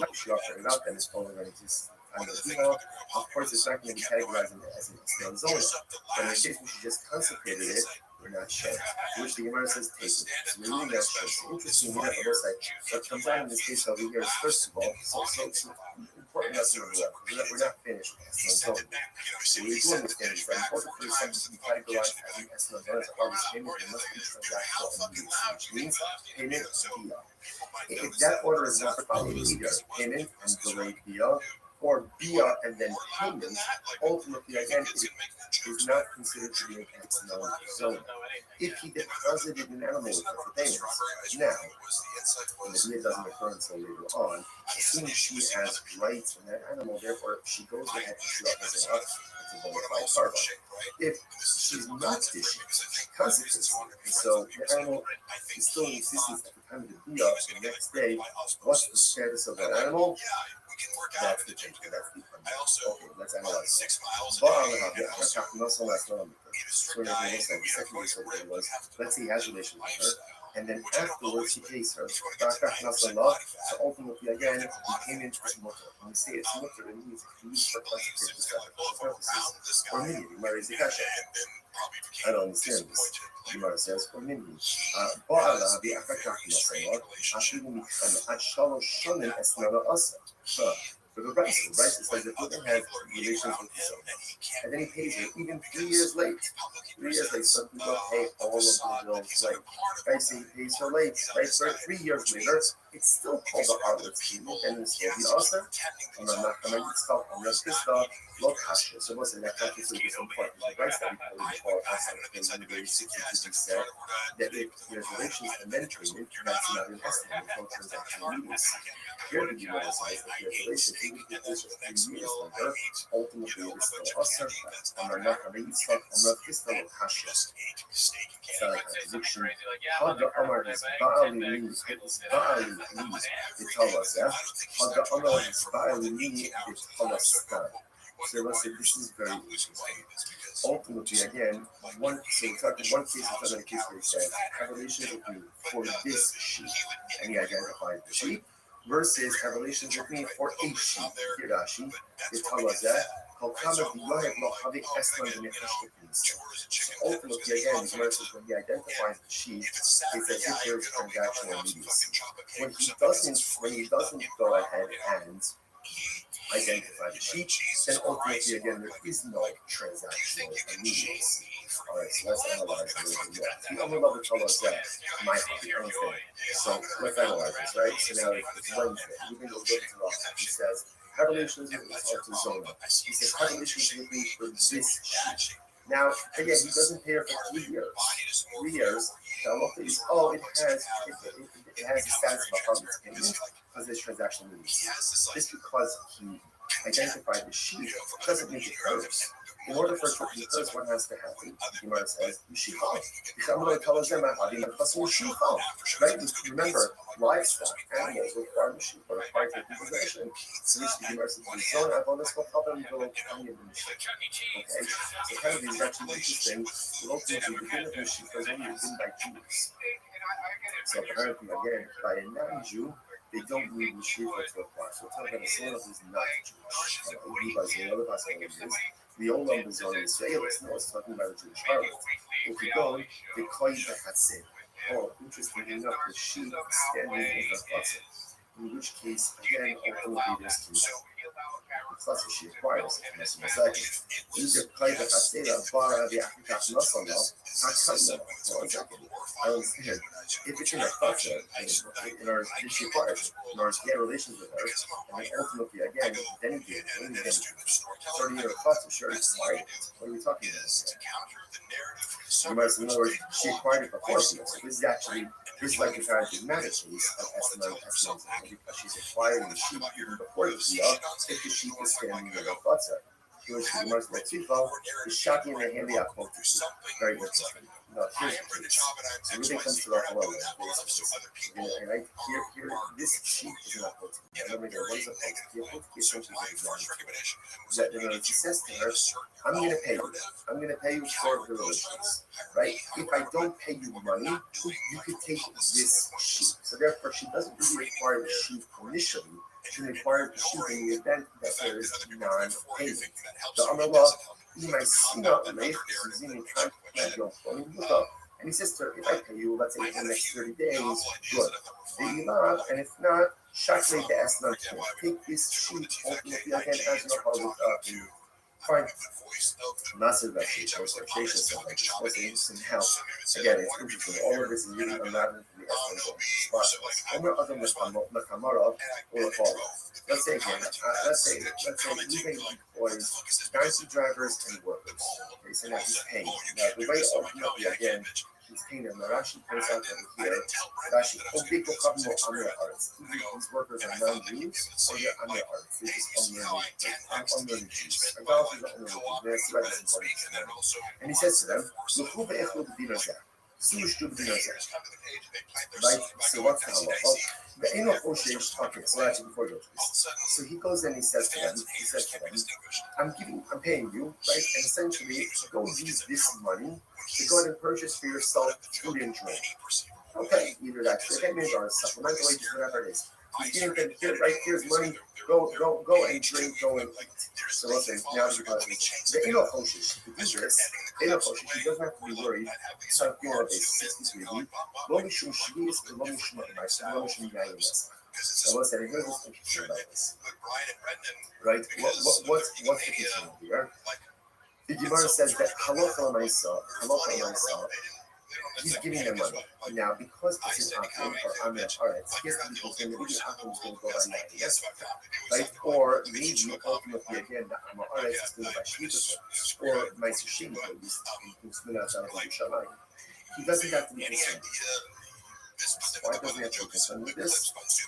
if she offered it up and it's only going to exist at the time of the Bia, of course it's not going to be categorized as an Eslam Zona. But in the case where she just consecrated it, we're not sure. Which the Gemara says take it. So we're really not sure. So interestingly enough, it looks like what comes out in this case over here is first of all, so important lesson over there. We're not finished with Eslam Zona. So we do understand is that important for something to be categorized as an Eslam Zona as a harvest payment, it must be transactional and use, which means payment via. If that order is not followed either, payment and delayed via, or Bia and then payment, ultimately again is not considered to be an Eslam Zona. If he deposited an animal with her for payments, now, when the Bia doesn't occur until later on, assuming she has rights in that animal, therefore she goes ahead and she offers it up to bona fide carbon. If she's not fishing, she consecrates it, and so the animal is still in existence at the time of the Bia, the next day, what's the status of that animal? That's the change. That's the okay, let's analyze it. Let's say he has relations with her, and then afterwards he pays her. So ultimately, again, the payment is mutter. When we say it's mutter, it means it's used for consecrated purposes, or maybe marries the kasha. I don't understand this. Gemara says, or maybe Ba'ala bi'afakach nasayah, after we become at shalosh shonim esnala asa. For the Bryson says if woman has relations with his own, and then he pays her even 3 years late. 3 years late, some people pay all of the bills late. Right, so he pays her late. Right, so 3 years later, it's still called the harlot's payment, and it's still the answer. I'm not going to stop. I'm not going to stop. Look, Hashem. So what's the next one? So this important. The Bryce that we call before, in the very 60 said that if there's relations and then payment, that's not an estimate. It's no transaction meetings. Here the Gemara says that there's relations, even if there's a few years later, ultimately it is still usher. I'm not going to stop. I'm not going to stop. Hashem. It's not a contradiction. How the Amar is Baali means it's Baali means they tell us that. How the Amar is Baali means they tell us that. So let's say this is very interesting. Ultimately, again, one case is another case where he said, have relations with me for this sheep, and he identified the sheep, versus have relations with me for a sheep. Rashi, they tell us that. So ultimately, again, versus when he identifies the sheep, it's as if there's transactional immediacy. When he doesn't go ahead and identify the sheep, then ultimately again there is no transactional immediacy. Alright, so let's analyze a little bit more. The other level tells us that my hobby, Wednesday. So let's analyze this, right? So now it's Wednesday. Even though he says, have relations with me to Zona. He says, have relations with me for this sheep. Now, again, he doesn't pay her for 3 years. 3 years. Now look at this. Oh, it has the status of a harvest payment because there's transaction immediacy. Just because he identified the sheep doesn't make it hers. In order for it to be hers, what has to happen? The Gemara says, you should call. I'm going to tell them how to you should call. Right? Remember, livestock, animals require the sheep, but require to be possession. So this Gemara says, the zone of all this will help them go tiny of the sheep. Okay? So kind of is actually interesting. Ultimately, the beginning of the sheep was only written by Jews. So apparently, again, by a non-Jew, they don't need the sheep to apply. So tell them someone who's not Jewish. The old one is on Israelis. No, it's talking about a Jewish harlot. If you go, they call you the Hatzir. Oh, interesting enough, the sheep standing in the Hatzir. In which case, again, ultimately, there's two. Plus, she acquires it in a second. You could play the Hatzir, Bara, the African Nasala, Hakana. Well, exactly. I understand. If it's in a Hatzir, in order to she acquires it, in order to get relations with her, and then ultimately, again, then you get it. Starting in a Hatzir, sure, it's acquired it. What are we talking about? In other words, she acquired it before she was. This is actually. This is like a paradigmatic case of SML because she's acquiring the sheep even before the Piyah, if the sheep is standing in the Chatzar. Which the Gemara Latzifa is shocking in the hand of Yaakov. Very interesting. Now, here's the case. So everything comes to the halal. And I here, this sheep is not supposed to be. I don't know what is supposed to be. That he says to her, I'm going to pay you. I'm going to pay you for the relations. Right? If I don't pay you money, you could take this sheep. So therefore, she doesn't really require the sheep initially. She requires the sheep in the event that there is non-payment. The Amallah, and he says to her, if I pay you, let's say in the next 30 days, good. And if not, Shakle the Esnan, take this sheep, ultimately again as your harvest fine. Massive actually, some help. Again, it's interesting. All of this is really unraveling from the Esnan spot. Let's say again, let's say even employs taxi drivers and workers. Okay, so now he's paying. Now the way ultimately again, he's paying them. Now Rashi points out over here, Rashi, these workers are non-Jews or they're under arts. They're just unlearned Jews. And he says to them, right? So what's the halacha? The Enoch Oshesh, okay, so that's before you go to this. So he goes and he says to them, I'm paying you, right? And essentially, go use this money to go ahead and purchase for yourself food and drink. Okay, either that's payment or supplemental wages, whatever it is. He's getting them, here, right, here's money, go and drink, go and eat. So let's say, now the Enoch Oshesh, to do this, Enoch Oshesh, he doesn't have to be worried. So, you know, it's 63 weeks. Lo mishum shvius, lo mishum ma'aser, lo mishum yayin. I was saying, here's what's interesting about this. Right? What's the concern here? The Gemara says that halacha l'maisa, he's giving them money. Now, because it's an akim or amin haaretz, he has to be concerned that maybe the akim is going to go by night. Yes, right? Or maybe ultimately again, the amin haaretz is going to buy shvita or ma'aser sheni, he doesn't have to be concerned. Why doesn't he have to be concerned with this?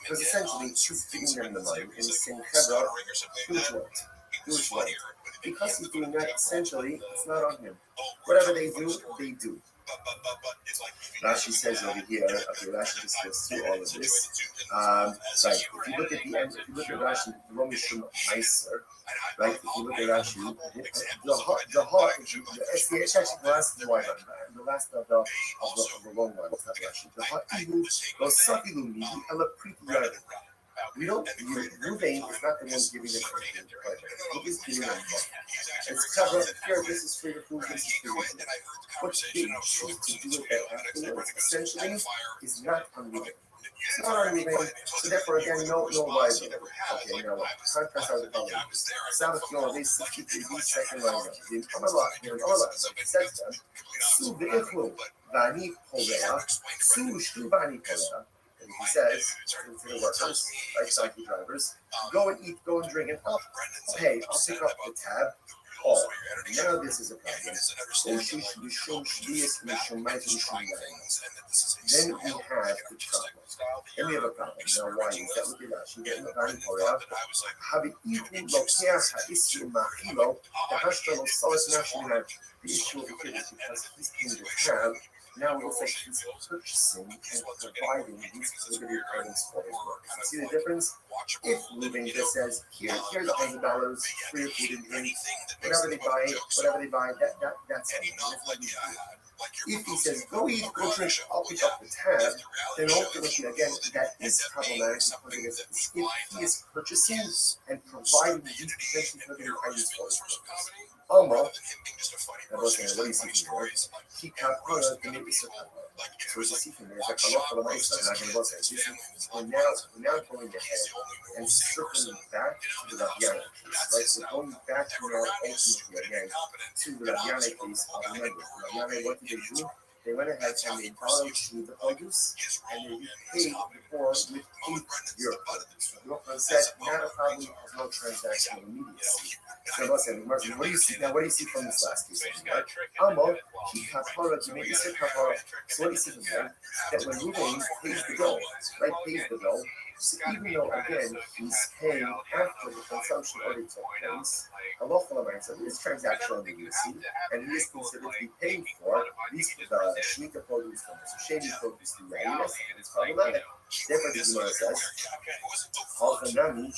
Because essentially, he's giving them the money and he's saying, Chevra, do what? Because he's doing that, essentially, it's not on him. Whatever they do, they do. Rashi says over here, okay, Rashi just goes through all of this. Right, if you look at the end, if you look at Rashi, the Romishim Meiser, right, if you look at Rashi, it's actually the last one, the last of the long one, it's not Rashi. The Ha'ilu, Rosafilu Midi, Ela Priti Yarden. We don't, Ruvain is not the one giving them anything. He is giving them money. It's covered here, this is for your food, this is for your food. What they choose to do with that afterwards, essentially, is not on Ruvain. It's not on Ruvain, so therefore, again, no liability. Okay, now what? Contrast out the following. Sabbath Yom, they 62nd line up. The Amalek says to them, Su ve'echlu, vani polea, su shtu vani polea. And he says to the workers, like donkey drivers, go and eat, go and drink, and I'll pay, I'll pick up the tab. Oh, now this is a problem. Then we have the problem. Then we have a problem. Now why is that? Look at that. She getting the body for it. Have eaten lokeach ha'isru machilo. The hashtalos salas national. The issue of it is because he's paying the tab. Now it looks like he's purchasing and providing these liberty items for his workers. You see the difference? If Ruben just says, here's $100 for your food and drink, whatever they buy, that's it. If he says, go eat, go drink, I'll pick up the tab, then ultimately, again, that is problematic because if he is purchasing and providing these potentially liberty items for his workers. Almost. What do you see from here? He can't put the maybe so what you see from there is that Allah we're now going ahead and circling back to the Rabiana case, right? So going back to our ultimately again to the Rabiana case of remember, Rabiana, what did they do? They went ahead and they borrowed the produce and they repaid before with 8 euros. The Rochman said, not a problem, has no transactional immediacy. So listen, Martin, what do you see from this last case? Amo, he kapara to make a kapara. So what do you see from there? That when Ruben pays the bill, right, so even though again he's paying after the consumption already took place, so it is transactional immediacy, and he is considered to be paying for these Shemitah produce from the shady produce to Yahiras, and it's problematic. Therefore, the Gemara says, Halchanami,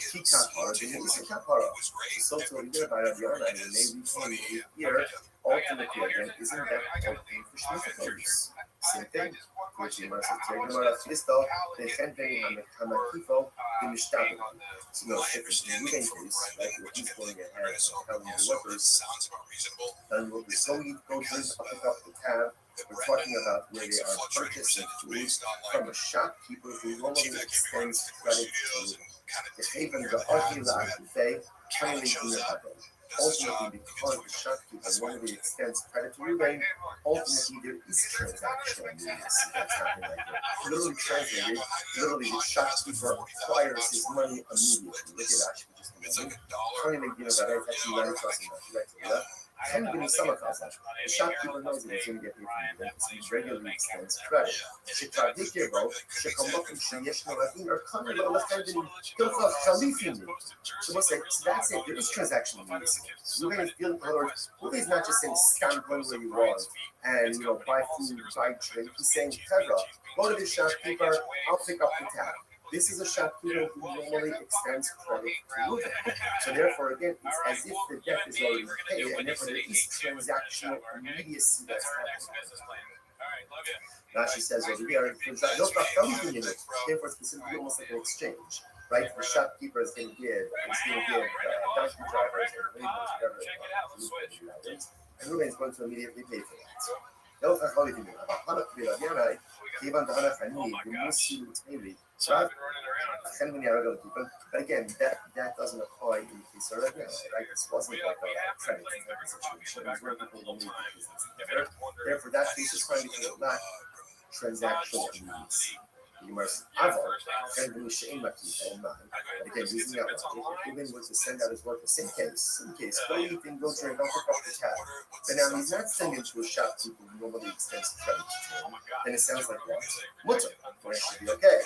Kikapara, the Nisa Kapara. So to read about Rabiana, and maybe here, ultimately again, isn't that all paying for Shemitah produce? Same thing. Which Gemara says, Gemara Fisto, the Chenvei Hamakifo, the Mishtabim. So no, if it's the Ruben case, like where he's going ahead and telling the workers, then we'll be so eat, go drink, I'll pick up the tab. We're talking about where they are purchasing food from a shopkeeper who normally extends credit to the haven, the Archila Akife, finally do it happen. Ultimately, because the shopkeeper normally extends credit to Ruben, ultimately there is transactional immediacy that's happening right there. Literally translated, literally the shopkeeper acquires his money immediately. Look at that, actually just a moment. Finally, that actually ran across him. And when the shopkeeper knows that he's going to get paid from the because he regularly extends credit. So that's it. There is transactional immediacy. Ruben is dealing with Ruben is not just saying stand where you are and buy food, buy drink. He's saying, Pedro, go to the shopkeeper, I'll pick up the tab. This is a shopkeeper who normally extends credit to Ruben. So therefore, again, it's as if the debt is already paid, and therefore there is transactional immediacy that's happening. Rashi says over here, therefore it's specifically almost like an exchange, right? The shopkeeper is going to give donkey drivers and laborers, whatever, and Ruben is going to immediately pay for that. לא כך לא לדינים, אבל חלק בלעדיין, כיוון דהנה חני, ומוסי ותמילי, right? But again, that doesn't apply in the case of right now, right? This wasn't like a credit situation. It was where people will need the business together. Therefore, that case is finding a lack transactional immediacy. Immerse Avon, and when you shame my people online, but again, using that logic, even was to send out his work the same case, go eat and go drink, don't pick up the tab. But now he's not sending to a shop people who normally extends credit to him, then it sounds like what? Mutter, where it should be okay.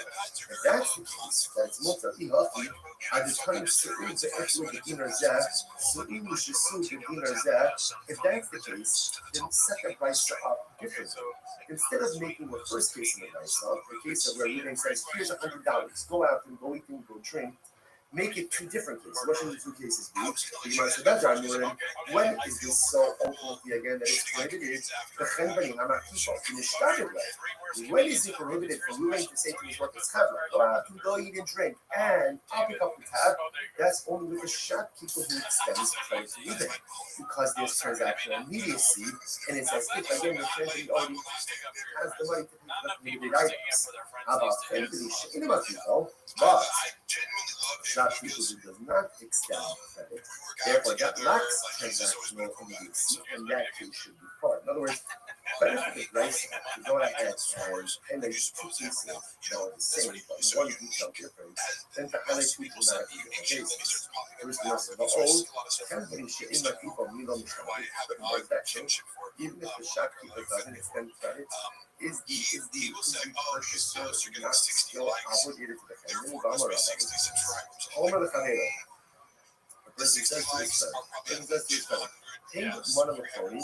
If that's the case, that it's mutter, he healthy, I just kind of sit with the beginner zah, so you should sue the beginner zah. If that's the case, then set the price up differently. Instead of making the first case in the price up, the case of where Ruben says, here's $100, go out and go eat and go drink, make it two different cases. What should the two cases be? You might say, when is this so ultimately again that it's prohibited? The chenbani hamakifa in the started way. When is it prohibited for Ruben to say to his workers, go out and go eat and drink, and I'll pick up the tab? That's only with the shopkeeper who extends credit to Ruben, because there's transactional immediacy, and it's as if again the treasury already has the money to pick up the needed items. How about chenbani? But shopkeeper who does not extend credit, therefore that lacks transactional immediacy, and that too should be part. In other words, better for the price to go ahead and make two pieces that are the same, but one detail different, than to highlight two dramatically different cases. First, the old, everybody should in my people need on the transaction, even if the shopkeeper doesn't extend credit. Is the purchaser not still obligated to the family? Homer the Canelo. The person says to his friend, take one of the phony,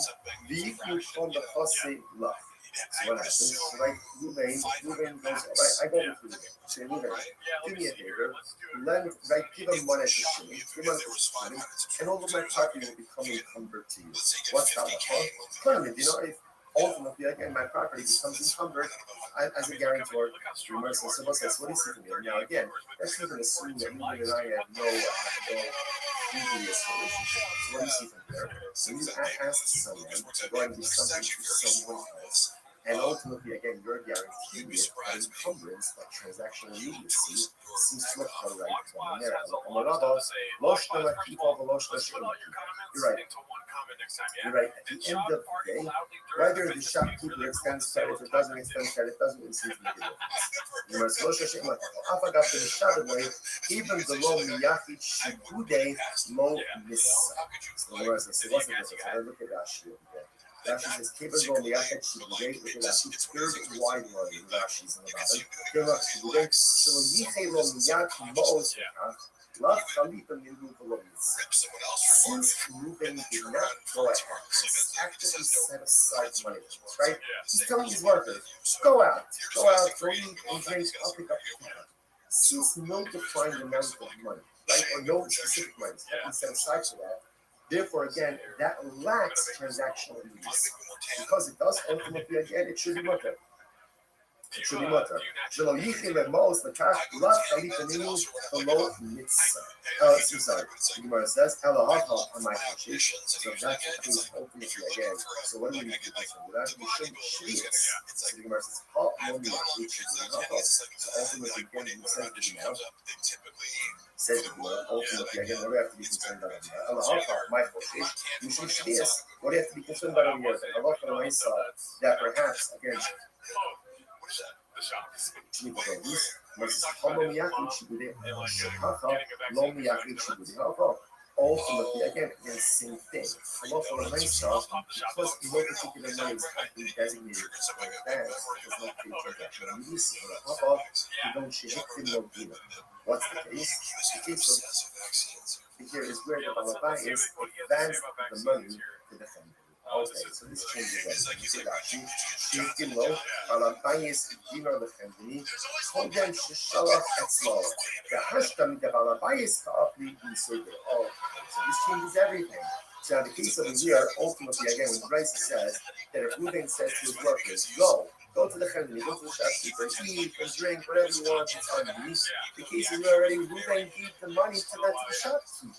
leave you from the fussy love. So what happens? Like Ruben goes, I go with Ruben. Say, Ruben, give me a favor, give him money to shimmy, give money to shimmy, and all of my property will become encumbered to you. What's that? Tournament, if ultimately, again, my property becomes encumbered as a guarantor. Remember, so someone says, what do you see from here? Now, again, let's even assume that Ruben and I have no previous relationship. So what do you see from here? When you ask someone to go and do something to someone else, and ultimately, again, your guarantee is an encumbrance, like transactional immediacy, seems to apply right to one there. You're right. You're right. At the end of the day, whether the shopkeeper extends credit or doesn't extend credit doesn't really seem to make a difference. Even the low miyachid shibude low missa. So what's the difference? I look at Rashi over there. Rashi says, Kibas lo miyachid shibude, which is actually third wide one in Rashi's in the bottom. Kibas shibude, so yichei lo miyachid mo'os since Ruben did not go ahead and actively set aside money, right? He's telling his workers, go out, go eat and drink, I'll pick up the tab. Since no defined amount of money, right, or no specific money has been set aside for that, therefore, again, that lacks transactional immediacy. Because it does ultimately, again, it should be mutter. It should be mutter. So sorry. The Gemara says, on my conscience. So that's the case ultimately again. So what do we need to do with that? We should shrieks. So the Gemara says, so ultimately again, we said it now. Said the Gemara, ultimately again, what do we have to be concerned about? My conscience. You should shrieks. What do you have to be concerned about over here? Allah that perhaps again. Ultimately, again, the same thing. Allah for myself, because no particular money is actually designated for banks, does not pay transaction immediacy. What's the case? The case of here is where the Balabai is advanced the money to the family. Okay, so this changes everything. She's below, Balabayis dinar lechendini, Kodem Shishalach Etzlo. The Hashtam the Balabayis Kaapli Bisoder. Oh, so this changes everything. So in the case of the year, ultimately, again, when Bryce says that if Ruben says to his workers, go Go to the chandni, go to the shopkeeper, eat and drink, whatever you want, it's on you. The case is already, who then gave the money to the shopkeeper?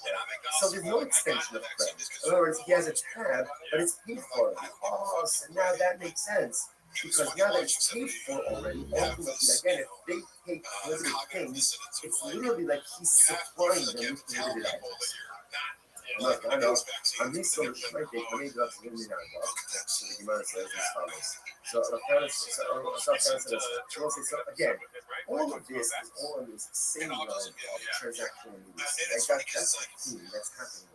So there's no extension of credit. In other words, he has a tab, but it's paid for already. Oh, so now that makes sense. Because now that it's paid for already, ultimately, again, if they take prohibited things, it's literally like he's supplying them with prohibited items. Look, I know, I'm being so Shmeitik, I made up to me now. So the Gemara says as follows. So again, all of this is all in this same realm of transactional news. Like that's the theme that's happening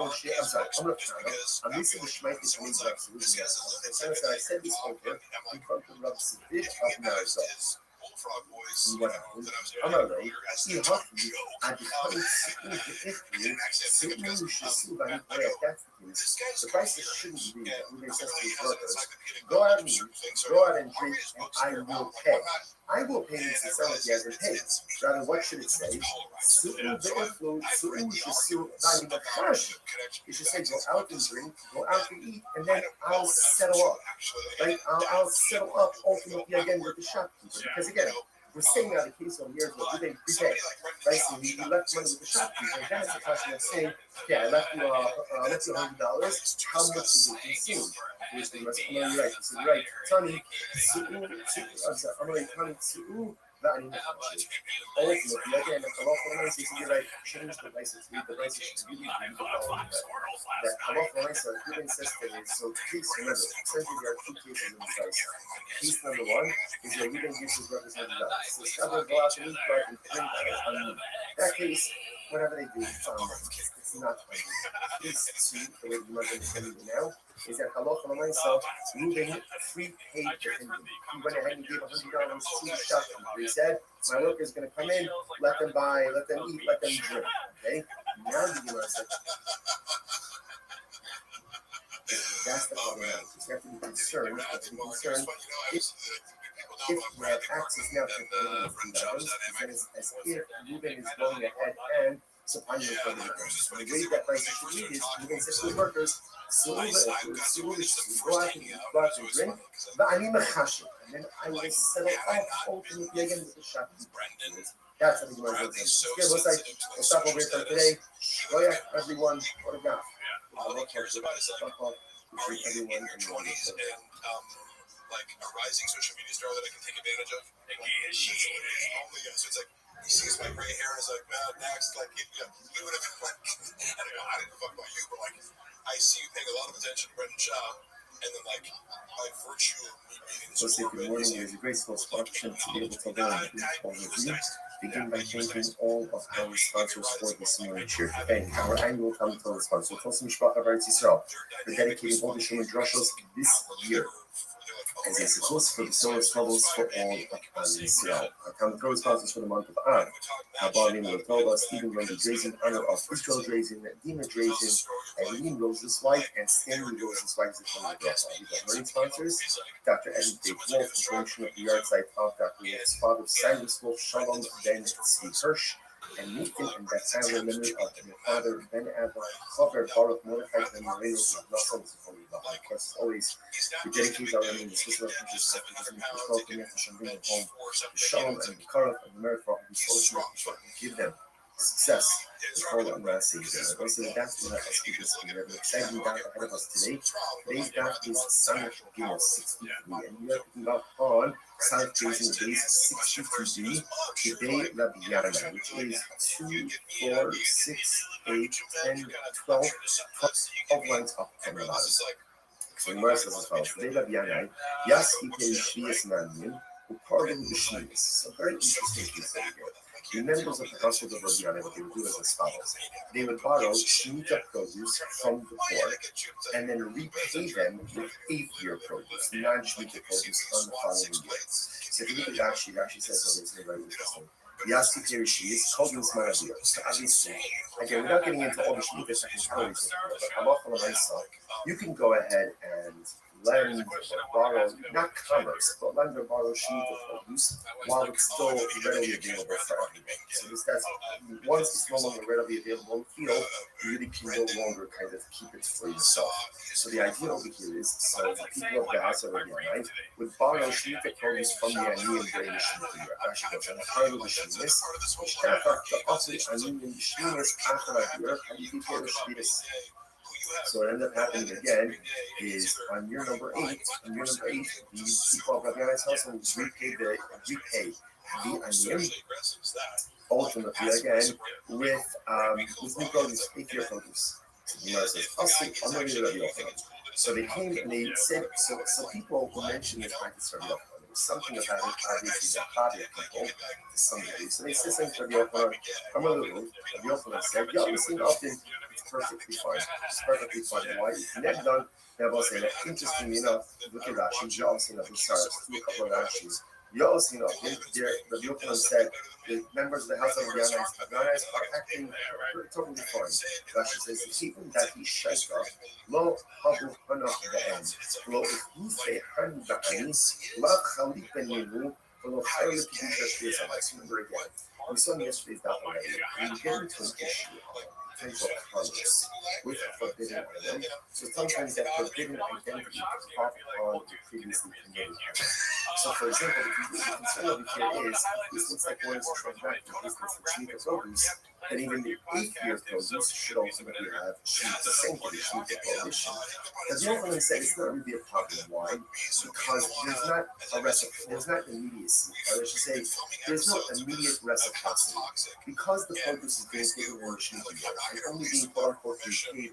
over here. So the Gemara says, I'm listening to Shmeitik, I made up absolutely now. I said this over in front of Rav Sivid of Marizal. אמר לו, אי הופי, עד יכולת סיכוי שסו ואני רואה that's the case. The prices shouldn't be that when they says to his workers, go out and eat, go out and drink, and I will pay. I will pay him to sell it he hasn't paid. Rather, what should it say? It should say, go out and drink, go out and eat, and then I'll settle up. Right? I'll settle up ultimately again with the shopkeeper. Because again, we're saying now the case over here is what we didn't prepay. Right? So you left money with the shopkeeper, and then it's a question of saying, okay, I left you $100. How much did you consume? Here's the rest. I'm right. So you're right. Tani, I'm right. Tani, ultimately, again, if halacha l'maisa, you're right. Change the license. Read the license. Really read the following. That halacha l'maisa, even says today. So please remember, essentially there are two cases in this license. Case number one is that we didn't give his representative $100. So it's never go out to eat, but in $3 that case, whatever they do, it's on them. It's not on them. Case two, the way you might understand it now, is that halacha l'maisa, Reuben prepaid for him. He went ahead and gave $100 to the shopkeeper. He said, my worker's going to come in, let them buy, let them eat, let them drink. Okay? Now the Gemara said, that's the problem. You have to be concerned. If you have access now to the $3, then it's as if Reuben is going ahead and supplying you for the $100. The way that price should be is Reuben says to the workers, go out and drink, but I need my cash, and then I will settle up ultimately again with the shopkeeper. That's how the Gemara says. Okay, we'll stop over here for today. Everyone, what a gap. All he cares about is creating your 20s and like a rising social media star that I can take advantage of. So it's like he sees my gray hair and is like, man, next, like he would have like I don't know, I didn't fuck about you, but like I see you paying a lot of attention to Brendan Shaw, and then like by virtue of me being in this good morning, it is a great small sponsorship to be able to learn a brief overview. Begin by thanking all of our sponsors for this morning. Cheer to thank our annual Talmud Torah sponsor, Tosim Mishpacha Eretz Yisrael, for dedicating all the Shulman Drushos this year as a support for the Soros troubles for all of Israel. Our Talmud Torah sponsors for the month of Av, Habal Nino Tova, Stephen Randy Drazen, honor of Israel Drazen, Dina Drazen, Eileen Rose's wife, and Stanley Rose's wife is the Talmud Torah. These are learning sponsors. Dr. Eddie Dave Wolf, the direction of the yard site of Dr. Wolf's father, Cyrus Wolf, Shalom Ben Tzvi Hirsch, and Nathan and that family member of your father, Ben Abba, Chover, Baruch, Mordechai, and Moreno, and Russell, of course, always, we dedicate our name to Swiss refugees, because we welcome them to bring them home, the Shalom and the Karach and the merit for whose ultimate give them success, the whole unmassing. Also, with that, we have speakers, we have an exciting daf ahead of us today. Today's daf is Samach Gimel 63, and we are picking up on South Jason days 63b, today Rabbi Yarana, which is 2, 4, 6, 8, 10, 12 lines up from the bottom. So the verse says as follows: today Rabbi Yarana, Yaski Peishvias Manim, who pardoned the Shmias. So very interesting piece over here. The members of the household of Rabbi Yarana, what they would do is as follows: they would borrow Shemitah produce from the poor and then repay them with 8-year produce, non-Shemitah produce on the following year. So if you look at Rashi, Rashi says something very interesting. Yasi Perishi is called in Smarabia. So obviously, again, without getting into all the Shemitah technicalities of it, but you can go ahead and lend or borrow, not commerce, but lend or borrow Shemitah produce while it's still readily available for everyone. So that's once it's no longer readily available in the field, you really can no longer kind of keep it for yourself. So the idea over here is, so the people of Gaza or Yamite would borrow Shemitah produce from the Aniyim during the Shemitah year. Rashi goes, and a part of the Shemitah, which the often Aniyim Shemitah after that year, and you can the Shemitah. So what ended up happening again is on year number 8, the people of Rabbi Yannai's household repay the Aniyim, ultimately again with new produce, 8-year produce. So the Gemara says, so they came and they said, so people who mentioned this practice Rabbi Yochanan, there was something about it, obviously, that bothered people to some degree. So they said something to Rabbi Yochanan, Rabbi Yochanan said, yeah, listen, often it's perfectly fine. It's perfectly fine. Why? Never done. Interestingly enough, look at Rashi. You also know the stars. A couple of Rashis. You also know Rabbi Yochanan said the members of the house of Yannai's are acting totally fine. Rashi says even that he shakes off lo habu hanach be'en lo ichuse han ba'ani la chalik beninu lo chayil kedusha shvizah. Let's remember again. We saw yesterday's daf already. When you get into an issue potential commerce with a forbidden item, so sometimes that forbidden identity pop on the previously committed item. So, for example, the concern over here is this looks like one is transacting business with Shemitah produce, then even the 8-year produce should ultimately have the same for the Shemitah prohibition. As the Yochanan said, it's not really a problem. Why? Because there's not immediacy, or I should say, there's no immediate reciprocity. Because the produce is being taken in the Shemitah year, and only being quote unquote repaid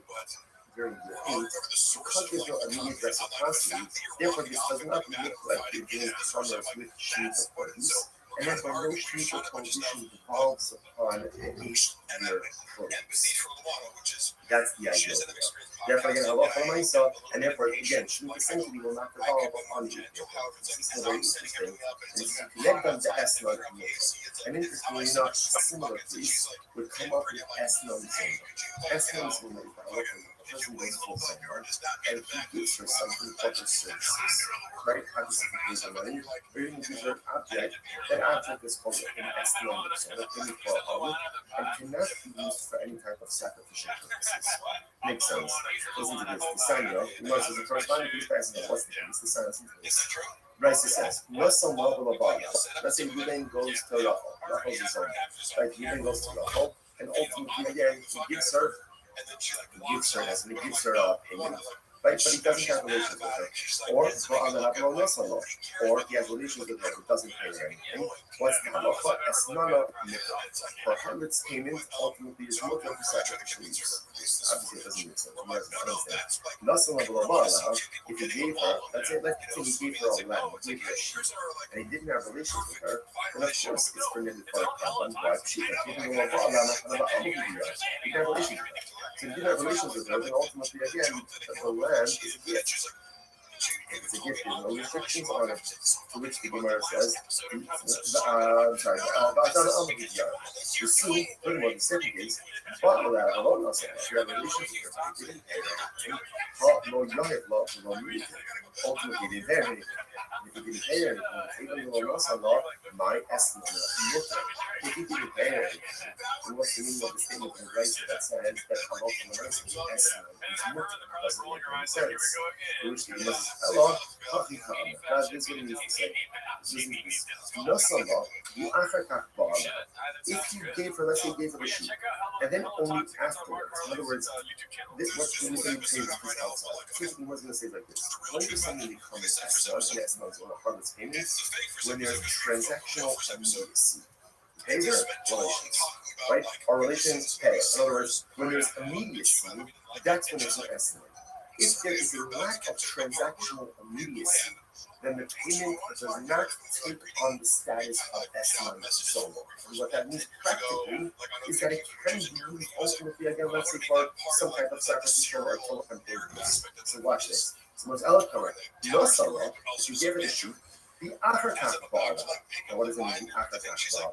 during year 8, because there's no immediate reciprocity, therefore this does not look like you're doing commerce with Shemitah produce, and therefore no Shemitah prohibition devolves upon an 8-year produce. That's the idea. Therefore, again, halacha l'maisa, and therefore, again, Shemitah essentially will not devolve upon 8-year produce. This is very interesting. And it's to connect them to Esnod and Yosef. And interestingly enough, a similar piece would come up with Esnod Zimra. Esnod Zimra is the halacha. The person goes full somewhere, and he gives her something called her services. Right? Obviously, he gives her money, or even gives her an object. That object is called an Esnod Zimra, and cannot be used for any type of sacrificial purposes. Makes sense. Listen to this. The sign, the Gemara says the corresponding piece passes on. What's the piece? The sign. Listen to this. Rice says, "Muslim level of body." Let's say Ruben goes to Rachel. Rachel's his own. Right? Ruben goes to Rachel, and ultimately, again, he gives her payment. Right? But he doesn't have relations with her. Or he has relations with her but doesn't pay her anything. What's the halacha? Esnana mikra. For harlot's payment, ultimately is mutter for sacrificial use. Obviously, it doesn't make sense. Nasa level if he gave her, let's say he gave her a lamb, he gave her a sheep, and he didn't have relations with her, then of course it's permitted for a carbon, but she didn't have relations with her. So if you have relations with her, then ultimately, again, the lamb is a gift. It's a gift, there's no restrictions on it. To which the Gemara says, you see, what the second is, but if you have relations with her, you didn't pay her anything, ultimately, they didn't pay anything. If you didn't pay anything, my estimate, if you didn't pay anything, then what's the meaning of the statement in the right that says that halal from the rest of the estimate is mutter? Doesn't make any sense. Which the Gemara says, hello, God, this is what it means to say. If you gave her, let's say you gave her the sheep, and then only afterwards, in other words, what's the reason you pay this outside? First, we was going to say like this. When does something become an estimate, yes, no, it's on a harvest payment, when there's transactional immediacy. Pays her, relations, right? Our relations pay. In other words, when there's immediacy, that's when it's an estimate. If there is a lack of transactional immediacy, then the payment does not take on the status of estimate solo. And what that means practically is that it can be used ultimately, again, let's say for some type of sacrificial or telephone payment. So watch this. So what's eloquent? No solo, if you gave her the sheep, the Achakach Bala. Now, what does it mean, the Achakach Bala?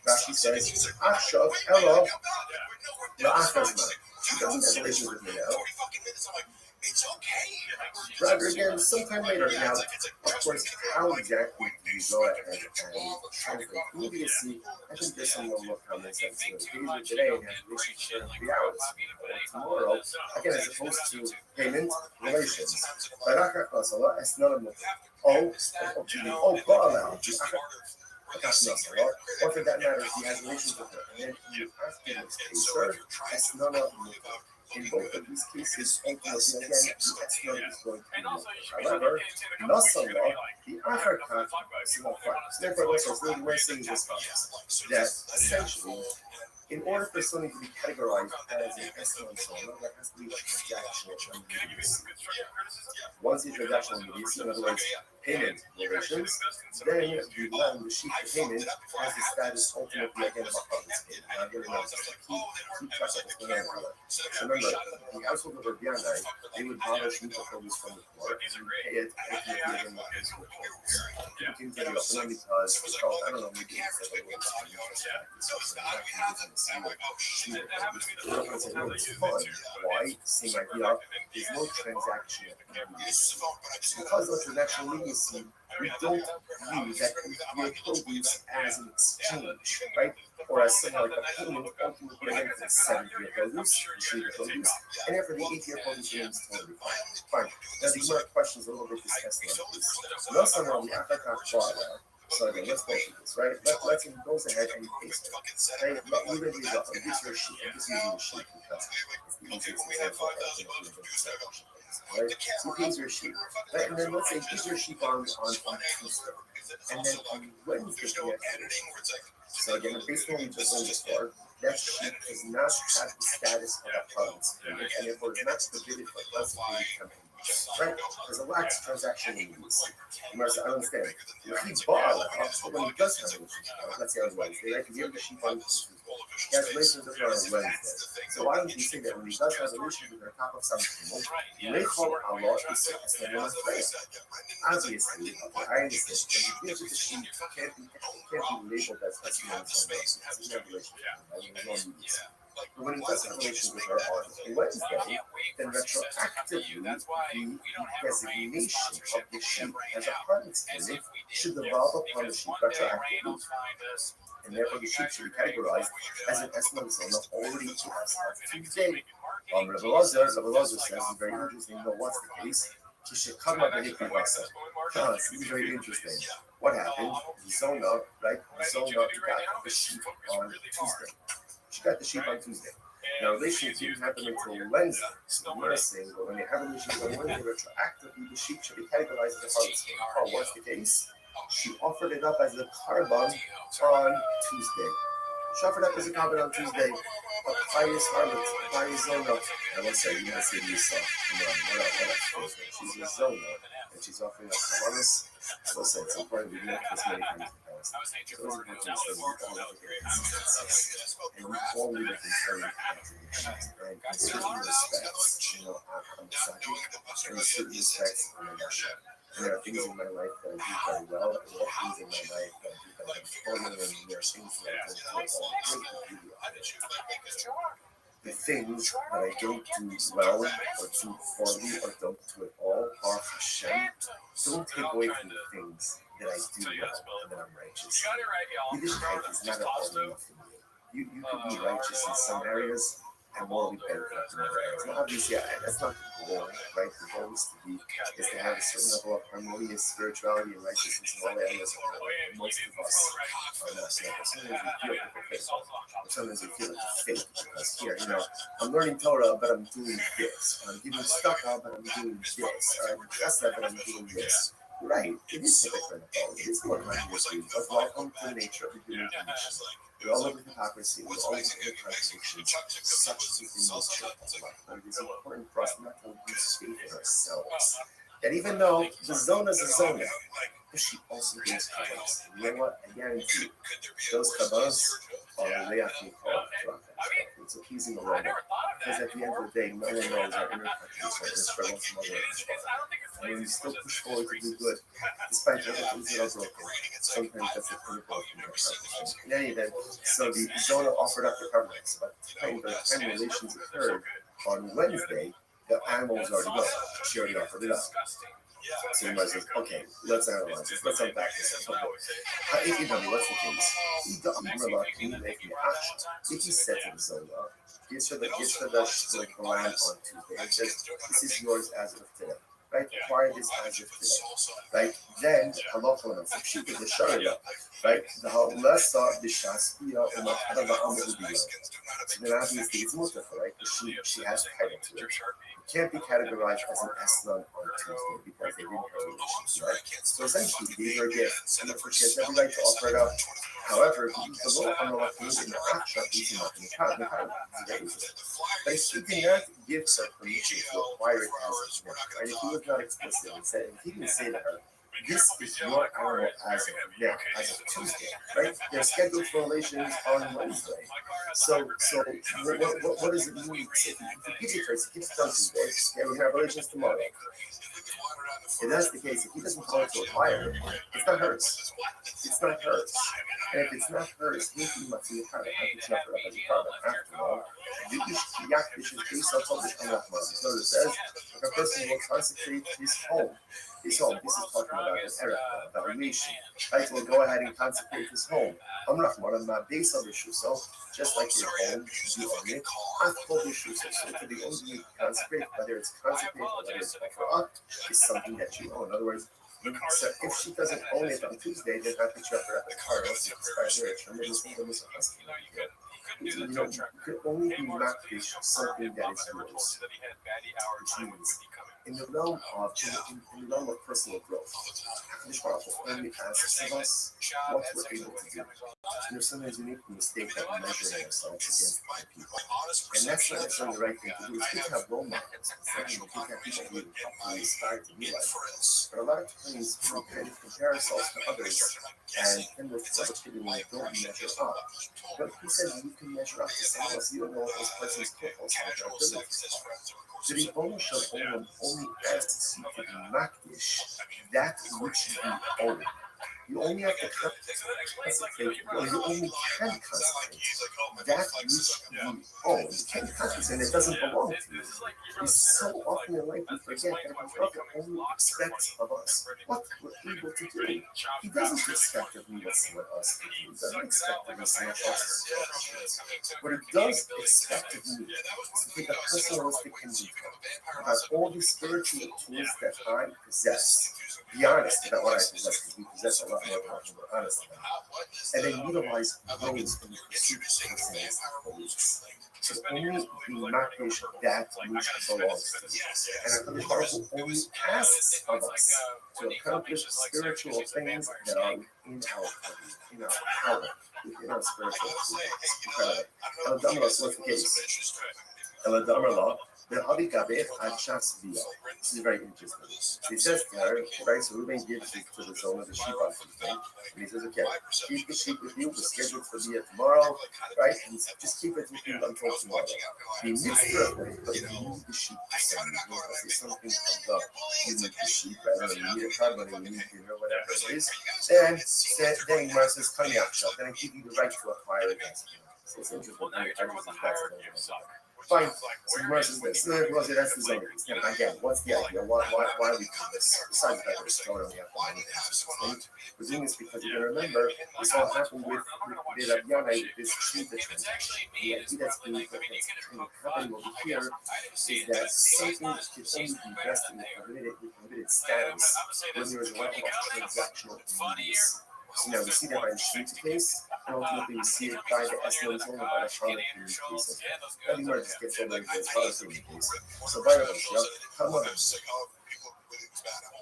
Rashi says, Achav Elo La'achazman. He doesn't have relations with me now. Rather, again, sometime later. Now, of course, how exactly do you go ahead and translate previously? I think there's some level of common sense. You know, today and have relationship in 3 hours. Tomorrow, again, as opposed to payment relations. Baraka Kasala, as none of them. Bala. Or for that matter, he has relations with her. And then he asks her, as none of them. In both of these cases, ultimately, again, the Esnah is going to be more. However, Nasallah, the Acharkach, is more fun. Therefore, also, the way saying this that essentially, in order for something to be categorized as an Esnah and so on, there has to be a transactional immediacy. Once the transactional immediacy, in other words, payment relations, then the land, the sheep, the payment, has the status ultimately again of a harvest payment. Now, again, remember, keep track of the handler. So remember, the household of Rabbianai, they would borrow sheep produce from the poor and pay it ultimately again with his produce. People can tell you often because it's called, I don't know, maybe it's like a little why? Same idea. There's no transaction. Because of transaction immediacy, we don't view that we produce as an exchange, right? Or as something like a payment ultimately again for the 7th-year produce, the 3-year produce, and after the 8th-year produce remains totally fine. Now the more questions a little bit discussed on this. No somehow the Achakach Bala. So again, let's go through this, right? Let's he goes ahead and he pays it. Right? Even if he's up, this is your sheet. I'm just using the sheet because it's the easiest example. Right? So he pays your sheet. Right? And then let's say he pays your sheet on Tuesday. And then on Wednesday, he has so again, based on what we just learned before, that sheet does not have the status of a province payment, and therefore is not prohibited for us to become right? There's a lax transaction in this. You must understand. If he bought a house, but when he does have a relationship, let's say on Wednesday, right? If you have the sheep on Tuesday, he has relations with her on Wednesday. So why would you say that when he does have a relationship with her on top of something, Lechol Allah is a obviously, I understand. When he gives it the sheep, can't be labeled as testimony because he's not a relationship. I mean, there's no need. But when he does have a relationship with her on Wednesday, then retroactively, the designation of the sheep as a harvest payment should devolve upon the sheep retroactively. And therefore, the sheep should be categorized as an estimate zone already to us on Tuesday. Rabbi Lazar says, it's very interesting, but what's the case? He should come up and hit the This is very interesting. What happened? Zona, right? Zona got the sheep on Tuesday. She got the sheep on Tuesday. Now, relationship didn't happen until Wednesday. So we're saying, but when they have a relationship on Wednesday, retroactively, the sheep should be categorized as a harvest. Oh, what's the case? She offered it up as a carbon on Tuesday. She offered up as a carbon on Tuesday. A pious harvest, a pious zona. And let's say, you must say to yourself, what else? She's a zona, and she's offering up carbons. We'll say it's important we make this many times. So it doesn't have to and we all live in certain right? In certain respects, you know, I'm psychic, and in certain respects, I'm a Russia. And there are things in my life that I do very well, and there are things in my life that I do very poorly, and there are things that I don't do all the things that I don't do well, or do poorly, or don't do at all, are Hashem. Don't take away from the things that I do well and that I'm righteous. Yiddishkeit is not all enough for me. You could be righteous in some areas and morally bankrupt in other areas. Now, obviously, that's not the goal, right? The goal is to have a certain level of harmonious spirituality and righteousness in all areas of our life. Most of us are not. Sometimes we feel hypocritical. Sometimes we feel like a fake because here, you know, I'm learning Torah, but I'm doing this. I'm giving tzedakah, but I'm doing this. I'm chesed, but I'm doing this. Right, it is hypocritical. It is more mindlessly, but welcome to the nature of the human condition. We all live with hypocrisy, we all live with contradictions. Such is the nature of life. But it is important for us not to lose faith in ourselves. That even though the zona is a zona, but she also gives kabbalas. You know what? I guarantee you, those kabbalas are the way I can call it. it's appeasing the world. Because at the end of the day, no one knows our inner countries are struggling from other and when you still push forward to do good, despite other things that are broken, sometimes that's the pinnacle of human accomplishment. In any event, so the Zona offered up the covenants, but by the time relations occurred on Wednesday, the animals already go. She already offered it up. So you might say, okay, let's analyze this. Let's unpack this. If you tell me what's the case, the umbrella can make the action. If he said to the Zona, gives her the land on Tuesday and says, this is yours as of today. Right? Acquire this as of today. Right? Then, halacha, if she did the sharia, right? The halasa, the shaspia, or the amudiyah. So then obviously it's mutafa, right? Because she has title to it. It can't be categorized as an eslan on Tuesday because they didn't have relations, right? So essentially, these are gifts, and she has every right to offer it up. However, if you use the law on the left in the action, he's not in the card. But if she did not give her permission to acquire it as a gift, right? If he was not explicit and said, if he didn't say to her, this is your animal as of now, as of Tuesday, right? They're scheduled for relations on Wednesday. So what does it mean? If he gives it to us, he gives it on Tuesday, yeah, we have relations tomorrow. If that's the case, if he doesn't call it to acquire it, it's not hers. It's not hers. And if it's not hers, he must be a carbon. How can she offer it up as a carbon? After all, Yakdish is based on public anachma. So it says, if a person will consecrate his home, this is talking about an era, evaluation. Right? We'll go ahead and consecrate his home. Amrachman, my base of issue. So just like your home, you own it. I told issue. So to the only you consecrate, whether it's consecrated or whether it's offer is something that you own. In other words, so if she doesn't own it on Tuesday, then how can she offer up a car? You could only be matched something that is yours, which means in the realm of personal growth, this only asks of us what we're able to do. Sometimes we make the mistake of measuring ourselves against other people, and that's not necessarily the right thing to do. It's good to have role models. It's good to have people who inspire to be like. But a lot of times we kind of compare ourselves to others, and then we're frustrated when we don't measure up. But he says you can measure up to someone else. You don't know what those person's capable of. So the owner shall only asks you to be makdish that which you own. You only have to consecrate, or you only can consecrate that which you own. You can't consecrate, and it doesn't belong to you. It's so often in life we forget that God only expects of us what we're able to do. He doesn't expect of me what someone else can do. He doesn't expect of me someone else's accomplishments. What he does expect of me is to take a personalistic inventory about all the spiritual tools that I possess. Be honest about what I possess, because we possess a lot more than we're honest about. And then utilize those in the pursuit of things holiness. So only be makdish that which belongs to you. And HaKadosh Baruch Hu only asks of us to accomplish spiritual things that are within our power, within our spiritual tools. Incredible. What's the case? This is very interesting. So he says to her, right, so Reuben gives it to the Zona, the sheep on Tuesday, and he says, okay, keep the sheep with you, we're scheduled for the tomorrow, right, and just keep it with you until tomorrow. The mitzvah, but you need the sheep to send you, if something comes up, you need the sheep, right, you need a carbon, you need dinner, whatever it is, then Gemara says, then I give you the right to acquire it. So it's interesting. Fine. So Gemara says this. That's the zone. Again, what's the idea? Why are we doing this? Besides the fact that we're still only have money. We're doing this because you can remember this all happened with Rabbi with this sheep transaction. The idea that's going to happen over here is that something can only be vested in the permitted status when there is a level of transactional immediacy. So now we see that by the sheep case, and ultimately we see it by the Eslan zone by the Charlotte case. That Gemara just gets over into the Charlotte case. So by the way, come on.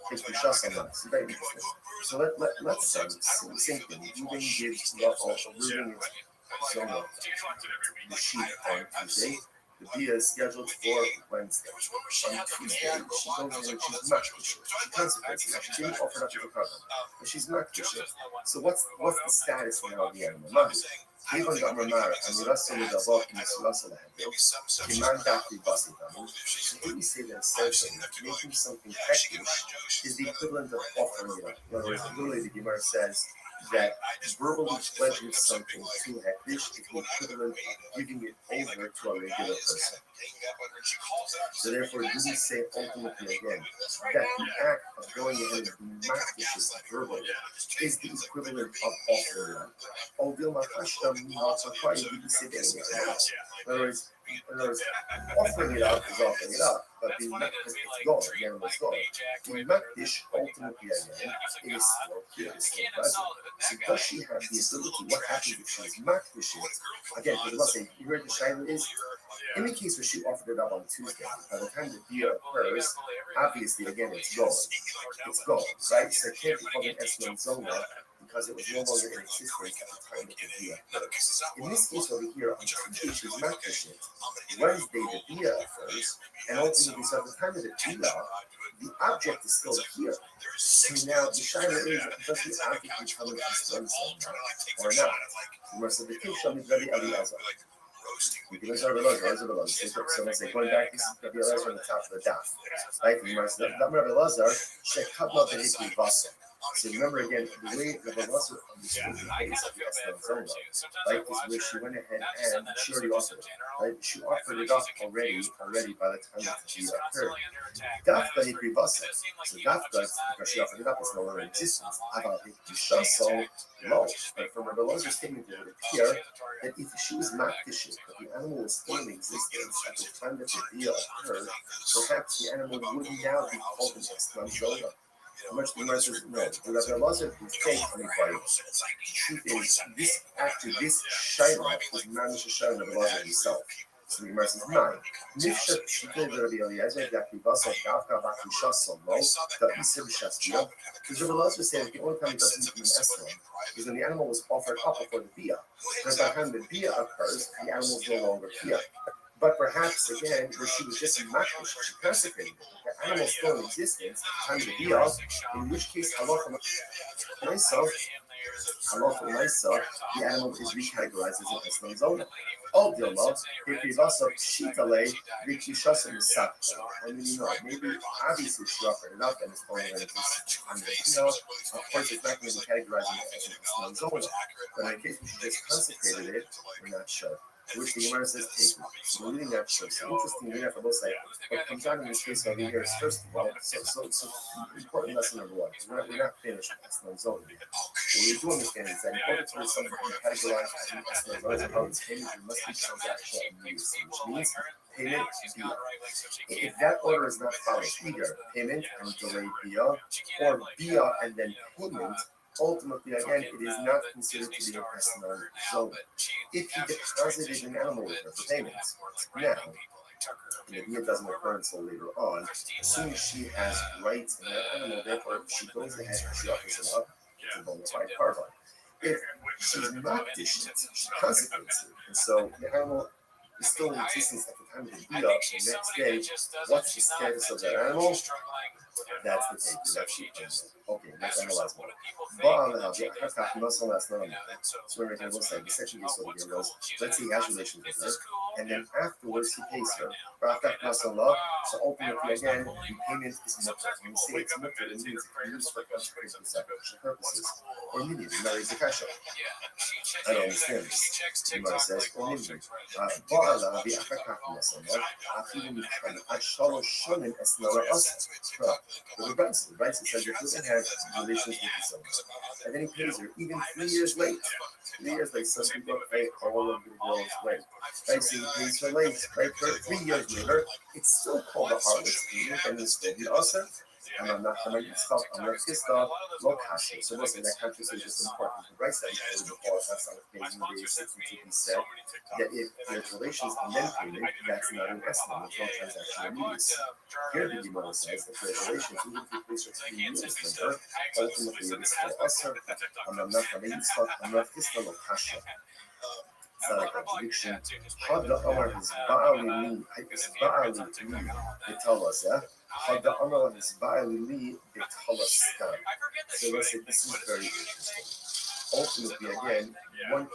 Take your shots on that. It's very interesting. So let's say same thing. Reuben gives Reuben is Zona the sheep on Tuesday. The Bia is scheduled for Wednesday. On Tuesday, she goes in and she's not Kisha. She consecrates it. She didn't offer up to the carbon, but she's not Kisha. So what's the status now of the animal? كيف عم نمر أن يرسل الضباط من الثلاثة لهدف كمان داخل بسيطة. So here we say that essentially making something hektish is the equivalent of offering it up. In other words, literally the Gemara says that verbally pledging something to hektish is the equivalent of giving it over to a regular person. So therefore, do we say ultimately again that the act of going ahead and being makdish verbally is the equivalent of offering it up? Although machashtam naltakai, do we say that in other words, offering it up is offering it up, but being makdish is gone, again it's gone. Being makdish ultimately again, it is still here, it is still present. So does she have the ability? What happens if she is makdish? Again, for the must say, you heard the shayla is in the case where she offered it up on Tuesday, by the time the deal occurs, obviously again it's gone. It's gone, right? So it can't be called an Esman Zona because it was no longer in existence at the time that the deal occurred. In this case over here, on Tuesday she's makdish it. Wednesday the deal occurs, and ultimately so at the time of the deal, the object is still here. So now the shayla is, does the object become an Esman Zona or not? The rest of the case shall be very Eliezer. We can start with Lazar. So let's say going back, this is Rabbi Elazar on the top of the daf. Right? That Rabbi Elazar, Shekabla Behekli Vasa. So remember again, the way Rabbi Elazar understood the case of the Eslam Zona, right, is where she went ahead and she already offered it. Right? She offered it up already by the time that the deal occurred. Dafka Hekli Vasa. So Dafka, because she offered it up, is no longer in existence. About Hekli so low. But from Rabbi Elazar's statement, it would appear that if she was makdish, but the animal was still in existence at the time that the deal occurred, perhaps the animal would now be called an Eslam Zona. How much the Gemara says no. The Rabbi Elazar would take on the fire. The truth is, this after this shayla was mamish shayla of Elazar himself. So the Gemara says nine. Nifsha pshita Rabbi Eliezer dakli basa davka bakli shasam lo da isir b'shastia. Because Rabbi Elazar said the only time it doesn't become an Eslam is when the animal was offered up before the bia. And by the time the bia occurs, the animal is no longer here. But perhaps again, where she was just makdish, she consecrated it. The animal is still in existence at the time of the bia, in which case halacha myself, the animal is recategorized as an Eslam Zona. All the love, if we also shitale, rikishasa misakta. I mean, maybe obviously she offered it up and it's only going to be of course, it's not going to be categorized as an Eslam Zona. But in case we should just consecrated it, we're not sure. Which the Gemara says take. So we're reading that first. So interestingly enough, I will say, what comes out in this case over here is first of all, so important lesson number one. We're not finished with Eslam Zona. What we do understand is that in order for something to be categorized as an Eslam Zona, as how it's payment, there must be transactional immediacy, which means payment via. If that order is not followed, either payment and delayed via, or via and then payment, ultimately, again, it is not considered to be an Eslam Zona. If he deposited an animal with her for payments, now, the deal doesn't occur until later on, assuming she has rights in that animal, therefore, she goes ahead and she offers it up to a bona fide carbon. If she's not dished it, she consecrates it, and so the animal is still in existence at the time of the deal, the next day, what's the status of that animal? That's the take. That's the okay, let's analyze more. So we're going to say the section is over here goes, let's say he has relations with her, and then afterwards he pays her. So ultimately again, the payment is mutter. When we say it's mutter, it means it can be used for consecration purposes. Or minion, that is the kasha. I don't understand this. The Gemara says, or minion. The Bryce says if you have relations with someone, and then he pays her even 3 years late. 3 years late, some people pay all of the girls late. Right, so he pays her late, right? 3 years later, it's still called a heartless payment, and it's still the usher. And I'm not going to stop, I'm not pissed off, low kasha. So listen, that conversation is just important. The Bryce that he quoted before, that's on page 62, he said that if there's relations and then payment, that's not an estimate, it's not transactional immediacy. Here the Gemara says that there's relations, even if you place her 3 years later, ultimately it is still usher, and I'm not going to stop, I'm not pissed off, low kasha. It's not a contradiction. Hadda Amar is Ba'ali Li, they tell us, yeah? Hadda Amar is Ba'ali Li, they tell us. So let's say this is very interesting. ultimately, again,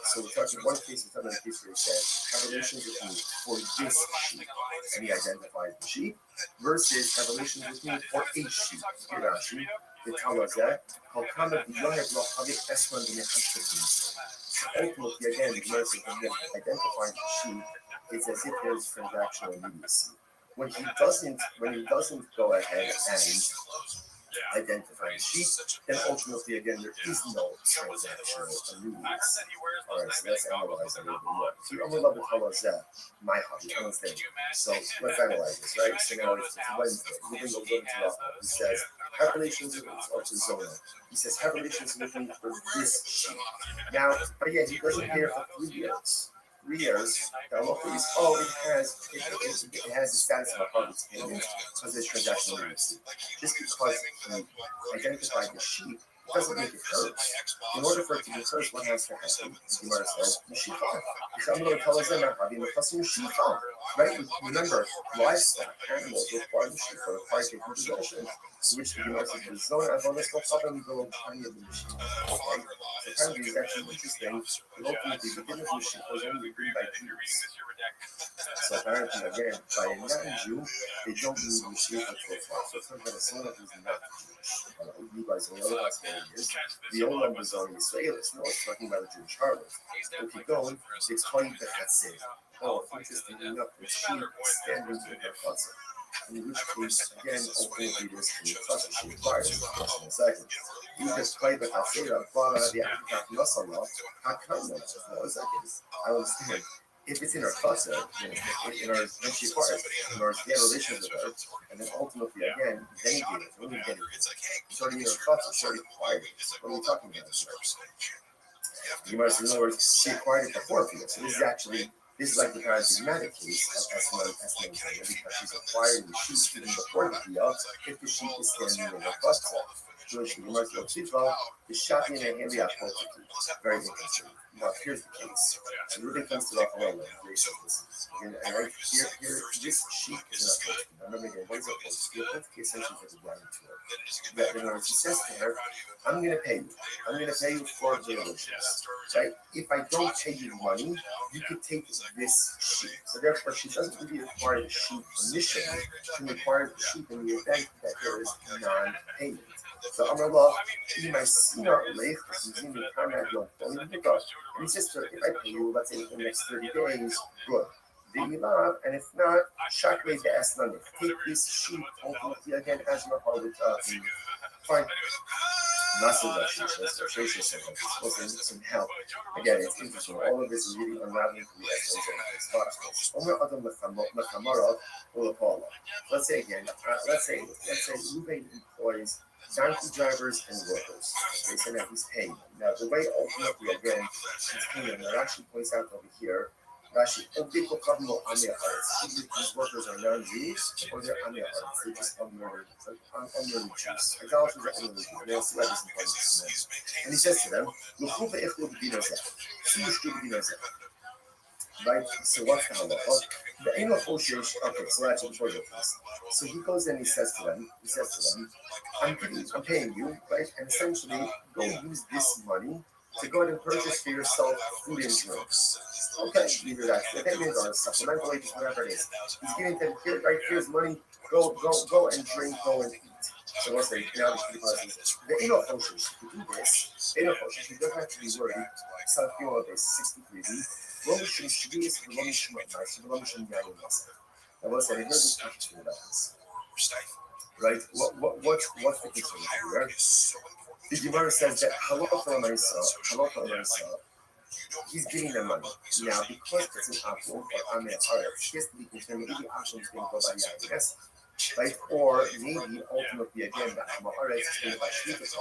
so we're talking one case, we're talking about a case where it says, have relations with me for this sheep, and he identifies the sheep, versus have relations with me for a sheep. Rashi, the Talazeh, Kalkama Biyohev Lohavi Esman B'Nechashketim. Ultimately, again, the Gemara says, again, identifying the sheep, it's as if there's transactional immediacy. When he doesn't go ahead and identify the sheep, then ultimately, again, there is no transactional annuities. All right, so let's analyze a little bit more. So I'm going to tell us that my hobby, Wednesday. So let's analyze this, right? So now it's Wednesday. Moving over to Rafa. He says, have relations with Zona. He says, have relations with me for this sheep. Now, but yeah, he doesn't pay her for 3 years. 3 years, the halacha is, it has the status of a harvest payment because it's transactional agency. Just because he identified the sheep doesn't make it hers. In order for it to be hers, what has to happen? The Gemara says, Yeshiva. So I'm going to tell us that I'm having a customer Yeshiva. Right? Remember, livestock, animals require the Yeshiva, require taking possession. Which the Gemara says, there's no evidence, no problem, go tiny of the Yeshiva. Okay? So apparently it's actually interesting. Ultimately, the beginning of the Yeshiva was only agreed by Jews. So apparently, again, by a non-Jew, they don't need Yeshiva to apply. So it's not that a son of who's not Jewish. You guys will know that's what it is. The old numbers are Israelis. No, it's talking about a Jewish harlot. If you go, it's called the Hatzir. Oh, interestingly enough, the sheep standing in her chutzah. In which case, again, ultimately this is chutzah she requires in a second. You just play the Hatzir, but the African Nasala, Hakana. No, a second. I understand. If it's in our chutzah, in our when she acquires it, in our relations with her, and then ultimately again, then you get it. When you get it, it's already in our chutzah, it's already acquired. What are we talking about? You might say, in other words, she acquired it before Pia. So this is like the paradigmatic case of Esmon because she's acquiring the sheep even before the Pia, if the sheep is standing in her chutzah. Jewish Gemara the shot in a handy apple. Very interesting. Now here's the case. So Ruben comes to Raphael and and right here, this sheep is not supposed to be. Remember again, what is it supposed to be? The case essentially has a blind to her. That in other words, he says to her, I'm gonna pay you. I'm gonna pay you for the relations. Right? If I don't pay you money, you could take this sheep. So therefore she doesn't really acquire the sheep initially. She requires the sheep in the event that there is non-payment. So Amallah, my senior lake, using the Karnak Yom and he says to her, if I pay you, let's say in the next 30 days, good. And if not, Shakwe the Aslan, take this sheep ultimately again as your harvest. Fine. Massive some help. Again, it's interesting. All of this is really unraveling from the essence. Let's say again, let's say Ruben employs donkey drivers and workers. They say that he's paying them. Now, the way ultimately, again, he's paying them, that actually points out over here, Rashi, these workers are non-Jews, or they're Ameharites. They're just unlearned Jews. Idolaters are unlearned Jews. They'll see this in place. And he says to them, right? So what's the halacha? The anal association. Okay, so that's before the case. So he goes and he says to them, I'm paying you, right? And essentially, go use this money to go ahead and purchase for yourself food and drinks. Okay, either that's the payment or supplemental wages, whatever it is. He's giving them here, right? Here's money. Go and drink, go and eat. So what's the now the anal association to do this? Anal association doesn't have to be worried. Something on base 63B. Now what's the interesting about this? Right? What's the concern here? The Gemara says that halacha l'maisa, he's giving them money. Now, because it's an apple or ameh haaretz, he has to be concerned maybe the apple is going to go by the IRS, right? Or maybe ultimately again the ameh haaretz is going to buy shlichus,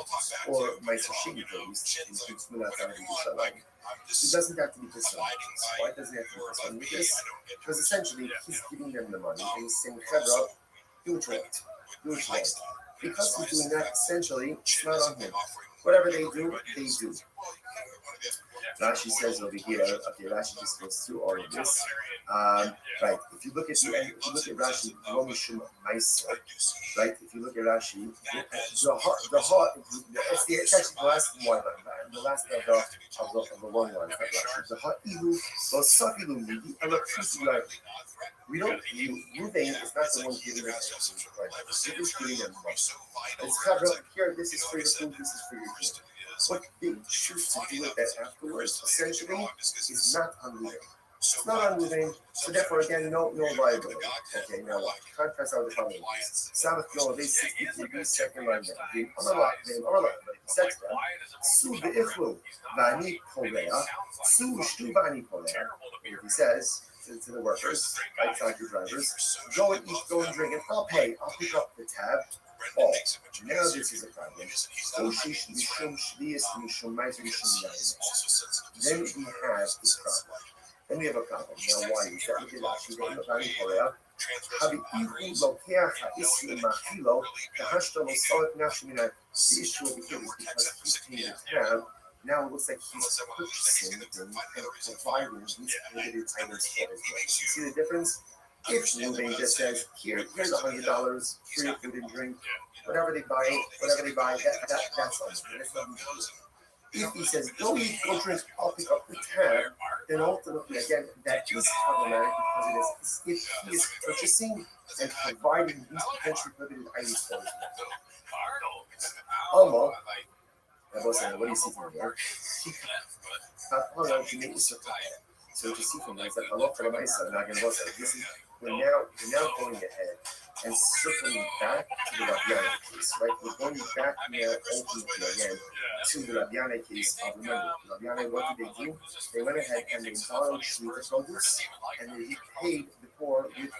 or ma'aser shigit at least in Tzmulat Yerushalayim. He doesn't have to be concerned with this. Why doesn't he have to be concerned with this? Because essentially he's giving them the money and he's saying, Chevra, do what you want. Do what you want. Because he's doing that, essentially, it's not on him. Whatever they do, they do. Rashi says over here, okay, Rashi just goes through all of this. Right, if you look at the end, if you look at Rashi, Romishum Meiser, right, if you look at Rashi, it's actually the last one, the last of the long one, Rashi. The Ha'ilu, Losafilu, the Electricity, we don't, Ruvain is not the one giving them anything, right? It is giving them money. It's kind of, here, this is for your food, this is for your drink. What they choose to do with that afterwards, essentially, is not unmoving. It's not unmoving, so therefore, again, no liability. Okay, now what? Contrast out the following. Sabbath Yom, they 60 degrees, second line down. The Amalak, but he says that. Su be'ichlu, vani polea, su shtu vani polea. He says to the workers, right, factory drivers, go and eat, go and drink, and I'll pay. I'll pick up the tab. Oh, now this is a problem. Then we have this problem. Then we have a problem. Now, why is that? Look at Rashi. The issue over here is because he's paying the tab. Now it looks like he's purchasing and providing these prohibited items for his money. You see the difference? If Ruvain just says, here's $100 for your food and drink, whatever they buy, that's on them. That's nothing to do. If he says, go eat, go drink, I'll pick up the tab, then ultimately, again, that is problematic because it is if he is purchasing and providing these potentially prohibited items for his money. What do you see from here? So what you see from there is that Allah for the Maisa, this is we're now going ahead and circling back to the Rabiana case, right? We're going back now ultimately again to the Rabiana case. Remember, Rabiana, what did they do? They went ahead and they borrowed Shemitah produce and they paid the poor with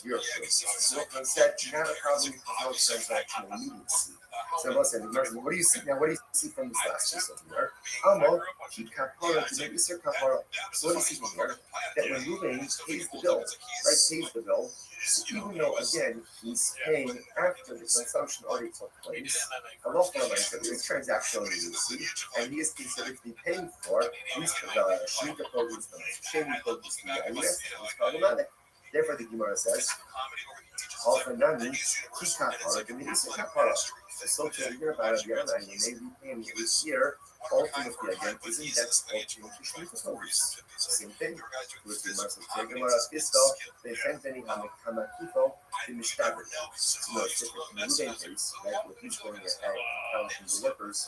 your produce. What they said, not a problem with no transactional immediacy. So what do you see now? What do you see from this last case over here? Amo, keep kapara to make Mr. Kapara. So what do you see from here? That when Ruvain pays the bill, right? Pays the bill. So even though again he's paying after the consumption already took place, Allah said there is transactional immediacy, and he is considered to be paying for these Shemitah produce, the Shemitah produce, it's problematic. Therefore, the Gemara says, all for none, keep kapara to make Mr. Kapara. So to hear about it, and you may be paying this year, ultimately again, isn't that ultimately Shemitah produce? Same thing. With the Marcus Gemara Pisto, they Fentany Hamakifo, the Mishtabri. No, it's different. In the Ruvain case, right, with he's going ahead and counting the workers,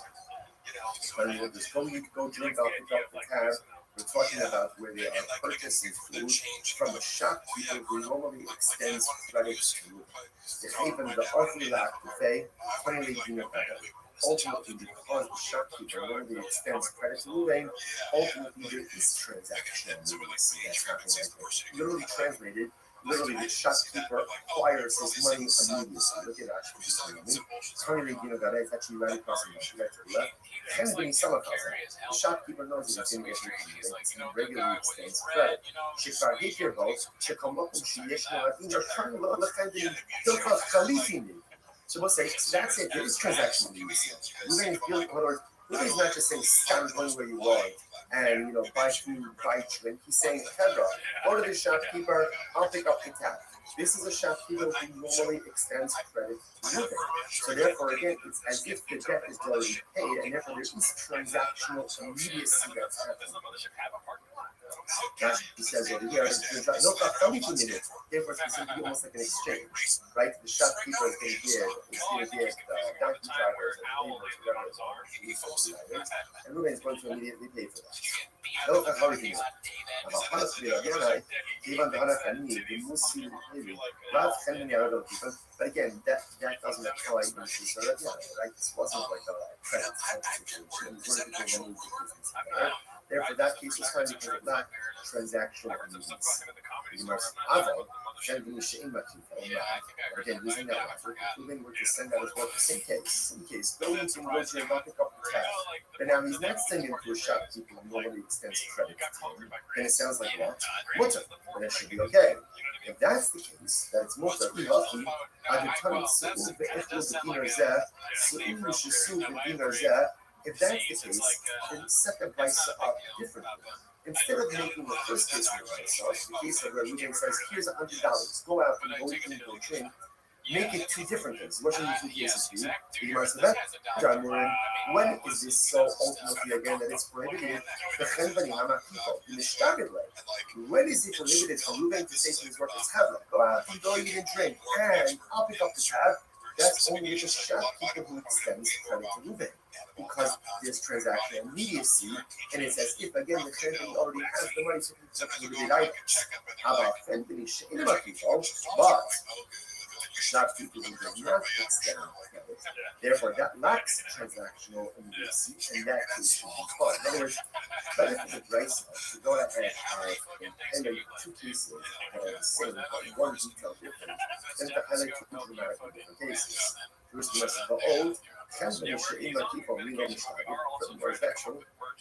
when the workers go drink, I'll pick up the tab. We're talking about where they are purchasing food from a shopkeeper who normally extends credit to even the Orthodox buffet, finally ultimately, because the shopkeeper normally extends credit to Ruvain, ultimately there is transactional immediacy. That's happening. Literally translated, the shopkeeper acquires his money immediately. Look at actually. Currently, it's actually right across the right to the left. Kind of being some of the shopkeeper knows that it's in the regularly extends credit. Shekar Hikirbo, Shekamokum Shiyeshna, so we'll say, so that's it. There is transactional immediacy. Ruvain is not just saying, stand going where you want and, buy food, buy drink. He's saying, Kedra, go to the shopkeeper, I'll pick up the tab. This is a shopkeeper who normally extends credit to Ruvain. So therefore, again, it's as if the debt is already paid, and therefore there is transactional immediacy that's happening. He says over here, therefore it's specifically almost like an exchange, right? The shopkeeper is going to give the donkey drivers and laborers, whatever it is, and Ruvain is going to immediately pay for that. But again, that doesn't apply to Sarabia, right? This wasn't like a credit situation. Therefore, that case is fine because of that transactional immediacy. Again, using that offer, Ruvain were to send out as well the same case, go into negotiate about pick up the tab. But now he's not sending to a shopkeeper who normally extends credit to him. And it sounds like what? Mutter. And it should be okay. If that's the case, that it's mutter, lucky, I determine Su'u be'echlu b'dinar zeh, Su'u shesu b'dinar zeh, If that's the case, then set the price up differently. Instead of making the first case of the price up, the case of where Ruben says, here's $100, go out and go eat, go drink, make it two different things. What should the two cases be? The Gemara says that when is this so ultimately again that it's prohibited? When is it prohibited for Ruben to say to his workers, have it, go out and go eat and drink, and I'll pick up the tab? That's only if the shopkeeper who extends credit to Ruben, because there's transactional immediacy, and it's as if again the company already has the money to pick up prohibited items. How about Fenton? But shopkeeper who does not extend credit, therefore that lacks transactional immediacy, and that case should be fine. In other words, better for the price to go ahead and highlight two cases that are the same, but one detail different, than to highlight two dramatically different cases. First, the rest of the old company should even keep on reloading for more effectual,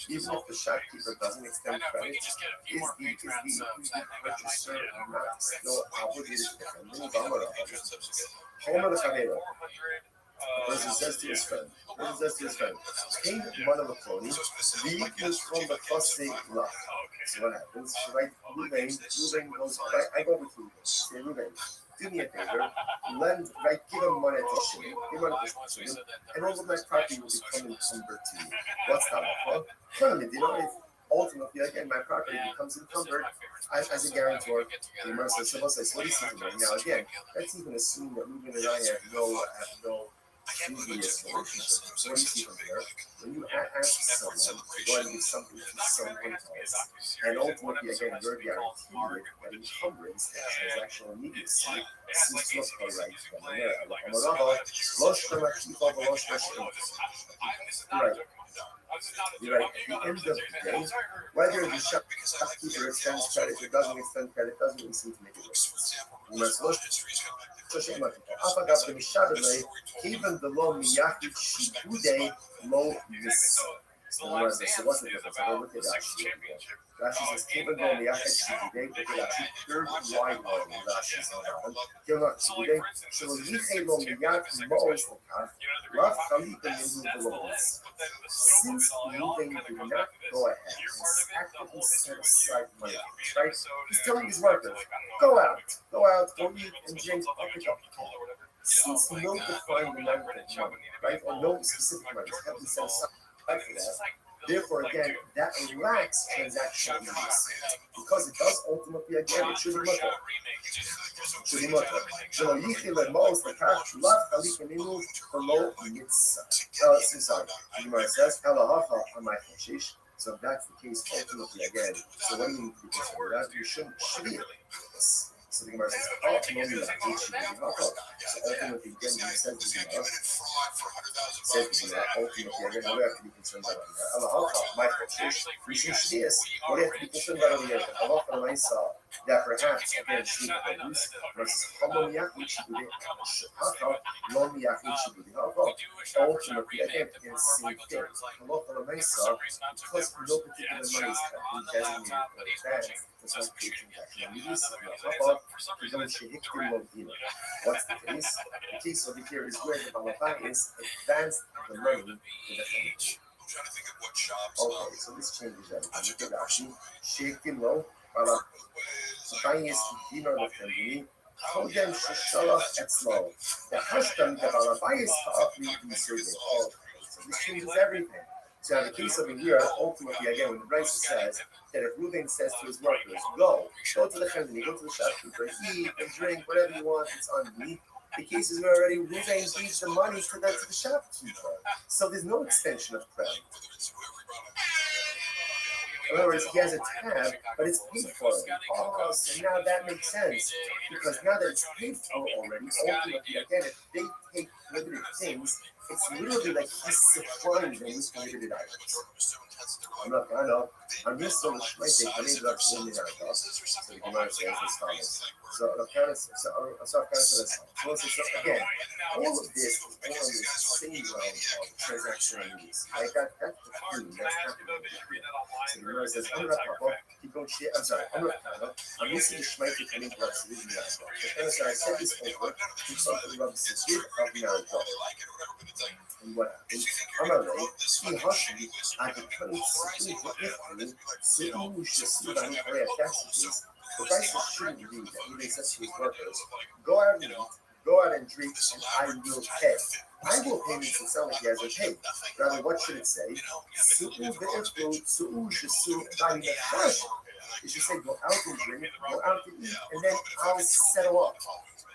even if the shopkeeper doesn't extend credit, is the purchaser not still obligated to defend the Homer the Chavero. The person says to his friend, pay one of the clothing, vehicles from the fussy luck. So what happens? So like Ruben goes, I go with Ruben. Say, Ruben, do me a favor, give him money to shame, give money to shame, and all of my property will become encumbered to you. What's that for? If ultimately, again, my property becomes encumbered as a guarantor. The Gemara says, so what do you see from there? Now, again, let's even assume that Ruben and I have no previous relationship. What do you see from there? When you ask someone to go and do something to someone else, and ultimately, again, you're guaranteed that encumbrance, that transactional immediacy, seems to occur right from there. You're right. At the end of the day, whether the shopkeeper extends credit or doesn't extend credit doesn't really seem to make a difference. Even the law miyachid shibude lo miso. So what's the difference? I don't look at Rashi. Rashi says, even though miyachid shibude, look at Rashi, third wide law in Rashi is not Kilnak shibude. So yichei lo miyachid mo'os l'kaf, lav chalit and minhu belows. Since Ruben did not go ahead and actively set aside money, right? He's telling his workers, go out, go eat and drink, I'll pick up the tab. Since no defined amount of money, right, or no specific money has been set aside for that, therefore, again, that lacks transactional immediacy. Because it does ultimately, again, it should be mutter. Sorry, Gemara says, so if that's the case, ultimately, again, so what do you need to be concerned about? You shouldn't be this. So the Gemara says, so ultimately, again, you said to Gemara, ultimately, again, what do I have to be concerned about here? What do you have to be concerned about over here? That perhaps, again, ultimately, again, it's the same thing. Because no particular money is designated for advance, does not create transaction. What's the case? The case over here is where the Balaba is advanced the money to the family. Okay, so this changes everything. Look at Rashi. Sheikh low, Balaba is dinar the family. Kodem Shishalach Etzlo. The Hashtam, the Balaba is the survey. So this changes everything. So in the case over here, ultimately, again, when the Brisa says that if Ruben says to his workers, go to the chemini, go to the shopkeeper, eat and drink, whatever you want, it's on me. The case is where already Ruben gives the money to the shopkeeper. So there's no extension of credit. In other words, he has a tab, but it's paid for. Oh, so now that makes sense. Because now that it's paid for already, ultimately, again, if they take limited things, it's literally like he's supplying them with limited items. I know. I'm used to much my thing. I ended up winning our job. So the Gemara says as follows. So again, all of this is on the same realm of transactional needs. Like that's the theme that's happening here. So the Gemara says, I'm used to the Shmai coming to us. The Gemara said, I said this over to something about the Sijid of Nara. go. And what happened? Amalei, he hustled at the currency so you should see that he play a taxes. The prices shouldn't be that he said to his workers, go out and eat, go out and drink, and I will pay. I will pay means it sound like he hasn't paid. Rather, what should it say? It should say go out and drink, go out to eat, and then I'll settle up.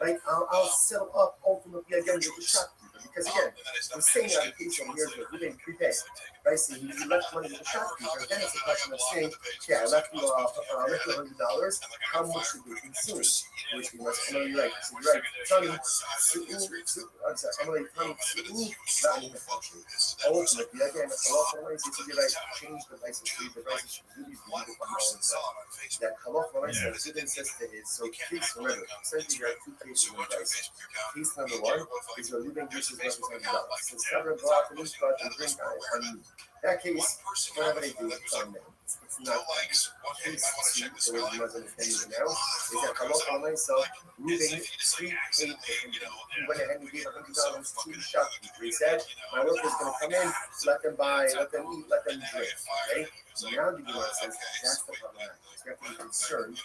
Like I'll settle up ultimately again with the shopkeeper. Because again, I'm saying that the case on here is we didn't prepay. Right? So you left money with the shopkeeper, then it's a question of saying, yeah, I left you $100. How much did you consume? Which we must know you're right. So you're right. Tony, I'm sorry, I'm like Tony, not even ultimately again, a lot of ways if you like change the prices, leave the prices really that halacha didn't says that is so please remember, essentially there are two cases in the price. Case number one is you're leaving uses representing dollars. Since several go out to each God and drink on that case, whatever they do, it's on them. It's not case two, so what you must understand now is that halacha myself moving prepaid, he went ahead and gave $100 to the shopkeeper. He said, my worker's going to come in, let them buy, let them eat, let them drink. Okay? So now the Gemara says that's the problem. You have to be concerned.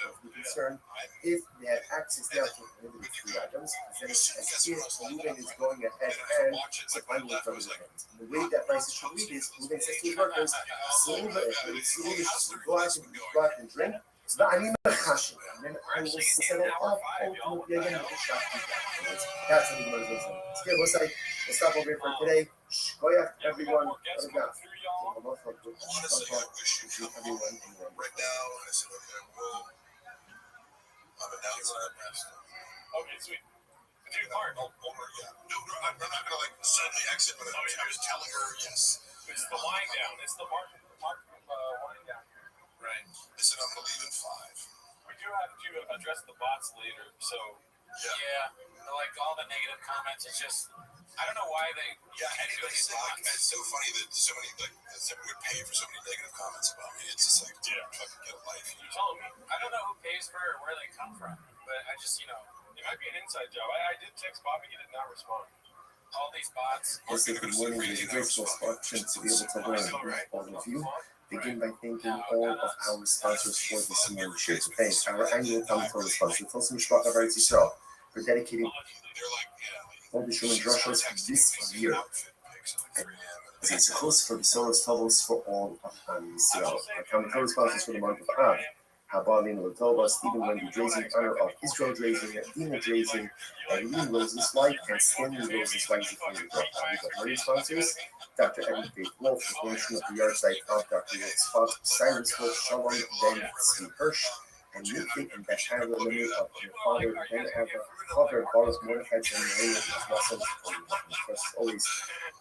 If they had access now to limited food items, then it's as if moving is going ahead and supplying them from his hands. The way that prices should read is moving says to his workers, go out and drink. And then I will settle up ultimately again with the shopkeeper. That's what the Gemara is saying. Okay, we'll stop over here for today. Shkoyach, everyone. Honestly, I wish you everyone right now. I said, okay, well, I'm announcing it. Okay, sweet. Dude, Mark. No, I'm not gonna like suddenly exit, but I was telling her yes. It's the wind down. It's the Mark wind down. Right. I said I'm gonna leave in 5. We do have to address the bots later, so yeah. Like all the negative comments, it's just I don't know why they. Yeah, it's so funny that so many would pay for so many negative comments about me. It's just like, dude, fucking get a life. You tell me. I don't know who pays for it or where they come from, but I just it might be an inside job. I did text Bobby, he did not respond. All these bots. Also, good morning. It is a great fortune to be able to learn all of you. Begin by thanking all of our sponsors for this membership. To thank our annual Talmud sponsor, Tosim Shpach of Eretz Yisrael, for dedicating all the Shuman Drushos this year. As it's a host for the Soros Tovos for all of Yisrael. Our Talmud sponsors for the month of Av. Habalin Lotova, Stephen Wendy Drazing, in honor of Israel Drazing, Dina Drazing, Eileen Rose's wife, and Stanley Rose's wife. Our sponsors, Dr. Evan Faith Wolf, the creation of the yard site of Dr. Wolf's father, Cyrus Wolf, Shalom, Ben Tzvi Hirsch, and Nikki and Bashar Lemon of your father, Ben Ava, Father Baruch Mordechai, and Maria, as well as of always,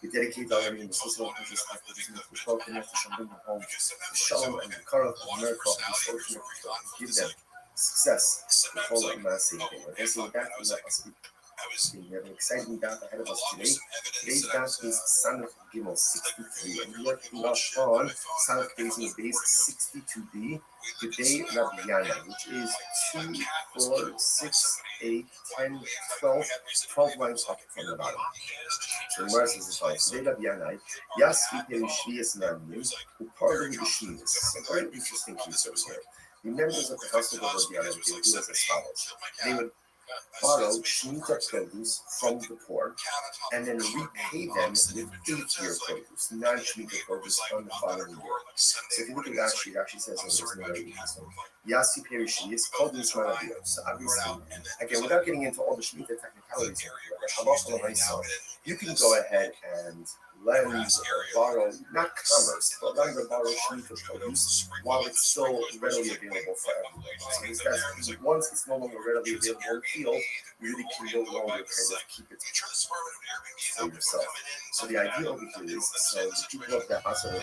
we dedicate our name to Sisla, and just like this new control connected to bring them home, the Shalom and the Karach of America, and the social give them success with all of Massey. And so with that, we let us we have an exciting dot ahead of us today. Today's dot is Son of Gimel 63, and we are kicking off on Son of Gimel base 62b. Today, Rabbi Yana, which is 2, 4, 6, 8, 10, 12 lines up from the bottom. So the verse is as follows. Today, Rabbi Yana, Yas Viperi Shvias Nanu, who pardoned the Shvias. Some very interesting keys over here. The members of the household of Rabbi Yana, they would do as follows. They would borrow Shemitah produce from the poor and then repay them with 8-year produce, non-Shemitah produce on the following year. So if you look at that sheet, it actually says something very interesting. Yasi Perishi is called in Smaravio. So obviously, again, without getting into all the Shemitah technicalities, you can go ahead and lend or borrow, not commerce, but lend or borrow Shemitah produce while it's still readily available for everyone. So because once it's no longer readily available in the field, you really can no longer kind of keep it for yourself. So the idea over here is, so the people of the house of the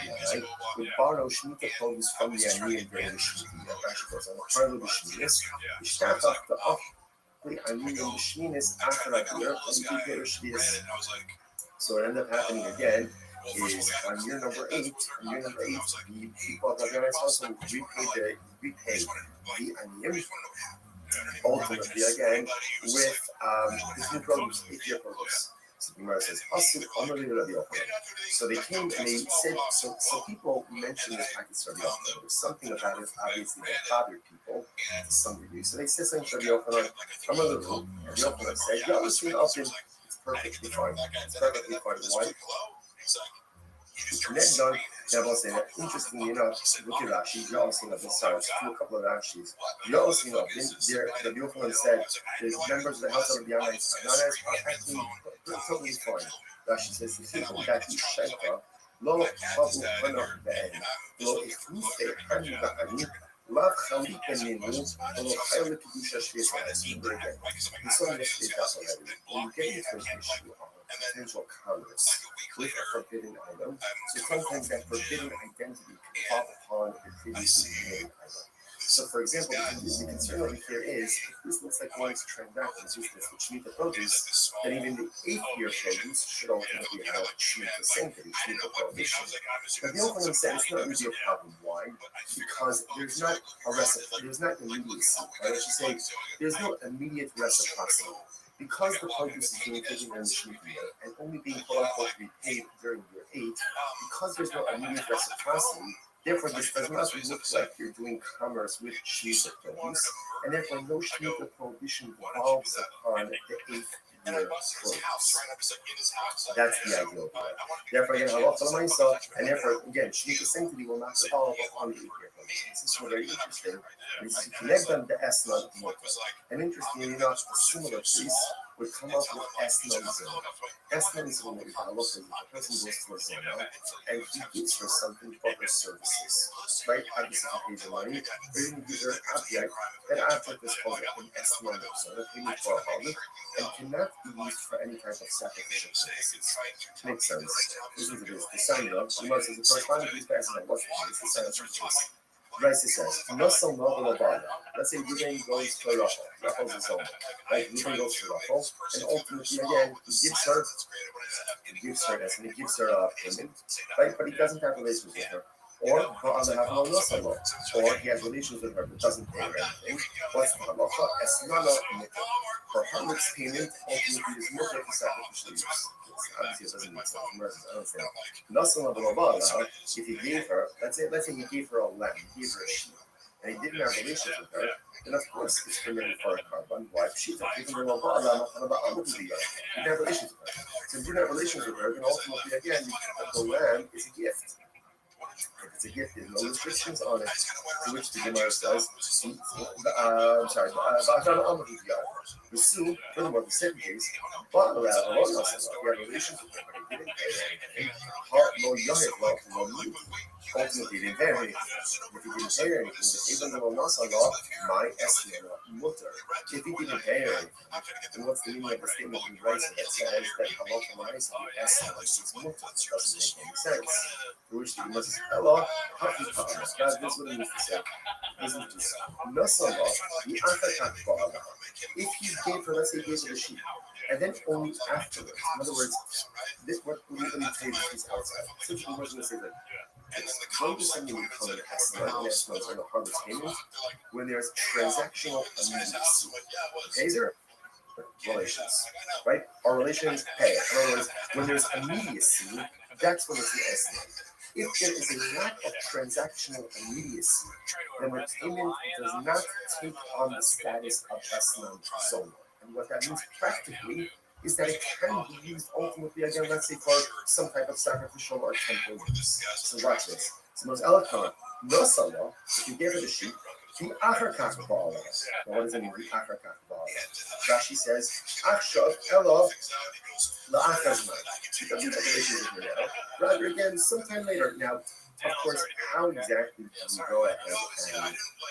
would borrow Shemitah produce from the Ani during the Shemitah. Rashi goes on, part of the Shemitah, which starts off the Ani and the Shemitah after a year, and you prepare Shemitah. So what ended up happening again is on year number 8, the people of the house will repay the Ani ultimately again with this new produce, 8-year produce. So the Gemara says, so they came and they said, so people mentioned this practice Rabbi Yochanan. There's something about it, obviously, that bothered people to some degree. So they said something to Rabbi Yochanan from another room. Rabbi Yochanan said, yeah, listen up, it's perfectly fine. It's perfectly fine. Why? Next done, they're saying that interestingly enough, look at Rashi, you're also of the stars, a couple of Rashis. You're also there, the Yochanan said, the members of the house of the Ananias are acting totally fine. Rashi says, the people that he shekha, lo chavu hana be'en, lo ichnufe hani ba'ani, lav chaliken minu, lo chayle kedusha shveta. Remember again, we saw this already. When you get into an issue of potential commerce with a forbidden item, so sometimes that forbidden identity can pop upon the previously created item. So, for example, the concern over here is if this looks like one to transact in business which meet the produce, then even the 8-year produce should ultimately have Shemitah the sanctity, Shemitah the prohibition. But the Yochanan said it's not really a problem. Why? Because there's not a reciprocity, there's not immediacy. Right? I should say there's no immediate reciprocity. Because the produce is being taken in the Shemitah year and only being quote unquote repaid during year 8, because there's no immediate reciprocity, therefore this does not look like you're doing commerce with Shemitah produce, and therefore no Shemitah prohibition devolves upon the 8th year produce. That's the ideal part. Therefore, again, halacha and therefore, again, Shemitah sanctity will not devolve upon the 8th year produce. This is very interesting. This is to connect them to Eslan Motor. And interestingly enough, a similar piece would come up with Eslan Zona. Eslan Zona is a person goes to a Zona and he gives her something for her services. Right? Obviously, he pays her money, or even gives her an object. That object is called an Eslan Zona, payment for a holiday, and cannot be used for any type of sacrificial purposes. Makes sense. Listen to this. The sign up, the most is the corresponding piece passes on what's the sign up for this. Raisa says, Nosal Novel Abada. Let's say Ruben goes to Rachel. Rachel's his own. Right? Ruben goes to Rachel, and ultimately, again, he gives her this, and he gives her a payment, right? But he doesn't have relations with her. Or he has relations with her but doesn't pay her anything. What's the halacha? Esnana mutter. For Hamlet's payment, ultimately is mutter for sacrificial use. Obviously, it doesn't make sense. I don't say. If he gave her, let's say he gave her a lamb, he gave her a sheep, and he didn't have relations with her, then of course it's permitted for a carbon wife. She didn't have relations with her. So if you didn't have relations with her, then ultimately, again, the lamb is a gift. If it's a gift, there's no restrictions on it. To which the Gemara says, the soon, furthermore, the second case, he had relations with her, but he didn't pay anything. Ultimately, he didn't pay anything. If he didn't pay anything, my estimate mutter. If he didn't pay anything, then what's the meaning of the statement in Raisa that says that halacha ma'isa, the estimate is mutter? Doesn't make any sense. To which the Gemara says, hello, God, this is what he needs to say. Listen to this. If he gave her, let's say he gave her the sheep, and then only afterwards, in other words, this what we really pay is outside. Essentially, we're going to say that when does something become an estimate or the harvest payment? When there's transactional immediacy. Hazer? Relations, right? Our relations pay. In other words, when there's immediacy, that's when it's the estimate. If there is a lack of transactional immediacy, then the payment does not take on the status of estimate zona. And what that means practically is that it can be used ultimately, again, let's say for some type of sacrificial or temple use. So watch this. It's the most eloquent. No sala, if you gave her the sheep, the achar kach ba'ala. Now what does it mean, the achar kach ba'ala? Rashi says, achshav elo la'achar zman. She doesn't have relations with her now. Rather, again, sometime later. Now, of course, how exactly can you go ahead and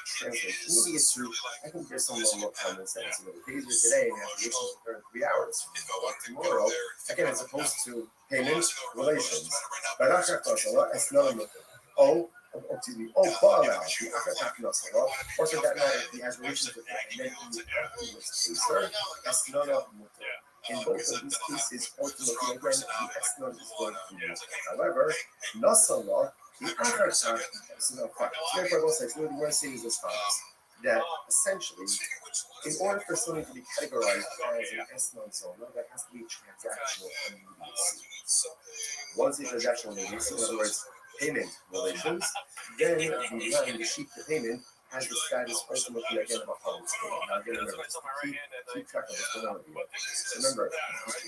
translate immediate to? I think there's some level of common sense. You know, the days are today and have relations with her in 3 hours. Tomorrow, again, as opposed to payment relations. But achar kach it's not a Ba'ala, the achar kach or for that matter, he has relations with her, and then he afterwards pays her, that's not a mutter. In both of these cases, ultimately, again, the esnot is going to be mutter. However, Nasala, the achar kach is not part. Therefore, I will say, what we're saying is as follows. that essentially, in order for something to be categorized as an S-non zona, there has to be transactional immediacy. Once the transactional immediacy, in other words, payment relations, then the line, the sheet, the payment, has the status ultimately again of a hard state. Now again, remember, keep track of what's going on here. Remember, the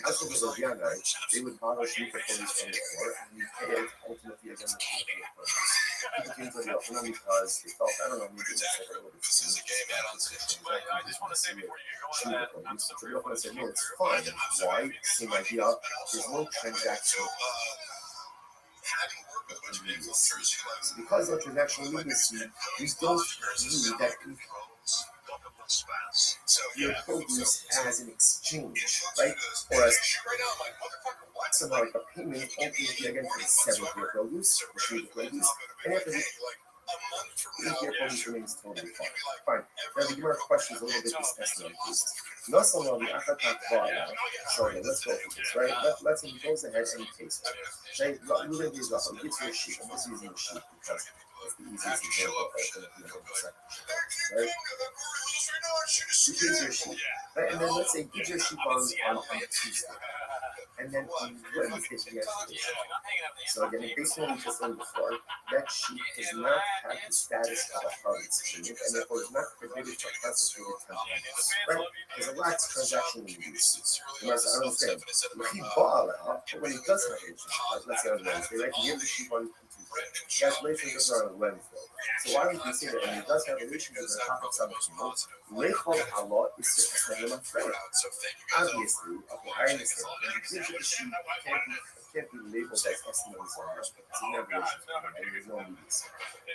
household of Rodiana, they would borrow sheet of produce from the floor, and you pay it ultimately again the sheet of produce. People came to the Alpha because they felt, I don't know, maybe it's like a little bit Since the game had on Twitch, but I just want to say before you go on that, I'm so the Alpha said, no, it's fine. Why? Same idea. There's no transaction. having worked with a bunch of influencers who like Because of transactional immediacy, we don't need that your produce as an exchange, right? Or as somehow like a payment ultimately again for the 7-year produce, the sheet of produce, and after the 8-year produce remains totally fine. Fine. Now the Gemara questions a little bit this estimate piece. Not so long after that bar, so let's go through this, right? Let's say he goes ahead and he takes it. Right? Look at these he gets your sheet. I'm just using the sheet because it's the easiest example right? He gives your sheet. Right? And then let's say he gives your sheet on Tuesday. And then on Wednesday he has the sheet. So again, based on what we just said before, that sheet does not have the status of a harvest payment and therefore is not permitted for concentrated temperatures. Right? There's a lax transaction in use. You must understand. He bought out, but when he does have a sheet, let's say on Wednesday, right? He gives the sheet on Tuesday. He has relations on Wednesday. So why would we say that when he does have relations with the topic something, Lechol Allah is certainly a friend. Obviously, okay, I understand. When he gives you the sheet, can't be labeled as testimony on because he never relations with her, and there's no immediacy.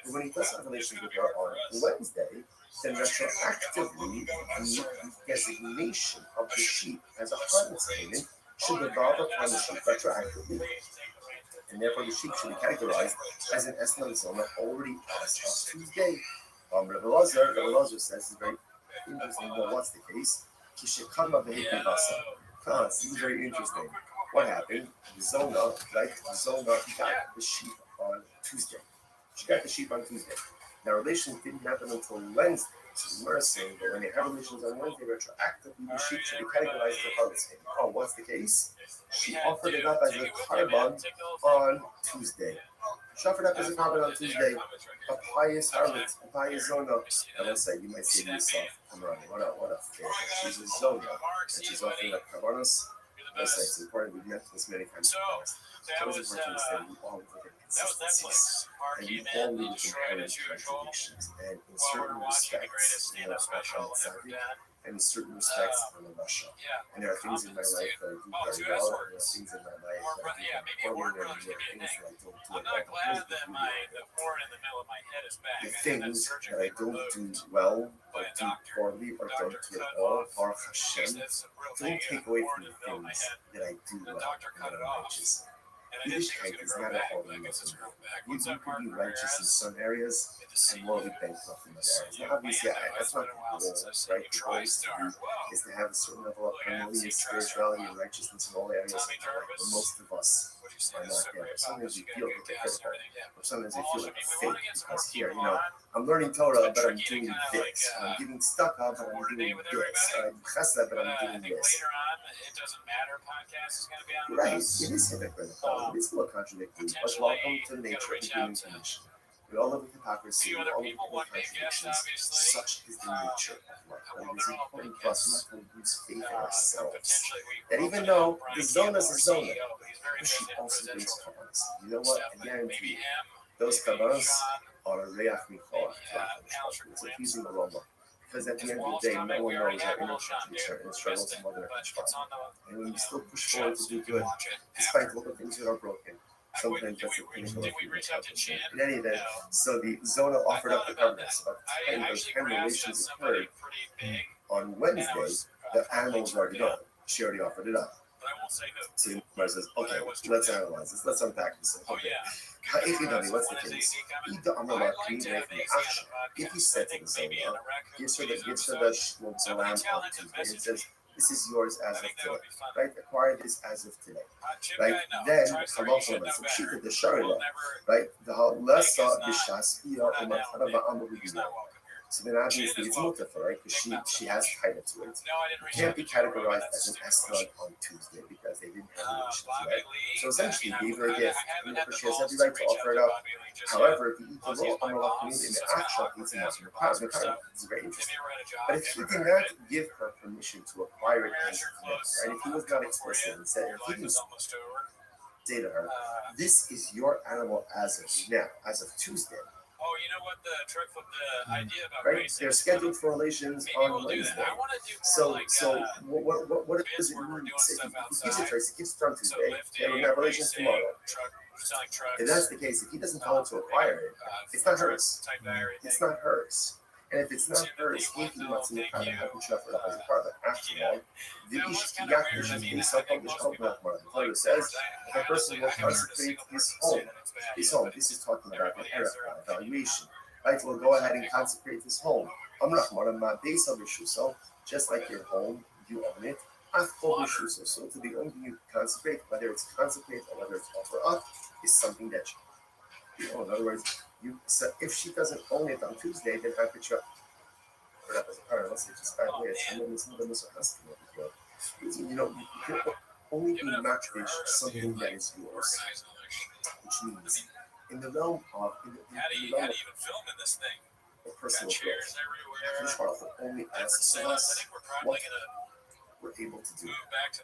But when he does have relations with her on Wednesday, then retroactively the designation of the sheep as a harvest payment should evolve upon the sheep retroactively. And therefore the sheep should be categorized as an estimate zona already as of Tuesday. Rabbi Elazar says is very interesting. Well, what's the case? Seems very interesting. What happened? The zona, right? The zona got the sheep on Tuesday. She got the sheep on Tuesday. Now relations didn't happen until Wednesday. So we're saying that when they have relations on Wednesday, retroactively the sheep should be categorized as a harvest payment. Oh, what's the case? She offered it up as a carbon on Tuesday. She offered up as a carbon on Tuesday. A pious harlot, a pious zona. I will say, you might say to yourself, come on, what a fair. She's a zona, and she's offering up carbonos. I'll say, it's important, we've mentioned this many times in the past. So it's important to understand we all look at consistencies, and we all live in inherent contradictions, and in certain respects, you know, and in certain respects, I'm a Russia. And there are things in my life that I do very well, and there are things in my life that I do poorly, and there are things that I don't do at all. The things that I don't do well, or do poorly, or don't do at all, are Hashem. Don't take away from the things that I do well and that are righteous. Yiddishkeit is not a holy Muslim. You could be righteous in some areas and morally bankrupt in other areas. Now, obviously, that's not the goal, right? The goal is to have a certain level of harmonious spirituality and righteousness in all areas of life. But most of us are not there. Sometimes we feel hypocritical, or sometimes we feel like fake because here, you know, I'm learning Torah, but I'm doing this. I'm giving tzedakah, but I'm doing this. I'm chesed, but I'm doing this. Right, it is hypocritical. It is a little contradictory, but welcome to the nature of the human condition. We all live with hypocrisy, we all live with contradictions. Such is the nature of life. But it is important for us not to lose faith in ourselves. That even though the zona is a zona, she also brings kabbans. You know what? I guarantee you, those kabbans are reach michal. It's a pleasing aroma. Because at the end of the day, no one knows our inner contradiction and struggle to mother and father. And when we still push forward to do good, despite all the things that are broken, sometimes that's a pinnacle of human. In any event, so the Zona offered up the covenants. About 10 those 10 relations occurred on Wednesday. The animals were already done. She already offered it up. So the Gemara says, okay, let's analyze this. Let's unpack this. Okay. What's the case? If he said to the Zona, gives her the lamb on Tuesday, and says, this is yours as of today, right? Acquire this as of today, right? Then, she did the Sharila, right? The Halasa Bishas So then obviously it's multiple, right? Because she has title to it. It can't be categorized as an escort on Tuesday because they didn't have relations yet. So essentially, gave her a gift. And of course, she has every right to offer it up. However, if you eat the raw Amalek community in the actual it's not in the past, it's very interesting. But if he did not give her permission to acquire it as right? If he was not explicit and said, if he didn't say to her, this is your animal as of now, as of Tuesday. Oh, you know what the trick with the idea about right? They're scheduled for relations on Wednesday. So what does it mean? He gives it to her, he gives it on Tuesday, and we have relations tomorrow. If that's the case, if he doesn't tell her to acquire it, it's not hers. It's not hers. And if it's not hers, he wants to make her happy shuffle as a part of it. After all, the Ishtiyak is based upon the Shalom. The Torah says if a person will consecrate his home, this is talking about the Arab evaluation. Right? We'll go ahead and consecrate his home. Based on the Shuso, just like your home, you own it. So to the only thing you consecrate, whether it's consecrate or whether it's offer up, is something that you own. In other words, so if she doesn't own it on Tuesday, then how could you put it up as a part? Unless they just find ways. Some of them are asking it. You know, you can only be matchfish something that is yours, which means in the realm of how do you even film in this thing? Personal growth. Only asks us what we're able to do.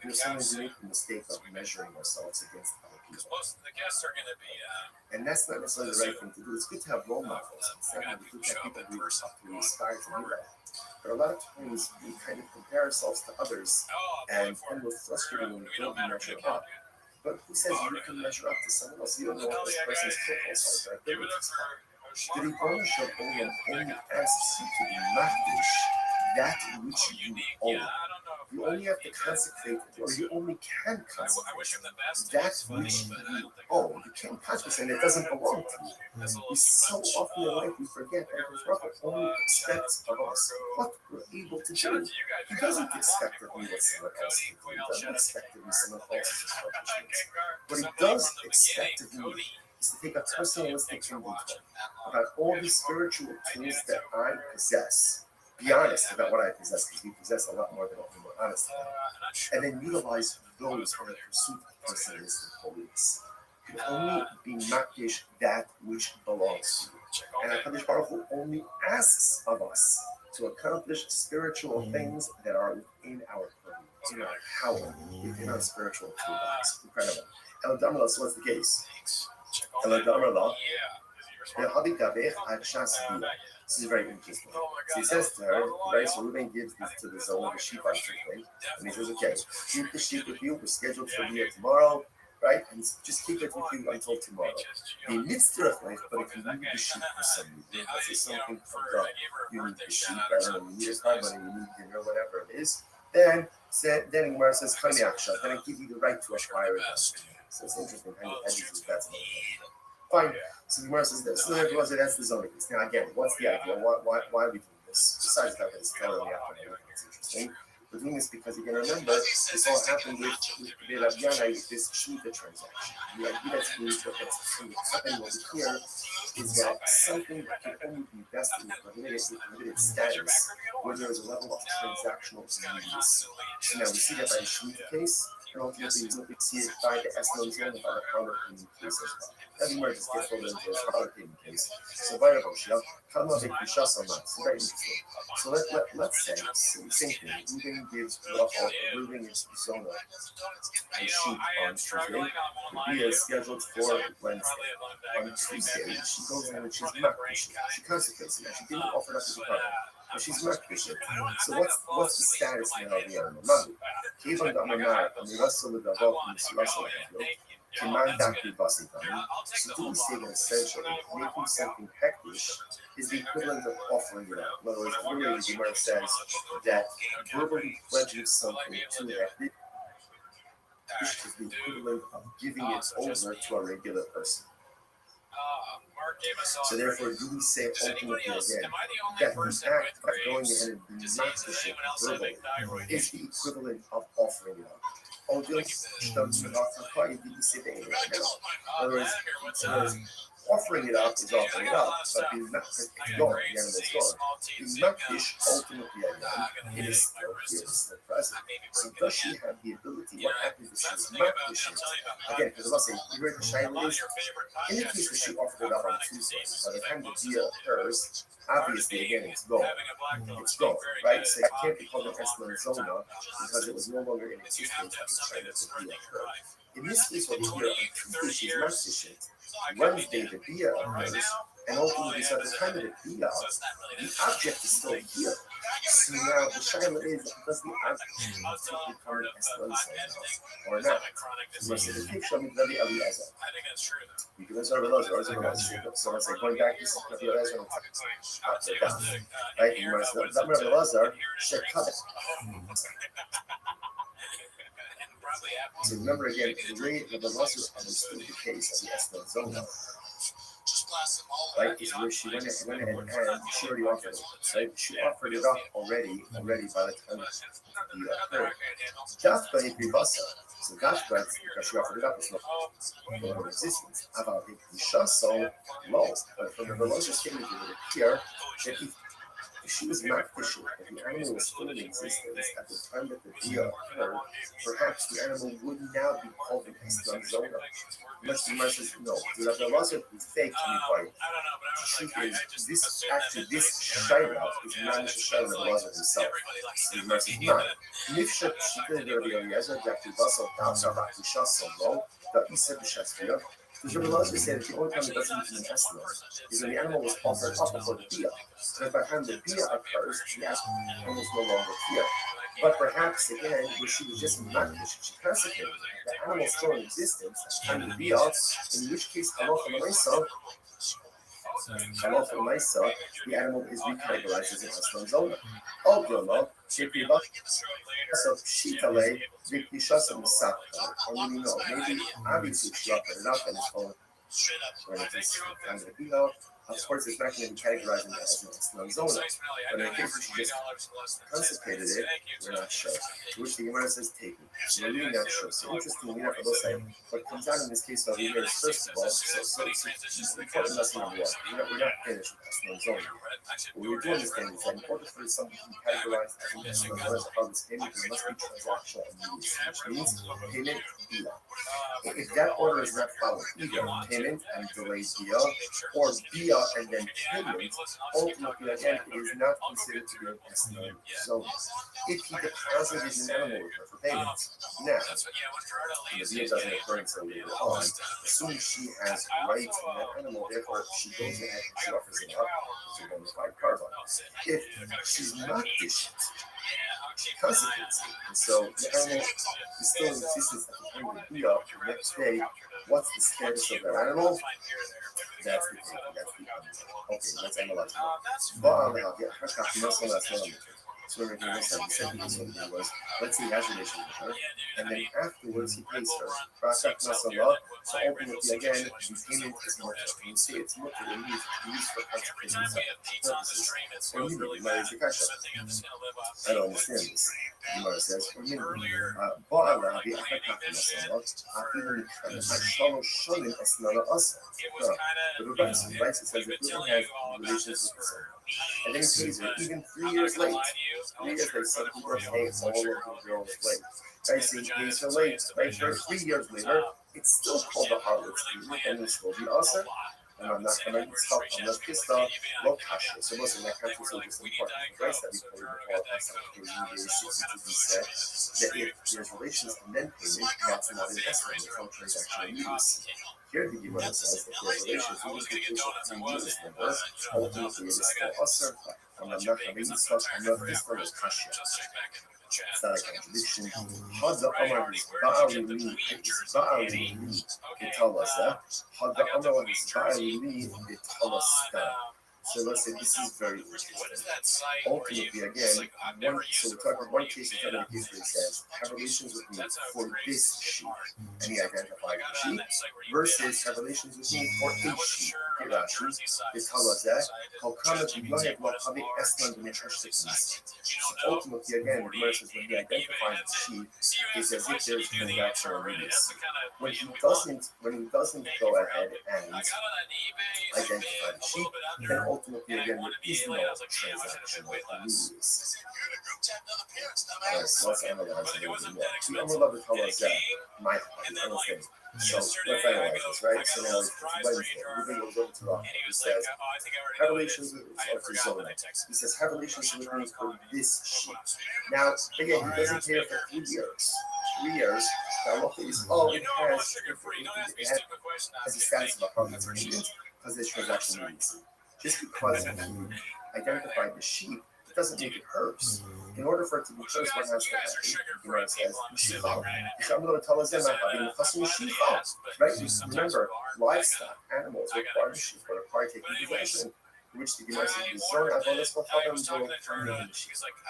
There's sometimes we make the mistake of measuring ourselves against other people. Most of the guests are going to be. And that's not necessarily the right thing to do. It's good to have role models. It's not good to have people who aspire to do that. But a lot of times we kind of compare ourselves to others, and we're frustrated when we don't measure up. But who says you can measure up to someone else? You don't know what this person's footballs are. The Ribono Shel Olam only asks you to be mafresh that which you own. You only have to consecrate, or you only can consecrate that which you own. You can't consecrate, and it doesn't belong to you. We so often in life we forget that the Prophet only expects of us what we're able to do. He doesn't expect of me what someone else can do. He doesn't expect of me someone else's accomplishments. What he does expect of me is to take a personalistic inventory about all the spiritual tools that I possess. Be honest about what I possess, because we possess a lot more than what we were honest about. And then utilize those in the pursuit of personalistic holiness. You can only be makdish that which belongs to you. And HaKadosh Baruch Hu only asks of us to accomplish spiritual things that are within our purview, in our power, within our spiritual toolbox. Incredible. Eladamala, so what's the case? Eladamala, this is very interesting. So he says to her, right, so Reuben gives this to the zone of the sheep on Tuesday, and he says, okay, keep the sheep with you, we're scheduled for here tomorrow, right, and just keep it with you until tomorrow. The mitzvah, but if you need the sheep for some reason, this is something from God, you need the sheep, I don't know, you need a car money, you need dinner, whatever it is, then Gemara says, then I give you the right to acquire it. So it's interesting how you use that. Fine. So the Gemara says this. So that's the zoning piece. Now again, what's the idea? Why are we doing this? Besides that, it's totally it's interesting. We're doing this because you can remember this all happened with Rav with this Shemitah transaction. The idea that's going to happen over here is that something that can only be vested in prohibited status where there is a level of transactional immediacy. So now we see that by the Shemitah case, and ultimately we see it by the Esnon zone and by the Power Payment case as well. That emerges gets rolled into a Power Payment case. So by the Hoshia, come up with Kushas on that. So very interesting. So let's say, same thing, Reuben gives Reuben gives Zona a sheep on Tuesday. The Bia is scheduled for Wednesday. On Tuesday, she goes in and she's not Christian. She consecrates it. She didn't offer that as a part. But she's not Christian. So what's the status now of the animal? Even the Amar, and the Russell with the Vok and the Russell of the so do we say that essentially making something hektish is the equivalent of offering it out? In other words, literally the Gemara says that verbally pledging something to hektish is the equivalent of giving it over to a regular person. So therefore, do we say ultimately again that the act of going ahead and being makdish verbally is the equivalent of offering it out? Oh, just didn't say that now. In other words, offering it up is offering it up, but being not gone, the animal is gone. Being not fish, ultimately again, it is still here, it's still present. So does she have the ability? What happens if she is not fishing? Again, because I was saying, you heard the Shaila is, in the case that she offered it up on Tuesday, by the time the deal occurs, obviously again it's gone. It's gone, right? So it can't be called an Eslan Zona because it was no longer in existence at the time that the deal occurred. In this case over here, on Tuesday she's not fishing. Wednesday the Bia occurs, and ultimately so at the time of the Bia, the object is still here. So now the Shaila is, does the object become an Eslan Zona or not? So the picture of Rabbi Eliezer. You can answer Rabbi Eliezer, so let's say going back to Rabbi Eliezer and right? You must Rabbi Eliezer, Shekabet. So remember again, the way Rabbi Eliezer understood the case of the Eslan Zona, right, is where she went ahead and she already offered it, right? She offered it up already by the time the occurred. Dafka Ibrivasa. So Dafka, because she offered it up, it's no resistance. About it, so low. But from the Velosa statement here, that if she was not fishing, if the animal was still in existence at the time that the deal occurred, perhaps the animal would now be called an Eslan Zona. Unless the Gemara says no. The Velosa is fake to me by the truth is this actually this Shaila is not a Shaila of the Velosa himself. The Gemara says not. Nifshat Shikah Rabbi Eliezer, Jaktivasa, Dafka, Rakusha, Solo, the Isa B'Shasvia. Because Rabbi Eliezer said the only time it doesn't become an Eslan is when the animal was offered up before the Bia. And by the time the Bia occurs, the animal is no longer here. But perhaps again, where she was just not she consecrated, the animal is still in existence at the time of the Bia, in which case Halacha L'maisa, the animal is recategorized as an Eslan Zona. Oglama, so Shitale, Vikishasa Musaka. Or maybe no, maybe obviously she offered it up and it's called when it is kind of a Bia. Of course, it's not going to be categorized as an Eslan Zona. But in the case that she just consecrated it, we're not sure. To which the Gemara says taken. So we're really not sure. So interestingly enough, I will say, what comes out in this case over here is, first of all, so important lesson number one. We're not finished with Eslan Zona. What we do understand is that in order for something to be categorized as an Eslan Zona, as a part of this payment, there must be transactional immediacy, which means payment, Bia. If that order is not followed, either payment and delayed Bia, or Bia and then payment, ultimately again it is not considered to be an Eslan Zona. If he deposited an animal with her for payment, now the Bia doesn't occur until later on, as soon as she has rights in that animal, therefore she goes ahead and she offers it up to a bona fide carbon. If she's not dished, she consecrates it. And so the animal is still in existence at the time of the Bia. The next day, what's the status of that animal? That's the thing. That's the animal. Okay, let's analyze it. So we're going to say the second one was, let's say he has a relationship with her, and then afterwards he pays her. So ultimately again, the payment is mutter. When you say it's mutter, it means it's used for consecration purposes. Or minimum, is the kasha. I don't understand this. The Gemara says, or minimum. Ba'ala bi'achakach masalot, afilu ha'shalosh shonim esnala asa. The Rebbe says it says that women have relations with the son. And then he pays her even 3 years late. 3 years late, some people are paying all of the girls late. Right, so he pays her late. Right, 3 years later, it's still called the harlot's payment, and it's still the usher. And I'm not going to stop, I'm not pissed off, low kasha. So listen, that country is so just important. The rights that we played before, last time we played in 62 said that if there's relations and then payment, that's not investment, it's all transactional use. Here the Gemara says that there's relations, even if it's a 3 years number, ultimately it is still usher. And I'm not going to stop, I'm not pissed off, it's kasha. It's not a contradiction. Hadda Amar is Ba'ali me, it's Ba'ali me, it tells us that. Hadda Amar is Ba'ali me, it tells us that. So let's say this is very interesting. Ultimately, again, so we're talking about one case, we're talking about a case where he says, have relations with me for this sheep, and he identified the sheep, versus have relations with me for a sheep. Rashi, they tell us that how come it would have what have Eslan the Neshashtikis. Ultimately, again, the Gemara says when he identifies the sheep, it's as if there's transactional release. When he doesn't go ahead and identify the sheep, then ultimately again there is no transactional release. Alright, so let's analyze a little bit more. The Amar Lava tell us that my understanding. So let's analyze this, right? So now it's Wednesday. Ruben goes over to Rock. He says, have relations with He says, have relations with me for this sheep. Now, again, he doesn't care for 3 years. 3 years. Now, what is it has a status of a property because this transaction release. Just because he identified the sheep, it doesn't make it hers. In order for it to be hers, what has to happen? The Gemara says, I'm going to tell us that right? Remember, livestock, animals require the sheep, or require taking possession. Which the Gemara says, the zone of all this will help them go.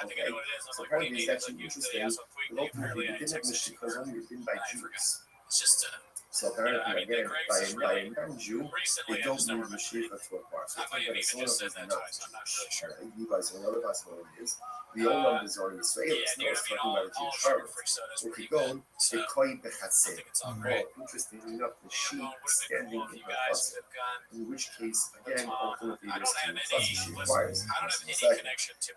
Okay, so apparently it's actually interesting. Ultimately, the din of the sheep was only written by Jews. So apparently, again, by a non-Jew, they don't need the sheep to acquire. So I think that someone who is not Jewish, you guys know what possibility is. We all know the zone of Israelis. Now it's talking about a Jewish harvest. If you go, they call it Bechatzeh. Oh, interestingly enough, the sheep standing in the chutzah. In which case, again, ultimately, there's two chutzah she requires.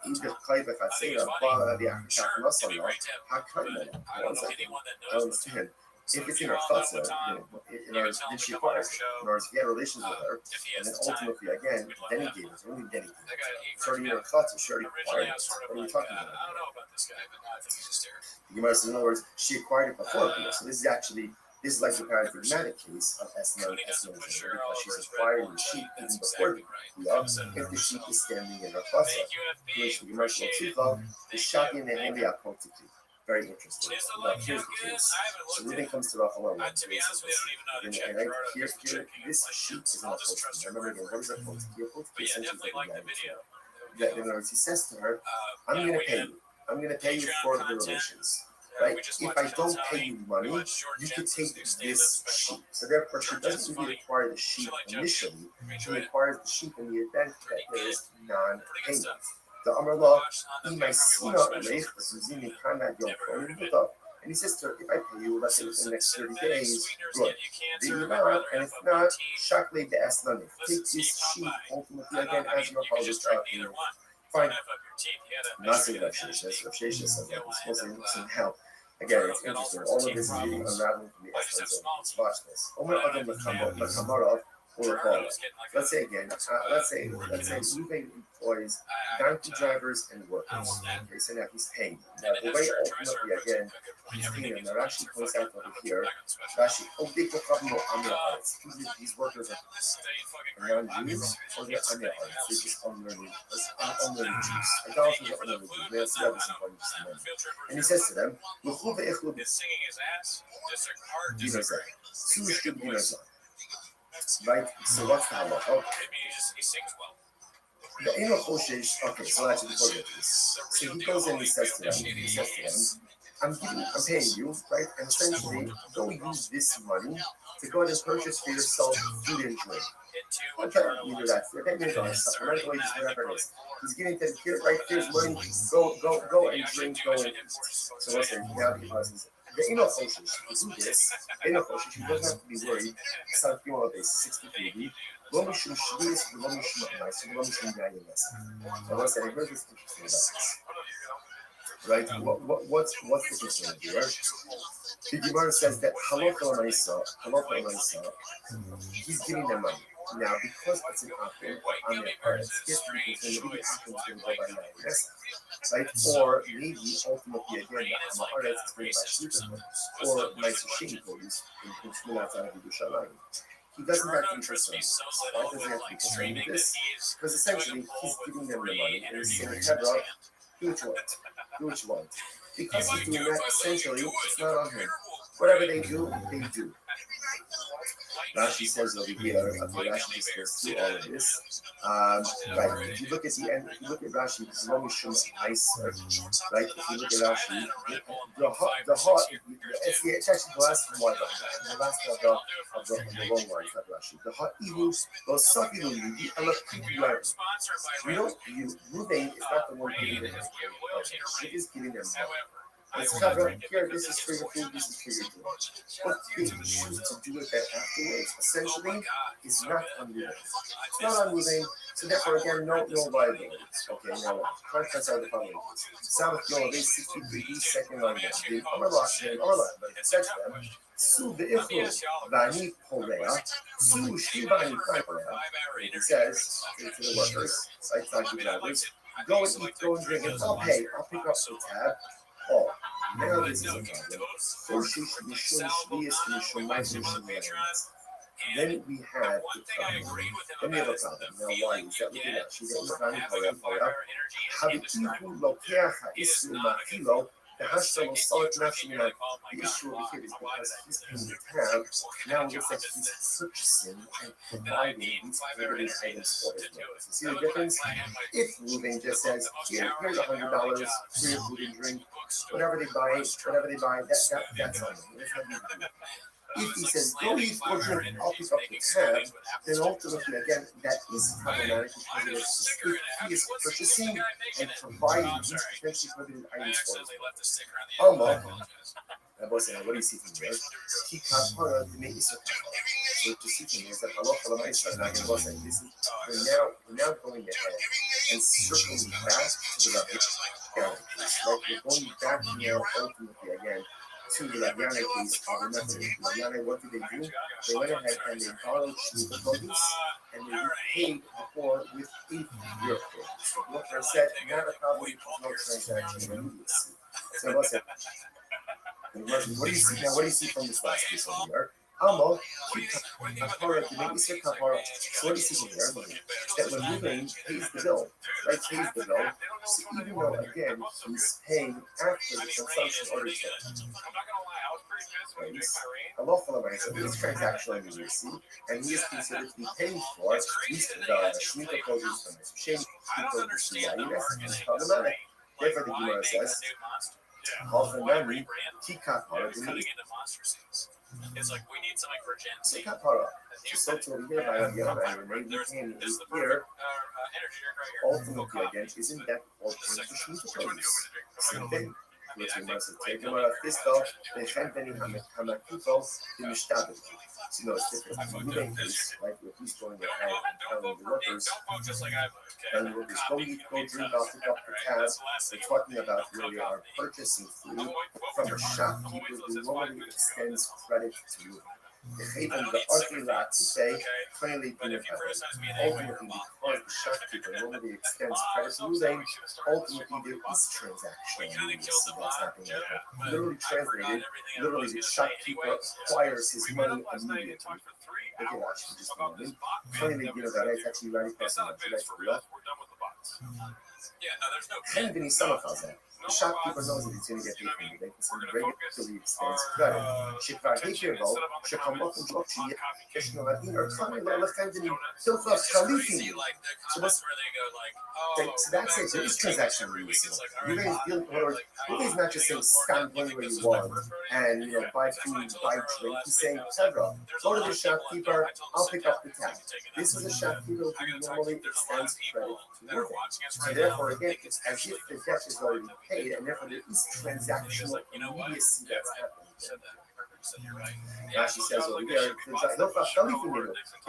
Either Klai Bechatzeh or Bala Biachach Nasala, Hakana. I understand. If it's in our chutzah, in our then she acquires it. In other words, he had relations with her, and then ultimately, again, then he gave it. Only then he gave it. It's already in our chutzah. She already acquired it. What are we talking about? The Gemara says, in other words, she acquired it before Bia. So this is like the paradigmatic case of Esna because she's acquiring the sheep even before Bia. If the sheep is standing in her chutzah, which the Gemara is shocking and handy apotically. Very interesting. Now, here's the case. So Reuben comes to Rachel and here, this sheep is not supposed to. Remember again, what is a potiki? A potiki essentially is in other words, he says to her, I'm going to pay you. I'm going to pay you for the relations. Right? If I don't pay you money, you could take this sheep. So therefore, she doesn't really acquire the sheep initially. She acquires the sheep in the event that there is non-payment. The Amrullah, and he says to her, if I pay you, let's say within the next 30 days, good. And if not, Shakli the Aslanif. Take this sheep ultimately again as your harvest out. Fine. Not saying that Shesha says that. It's supposed to be how. Again, it's interesting. All of this is really unraveling from the essence of watch this. Omer Adam Lakamara or Paula. Let's say again, let's say Reuben employs donkey drivers and workers. Okay, so now he's paying them. Now the way ultimately again he's paying them. Now Rashi points out over here, Rashi, these workers are non-Jews or they're Amir arts. They're just unlearning Jews. Idolaters are unlearning Jews. They'll see how this is going to them. And he says to them, right? So what's the halacha? The Eno Choshesh, okay, so actually before we get to this. So he goes in and he says to them, I'm paying you, right? And essentially, go use this money to go ahead and purchase for yourself food and drink. Okay, you do that. Okay, maybe rental wages, whatever it is. He's getting to here, right? Here's money. Go and drink, go and eat. So what's there? Now he passes. The Eno Choshesh, to do this, Eno Choshesh, he doesn't have to be worried. It's not people on base 63. Lo mishum shvius, lo mishum ma'is, lo mishum yayin lesson. So what's that? Here's what's interesting about this. Right? What's the concern here? The Gemara says that halacha l'maisa, he's giving them money. Now, because it's an akim on their part, it's just to be concerned maybe the akim is going to go by yayin lesson. Right? Or maybe ultimately again the Hamaharetz is going by Shlichus or Ma'aser Sheni Kodes in Shmuel outside of Yerushalayim. He doesn't have to be concerned. Why doesn't he have to be concerned with this? Because essentially he's giving them the money and he's saying, Hebra, do what you want. Because he's doing that, essentially, it's not on him. Whatever they do, they do. Rashi says over here, Rashi just goes through all of this. Right, if you look at the end, if you look at Rashi, this is only shows nicer, right? If you look at Rashi, it's actually the last one, the last of the long lines of Rashi. The ha'ihu goes safilu yudi alakuyaru. We don't, Ruvain is not the one giving them, she is giving them money. It's covered here, this is for your food, this is for your drink. But they choose to do it afterwards, essentially, is not unmoving. It's not unmoving, so therefore, again, no liability. Okay, now what? Contracts are the following. Sabbath Yom, they 63 second line down. The Amarlah, but it says to them, Su be'ichlu, vani porea, Su shivani porea. It says to the workers, like the drivers, go and eat, go and drink, and I'll pay, I'll pick up the tab. Oh, now this is a problem. Then we have the problem. Then we have a problem. Now, why is that? Look at that. She's in the family Torah. Habikihu lokeach ha'isru ma'achilo. The Hashemah saw it naturally. The issue over here is because he's paying the tab. Now it looks like he's purchasing and providing these prohibited items for his workers. You see the difference? If Ruvain just says, here's $100 for your food and drink, whatever they buy, that's on them. If he says, go eat, go drink, I'll pick up the tab, then ultimately, again, that is problematic because he is purchasing and providing these potentially prohibited items for him. What do you see from here? We're now going ahead and circling back to the Rabbi. We're going back now ultimately again to the Labiana case. Remember, Labiana, what did they do? They went ahead and they borrowed the produce and they repaid the poor with 8 euro. So what I said, not a problem, no transaction immediacy. So what's that? What do you see now? What do you see from this last piece over here? Amo, kapara, to make this your kapara. So what do you see from here? That when Ruvain pays the bill, right? Pays the bill. So even though again he's paying after the consumption order check. Halacha so this transactional immediacy, and he is considered to be paying for at least the Shemitah produce from this. Shame produce is problematic. Therefore, the Gemara says. Often memory, Kika Para. It's like we need something for Gen Z. Kika Para. She's so to here by the other and remain here. Ultimately, again, isn't that ultimately the Shemitah produce? Same thing. Which we must take them out of this though, they can't any Hamakuto in the Stabit. So, it's different. Moving this, right, with he's going ahead and telling the workers, go eat, go drink, I'll pick up the tab. They're talking about where they are purchasing food from a shopkeeper who normally extends credit to you. The Orthodox say plainly ultimately because the shopkeeper normally extends credit to Ruvain, ultimately there is transaction immediacy that's happening. Literally translated, literally the shopkeeper acquires his money immediately. Look at that, she just moment. Plainly, that is actually right across the left. And then he's summarizing. The shopkeeper knows that he's going to get paid from the bank, so he regularly extends credit. Shikvar Hikirvo, Shikamot and Jochi, Kishno Ladin, or Tommy Lelefendini, Hilfa Khalifin. So that's it. There is transaction release. Ruvain is dealing with Ruvain is not just saying stand anywhere you want and buy food, buy drink. He's saying, Pedro, go to the shopkeeper, I'll pick up the tab. This is a shopkeeper who normally extends credit to Ruvain. So therefore, again, it's as if the debt is already paid, and therefore there is transactional immediacy that's happening. Rashi says over here, therefore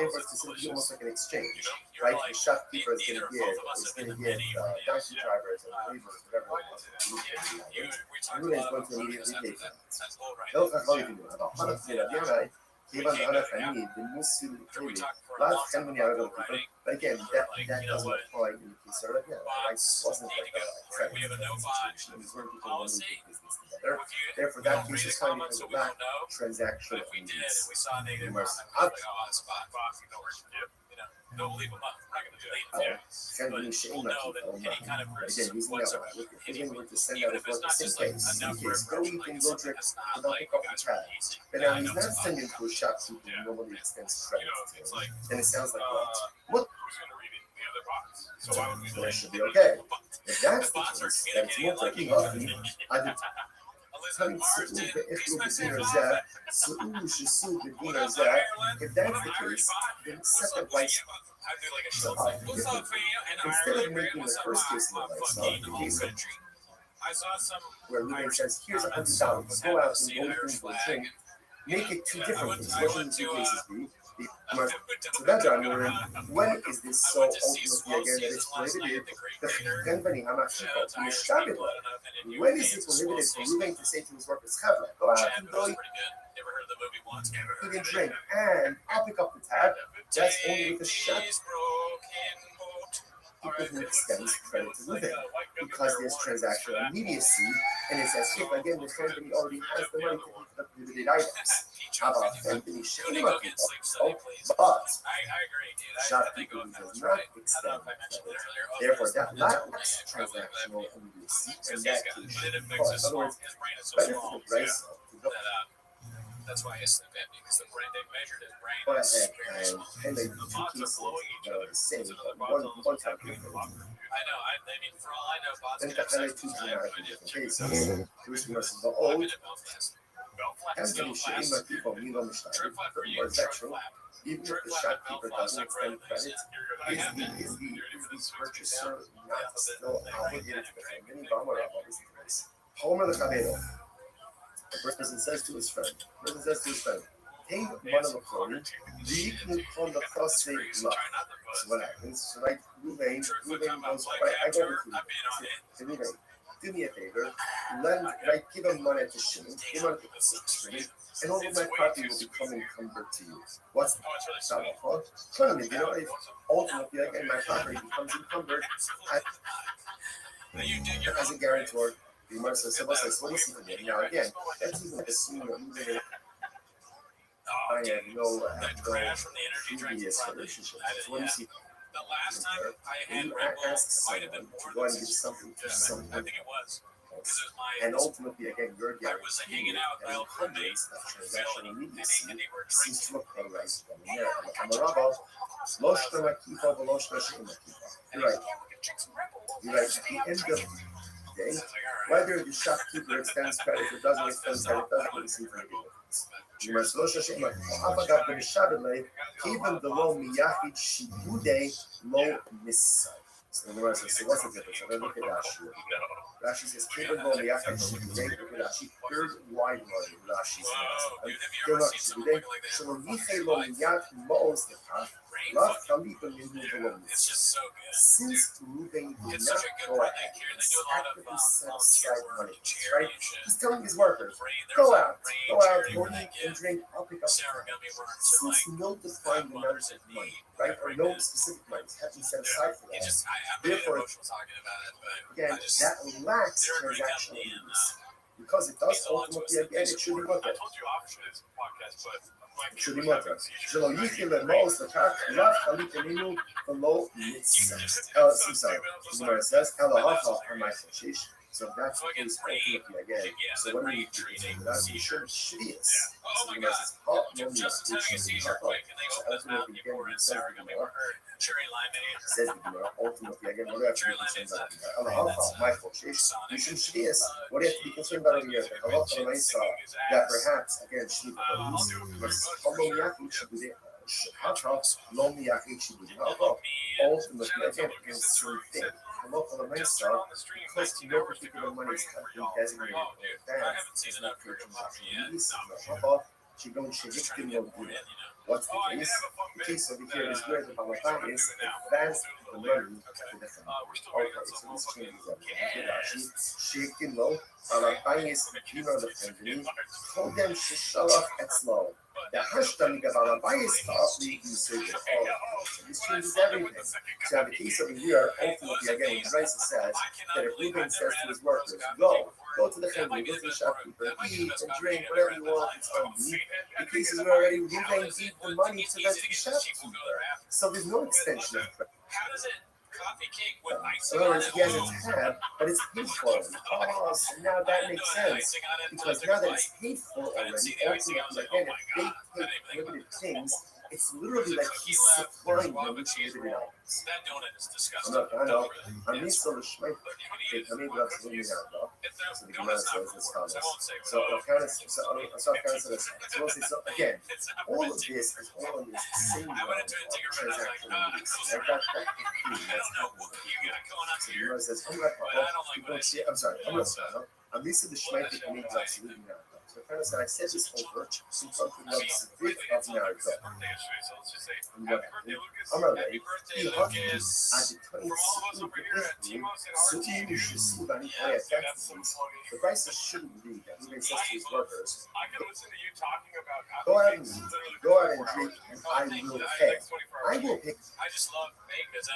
it's specifically almost like an exchange, right? The shopkeeper is going to give taxi drivers and laborers, whatever it was, and Ruvain is going to immediately pay for that. But again, that doesn't apply in the case of Rabbi. It wasn't like a credit situation. It was where people wanted to do business together. Therefore, that case is kind of transactional. They'll leave them up. I'm not going to delete them. But we'll know that any kind of person whatsoever, anyone, even if it's not just like enough for everyone, like something that's not like you guys are easy. But now he's not sending to a shopkeeper who normally extends credit to him. And it sounds like what? Who's going to read it? The other box. So why would we Well, it should be okay. If that's the case, then it's more like I did. If that's the case, then set the price. Instead of making the first case in the lifestyle, the case of where Ruben says, here's $100, go out and go through the drink, make it two different cases. What should the two cases be? So that's what I'm wondering, when is this so ultimately again that it's prohibited? The company, I'm not sure, when is it prohibited for Ruben to say to his workers, Chavla, go out and go eat and drink, and I'll pick up the tab. That's only with a shot. People who extends credit to Ruben because there's transactional immediacy, and it's as if again the company already has the money to pick up prohibited items. How about company shame on people? But shopkeeper who does not extend credit, therefore that lacks transactional immediacy, and that can cause, in other words, benefit the price to go. That's why it's the because the brain they measured his brain. And they do cases that are the same, but one time. I know. I mean, for all I know, bots can have two dramatically different cases. Bruce versus the old. Everybody shame on people, me on the shop. Or is that true? Even if the shopkeeper doesn't extend credit, is the purchaser not still obligated to defend any bomber of all this? Homer the Cabello. The person says to his friend, take one of the phone, leave me on the prostate love. So what happens? So like Ruben goes, right, I go with you. Ruben, do me a favor, give him money to Shimon, give him money, and all of my property will become encumbered to you. What's the Totally, you know, if ultimately again my property becomes encumbered, as a guarantor. The Marcel says, what do you see from me? Now, again, that's even assuming that even I have no previous relationship. So what do you see? The last time I had Red Bull might have been more to go and give something to someone. I think it was. And ultimately, again, your I was hanging out and well one day, transaction immediacy and they were seems drinking. to occur right from here. I'm a rabbi. Losh Tamakifa, Velosh Tashimakifa. You're right. You're right. At the end of the day, whether the shopkeeper extends credit or doesn't extend credit doesn't really seem to make a difference. You must losh Tashimakifa. Afagav ben Shabbat, even the low miyachid shibude low missai. So the Gemara says, so what's the difference? So look at Rashi. Rashi says, even though the Yachid Shibude, look at Rashi, third wide line Rashi says, so when we say lo miyat mo's the path, love Khalifa Minhu. It's just so good. Since Ruben did It's not such a good go brand. ahead Here and they do a lot of actively set aside money, charity right? and shit. He's telling his workers, There's go a out, charity go where they eat give and drink, I'll pick up. Sarah gummy worms to Since like no defined amounts of money, right, or no specific money have been set aside for it that, just I'm really therefore, emotional talking about it, but again, I just that lacks they're a great transactional company and use. Because it does means a lot to us. ultimately, again, it should be looked I at. told you off for this podcast, but It should be looked at. שלא יחי למוז לכך לאו חליט ממנו ולא מצא. sorry. The Gemara says, אלא הכה המייכל שיש. So that's the case ultimately again. So what do we do with that? We should shvius. So the Gemara says, ha, no miyah, ultimately again, we said the Gemara, says the Gemara, ultimately again, what do I have to be concerned about? אלא הכה המייכל שיש. We should shvius. What do you have to be concerned about over here? The halacha l'maisa that perhaps again shvius versus lo miyachid shibudei haka lo miyachid shibudei haka. Ultimately again, it's the same thing. Halacha l'maisa, because no particular monies have been designated in advance, is not for transaction use. Shigon shehiktim lo guna. What's the case? The case over here is where the Balabah is advanced the money to the family. Okay, so this changes up. Rashi, shehiktim lo, Balabah is guna the family, chodem sheshalach etzlo. the hashtag about a bias copy usage of all of this. This changes everything. So in the case of here, ultimately again, when Bryce says that if Ruben says to his workers, go to the family, go to the shopkeeper, eat and drink, whatever you want, it's on me. The case is already Ruben gave the money to the shopkeeper. So there's no extension of credit. How does it coffee cake with In other words, he has a tab, but it's paid for. Oh, so now that makes sense. Because now that it's paid for already, ultimately, again, if they take limited things, it's literally like he's supplying them with limited items. That donut is disgusting. I know. I'm used to the schmeck. I mean, that's really not though. So the Gemara says this follows. So again, all of this is all in this same transaction. So the Gemara says, I'm used to the schmeck that you need to absolutely not. So kind of said, I said this over some something that was a bit of narrative. I'm ready. He hugged me at the 26th so you should see that he had effectively. The prices shouldn't be that he makes us to his workers. Go ahead and drink, and I will pay. I will pay. I just love because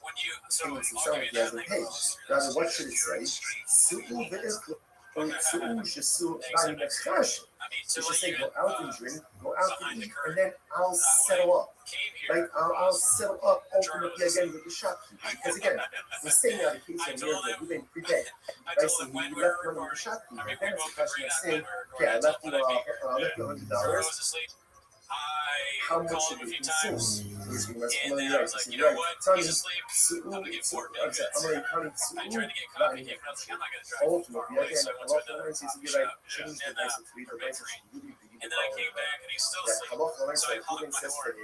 when you So he has a page. Rather, what should it say? Super bit so just by next fashion. So she say, go out and drink, go out and eat, and then I'll settle up. Right? I'll settle up ultimately again with the shopkeeper. Because again, we're saying now the case of years that we didn't prepay. Right? So he left money with the shopkeeper. Then it's a question of saying, okay, I left you $100. How much should we consume? He's going to and then I was like, you know what? He's asleep. I'm going to get 4 million. I tried to get coffee. I'm not going to drive far away, so I went to another coffee shop. And then I came back, and he's still asleep. So I called him my door. And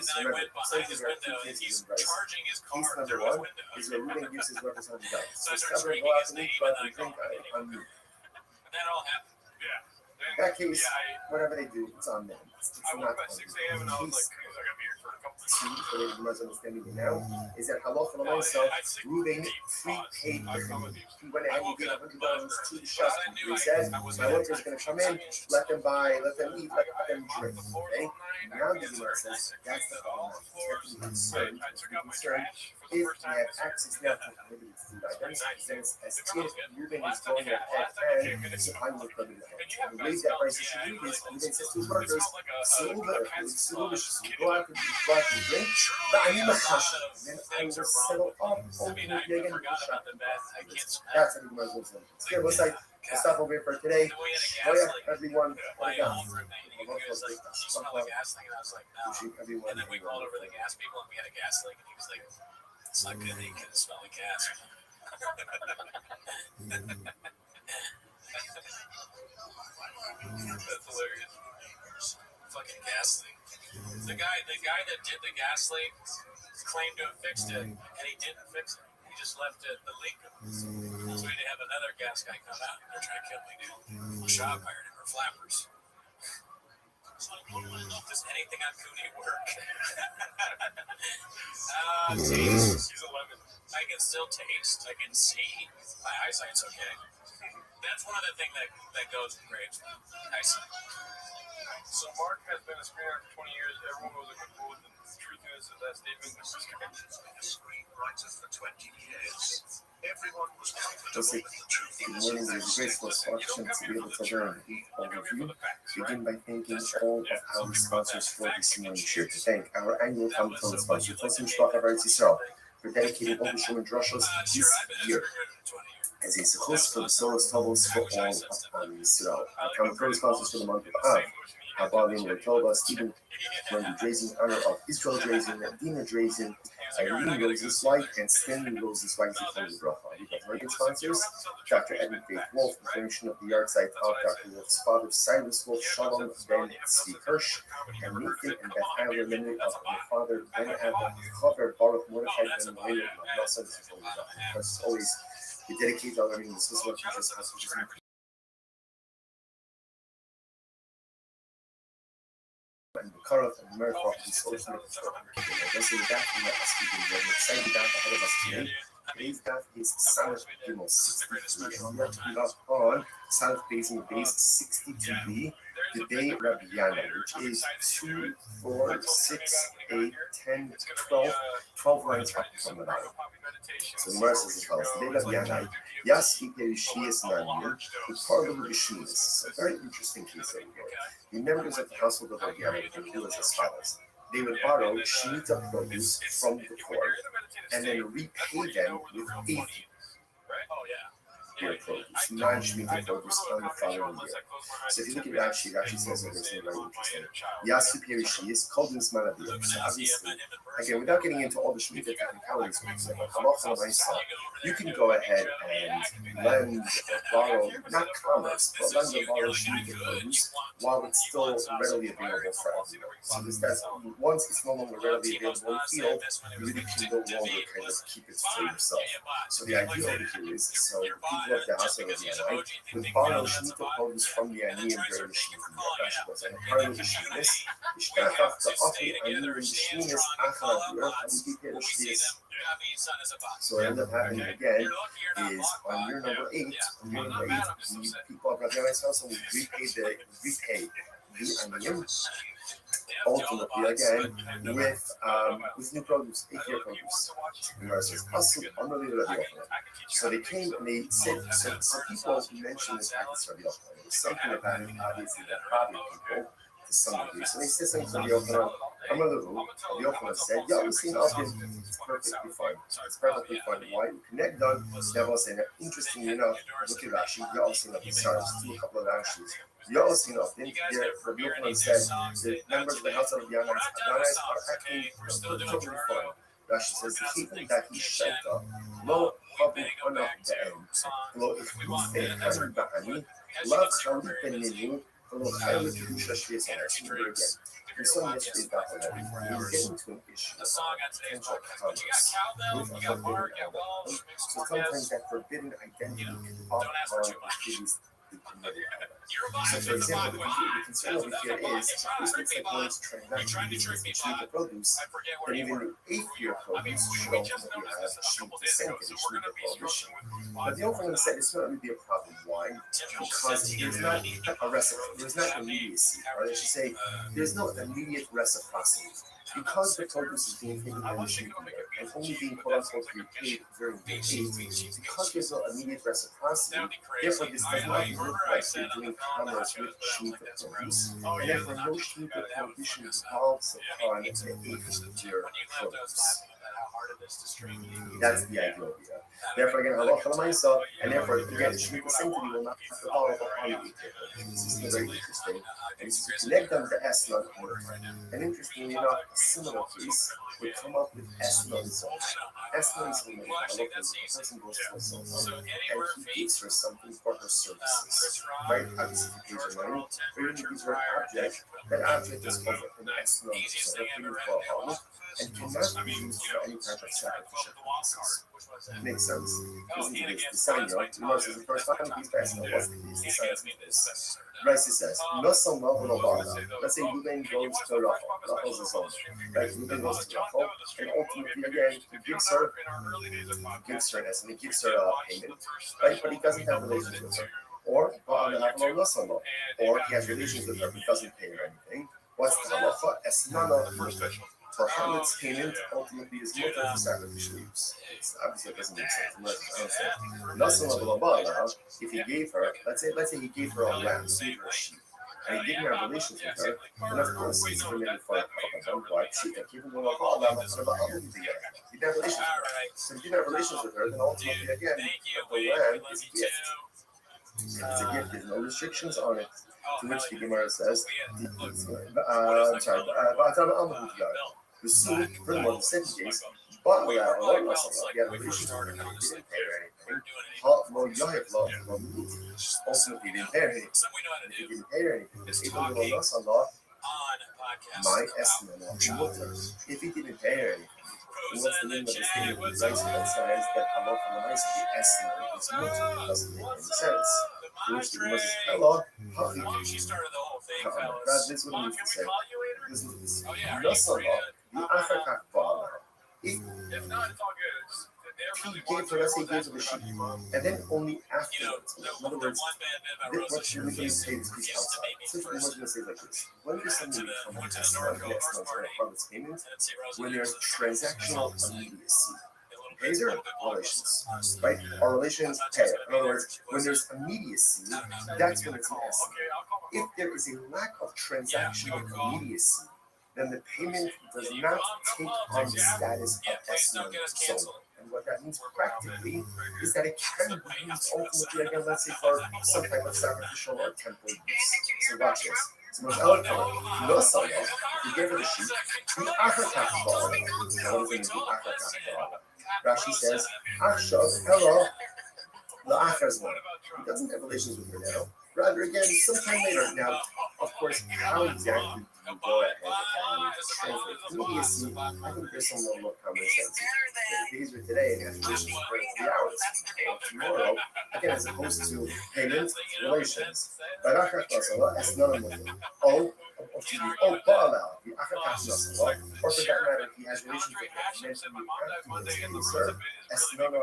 then I went behind his window, and he's charging his car through his window. So I started screaming his name, and then I called him. And that all happened. In that case, whatever they do, it's on them. It's not by 6 a.m. and I was like, I got beer for a couple of days. For the Gemara's understanding now, is that halacha l'maisa, Ruben prepaid for him. He went ahead and gave $100 to the shopkeeper. He said, my worker's going to come in, let them buy, let them eat, let them drink. Okay? Now the Gemara says, that's the problem. He's concerned. If you have access now to limited food items, then it's as if Ruben is going ahead and supplying the limited items. And the way that price should do this, Ruben says to his workers, go out and drink, but I need my cash. Then I will settle up ultimately again with the shop. That's what the Gemara is going to say. We'll stop over here for today. Oh yeah, everyone. My old roommate, he was like, "Do you smell like gas leak?" And I was like, "No." And then we called over the gas people, and we had a gas leak, and he was like, "It's not good. He couldn't smell like gas." That's hilarious. Fucking gas leak. The guy that did the gas leak claimed to have fixed it, and he didn't fix it. He just left the leak. So we had to have another gas guy come out. They're trying to kill me, dude. Shop hired him for flappers. Does anything on Cooney work? Taste. She's 11. I can still taste. I can see. My eyesight's okay. That's one of the things that goes great. Eyesight. So Mark has been a screenwriter for 20 years. Everyone knows a good quote. The truthiness of that statement. Screenwriter for 20 years. Everyone was comfortable with the truth. Good morning, there's a graceful fortune to be able to learn overview. Begin by thanking all of our sponsors for this morning. Sure to thank our annual Talmud Torah sponsor, Tosim Shloch of Eretz Yisrael, for dedicating Overshul and Drushos this year as a sukkos for the Soros Tovos for all of Am Yisrael. Our Talmud Torah sponsors for the month of Av, Habalim Rotova, Stephen Wendy Drazen, in honor of Israel Drazen, Dina Drazen, Irene Rose's wife, and Stanley Rose's wife, Zichron Bracha. We have Morgan sponsors, Dr. Edwin Faith Wolf, information of the yard site of Dr. Wolf's father, Cyrus Wolf, Shalom Ben Tzvi Hirsch, and Nathan and Beth Adler, memory of my father, Ben Adler, Chaver Baruch Mordechai Ben Maria, Nasa Zichron Bracha. As always, we dedicate our learning to the Swiss Lord Teachers House, which is and the Karaf and Murph is also making sure that that we are speaking very excited about ahead of us today. Today's daf is South Gimel 63, and we are to be up on South Basing Base 62b, the day Rabbi Yana, which is 2, 4, 6, 8, 10, 12 lines up from the bottom. So the Gemara says as follows: the day Rabbi Yana, Yassi Perishiyas Nanir, the Parla Rishiyas. A very interesting case over here. The members of the household of Rabbi Yana would do as follows: they would borrow Shemitah produce from the poor and then repay them with 8 year produce, non-Shemitah produce on the following year. So if you look at Rashi, Rashi says over something very interesting. Yasu Perishiyas called in Smanabiyah. So obviously, again, without getting into all the Shemitah technicalities, you can go ahead and lend or borrow, not commerce, but lend or borrow Shemitah produce while it's still readily available for everyone. So that's once it's no longer readily available in the field, you really can no longer kind of keep it for yourself. So the idea over here is, so the people of the house of the Yanai would borrow Shemitah produce from the Ani and during the Shemitah. Rashi goes, and part of the Shemitah, Ishkachach the Afi Ani and the Shemitah Achal Abir Ani Bipir Shvius. So what ends up happening again is on year number 8, the people of Rabbi Yanai's house would repay the Aniyim, ultimately again with new produce, 8-year produce. So they came and they said, so people mentioned this practice Rabbi Yochanan. It was something about it, obviously, that bothered people to some degree. So they said something to Rabbi Yochanan. Rabbi Yochanan said, yeah, we've seen Alpin, it's perfectly fine. It's perfectly fine. Why? Connect done. Never saying that. Interestingly enough, look at Rashi. You all seen that. Sorry, just do a couple of Rashis. You all seen that. Rabbi Yochanan said the members of the house of the Yanais are acting totally fine. Rashi says the keeping that he shut up. Lo habu anach be'em. Lo ichlufe haru ba'ani. Lo chali beninu. Lo chali kedusha shvias again. And so yesterday back already, we were getting to an issue of potential commerce with a forbidden element. So sometimes that forbidden identity can pop on activities that permitted element. So for example, the concern over here is this looks like one is transactions and Shemitah produce, then even the 8-year produce should ultimately have Shemitah percentage, Shemitah prohibition. But the Yochanan said it's not going to be a problem. Why? Because there's not a reciprocity, there's not immediacy, or I should say, there's no immediate reciprocity. Because the produce is being taken by the Shemitah and only being quote unquote repaid during the 8, because there's no immediate reciprocity, therefore this does not look like you're doing commerce with Shemitah produce, and therefore no Shemitah prohibition devolves upon the 8-year produce. That's the idea over here. Therefore, again, halacha l'maisa, and therefore, again, the Shemitah sanctity will not devolve upon the 8-year produce. This is very interesting. And it's to connect them to Esnon order. And interestingly enough, a similar case would come up with Esnon zone. Esnon zone, the person goes to a zone and he gives her something for her services. Right? Obviously, he pays her money, or even he gives her an object. That object is over an Esnon zone, for a home, and cannot be used for any type of sacrificial purposes. Makes sense. Listen to this. The sign, the most is the first time he's passing on what's the case. The sign is Rice says, no son let's say Ruben goes to Rachel. Rachel's his own. Right? Ruben goes to Rachel, and ultimately, again, he gives her an estimate, he gives her a payment, right? But he doesn't have relations with her. Or, or he has relations with her, but doesn't pay her anything. What's the halacha? Esnana. For Hamlet's payment ultimately is more for sacrificial use. Obviously, it doesn't make sense. If he gave her, let's say he gave her a lamb, he gave her a sheep, and he didn't have relations with her, then of course it's permitted for a white sheep and give him a lamb. He didn't have relations with her. So if he didn't have relations with her, then ultimately again, the lamb is a gift. It's a gift. There's no restrictions on it. To which the Gemara says, the suit, furthermore, the second case, but we have a lot of us, we have a relationship, didn't pay her anything. Ultimately, didn't pay her anything. If he didn't pay her anything, even though Allah, my estimate of water, if he didn't pay her anything, what's the meaning of the statement of the that says that Allah from the estimate is much? Doesn't make any sense. Which the Gemara says, hello, that's this what it means to say. This is Nasala, the Africa Bala. If not, it's all good. he gave her, let's say, gave her the sheep, and then only afterwards, in other words, what should we say this piece outside? So we're going to say like this: when does something become an estimate, the estimate or a harvest payment? When there's transactional immediacy. Either relations, right? Or relations pay. In other words, when there's immediacy, that's when it's an estimate. If there is a lack of transactional immediacy, then the payment does not take on the status of estimate zone. And what that means practically is that it can be used ultimately, again, let's say for some type of sacrificial or temple use. So watch this. So much eloquent. No salah, he gave her the sheep. The Afrikat ball. What does it mean, the Afrikat ball? Rashi says, Achshav, hello, the Achaz one. He doesn't have relations with her now. Rather, again, sometime later. Now, of course, how exactly do you go ahead and translate immediacy? I think there's some little common sense. The days are today and have relations for 3 hours. Or tomorrow, again, as opposed to payment relations. But Achaz, that's not a Muslim. Oh, Bala, the Achaz, or for that matter, he has relations with her. And then he serve as another.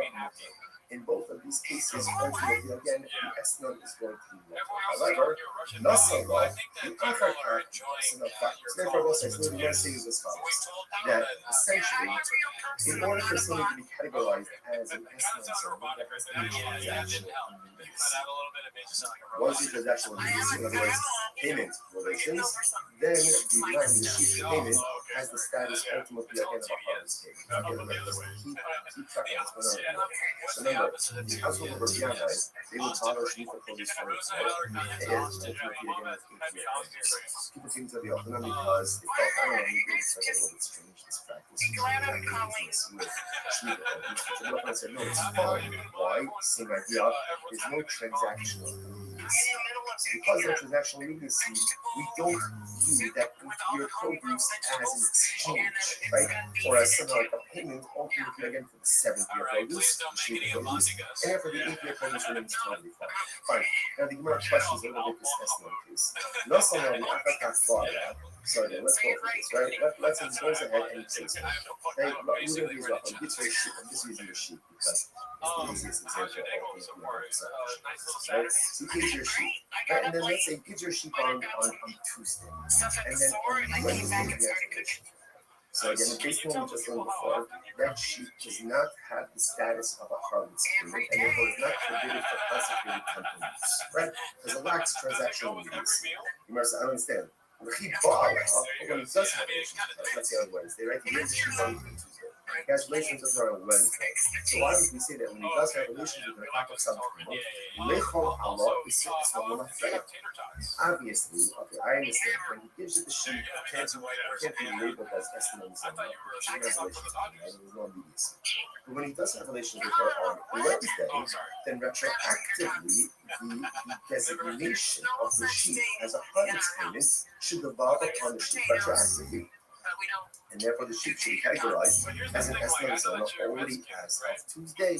In both of these cases, ultimately, again, the estimate is going to be local. However, Nasala, the Achaka, is enough fact. So therefore, we'll say, so what we're saying is as follows, that essentially, in order for something to be categorized as an estimate zone, there has to be a transaction immediacy. Once the transaction immediacy, in other words, payment relations, then the land, the sheep payment, has the status ultimately again of a harvest payment. Again, like this, keep track of what's going on. So remember, the household of Rabianai, they would follow Shnifa produce for themselves, and ultimately again with people seem to be often because they felt, I don't know, maybe it's like a little bit strange, this practice. Shnifa produce. So look, I said, no, it's fine. Why? Same idea. There's no transactional immediacy. Because of transactional immediacy, we don't view that your produce as an exchange, right? Or as something like a payment, ultimately again for the 7th year produce, the sheep produce, and for the 8th year produce remains totally fine. Fine. Now the Gemara questions a little bit this estimate case. Not only on the Afrikat Bala, so again, let's go for this, right? Let's go ahead and say so. Hey, we're going to use rough. I'm just using the sheep because it's the easiest example of things we have to right? So he gives your sheep. Right? And then let's say gives your sheep on Tuesday. And then on Wednesday, you have to. So again, based on what we just learned before, that sheep does not have the status of a harvest payment, and therefore is not forbidden for consecrated temple use, right? Because it lacks transactional immediacy. You must understand. When he does have relations, let's say on Wednesday, right? He gives the sheep on Tuesday. He has relations with her on Wednesday. So why would we say that when he does have relations with her, Lechol Allah is obviously, okay, I understand. When he gives you the sheep, it can't be labeled as estimate. There's no immediacy. But when he does have relations with her on Wednesday, then retroactively, the designation of the sheep as a harvest payment should devolve upon the sheep retroactively. And therefore, the sheep should be categorized as an estimate zone already as of Tuesday.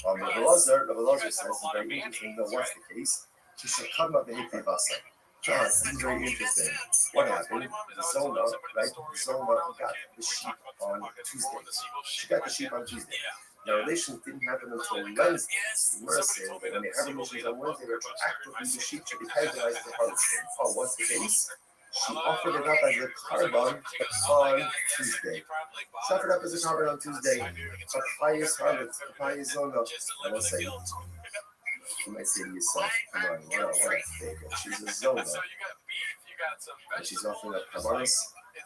Rabbi Lazar says, it's very interesting, that what's the case? She should come up the Hikvasa. This is very interesting. What happened? Zona, right? Zona got the sheep on Tuesday. She got the sheep on Tuesday. The relations didn't happen until Wednesday. We're saying that when they have relations on Wednesday, retroactively the sheep should be categorized as a harvest. Oh, what's the case? She offered it up as a carbon on Tuesday. She offered up as a carbon on Tuesday. Papayas harvest, papayas zona. I will say, you might say to yourself, come on, what a fake. She's a zona. And she's offering up carbonis.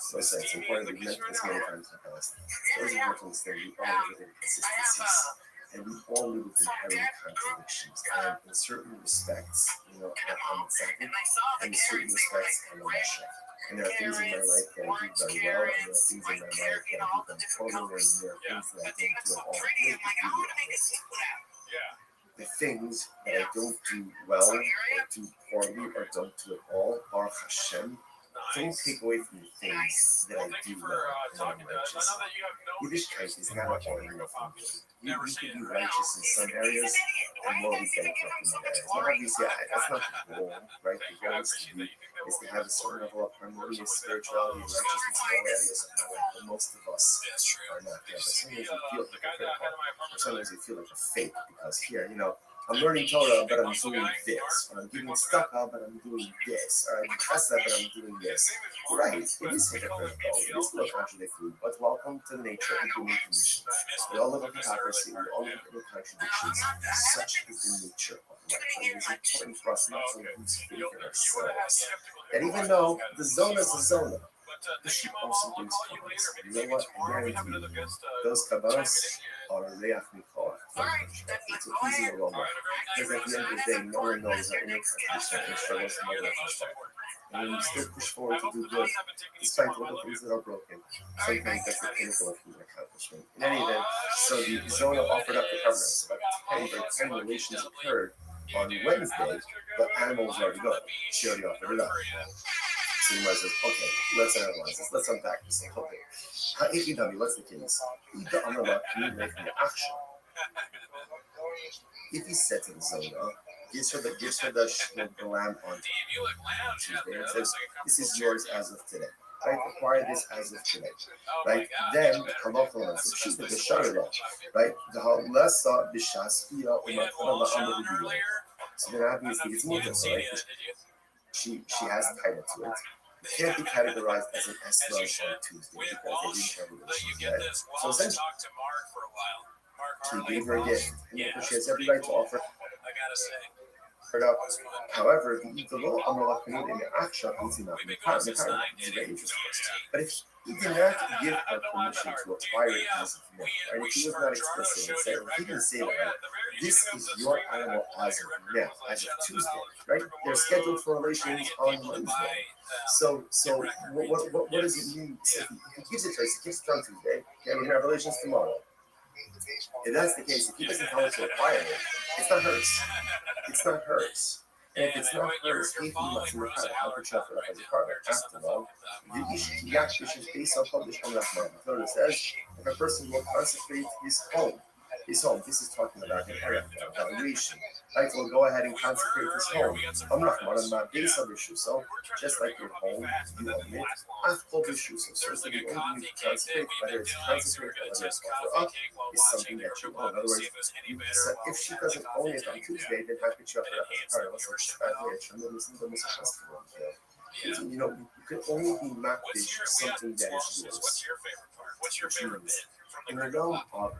So it's important, we've mentioned this many times in the past. Those are important things, we all live with inconsistencies. And we all live with inherent contradictions. And in certain respects, I'm excited. And in certain respects, I'm a Russia. And there are things in my life that I do very well, and there are things in my life that I do them totally, and there are things that I don't do at all. The things that I don't do well, or do poorly, or don't do at all, Baruch Hashem, don't take away from the things that I do well when I'm righteous. Yiddishkeit is not a ordinary thing. You can be righteous in some areas and morally bankrupt in other areas. Now, obviously, that's not the goal, right? The goal is to have a certain level of harmonious spirituality and righteousness in all areas of my life. But most of us are not there. But sometimes we feel hypocritical, or sometimes we feel like a fake because here, I'm learning Torah, but I'm doing this. Or I'm giving tzedakah, but I'm doing this. Or I'm chesed, but I'm doing this. Right, it is hypocritical. It is still contradictory. But welcome to the nature of human condition. We all live in hypocrisy. We all live in contradictions. Such is the nature of life. And it is important for us not to lose faith in ourselves. And even though the zona is a zona, the sheep also brings kabbalas. You know what? I guarantee you, those kabbalas are reach mikol. It's a pleasing aroma. Because at the end of the day, no one knows that we're condition and struggles from other people. And when you still push forward to do good, despite all the things that are broken, sometimes that's the pinnacle of human accomplishment. In any event, so the zona offered up the covenants. About 10 relations occurred on Wednesday, but animal was already gone. She already offered it up. So you might say, okay, let's analyze this. Let's unpack this a little bit. What's the case? If he said to the Zona, gives her the lamb on Tuesday and says, this is yours as of today. Right? Acquire this as of today. Right? Then, Halacha, she's the Bisharah, right? The Halasa Bishaskia Umakana. So then obviously it's moving, right? She has title to it. It can't be categorized as an Esra on Tuesday because they didn't have relations yet. So essentially, she gave her a gift, and she has every right to offer it up. However, the law Amalakanut in the action is enough. It's very interesting. But if he did not give her permission to acquire it as of now, right? If he was not explicit and said, he didn't say that, this is your animal as of now, as of Tuesday, right? They're scheduled for relations on Wednesday. So what does it mean? So if he gives it to us, he gives it on Tuesday, and we can have relations tomorrow. If that's the case, if he doesn't tell her to acquire it, it's not hers. It's not hers. And if it's not hers, he must have how to check it up as a partner. After all, the issue is based on published on Rahman. It says, if a person will consecrate his home, this is talking about an area of evaluation. Right, will go ahead and consecrate his home. I'm not based on issue. So just like your home, you own it. After issue, so the only need to consecrate, whether it's consecrate or whether it's offer up, is something that you own. In other words, so if she doesn't own it on Tuesday, then how could you offer up as part of you can only be makdish something that is yours. Which means in the realm of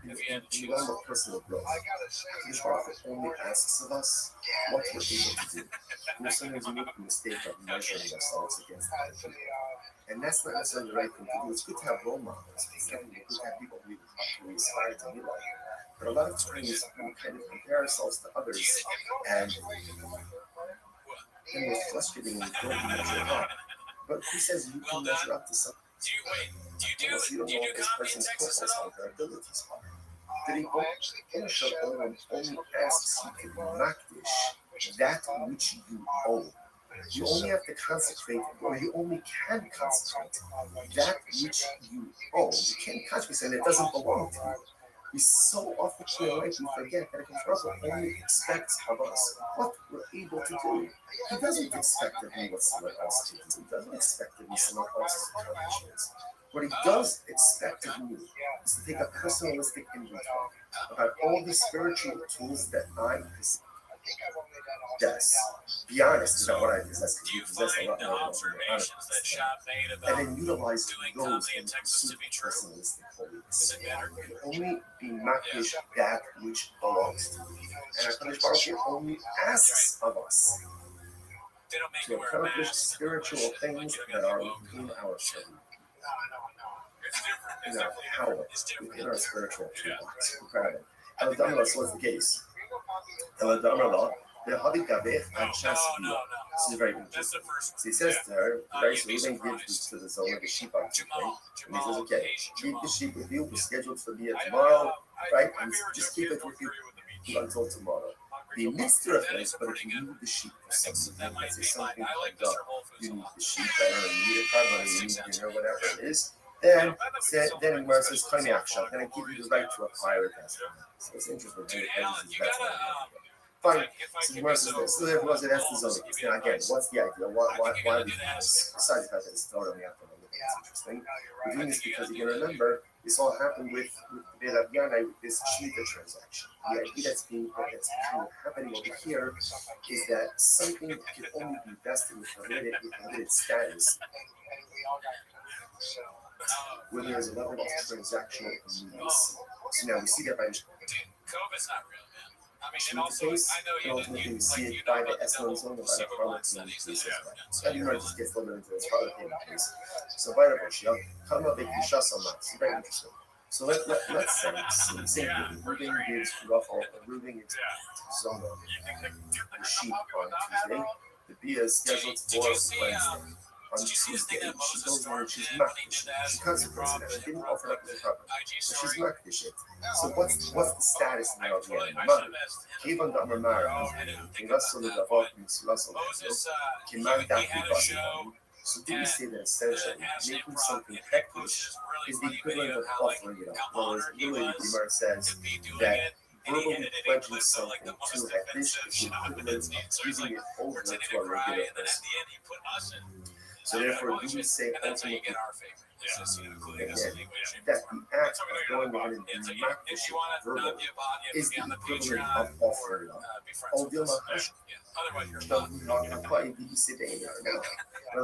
personal growth, Hakadosh only asks of us what we're able to do. Sometimes we make the mistake of measuring ourselves against other people. And that's not necessarily the right thing to do. It's good to have role models. It's good to have people we aspire to be like. But a lot of times we kind of compare ourselves to others and we're frustrated when we don't measure up. But who says you can measure up to something? You don't know what this person's profiles are, their abilities are. The only asks you to be makdish that which you own. You only have to consecrate, or you only can consecrate that which you own. You can't consecrate it doesn't belong to you. We so often feel like we forget that Hakadosh only expects of us what we're able to do. He doesn't expect of me what someone else did. He doesn't expect of me someone else's accomplishments. What he does expect of me is to take a personalistic inventory about all the spiritual tools that I possess. Be honest about what I possess, because you possess a lot more than I possess. And then utilize those in pursuit of personalistic holiness. You only be makdish that which belongs to you. And Hakadosh Baruch Hu only asks of us to accomplish spiritual things that are within our purview. In our power, within our spiritual toolbox. Incredible. Eladamras was the case. Eladamra, the Habikabeh and Chasvia. This is very interesting. So he says to her, right, so he then gives to the Zola the sheep on Tuesday. And he says, okay, keep the sheep with you, we're scheduled to be here tomorrow, right? And just keep it with you until tomorrow. the mixture of things, but if you need the sheep for something, let's say something comes up, you need the sheep, I don't know, you need a carbon, you need dinner, whatever it is, then where it says claim action, then I give you the right to acquire it as well. So it's interesting, how it that's what fine. So where it says this, so therefore that's the zone. Now again, what's the idea? Why are we doing this? Besides the fact that it's still only after a little, it's interesting. We're doing this because you can remember this all happened with the Belaviana with this Shemitah transaction. The idea that's kind of happening over here is that something can only be vested with limited status when there's a level of transactional immediacy. So now we see that by COVID's not real, man. I mean, and also, and ultimately we see it by the S1 zone by the Harlot payment case as well. And just gets a little bit into this Harlot payment case. So by the Roshia, come up with Kisha Somat. Very interesting. So let's say Rubing gives Ruffle, Rubing is Zona, the sheep on Tuesday. The Bia is scheduled for Wednesday. On Tuesday, she goes in and she's makdish. She consequences that she didn't offer up as a cover, but she's makdish it. So what's the status now of the animal? Kevon Damar Mara, Kivasol Davot Misulasol, Kiman Dafi Basim. So do we say that essentially making something hektish is the equivalent of offering it up? Whereas literally the Gemara says that verbally pledging something to hektish is the equivalent of using it over to a regular person. So therefore, do we say ultimately again, that the act of going ahead and doing makdish verbal is the equivalent of offering it up? Oh, Dilma Hash. In other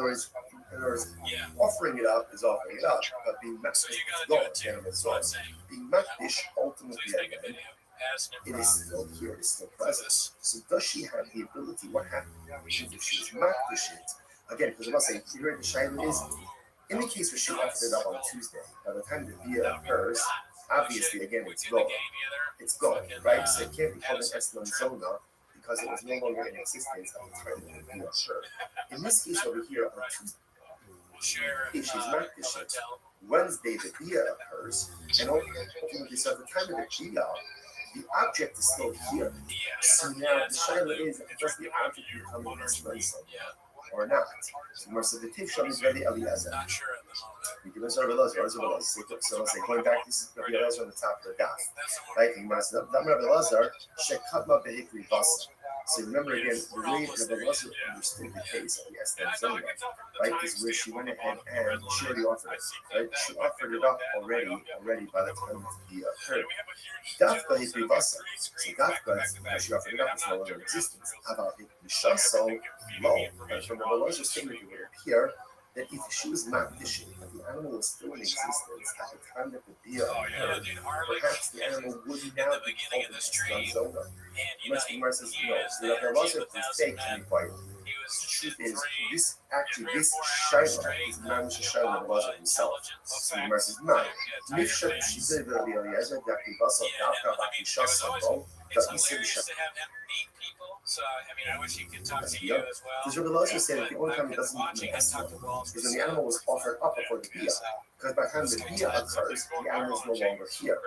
words, offering it up is offering it up, but being makdish is going again as well. Being makdish ultimately again, it is still here, it is still present. So does she have the ability? What happens if she is makdish it? Again, because I must say, here the Shaila is, in the case where she offered it up on Tuesday, by the time the via occurs, obviously, again, it's gone. It's gone, right? So it can't be called an Eslan Zona because it was no longer in existence at the time that the via occurred. In this case over here, on Tuesday, if she's makdish it, Wednesday the via occurs, and ultimately, so at the time of the via, the object is still here. So now the Shaila is, does the object become an Eslan Zona? Or not. So the Tivsham is very Eliezer. Not sure at the moment. We can answer Eliezer. So let's say going back, this is Rabbi Eliezer on the top of the daf. Right? Rabbi Eliezer, Shekatma Behikri Basa. So remember again, the way Rabbi Eliezer understood the case of the Estem Zona, right, is where she went ahead and she already offered it. Right? She offered it up already by the time the occurred. Dafka Hikri Basa. So Dafka, she offered it up, is no longer in existence. About Hikri Shaso, low. From the Eliezer statement, it would appear that if she was makdish, but the animal was still in existence at the time that the deer occurred, perhaps the animal would now be called an Eslan Zona. Much the Gemara says, no, so that there was a mistake to be quite. The truth is, this Shaila is not Mishra Shaila that was himself. So the Gemara says, no. Mishra, she said that the Eliezer, that the Basal, Dafka, Baki, Shasamo, that he said, so, I mean, I wish he could talk to you as well. Because Rabbi Eliezer said that the only time it doesn't make sense is when the animal was offered up before the bia. Because by the time the bia occurs, the animal is no longer here.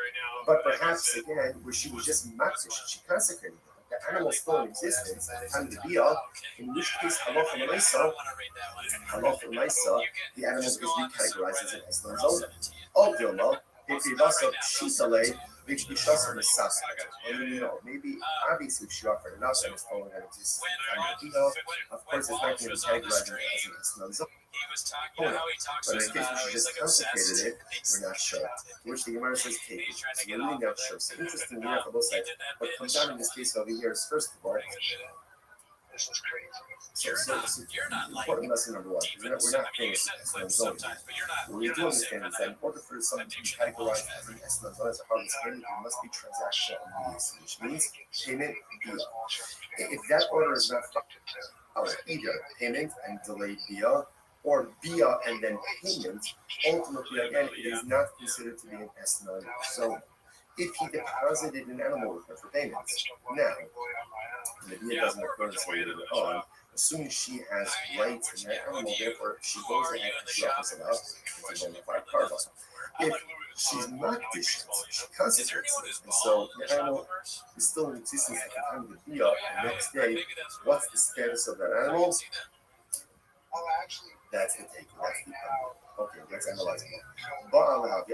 But perhaps, again, where she was just makdish, she consecrated it. The animal is still in existence at the time of the bia, in which case, halacha l'maisa, the animal is recategorized as an Eslan Zona. Of Dilma, if he does shitale, which we shall sort of maybe obviously if she offered it up and it's no longer exists of course it's not going to be categorized as an Eslan Zona. But in the case where she just consecrated it, we're not sure. Which the Gemara says take it. So we're really not sure. So interestingly enough, on both sides, what comes down in this case over here is first of all, this is crazy. So important lesson number one. We're not saying Eslan Zona. What we do understand is that in order for something to be categorized as an Eslan Zona, as a harvest payment, there must be transactional immediacy, which means payment bia. If that order is not followed, either payment and delayed bia, or bia and then payment, ultimately again it is not considered to be an Eslan Zona. If he deposited an animal with her for payments, now the bia doesn't occur until later on. Assuming she has rights in that animal, therefore she goes ahead and she offers it up. It's a bona fide carbon. if she's not dishes, she concentrates it. And so the animal is still in existence at the time of the bia. The next day, what's the status of that animal? That's the take. That's the problem. Okay, let's analyze it more.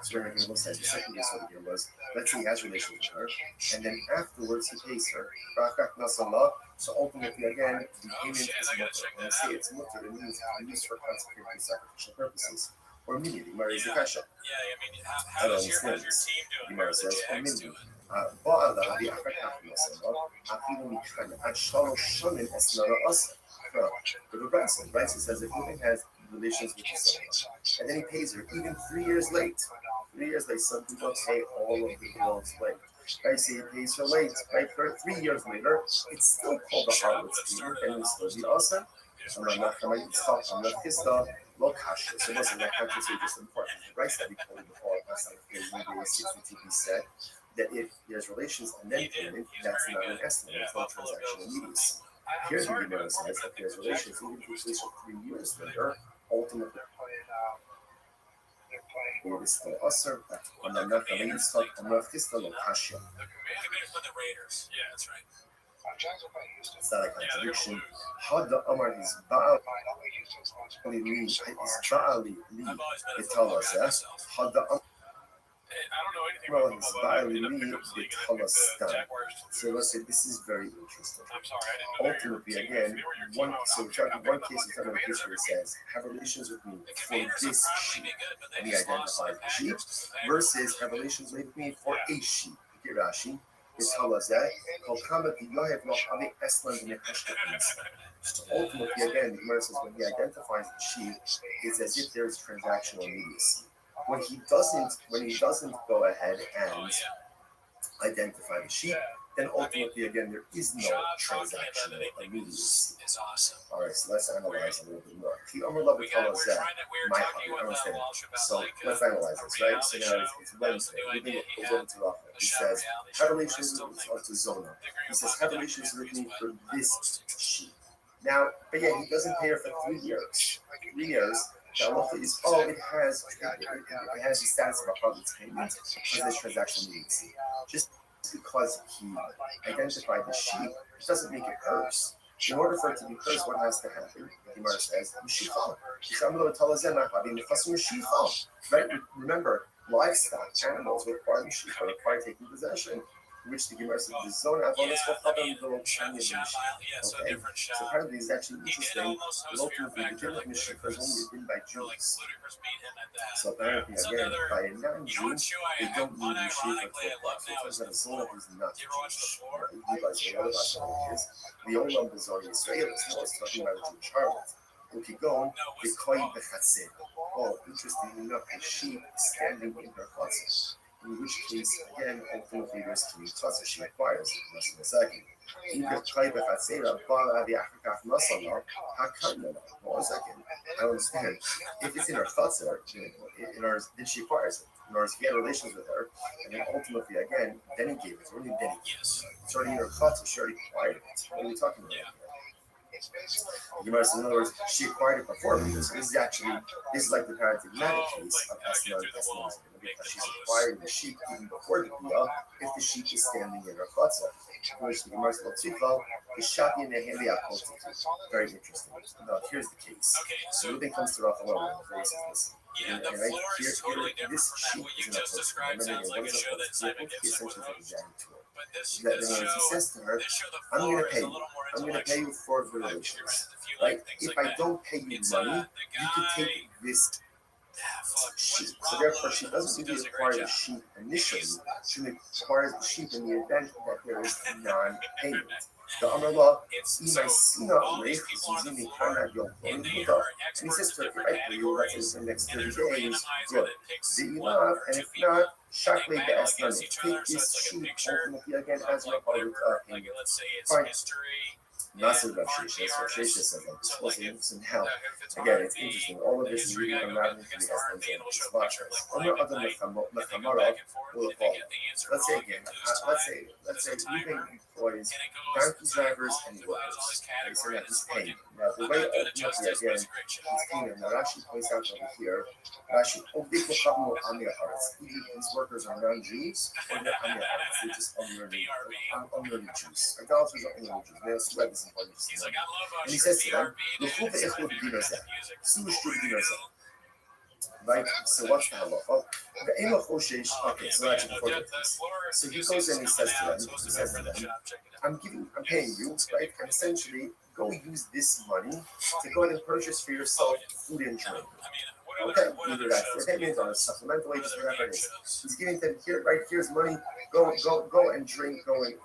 So we're going to say the second case over here was, let's say he has relations with her, and then afterwards he pays her. So ultimately, again, the payment is mutter. When I say it's mutter, it means it's used for consecrated sacrificial purposes. Or meaning, the Gemara is the kasha. I don't understand this. The Gemara says, or meaning. But the Rashi says if a woman has relations with his son, and then he pays her even 3 years late. 3 years late, some people pay all of the bills late. Right, so he pays her late, right? 3 years later, it's still called the harlot's payment, and it's still the awesome. I'm not going to stop. I'm not his stuff. Low cash. So listen, that country is just important. The rights that we told before, last night, maybe 60 TV said that if there's relations and then payment, that's not an estimate. It's not transactional immediacy. Here the Gemara says that there's relations even if it's for 3 years later, ultimately it is still usher, and I'm not going to stop. I'm not his stuff. Low cash. The Commanders for the Raiders. Yeah, that's right. It's not a contradiction. Had the Amar is Baali Li, is Baali Li, they tell us that. Had the Amar is Baali Li, they tell us that. So let's say this is very interesting. Ultimately, again, one case is talking about a case where it says, have relations with me for this sheep, and he identifies the sheep, versus have relations with me for a sheep. Okay, Rashi. They tell us that. So ultimately, again, the Gemara says when he identifies the sheep, it's as if there's transactional immediacy. When he doesn't go ahead and identify the sheep, then ultimately, again, there is no transactional immediacy. All right, so let's analyze a little bit more. The Amar Love tell us that. I understand. So let's analyze this, right? So now it's Wednesday. We're going to go to Rafa. He says, have relations with to Zona. He says, have relations with me for this sheep. Now, but yeah, he doesn't pay her for 3 years. 3 years. Now, is it has the status of a harlot's payment because there's transactional immediacy. Just because he identified the sheep doesn't make it hers. In order for it to be hers, what has to happen? The Gemara says, right? Remember, livestock, animals require the sheep, require taking possession. Which the Gemara says the zone avonis will have them the shiny of the sheep. Okay, so apparently it's actually interesting. Locally, the gym of the sheep is only written by Jews. So apparently, again, by a non-Jew, they don't need the sheep until plus. So it turns out a zone is not Jewish. Levi's a lot about is the olam bezoni Israel is not talking about a Jewish harlot. Okay, go on. The koi bechatzer. Oh, interestingly enough, a sheep standing in her chutzah. In which case, again, ultimately there's three chutzah she acquires in a second. I understand. If it's in her chutzah, in her, then she acquires it. In other words, he had relations with her, and then ultimately, again, then he gave it. What did then he give it? It's already in her chutzah, she already acquired it. What are we talking about here? In other words, she acquired it before because this is like the paradigmatic case of Esnor and Esnor, because she's acquiring the sheep even before the Bia if the sheep is standing in her chutzah. Which the Gemara is Shati in the Heli Akotitu. Very interesting. Now, here's the case. So Ruben comes to Rafa and faces this. This sheep is in a chutzah. Remember, what is a chutzah? He essentially is a janitor. He says to her, I'm going to pay you. I'm going to pay you for the relations. Right? If I don't pay you money, you can take this sheep. So therefore, she doesn't really acquire the sheep initially. She acquires the sheep in the event that there is non-payment. The Amrullah, and he says to her, if I pay you, let's say the next 30 days, good. The Ilav, and if not, Shakle Be'esnani, take this sheep ultimately again as a part of payment. Fine. Massive Rav Sheshes. Rav Sheshes says like this. So now, again, it's interesting. All of this is really unraveling to the essence of this podcast. Let's say again, let's say Ruben employs donkey drivers and workers. They say that he's paying. Now the way ultimately again he's paying them. Now Rashi points out over here, Rashi these workers are non-Jews or they're Amir-Haaretz. They're just unlearned Jews. Idolaters are unlearned Jews. They also have this important system. And he says to them, right? So what's the halacha? Okay, so actually before this. So he goes and he says to them, I'm paying you, right? And essentially, go use this money to go ahead and purchase for yourself food and drink. Okay, either that's for payments or supplemental wages, whatever it is. He's giving them here, right? Here's money. Go and drink. Go and eat.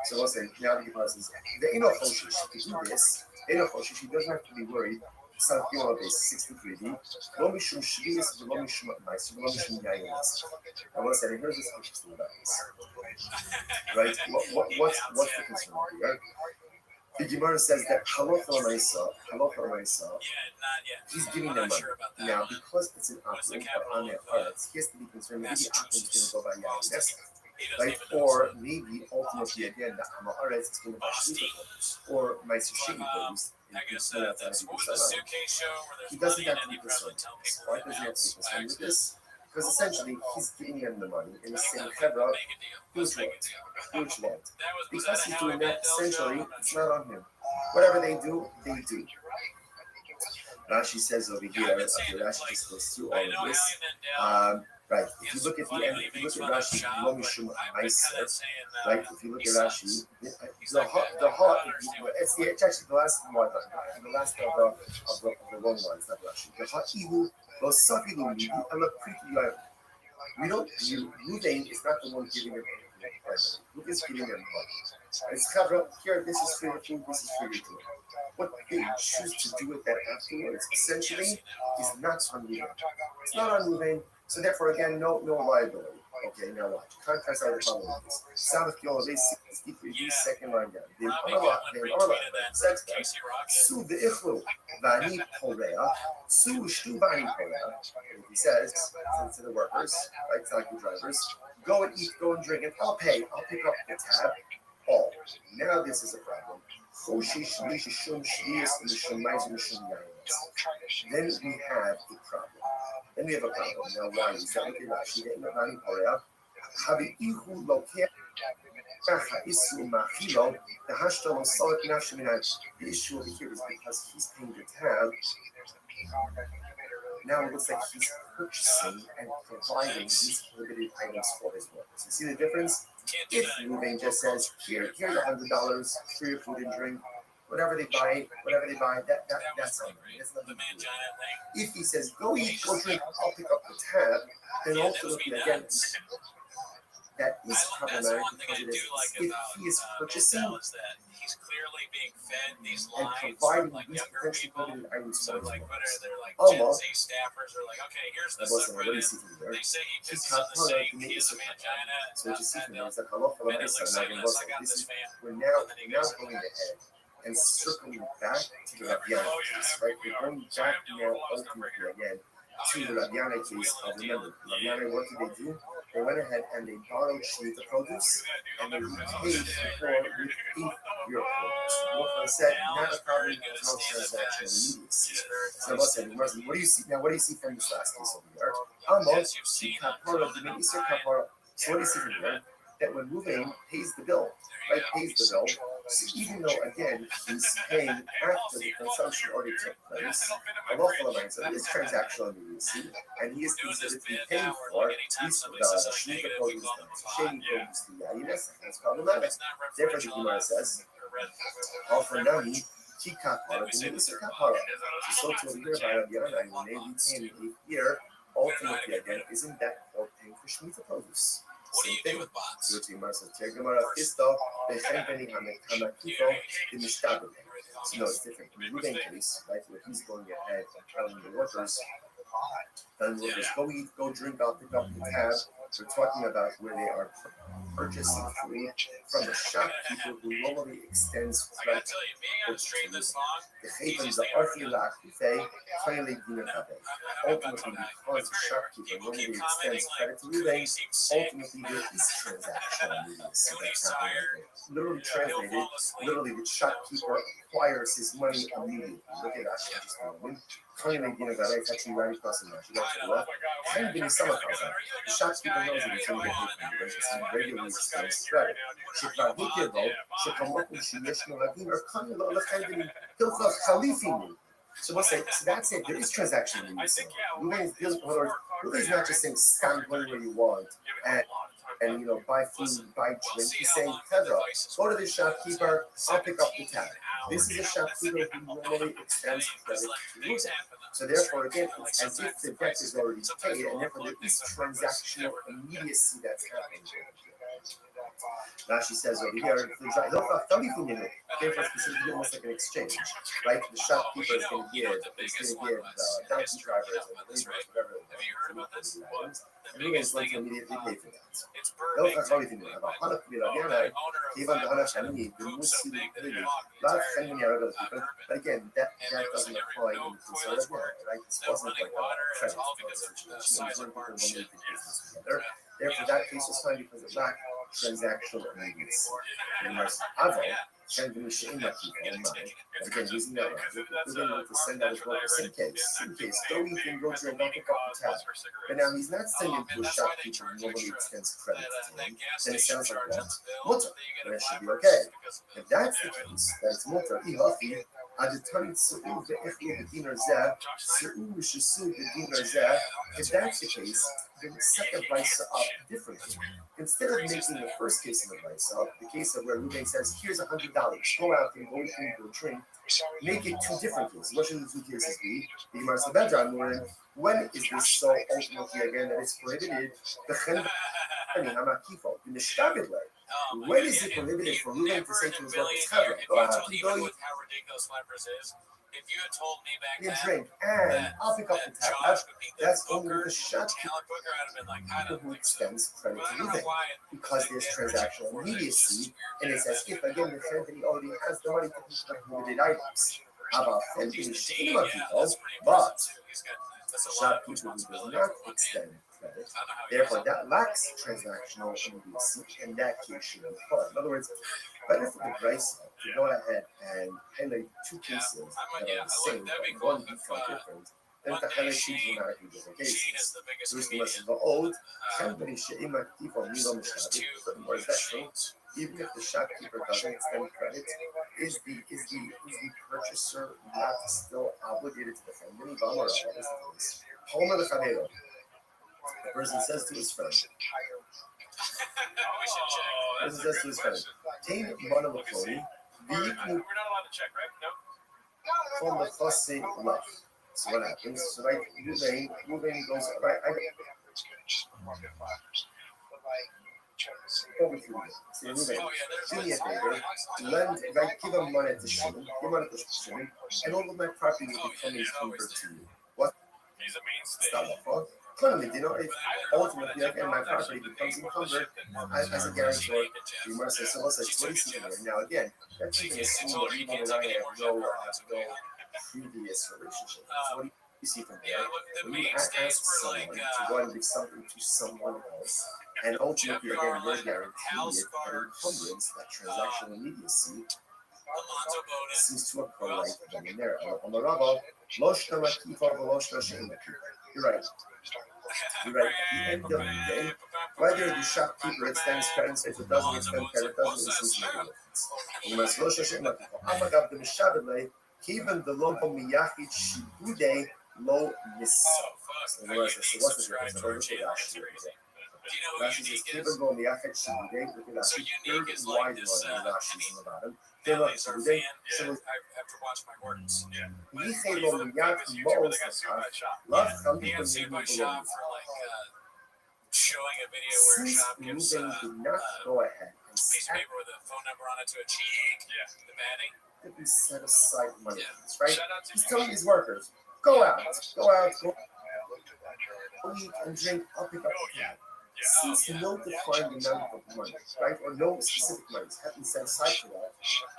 So we'll say now the Gemara says the Enoch Hoshish to do this. Enoch Hoshish, he doesn't have to be worried. Santiago base 63b. Lo mishum shvius, lo mishum ma'aser, lo mishum yayinas. I want to say here's what's interesting about this. Right? What's the concern here? The Gemara says that halacha l'maisa, he's giving them money. Now, because it's an opulent on their hearts, he has to be concerned maybe the opulent is going to go by yayinas. Right? Or maybe ultimately again the Amaharetz is going to buy shlichah or ma'aser sheni produce. He doesn't have to be concerned with this. Why does he have to be concerned with this? Because essentially he's giving them the money in the same chevra, huge lot. Because he's doing that, essentially it's not on him. Whatever they do, they do. Rashi says over here, Rashi just goes through all of this. Right, if you look at the end, if you look at Rashi, lo mishum ma'aser, right, if you look at Rashi, the heart, it's actually the last one, the last of the long ones, not Rashi. The ha'ihu, lo safilu midi, we don't, Ruvain is not the one giving them anything. Ruvain is giving them money. It's chavra, here, this is for your food, this is for your drink. What they choose to do with that afterwards, essentially, is not on Ruvain. It's not on Ruvain. So therefore, again, no liability. Okay, now watch. Contrast out the following things. Sabbath Yolavay 63, second line down. The Arla, says that. Su the Ichlu, Vani Porea, Su Shtu Vani Porea. He says to the workers, like taxi drivers, go and eat, go and drink, and I'll pay. I'll pick up the tab. All. Now this is a problem. Then we have a problem. Then we have a problem. Now, why is that? Look at Rashi. The issue over here is because he's paying the tab. Now it looks like he's purchasing and providing these prohibited items for his workers. You see the difference? If Ruvain just says, here's $100 for your food and drink, whatever they buy, that's on them. That's nothing to do. If he says, go eat, go drink, I'll pick up the tab, then ultimately, again, that is problematic because it is, if he is purchasing he's clearly being fed these and lines providing from like these younger potentially people. prohibited items So for his like workers. they're like Oh, Gen well. Z staffers are like, okay, here's the What do you subreddit. see from there? They say he He's pisses on the got sink, product, he has a mangina, so what you see from there is that and it looks like this, I got this fan. we're now going ahead and circling back to the Rabiana case, right? We're going back now ultimately again to the Rabiana case. Remember, Rabiana, what did they do? They went ahead and they borrowed Shemitah produce and they repaid for with your produce. What I said, not a problem, there's no transaction immediacy. So what do you see now? What do you see from this last case over here? Almost kapara, the Isser kapara. So what do you see from here? That when Ruvain pays the bill, right? Pays the bill. So even though again he's paying after the consumption already took place, so it is transactional immediacy, and he is considered to be paying for these Shemitah produce, Sheni produce, the Yayinas, and it's problematic. Therefore, the Gemara says, offer nami ki kapara, the Isser kapara. So to over here by Rabbi Yochanan, when they retain the year, ultimately again, isn't that called paying for Shemitah produce? What do you do with bots? So no, it's different. In the Ruvain case, right, where he's going ahead and telling the workers, go eat, go drink, I'll pick up the tab. We're talking about where they are purchasing food from a shopkeeper who normally extends credit. Ultimately, because the shopkeeper normally extends credit to Ruvain, ultimately there is transactional immediacy that's happening. Literally translated, literally the shopkeeper acquires his money immediately. Look at Rashi just a moment. It's actually right across the Rashi. The shopkeeper knows that he's going to get paid for it. He regularly extends credit. שכבר הכירו, שכמות שיש נולדים ארכונים לא לכן הלכות חליפים. So let's say, so that's it. There is transaction in this. Ruben is not just saying stand wherever you want and you know buy food, buy drink. He's saying, Pedro, go to the shopkeeper, I'll pick up the tab. This is a shopkeeper who normally extends credit to Ruben. So therefore, again, it's as if the debt is already paid, and therefore there is transactional immediacy that's happening. Rashi says over here, therefore specifically almost like an exchange, right? The shopkeeper is going to give the donkey drivers and the laborers whatever items, and Ruben is going to immediately pay for that. But again, that doesn't apply in conservative law, right? This wasn't like a credit situation. Therefore, that case was fine because it lacked transactional immediacy. Again, using that logic, we're going to send that as well. Same case, though he can go to a bank account with tab. But now he's not sending to a shopkeeper who normally extends credit to him. Then it sounds like what? Mutter. Then it should be okay. If that's the case, that's mutter. If that's the case, then set the vice up differently. Instead of making the first case of the vice up, the case of where Ruben says, here's $100, go out and go eat or drink, make it two different cases. What should the two cases be? The Gemara Sabedra, when is this so ultimately again that it's prohibited? When is it prohibited for Ruben to say to his workers, go out and go eat? If you had told me back then, drink, and I'll pick up the tab. That's only the shopkeeper who extends credit to Ruben because there's transactional immediacy, and it's as if again the company already has the money to pick up limited items. How about people? But shopkeeper who does not extend credit, therefore that lacks transactional immediacy, and that case should be fine. In other words, better for the price to go ahead and highlight two cases that are the same, but one become different, then to highlight two dramatically different cases. First, the lesson of the old, even if the shopkeeper doesn't extend credit, is the purchaser not still obligated to defend him? What is the case? The person says to his friend, Tain Monoloconi, we're not allowed to check, right? No. From the Fosse Love. So what happens? So right, Ruvain goes, right, over to Ruvain. Say, Ruvain, do me a favor, give him money to Shimon, give money to Shimon, and all of my property will become encumbered to you. What? He's a mainstay. Clearly, if ultimately again my property becomes encumbered as a guarantor, you must say, so let's say, what do you see here? Now again, that's even assuming that even though I have no previous relationship. So what do you see from there? When you ask someone to go and give something to someone else, and ultimately again you're guaranteed it, that encumbrance, that transactional immediacy, seems to occur right then and there. You're right. You're right. At the end of the day, whether the shopkeeper extends credit, if it doesn't extend credit, doesn't seem to make a difference. Even the local miyachid shibude lo misa. So what's the difference? Rashi says, even though miyachid shibude, look at Rashi, third wide line in Rashi's in the bottom. I have to watch my words. Yeah. You can't see my shop for showing a video where a shop gives did not go ahead and piece of paper with a phone number on it to a cheek. Yeah. The batting. That we set aside money for this, right? He's telling his workers, go out, eat and drink, I'll pick up the tab. since no defined amount of money, right, or no specific money has been set aside for that,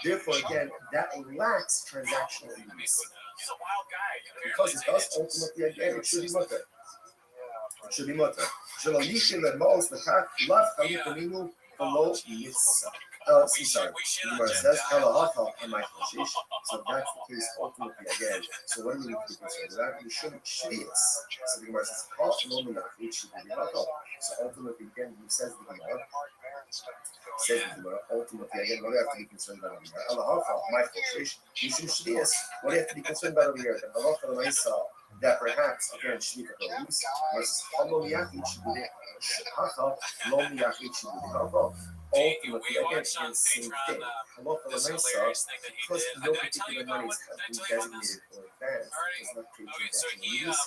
therefore, again, that lacks transactional use. He's a wild guy. Because it does ultimately, again, it should be mutter. It should be mutter. שלא יישן למאוס לכך, לאו חליף אמינו ולא יצא. Sorry, Gemara says, "Halacha and my sheesh." So that's the case ultimately again. So what do we need to be concerned with that? We shouldn't shvius. So the Gemara says, "Kol lo minach," which should be halacha. So ultimately again, he says the Gemara. Ultimately again, what do you have to be concerned about over here? Halacha, my sheesh. You should shvius. What do you have to be concerned about over here? The halacha l'maisa that perhaps again shvita goes versus halo miyachid should be there. Hacha lo miyachid should be there. Ultimately, again, it's the same thing. Halacha l'maisa, because no particular monies have been designated or advanced, does not create transactional use.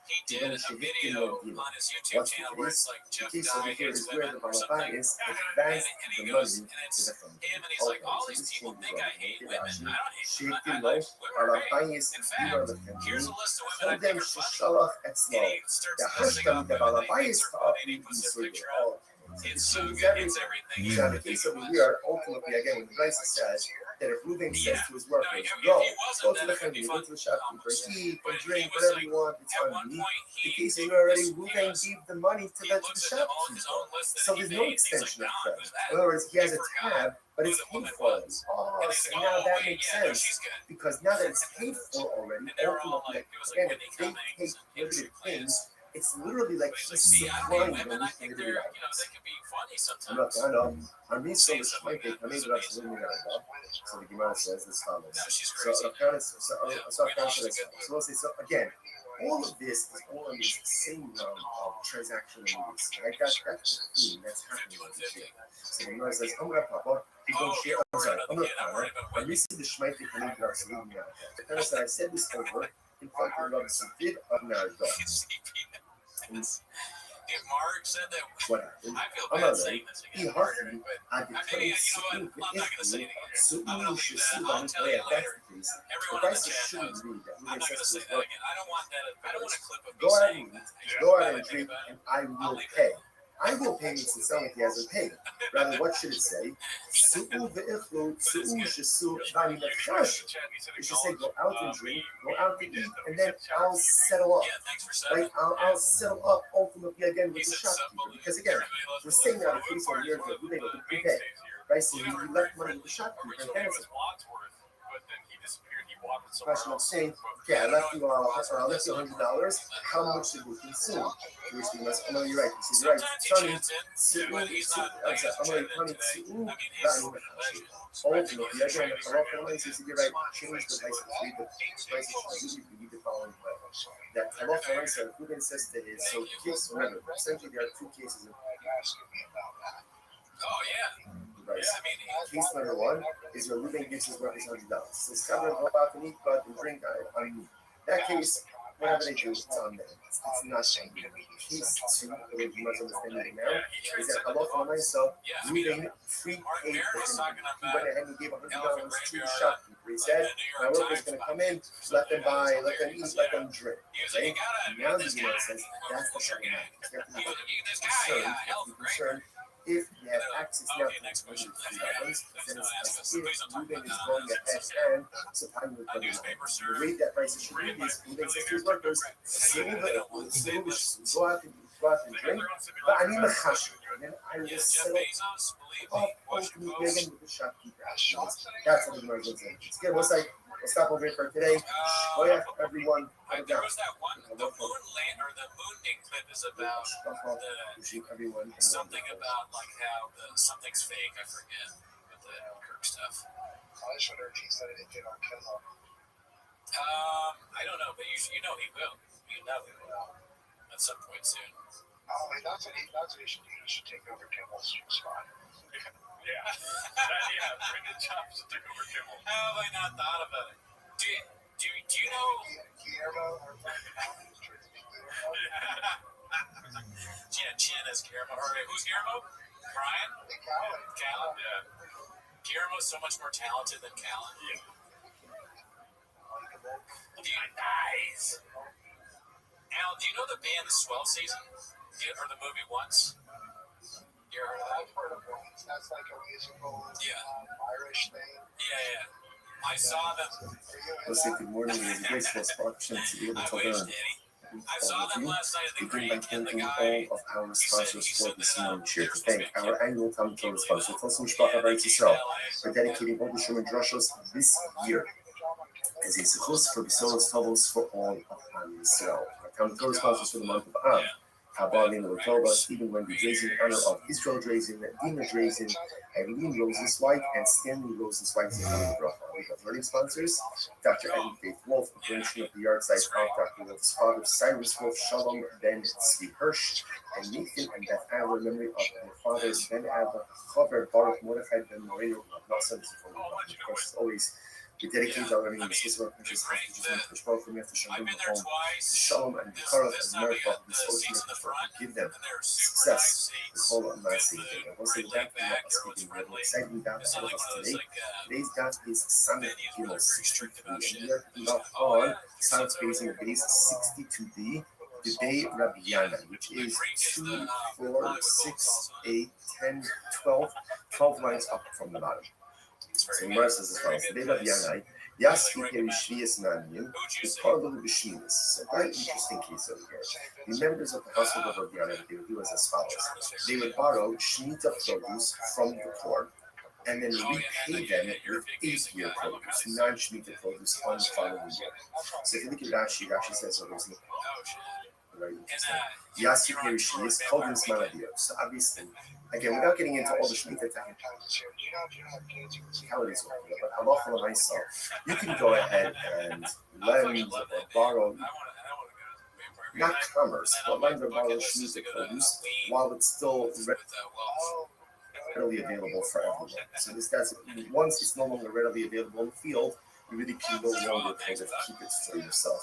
He did a video on his YouTube channel where it's like Jeff The case over here is where the or Balabais something. advanced And the he money goes, and to it's the him, fund. and he's like, all these people think I hate women. I don't hate Shake women. the I loaf, women are great. Balabais, In Dima fact, here's a Lechem, list of women I Hodem think are funny. Shishalach And Etzlo, he starts the listing Hashtam, off the women that he Balabais, thinks are Ta'af, funny, and he puts their Yisrael. picture up. It's so good. It's everything. So in the case over here, ultimately, again, when the Raisa says that if Reuben says to his workers, go to the family, go to the shopkeeper, eat or drink, whatever you want, it's fine with me. The case is already Reuben gave the money to the shopkeeper. So there's no extension of credit. In other words, he has a tab, but it's paid for already. Oh, so now that makes sense. Because now that it's paid for already, ultimately, again, if they take limited things, it's literally like he's supplying them with limited items. I'm not, I know. I'm being so restricted. I mean, that's really not enough. So the Gemara says as follows. So again, all of this is all in this same realm of transactional needs. Right? That's the theme that's happening over here. So the Gemara says, I'm going to papa. I'm sorry, I'm going to papa. I'm missing the Shmite coming to us. The said, I said this over in front of Rabbi Zidid of Nardo. If Mark said that, What happened? I feel bad saying this again. He hardly had the place I'm not going to say it again. so I'm going to leave that. I'll tell you later. Everyone in the chat knows. I'm not going to say that again. I don't want that. I don't want a clip of me saying that. Go ahead and drink, and I will pay. I will pay since it sounds like he hasn't paid. Rather, what should it say? It should say, go out and drink, go out and eat, and then I'll settle up. Right? I'll settle up ultimately again with the shopkeeper. Because again, we're saying that the case over here that we pay. Right? So you left money with the shopkeeper, and then it's question of saying, okay, I left you $100. How much did we consume? To which we must, oh no, you're right. You're right. Tony, ultimately, again, you're right. Change the license. Read the license. You need the following way. That halacha l'maisa, Reuben says to his, so case, remember, essentially there are two cases of. Oh yeah. Right. Case number one is where Reuben gives his workers $100. So it's covered, go out and eat, go out and drink on me. That case, whatever they do, it's on them. It's not on you. Case two, the way you must understand it now, is that halacha l'maisa, Reuben prepaid for him. He went ahead and gave $100 to the shopkeeper. He said, my worker's going to come in, let them buy, let them eat, let them drink. Okay? Now the Gemara says, that's the second half. You have to be concerned. If you have access now to $103, then it's as if Reuben is going ahead and supplying with money. The rate that price should read is Reuben says to his workers, go out and drink, but I need a chash. And then I will settle up ultimately again with the shopkeeper. That's what the Gemara goes in. It's good. We'll stop over here for today. Everyone. There was that one, the moon land or the mooning clip is about everyone. Something about like how something's fake. I forget with the Kirk stuff. I just wonder if he said anything on Kimmel. I don't know, but you know he will. You know he will at some point soon. Oh, that's what he should do. He should take over Kimmel's spot. Yeah, Brendan Johnson took over Kimmel. How have I not thought about it? Do you know? Guillermo. Chin as Guillermo. Who's Guillermo? Brian? Callan. Yeah. Guillermo's so much more talented than Callan. Yeah. Dude, nice. Al, do you know the band The Swell Season? heard the movie once? You ever heard of that? I've heard of Once. That's like a musical Irish thing. Yeah. I saw them. Let's say good morning. It is a great satisfaction to be able to learn. I saw them last night at the Begin by creek, and the thanking guy. all of our sponsors for this morning share. To thank our annual Talmud sponsor, Tosim Shpacha Beit Yisrael, for dedicating all the Sherman Drushos this year as a sukkos for Bisolos Tovos for all of Am Yisrael. Our Talmud sponsors for the month of Av. Habal Lina Latoba, Stephen Wendy Drazen, in honor of Israel Drazen, Dina Drazen, Eileen Rosenzweig, and Stanley Rosenzweig. We have learning sponsors, Dr. Eddie Faith Wolf, Operation of the Yard Site of Dr. Wolf's father, Cyrus Wolf, Shalom Ben Tzvi Hirsch, and Nathan and Beth Adler, memory of their father, Ben Adler, Chaver Baruch Mordechai Ben Moreno, Nasa, of course, as always. We dedicate our learning in the Swiss of precious messages which both from after Shalom home, the Shalom and the Karat and Merkah, the social give them success, the whole of my season. I will say that we are speaking very exciting about ahead of us today. Today's date is Summit Gimel 63, and we are picking up on South facing base 62b, the day Rabbi Yana, which is 2, 4, 6, 8, 10, 12 lines up from the bottom. So Gemara says as follows: Today Rabbi Yanai, Yasvi Perishvias Maniyim, is part of the Bishminis. So a very interesting case over here. The members of the household of Rabbi Yanai, they would do as follows: they would borrow Shemitah produce from the poor, and then repay them with 8-year produce, non-Shemitah produce on the following year. So if you look at Rashi, Rashi says so there's very interesting. Yasvi Perishvias called him Smanadiyah. So obviously, again, without getting into all the Shemitah technicalities, but halacha l'maisa, you can go ahead and lend or borrow, not commerce, but lend or borrow Shemitah produce while it's still readily available for everyone. So that's once it's no longer readily available in the field, you really can no longer kind of keep it for yourself.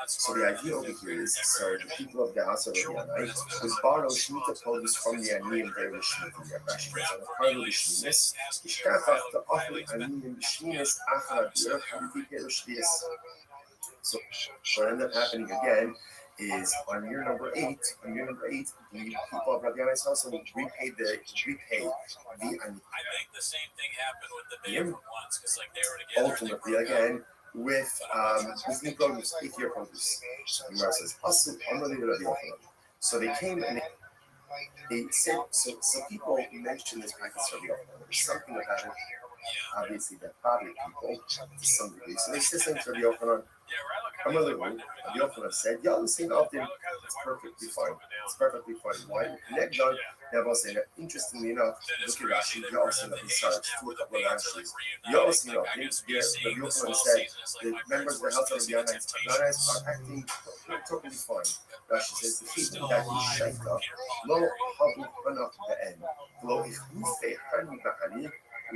So the idea over here is, so the people of the house of Rabbi would borrow Shemitah produce from the Aniyim during the Shemitah. Rashi says, on the part of the Sheminis, Ishkafach the Achli Aniyim Sheminis Achar Abir Hamdi Shvias. So what ended up happening again is on year number 8, the people of Rabbi Yanai's house will repay the Aniyim. I think the same thing happened with the Bay once, because like they were together. Ultimately, again, with new produce, 8-year produce. And Gemara says, so they came and they said, so people mentioned this practice of Yochanan. There's something about it, obviously, that bothered people to some degree. So they said something to Yochanan. Rabbi Yochanan said, it's perfectly fine. It's perfectly fine. Why? Interestingly enough, look at Rashi, you also know his son, two couple of Rashis. You also know, Rabbi Yochanan said, the members of the house of Rabbi Yanai are acting totally fine. Rashi says, the people that he shaita, lo habu panach be'en, lo ichlufe hani ba'ani,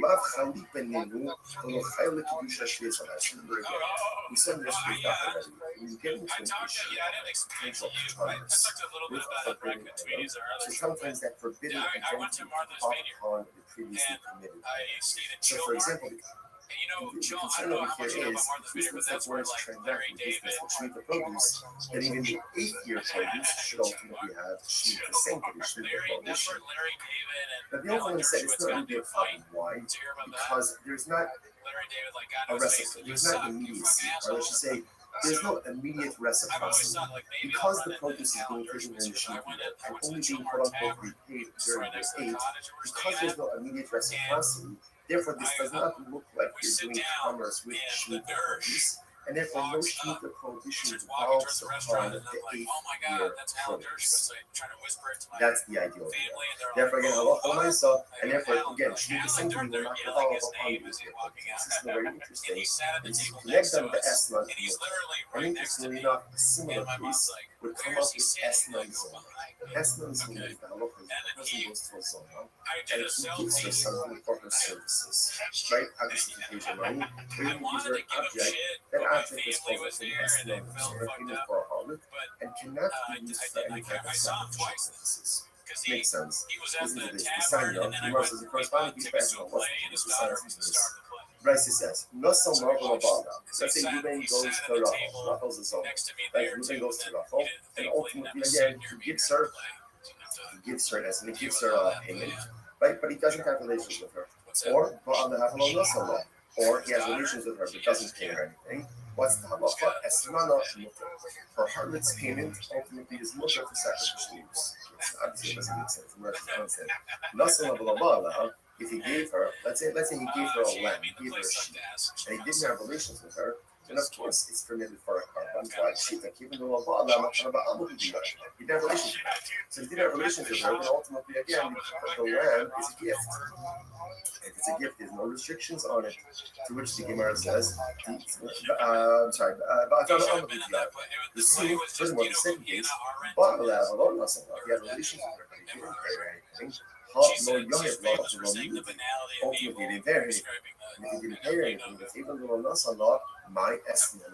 lav chali benenu, lo chayla kedusha shvesa. We said this week already. When you get into an issue of potential commerce with a forbidden item, so sometimes that forbidden identity can pop upon the previously permitted item. So for example, the concern over here is, if this looks like where it's transacting business with Shemitah produce, that even the 8-year produce should ultimately have Shemitah sanctity, Shemitah produce. But the Yochanan said it's not really a problem. Why? Because there's not a reciprocity, there's not immediacy, or let's just say, there's no immediate reciprocity. Because the produce is being taken in the Shemitah and only being quote-unquote repaid during the 8, because there's no immediate reciprocity, therefore, this does not look like you're doing commerce with Shemitah produce, and therefore no Shemitah prohibition devolves upon the 8-year produce. That's the ideal. Therefore, again, halacha l'maisa, and therefore, again, Shemitah sanctity will not devolve upon the 8-year produce. This is very interesting. And you connect them to Eslan, and interestingly enough, a similar case would come up with Eslan Zona. Eslan Zona is the halacha that the person goes to a Zona, and it gives her something for her services. Right? Obviously, you pay your money, or you use her object. That object is called an Eslan Zona, payment for a harlot, and cannot be used for any type of sacrificial purposes. Makes sense. Listen to this. The Gemara says the corresponding piece of Eslan was the Raisa says, Nasal Marvel Abala. Let's say Ruben goes to Rachel. Rachel's his own. Right? Ruben goes to Rachel, and ultimately, again, he gives her this, and he gives her a payment, right? But he doesn't have relations with her. Or Ba'al Hahalon Nasal, or he has relations with her but doesn't pay her anything. What's the halacha? Esmana mutter. For harlot's payment, ultimately is mutter for sacrificial use. Obviously, it doesn't make sense. I don't say Nasal Abala. If he gave her, let's say he gave her a lamb, he gave her a sheep, and he didn't have relations with her, then of course it's permitted for a carbon to like sheep, like even though he didn't have relations with her. So if he didn't have relations with her, then ultimately again the lamb is a gift. If it's a gift, there's no restrictions on it. To which the Gemara says, the suit, furthermore, the second case, but he had relations with her, but he didn't pay her anything. Ultimately, he didn't pay her anything. And if he didn't pay her anything, if even though Nasala, my estimate,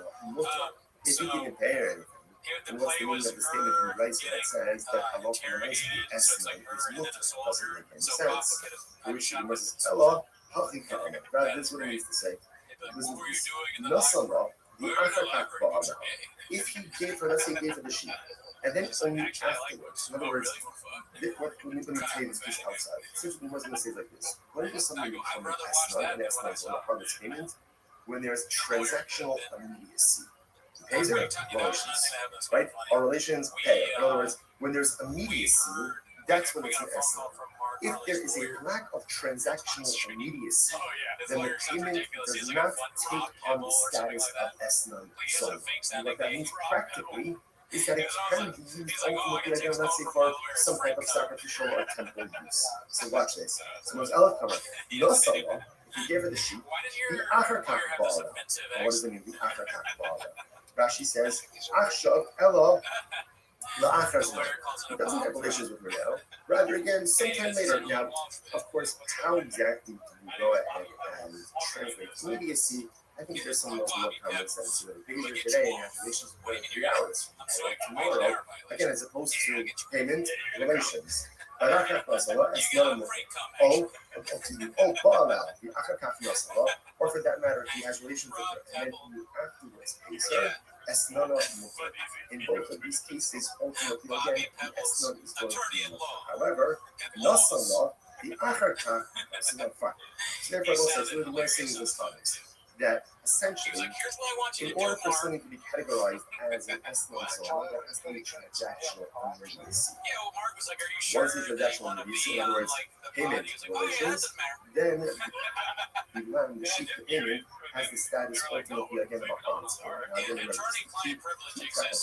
if he didn't pay her anything, then what's the meaning of the statement in the rice that says that Allah from the rice estimate is mutter? Doesn't make any sense. For which the says, Allah, rather, this is what it means to say. Nasala, the Achakat Ba'ala. If he gave her, let's say he gave her the sheep, and then only afterwards, in other words, what when you say this piece outside, essentially what I'm going to say like this. When does something become an S9, and S9 is on a harvest payment? When there's transactional immediacy. He pays her relations, right? Our relations pay. In other words, when there's immediacy, that's when it's an S9. If there is a lack of transactional immediacy, then the payment does not take on the status of S9 solely. And what that means practically is that it can be used ultimately, again, let's say for some type of sacrificial or temple use. So watch this. So there's Elif Kamar. No Salah, if you gave her the sheep, the Acharkach Ba'ala. Now what does it mean, the Acharkach Ba'ala? Rashi says, Achshav Ella La'achar Zman. He doesn't have relations with her now. Rather, again, sometime later. Now, of course, how exactly do you go ahead and translate immediacy? I think there's some local comments that it's really bigger today and have relations with 3 hours from now. Tomorrow, again, as opposed to payment relations. Or for that matter, he has relations with her and then he afterwards pays her. In both of these cases, ultimately, again, the Esnon is going to be mutter. However, Nasala, the Acharkach, is not fine. So therefore, also, it's really nice things as follows. That essentially, in order for something to be categorized as an Esnon Salah, there has to be transactional immediacy. Once the transactional immediacy, in other words, payment relations, then the lamb, the sheep, the payment, has the status ultimately again of a harvest. Now again, remember, keep track of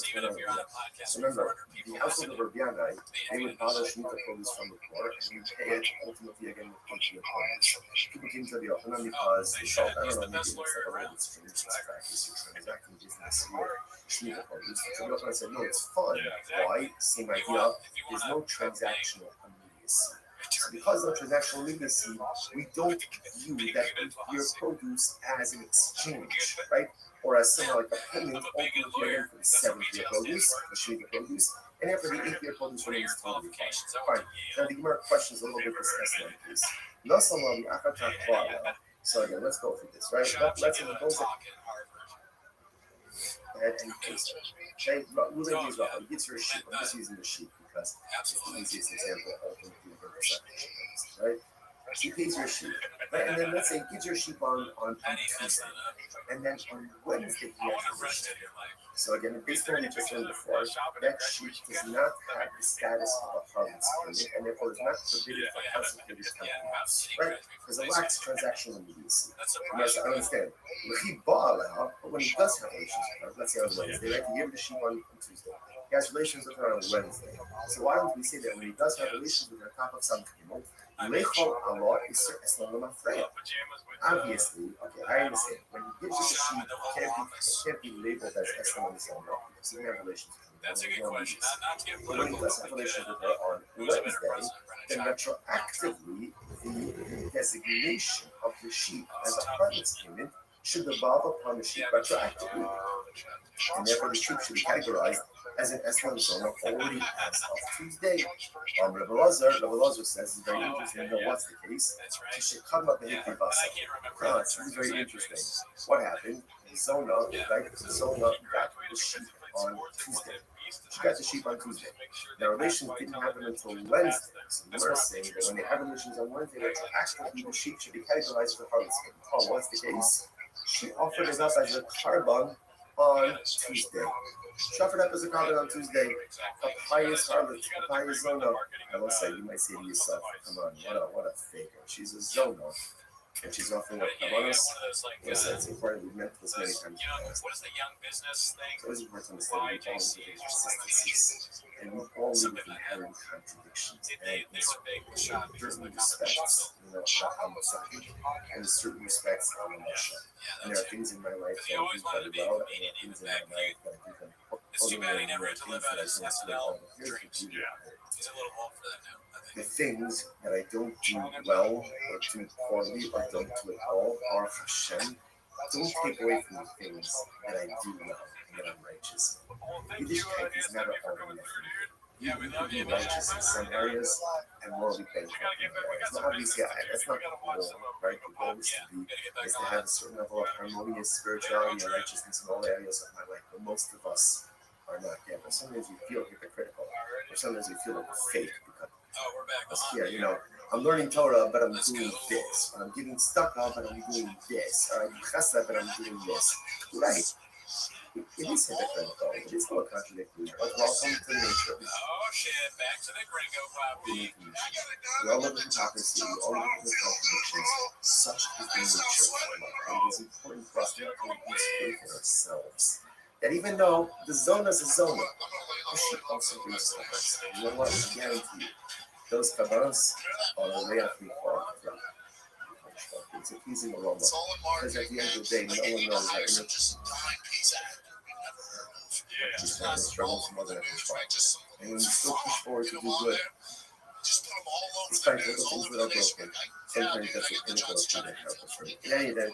this. Remember, the household of Rabbianai, they would bother Shemitah produce from the poor, and you pay it ultimately again with punctual produce. People came to the Yochanan because they felt, I don't know, maybe it's like a little bit strange this practice, you're transacting business with Shemitah produce. So the Yochanan said, no, it's fun. Why? Same idea. There's no transactional immediacy. So because of transactional immediacy, we don't view that your produce as an exchange, right? Or as something like a payment ultimately for the 7th year produce, the Shemitah produce, and after the 8th year produce remains totally fine. Fine. Now the Gemara questions a little bit this S9 piece. Nasalami Acharkach Ba'ala. So again, let's go through this, right? Let's suppose that and paste it. Okay, Ruben gives Rachel, he gives her a sheep. I'm just using the sheep because it's the easiest example ultimately for the sacrificial purposes, right? She pays her sheep, right? And then let's say he gives her sheep on Tuesday, and then on Wednesday he has her sheep. So again, based on what we just learned before, that sheep does not have the status of a harvest payment, and therefore is not forbidden for consecrated temple use, right? Because it lacks transactional immediacy. I understand. But when he does have relations with her, let's say on Wednesday, right? He gave the sheep on Tuesday. He has relations with her on Wednesday. So why don't we say that when he does have relations with her top of some people, Lechol Allah is obviously, okay, I understand. When he gives you the sheep, it can't be labeled as Eslam because he doesn't have relations with her. That's a good question. But when he does have relations with her on Wednesday, then retroactively, the designation of the sheep as a harvest payment should devolve upon the sheep retroactively. And therefore the sheep should be categorized as an Islam zone already as of Tuesday. Rabbi Lazar says it's very interesting. No, what's the case? She should come up and hit the bus. This is very interesting. What happened? Zona, right? Zona got the sheep on Tuesday. She got the sheep on Tuesday. Now, relations didn't happen until Wednesday. So we're saying that when they have relations on Wednesday, retroactively the sheep should be categorized for harvest. Oh, what's the case? She offered it up as a carbon on Tuesday. She offered up as a carbon on Tuesday. A pious harlot, a pious Zona. I will say, you might say to yourself, come on, what a faker. She's a Zona. And she's offering up carbonos. Yes, it's important. We've met this many times. What is the young business thing? It's always important to understand we all live in consistencies. And we all live with inherent contradictions. And in certain respects, I'm a Saki, and in certain respects, I'm a Masha. And there are things in my life that I do very well, and there are things in my life that I do very poorly. It's too bad he never had to live out his SNL dreams. He's a little old for that now. The things that I don't do well or do poorly or don't do at all are Hashem. Don't take away from the things that I do well and that I'm righteous. Yiddishkeit is never only you can be righteous in some areas and morally bankrupt in other areas. Now, obviously, that's not the goal, right? The goal is to have a certain level of harmonious spirituality and righteousness in all areas of my life. But most of us are not there. But sometimes we feel hypocritical, or sometimes we feel like a fake because here, I'm learning Torah, but I'm doing this. Or I'm getting stuck on, but I'm doing this. Or I'm chesed, but I'm doing this. Right. It is hypocritical. It is still a contradictory. But welcome to the nature of back to the gringo puppy. We all live in hypocrisy. We all live in contradictions. Such is the nature of life. And it is important for us to lose faith in ourselves. That even though the zona is a zona, she also brings us. You know what? I guarantee you, those kabbalas are a way out from it's a pleasing aroma. Because at the end of the day, no one knows that she's not struggles more than a and when you still push forward to do good, despite all the things that are broken, sometimes that's the pinnacle of being accomplished. In any event,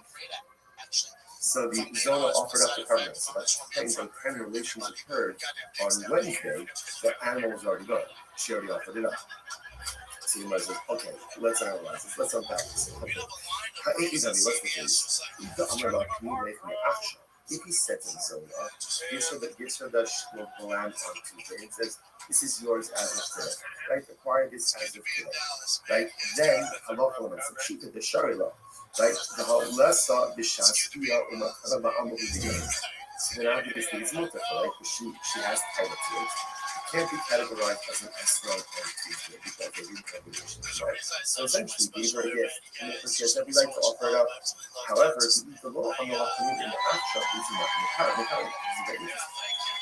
so the Zona offered up the covenant. So that's when the relations occurred on Wednesday, the animal was already gone. She already offered it up. So you might as well, okay, let's analyze this. Let's unpack this. Okay. What's the case? If he said to the Zona, gives her the lamb on Tuesday and says, this is yours as of today, right? Acquire this as of today, right? Then, halacha she did the sharila, right? The halasa b'shaskia u'makara ba'amu b'digim. So then obviously it's multiple, right? Because she has title to it. It can't be categorized as an Esron on Tuesday because they didn't have relations, right? So essentially, gave her a gift, and it was just every right to offer it up. However, the law on the in the action is not in the power.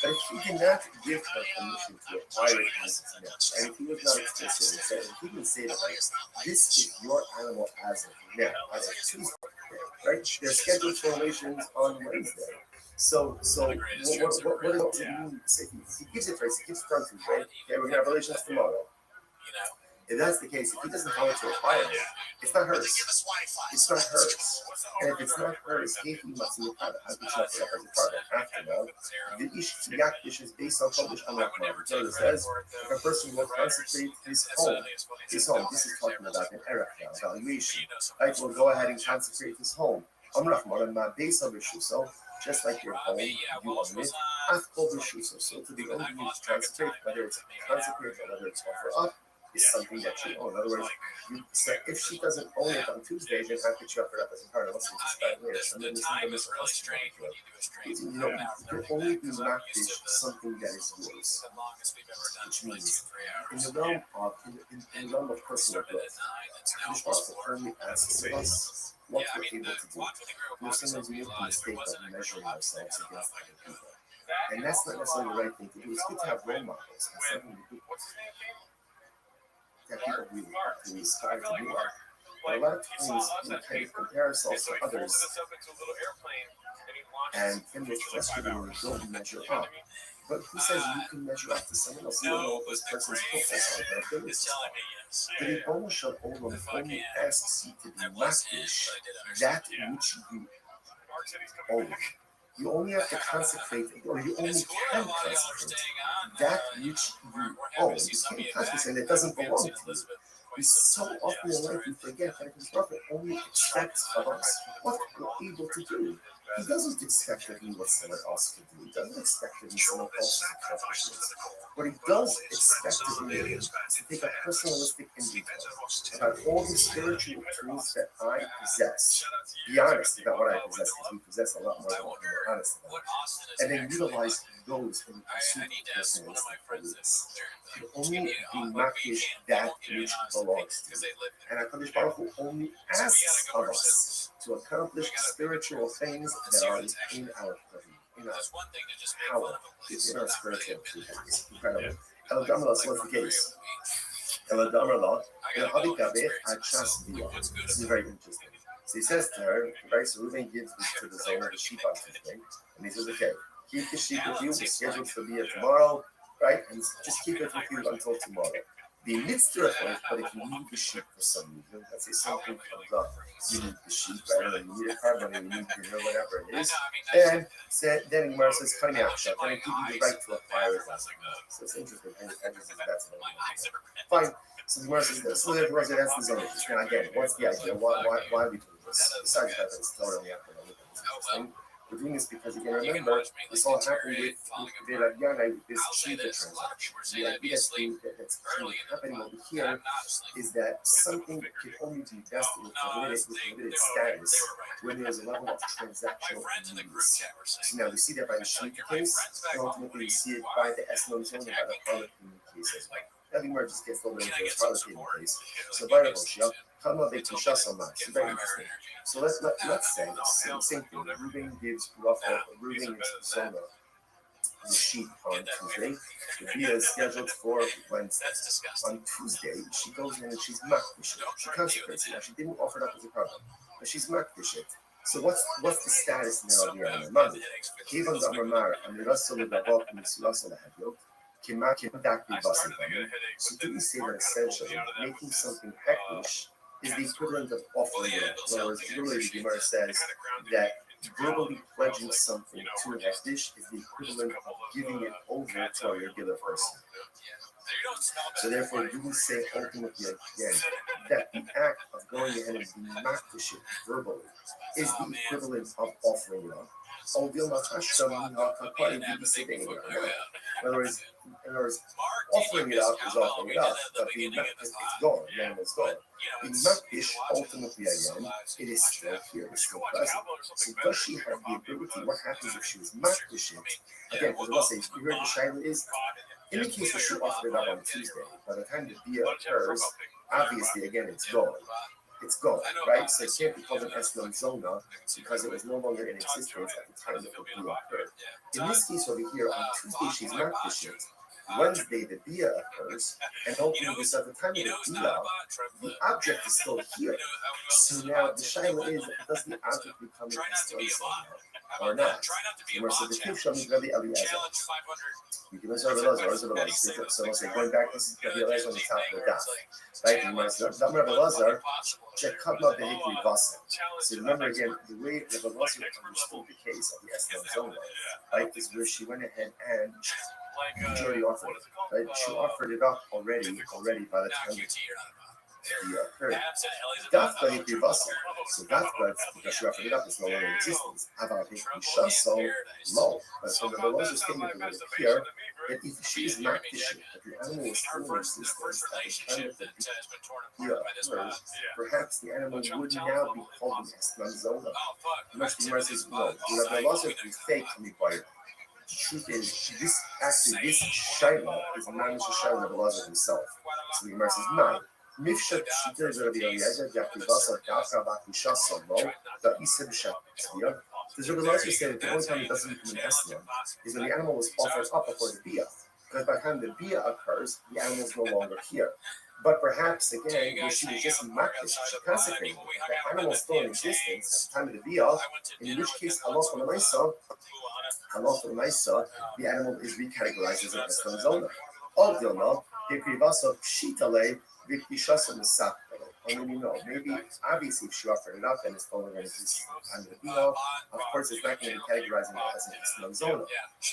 But if he did not give her permission to acquire it as its next, and if he was not explicit and said, if he would say that, like, this is your animal as of now, as of Tuesday, right? They're scheduled for relations on Wednesday. So what does it mean? He gives it to us, he gives it to us, right? Okay, we're going to have relations tomorrow. If that's the case, if he doesn't want to acquire it, it's not hers. It's not hers. And if it's not hers, he must be a part of it. After all, the Ish is based on published Amrachman. So it says, if a person will consecrate his home, this is talking about an Erech now, valuation. Right? Will go ahead and consecrate his home. Amrachman, and my base of Rishuso, just like your home, you own it. After Rishuso, so to the owner you consecrate, whether it's consecrate or whether it's offer up, is something that you own. In other words, if she doesn't own it on Tuesday, then how could you offer it up as a part? Unless you just start later. Something is you can only do makdish something that is yours, which means in the realm of personal growth, Kadosh Baruch Hu only asks of us what we're able to do. Sometimes we make the mistake of measuring ourselves against other people, and that's not necessarily the right thing to do. It's good to have role models and something to do. That people really aspire to be like. But a lot of times we kind of compare ourselves to others, and then we're frustrated when we don't measure up. But who says you can measure up to someone else? You don't know what this person's focus on their abilities. But the ownership only asks you to be makdish that which you own. You only have to consecrate, or you only can consecrate that which you own became precious and it doesn't belong to you. We so often in life we forget that his brother only expects of us what we're able to do. He doesn't expect of me what someone else can do. He doesn't expect of me someone else's accomplishments. What he does expect of me is to take a personalistic inventory about all the spiritual tools that I possess. Be honest about what I possess, because we possess a lot more than we're honest about. And then utilize those in the pursuit of personalistic holiness. To only be makish that which belongs to you. And HaKadosh Baruch Hu only asks of us to accomplish spiritual things that are in our power, in our spiritual things. Incredible. Eladamala, so what's the case? Eladamala, this is very interesting. So he says to her, right, so Reuben gives this to the Zona, the sheep on Tuesday, and he says, okay, keep the sheep with you, we're scheduled to be here tomorrow, right, and just keep it with you until tomorrow. The mitzvah, but if you need the sheep for some reason, let's say something comes up, you need the sheep, I don't know, you need a car money, you need dinner, whatever it is, and then Gemara says, then I give you the right to acquire it. So it's interesting, and that's fine. So Gemara says, so therefore, that's the zone. Now again, what's the idea? Why are we doing this? Besides that, it's totally interesting. We're doing this because, again, remember, this all happened with Velagyana, with this Shiva transaction. The idea that's happening over here is that something can only be vested with limited status when there's a level of transactional needs. So now we see that by the Shiva case, and ultimately we see it by the Esnon zone and by the Harlequin case as well. I think Mer just gets a little bit into the Harlequin case. So by the Roshia, Kama Bekusha Sama, it's very interesting. So let's say same thing. Reuben gives Reuben and Zona the sheep on Tuesday. The Bia is scheduled for Wednesday. On Tuesday, she goes in and she's makdish it. She consecrates it. Now she didn't offer it up as a carbon, but she's makdish it. So what's the status now of the animal? Kivan Damar Amirasol Babak Misulasol Hadyo. So do we say that essentially making something hektish is the equivalent of offering it? In other words, literally the Gemara says that verbally pledging something to hektish is the equivalent of giving it over to a regular person. So therefore, do we say ultimately again that the act of going ahead and being makdish it verbally is the equivalent of offering it up? In other words, offering it up is offering it up, but it's gone, the animal's gone. In Makdish, ultimately again, it is still here, it's still present. So does she have the ability? What happens if she was Makdish it? Again, as I was saying, you heard the Shaila is, in the case where she offered it up on Tuesday, by the time the Bia occurs, obviously again it's gone. It's gone, right? So it can't be called an Eslam Zona because it was no longer in existence at the time that the Bia occurred. In this case over here, on Tuesday she's not fishing. Wednesday the Bia occurs, and ultimately so at the time of the Bia, the object is still here. So now the Shaila is, does the object become an Eslam Zona or not? So the Kif Shamit Rabbi Eliezer. You can listen to those, so we'll say going back, this is Rabbi Eliezer on the top of the daf. Right, and Rabbi Elazar, Chekadma Behekri Vasa. So remember again, the way Rabbi Elazar understood the case of the Eslam Zona, right, is where she went ahead and she already offered it, right? She offered it up already by the time the occurred. Dafka Hekri Vasa. So Dafka, because she offered it up, is no longer in existence. About Hekri Shaso, low. But from Rabbi Elazar's statement over here, that if she is not fishing, if the animal is still in existence at the time of the Bia occurs, perhaps the animal would now be called an Eslam Zona. Much the Gemara says, no, the Rabbi Elazar is fake to me by it. The truth is, this Shaila is not Mr. Shaila Rabbi Elazar himself. So the Gemara says, no. Mifshat Shita is Rabbi Eliezer, Yakivasa, Dafka, Bakusha, Solo, the Isib Shat. Because Rabbi Elazar said that the only time it doesn't become an Eslam is when the animal was offered up before the Bia. Because by the time the Bia occurs, the animal is no longer here. But perhaps, again, when she was just Makdish, she consecrated the animal is still in existence at the time of the Bia, in which case, Allah for the Maisa, the animal is recategorized as an Eslam Zona. All Dilma, Dekrivasa Pshitale, Vikishasa Musakale. or maybe no. Maybe obviously if she offered it up, then it's only going to be time to be off. Of course, it's not going to be categorizing it as an Islam zona.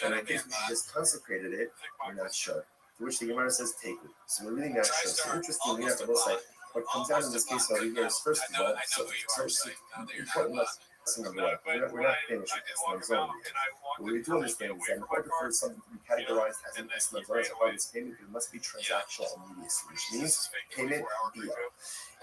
And I think she just consecrated it. We're not sure. To which the Gemara says, take it. So we're really not sure. So interestingly enough, it looks like what comes out in this case over here is first of all, so important lesson number one. We're not finished with Islam zona yet. What we do understand is that in order for something to be categorized as an Islam zona, as a part of this payment, there must be transactional immediacy, which means payment via.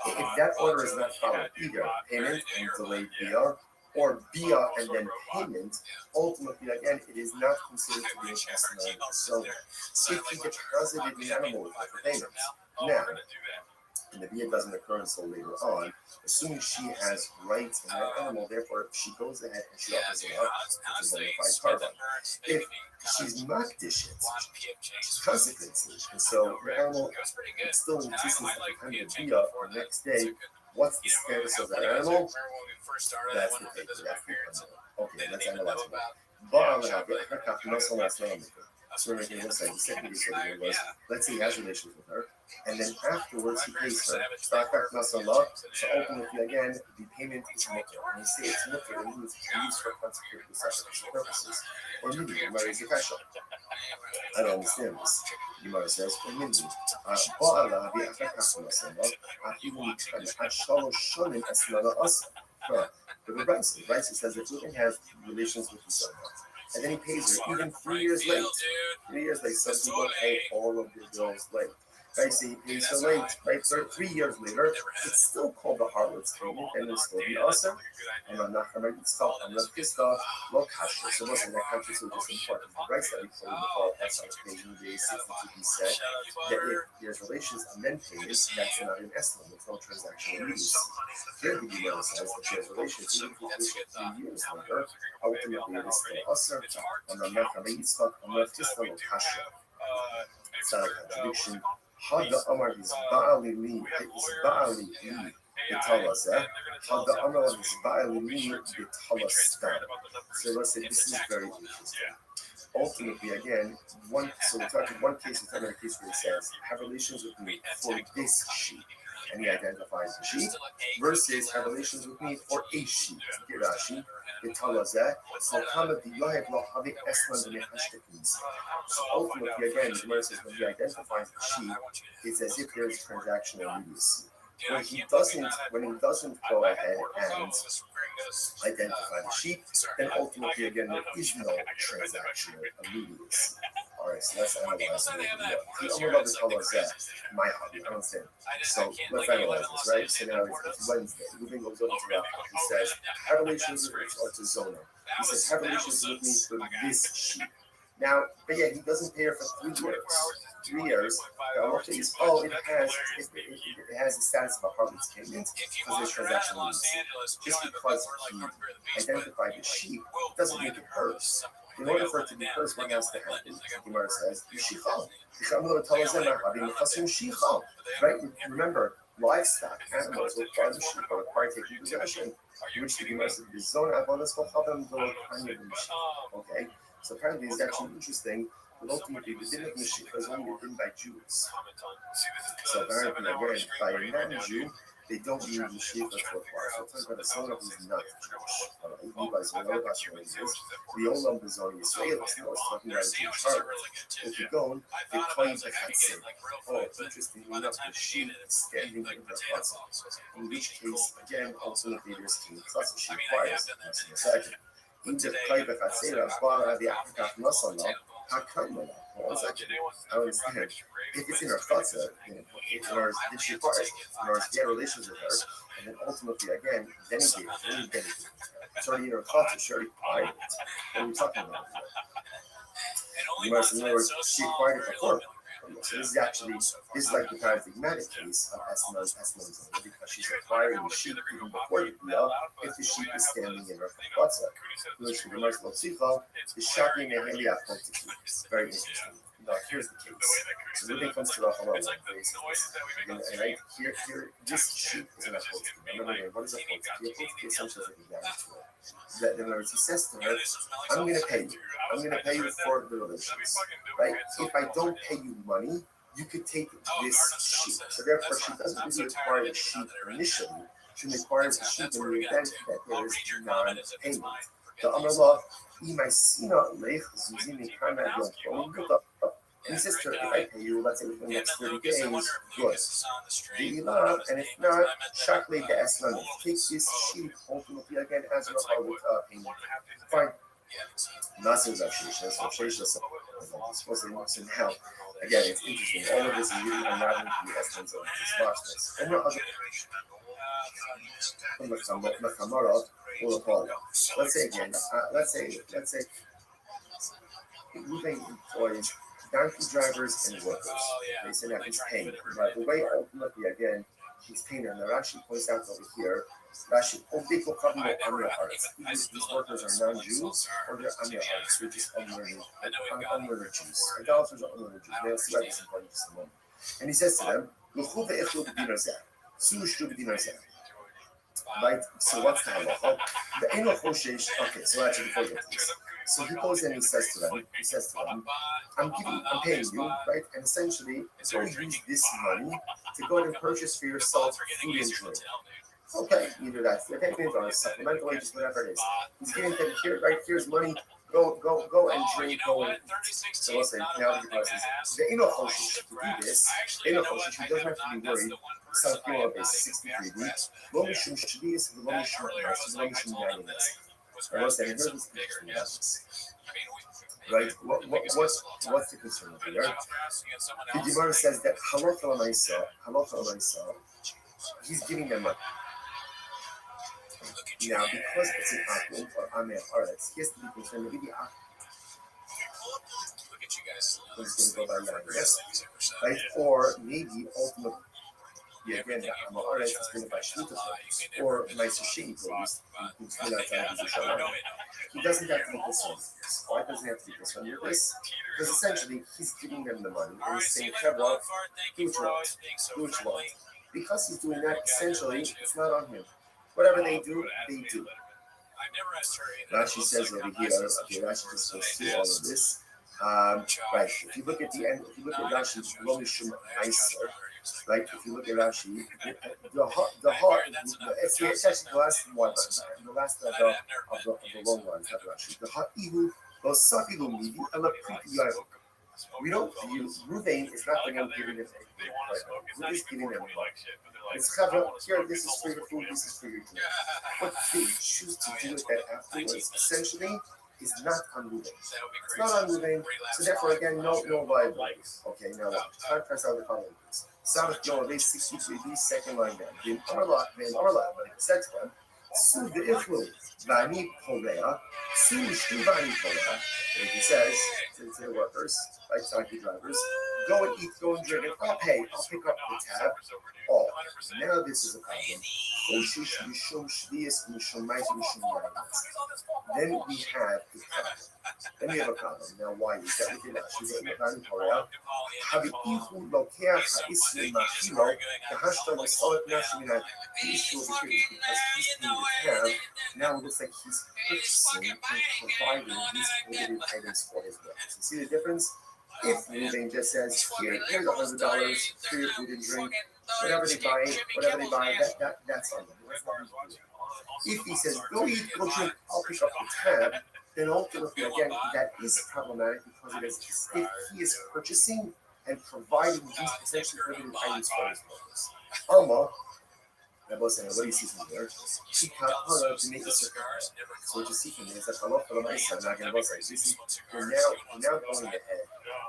If that order is not followed, either payment and delayed via, or via and then payment, ultimately, again, it is not considered to be an Islam zona. If he deposited the animal with the payment, now, and the via doesn't occur until later on, assuming she has rights in that animal, therefore she goes ahead and she offers it up, which is a bona fide carbon. If she's makdish it, she's consecrates it, and so the animal is still in existence at the time of the via or next day, what's the status of that animal? That's the paper, that's the animal. Okay, let's analyze it. So we're making this like the second case over here was, let's say he has relations with her, and then afterwards he pays her. So ultimately, again, the payment is mutter. When you say it's mutter, it means it's used for consecrated sacrificial purposes. Or maybe Gemara is a kasha. I don't understand this. Gemara says, or maybe Ba'ala bi'afakach nasala, even Ashalosh Aslala Asa. But the Raisa says that Ruben has relations with the son. And then he pays her even 3 years late. 3 years late, some people pay all of their bills late. Right, so he pays her late, right? 3 years later, it's still called the harlot's payment, and it's still the awesome. And I'm not going to stop, I'm not pissed off, look, kasha. So listen, that country is just important. The rights that we put in the call, that's on page day 62 said that if there's relations and then payments, that's not an estimate, there's no transactional use. Here the Gemara says that there's relations, even if it's 3 years later, ultimately it is still awesome. And I'm not going to stop, I'm not pissed off, kasha. It's not a contradiction. Hada Amar is Ba'ali Li, is Ba'ali Li, Bitalazah. Hada Amar is Ba'ali Li, Bitalastan. So let's say this is very interesting. Ultimately, again, so we're talking one case, we're talking about a case where it says, have relations with me for this sheep. And he identifies the sheep, versus have relations with me for a sheep. Girashi, Bitalazah. So ultimately, again, the Gemara says when he identifies the sheep, it's as if there is transactional immediacy. When he doesn't go ahead and identify the sheep, then ultimately, again, there is no transactional immediacy. All right, so let's analyze it. My hobby, I don't say. So let's analyze this, right? So now it's Wednesday. Ruben goes over to Rafa. He says, have relations with me, or to Zona. He says, have relations with me for this sheep. Now, but yeah, he doesn't pay her for 3 years. 3 years. It has the status of a harvest payment because there's transactional use. Just because he identified the sheep doesn't make it hers. In order for it to be hers, what has to happen? Gemara says, right? Remember, livestock, animals require the sheep or require taking possession. Which the Gemara says, okay? So apparently it's actually interesting, but ultimately the din of Mashiach is only written by Jews. So apparently again, by a non-Jew, they don't use Mashiach for required. So we're talking about a son who's not Jewish. Levi's know about what it is. The Olam Bazar Yisrael is talking about a Jewish harlot. If you go, they claim the Chatzim. Oh, it's interesting enough, the sheep is standing in the Chatzim. In which case, again, ultimately there's king plus she requires it. That's in a second. In the Klai B'Chatzera, Ba'ala V'Achakach Masala, HaKaimala. Well, I don't understand. If it's in her chatzah, in other words, did she require it? In other words, he had relations with her, and then ultimately, again, then he gave it. It's already in her chatzah, she already acquired it. What are we talking about here? In other words, she acquired it before. So this is like the paradigmatic case of Esman's because she's acquiring the sheep even before the Biyah if the sheep is standing in her chatzah. Which the Gemara is shocking and highly authentic. Very interesting. Now here's the case. So Ruben comes to Rachel and right here, this sheep is an apotheke. Remember, what is a apotheke? The apotheke essentially is like a guarantee. In other words, he says to her, I'm going to pay you. I'm going to pay you for the relations. Right? If I don't pay you money, you could take this sheep. So therefore, she doesn't really acquire the sheep initially. She acquires the sheep in the event that there is non-payment. The Amallah, Imaisina Lech Zuzini Kana Yom he says to her, if I pay you, let's say within the next 30 days, good. And if not, Shakli the Eslan, take this sheep ultimately again as your with payment. Fine. Nasir Zashisha, so Shisha, supposed to work in hell. Again, it's interesting. All of this is really unraveling the essence of this largeness. And the other let's say again, let's say Ruben employs donkey drivers and workers. They say that he's paying them. Right? The way ultimately again he's paying them. Now Rashi points out over here, Rashi, these workers are non-Jews or they're Amir-Arts, they're just unlearned Jews. Idolaters are unlearned Jews. They'll see why this is important just a moment. And he says to them, right? So what's the halacha? The Eno Choshesh, okay, so actually before we get to this. So he goes in and he says to them, I'm paying you, right? And essentially, go use this money to go ahead and purchase for yourself food and drink. Okay, either that's the payment or supplemental wages, whatever it is. He's giving them here, right? Here's money. Go and drink, go and eat. So let's say now the person says, the Eno Choshesh, to do this, Eno Choshesh, he doesn't have to be worried. Some people base 63 weeks. Lo mishum shvius, lo mishum ma'as, lo mishum yayinas. I was saying, here's this interesting. Right? What's the concern over there? The Gemara says that halakha l'maisa, he's giving them money. Now, because it's an akum or ameh haaretz, he has to be concerned. Maybe the akum is going to go by yayinas, right? Or maybe ultimately. Yeah, again, I'm already suspended by Shluta or my Sushi police. He doesn't have to be concerned with this. Why doesn't he have to be concerned with this? Because essentially, he's giving them the money and he's saying, Chevron, do what you want. Because he's doing that, essentially, it's not on him. Whatever they do, they do. Rashi says over here, okay, Rashi just goes through all of this. Right, if you look at the end, if you look at Rashi's Lomishum Meiser, right, if you look at Rashi, the heart, it's actually the last one, the last of the long ones have Rashi. The heart, Ihu, Losakilu Midi, Elapriyahu. We don't view, Ruvain is not the one giving them anything. Ruvain is giving them money. It's Chavra, here, this is for your food, this is for your drink. What they choose to do with that afterwards, essentially, is not on Ruvain. It's not on Ruvain, so therefore, again, no liability. Okay, now, time press out the following things. Sabbath Joel, base 63b, second line down. The Orla, but it said to them, Su the Ichlu, Vani Polea, Su Shtubani Polea. And he says to the workers, like donkey drivers, go and eat, go and drink, and I'll pick up the tab. Oh, now this is a problem. Then we have a problem. Now, why is that? We can actually get it down for now. The issue over here is because he's being repaired. Now it looks like he's purchasing and providing these limited items for his workers. You see the difference? If Ruvain just says, here's $100 for your food and drink, whatever they buy, that's on them. If he says, go eat, go drink, I'll pick up the tab, then ultimately, again, that is problematic because it is if he is purchasing and providing these potentially limited items for his workers. Alma, what do you see from there? She can't to make a circumference. So what you see from there is that we're now going ahead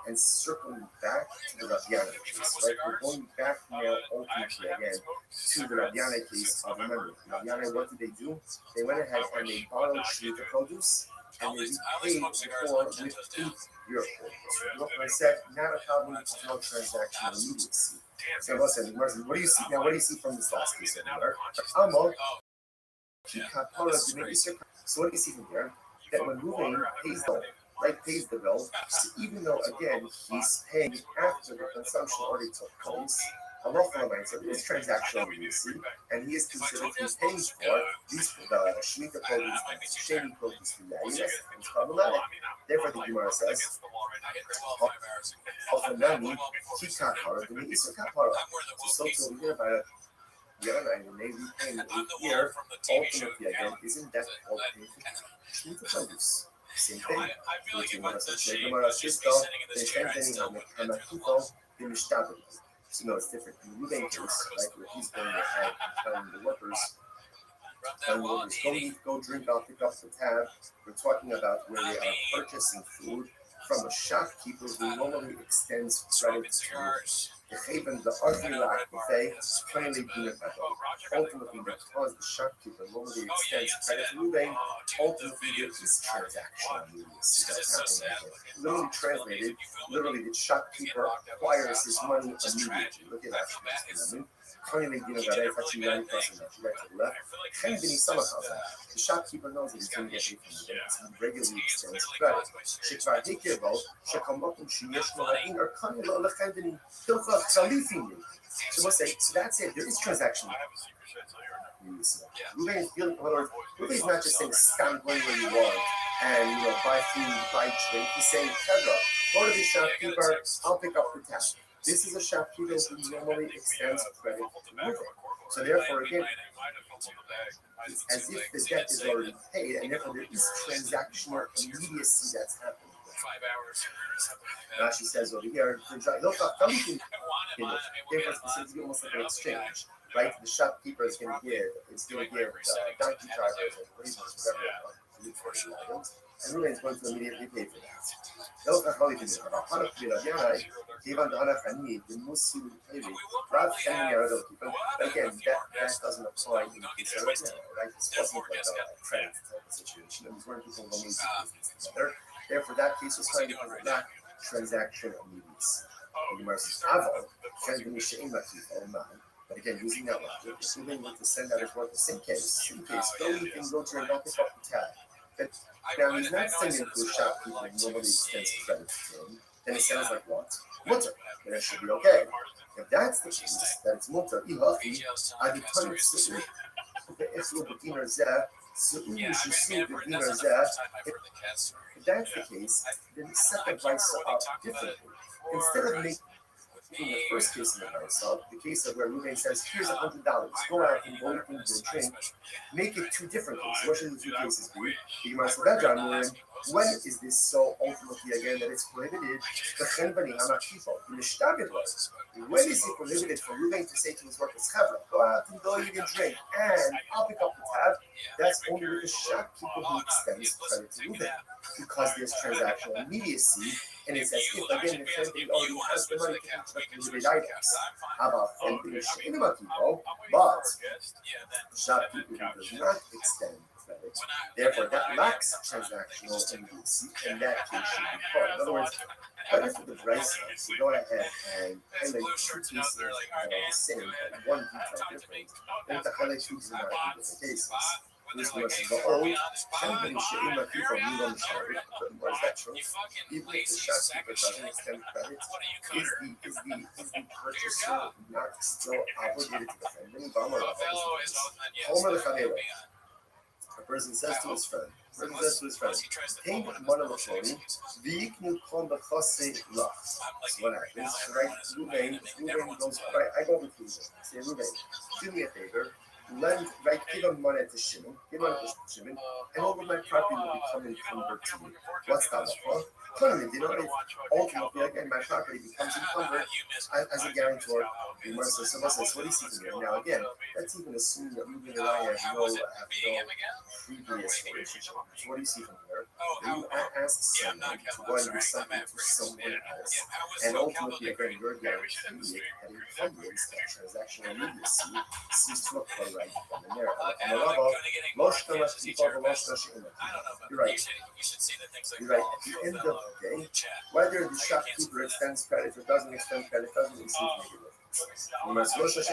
and circling back to the Rabbiana case, right? We're going back now ultimately again to the Rabbiana case of, remember, Rabbiana, what did they do? They went ahead and they borrowed the produce and they repaid before with 8 euro. What I said, not a problem, no transaction immediacy. So listen, what do you see now? What do you see from this last piece of there? So what do you see from there? That when Ruvain pays the bill, so even though again he's paying after the consumption already took place, Allah said this transaction immediacy, and he is considered to be paying for these Shemitah produce and shady produce for Yayinas, and it's problematic. Therefore, the Gemara says, often nami kita para the isa kapara. So over here by and they repaying a year ultimately again isn't that all payment? Same thing. Which was a Gemara Shisto, they strengthening on the Hamakito, the Mishtabel. So no, it's different. In the Ruben case, right, where he's going ahead and telling the workers, go drink, I'll pick up the tab. We're talking about where they are purchasing food from a shopkeeper who normally extends credit to the ugly lack buffet, plainly being ultimately because the shopkeeper normally extends credit to Ruben, ultimately there is transaction that's happening. Literally translated, literally the shopkeeper acquires his money immediately. Look at that. Plainly being that it's actually 90% right to the left. The shopkeeper knows that he's going to get paid from the bank. He regularly extends credit. שכבר הכירו, שכמותם שיש נוהגים ארכנים לא לכן דלכה חליפים לי. So we'll say, so that's it. There is transaction. Ruben is dealing, in other words, Ruben is not just saying stop going where you are and buy food, buy drink. He's saying, Pedro, go to the shopkeeper, I'll pick up the tab. This is a shopkeeper who normally extends credit to Ruben. So therefore, again, it's as if the debt is already paid, and therefore there is transactional immediacy that's happening. 5 hours or something like that. Rashi says over here, therefore it's almost like an exchange, right? The shopkeeper is going to give, donkey drivers and reasons, whatever, for the items, and Ruben is going to immediately pay for that. Again, that doesn't apply in the case right now, right? This wasn't like a credit type of situation. These weren't people who made business together. Therefore, that case was fine because of that transaction immediacy. But again, using that logic, assuming we to send out his work the same case, go you can go to and not pick up the tab. But now he's not sending to a shopkeeper who normally extends credit to him. Then it sounds like what? Mutter. Then it should be okay. If that's the case, that it's mutter, ihachi, I become it. If you're the dinner zeh, so you should see the dinner zeh. If that's the case, then set the price up differently. Instead of making the first case in the Marisol, the case of where Ruben says, here's $100, go out and go into the drink, make it two different cases. What should the two cases be? The Marisol when is this so ultimately again that it's prohibited? When is it prohibited for Ruben to say to his workers, go out and go you can drink, and I'll pick up the tab? That's only with the shopkeeper who extends credit to Ruben, because there's transactional immediacy. And it's as if, again, the family already has the money to construct limited items. How about family people? But the shopkeeper who does not extend credit, therefore that lacks transactional immediacy, and that case should be caught. In other words, better for the price to go ahead and highlight two cases that are the same, but one detail different, and to highlight two dramatically different cases. This was the old family shame people need on the show. What is that true? Even if the shopkeeper doesn't extend credit, is the purchaser not still obligated to defend him? A person says to his friend, "Hey, Monolithoni, Viknu Kon the Chossi Lach." So what happens? Right? Ruben goes, right, I go with Ruben. Say, Ruben, do me a favor. Give him money to Shimon, and all of my property will become encumbered to me. What's that for? Ultimately, again, my property becomes encumbered as a guarantor. The Mercer says, what do you see from here? Now, again, let's even assume that Ruben and I have no previous relationship. So, what do you see from here? You ask someone to go and do something to someone else, and ultimately, again, your guarantee that encumbrance, that transactional immediacy, cease to apply right then and there. You're right. You're right. At the end of the day, whether the shopkeeper extends credit or doesn't extend credit doesn't seem to make a difference.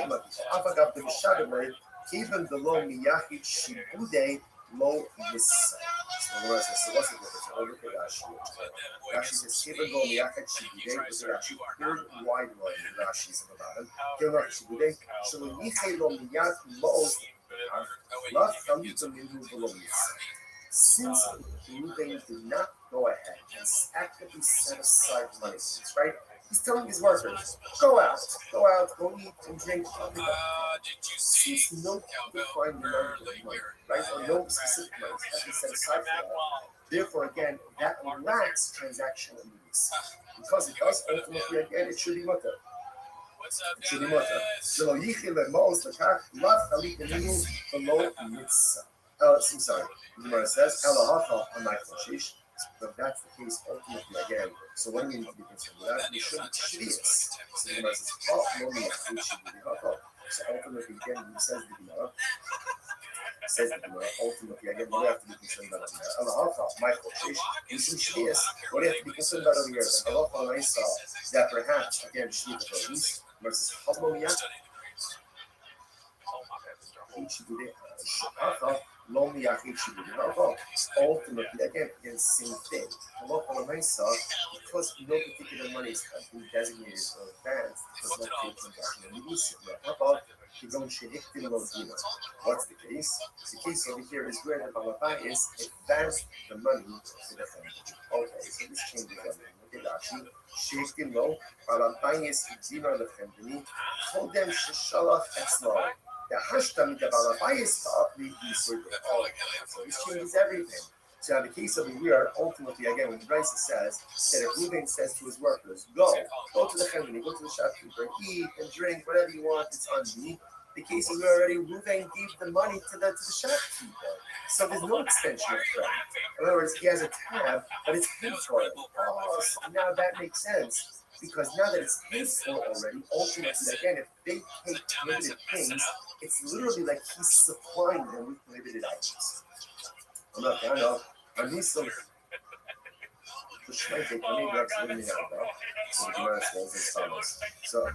Even the low miyachid shibude low misa. So what's the difference? Look at Rashi. Rashi says even though miyachid shibude, look at Rashi. Third wide one in Rashi's in the bottom. Kilnach shibude. So when yichei lo miyach most love comes to me below misa. Since Ruben did not go ahead and actively set aside money, right? He's telling his workers, go out, go eat and drink. Did you see Since no Cowbell defined amount of money, right, or no specific amount has been set aside for that, therefore, again, that lacks transactional needs. Because it does, ultimately, again, it should be mutter. What's up, It should be mutter. So, yichil le'mos l'kach lav chalik elinu below mitzvah. I'm sorry. The Gemara says, "Elahacha amaychal shish." So if that's the case, ultimately, again, so when we need to be concerned with that, we shouldn't shvius. So the Gemara says, "Oh, no, no, it should be hacha." So ultimately, again, he says the Gemara, ultimately, again, what do we have to be concerned about over there? Elahacha amaychal shish. We shouldn't shvius. What do you have to be concerned about over here? The halacha la'isa that perhaps again shvius at least versus halomiyah. Ultimately, again, same thing. Because no particular money has been designated or advanced, because no transaction release it. What's the case? The case over here is where the Balabais advanced the money to the family. Okay, so this changes everything. Look at Rashi. Shifting low, Balabais dinar the family, told them Shishalach Etzlo. The Hashtam the Balabais the so this changes everything. So in the case of here, ultimately, again, when the Brisa says that if Reuben says to his workers, go to the family, go to the shopkeeper, eat and drink, whatever you want, it's on me. The case is already Reuben gave the money to the shopkeeper. So there's no extension of credit. In other words, he has a tab, but it's paid for it. Oh, so now that makes sense. Because now that it's paid for already, ultimately, again, if they take prohibited things, it's literally like he's supplying them with prohibited items. I'm not down off. I'm used to the Shmeitik, I mean, that's living out though. So the Gemara says as follows. So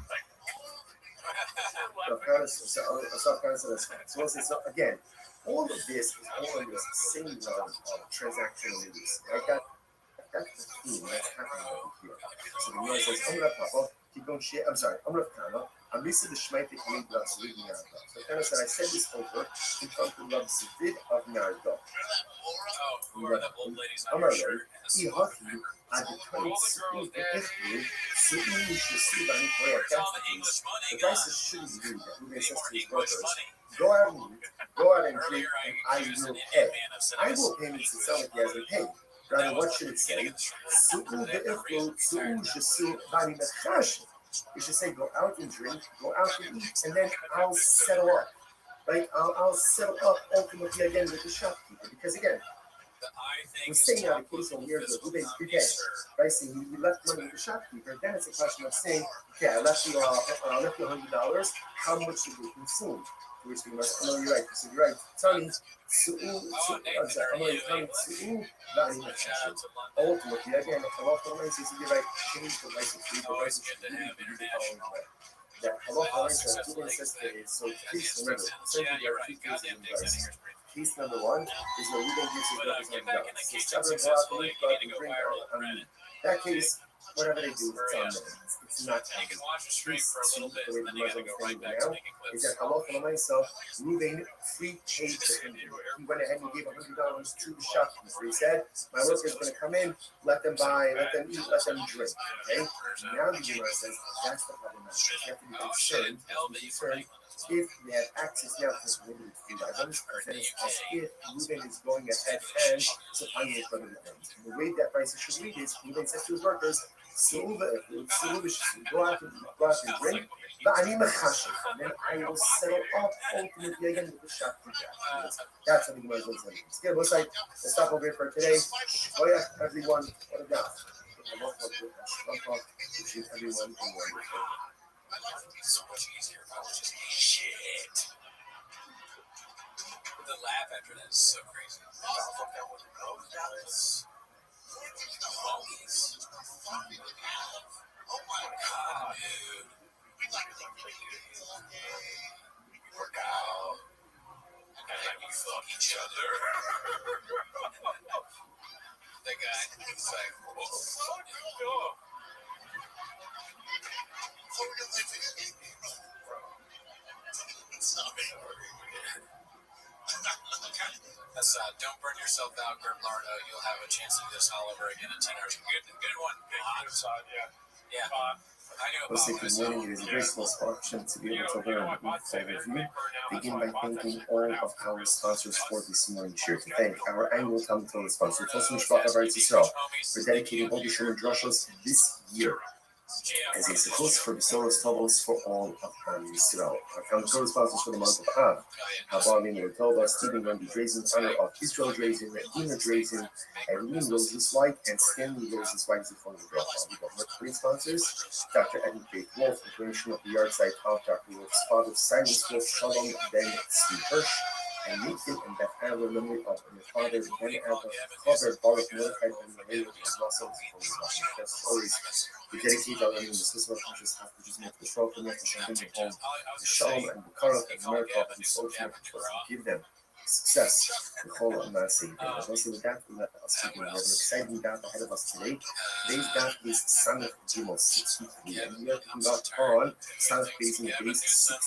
again, all of this is all in this same realm of transactional release. Right? That's the theme that's happening over here. So the Gemara says, I'm sorry, I'm listening to Shmeitik Meid Rav Zvid Nardo. So Kana said, I said this over in front of Rav Zvid of Nardo. Amarlo, Ihaki, Adikari Su'u Be'echli, Su'u Shesiv Ani Korea. That's the case. The Brisa shouldn't do that. Reuben says to his workers, go out and eat, go out and drink, and I will pay. I will pay means to sound like he hasn't paid. Rather, what should it say? Su'u Be'echli, Su'u Shesiv Ani Mechash. You should say, go out and drink, go out and eat, and then I'll settle up. Right? I'll settle up ultimately again with the shopkeeper. Because again, we're saying out a case on here that Reuben's prepared. Right? So he left money with the shopkeeper. Then it's a question of saying, okay, I left you $100. How much did you consume? To which we must, no, you're right. So you're right. Tell me, ultimately, again, the halacha line says you're right. Change the license fee. The license should really be the following way. That halacha line says Reuben says today. So please remember, essentially there are two cases in Christ. Case number one is where Reuben gives his representative. So stubborn, go out and eat, go out and drink. That case, whatever they do, it's on them. It's not counted. Case two, the way the Muslims think now, is that halacha l'maisa, Reuben prepaid the Hindu. He went ahead and gave $100 to the shopkeeper. He said, my worker's going to come in, let them buy, let them eat, let them drink. Okay? Now the Gemara says, that's the problem. You have to be concerned, if they have access now to prohibited food items, then it's as if Reuben is going ahead and supplying his prohibited items. The way that price should read is, Reuben says to his workers, go out and drink, but and then I will settle up ultimately again with the shopkeeper. That's how the Gemara is going to say. Looks like we'll stop over here for today. Everyone, what a God. Everyone, life would be so much easier if I was just shit. The laugh after that is so crazy. Oh my god, dude. We'd like to play games all day. We work out. And then we fuck each other. That guy, he's like, what the fuck? It's not Don't burn yourself out, Gertlarda. You'll have a chance to do this all over again in 10 hours. Good one. Yeah. I knew Well, about say good morning. It is a great satisfaction to be able to learn overview. Begin by thanking all of our sponsors for this morning. Here to thank our annual Talmud Torah sponsor, Tosin Shbach Eretz Yisrael, for dedicating all the Sherman Drushos this year as a support for Besoros Tovos for all of Yisrael. Our Talmud Torah sponsors for the month of Av, Habalim Rotova, Stephen Randy Drazen, in honor of Israel Drazen, Dina Drazen, Eileen Roses White, and Stanley Roses White is the phone of the great sponsors. Dr. Eddie Faith Wolf, information of the yard site of Dr. Wolf's father, Silence Wolf, Shalom, Ben Steve Hirsch, and Nathan and Beth Adler, memory of their father, Ben Adler, Father Baruch Mordechai, and Maria, who is also always. We dedicate our learning the system of conscious half, which is multiple stroke and multiple shanding home, the Shalom and the Karach and America, and the ultimate trust to give them success, the whole of Massey. And also with that, let us begin. We have an exciting date ahead of us today. Today's date is Samech Gimel 63, and we are talking about on Samech Beis in the base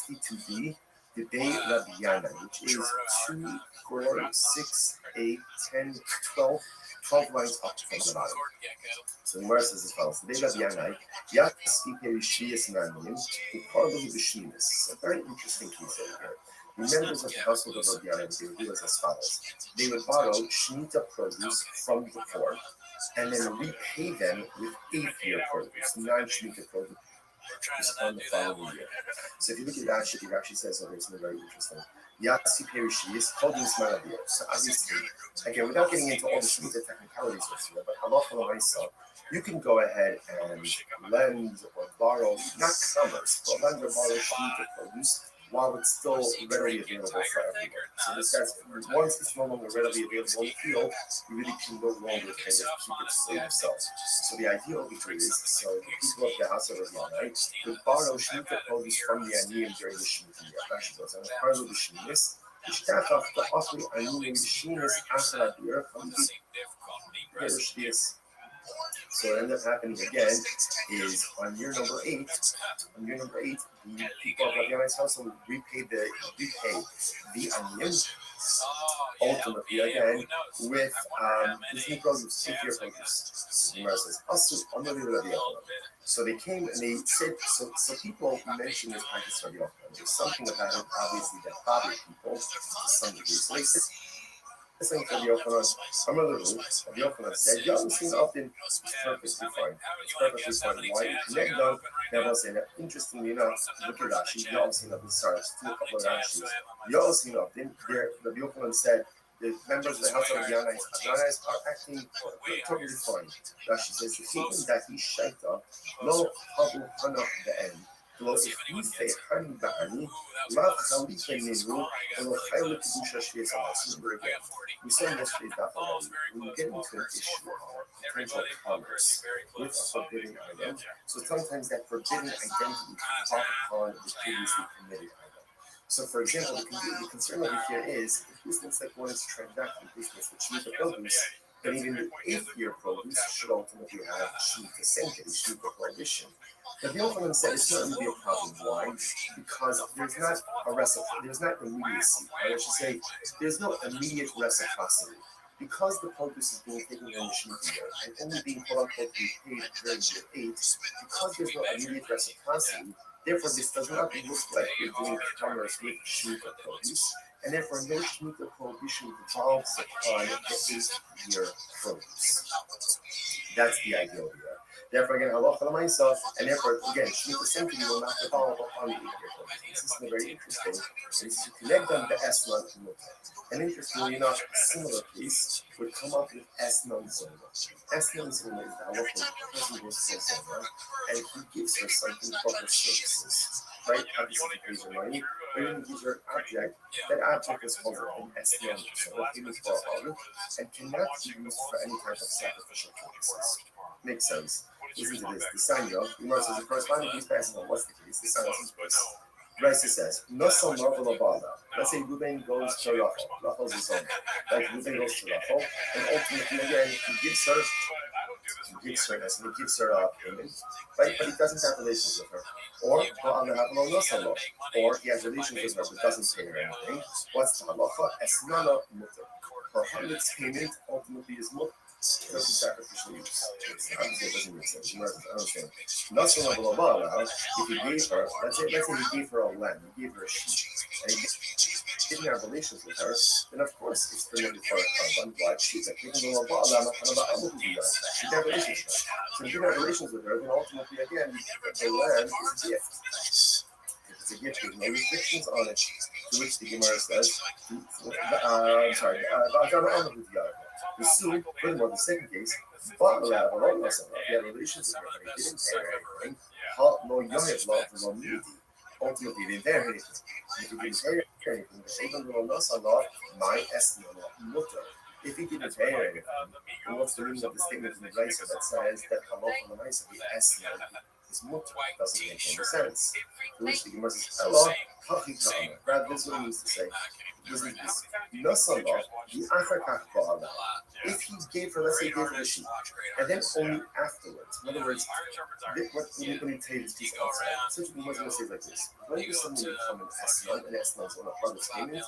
62b, the day Rabbi Yana, which is 2, 4, 6, 8, 10, 12 lines up from the bottom. So the Gemara says as follows: the day Rabbi Yana, Yaspi Perishiyas Manim, who parled with the Shminis. A very interesting case over here. The members of the household of Rabbi Yana, they would do as follows: they would borrow Shemitah produce from the poor, and then repay them with 8th-year produce, non-Shemitah produce on the following year. So if you look at Rashi, Rashi says over something very interesting. Yasi Perishi is called in Smaravir. So obviously, again, without getting into all the Shemitah technicalities with you, but halacha l'maisa, you can go ahead and lend or borrow, not commerce, but lend or borrow Shemitah produce while it's still readily available for everyone. So this guy's, once it's no longer readily available in the field, you really can no longer kind of keep it for yourself. So the idea over here is, so the people of the house of Rabbi would borrow Shemitah produce from the Aniyim during the Shemitah year. Rashi goes, and part of the Shemitah, Ishtachach to offer Aniyim Shemitah after Abir from the Perishiyas. So what ended up happening again is on year number 8, the people of Rabbi Yannai's household would repay the onions, ultimately again, with this new produce, 8th-year produce. The Gemara says, so they came and they said, so people mentioned this practice Rabbi Yochanan. There's something about it, obviously, that bothered people to some degree. So they said, listening to Rabbi Yochanan, another rule, Rabbi Yochanan said, you haven't seen often, it's perfectly fine. It's perfectly fine. Why? You connect them, never say that. Interestingly enough, look at Rashi, you all seen of the stars, a couple of Rashis. You all seen of them, Rabbi Yochanan said, the members of the house of Yannai's are acting totally fine. Rashi says, the statement that he shaita, no habu hana be'en. Well, if we say Hani Ba'ani, Rav Chalita Nenu, and we'll highlight Kedusha Shviasa. Remember again, we said yesterday that when we get into an issue of potential commerce with a forbidden item, so sometimes that forbidden identity can pop upon the previously permitted item. So, for example, the concern over here is if business like one is transacting business with Shemitah produce, then even the 8th-year produce should ultimately have Shemitah sanctity, Shemitah prohibition. But the Yochanan said it's not really a problem. Why? Because there's not a there's not immediacy. Or I should say, there's no immediate reciprocity. Because the produce is being taken in the Shemitah year and only being quote unquote repaid during year 8, because there's no immediate reciprocity, therefore this does not look like you're doing commerce with Shemitah produce, and therefore no Shemitah prohibition devolves upon the 8th-year produce. That's the idea here. Therefore, again, halacha l'maisa, and therefore, again, Shemitah sanctity will not devolve upon the 8th-year produce. This is very interesting. And this is to connect them to Esnan and Mutar. And interestingly enough, a similar case would come up with Esnan Zona. Esnan Zona is the halacha the person goes to Zona, and he gives her something for her services. Right? Obviously, he pays her money, but then he gives her an object. That object is called an Esnan Zona, payment for a holiday, and cannot be used for any type of sacrificial purposes. Makes sense. Listen to this. The Sanya, the Gemara says, the corresponding piece passes on what's the case. The Sanya says this. Raisa says, Nosal Marvel Abada. Let's say Ruben goes to Rachel. Rachel's his own. Like Ruben goes to Rachel, and ultimately, again, he gives her payment, right? But he doesn't have relations with her. Or he has relations with her but doesn't pay her anything. What's the halacha? Esnana mutter. her Hamlet's payment ultimately is more sacrificial use. Obviously, it doesn't make sense. You understand. Nothing of Lobala, if he gave her, let's say he gave her a lamb, he gave her a sheep, and he didn't have relations with her, then of course it's permitted for a carbon black sheep. Like, even though Lobala, she didn't have relations with her. So if you didn't have relations with her, then ultimately, again, the lamb is a gift. If it's a gift, there's no restrictions on it, to which the Gemara says, I'm sorry, I don't know who the other. The suit, furthermore, the second case, but he had relations with her, but he didn't pay her anything. Ultimately, they didn't pay her anything. If he didn't pay her anything, the children will not Allah, my estimate, mutter. If he didn't pay her anything, then what's the meaning of the statement in the Brisa that says that Allah from the Maisa, the estimate, is mutter? Doesn't make any sense. To which the Gemara says, Allah, Brad, this is what he means to say. This is this. Nasallah, the Achakach Ba'ala. If he gave her, let's say he gave her the sheep, and then only afterwards, in other words, when he takes these outside, essentially what's going to say like this: when does something become an esnon? An esnon is on a part of payment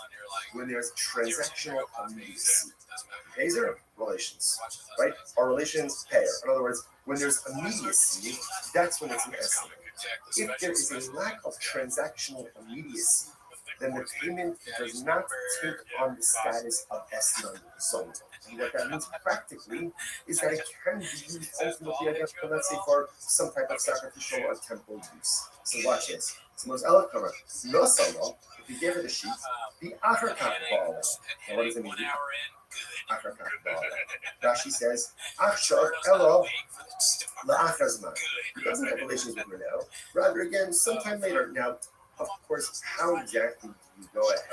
when there's transactional immediacy. Pays her relations, right? Our relations pay her. In other words, when there's immediacy, that's when it's an esnon. If there is a lack of transactional immediacy, then the payment does not take on the status of esnon zone. And what that means practically is that it can be used ultimately, again, let's say, for some type of sacrificial or temple use. So watch this. So most eloquent, no solo, if you gave her the sheep, the Achakach Ba'ala. Now what does it mean? Achakach Ba'ala. Rashi says, Achshav Elo La'achazman. He doesn't have relations with her now. Rather, again, sometime later. Now, of course, how exactly do you go ahead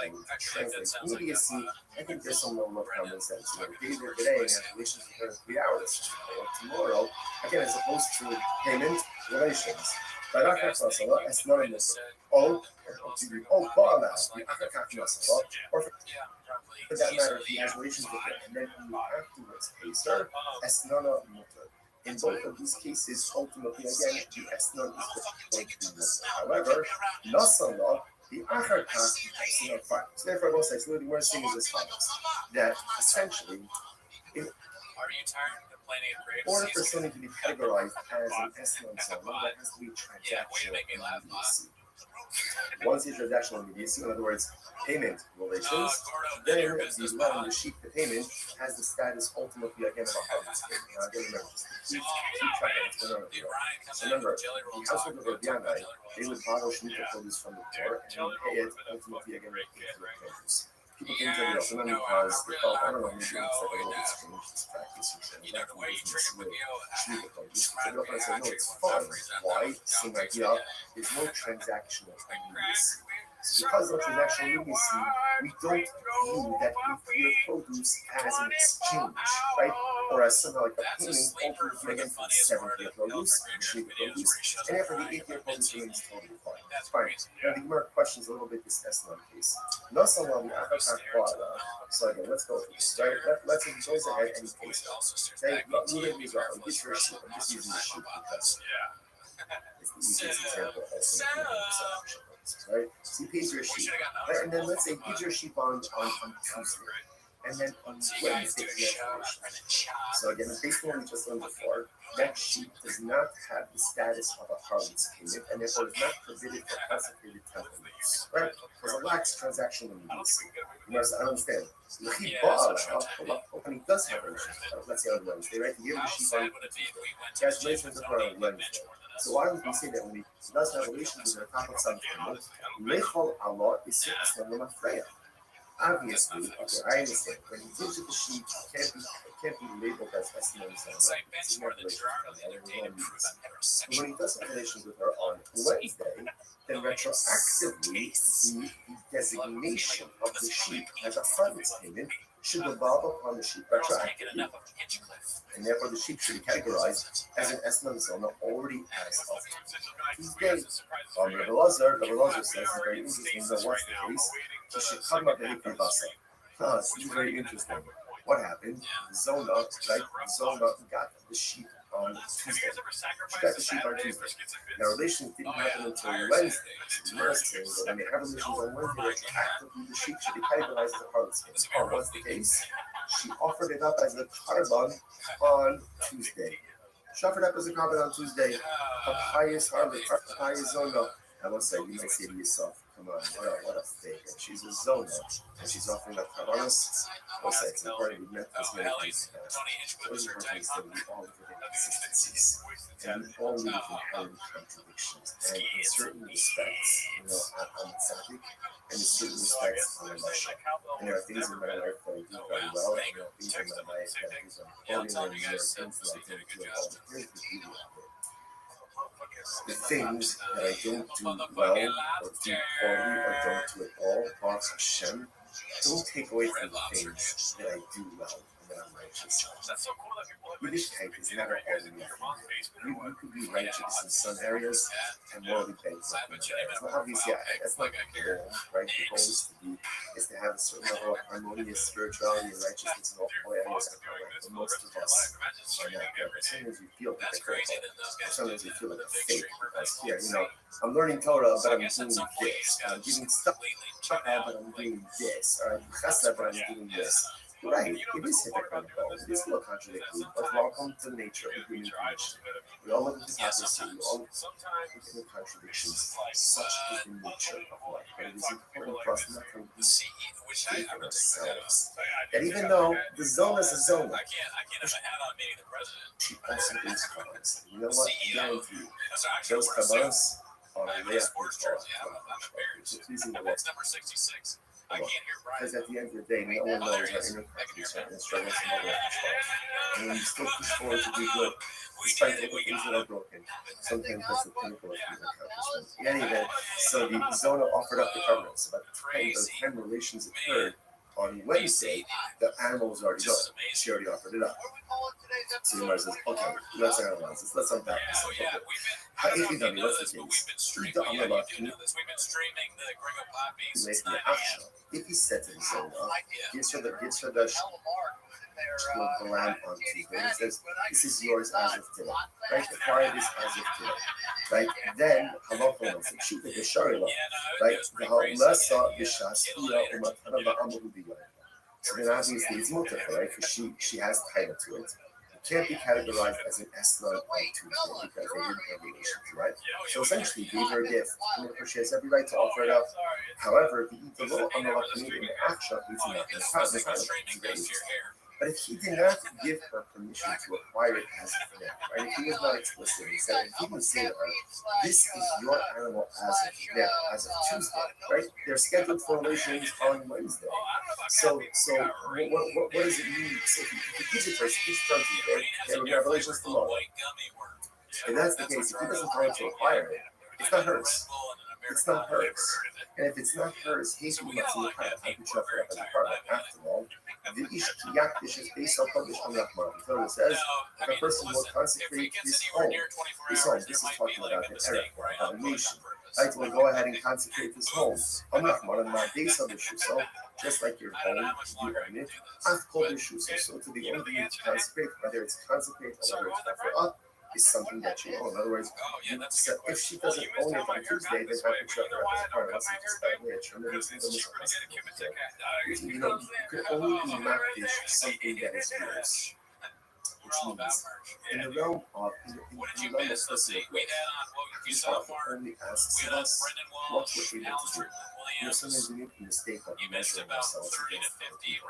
and translate immediacy? I think there's some level of common sense. You know, days or today and have relations with her in 3 hours, or tomorrow, again, as opposed to payment relations. But Achakach Masala, that's not a missile. Ba'ala, the Achakach Masala, or for that matter, if he has relations with her and then he afterwards pays her, Esnana Mutter. In both of these cases, ultimately, again, the esnon is going to be mutter. However, Nasallah, the Achakach, is not fine. So therefore, I will say, so the worst thing is as follows: that essentially, in order for something to be categorized as an esnon zone, there has to be transactional immediacy. Once the transactional immediacy, in other words, payment relations, then the lamb, the sheep, the payment has the status ultimately again of a harvest payment. Now again, remember, keep track of what's going on here. So remember, the household of Rabbi, they would borrow shemitah produce from the poor and pay it ultimately again with the produce. People came to the Ottoman because they felt, I don't know, maybe it's like a little bit strange, this practice, and not to use this with shemitah produce. So the Ottoman said, no, it's fine. Why? Same idea. There's no transactional immediacy. Because of transactional immediacy, we don't view that nuclear produce as an exchange, right? Or as something like a payment, ultimately again for the 7th-year produce, the 8th produce, and after the 8th-year produce remains totally fine. It's fine. Now the Gemara questions a little bit this esnon case. So again, let's go through this, right? Let's say he goes ahead and he pays it. Okay, moving these around, get your sheep. I'm just using the sheep because it's the easiest example of sacrificial. Right? So he pays your sheep. Right? And then let's say he pays your sheep on Tuesday. And then on Wednesday he has relations. So again, based on what we just learned before, that sheep does not have the status of a harlot's payment and therefore is not prohibited for consecrated temple use. Right? Because it lacks transactional immediacy. I don't understand. When he does have relations, let's say on Wednesday, right? He gave the sheep on Tuesday. He has relations with her on Wednesday. So why would we say that when he does have relations with her top of some payment, Lechol Allah is Esnana Freya? Obviously, okay, I understand. When he gives it the sheep, it can't be labeled as Esnana. It's not relations with her. But when he does have relations with her on Wednesday, then retroactively, the designation of the sheep as a harvest payment should devolve upon the sheep retroactively. And therefore, the sheep should be categorized as an esnon zona already as of Tuesday. Rabbi Lazar says it's very interesting that what's the case? So she come up with a this is very interesting. What happened? Zona, right? Zona got the sheep on Tuesday. She got the sheep on Tuesday. Now, relations didn't happen until Wednesday. Wednesday, but when they have relations on Wednesday, they practically the sheep should be categorized as a harlot skin. Oh, what's the case? She offered it up as a carbon on Tuesday. She offered up as a carbon on Tuesday. A pious harlot, a pious zona. I will say, you might say to yourself, come on, what a fake. And she's a zona, and she's offering up carbonos. I'll say it's important we met this many times. Those are things that we all live in inconsistencies, and we all live in inherent contradictions. And in certain respects, I'm tzaddik, and in certain respects, I'm a Moshe. And there are things in my life that I do very well, and there are things in my life that I do very poorly, and there are things that I don't do at all. But here's the beauty of it. The things that I don't do well, or do poorly, or don't do at all, Baruch Hashem, don't take away from the things that I do well and that I'm righteous. Yiddishkeit is never all in nothing. You could be righteous in some areas and morally bankrupt in other areas. Well, obviously, that's not the goal, right? The goal is to have a certain level of harmonious spirituality and righteousness in all areas of our life. But most of us are not there. Sometimes we feel hypocritical. Sometimes we feel like a fake. Because here, I'm learning Torah, but I'm doing this. I'm giving stuff, but I'm doing this. Or I'm chesed, but I'm doing this. Right, it is hypocritical. It is a little contradictory, but welcome to the nature of human condition. We all live in hypocrisy, we all live in contradictions. Such is the nature of life. But it is important for us not to think of ourselves. That even though the zone is a zone, she also brings carbons. You know what? I guarantee you, those carbons are way up the pleasing the Lord. Because at the end of the day, no one knows our inner contradiction and struggles to know and when you still push forward to do good, despite all the things that are broken, sometimes that's the pinnacle of human accomplishment. In any event, so the Zona offered up the covenants. About the time relations occurred on Wednesday, the animal was already done. She already offered it up. So the Gemara says, okay, let's analyze this. Let's unpack this. What's the case? If he said to the Zona, gives her the lamb on Tuesday, he says, this is yours as of today, right? Acquire this as of today, right? Then, halacha wants to shoot the sharila, right? The halasa b'shasila umatana ba'amahu b'yom. So then obviously it's mutter, right? Because she has title to it. It can't be categorized as an esron on Tuesday because they didn't have relations, right? So essentially, gave her a gift. And of course, she has every right to offer it up. However, the law on the in the action is not the time. But if he did not give her permission to acquire it as of now, right? If he was not explicit, he said, if he would say to her, this is your animal as of now, as of Tuesday, right? They're scheduled for relations on Wednesday. So what does it mean? So if he gives it to her, she gives it on Tuesday, and we have relations tomorrow. And that's the case. If he doesn't tell her to acquire it, it's not hers. It's not hers. And if it's not hers, he's going to have to chop it up as a part. After all, the Ishkiyakish is based on published on Rahman. The Torah says, if a person will consecrate his home, this is talking about the Arab, about a nation. Right, will go ahead and consecrate his home. I'm Rahman, and my days of the Shuso, just like your home, you own it. I've called the Shuso, so to the only thing to consecrate, whether it's consecrate or whether it's offer up, is something that you own. In other words, so if she doesn't own it on Tuesday, then how can she offer up as a part? Unless you just got rich, or maybe it's you can only be makdish something that is yours. Which means, in the realm of personal growth, this offer only asks of us what we're able to do. Sometimes we make the mistake of measuring ourselves against other people.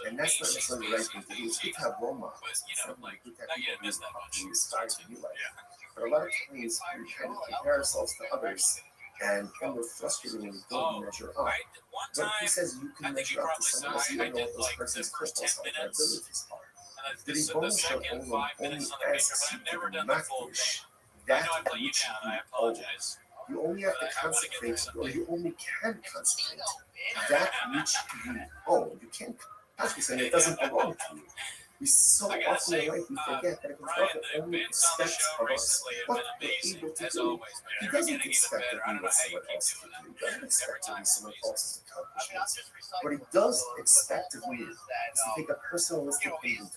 And that's not necessarily the right thing to do. It's good to have role models. It's not good to have people who aspire to be like. But a lot of times we kind of compare ourselves to others, and then we're frustrated when we don't measure up. But if he says you can measure up to someone else, you don't know what those person's crystals are, their abilities are. The Ribbon Shel Olam only asks you to be makdish that which you own. You only have to consecrate, or you only can consecrate that which you own. You can't consecrate something that doesn't belong to you. We so often in life we forget that God only expects of us what we're able to do. He doesn't expect that we what someone else can do. He doesn't expect to be someone else's accomplishments. What he does expect of me is to take a personalistic inventory.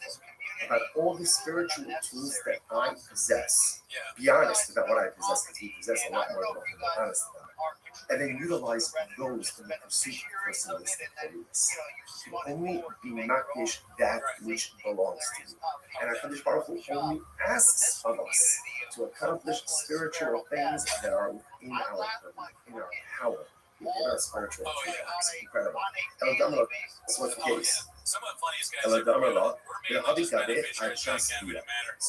about all the spiritual tools that I possess. Be honest about what I possess, because we possess a lot more than what we're honest about. And then utilize those in the pursuit of personalistic holiness. You can only be makdish that which belongs to you. And HaKadosh Baruch Hu only asks of us to accomplish spiritual things that are within our purview, in our power, within our spiritual power. It's incredible. Eladamra, that's what's the case. Eladamra, this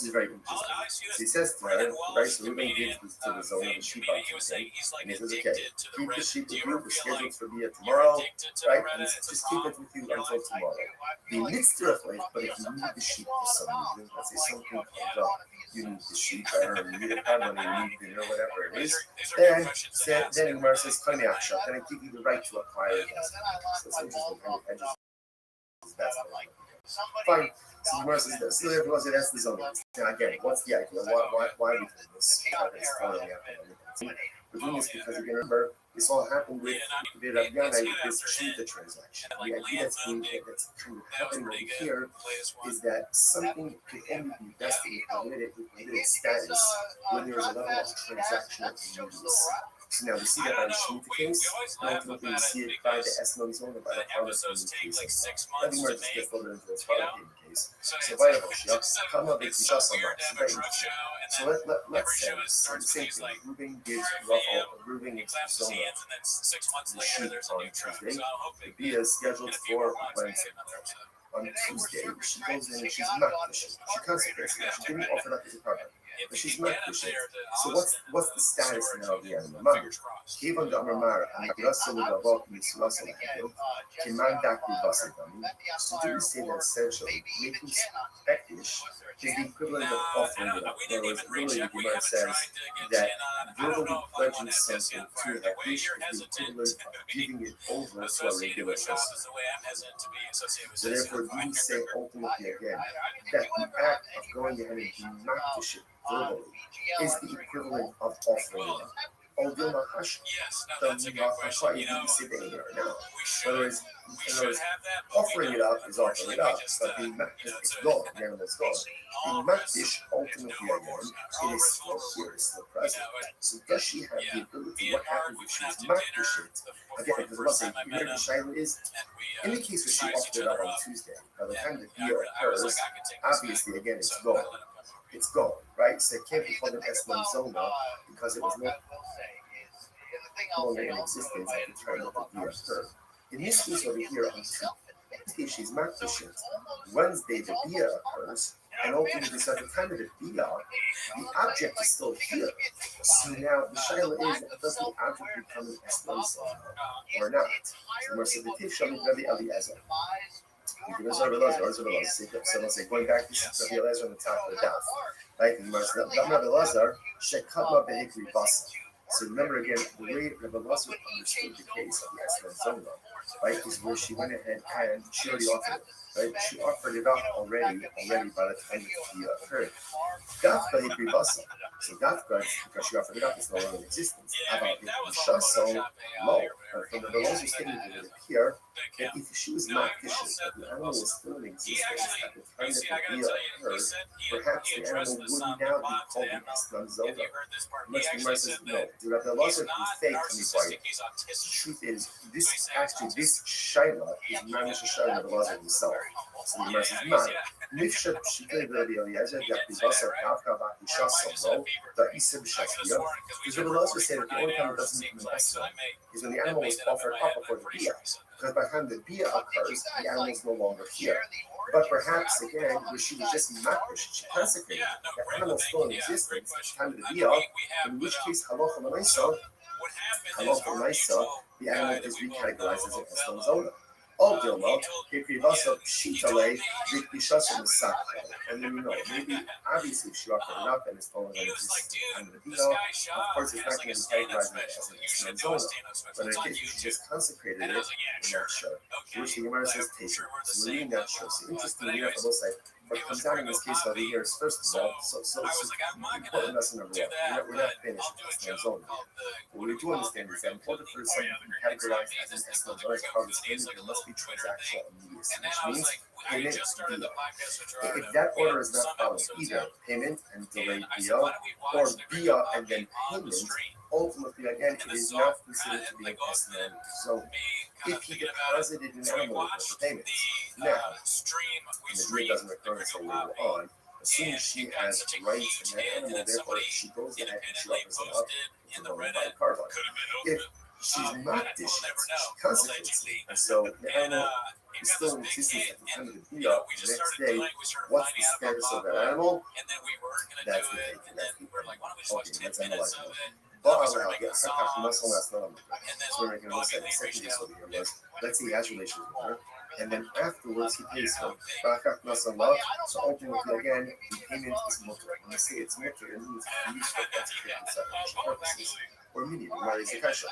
is very interesting. So he says to her, right, so Reuben gives this to the zone of the sheep on Tuesday, and he says, okay, keep the sheep with you, we're scheduled for Bia tomorrow, right, and just keep it with you until tomorrow. The mitzvah, but if you need the sheep for some reason, let's say something comes up, you need the sheep, or you need a car money, you need dinner, whatever it is, then Gemara says, then I give you the right to acquire it. So it's interesting, kind of that's fine. So Gemara says this. So everyone says that's the zone. Now again, what's the idea? Why are we doing this? We're doing this because you can remember this all happened with this Shmita transaction. The idea that's kind of happening over here is that something can only be vested with limited status when there is a level of transactional immediacy. So now we see that by the Shemitah case, and ultimately we see it by the Esnon zone and by the Harvest case. I think we're just get further into this Harvest case. So by the Hoshia, come up with the So let's say the same thing. Reuben gives Reuben gives Zona the sheep on Tuesday. The Bia is scheduled for Wednesday. On Tuesday, she goes in and she's not fishing. She consecrates it. She didn't offer that as a carbon. But she's not fishing. So what's the status now of the animal? Even the Amar and Russell would have walked with Russell Hill, Kiman Daki Vasadami. So do we say that essentially making fetish is the equivalent of offering it up? In other words, really the Gemara says that verbally pledging something to a fetish is the equivalent of giving it over to a regular person. So therefore, do we say ultimately again that the act of going ahead and being makdish verbally is the equivalent of offering it up? Although Mahash, the Mahashai didn't say they are now. In other words, offering it up is offering it up, but being makdish is gone, the animal is gone. Being makdish, ultimately again, it is still here, it's still present. So does she have the ability? What happens if she is makdish it? Again, because I'm not saying here the Shaila is, in the case where she offered it up on Tuesday, by the time the year occurs, obviously again it's gone. It's gone, right? So it can't be called an Esmon Zona because it was no longer in existence at the time that the year occurred. In this case over here, on Tuesday she's makdish. Wednesday the Bia occurs, and ultimately, so at the time of the Bia, the object is still here. So now the Shaila is, does the object become an Esmon Zona or not? So we're saying the Tiv Shamit Rabbi Eliezer. So let's say going back to Rabbi Eliezer on the top of the daf, right? And Rabbi Eliezer shekama behikri basa. So remember again, the way Rabbi Eliezer understood the case of the Esmon Zona, right, is where she went ahead and she already offered it, right? She offered it up already by the time that the occurred. Dafka hikri basa. So Dafka, because she offered it up, is no longer in existence. About it, so low. From the Eliezer statement that it appear that if she was not vicious, that the animal was still in existence at the time that the Bia occurred, perhaps the animal would now be called an Esmon Zona. Much Gemara says no. The Rabbi Eliezer is fake to me by it. The truth is, this Shaila is not a Shaila of Eliezer himself. So the Gemara says no. Mifsha Pshita Rabbi Eliezer Yakubasa Kavka Bakisha Solo the Isa B'Shaskia. Because Rabbi Eliezer said that the only time it doesn't become an Esmon is when the animal was offered up before the Bia. Because by the time the Bia occurs, the animal is no longer here. But perhaps again, where she was just makdish, she consecrated it. The animal is still in existence at the time of the Bia, in which case halacha l'maisa, the animal is recategorized as an Esmon Zona. All Dilma, Kikivasa Shitale, Vikishasa Masaka. And then maybe obviously she offered it up and it's falling under this kind of the Bia. Of course, it's not going to be categorized as an Esmon Zona. But in case she just consecrated it, we're not sure. Which the Gemara says, take it. So we're reading that show. So interestingly enough, on those side, what comes down in this case over here is, first of all, so important lesson number one. We're not finished with S zone here. What we do understand is that in order for something to be categorized as an S zone as part of this payment, there must be transactional immediacy, which means payment via. If that order is not followed, either payment and delayed via, or via and then payment, ultimately, again, it is not considered to be an S zone. If he deposited an animal for payment, now, and the deal doesn't occur until later on, assuming she has rights in that animal, therefore she goes ahead and she offers it up to the by carbon. If she's not dished, consequently, and so the animal is still in existence at the time of the deal, the next day, what's the status of that animal? That's the thing. Okay, let's analyze it. So we're making a second case over here was, let's say he has relations with her, and then afterwards he pays her. So ultimately again, the payment is mutter. When I say it's mutter, it means used for concentrated separation purposes. Or meaning, Gemara is a kasha.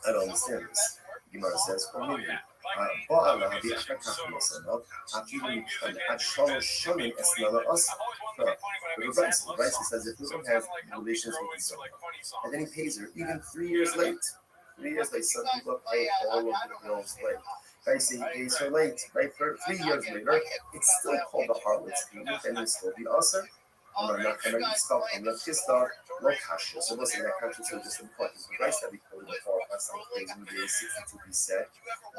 I don't understand this. Gemara says, or meaning, the Rice says if Reuben has relations with his son, and then he pays her even 3 years late. 3 years late, some people pay all of the bills late. Right, so he pays her late, right? For 3 years later, it's still called the harlot's payment, and it's still the usher. I'm not going to stop. I'm not just stop. No cash. So listen, that cash is just important. The rice that we quoted before, that's on page 62, we said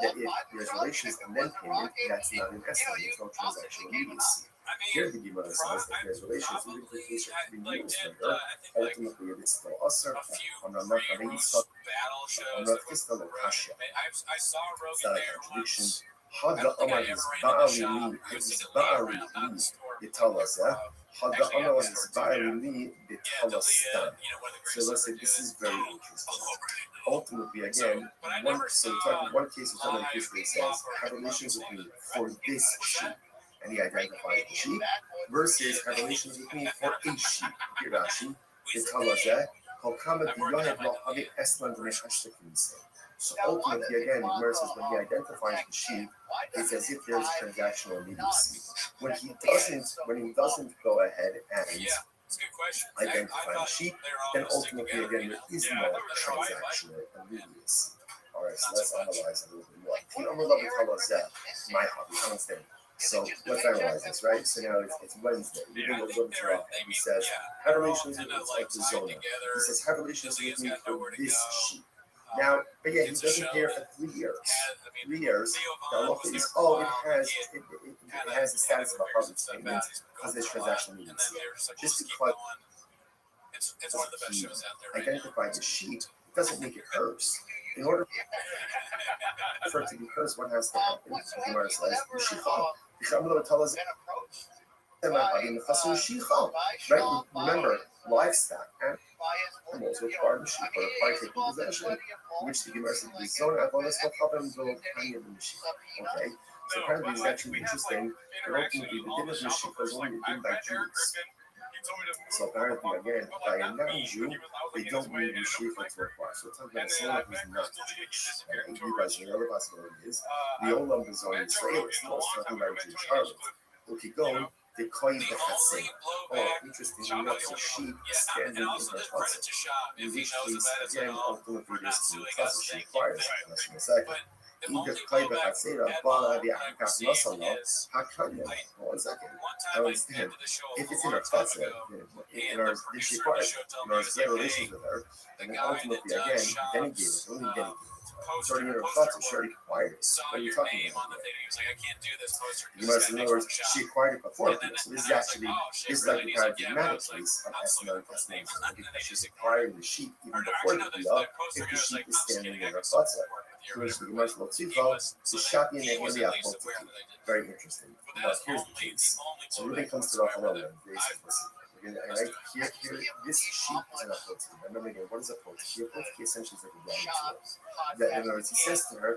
that if there's relations and then payment, that's not an estimate. There's no transactional immediacy. Here the Gemara says that there's relations, even if the case are to be used later, ultimately it is still usher. I'm not going to stop. I'm not just a cash. It's not a contradiction. Haga Amar is Ba'ali Li, is Ba'ali Li, Yitalasah. Haga Amar is Ba'ali Li, Yitalastan. So let's say this is very interesting. Ultimately, again, we're talking one case, another case where it says, have relations with me for this sheep. And he identifies the sheep, versus have relations with me for a sheep. Rashi, Yitalasah, Hokama Biyonet Lo Havi Eslan V'Nechashtakim. So ultimately, again, Gemara says when he identifies the sheep, it's as if there's transactional immediacy. When he doesn't go ahead and identify the sheep, then ultimately, again, there is no transactional immediacy. All right, so let's analyze a little bit more. I'm going to tell us that my hobby. I understand. So let's analyze this, right? So now it's Wednesday. We bring a little bit up, and he says, have relations with like the zona. He says, have relations with me for this sheep. Now, but yeah, he doesn't pay her for 3 years. 3 years. Now, look, it has the status of a harvest payment because there's transactional immediacy. Just because he identified the sheep, it doesn't make it hers. In order for it to be hers, what has to happen? Gemara says, right? Remember, livestock animals require the sheep or require taking possession, which the Gemara says the zone of all this will help them build tiny of the sheep. Okay, so apparently it's actually interesting. And ultimately, the din of the sheep was only done by Jews. So apparently, again, by a non-Jew, they don't need the sheep to acquire. So we're talking about a zone who's not Jewish. And you guys, the other possibility is the olam is on Israel. It's not talking about a Jewish harlot. We'll keep going. They call you the Hatzim. Oh, interesting. You know, a sheep standing in the Hatzim. In which case, again, ultimately, this is the Hatzim she requires. That's in a second. Either Klai B'Chatzera, Bala V'Achakach Nasala, Hakanya. One second. I understand. If it's in her Hatzim, in our this she requires, in our relations with her, and then ultimately, again, denigrated, only denigrated. It's already in her Hatzim, she already acquired it. What are you talking about? You must, in other words, she acquired it before. So this is actually, this is like the paradigmatic case of Esmer and Esmer, because she's acquiring the sheep even before the Biyah, if the sheep is standing in her Hatzim. Which the Gemara Lotzifah, the Shati and the Handy Apple. Very interesting. Now, here's the case. So Reuben comes to Rachel and Grace says, listen, right here, this sheep is an apotiki. Remember again, what is a apotiki? A apotiki essentially is like a raw material. In other words, he says to her,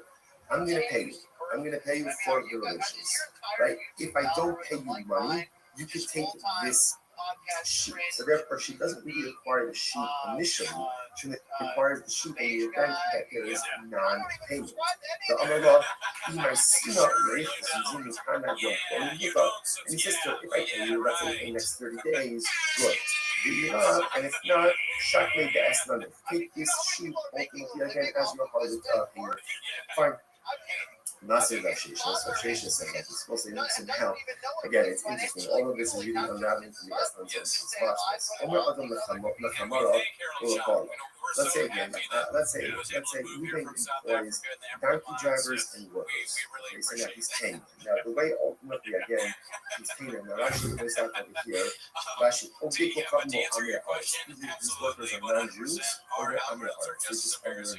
I'm going to pay you. I'm going to pay you for the relations. Right? If I don't pay you money, you can take this sheep. So therefore, she doesn't really acquire the sheep initially. requires the sheep in the event that there is non-payment. The Amar Imarsina rate is using the time that you're going to go. And he says to her, if I pay you, let's say in the next 30 days, good. Do you not? And if not, Shak made the S take this sheep ultimately again as your harvest payment. Fine. Massive Rashish. So Rashish said that it's supposed to listen how. Again, it's interesting. All of this is really unraveling from the essence of this. Watch this. Omer Adam Lechamara will follow. Let's say again, let's say Ruben employs donkey drivers and workers. Okay, so now he's paying them. Now the way ultimately again he's paying them. Now Rashi points out over here, Rashi Obiko Kamo Amir Arts. These workers are non-Jews or they're Amir Arts. They're just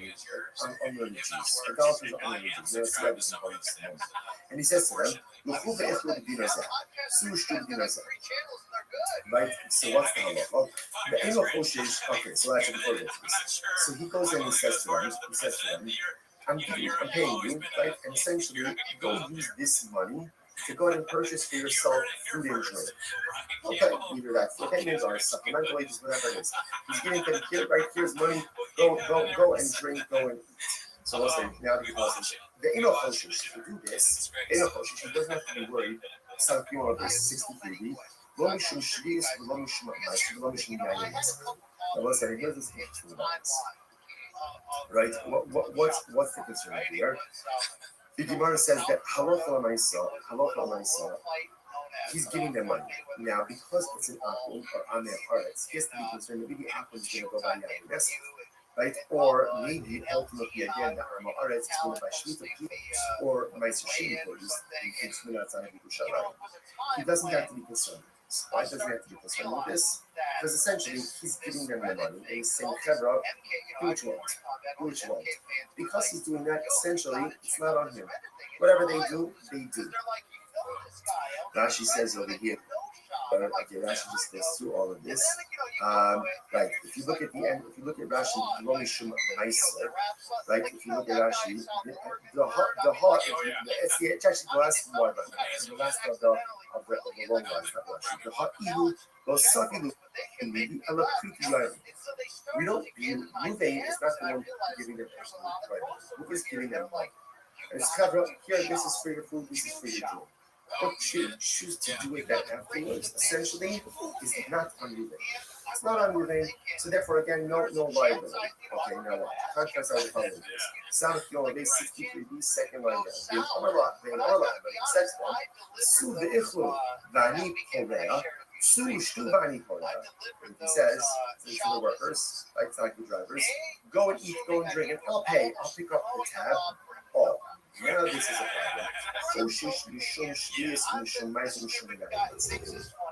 unlearned Jews. Idolaters are unlearned Jews. They're slaves in Baruch. And he says to them, L'chuv ve'echlu b'dinazeh. Su shtu b'dinazeh. Right? So what's the halach? The Eno Choshesh. Okay, so actually before we get to this. So he goes in and he says to them, I'm paying you, right? And essentially, go use this money to go ahead and purchase for yourself food and drink. Okay, either that's the payments or supplemental wages, whatever it is. He's giving them here, right? Here's money. Go and drink. Go and. So let's say now he calls him. The Eno Choshesh to do this. Eno Choshesh, he doesn't have to be worried. Some people of this 63. Lo mishum shvius, lo mishum ma'ash, lo mishum yayin. Now let's say here's this interesting about this. Right? What's the concern here? The Gemara says that halacha l'maisa, he's giving them money. Now, because it's an apple or on their hearts, he has to be concerned that maybe the apple is going to go by Yahudah, right? Or maybe ultimately again the Arma Aretz is going to buy Shmita or Meiser Shini produce in Shmina Tzana B'Yushalayim. He doesn't have to be concerned. Why doesn't he have to be concerned with this? Because essentially he's giving them the money and he's saying, Chevra, do what you want. Because he's doing that, essentially, it's not on him. Whatever they do, they do. Rashi says over here, okay, Rashi just goes through all of this. Right, if you look at the end, if you look at Rashi, right, if you look at Rashi, the heart, it's actually the last one, the last of the long ones, not Rashi. The heart, those sucking we don't view moving is not the one giving them personal right. Who is giving them money? And it's covered here, this is for your food, this is for your drink. What you choose to do with that afterwards, essentially, is not unmoving. It's not unmoving, so therefore, again, no liability. Okay, now what? Contrast out the following this. Sound of base 63b, second line down. The sex one, Su ve'ichlu v'ani korea, Su shtu v'ani korea. He says to the workers, like taxi drivers, go and eat, go and drink, and I'll pay. I'll pick up the tab. Oh, now this is a problem.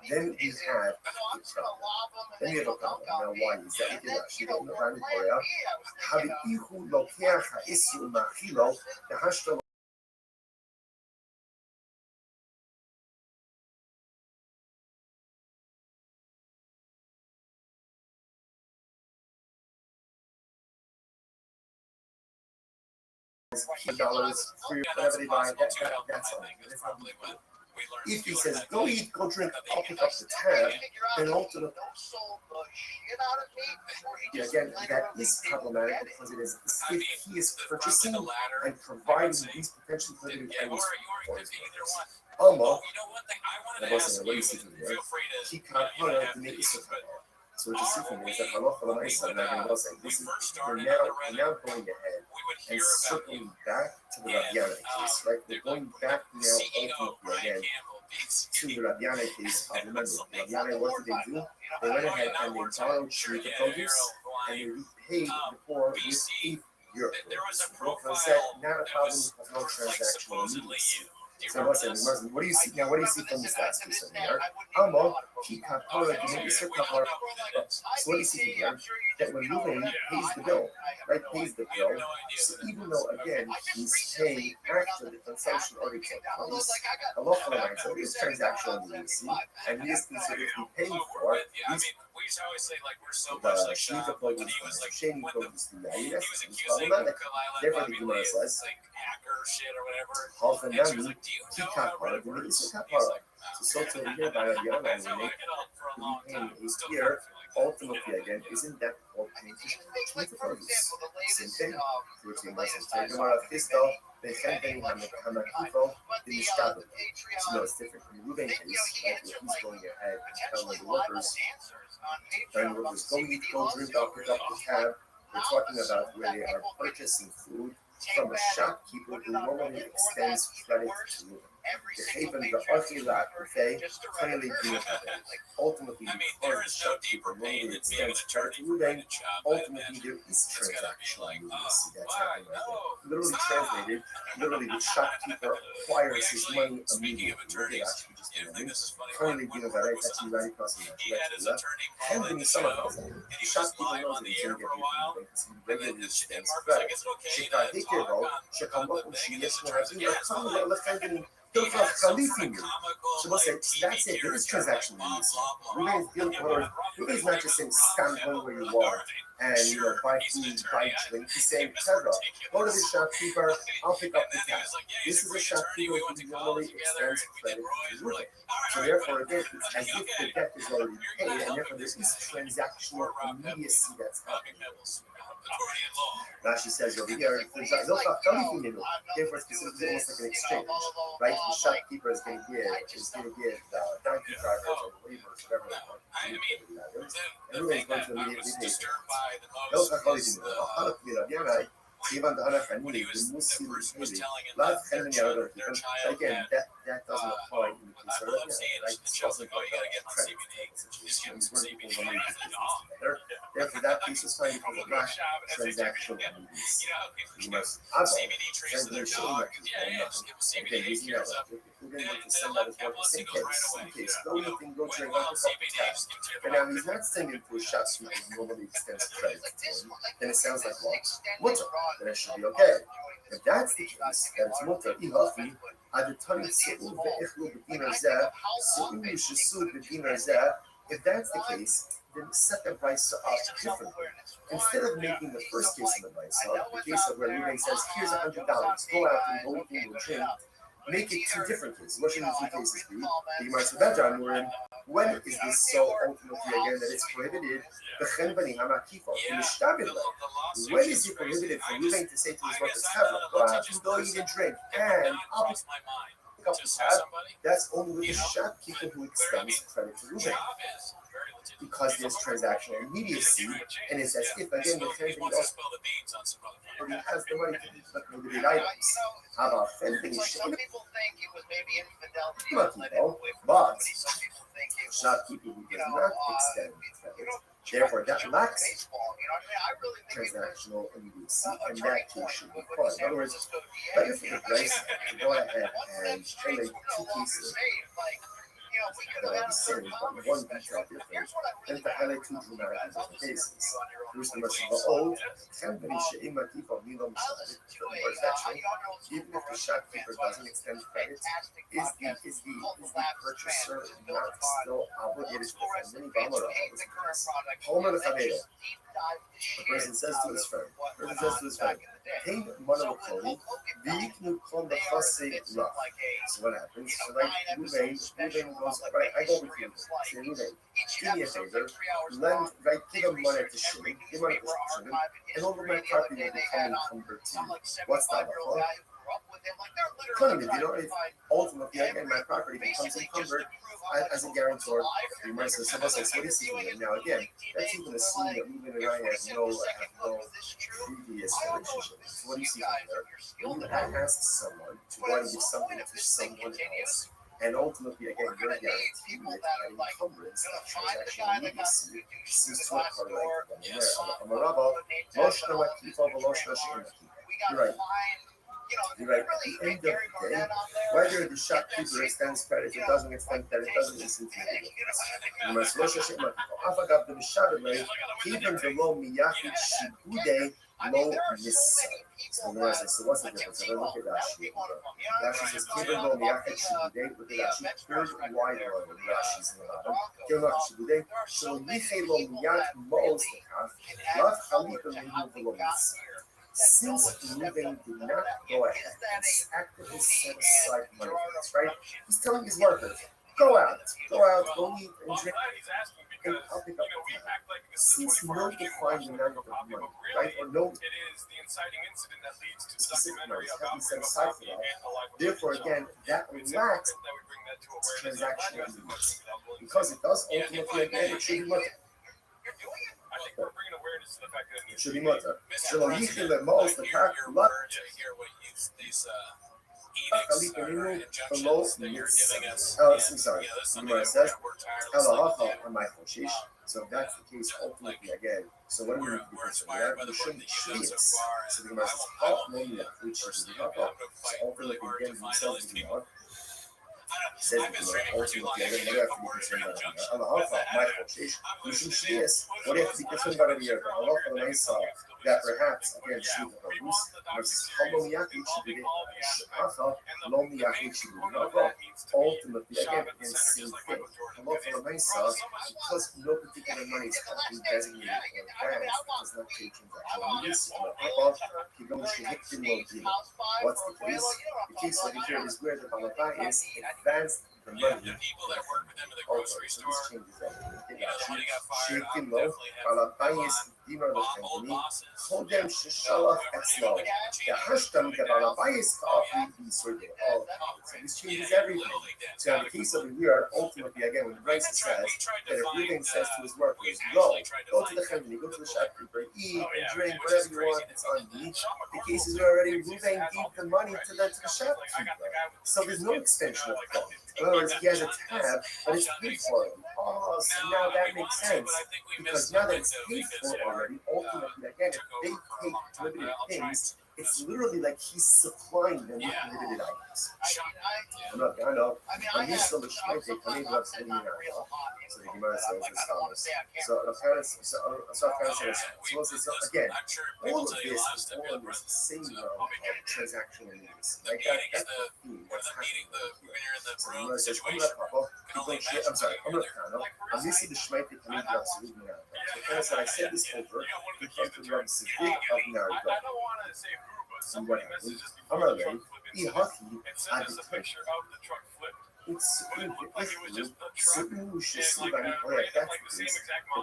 Then you have a problem. Then you have a problem. Now, why is that? Because actually, in the Korea, Habihu Lokeach Ha'isyu Machilo, the Hashto. $10 for whatever they buy, that's all. If he says, go eat, go drink, I'll pick up the tab, then ultimately, again, that is problematic because it is if he is purchasing and providing these potentially prohibited items for his workers. Alma, what do you see from here? So what you see from here is that halacha l'maisa, and I'm going to say, this is, we're now going ahead and circling back to the Rabbiana case, right? We're going back now ultimately again to the Rabbiana case. Remember, Rabbiana, what did they do? They went ahead and they borrowed Shemitah produce and they repaid the poor with €8. Brooklyn said, not a problem because no transactional immediacy. So what do you see now? What do you see from this last piece over here? So what do you see here? That when Ruben pays the bill, right? Pays the bill. So even though again he's paying after the consumption already took place, a law firm is transactional immediacy, and he is considered to be paying for it. We used to always say like we're so The much like Shemitah when produce, he was like Sheni when the produce, the he Yayidas, was is accused of problematic. Therefore, the Kalila Gemara says, like hacker shit or whatever. half and And she was nami, like, do you know how kapara, it the works? Melissa He's kapara. like, So to here by Rabbiana, that's when how they I felt for a long paying time. Still here, feel like that. ultimately again, isn't that called paying for like for example, the latest routine Gemara Fisto, they can be Hamakifo in the Chicago. So no, it's different. In the Ruben case, like he's going ahead and telling the workers, go eat, go drink, I'll pick up the tab. We're talking about where they are purchasing food from a shopkeeper who normally extends credit to Ruben. The haven, the Archila, they clearly do ultimately, because the shopkeeper normally extends credit to Ruben, ultimately there is transaction. That's happening right there. Literally translated, literally the shopkeeper acquires his money immediately. Currently, you know, that it's actually right across the left. And then some of us, the shopkeeper knows that he's going to get people because he regularly extends credit. Shekadikero, Shekamokum, Shiyeshna, Lefendin. So let's say that's it. There is transaction needs. Ruben's not just saying stand home where you are and buy food, buy drink. He's saying, Tevra, go to the shopkeeper, I'll pick up the tab. This is a shopkeeper who normally extends credit to Ruben. So therefore, again, it's as if the debt is already paid, and therefore there is transactional immediacy that's happening. Rashi says over here, therefore it's specifically almost like an exchange, right? The shopkeeper is going to give the donkey drivers or laborers, whatever they want, and Ruben's going to immediately pay for it. Even the other family, the Muslim family, lot of family are again, that doesn't apply in the case of right? It's also like a credit situation. Therefore, that piece is fine because of not transactional needs. You must also translation okay, using that. If we're going to send out his work in case, go anything, go drink, go pick up the tab. But now he's not sending to a shopkeeper who normally extends credit to him. Then it sounds like what? Then it should be okay. If that's the case, then it's mutter. Ihafi, adatani se'u ve'echlu b'dinar zeh, se'u yishesud b'dinar zeh. If that's the case, then set the price up differently. Instead of making the first case of the price up, the case of where Ruben says, here's $100, go out and go eat and drink, make it two different cases. What should the two cases be? You might say that, John, when is this so ultimately again that it's prohibited? When is it prohibited for Ruben to say to his workers, go out and go eat and drink, and I'll pick up the tab? That's only with the shopkeeper who extends credit to Ruben. Because there's transactional immediacy, and it's as if again the company also has the money to put prohibited items. How about Fenton? Some people think it was maybe infidelity, but shopkeeper who does not extend credit, therefore that lacks transactional immediacy, and that case should be caught. In other words, better for the price to go ahead and trade two cases. That I'll be saying, but one detail difference, and to highlight two dramatic different cases. First, the much of the old, company she'im makifa milo mishalik, actually, even if the shopkeeper doesn't extend credit, is the purchaser not still obligated to defend many Bamara Homer the Chaveda. The person says to his friend, hey, Monokoli, Viknu Kon the Chase Rough. So what happens? So like Ruben goes, right, I go with you. Say, Ruben, do me a favor, give him money to Shimon, give money to Shimon, and over my property will become encumbered to you. What's that about? If ultimately again my property becomes encumbered as a guarantor, the mercy of someone says, what is he doing? Now again, that's even assuming that Ruben and I have no previous relationship. So what do you see there? When you ask someone to go and give something to someone else, and ultimately again you're guaranteed with an encumbrance of transactional immediacy cease to occur right then and there. Amarava, Loshna Makifa, Veloshna Shemakifa. You're right. You're right. At the end of the day, whether the shopkeeper extends credit or doesn't extend credit doesn't listen to you. You must Rosh Hashanah. Afagav the Mishabele, even below Miyachid Shibude, low Nissa. So what's the difference? I look at Rashi. Rashi says, even below Miyachid Shibude, look at Rashi, third wider on the Rashi's in the bottom. Kilnach Shibude, so Yichelo Miyach Mo's the half, not Halika Mihu below Nissa. Since Ruben did not go ahead and actively set aside money for this, right? He's telling his workers, go out, go eat and drink, hey, I'll pick up the tab. Since no defined amount of money, right, or no specific amounts have been set aside for that, therefore, again, that lacks transactional limits. Because it does ultimately, again, it should be mutter. It should be mutter. So, Yichil and Maos, the car, lot. Below sorry, Gemara says, so if that's the case, ultimately, again, so what do we need to be concerned? We shouldn't shlias. So the Gemara says, so ultimately, again, he says the Gemara, says the Gemara, ultimately, again, what do I have to be concerned about? What do you have to be concerned about over here? That perhaps, again, versus ultimately, again, it's the same thing. Because no particular money is designated or advanced, it does not take transactional. What's the case? The case over here is where the Balabai is advanced the money. Also, so this changes everything. Shaking low, Balabai is Dinar Lefendini, Hodem Shishalach Etzlo. The Hashtam, the Balabai is Ka'afri, the Survey. So this changes everything. So in the case over here, ultimately, again, when the Bryce says that if Reuben says to his workers, go to the Chandni, go to the shopkeeper, eat and drink, whatever you want, it's on me. The case is already Reuben gave the money to the shopkeeper. So there's no extension of that. In other words, he has a tab, but it's paid for already. Oh, so now that makes sense. Because now that it's paid for already, ultimately, again, if they take limited things, it's literally like he's supplying them with limited items. I know. I'm used to the Shmite, coming up to the so the Gemara says this follows. So again, all of this is all in this same realm of transactional needs. Like that's the theme that's happening here. So the Gemara says, I'm used to the Shmite, coming up to the So I said this over, because the Ram Siddiq of Narigah. And what happened? Amalei, Ihaki, at the picture of the truck flipped. It's certain who should see by the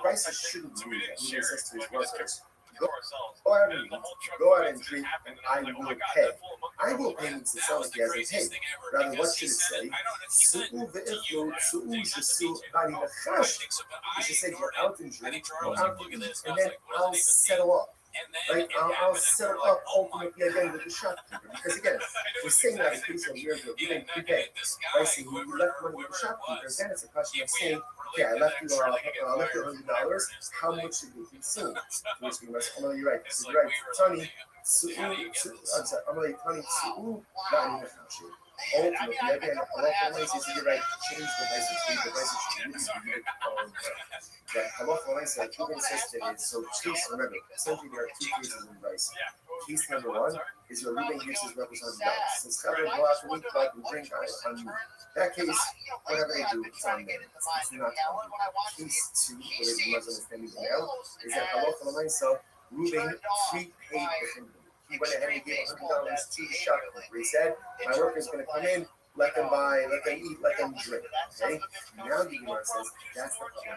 prices shouldn't do that. He says to his workers, go out and drink, and I will pay. I will pay means it sounds like he hasn't paid. Rather, what should it say? It should say, go out and drink, go out and eat, and then I'll settle up. Right? I'll settle up ultimately again with the shopkeeper. Because again, we're saying that in case of years ago, we didn't prepay. Right? So you left money with the shopkeeper, then it's a question of saying, okay, I left you $100, how much did you consume? Which we must, oh no, you're right. So you're right. Tony, I'm like, Tony, ultimately, again, a lot of places you're right, change the prices should really be that halacha says today. So please remember, essentially there are two cases in rice. Case number one is your Reuben uses represents $100. Since Chabad go out to eat, but we drink on you. That case, whatever they do, it's on them. It's not on you. Case two, where you must understand it now, is that halacha so Reuben prepaid for him. He went ahead and gave $100 to the shopkeeper. He said, my worker's going to come in, let them buy, let them eat, let them drink. Okay? Now the Gemara says that's the problem. You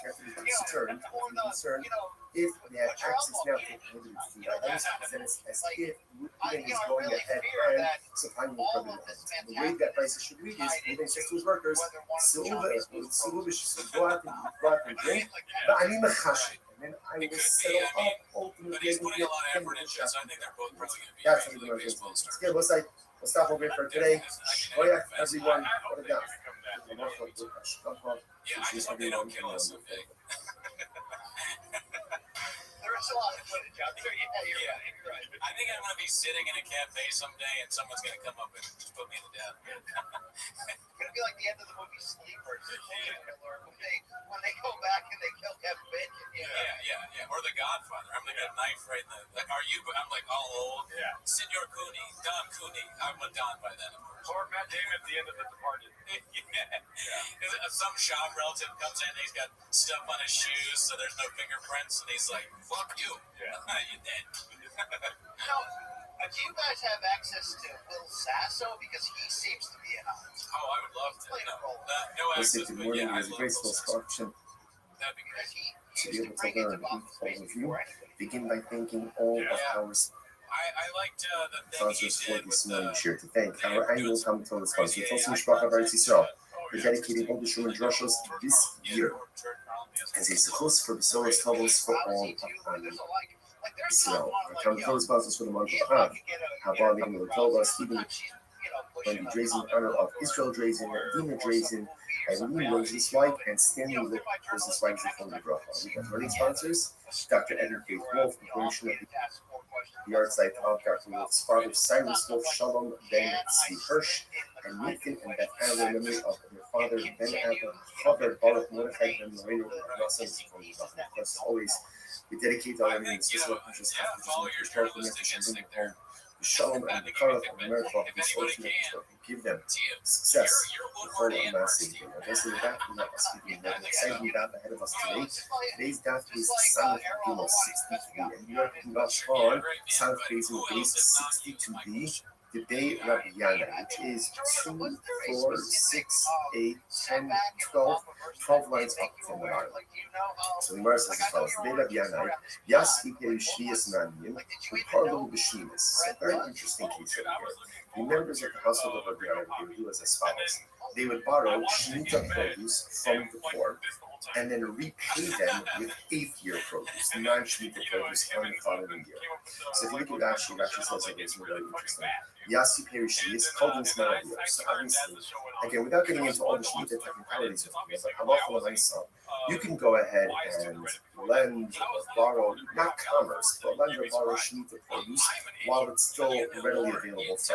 have to be concerned if they have access now to prohibited food items, then it's as if Reuben is going ahead and supplying the prohibited items. The way that prices should read is Reuben says to his workers, go out and drink, but I need machashi. And then I will settle up ultimately. But he's putting a lot of effort into this. I think they're both probably going to be that's what we're going to do. Okay, we'll stop over here for today. Oh yeah, everyone, what a down. Yeah, I just hope they don't kill us, okay? There's a lot of footage out there. Yeah, you're right. I think I'm going to be sitting in a cafe someday and someone's going to come up and just put me to death. It's going to be like the end of the movie Sleepers. When they go back and they kill Kevin Bacon. Yeah. Or The Godfather. I'm going to get a knife right in the... Like, I'm like all old. Yeah. Senor Cooney, Don Cooney. I'm a Don by then, of course. Or Matt Damon at the end of The Departed. Some shop relative comes in and he's got stuff on his shoes so there's no fingerprints and he's like, fuck you. Yeah. You're dead. Now, do you guys have access to Will Sasso? Because he seems to be in on it. Oh, I would love to. Play a role. No access, Good but morning, yeah, I there's a love graceful Will Sasso. sculpture. To be able to learn all of you, begin by thanking all of our sponsors for this morning. Share to thank our annual Talmud Torah sponsor, Tosim Shpach of Eretz Yisrael, for dedicating all the Shuman Drushos this year as a sukkos for the Soros Tovos for all of Israel. Our Talmud Torah sponsors for the month of Av, Haba Megan Lotova, Stephen Wendy Drazen in honor of Israel Drazen, Dina Drazen, Eileen Rosenzweig, and Stanley Rosenzweig from the Bracha. We have learning sponsors, Dr. Edward Faith Wolf, the creation of the art site of Dr. Wolf's father, Cyrus Wolf, Shalom Ben Tzvi Hirsch, and Nathan and Beth Anna, in memory of their father, Ben Anna, Chaber Baruch Mordechai, and Lorena Russell from the Bracha. Of course, as always, we dedicate our earnings to the precious half of the historical message and bring it home. The Shalom and the Karach of America of this ultimate give them success with all amassing. This is that we have us speaking about exciting daf ahead of us today. Today's daf is Samach Gimel 63, and we are picking up on Samach Bezin base 62b. The day Rabbi Yana, which is 2, 4, 6, 8, 10, 12 lines up from the line. So the Gemara says as follows: The day Rabbi Yana, Yas Ipei Shvias Naniyim, Uparlo B'Shvias. So very interesting case over here. The members of the household of Rabbi Yana would do as follows: they would borrow Shemitah produce from the poor, and then repay them with 8th year produce, non-Shemitah produce on the following year. So if you look at Rashi, Rashi says something very interesting. Yasi Perishis called in Smarabia. So obviously, again, without getting into all the Shemitah technicalities of it, but halacha l'maisa, you can go ahead and lend or borrow, not commerce, but lend or borrow Shemitah produce while it's still readily available for everyone. So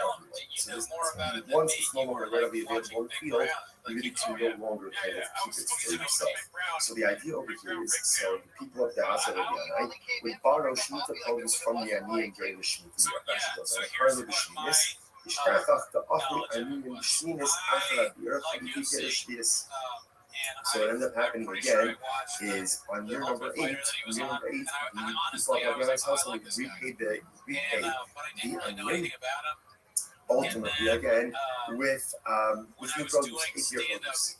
once it's no longer readily available in the field, you need to no longer kind of keep it for yourself. So the idea over here is, so the people of the house of Rabbi would borrow Shemitah produce from the Ani and during the Shemitah year. Rashi goes on, part of the Sheminis, so what ended up happening again is on year number 8, the people of Rabbi's household repaid the Ani, ultimately again with new produce, 8-year produce.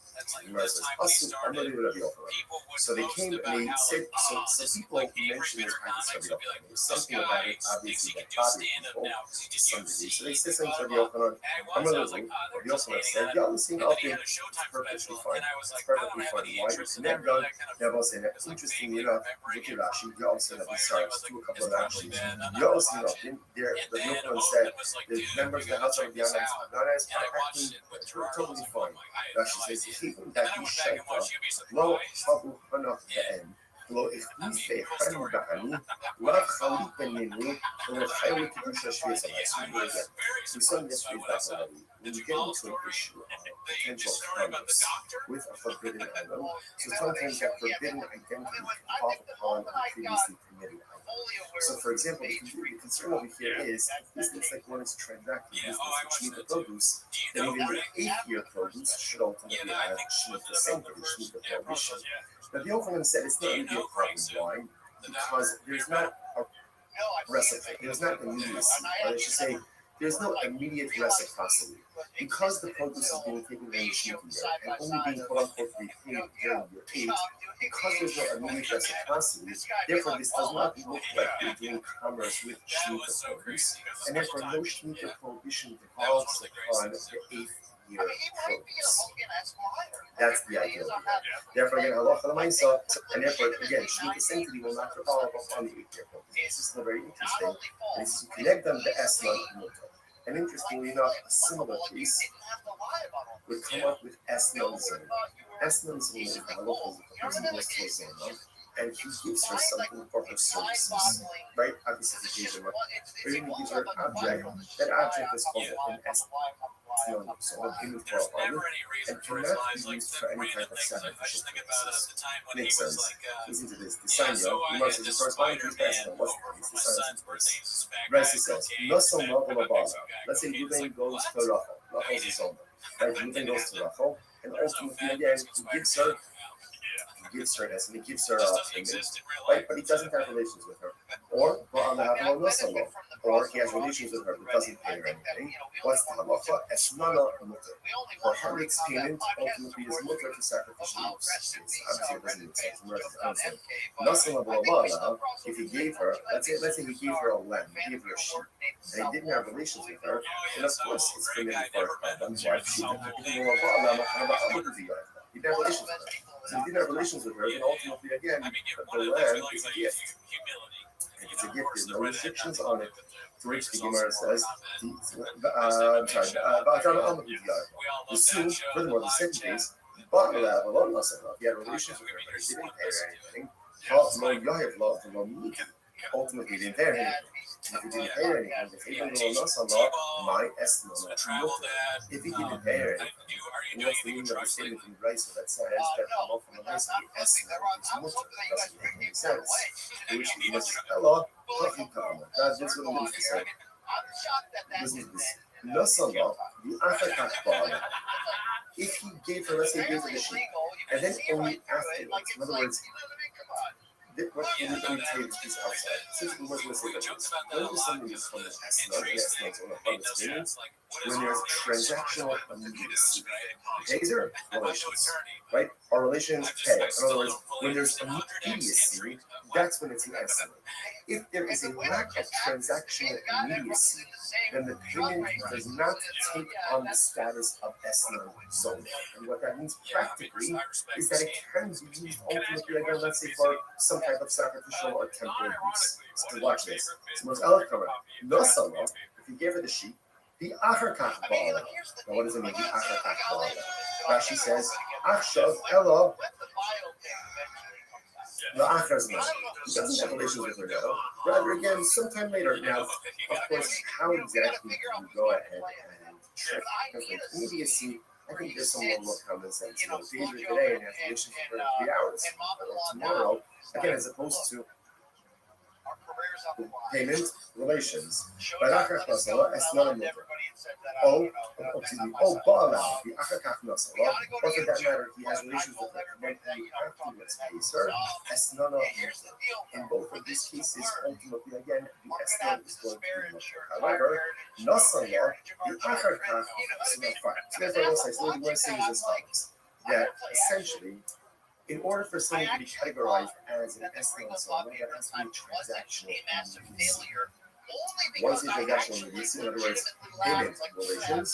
So they came and they said, so people mentioned this practice of Rabbi Yochanan. There's something about it, obviously, that bothered people to some degree. So they said something to Rabbi Yochanan. I'm going to look. Rabbi Yochanan said, yeah, listen, okay, it's perfectly fine. It's perfectly fine. Why? It's never done. Never said that. Interestingly enough, look at Rashi. You also have sorry, to a couple of Rashis. You also know, there, Rabbi Yochanan said, the members of the house of Rabbi Yochanan are not as acting, totally fine. Rashi says, that he shaita lo habu hanach be'en lo ichnisei hani ba'ani la chalik beninu lo chayli kedusha shvias alai. So we saw in yesterday's daf already, when you get into an issue of potential commerce with a forbidden item, so sometimes that forbidden identity can pop upon a previously permitted item. So, for example, the concern over here is if business like one is transacting business with Shemitah produce, then even the 8-year produce should ultimately have Shemitah Senter, Shemitah prohibition. But the Yochanan said it's not really a problem. Why? Because there's not a reciprocity, there's not immediacy, or I should say, there's no immediate reciprocity. Because the produce is being taken in the Shemitah year and only being quote unquote repaid during year 8, because there's no immediate reciprocity, therefore this does not look like we're doing commerce with Shemitah produce, and therefore no Shemitah prohibition devolves upon the 8th year produce. That's the idea. Therefore, again, halacha l'maisa, and therefore, again, Shemitah sanctity will not devolve upon the 8th year produce. This is very interesting. And this is connect them to Eslan Muto. And interestingly enough, a similar case would come up with Eslan Zona. Eslan Zona is the halacha the person goes to a Zona, and he gives her something for her services, right? Obviously, he gives her, or even he gives her an object. That object is called an Eslan Zona, payment for a honor, and cannot be used for any type of sacrificial purposes. Makes sense. Listen to this. The sign, you must say the corresponding to Eslan. What's the sign? Rashi says, let's say Ruben goes to Rachel. Rachel's his own. Right? Ruben goes to Rachel, and ultimately again he gives her this, and he gives her payment, right? But he doesn't have relations with her. Or on the Havon Nasalo, or he has relations with her but doesn't pay her anything. What's the halacha? Esnana mutter. Or Harlot's payment ultimately is mutter for sacrificial use. Obviously, it doesn't make sense. Nothing about if he gave her, let's say he gave her a lamb, he gave her a sheep, and he didn't have relations with her, then of course it's committed for a problem. Why? He didn't have relations with her. So he didn't have relations with her, then ultimately again, the lamb is a gift. And it's a gift, there's no restrictions on it. To which the Gemara says, the soon, furthermore, the second case, he had relations with her, but he didn't pay her anything. Ultimately, he didn't pay her anything. If he didn't pay her anything, if he didn't pay her anything, and that's the meaning of the statement from Raisa that says that Allah from the Raisa, the Esna is mutter, doesn't make any sense. To which the Gemara says, Allah, that's what it means to say. Listen to this. Nasala, the Achakat Ba'ala. If he gave her, let's say he gave her the sheep, and then only afterwards, in other words, what we tell you is outside. Since we wasn't going to say that, when there's something that's from the Esna, the Esna is on the part of the payments, when there's transactional immediacy, pays her relations, right? Our relations pay. In other words, when there's immediacy, that's when it's an Esna. If there is a lack of transactional immediacy, then the payment does not take on the status of Esna Zona. And what that means practically is that it can be used ultimately, again, let's say for some type of sacrificial or temporary use. So watch this. So most eloquent, Nasala, if you gave her the sheep, the Acharkach Ba'ala. Now what does it mean, the Acharkach Ba'ala? Rashi says, Achshav Ella. The Achar's man. He doesn't have relations with her now. Rather, again, sometime later. Now, of course, how exactly do you go ahead and check? Because like immediacy, I think there's some level of common sense. You know, if you today and have relations with her in 3 hours, or tomorrow, again, as opposed to payment relations. By Achar Nasala, it's not a mutter. Ba'ala, the Achar Nasala, or for that matter, he has relations with her, and then he afterwards pays her, it's not a mutter. In both of these cases, ultimately, again, the Esna is going to be mutter. However, Nasala, the Achar is not fine. So therefore, what we're saying is as follows, that essentially, in order for something to be categorized as an Esna Zona, there has to be a transactional immediacy. Once the transactional immediacy, in other words, payment relations,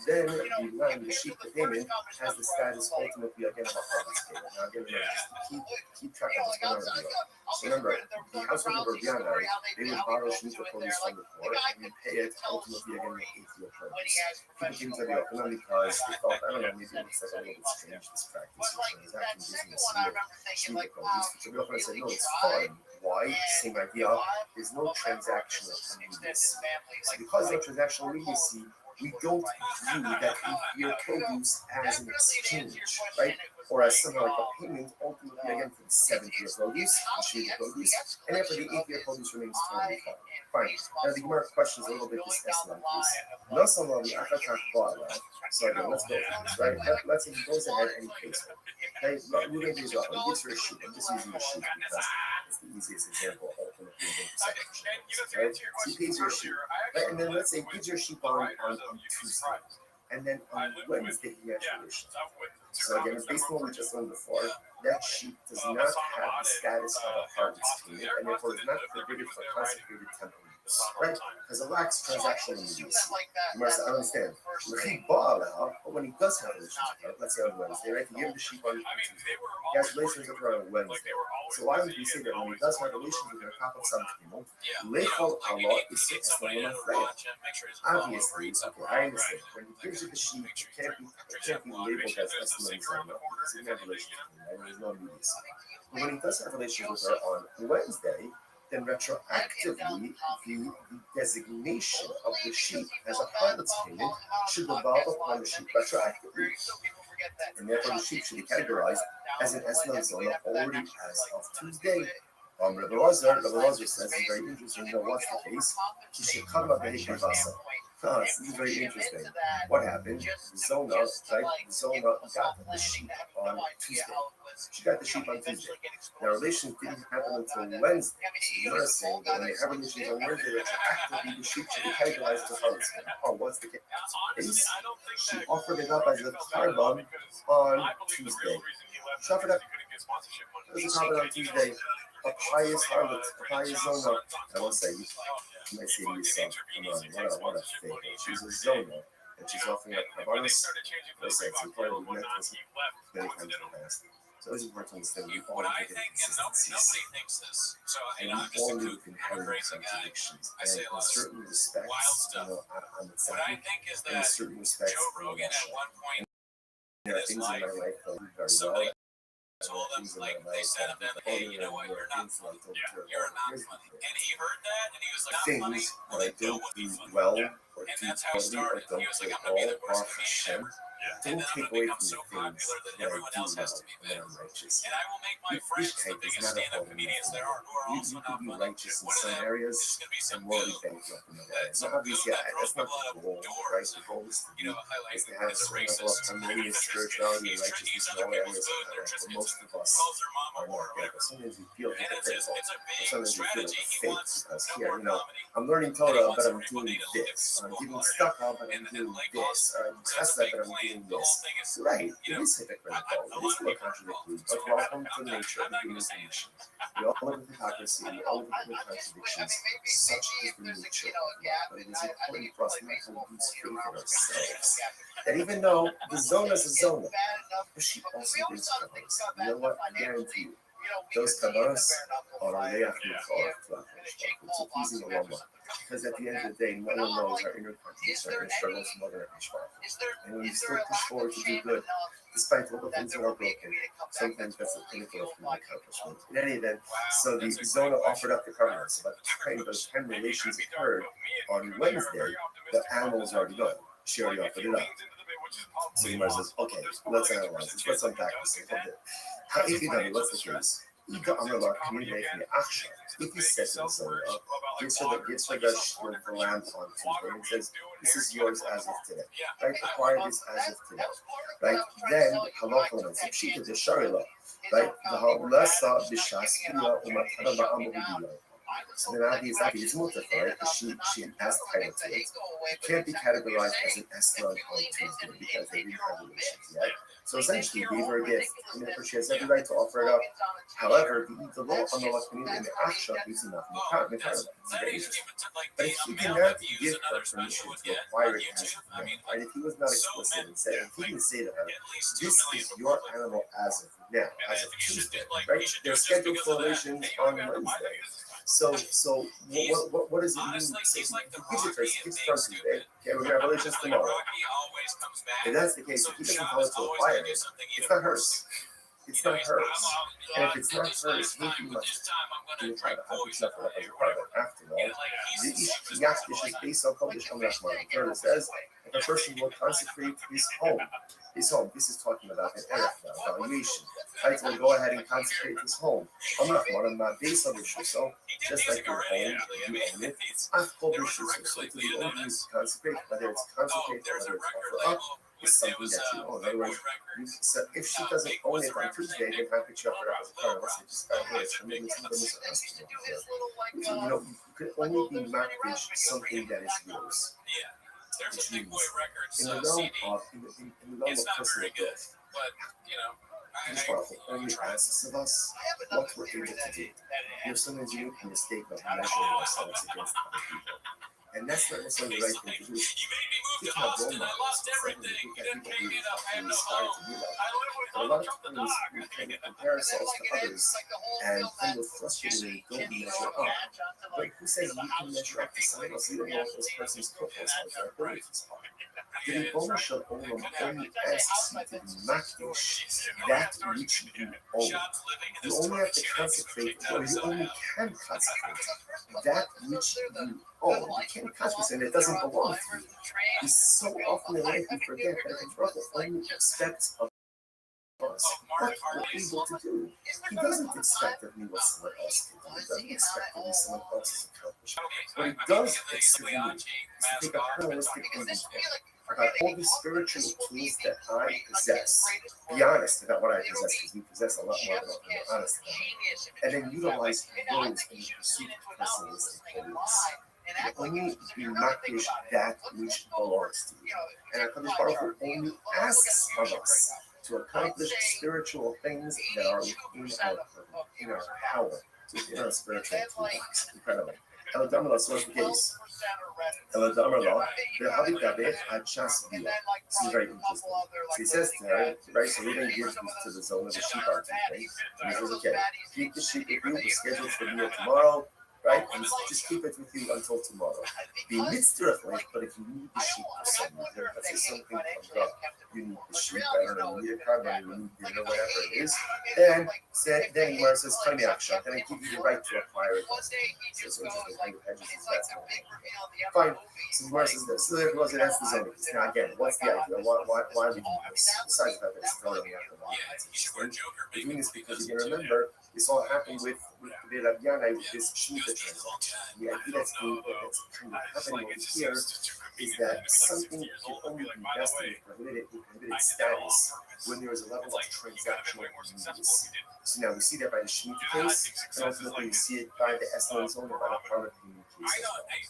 then the lamb, the sheep, the payment has the status ultimately again of a harvest payment. Now again, remember, just keep track of what's going on here. So remember, the household of Rabbiana, they would borrow shemitah produce from the poor and then pay it ultimately again with 8 year produce. People came to the Yochanan because they thought, I don't know, maybe it looks like a little bit strange, this practice of transaction business here, shemitah produce. So the Yochanan said, no, it's fine. Why? Same idea. There's no transactional immediacy. So because of transactional immediacy, we don't view that 8 year produce as an exchange, right? Or as somehow like a payment ultimately again for the 7th year produce, the sheep produce, and then for the 8th year produce remains totally fine. Fine. Now the Gemara questions a little bit this Esna piece. Nasala the Achakach Ba'ala. So again, let's go for this, right? Let's say he goes ahead and he pays her. Okay, we're going to use that one. He gives her a sheep. I'm just using a sheep because it's the easiest example ultimately in perception. Right? So he pays her a sheep. Right? And then let's say he gives her a sheep on Tuesday. And then on Wednesday he has relations. So again, based on what we just learned before, that sheep does not have the status of a harvest payment, and therefore is not prohibited for consecrated temple use, right? Because it lacks transactional immediacy. You must understand. But when he does have relations with her, let's say on Wednesday, right? He gave the sheep on Tuesday. He has relations with her on Wednesday. So why would we say that when he does have relations with her, Lechol Allah is obviously, okay, I understand. When he gives you the sheep, it can't be labeled as Esna Zona because he didn't have relations with her, and there's no immediacy. But when he does have relations with her on Wednesday, then retroactively, the designation of the sheep as a harlot's payment should revolve upon the sheep retroactively. And therefore, the sheep should be categorized as an Esna Zona already as of Tuesday. Rabbi Lazar says, it's very interesting, what's the case? He should come up with a This is very interesting. What happened? Zona, right? Zona got the sheep on Tuesday. She got the sheep on Tuesday. Now, relations didn't happen until Wednesday. So you are saying that when they have relations on Wednesday, that actively the sheep should be categorized as a harvest. Oh, what's the case? She offered it up as a carbon on Tuesday. She offered up as a carbon on Tuesday. A pious harlot, a pious zona. I will say, you might say to yourself, come on, what a fake. She's a zona, and she's offering up carbonis. I say it's important to mental many times in the past. So it's important to understand we all have inconsistencies. And we all live inherent contradictions. And in certain respects, I'm excited. In certain respects, I'm not sure. And there are things in my life that I do very well. Told him, like they said of him, hey, you know what, you're not funny. You're not funny. And he heard that, and he was like, not funny. Well, they don't do well, or and that's how he started. He was like, I'm going to be the worst comedian ever. And then I'm going to become so popular that everyone else has to be better. And I will make my friends the biggest stand-up comedians there are, who are also not funny. Righteous in One of some them areas is going to be some and morally goo. bankrupt in other areas. Now, obviously, that's not the goal, right? The goal is to, is to have some level of harmonious spirituality and righteousness in all areas of our life. But most of us are not there. But sometimes we feel hypocritical. Sometimes we feel like a fake because here, I'm learning Torah, but I'm doing this. I'm giving tzedakah, but I'm doing this. I'm chesed, but I'm doing this. Right, it is hypocritical. It is still contradictory. But welcome to the nature of the human condition. We all live with hypocrisy. We all live with contradictions. Such is the nature of life. But it is important for us not to lose faith in ourselves. That even though the zona is a zona, but she also brings kavanas. You know what? I guarantee you, those kavanas are leach mikol. It's a pleasing aroma. Because at the end of the day, no one knows our inner contradictions, our inner struggles more than our Mishpach. And when we still push forward to do good, despite all the things that are broken, sometimes that's the pinnacle of human accomplishment. In any event, so the zona offered up the covenants. By the time those 10 relations occurred on Wednesday, the animals already gone. She already offered it up. So Gemara says, okay, let's analyze this. Let's unpack this a bit. If you know what's the case? If he says to the zona, gives her the lamb on Tuesday and says, this is yours as of today. Right? Acquire this as of today. Right? Then halacha lemans. If she did the sharila, right? The halasa b'shas umatana. So then obviously it's mutter, right? Because she has title to it. It can't be categorized as an esrog on Tuesday because they didn't have relations yet. So essentially, he gave her a gift. She has every right to offer it up. However, the law on the Lakini and the Aksha is enough. It's very interesting. But if he did not give her permission to acquire it as of now, right? If he was not explicit and said, if he didn't say to her, this is your animal as of now, as of Tuesday, right? They're scheduled for relations on Wednesday. So what does it mean? He gives it to her. He gives it to her today. Okay, we're gonna have relations tomorrow. If that's the case, if he doesn't tell her to acquire it, it's not hers. It's not hers. And if it's not hers, he must do it private. I would suffer as a private. After all, the Yachdish is based on Kodesh Hamrachman. The Torah says, if a person will consecrate his home, this is talking about an erech, valuation. Right, so go ahead and consecrate his home. Hamrachman, I'm not based on the so just like your home, you own it. So to be owned is to consecrate, whether it's consecrate or whether it's offer up. Is something that you own. In other words, so if she doesn't own it on Tuesday, then how could you offer it up as a part? Unless it just got hers. I mean, it's not you could only be marked something that is yours. Which means in the realm of personal growth, the only asks of us what we're able to do. There's sometimes you make a mistake of measuring ourselves against other people. And that's not necessarily the right thing to do. We can have role models. We can people we aspire to be like. But a lot of times we kind of compare ourselves to others and then we're frustrated and don't measure up. But who says you can measure up to someone else? You don't know if this person's proposal or their abilities are. The Ribbon Shel Olam only asks you to be makdish that which you own. You only have to consecrate, or you only can consecrate that which you own. You can't consecrate it doesn't belong to you. We so often in life we forget that the Baruch only expects of us what we're able to do. He doesn't expect of me what someone else can do. He doesn't expect of me someone else's accomplishment. What he does expect of me is to take a holistic inventory about all the spiritual tools that I possess. Be honest about what I possess, because we possess a lot more than what we're honest about. And then utilize those in the pursuit of personalistic holiness. Only relinquish that which belongs to you. And HaKadosh Baruch Hu only asks of us to accomplish spiritual things that are in our power, within our spiritual toolbox. Incredible. Eladamala source the case. Eladamala, the Habitabe Achas Via. This is very interesting. So he says to her, right, so he then gives to the zone of the sheep out and he says, okay, keep the sheep with you, we're scheduled for meal tomorrow. Right? And just keep it with you until tomorrow. The mitzvah, but if you need the sheep for some reason, let's say something comes up, you need the sheep, I don't know, you need a car money, you need dinner, whatever it is, then Gemara says, then I give you the right to acquire it. So it's interesting how you hedge this, that's fine. So Gemara says this. So there goes, and that's the zone. Now again, what's the idea? Why are we doing this? Besides that, it's totally we're doing this because you can remember, this all happened with the Rabiana, with this Shemitah transaction. The idea that's kind of happening over here is that something can only be invested in prohibited status when there is a level of transactional use. So now we see that by the Shemitah case, and ultimately we see it by the Eslan zone or by the Parliament case.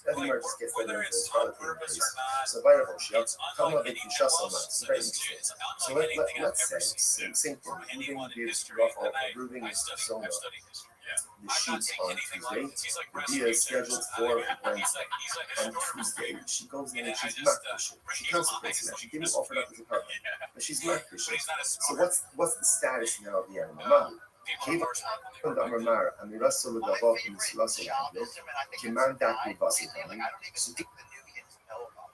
That Gemara just gets that into the Parliament case. So by the Roshia, Kama Bekisha Somas, very interesting. So let's say, same thing, moving gives Rafa approving Zona the sheets on Tuesday. The Dia is scheduled for Wednesday. On Tuesday, she goes in and she's not fishing. She consecrates now. She didn't offer it up as a carbon, but she's not fishing. So what's the status now of the animal? Mamu.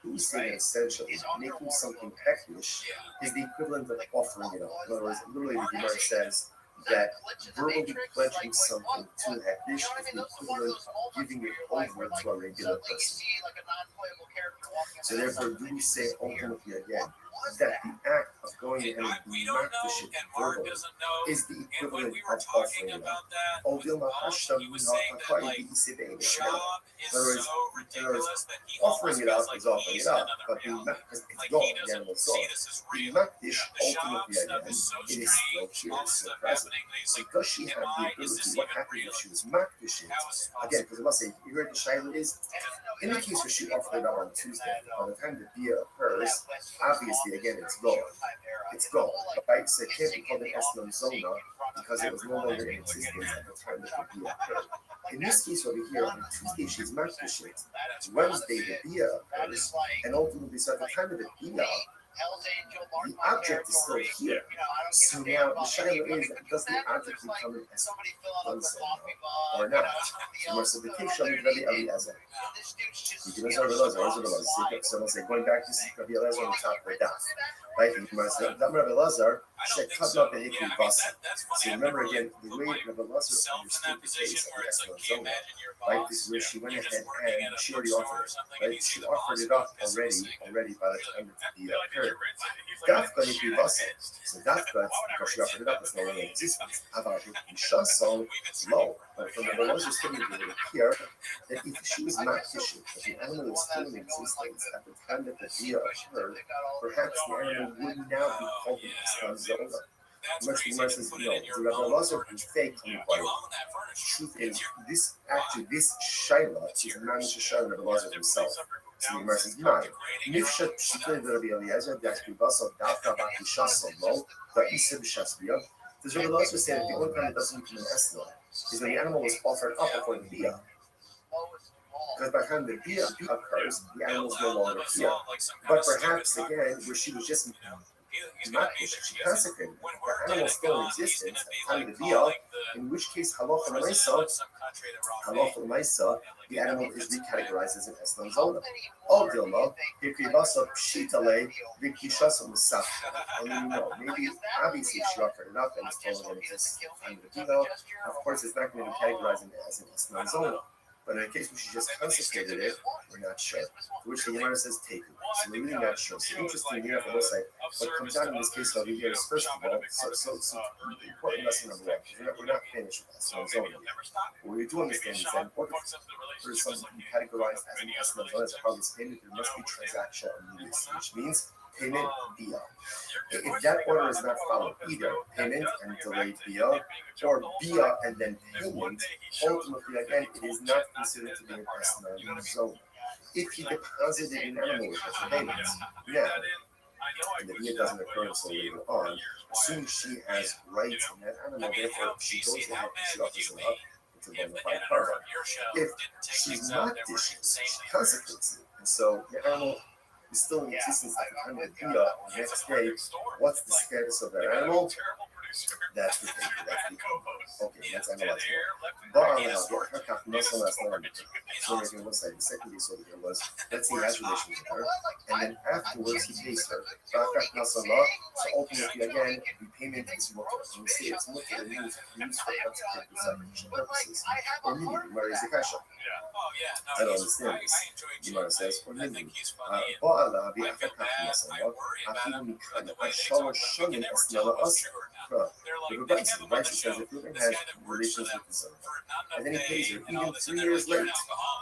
We say that essentially making something hektish is the equivalent of offering it up. In other words, literally the Gemara says that verbally pledging something to hektish is the equivalent of giving it over to a regular person. So therefore, do we say ultimately again that the act of going ahead and being hektish verbally is the equivalent of offering it up? In other words, offering it up is offering it up, but because it's gone, the animal's gone. The makdish ultimately again, it is still here, it's still present. So does she have the ability? What happened if she was makdish? Again, because I must say, you heard the shaila is in the case where she offered it up on Tuesday, by the time the bia occurs, obviously again it's gone. It's gone, right? So it can't be called an eslam zona because it was no longer in existence at the time that the bia occurred. In this case over here, on Tuesday she's makdish it. Wednesday the bia occurs, and ultimately, so at the time of the bia, the object is still here. So now the shaila is, does the object become an eslam or not? So the case shall be very Eliezer. You can also so let's say going back to Rabbi Eliezer on the top of the daf. Right? And Rabbi Eliezer said, "Cut up the hikri basa." So remember again, the way Rabbi Eliezer understood the case of the Eslan, right, is where she went ahead and she already offered it. Right? She offered it up already by the time that the occurred. Dafka hikri basa. So Dafka, because she offered it up, it's no longer in existence. About hikri shasal, low. But from Rabbi Eliezer statement over here, that if she was not fishing, if the animal was still in existence at the time that the dia occurred, perhaps the animal would now be called an Eslan zona. Much the says, no, the Rabbi Elazar is fake inquiry. Truth is, this shaila is not a shaila of Rabbi Elazar himself. So the Gemara says, "Mine. Nifshat shitay Rabbi Eliezer that basa dafka bakisha solo the isa b'shasbiya." Does Rabbi Elazar say that the only time it doesn't become an esla is when the animal was offered up before the bia? Because by the time the bia occurs, the animal is no longer here. But perhaps again, where she was just not she consecrated, the animal is still in existence at the time of the bia, in which case halacha l'maisa, the animal is recategorized as an eslam zona. All dilma, hikribasa pshitale, vikishasa musaf. Maybe obviously she offered it up and it's told in existence at the time of the bia. Of course, it's not going to be categorized as an eslam zona. But in the case where she just consecrated it, we're not sure. To which the Gemara says, take it. So we're really not sure. So interesting here on the website, what comes out in this case over here is, first of all, so important lesson number one, because we're not finished with Esman Zone yet. What we do understand is that in order for something to be categorized as an Esman Zone, as a part of this payment, there must be transactional immediacy, which means payment via. If that order is not followed, either payment and delayed via, or via and then payment, ultimately, again, it is not considered to be an Esman Zone. If he deposited an animal with her payment, now, and the via doesn't occur until later on, assume she has rights in that animal, therefore she goes ahead and she offers it up to the bona fide partner. If she's not dishing, she consecrates it. And so the animal is still in existence at the time of the via. The next day, what's the status of that animal? That's the thing. That's the code. Okay, let's analyze that. But so we're going to say the second case over here was, let's say he has relations with her, and then afterwards he pays her. So ultimately, again, the payment is mutter. When we say it's mutter, it means used for consecrated sacrificial purposes. Or meaning, where is the kasha? I don't understand this. Gemara says, or meaning, Ba'ala bi'afakah nasala, afilu mikana, ashalo shonin asnala us. The Rebbe says if Reuben has relations with his son, and then he pays her, even 3 years late,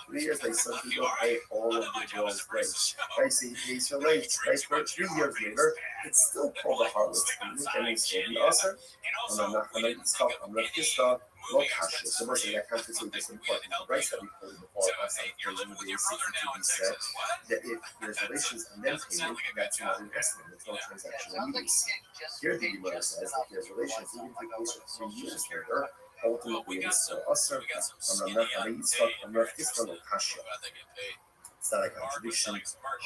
3 years late, some people pay all of the girls late. Right, so he pays her late, right, for 3 years later, it's still called a harlot, and it's still the usher, and I'm not going to stop, I'm not just stop, no kasha. So we're saying that context is just important. The rights that we quoted before, last time, presumably 62 said that if there's relations and then payment, that's not an estimate, there's no transactional immediacy. Here the Gemara says that there's relations, even if it goes for 3 years later, ultimately it is still usher, I'm not going to stop, I'm not just going to kasha. It's not a contradiction.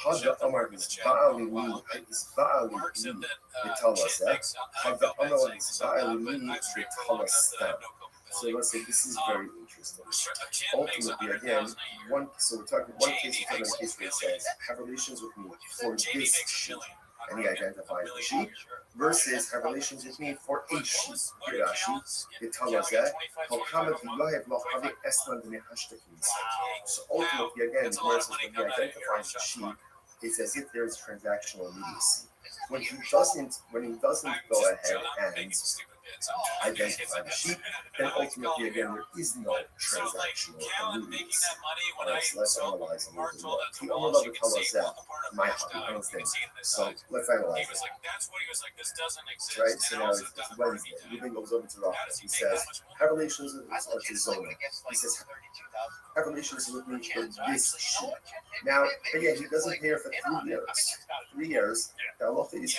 Hada Amar is Ba'ali Mi, is Ba'ali Mi, B'talaseh. Hada Amar is Ba'ali Mi, B'talaseh. So let's say this is very interesting. Ultimately, again, so we're talking one case, we're talking about a case where it says, have relations with me for this sheep, and he identifies the sheep, versus have relations with me for a sheep. Rashi, B'talazeh, Halkama V'yohev Lo Havi Esman D'Mehashtakim. So ultimately, again, the Gemara says when he identifies the sheep, it's as if there is transactional immediacy. When he doesn't go ahead and identify the sheep, then ultimately again there is no transactional immediacy. Alright, so let's analyze a little bit more. The only level tell us that my hobby, so let's analyze it. Right, so now it's Wednesday. Ruben goes over to the office. He says, have relations with Zona. He says, have relations with me for this sheep. Now, again, he doesn't pay her for 3 years. 3 years, the halacha is,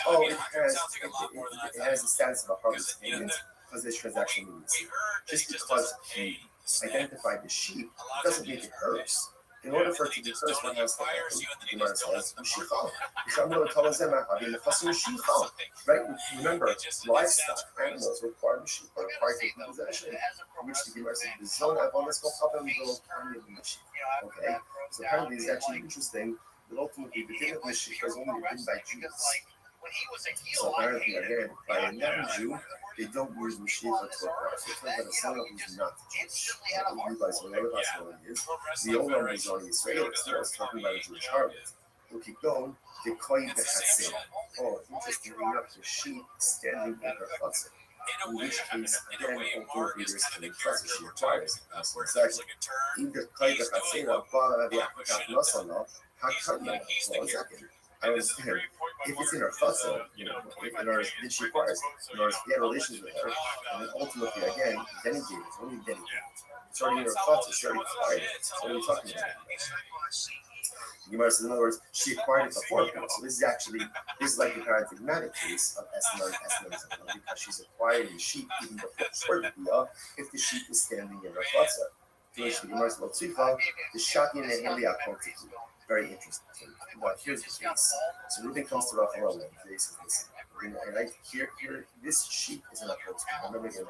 it has the status of a harvest payment because there's transaction immediacy. Just because he identified the sheep doesn't make it hers. In order for it to be hers, one has to happen. The Gemara says, right? Remember, livestock, animals require the sheep, are required to be possession. Which the Gemara says, the zone of on this will help them build plenty of the sheep. Okay? So apparently it's actually interesting that ultimately the din of the sheep is only written by Jews. So apparently, again, by a non-Jew, they don't use Mashiach to acquire. So it's talking about a son who's not Jewish. We realize what the other possibility is. The Olam is on Israel, so it's talking about a Jewish harlot. We'll keep going. The Koy Bechatzeh. Oh, interestingly enough, the sheep standing in her chutzah. In which case, again, ultimately there's an chutzah she acquires. That's one second. Either Koy Bechatzeh, Ba'ala V'Achakat Nasala, HaKarya. Well, a second. I understand. If it's in her chutzah, in other words, did she acquire it? In other words, he had relations with her, and then ultimately, again, then he gave it. When did he give it? It's already in her chutzah. She already acquired it. So what are we talking about? Gemara says, in other words, she acquired it before. So this is like the paradigmatic case of Esmer because she's acquiring the sheep even before the bia, if the sheep is standing in her chutzah. To which the Gemara says, the shati and the heliak. Very interesting. But here's the case. So Reuben comes to Rachel and he says, listen, here, this sheep is an approach. Remember again,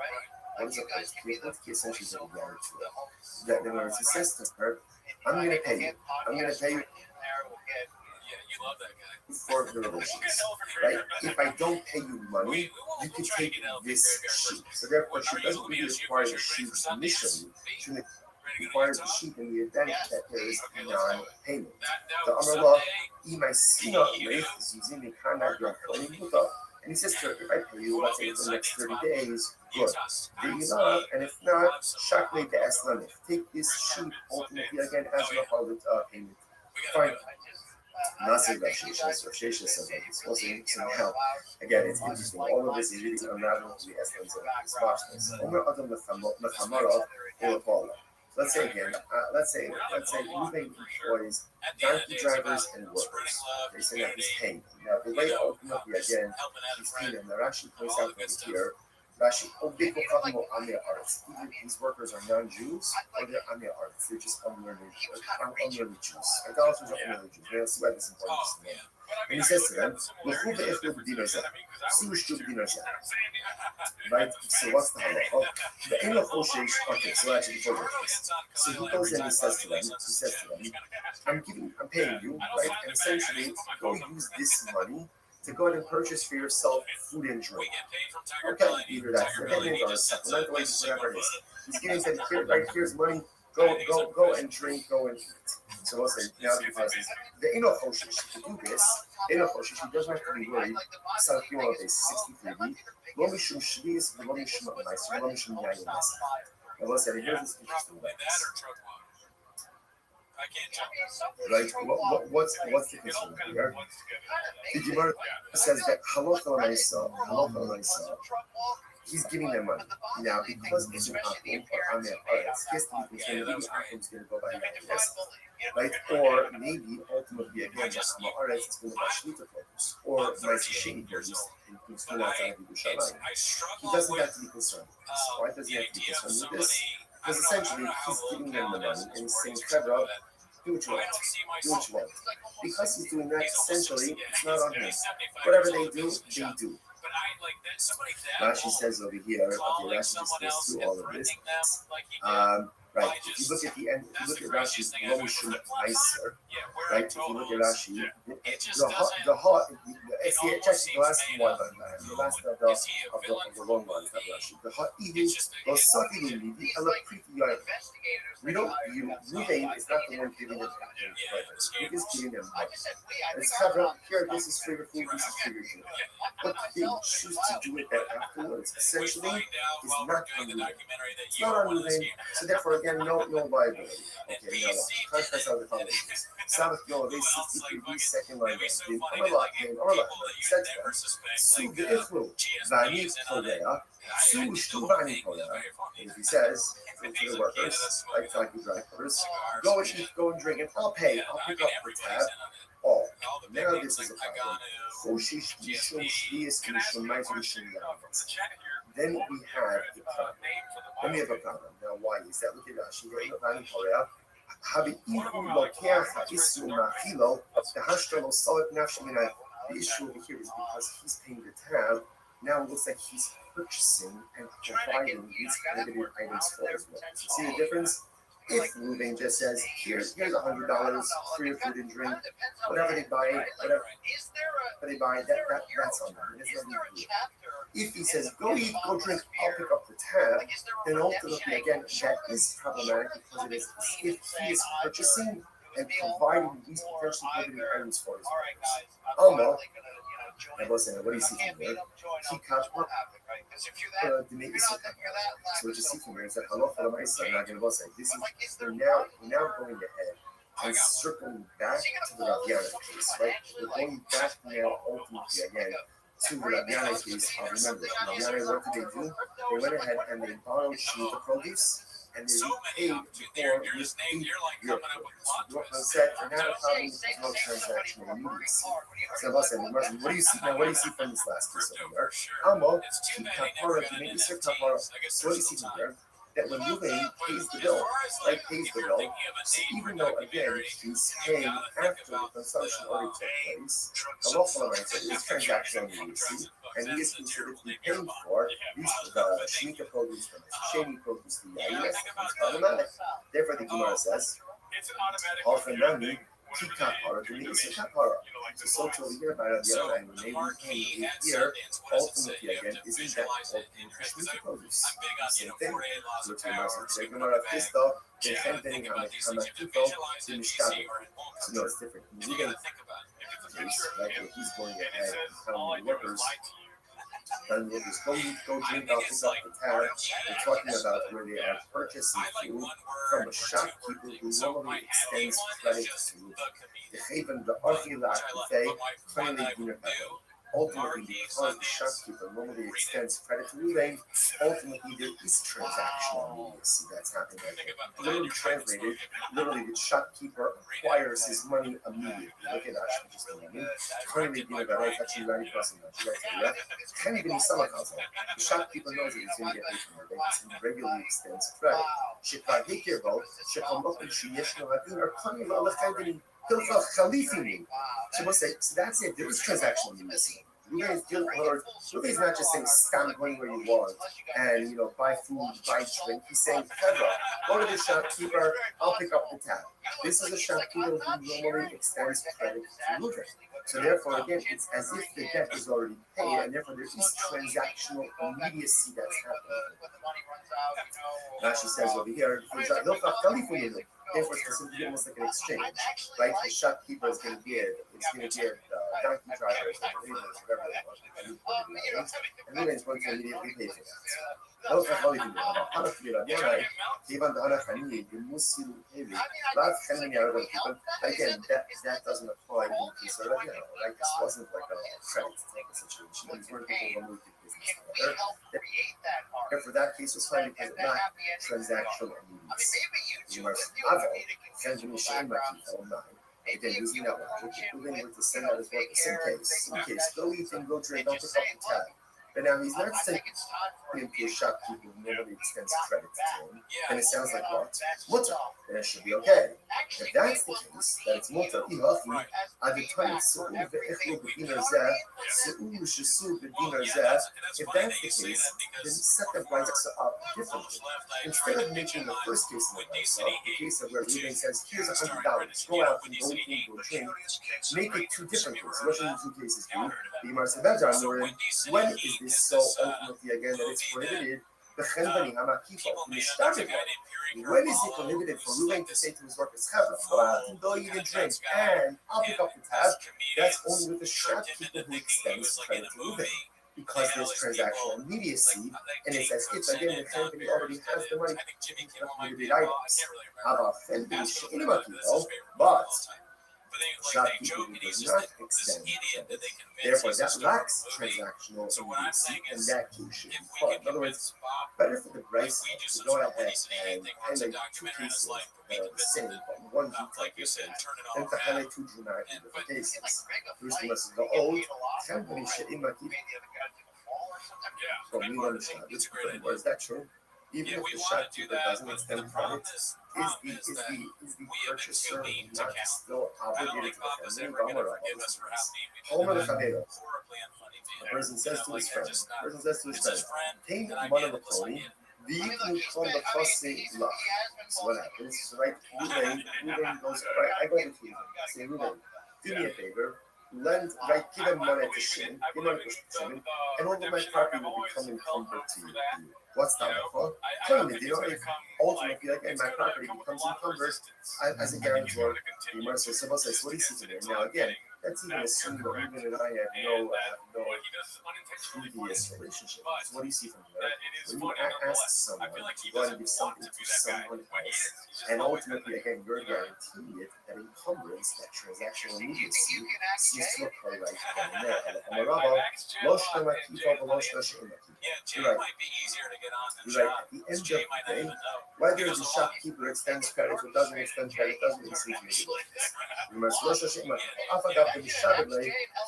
what is approach? The essentially is a guarantee. That when he says to her, I'm going to pay you. I'm going to pay you for the relations. Right? If I don't pay you money, you can take this sheep. So therefore, she doesn't really acquire the sheep initially. requires the sheep in the event that there is non-payment. The Amrullah, Imaisina Leif is using the conduct of Kohen Buddha. And he says to her, if I pay you, let's say for the next 30 days, good. Do you not? And if not, Shakle de Eslamif. Take this sheep ultimately again as your harlot payment. Fine. Nasi Rashish, Rashish says like this. Also, now, again, it's interesting. All of this is really unraveling the essence of this vastness. Omer Adam Lechamara or Paula. Let's say again, let's say Ruben employs donkey drivers and workers. They say that he's paying them. Now, the way ultimately, again, he's paying them. Now, Rashi points out over here, Rashi, either these workers are non-Jews or they're Amir artists. They're just unlearned Jews. Idolaters are unlearned Jews. We'll see why this is important just in a moment. And he says to them, right? So what's the halacha? The Eno Choshesh, okay, so actually before this. So he goes in and he says to them, I'm paying you, right? And essentially, go use this money to go ahead and purchase for yourself food and drink. Okay, either that's for him or supplemental, whatever it is. He's giving them, here, right, here's money, go and drink, go and eat. So we'll say, now the says, the Eno Choshesh, to do this, Eno Choshesh, he doesn't have to be worried, so if you want to pay 63B, Lo Mishum Shlius, Lo Mishum Meiser, Lo Mishum Yayin Meiser. Now we'll say, here's this interesting about this. Right? What's the concern here? The Gemara says that halacha l'maisa, he's giving them money. Now, because it's an akum or amir aretz, he has to be concerned maybe akum's going to go by yes, right? Or maybe ultimately again, just amir aretz is going to buy shlita produce or ma'aser sheni produce in school outside of Yerushalayim. He doesn't have to be concerned with this. Why does he have to be concerned with this? Because essentially he's giving them the money and he's saying, Trevor, do what you want. Do what you want. Because he's doing that, essentially, it's not on him. Whatever they do, they do. Rashi says over here, okay, Rashi just goes through all of this. Right, if you look at the end, if you look at Rashi's Lo Mishum Meiser, right, if you look at Rashi, the heart, it's the last one, the last of the long ones of Rashi. The heart, even, we don't view, Ruvain is not the one giving them credit. He is giving them money. It's covered here, this is for your food, this is for your drink. But they choose to do it afterwards, essentially, is not on Ruvain. It's not on Ruvain, so therefore, again, no liability. Okay, now contrast how the following is. Sabbath Yom, they 63 second line. In Amalak, said to them, Su Be'iflu, Vani Korea, Su Shtu Vani Korea. And if he says to the workers, like donkey drivers, go and eat, go and drink, and I'll pay, I'll pick up the tab. Oh, now this is a problem. Then we have a problem. Then we have a problem. Now, why is that? Look at Rashi. The issue over here is because he's paying the tab. Now it looks like he's purchasing and providing these prohibited items for his workers. See the difference? If Ruvain just says, here's $100 for your food and drink, whatever they buy, that's on them. If he says, go eat, go drink, I'll pick up the tab, then ultimately, again, that is problematic because it is if he is purchasing and providing these potentially prohibited items for his workers. Alma, and listen, what do you see from here? He cut what? The make so what you see from here is that halacha l'maisa. I'm not going to say this is we're now going ahead and circling back to the Raviana case, right? We're going back now ultimately again to the Raviana case. Remember, Raviana, what did they do? They went ahead and they borrowed sheep produce. And they repaid for with your produce. Said, they're not a problem because no transactional immediacy. So what do you see now? What do you see from this last piece over there? Amo, kapara, maybe sir kapara. So what do you see from there? That when Ruvain pays the bill, right, so even though again he's paying after the consumption already took place, the lawful amount is transactional immediacy, and he is considered to be paying for these Shemitah produce, the Sheni produce, the Yayas, it's problematic. Therefore, the Gemara says, often Nami, TikTok horror, the new TikTok horror. So social here by the other and maybe here ultimately again isn't that ultimately produce. Same thing. Look at myself. They're gonna this though. They're handling how much people in Chicago. So no, it's different. We get case, right? Where he's going ahead and telling the workers. And we'll just go drink out, pick up the tab. We're talking about where they are purchasing food from a shopkeeper who normally extends credit to the haven, the Archila Akute, finally Guinevere. Ultimately, because the shopkeeper normally extends credit to Ruvain, ultimately there is transactional immediacy that's happening. Literally translated, literally the shopkeeper acquires his money immediately. Look at that, just a moment. Currently, Guinevere is actually 90% of Nigeria. Can even summer council. The shopkeeper knows that he's going to get paid from the bank, so he regularly extends credit. Shekar Hikirbo, Shekar Mokun Shiyeshno Hadin, or Kani Lalachandin. So that's it. There is transactional immediacy. Ruvain is not just saying stop going where you want and buy food, buy drink. He's saying, Pedro, go to the shopkeeper, I'll pick up the tab. This is a shopkeeper who normally extends credit to Ruvain. So therefore, again, it's as if the debt is already paid, and therefore there is transactional immediacy that's happening. Rashi says over here, therefore it's specifically almost like an exchange, right? The shopkeeper is going to give donkey drivers and laborers, whatever they want, and Ruvain is going to immediately pay for that. Again, that doesn't apply in the case of right? This wasn't like a credit type of situation. These weren't people who moved to business. Therefore, that case was fine because it lacked transactional immediacy. Again, using that logic, Ruvain were to send out his workers in case, go eat and go drink, don't pick up the tab. But now he's not sending him to a shopkeeper who normally extends credit to him. And it sounds like what? Mutter. Then it should be okay. If that's the case, that it's mutter, if that's the case, then set the rights up differently. Instead of making the first case in the rights up, the case of where Ruvain says, here's $100, go out and go eat, go drink, make it two different cases. What should the two cases be? When is this so ultimately again that it's prohibited? When is it prohibited for Ruvain to say to his workers, go out and go eat and drink, and I'll pick up the tab? That's only with the shopkeeper who extends credit to Ruvain. Because there's transactional immediacy, and it's as if again the company already has the money to pick up prohibited items. How about but shopkeeper who does not extend credit. Therefore, that lacks transactional immediacy, and that case should be caught. In other words, better for the price to go ahead and highlight two cases that are the same, but one detail different, than to highlight two dramatically different cases. First, the rest of the old company should imaki. So we understand this. Is that true? Even if the shopkeeper doesn't extend credit, is the purchaser not still obligated to the family? The person says to his friend, pay one of the phone, so what happens? So right, Ruvain goes, right, I go to Ruvain, say, Ruvain, do me a favor, give him money to Shimon, and all of my property will become encumbered to you. What's that for? Ultimately, again, my property becomes encumbered as a guarantor. The Mercer Civil says, what do you see today? Now, again, that's even assuming that Ruvain and I have no previous relationship. So what do you see from here? When you ask someone to go and give something to someone else, and ultimately, again, you're guaranteed it, that encumbrance, that transactional immediacy, seems to occur right then and there. You're right. You're right. At the end of the day, whether the shopkeeper extends credit or doesn't extend credit doesn't mean it's you must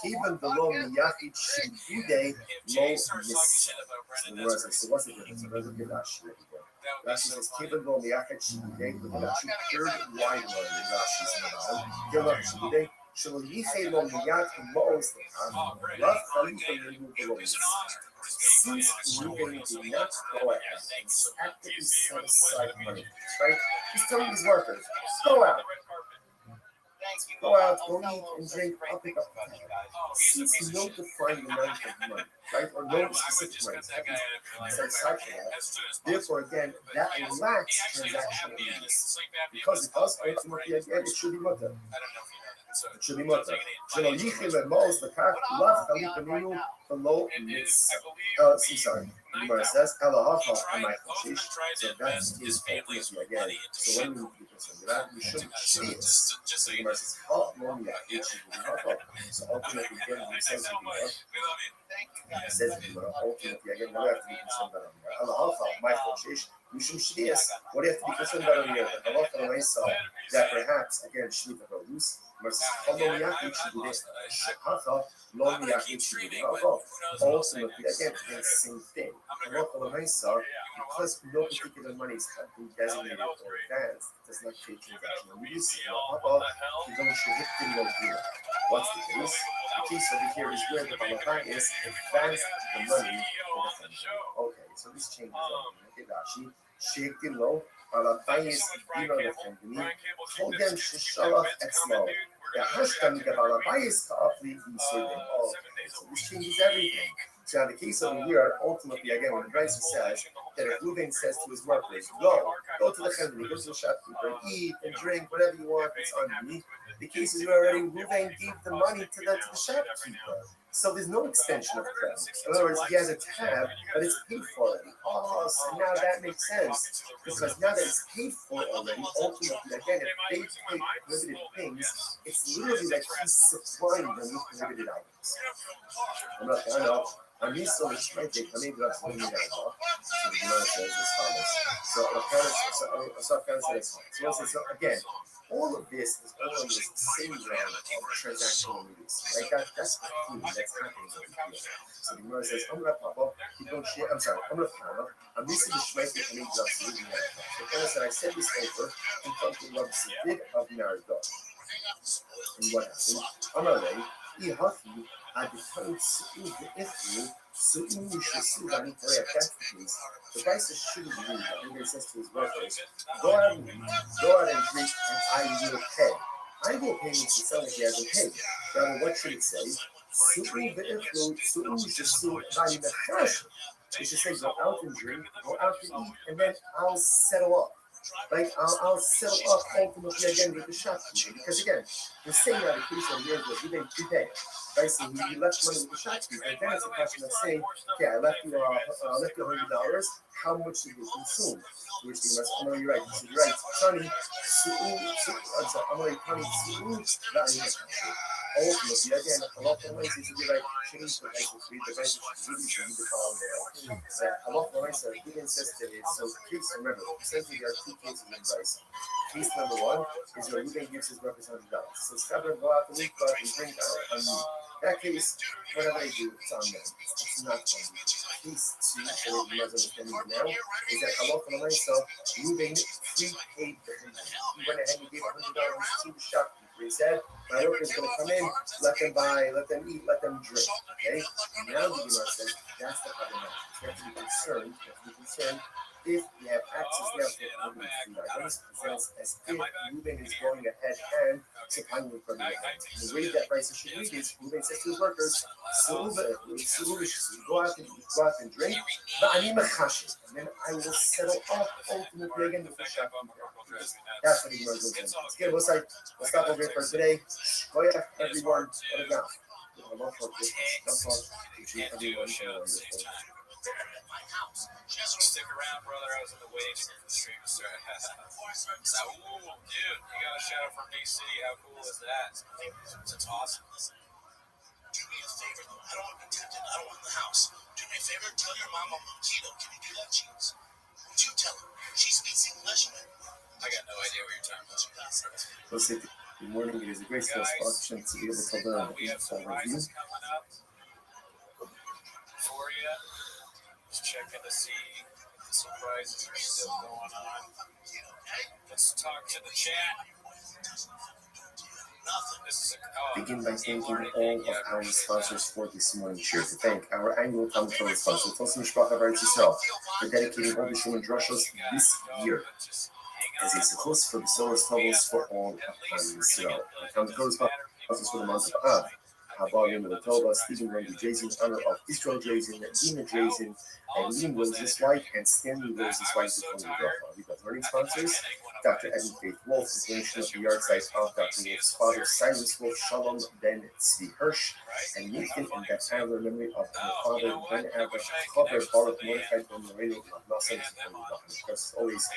even the low miyachid shibude low miss. So what's the difference? There's a good Rashi. Rashi says even though miyachid shibude with the Rashi third wide one in Rashi's in the bottom. Shibude shall yichei lo miyach mo's the love khalifa remove the low miss. Since Ruvain did not go ahead and actively set aside money, right? He's telling his workers, go out. Go out, go eat and drink, I'll pick up the tab. Since no defined amount of money, right, or no specific money, set aside for that, therefore, again, that lacks transactional needs. Because it does ultimately, again, it should be mutter. It should be mutter. Shelo yichil le'mos l'kach lach chalik b'ninu v'lo mitz. Sorry. The Gemara says, Elahacha amay chashish. So that is ultimately, again, so when we be concerned with that, we shouldn't see it. So the Gemara says, ha, lo miyach, it should be hacha. So ultimately, again, it says the Gemara, it says the Gemara, ultimately, again, we have to be concerned about it. Elahacha amay chashish. Mishum shlias. What do you have to be concerned about over here? The halacha l'maisa that perhaps, again, shlita go loose. Versus ultimately, again, it's the same thing. Because no particular money is being designated or advanced, it does not create transactional use. What's the case? The case over here is where the balabang is advanced the money for the family. Okay, so this changes everything. Shekti lo, balabang is bino the family. Hogan shishalach etzlo. The hashtam the balabang is ka'afli yisodim. Okay, so this changes everything. So in the case over here, ultimately, again, when the Brisa says that if Reuven says to his workers, go to the chemini, go to the shopkeeper, eat and drink, whatever you want, it's on me. The case is where already Reuven gave the money to the shopkeeper. So there's no extension of credit. In other words, he has a tab, but it's paid for already. Oh, so now that makes sense. Because now that it's paid for already, ultimately, again, if they take prohibited things, it's literally like he's supplying them with prohibited items. I know. I'm used to this might take maybe that's what we have. So the Gemara says as follows. So again, all of this is all on this same ground of transactional needs. Right? That's the theme that's happening over here. So the Gemara says, I'm gonna papa, you don't share. I'm sorry, I'm gonna Kana. I'm used to the Shmeitik and maybe that's what we have. So Kana said, I said this over in front of Rabbi Siddiq of Narada. And what happened? I'm already, at the time, so you should see that in the case. The Brisa shouldn't believe that when he says to his workers, go out and drink, and I will pay. I will pay means to tell if he hasn't paid. Now, what should it say? It should say, go out and drink, go out and eat, and then I'll settle up. Right? I'll settle up ultimately again with the shopkeeper. Because again, we're saying that the case of yours was he didn't pay. Right? So he left money with the shopkeeper. And then it's a question of saying, okay, I left you $100. How much did you consume? Which he must, no, you're right. So you're right. Tani, I'm like, Tani, ultimately, again, a lot of ways is to be like, change the basic read, the basic really should be the following. A lot of ways that he insisted is, so please remember, essentially there are two cases in Bryce. Case number one is where Reuben gives his workers $100. So it's never go out the week, go out and drink out and meat. That case, whatever they do, it's on them. It's not on you. Case two, so you guys understand now, is that a lot of ways, so Reuben prepaid the $100. He went ahead and gave $100 to the shopkeeper. He said, my workers are going to come in, let them buy, let them eat, let them drink. Okay? Now the Gemara says that's the problem. You have to be concerned. If you have access now to Reuben's food items, it's as if Reuben is going ahead and supplying you from the items. The way that Bryce should read is Reuben says to his workers, go out and eat, go out and drink, and then I will settle up ultimately again with the shopkeeper. That's what he was doing. Okay, we'll stop over here for today. Go ahead, everyone. What about? Stick around, brother. I was in the waiting room for the stream to start. Saul, dude, you got a shout out from DC. How cool is that? That's awesome. Do me a favor, though. I don't want to be tempted. I don't want the house. Do me a favor. Tell your mama Mojito. Can you do that, Cheese? Would you tell her? She speaks English. I got no idea what you're talking about. We'll say good morning. It is a great satisfaction to be able to learn. We have some prizes coming up for you. Just checking to see if the surprises are still going on. Let's talk to the chat. Begin by thanking all of our sponsors for this morning. Sure to thank our annual Talmud Torah sponsor, Tosim Shpach of Eretz Yisrael, for dedicating all the Shulman Drushos this year. as is close for the solar troubles for all Israel. And goes back for the month of Av. Habarim will tell us Stephen Rundy Jason in honor of Israel Jason, Dina Jason, and Liam Rose's wife, and Stanley Rose's wife before the Bracha. We got learning sponsors, Dr. Evan Faith Wolf, the donation of the yard site of Dr. Wolf's father, Cyrus Wolf, Shalom Ben Tzvi Hirsch, and Nathan and Beth Adler, memory of their father, Ben Adler, Father Baruch Mordechai Ben Moreno, Nasa, and of course, always,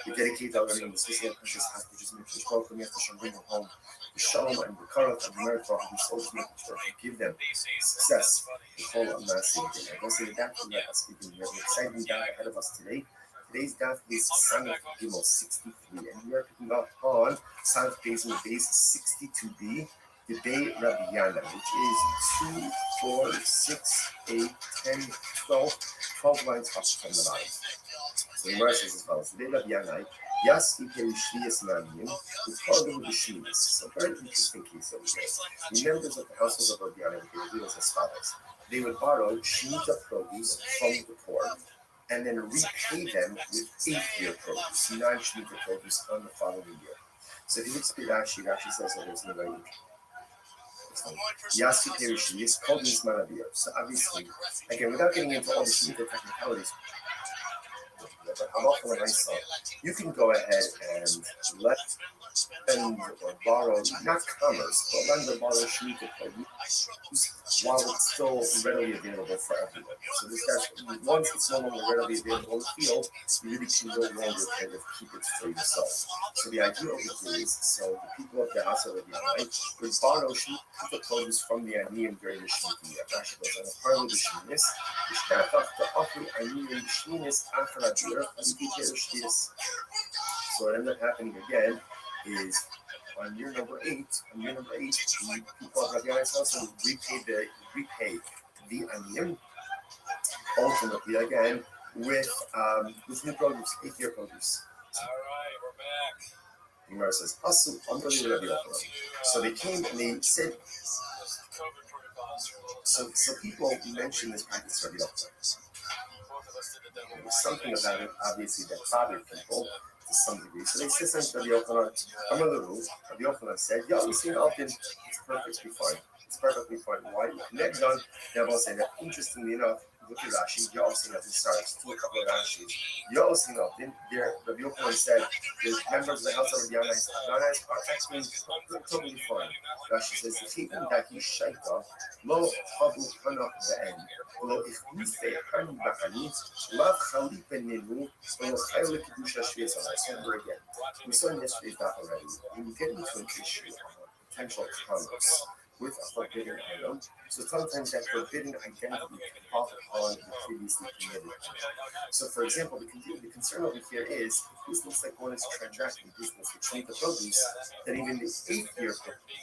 we dedicate our learning in the Swiss Law Countries after just making sure from yesterday, bring them home. The Shalom and the Karat and the miracle of this ultimate to give them success. The whole of Nasi. I will say that we are speaking. We have an exciting daf ahead of us today. Today's daf is Sanach Gimel 63, and we are picking up on Sanach Base in base 62b, the Bay Rabbi Yana, which is 2, 4, 6, 8, 10, 12 lines up from the bottom. So the Gemara says as follows: the Bay Rabbi Yana. Yes, he carries Shlias Maniyim, who called them the Shlias. So, very interesting case over here. The members of the household of Rabbi Yana would do as follows: they would borrow Shemitah produce from the poor and then repay them with 8-year produce, non-Shemitah produce on the following year. So, if you look at Rashi, Rashi says that there's no way. Yasu carries Shlias, called these Manavir. So, obviously, again, without getting into all the Shemitah technicalities, but halacha l'maisa, you can go ahead and lend or borrow, not commerce, but lend or borrow shemitah produce while it's still readily available for everyone. So this guy's, once it's no longer readily available in the field, you really can no longer kind of keep it for yourself. So the idea over here is, so the people of the house of the Yanai would borrow shemitah produce from the Aniyim during the shemitah year. Rashi goes on a part of the shemitah. So what ended up happening again is on year number 8, the people of Rabbi Yanai's house would repay the Aniyim ultimately again with new produce, 8-year produce. All right, we're back. The Gemara says, "Asu Amrali Rabbi Yochanan." So they came and they said, so people mention this practice to Rabbi Yochanan. There was something about it, obviously, that bothered people to some degree. So they said something to Rabbi Yochanan. Amar L'Ru, Rabbi Yochanan said, "Yeah, we see an often. It's perfectly fine. It's perfectly fine. Why? Next done. Now I'll say that. Interestingly enough, look at Rashi. You also have the stars. To a couple of Rashi. You also know there. Rabbi Yochanan said the members of the house of Rabbi Yanai are actually totally fine. Rashi says the statement that he shaita lo habu hanach ve'en lo ichnife han ba'anit lav chali penenu lo chayil kedusha shviyas. I said it again. We saw in yesterday's daf already. When you get into an issue of potential commerce with a forbidden item, so sometimes that forbidden identity can pop upon the previously committed item. So, for example, the concern over here is if this looks like one is transacting business with Shemitah produce, then even the 8-year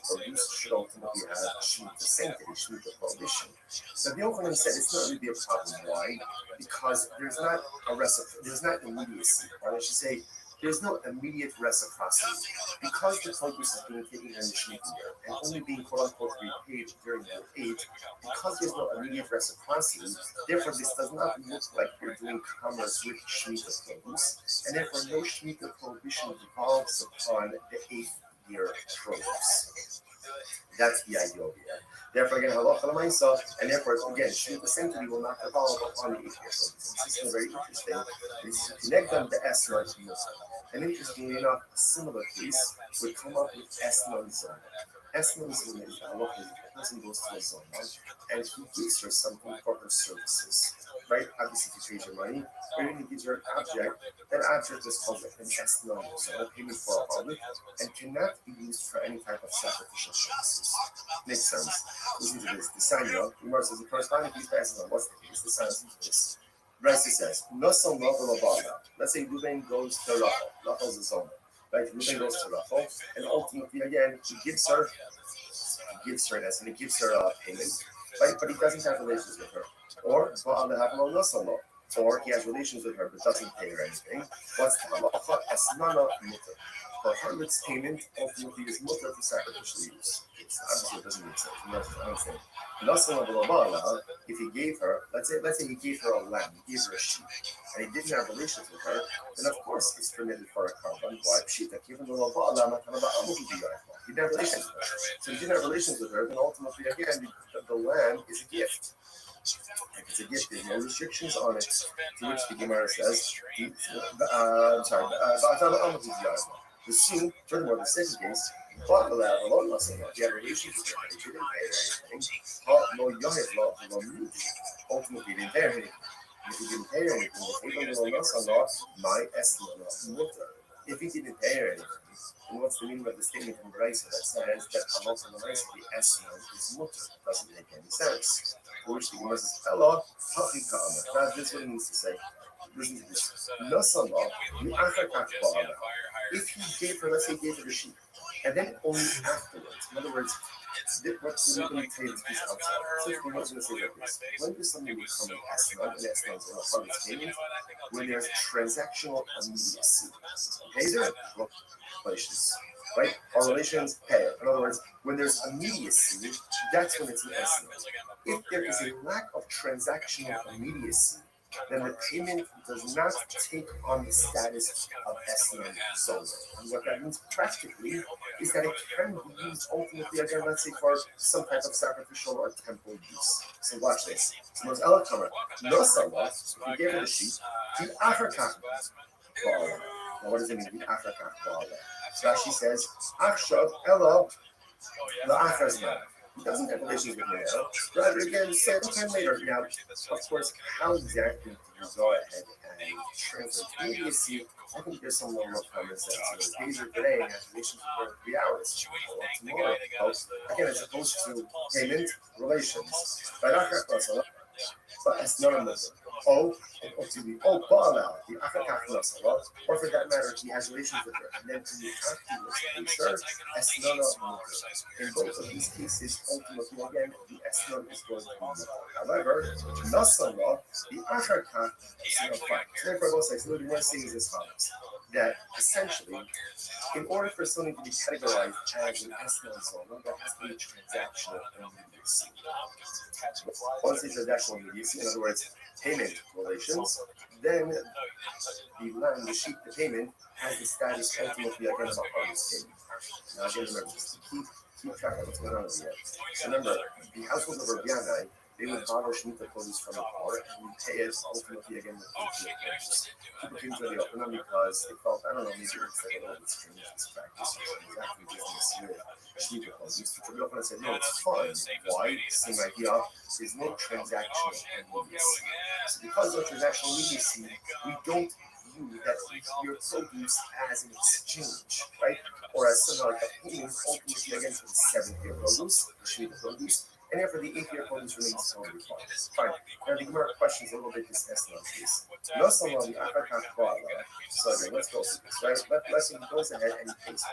produce should ultimately have Shemitah sanctity, Shemitah prohibition. So, the Yochanan said it's not really a problem. Why? Because there's not immediacy, or I should say, there's no immediate reciprocity. Because the produce is being taken in the Shemitah year and only being quote-unquote repaid during year 8, because there's no immediate reciprocity, therefore this does not look like you're doing commerce with Shemitah produce, and therefore no Shemitah prohibition devolves upon the 8-year produce. That's the idea over here. Therefore, again, halacha l'maisa, and therefore, again, Shemitah sanctity will not devolve upon the 8-year produce. This is very interesting. This is connect them to Esra to Yosef. And interestingly enough, a similar case would come up with Esnon Zona. Esnon Zona is a person goes to a Zona and he gives her something for her services. Right? Obviously, if you trade your money, or even he gives her an object, that object is called an Esnon Zona, payment for a public, and cannot be used for any type of sacrificial purposes. Makes sense. Listen to this. The Sanya, Umar says the corresponding piece by Esnon. What's the piece? The Sanya, listen to this. Rashi says, let's say Reuben goes to Rachel. Rachel's a zona. Right? Reuben goes to Rachel, and ultimately, again, he gives her this, and he gives her a payment, right? But he doesn't have relations with her. Or, or he has relations with her but doesn't pay her anything, what's the halacha? Esnana mutter. For harlot's payment ultimately is mutter for sacrificial use. It's obviously it doesn't make sense. I'm saying. If he gave her, let's say he gave her a lamb, he gave her a sheep, and he didn't have relations with her, then of course it's permitted for a carbon. Why? Pshita, given the lama, he didn't have relations with her. So he didn't have relations with her, then ultimately again the lamb is a gift. If it's a gift, there's no restrictions on it. To which the Gemara says, the soon, furthermore, the second case, but he had relations with her, he didn't pay her anything. Ultimately, he didn't pay her anything. If he didn't pay her anything, my estimate. If he didn't pay her anything, then what's the meaning of the statement in Braisa that says that Halot and the estimate is mutter? Doesn't make any sense. For which the Gemara says, Hello, now this is what it means to say. Listen to this. If he gave her, let's say he gave her the sheep, and then only afterwards, in other words, what we're going to say this piece outside. So we're not going to say like this. When does something become an estimate, and estimate is a part of payment, when there's transactional immediacy. Okay, there are relations, right? Our relations pay. In other words, when there's immediacy, that's when it's an estimate. If there is a lack of transactional immediacy, then the payment does not take on the status of estimate zone. And what that means practically is that it can be used ultimately, again, let's say for some type of sacrificial or temple use. So watch this. So there's Ella Kamar. No Salah, he gave her the sheep, the Afrikah Ba'ala. Now what does it mean, the Afrikah Ba'ala? Rashi says, Achshav Ella, the Achazman. He doesn't have relations with me now. Rather again, sometime later. Now, of course, how exactly do you go ahead and translate immediacy? I think there's some normal comments that so these are today and have relations for 3 hours or tomorrow. Again, as opposed to payment relations. But it's not a Muslim. Ba'ala, the Achakach or for that matter, he has relations with her, and then when you afterwards face her, Esnana. In both of these cases, ultimately again, the Esnana is going to be Mutter. However, Nasala, the Achakach, therefore, both sides, what we're saying is as follows: that essentially, in order for something to be categorized as an Esnana zona, there has to be transactional immediacy. Once it's transactional immediacy, in other words, payment relations, then the lamb, the sheep, the payment has the status ultimately again of a harvest payment. Now again, remember, just to keep track of what's going on over here. So remember, the household of Rabbi, they would borrow Shemitah produce from the poor and we pay it ultimately again with people came to the open because they felt, I don't know, maybe it's like a little bit strange this practice or exactly business with Shemitah produce. But the open said, no, it's fine. Why? Same idea. There's no transactional immediacy. So because of transactional immediacy, we don't view that your produce as an exchange, right? Or as something like a payment ultimately against the 7th-year produce, the Shemitah produce. And after the 8th-year produce remains totally fine. Now the Gemara questions a little bit discussed on this. No someone the Achakach Ba'ala. So again, let's go through this, right? Let's he goes ahead and he pays it.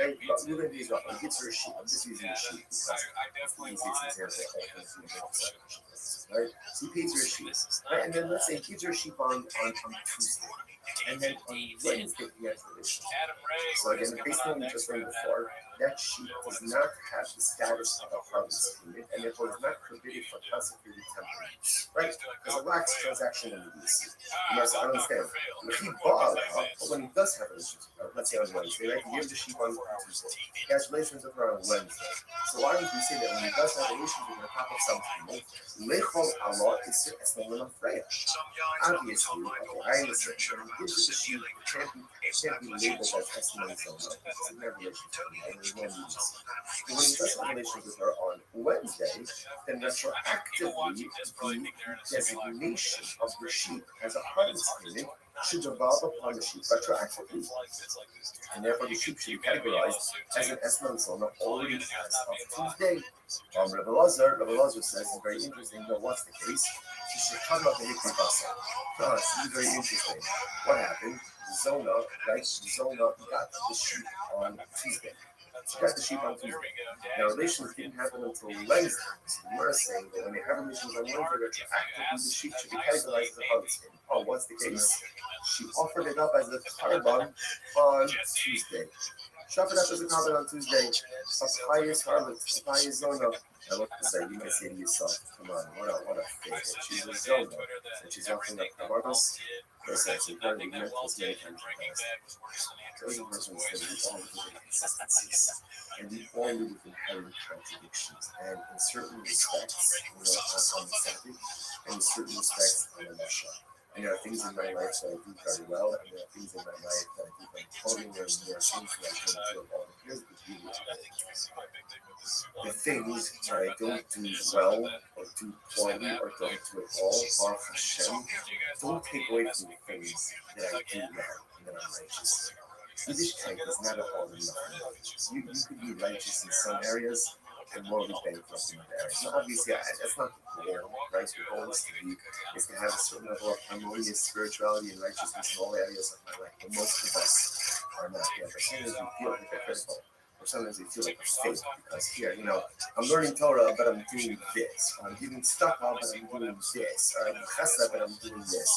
Okay, but we're going to use what? He gets her a sheep. I'm just using a sheep because it's the easiest example. Right? So he pays her a sheep. Right? And then let's say he gives her a sheep on Tuesday. And then on Wednesday he has the relationship. So again, based on what we just learned before, that sheep does not have the status of a harvest payment, and therefore is not prohibited for consecrated temple use, right? Because it lacks transactional immediacy. You must understand. But when he does have relations with her, let's say on Wednesday, right? He gives the sheep on Tuesday. He has relations with her on Wednesday. So why would we say that when he does have relations with her on top of some payment, Lechol Allah is Esnana Freya? Obviously, okay, I understand. When he gives the sheep, it can't be labeled as Esnana Zona. It's in their relationship. When he does have relations with her on Wednesday, then retroactively the designation of the sheep as a harvest payment should devolve upon the sheep retroactively. And therefore the sheep should be categorized as an Esman Zona already as of Tuesday. Rabbi Lazar says it's very interesting. But what's the case? She should come up and hit the bus. This is very interesting. What happened? Zona got the sheep on Tuesday. She got the sheep on Tuesday. Now, relations didn't happen until Wednesday. So we were saying that when they have relations on Wednesday, retroactively, the sheep should be categorized as a holiday. Oh, what's the case? She offered it up as a carbon on Tuesday. She offered up as a carbon on Tuesday. A pious harlot, a pious zona. I want to say, you might say to yourself, come on, what a fake. She's a zona. And she's offering up carbonos. Precisely, her the was many times past. Those are persons that we all live in inconsistencies. And we all live with inherent contradictions. And in certain respects, on the Sabbath, and in certain respects, on the Lasha. And there are things in my life that I do very well, and there are things in my life that I do very poorly, and there are things that I don't do at all. Here's the beauty of it. The things that I don't do well, or do poorly, or don't do at all, Baruch Hashem, don't take away from the things that I do well and that I'm righteous. Yiddishkeit is not all or nothing. You could be righteous in some areas and morally bankrupt in other areas. Now, obviously, that's not the goal, right? The goal is to have a certain level of harmonious spirituality and righteousness in all areas of my life. But most of us are not there. But sometimes we feel hypocritical. Or sometimes we feel like a fake because here, I'm learning Torah, but I'm doing this. Or I'm giving tzedakah, but I'm doing this. Or I'm chesed, but I'm doing this.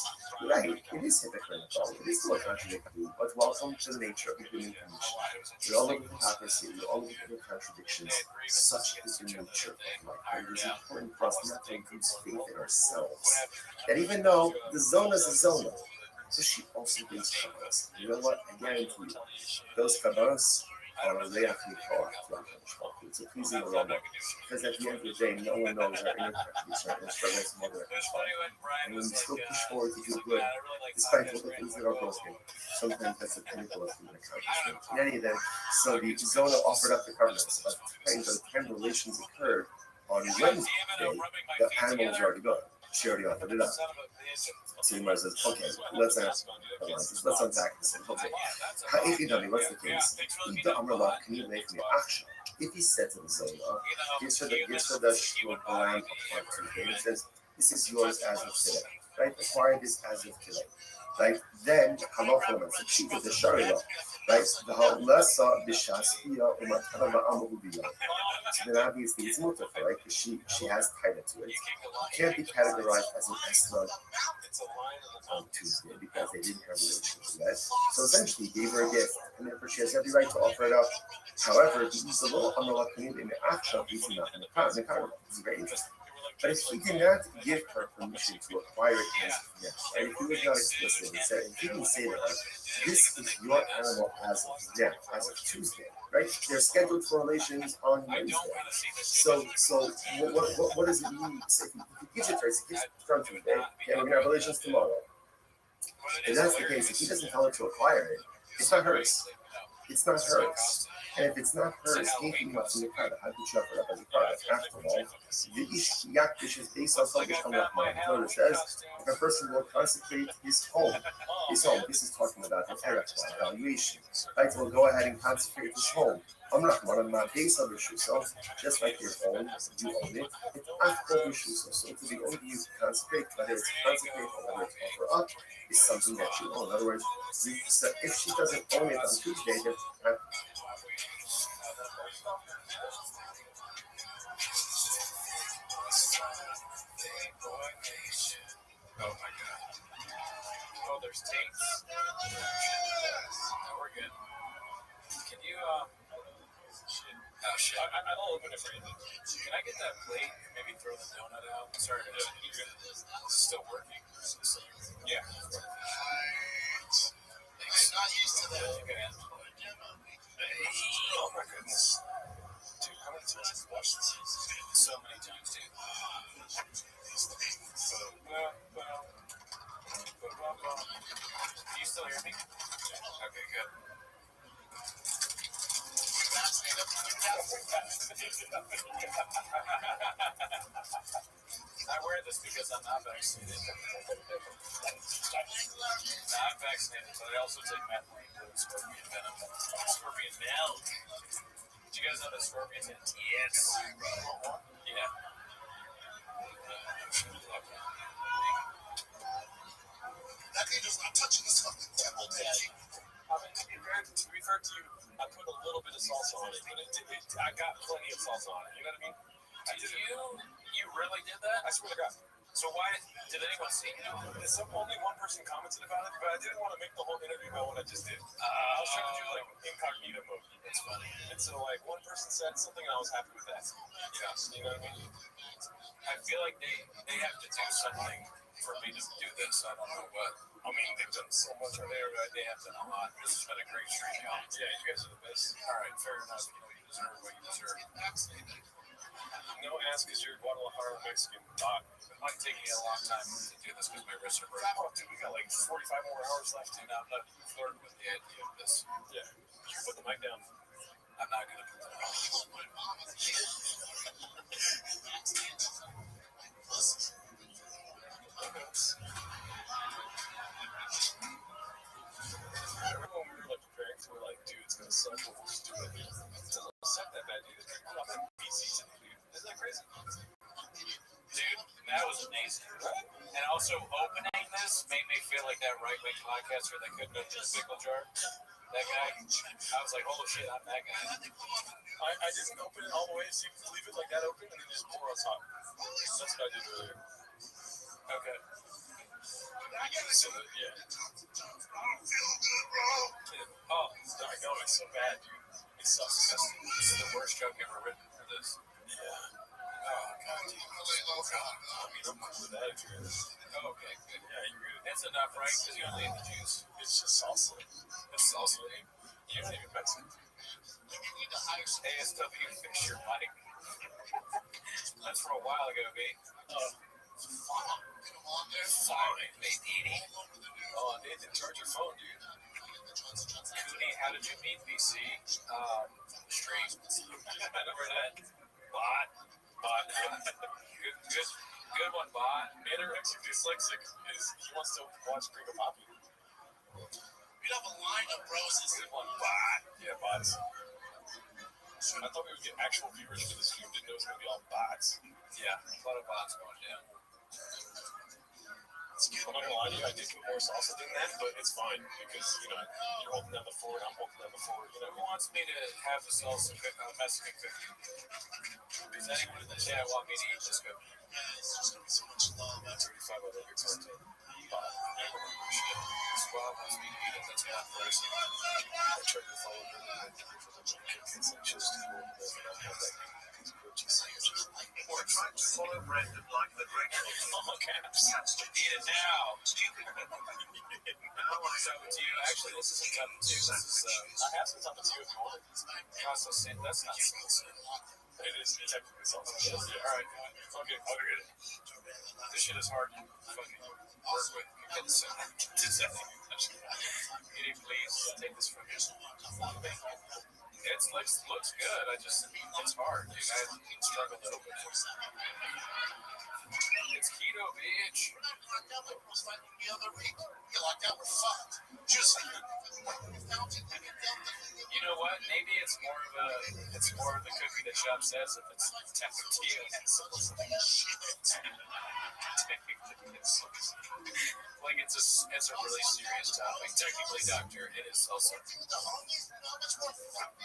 Right, it is hypocritical. It is still a contradictory, but welcome to the nature of the human condition. We all live with hypocrisy, we all live with contradictions. Such is the nature of life. And it is important for us not to lose faith in ourselves. That even though the zona is a zona, so she also brings kabbalas. You know what? I guarantee you, those kabbalas are a leach mikor to our It's a pleasing aroma. Because at the end of the day, no one knows our inner contradictions, our inner struggles, more than our And when we still push forward to do good, despite all the things that are broken, sometimes that's the pinnacle of human accomplishment. In any event, so the Zona offered up the covenants. But by the time the relations occurred on Wednesday, the animal was already gone. She already offered it up. So Yomar says, okay, let's unpack this. Okay, if you tell me what's the case, if he said to the Zona, gives her the shul lamb upon Tuesday, and says, this is yours as of today, right? Acquire this as of today, right? Then halacha said she did the sharia, right? The halasa b'shaskia umatara ma'amubiya. So then obviously it's mutter, right? Because she has title to it. It can't be categorized as an esrog on Tuesday because they didn't have relations yet. So essentially, he gave her a gift, and therefore she has every right to offer it up. However, he used a little amalakanim in the action, he's not in the carnival. This is very interesting. But if he did not give her permission to acquire it as of yet, right? If he was not explicit, he didn't say that, like, this is your animal as of now, as of Tuesday, right? They're scheduled for relations on Wednesday. So what does it mean? So if he gives it to her, he gives it from Tuesday, and we're going to have relations tomorrow. If that's the case, if he doesn't tell her to acquire it, it's not hers. It's not hers. And if it's not hers, how could you offer it up as a product? After all, the ish yakdish is based on something coming up. It says, if a person will consecrate his home, this is talking about the eretz valuation. Right? We'll go ahead and consecrate his home. I'm not one of my base of so just like your home, you own it. It's after so to be owned, you consecrate, whether it's consecrate or whether it's offer up, is something that you own. In other words, if she doesn't own it on Tuesday, then oh my god. Oh, there's tapes. No, we're good. Can you, shit. Oh, shit. I'll open it for you. Can I get that plate and maybe throw the donut out? Sorry, it's still working. Yeah. I'm not used to that. Okay. Oh, my goodness. Dude, how many times have you watched this? So many times, dude. Do you still hear me? Okay, good. I wear this because I'm not vaccinated. I'm vaccinated, but I also take methylene for scorpion venom. Scorpion milk. Did you guys know that scorpions have yes? Yeah. That guy does not touch this fucking temple, daddy. To be fair to you, I put a little bit of salsa on it, but I got plenty of salsa on it. You know what I mean? You really did that? I swear to God. So why did anyone see you? Only one person commented about it, but I didn't want to make the whole interview about what I just did. I was trying to do like incognito mode. That's funny. And so like one person said something, and I was happy with that. Yeah, you know what I mean? I feel like they have to do something for me to do this. I don't know what. I mean, they've done so much on there. They have done a lot. This has been a great stream, y'all. Yeah, you guys are the best. All right, fair enough. You deserve what you deserve. No ass because you're Guadalajara Mexican. It might take me a long time to do this because my wrists are broken. Oh, dude, we got like 45 more hours left, and I'm not flirting with the idea of this. Yeah. You put the mic down. I'm not going to put the mic Remember when we were like preparing for like, dude, it's going to suck, but we'll just do it. It doesn't suck that bad, dude. It's not that BC today, dude. Isn't that crazy? Dude, that was amazing. Right? And also, opening this made me feel like that right-wing podcaster that couldn't open a pickle jar. That guy, I was like, holy shit, I'm that guy. I didn't open it all the way, so you can leave it like that open and then just pour on top. That's what I did earlier. Okay. So, yeah. Oh, I know, it's so bad, dude. It's so disgusting. This is the worst joke ever written for this. Yeah. Oh, God, dude. I mean, I'm cool with that if you're Oh, okay, good. Yeah, you're good. That's enough, right? Because you only need the juice. It's just salsa. It's salsa. You're not even Mexican. You need to hire some ASW to fix your mic. That's from a while ago, B. Fine. They need it. Oh, Nathan, charge your phone, dude. Cooney, how did you meet BC? Stream. Remember that? Bot. Good one, Bot. Anorexic dyslexic is he wants to watch Green Poppy. We have a lineup, bros. Good one, Bot. Yeah, bots. I thought we would get actual viewers for this stream. Didn't know it was going to be all bots. Yeah, a lot of bots going down. I'm not gonna lie to you, I did more salsa than that, but it's fine because you're holding down the fort, I'm holding down the fort. Who wants me to have the salsa Mexican cookie? Does anyone in the chat want me to eat this cookie? It's just gonna be so much love. 35 other good content. Squad wants me to eat it. That's not first. I tried to follow her and for the it's like just Or trying to follow Brandon like the great all caps. Eat it now. Stupid. Actually, this isn't top two. This is I have some top two if you want. That's not salsa. It is technically salsa. Yeah, all right. Fuck it. I'll get it. This shit is hard to fucking work with. Can you please take this from me? It looks good. It's hard, dude. I struggle to open it. It's keto, bitch. We're not locked out like most fighting the other week. You locked out, we're fucked. Just you know what? Maybe it's more of the cookie that Shop says if it's tapatio and salsa. Like it's a really serious topic. Technically, doctor, it is salsa.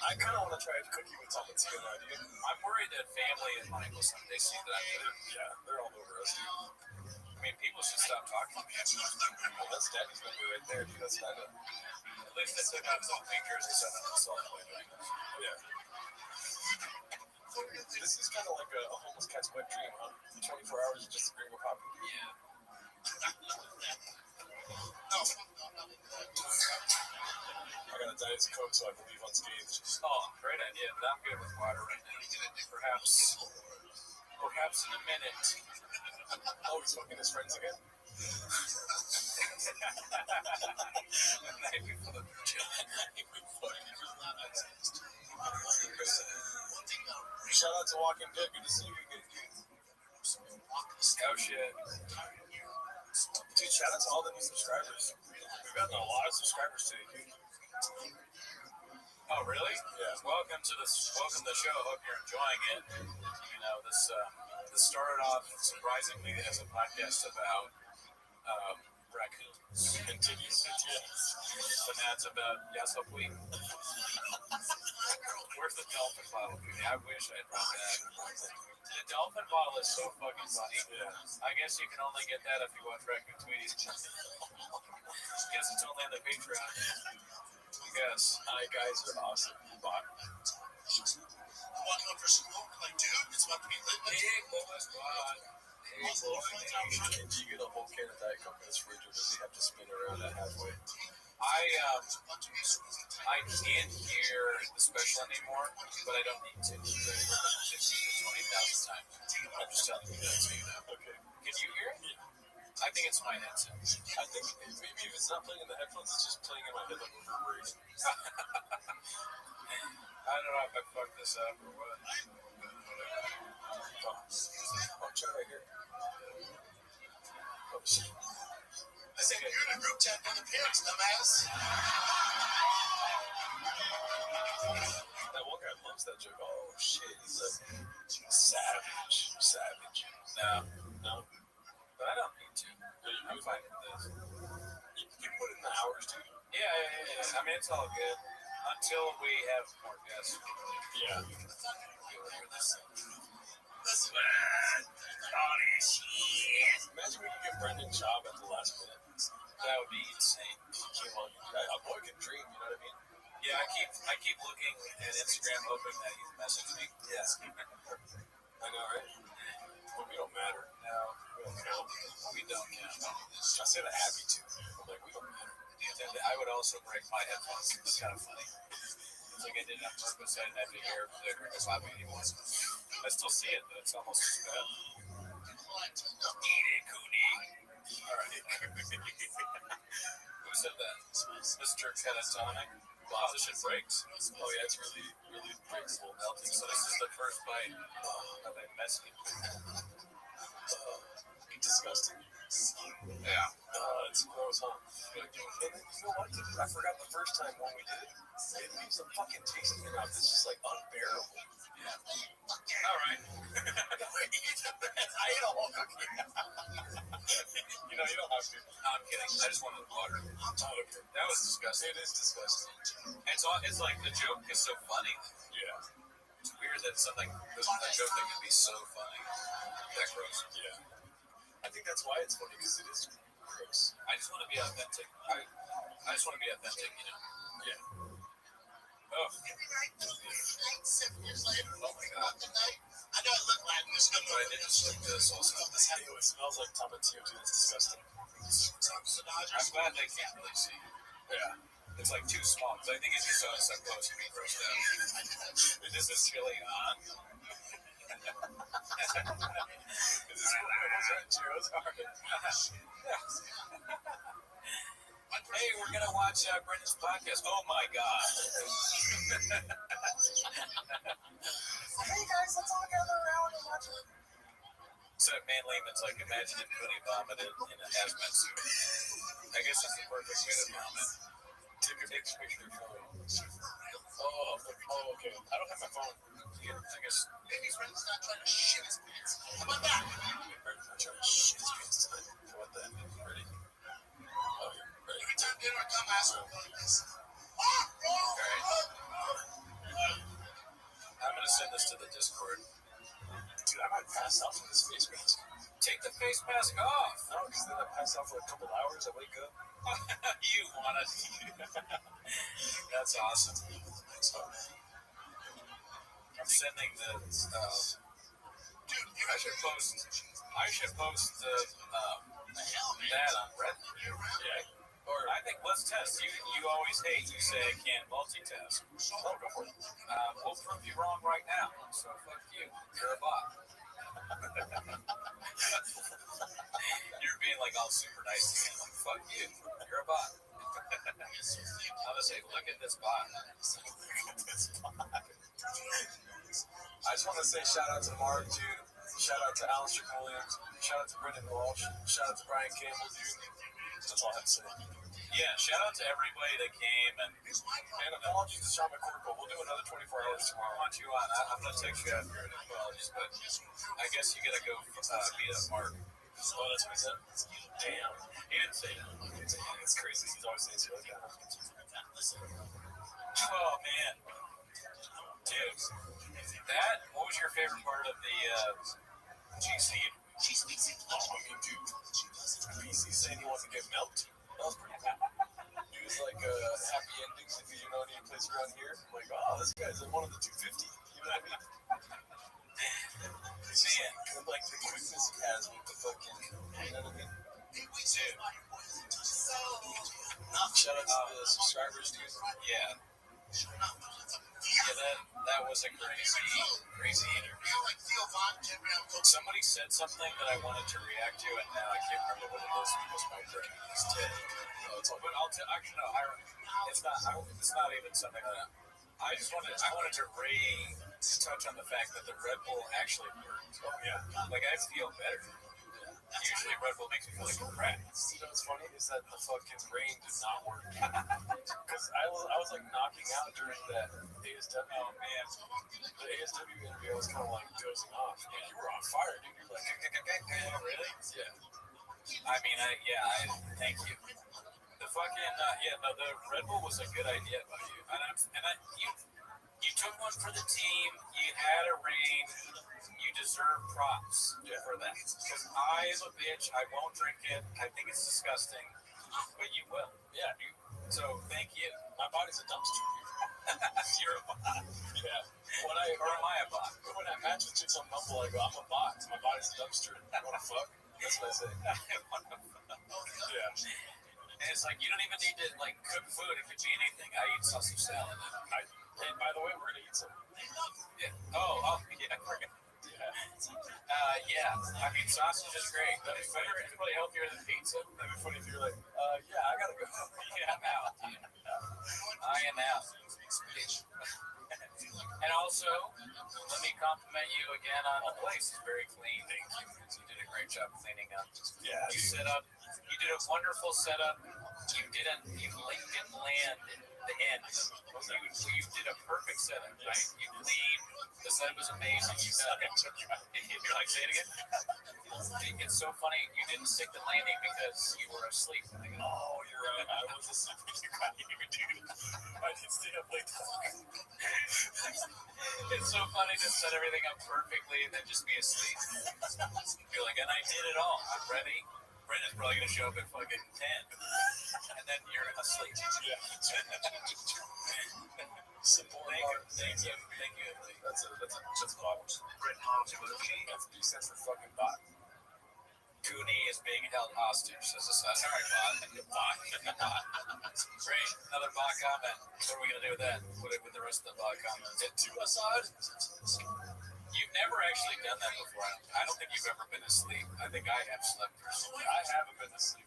I kind of want to try a cookie with tapatio now, dude. I'm worried that family and Michael someday see that I do. Yeah, they're all over us, dude. I mean, people should stop talking to me. Well, that's Daddy's number right there, dude. That's not at least that's not his own pictures. He's on the cell phone. Yeah. This is kind of like a homeless cat's wet dream, huh? 24 hours of just agreeing with Poppy. Yeah. I got a Diet Coke so I can leave unscathed. Oh, great idea. But I'm good with water right now. Perhaps in a minute. Oh, he's fucking his friends again? Shout out to Walking Dead. Good to see you again. Oh shit. Dude, shout out to all the new subscribers. We've gotten a lot of subscribers today, dude. Oh really? Yeah. Welcome to the show. Hope you're enjoying it. This started off surprisingly as a podcast about raccoons and titties. So now it's about Yasopui. Where's the dolphin bottle? I wish I'd brought that. The dolphin bottle is so fucking funny. Yeah. I guess you can only get that if you watch Raccoon Tweeties. Guess it's only on the Patreon. Yes. Hi guys are awesome. Walking up for school, like, dude, it's about to be lit. Hey, boys, Do you get a whole can of Diet Coke in this fridge, or does he have to spin around at halfway? I can't hear the special anymore, but I don't need to. 15 to 20,000 times. I'm just telling you that so you know. Okay. Can you hear it? Yeah. I think it's my headset. I think maybe if it's not playing in the headphones, it's just playing in my head like reverberating. I don't know if I fucked this up or what. I'll try right here. Oh, shit. I said, you're in a group chat with the parents, dumbass. That one guy loves that joke. Oh, shit. He's a savage. No. But I don't need to. I'm fine with this. You put in the hours, too. Yeah. I mean, it's all good. Until we have more guests. Yeah. Listen, Imagine we could get Brendan Schaub at the last minute. That would be insane. He came on. A boy can dream, you know what I mean? Yeah, I keep looking at Instagram, hoping that he's messaged me. Yeah. I know, right? But we don't matter. No, We don't count. we don't count. I say that happy too. I'm like, we don't matter. And I would also break my headphones. It's kind of funny. It's like I did it on purpose. I didn't have to hear the clapping anymore. I still see it, but it's almost as bad. Eat it, Cooney. All right. Who said that? Mr. Catatonic. Position breaks. Oh yeah, it's really, really breakable. Melting. So this is the first bite of a messy. Disgusting. Yeah. It's gross, huh? And then, you know what? I forgot the first time when we did it. It leaves a fucking taste in your mouth. It's just like unbearable. Yeah. All right. I ate a whole cookie. You know, you don't have to. No, I'm kidding. I just wanted water. That was disgusting. It is disgusting. It's like the joke is so funny. Yeah. It's weird that something, a joke that can be so funny. That gross. Yeah. I think that's why it's funny, because it is gross. I just want to be authentic. I just want to be authentic, you know? Yeah. Oh. every night, 7 years later, Oh my God. fucking night. I know I look like this. But I did just like this also. Ew, it smells like tomatillo too. It's disgusting. I'm glad they can't really see. Yeah. It's like too small. Because I think if you saw us up close, you'd be grossed out. This is chili on. Is this what Cheerios are? Hey, we're gonna watch Brendan's podcast. Oh my God. Hey guys, let's all gather around and watch it. So man Lehman's like, imagine if Cooney vomited in a hazmat suit. I guess that's the perfect way to vomit. Take a picture of your phone. Oh, okay. I don't have my phone. Yeah, I guess. Maybe Brendan's not trying to shit his pants. How about that? Brendan's not trying to shit his pants tonight. How about that? Ready? Oh, here. Ready? Every time dinner, I come ask for this. I'm gonna send this to the Discord. Dude, I might pass out from this face mask. Take the face mask off. No, because then I pass out for a couple hours. I wake up. You want it? That's awesome. I'm sending the. Dude, I should post the that on Reddit. Yeah. Or I think let's test. You always hate. You say I can't multitask. Oh, go for it. We'll prove you wrong right now. So fuck you. You're a bot. You're being like all super nice to me. Like fuck you. You're a bot. I'm gonna say, look at this bot. I just want to say shout out to Mark, dude. Shout out to Alistair Williams. Shout out to Brendan Walsh. Shout out to Brian Campbell, dude. That's all I have to say. Yeah, shout out to everybody that came and apologies to Sean McCorkle. We'll do another 24 hours I tomorrow. want you on. I'm gonna text you after an apologies, but I guess you gotta go beat up Mark Oh, that's what he said? Damn. He didn't say that. It's crazy. He's always saying so. Oh, man. Dude. What was your favorite part of the GC? Oh, I mean, dude. PC saying he wants to get milked. That was pretty cool. He was like, happy endings if you know any place around here. I'm like, oh, this guy's in one of the 250. You know what I mean? Man, like the quickness he has with the fucking, you know what I mean? Dude. Shout out to the subscribers, dude. Yeah. Yeah, that was a crazy interview. Somebody said something that I wanted to react to, and now I can't remember what it is because my brain is dead. But actually, no, it's not even something that I wanted to touch on the fact that the Red Bull actually worked. Oh yeah, like I feel better. Usually Red Bull makes me feel like crap. You know what's funny is that the fucking rain did not work. Because I was like knocking out during that ASW. Oh man, the ASW interview I was kind of like dozing off. Yeah, you were on fire, dude. You're like, really? Yeah. I mean, thank you. The fucking the Red Bull was a good idea by you, you took one for the team. You had a rain. You deserve props for that. Because I am a bitch. I won't drink it. I think it's disgusting. But you will. Yeah, dude. So thank you. My body's a dumpster. You're a bot. Yeah. Or am I a bot? When I match with chicks on Bumble, I go, I'm a bot. My body's a dumpster. I want to fuck. That's what I say. Yeah. And it's like, you don't even need to, like, cook food. It could be anything. I eat sausage salad. And by the way, we're going to eat some. Yeah. Oh, yeah. Yeah. I mean, sausage is great. But it's better. It's probably healthier than pizza. That'd be funny if you're like, yeah, I got to go. Yeah, I'm out. I am out. And also, let me compliment you again on the place. It's very clean. Thank you. You did a great job cleaning up. Yeah. You did a wonderful setup. You didn't land the end. You did a perfect setup, right? You cleaned. The setup was amazing. You're like, say it again? It's so funny. You didn't stick the landing because you were asleep. Oh, you're right. I was asleep when you got here, dude. I did stay up late. It's so funny to set everything up perfectly and then just be asleep. You're like, and I did it all. I'm ready. Brendan's probably going to show up at fucking 10. And then you're asleep. Yeah. Simple. Thank you. That's bot. Brendan Hobbs with a P. That's a sense of fucking bot. Goonie is being held hostage. Sorry, bot. Great. Another bot comment. What are we going to do with that? With the rest of the bot comments? Get to us on. You've never actually done that before. I don't think you've ever been asleep. I think I have slept personally. I haven't been asleep.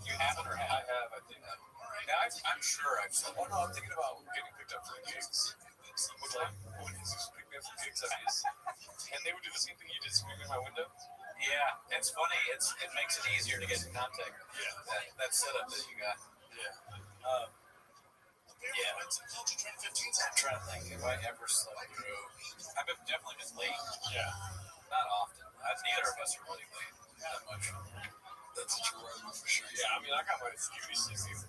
You haven't or have? I have, I think. Now, I'm sure I've slept. Oh, no, I'm thinking about getting picked up for the gigs. Which, like, when you pick me up for gigs, and they would do the same thing you did, scream in my window. Yeah, it's funny. It makes it easier to get in contact. Yeah. That setup that you got. Yeah. Yeah. I'm trying to think if I ever slept through. I've definitely been late. Yeah. Not often. Neither of us are really late that much. That's a true argument for sure. Yeah, I mean, I got my beauty sleep.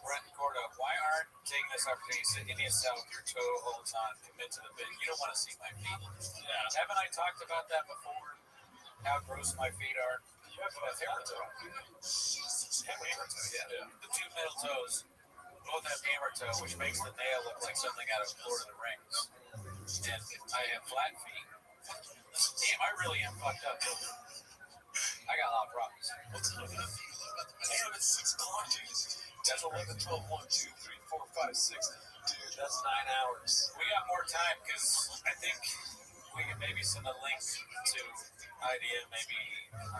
Brent and Cordo, why aren't taking this opportunity to sit in your cell with your toe holds on, commit to the bit? You don't want to see my feet. Yeah. Haven't I talked about that before? How gross my feet are. You have a hammer toe. Hammer toe, yeah. The two middle toes both have hammer toe, which makes the nail look like something out of Lord of the Rings. And I have flat feet. Damn, I really am fucked up. I got a lot of problems. What's up? Damn, it's 6 o'clock, dude. That's 11, 12, 1, 2, 3, 4, 5, 6. Dude, that's 9 hours. We got more time because I think we can maybe send a link to idea maybe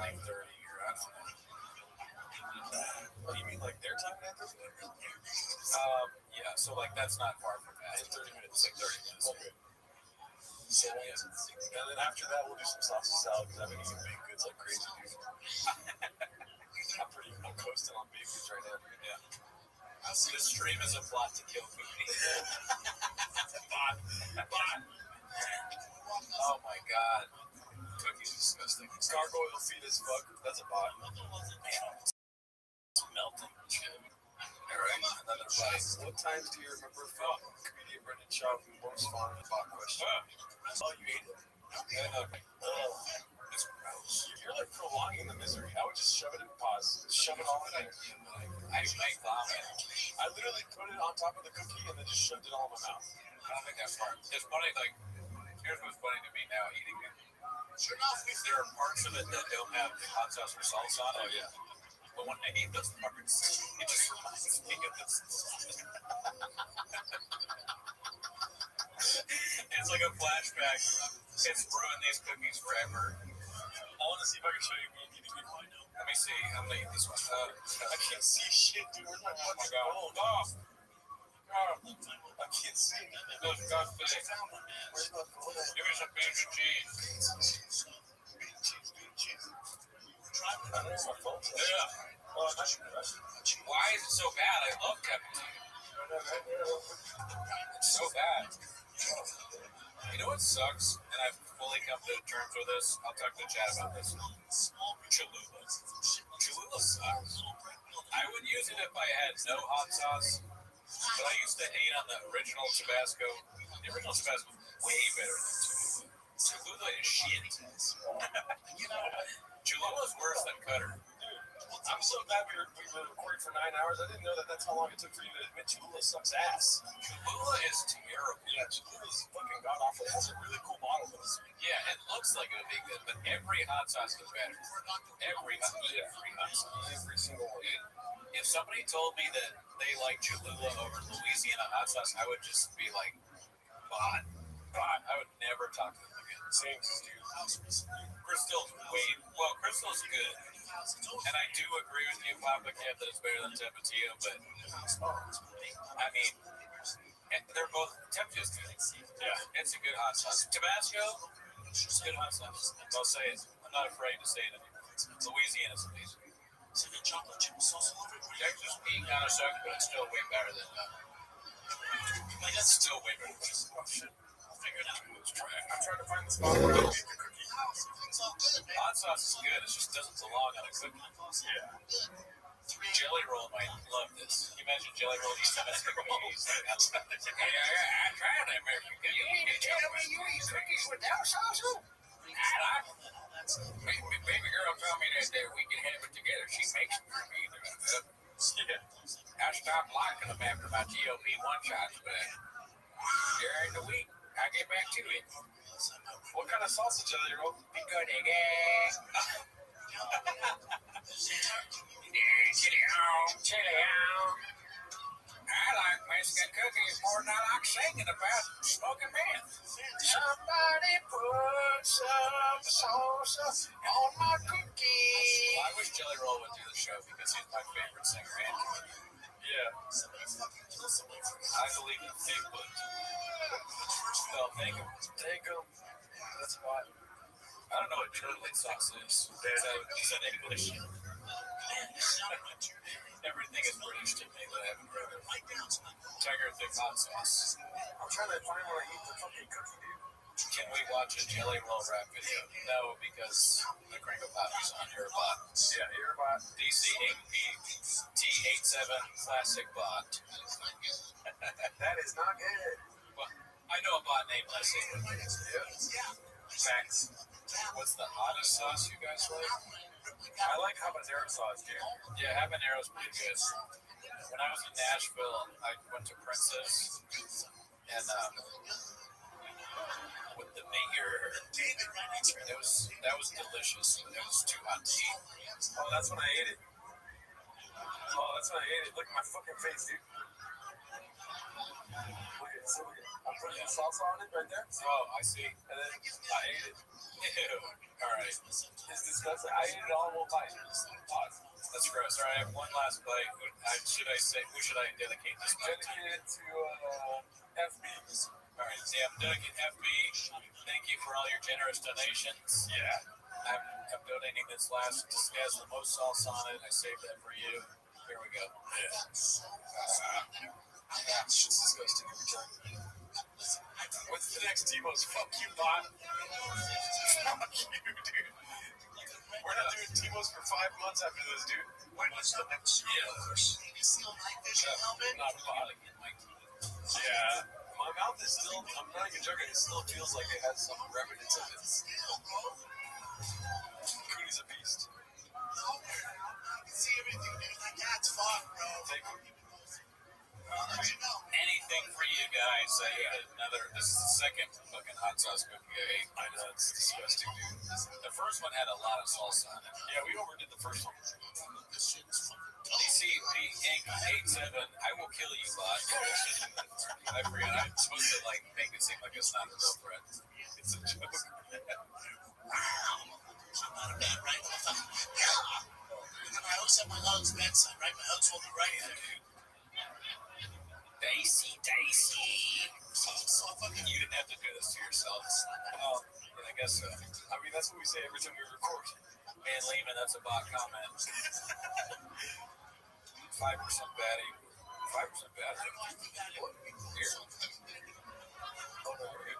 9:30 or I don't know. What do you mean, like their time at 9:30? Yeah, so like that's not far from that. 30 minutes. It's like 30 minutes. Okay. So, and then after that, we'll do some sausage salad because I've been eating baked goods like crazy, dude. I'm coasting on baked goods right now. Yeah. The stream is a plot to kill Cookie. Bot. Oh my god. Cookie's disgusting. Gargoyle feet as fuck. That's a bot. It's melting. Alright, another bot. What times do you remember from comedian Brendan Shaw who most fond of the bot question? Oh, you ate it. Yeah, okay. It's gross. You're like prolonging the misery. I would just shove it in pause. Shove it all in there. I make vomit. I literally put it on top of the cookie and then just shoved it all in my mouth. I don't think that's smart. It's funny, like, here's what's funny to me now eating it. There are parts of it that don't have hot sauce or salsa on it. Oh, yeah. But when I eat those parts, it just reminds me of this. It's like a flashback. It's ruined these cookies forever. I want to see if I can show you me eating it. Let me see. I'm going to eat this one. I can't see shit, dude. Where's my God. Hold off. I can't see. Those disgusting. Give me some bacon cheese. Yeah. Why is it so bad? I love cappuccino. It's so bad. You know what sucks? And I've fully come to terms with this. I'll talk to Chad about this. Cholula. Cholula sucks. I would use it if I had no hot sauce, but I used to hate on the original Tabasco. The original Tabasco was way better than Cholula. Cholula is shit. Cholula is worse than Cutter. I'm so glad we were recording for 9 hours. I didn't know that's how long it took for you to admit Cholula sucks ass. Cholula is terrible. Yeah, Cholula is fucking god awful. It has a really cool bottle though. Yeah, it looks like it would be good, but every hot sauce is better. Every hot sauce. Every single one. If somebody told me that they like Cholula over Louisiana hot sauce, I would just be like, bot. I would never talk to them again. Same as you. Crystal's Crystal's good. And I do agree with you, Papa Kev, that it's better than Tapatio, but I mean, they're both. Tapatio's good. Yeah, it's a good hot sauce. Tabasco, it's good hot sauce. I'll say it. I'm not afraid to say it anymore. Louisiana's amazing. Texas meat kind of sucks, but it's still way better than. It's still way better than. I'm trying to find the spot where I eat the cookie. Hot sauce is good. It just doesn't belong on a cookie. Yeah. Jelly roll might love this. Can you imagine jelly roll eating Tabasco cookies? I tried that Mexican. You mean to tell me you eat cookies without sauce? Baby girl told me that we can have it together. She makes it for me. I stopped liking them after my GLP-1 shots, but during the week, I get back to it. What kind of salsa jelly roll? Pico de gallo. Chili on. I like Mexican cookies more than I like singing about smoking meth. Somebody put some salsa on my cookie. I wish Jelly Roll would do the show because he's my favorite singer and comedian. Yeah. I believe in Bigfoot. Well, thank him. That's why. I don't know what turtle sauce is. Is that English? Everything is British to me, but I haven't read it. Tiger thick hot sauce. I'm trying to find where I eat the fucking cookie, dude. Can we watch a Jelly Roll rap video? No, because the Kringle Pop is on Airbot. Yeah, Airbot. DC8P T87 Classic Bot. That is not good. Well, I know a bot named Leslie. Yeah. Facts. What's the hottest sauce you guys like? I like habanero sauce, dude. Yeah, habanero's pretty good. When I was in Nashville, I went to Princess, and with the mayor, that was delicious, but it was too hot to eat. Oh, that's when I ate it. Look at my fucking face, dude. Look at it. I put the salsa on it right there. Oh, I see. And then I ate it. Ew. All right. It's disgusting. I ate it all in one bite. That's gross. All right, I have one last bite. Who should I dedicate this bite to? Dedicate it to FB. All right, Sam, dedicate FB. Thank you for all your generous donations. Yeah. I'm donating this last. This has the most sauce on it. I saved that for you. Here we go. Yeah. It's just disgusting every time. What's the next Timo's? Fuck you, bot. Fuck you, dude. was for 5 months after this, dude. When was the next? Yeah. Navy SEAL night vision helmet? Not body. Yeah. My mouth is still, I'm not even joking, it still feels like it has some remnants of it. Still, bro. Cooney's a beast. No, I can see everything, dude. That cat's fun, bro. Thank you. I'll let you know. Anything for you guys. This is the second fucking hot sauce cookie I ate. I know, it's disgusting, dude. The first one had a lot of salsa on it. Yeah, we overdid the first one. This shit is fucking DCP Inc. 87, I will kill you, bot. I forgot. I'm supposed to, like, make it seem like it's not a real threat. It's a joke. I'm not a bad right, motherfucker. And then my hook's at my hug's bedside, right? My hug's holding right hand, dude. Dicey. So fucking You didn't have to do this to yourself. Oh, I guess so. I mean, that's what we say every time we record. Man, Lehman, that's a bot comment. 5% baddie. 5% baddie. Here. Oh, no, we're good.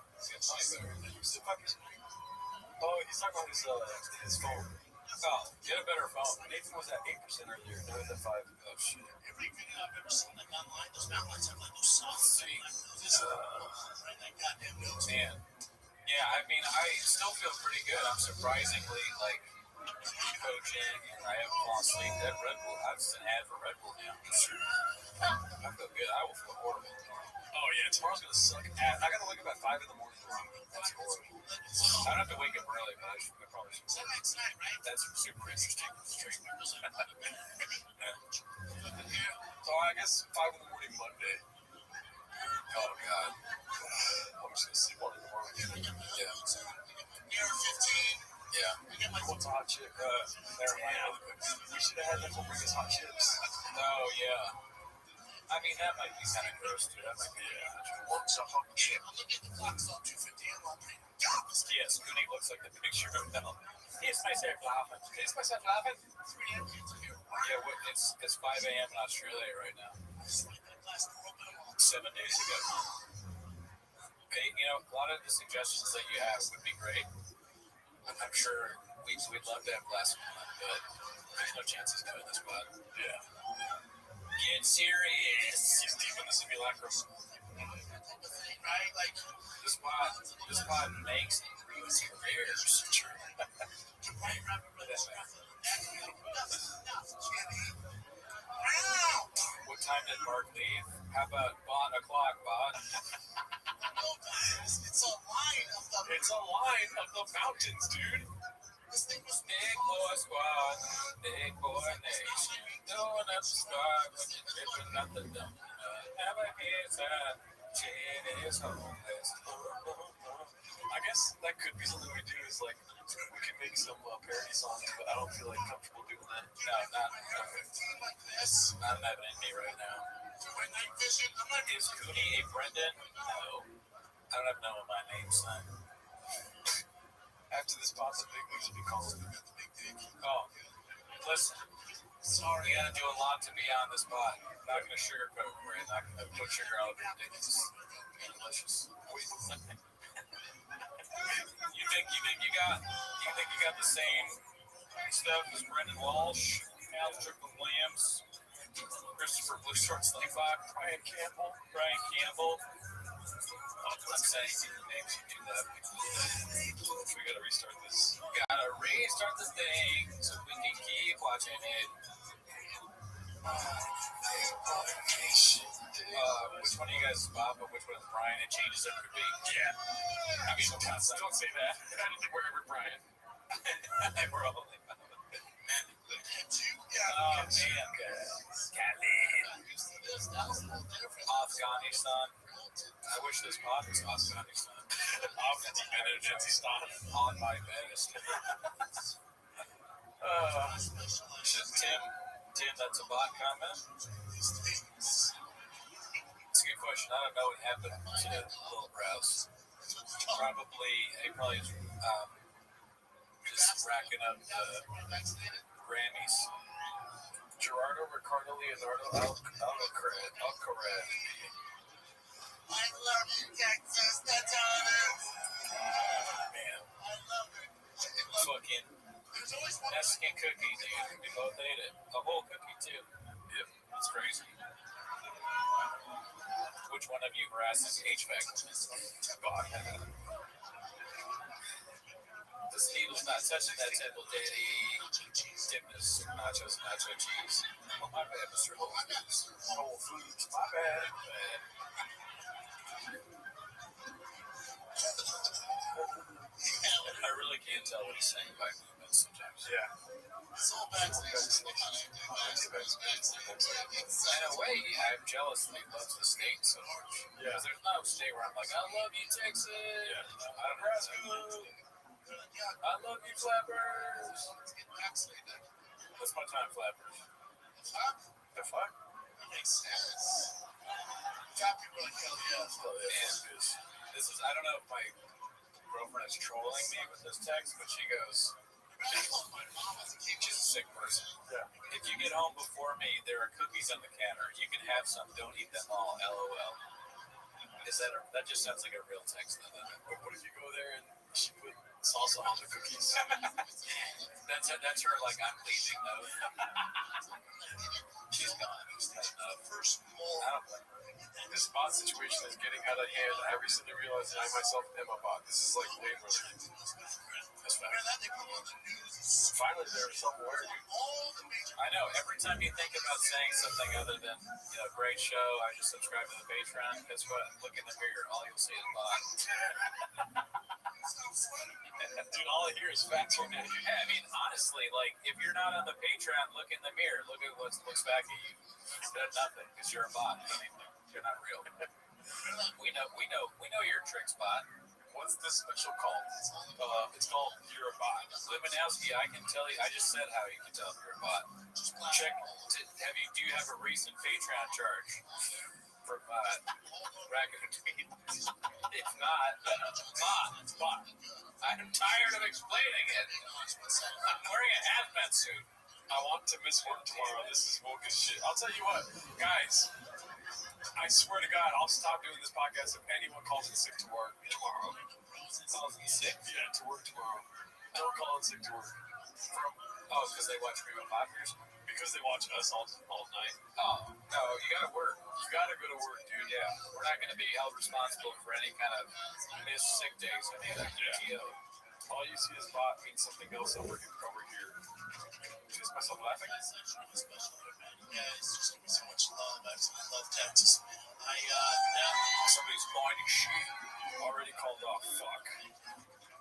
Oh, he's talking about his phone. Oh, get a better phone. Nathan was at 8% earlier. Now he's at 5. Oh, shit. every video I've ever seen, like online, those mountain lights have like those soft things. Right, that goddamn nose. Man. Yeah, I mean, I still feel pretty good. I'm surprisingly, like, coaching, and I haven't fallen asleep. That Red Bull, I've just an ad for Red Bull now. I feel good. I will feel horrible tomorrow. Oh, yeah, tomorrow's going to suck ass. I got to wake up at 5 in the morning tomorrow. That's horrible. I don't have to wake up early, but I probably should. So next night, right? That's super interesting. So I guess 5 in the morning Monday. Oh, God. I'm just going to sleep on it tomorrow. Yeah. Near 15. Yeah. I get my What's a hot chip? We should have had them bring us hot chips. Oh, yeah. I mean, that might be kind of gross, too. That might be, What's a hot chip? I'm looking at the clock, it's all 2:50. I'm all paid. yes, Cooney looks like the picture of them. It's myself laughing. It's myself laughing. 3 a.m. kids are here. Yeah, it's 5 a.m. in Australia right now. I just like that glass door open. 7 days ago. Hey, you know, a lot of the suggestions that you have would be great. I'm sure we'd love to have glass of wine, but there's no chance he's doing this, bud. Yeah. Get serious. He's deep in the simulacrum. That type of thing, right? Like, This pod makes and brews careers. you're right, Robert, but that's nothing. Enough, Jimmy. Wow! What time did Mark leave? How about 1 o'clock, bud? No, it's a line of the. It's a line of the mountains, dude. This thing was Big boy squad, big boy nation. Doing up the squad, but you're dripping nothing down. Never gets out. Shit is homeless. I guess that could be something we do is like, we can make some parody songs, but I don't feel like comfortable doing that. No, not like this. not having in me right now. My night vision. I'm not. Is Cooney a Brendan? No. I don't have none of my name, son. After this pot, the big wigs will be calling me the big dick. Oh, listen. Sorry, you gotta do a lot to be on this pot. Not gonna sugarcoat it, right? Not gonna put sugar all over your dick. It's delicious. You think you got the same stuff as Brendan Walsh, Al Strickland Williams, Christopher Blue Shorts Leibach, Brian Campbell. I'm saying names you do that. We gotta restart this. Gotta restart this thing so we can keep watching it. Which one of you guys is Bob, but which one is Brian? It changes every week. Yeah. I mean, don't say that. I don't think we're ever Brian. We're all like Bob. Oh, man. Afghanistan. I wish this pod was Afghanistan. Afghanistan. On my best. Tim, that's a bot comment. It's a good question. I don't know what happened to Little Grouse. Probably just racking up the Grammys. Gerardo, Ricardo, Leonardo, Alcaraz. I love you, Texas. That's all it is. Man, I love it. fucking there's always one. Mexican cookie, dude. We both ate it. A whole cookie, too. Yep, it's crazy. Which one of you harasses HVAC? God. This needle's not touching that table, Daddy. Dimness, nachos, nacho cheese. Oh, my bad, Mr. Whole Foods. Whole Foods, my bad. I really can't tell what he's saying by movements sometimes. Yeah. It's all back to the In a way, I'm jealous that he loves the state so much. Yeah. Because there's no state where I'm like, I love you, Texas. Yeah. I love you. I love you, Flappers. What's my time, Flappers? The fuck? Makes sense. Got people like hell yeah. Man, this is, I don't know if my girlfriend is trolling me with this text, but she goes, she's a sick person. Yeah. If you get home before me, there are cookies on the counter. You can have some. Don't eat them all. LOL. That just sounds like a real text, though, doesn't it? But what if you go there and she put salsa on the cookies? That's her, like, I'm leaving, though. She's gone. First more. I don't blame her. This bot situation is getting out of hand. I recently realized that I myself am a bot. This is like way more than That's fine. finally there's somewhere. I know. Every time you think about saying something other than, great show, I just subscribe to the Patreon. Guess what? Look in the mirror. All you'll see is bot. Dude, all I hear is facts right now. Yeah, I mean, honestly, like, if you're not on the Patreon, look in the mirror. Look at what looks back at you. That's nothing, because you're a bot. I mean, you're not real. We know you're a trick bot. What's this special called? It's called You're a Bot. Limanowski, I can tell you. I just said how you can tell if you're a bot. Check. Do you have a recent Patreon charge for Racket Tweet? If not, bot. I'm tired of explaining it. I'm wearing a hazmat suit. I want to miss work tomorrow. This is woke as shit. I'll tell you what, guys. I swear to God, I'll stop doing this podcast if anyone calls in sick to work tomorrow. Calls in sick? Yeah, to work tomorrow. Don't call in sick to work. Because they watch Restream Podcast? Because they watch us all night. Oh, no, you gotta work. You gotta go to work, dude. Yeah, we're not gonna be held responsible for any kind of missed sick days or any of that PTO. All you see is bot means something else over here. Is myself laughing? Guys, there's gonna be so much love. I love Texas, man. Somebody's pointing shit. Already called off. Fuck.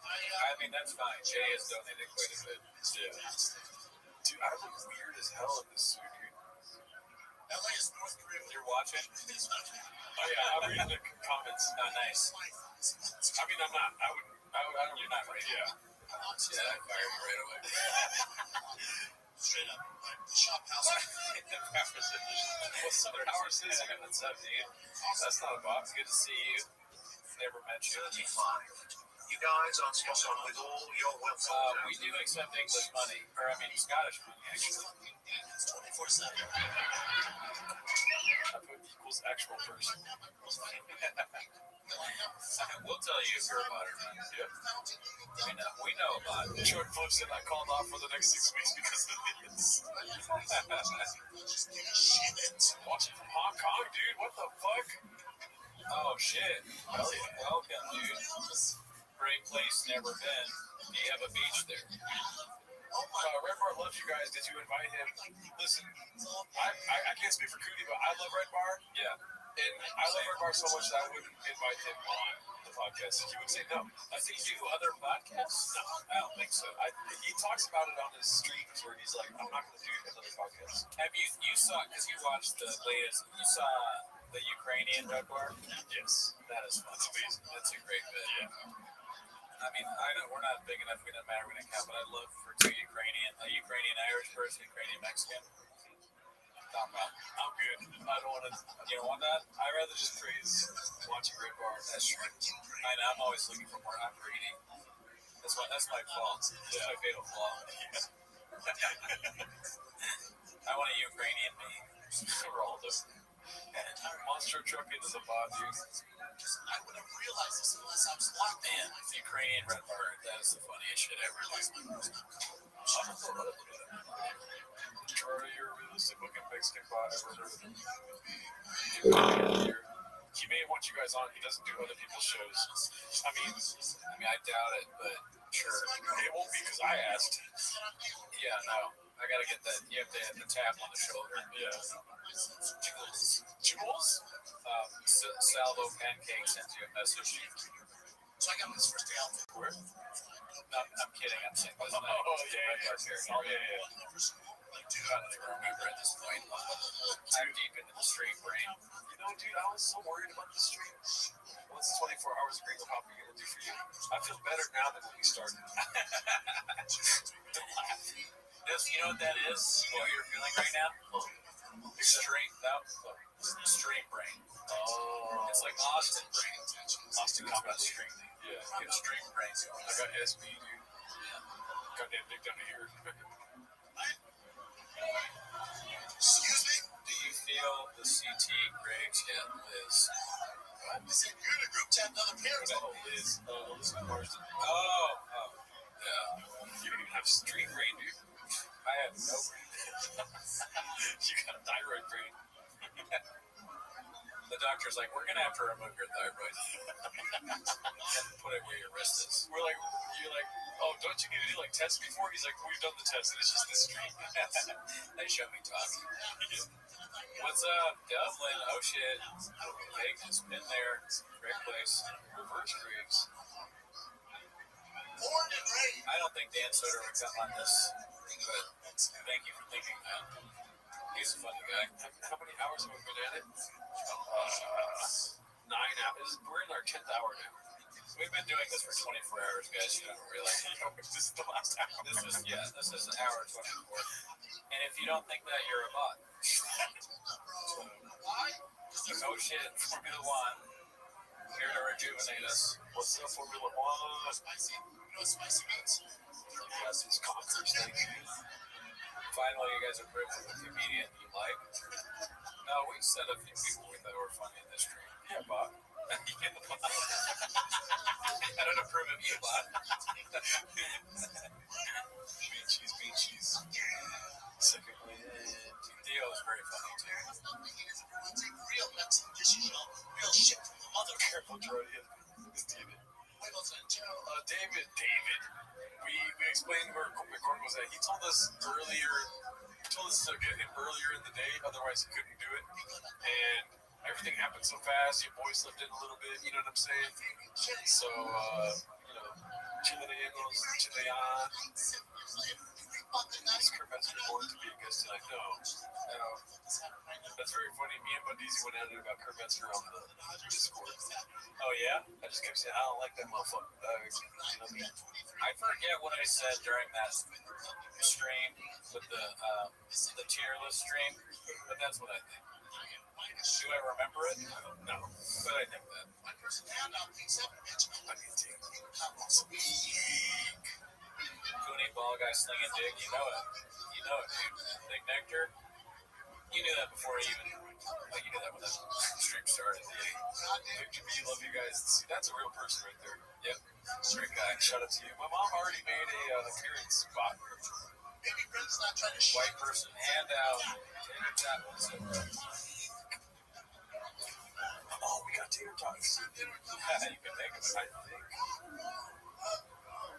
I mean, that's fine. Jay has donated quite a bit. Yeah. Dude, I look weird as hell in this suit, dude. LA is North Korea. You're watching? Oh yeah, I'm reading the comments. Not nice. I mean, I'm not. I don't. You're not right. Yeah. Yeah, I fired you right away. Straight up. The shop house. What's up, Power Citizen? What's up, dude? That's not a box. Good to see you. Never met you. You guys are spot on with all your welcome. We do accept English money, or I mean Scottish money, actually. It's 24/7. I put equals actual person. We'll tell you if you're a bot or not. Yep. We know about it. Short flips and I called off for the next 6 weeks because of this. Watching from Hong Kong, dude. What the fuck? Oh shit. Hell yeah. Welcome, dude. Great place, never been. Do you have a beach there? Red Bar loves you guys. Did you invite him? Listen, I can't speak for Cootie, but I love Red Bar. Yeah. And I love Red Bar so much that I wouldn't invite him on the podcast. He would say no. Does he do other podcasts? No, I don't think so. He talks about it on his streams where he's like, I'm not going to do another podcast. Have you saw, because you watched the latest, you saw the Ukrainian Red Bar? Yes. That is fun. That's amazing. That's a great bit. Yeah. I mean, I know we're not big enough, we don't matter, we don't count, but I'd love for a Ukrainian Irish person, Ukrainian Mexican. I'm good. I don't want to. You don't want that? I'd rather just praise watching Red Bar. That's true. I know, I'm always looking for more. I'm greedy. That's my fault. That's my fatal flaw. I want a Ukrainian me. We're all different. Monster Trucking is a bot, dude. I would have realized this unless I was locked in. The Ukrainian Red Bar, that is the funniest shit ever. Troy, you're a realistic looking Mexican bot. Ever heard of him? He may want you guys on. He doesn't do other people's shows. I mean, I doubt it, but sure. It won't be because I asked. Yeah, no. I gotta get that. You have to have the tap on the shoulder. Yeah. Jules? Salvo Pancake sends you a message. So I got this first day out. Where? No, I'm kidding. I'm saying. Oh, yeah. Dude, I don't even remember at this point. I'm deep into the stream brain. You know, dude, I was so worried about the stream. What's 24 hours of Green Coffee going to do for you? I feel better now than when we started. You know what that is? What you're feeling right now? Extreme. Extreme brain. Oh. It's like Austin brain. Austin got stream. Yeah. Get stream brain. I got SB, dude. Yeah. Got that dick down here. Excuse me? Do you feel the CT Griggs yet, Liz? I said you're in a group chat with other parents. Oh, Liz. Elizabeth Marston. Oh. Yeah. You don't even have street brain, dude. I have no brain. You got a thyroid brain. The doctor's like, we're going to have to remove your thyroid. And put it where your wrist is. You're like, oh, don't you need to do like tests before? He's like, we've done the test and it's just this stream. They show me talking. What's up, Dublin? Oh shit. Vegas, been there. Great place. Reverse Griggs. Born and raised. I don't think Dan Soder would come on this, but thank you for thinking that. He's a funny guy. How many hours have we been at it? 9 hours. We're in our 10th hour now. We've been doing this for 24 hours, guys. You don't realize. This is the last hour. This is hour 24. And if you don't think that, you're a bot. No shit, Formula One. Here to rejuvenate us. What's up, Formula One? Spicy. You know what spicy means? Yes, it's Conquerors. Thank you. Finally, you guys are proving the comedian you like. No, we said a few people we thought were funny in this stream. Yeah, Bob. I don't approve of you, Bob. Bean cheese. Second one. Theo is very funny, too. Real Mexican dishes, y'all. Real shit from the mother. Careful, Troy. It's David. David. We explained where McCormick was at. He told us earlier. He told us to get him earlier in the day, otherwise he couldn't do it. And everything happened so fast. Your boy slipped in a little bit. You know what I'm saying? So, Chilean. Is Kurt Metzger going to be a guest tonight? No. That's very funny. Me and Bundeezy went at it about Kurt Metzger on the Discord. Oh, yeah? I just kept saying, I don't like that motherfucker. I forget what I said during that stream with the tier list stream, but that's what I think. Do I remember it? No, but I think that. Cooney ball guy slinging dick, you know it, dude. Big Nectar. You knew that before you even, you knew that when the stream started. Victor B, love you guys. See, that's a real person right there. Yep, great guy. Shout out to you. My mom already made an appearance spot. Baby Brenda's not trying to White person handout. Oh, we got tater tots. Yeah, you can make them, I think.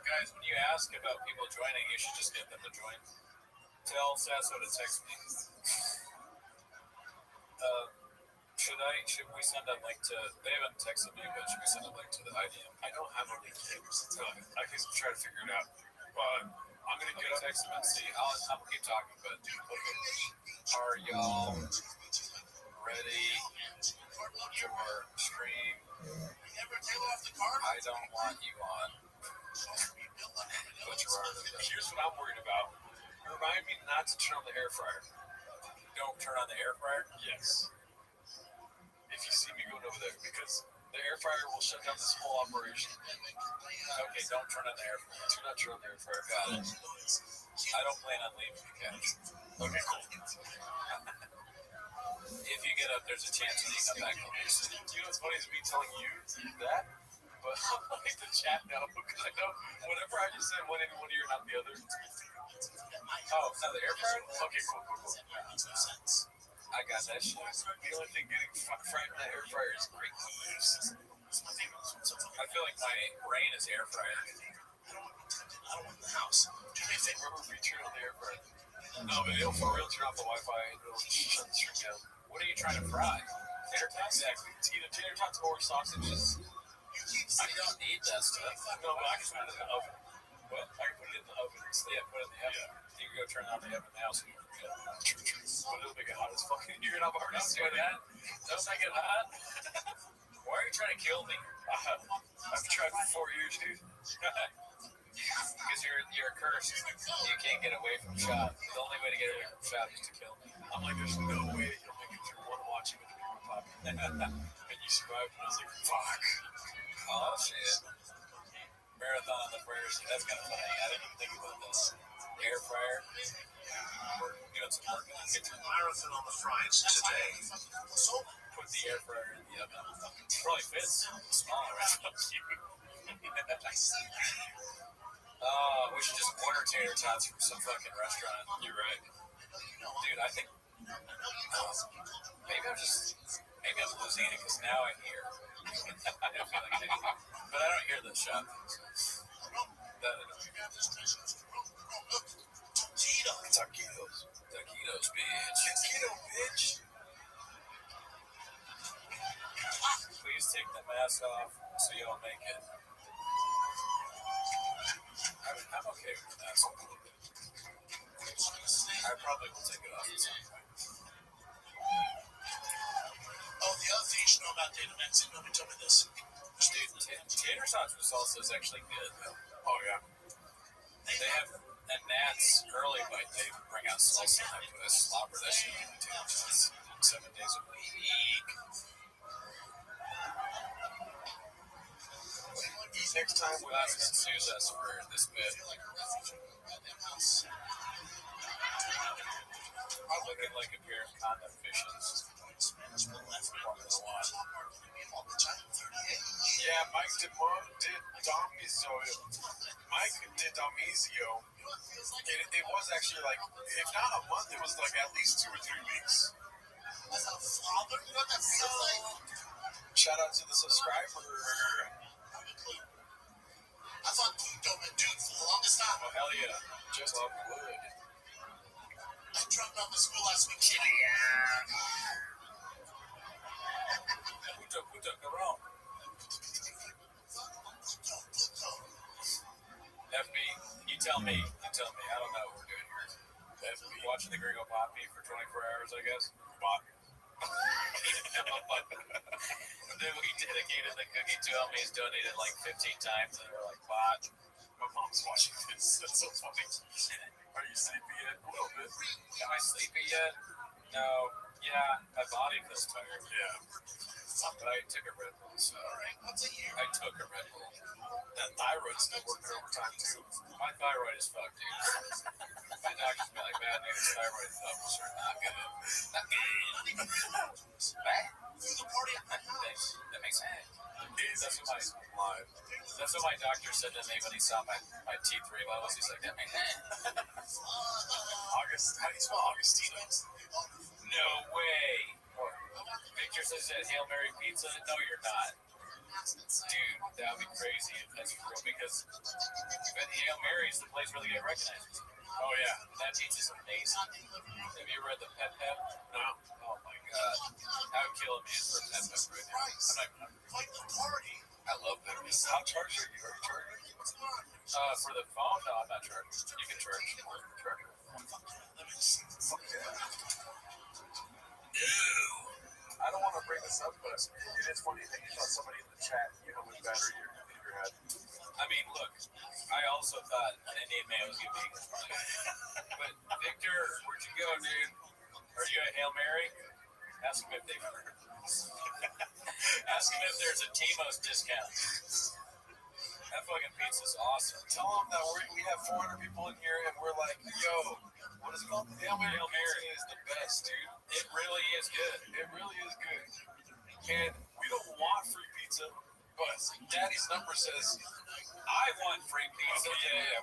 Guys, when you ask about people joining, you should just get them to join. Tell Sasso to text me. Should we send a link to, they haven't texted me, but should we send a link to the IDM? I don't have a link. I can try to figure it out. But I'm going to go text them and see. I'll keep talking, but are y'all ready for stream? I don't want you on. But here's what I'm worried about. Remind me not to turn on the air fryer. Don't turn on the air fryer? Yes. If you see me going over there, because the air fryer will shut down this whole operation. Okay, don't turn on the air fryer. Do not turn on the air fryer. Got it. I don't plan on leaving the couch. Okay, cool. If you get up, there's a chance that you come back. You know what's funny is me telling you that, but like the chat now, because I know whatever I just said went in one ear, not the other. Oh, it's not the air fryer? Okay, cool. I got that shit. The only thing getting fried in that air fryer is great leaves. I feel like my brain is air fryer. I don't want the house. Do me a favor. Remember we turn on the air fryer? No, but it'll for real turn off the Wi-Fi and it'll shut the stream down. What are you trying to fry? Tater tots? Exactly. It's either tater tots or sausages. I don't need that stuff. No, but I can put it in the oven. What? I can put it in the oven. Yeah, put it in the oven. Yeah. You can go turn on the oven now so you can get it. But it'll make it hot as fuck. You're not already doing that? Don't make it hot? Why are you trying to kill me? I've tried for 4 years, dude. Because you're cursed. You can't get away from shop. The only way to get away from shop is to kill me. I'm like, there's no way that you'll make it through one watching with the people popping. And you survived, and I was like, fuck. Oh, shit. Marathon on the prayers. That's kind of funny. I didn't even think about this. Air fryer. We're doing some work in the kitchen. Marathon on the fries today. Put the air fryer in the oven. Probably fits. Smaller, right? We should just order tater tots from some fucking restaurant. You're right. Dude, I think maybe I'm losing it because now I hear. I don't feel like I do. But I don't hear the shop. Taquitos, bitch. Taquito, bitch. Please take the mask off so you don't make it. I'm okay with the mask a little bit. I probably will take it off at some point. Oh, the other thing you should know about Datamex, nobody told me this. Dude, tater tots with salsa is actually good, though. Oh, yeah. They have, at Nat's early bite, they bring out salsa and I put a slobber that shit in tater tots 7 days a week. Next time we'll ask excuse us for this bit. I'm looking like a pair of condom fishes. Yeah, Mike did Domizio. It was actually like, if not a month, it was like at least 2 or 3 weeks. Shout out to the subscriber. I thought Dude for the longest time. Oh, hell yeah. Just love wood. I dropped out of school last week. Who took the wrong? FB, you tell me. I don't know what we're doing here. FB, watching the Gringo Poppy for 24 hours, I guess. Bot. And then we dedicated the cookie to him. He's donated like 15 times, and we're like, bot. My mom's watching this. That's so funny. Are you sleepy yet? A little bit. Am I sleepy yet? No. Yeah, my body feels tired. Yeah. But I took a Red Bull, so I took a Red Bull. That thyroid's still working overtime, too. My thyroid is fucked, dude. My doctor's been like, bad news, thyroid levels are not good. Not good. Thanks. That makes sense. That's what my doctor said to me when he saw my T3 levels. He's like, that makes sense. August, how do you spell Augustino? No way. Victor says that Hail Mary pizza. No, you're not. Dude, that would be crazy if that's real because Hail Mary is the place where they get recognized. Oh, yeah. That pizza's amazing. Have you read the Pet Pep? No. Oh, my God. I would kill a man for a Pet Pep right now. I love that. How charged are you? Are you charging? For the phone? No, I'm not charging. You can charge. I don't want to bring this up, but it is funny that you saw somebody in the chat, how much battery your computer had. I mean, look, I also thought an Indian man was going to be But, Victor, where'd you go, dude? Are you at Hail Mary? Ask him if they've heard. Ask him if there's a Timo's discount. That fucking pizza's awesome. Tell him that we have 400 people in here and we're like, yo, what is it called? Hail Mary. Hail Mary is the best, dude. It really is good. It really is good. And we don't want free pizza, but Daddy's number says, I want free pizza. Okay, yeah.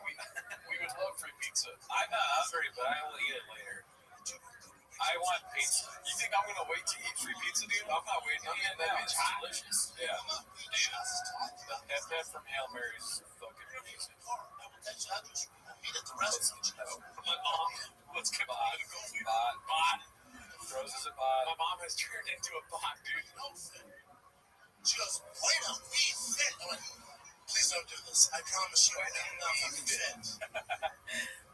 We would love free pizza. I'm free pizza, dude. I'm not waiting on that now. It's delicious. Yeah. Dude, that pep from Hail Mary is fucking amazing. Meet at the restaurant. My mom, let's get bot. Rose is a bot. My mom has turned into a bot, dude. She goes, wait up, we fit. I'm like, please don't do this. I promise you, I'm not fucking fit.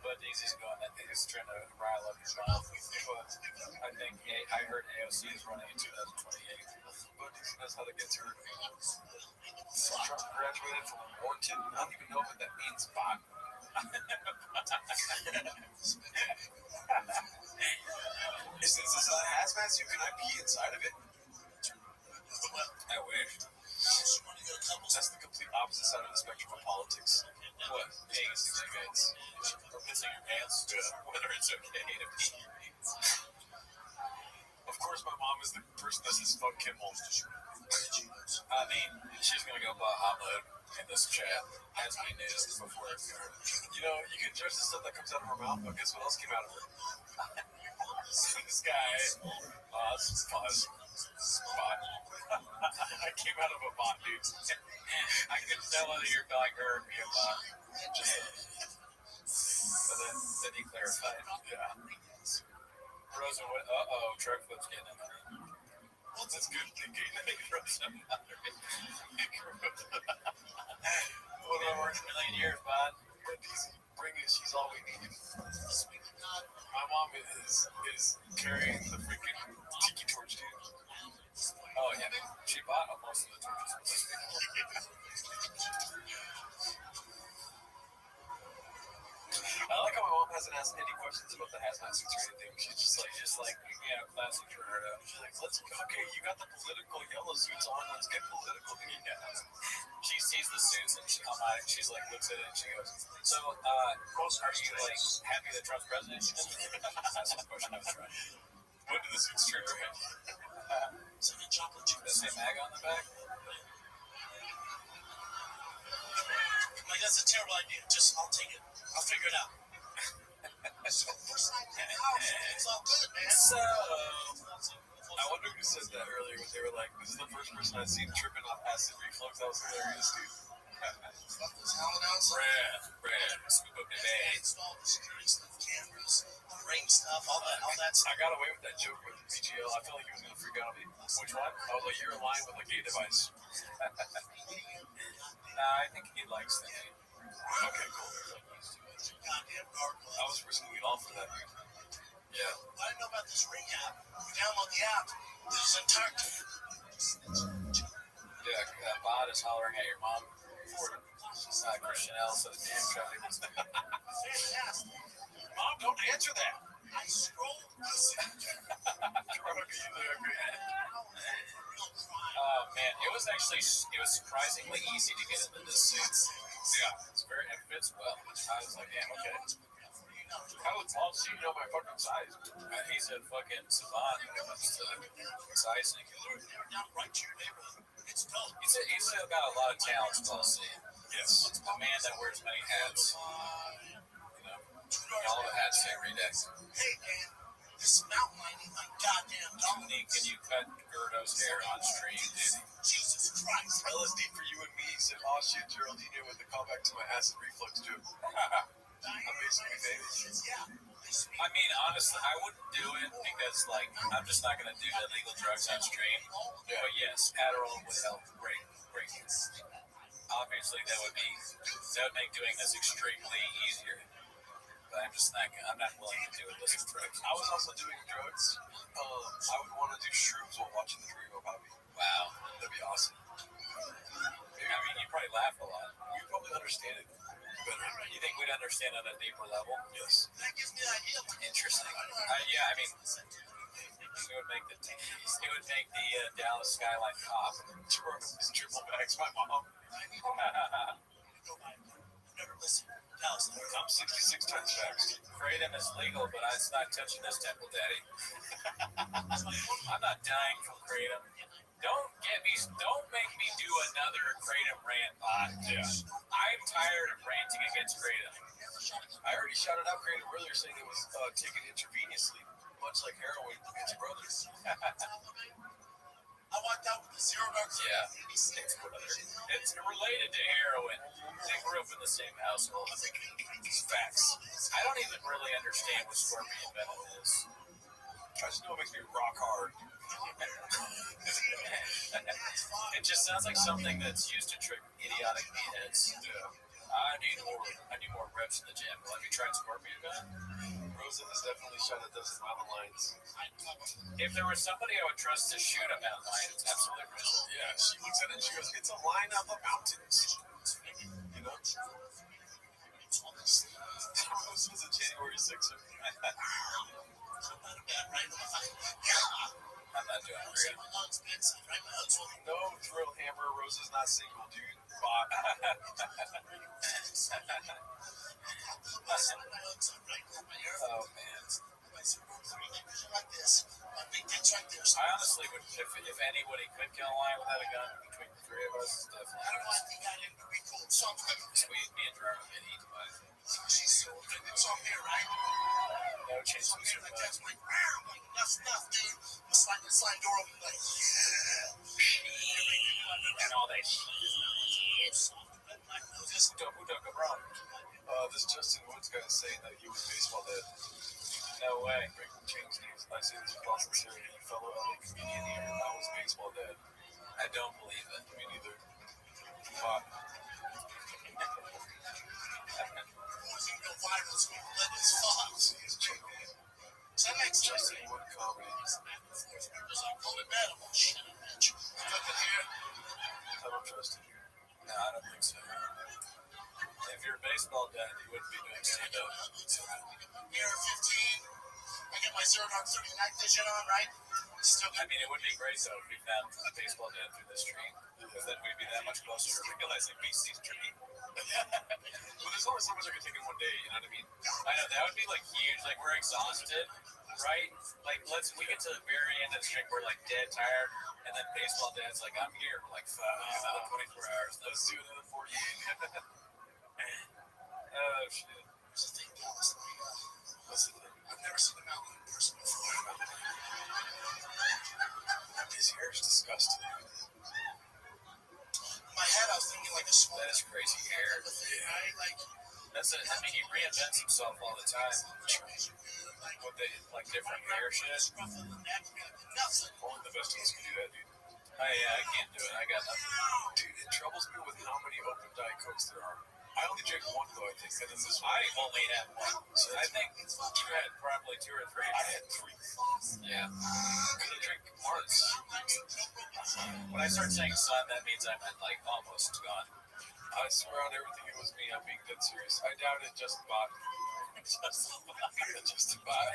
But Daisy's going, I think he's trying to rile up his mom. But I think I heard AOC is running in 2028. But Daisy knows how to get to her. Trump graduated from Wharton. I don't even know what that means, bot. Is this a hazmat suit? Can I pee inside of it? I wish. That's the complete opposite side of the spectrum of politics. What? Being a 60 minutes. Or pissing your pants. Whether it's okay to pee. Of course, my mom is the person that says fuck Kimmel. I mean, she's gonna go buy hot load in this chat as we knew before. You know, you can judge the stuff that comes out of her mouth, but guess what else came out of her? This guy, this is bot. I came out of a bot, dude. I could tell that you're like her be a bot. But then he clarified. Yeah. Rosa went, truck flips getting in there. What's this good thinking? Rosa what I worked a million years, bud. She's all we need. My mom is carrying the freaking tiki torch, dude. Oh, yeah. She bought most of the torches. I like how my mom hasn't asked any questions about the hazmat suits or anything. She's just like, yeah, classic Gerardo. She's like, okay, you got the political yellow suits on, let's get political. Yeah. She sees the suits and she's like, looks at it and she goes, so, are you like happy that Trump's president? That's the question I was trying. When did the suits turn red? Does it say MAG on the back? Like, that's a terrible idea. I'll take it. I'll figure it out. So, first night in the house, it's all good, man. So, I wonder who said that earlier when they were like, this is the first person I've seen tripping off acid reflux. That was hilarious, dude. Fuck those howling outs. Brad, scoop up the bag. Install the security stuff, cameras, the ring stuff, all that stuff. I got away with that joke with BGL. I feel like he was going to freak out on me. Which one? I was like, you're lying with a gay device. Nah, I think he likes the name. Okay, cool. Goddamn gargoyle. I was risking it all for that. Yeah. I didn't know about this ring app. You download the app. There's an entire Yeah, bot is hollering at your mom. Christian L says, damn, Charlie. Mom, don't answer that. I scrolled. Oh, man, it was surprisingly easy to get into this suit. Yeah, it fits well. I was like, damn, okay. How would Paul see my fucking size? He's a fucking savant when it comes to sizing. He's got a lot of talents, Paul C. Yes. A man that wears many hats. All the hats every day. Hey, man, this mountain lining my goddamn dog. Can you cut Gerdo's hair on stream, dude? Jesus Christ. LSD for you and me. He said, oh shit, Geraldine with the callback to my acid reflux joke. Amazing, famous. I mean, honestly, I wouldn't do it because, I'm just not going to do illegal drugs on stream. But yes, Adderall would help great. Obviously, that would make doing this extremely easier. But I'm not willing to do illicit drugs. I was also doing drugs. I would want to do shrooms while watching the Dream Poppy. Wow, that'd be awesome. I mean, you probably laugh a lot. You'd probably understand it better. You think we'd understand on a deeper level? Yes. That gives me an idea. Interesting. Yeah, I mean, it would make the Dallas skyline pop. Triple bags, my mom. Never listened. Dallas, I'm 66 times fast. Kratom is legal, but it's not touching this temple, Daddy. I'm not dying from Kratom. Don't make me do another Kratom rant, bot. Yeah. I'm tired of ranting against Kratom. I already shouted out Kratom earlier saying it was taken intravenously, but much like heroin, it's brothers. I walked out with the zero dark. Yeah, it's brother. It's related to heroin. They grew up in the same household. It's facts. I don't even really understand what scorpion venom is. I just know it makes me rock hard. It just sounds like something that's used to trick idiotic meatheads. Yeah. I need more reps in the gym. Have you tried scorpion venom? Rosa is definitely shot that does mountain lions. If there was somebody I would trust to shoot a mountain lion, it's absolutely Rosa. Yeah, she looks at it and she goes, it's a lion out the mountains. You know? Rosa's a January 6er. I'm not doing great. No, Thrill Hammer, Rosa's not single, dude. Bot. Oh, man. I honestly would, if anybody could kill a lion without a gun between the three of us, it's definitely sweet. Me and Drew would get eaten by it. No chance to survive. Slide door open like, And all that shit. Who took a run? This Justin Woods guy is saying that he was baseball dead. No way. Changed names. I say this with all sincerity. Fellow LA comedian here, that was baseball dead. I don't believe it. Me neither. Justin Wood comedy. I don't trust him. No, I don't think so. If you're a baseball dad, you wouldn't be doing stand-up. Year 15, I get my zero dark 30 night vision on, right? Still I mean, it would be great, though, if we found a baseball dad through this stream, because then we'd be that much closer to realizing we see stream. But there's only so much I can take in one day, you know what I mean? I know, that would be, like, huge. Like, we're exhausted, right? Like, we get to the very end of the stream, we're, like, dead tired, and then baseball dad's like, I'm here. We're like, fuck, another 24 hours. Let's do another 48. Oh, shit. Listen, I've never seen a mountain in person before. his hair is disgusting. In my head, I was thinking like a small. That is crazy hair. Right? Like, I mean, he reinvents himself all the time. With the, like, different hair shit. Only the best of us can do that, dude. I can't do it. I got nothing. Dude, it troubles me with how many open Diet Cokes there are. I only drink one, though, I think. And then this one. I only had one. So I think you had probably 2 or 3. I had 3. Yeah. Because I drink parts. When I start saying sun, that means I'm at, like, almost gone. I swear on everything it was me. I'm being dead serious. I doubt it, Justin Bot. Justin Bot.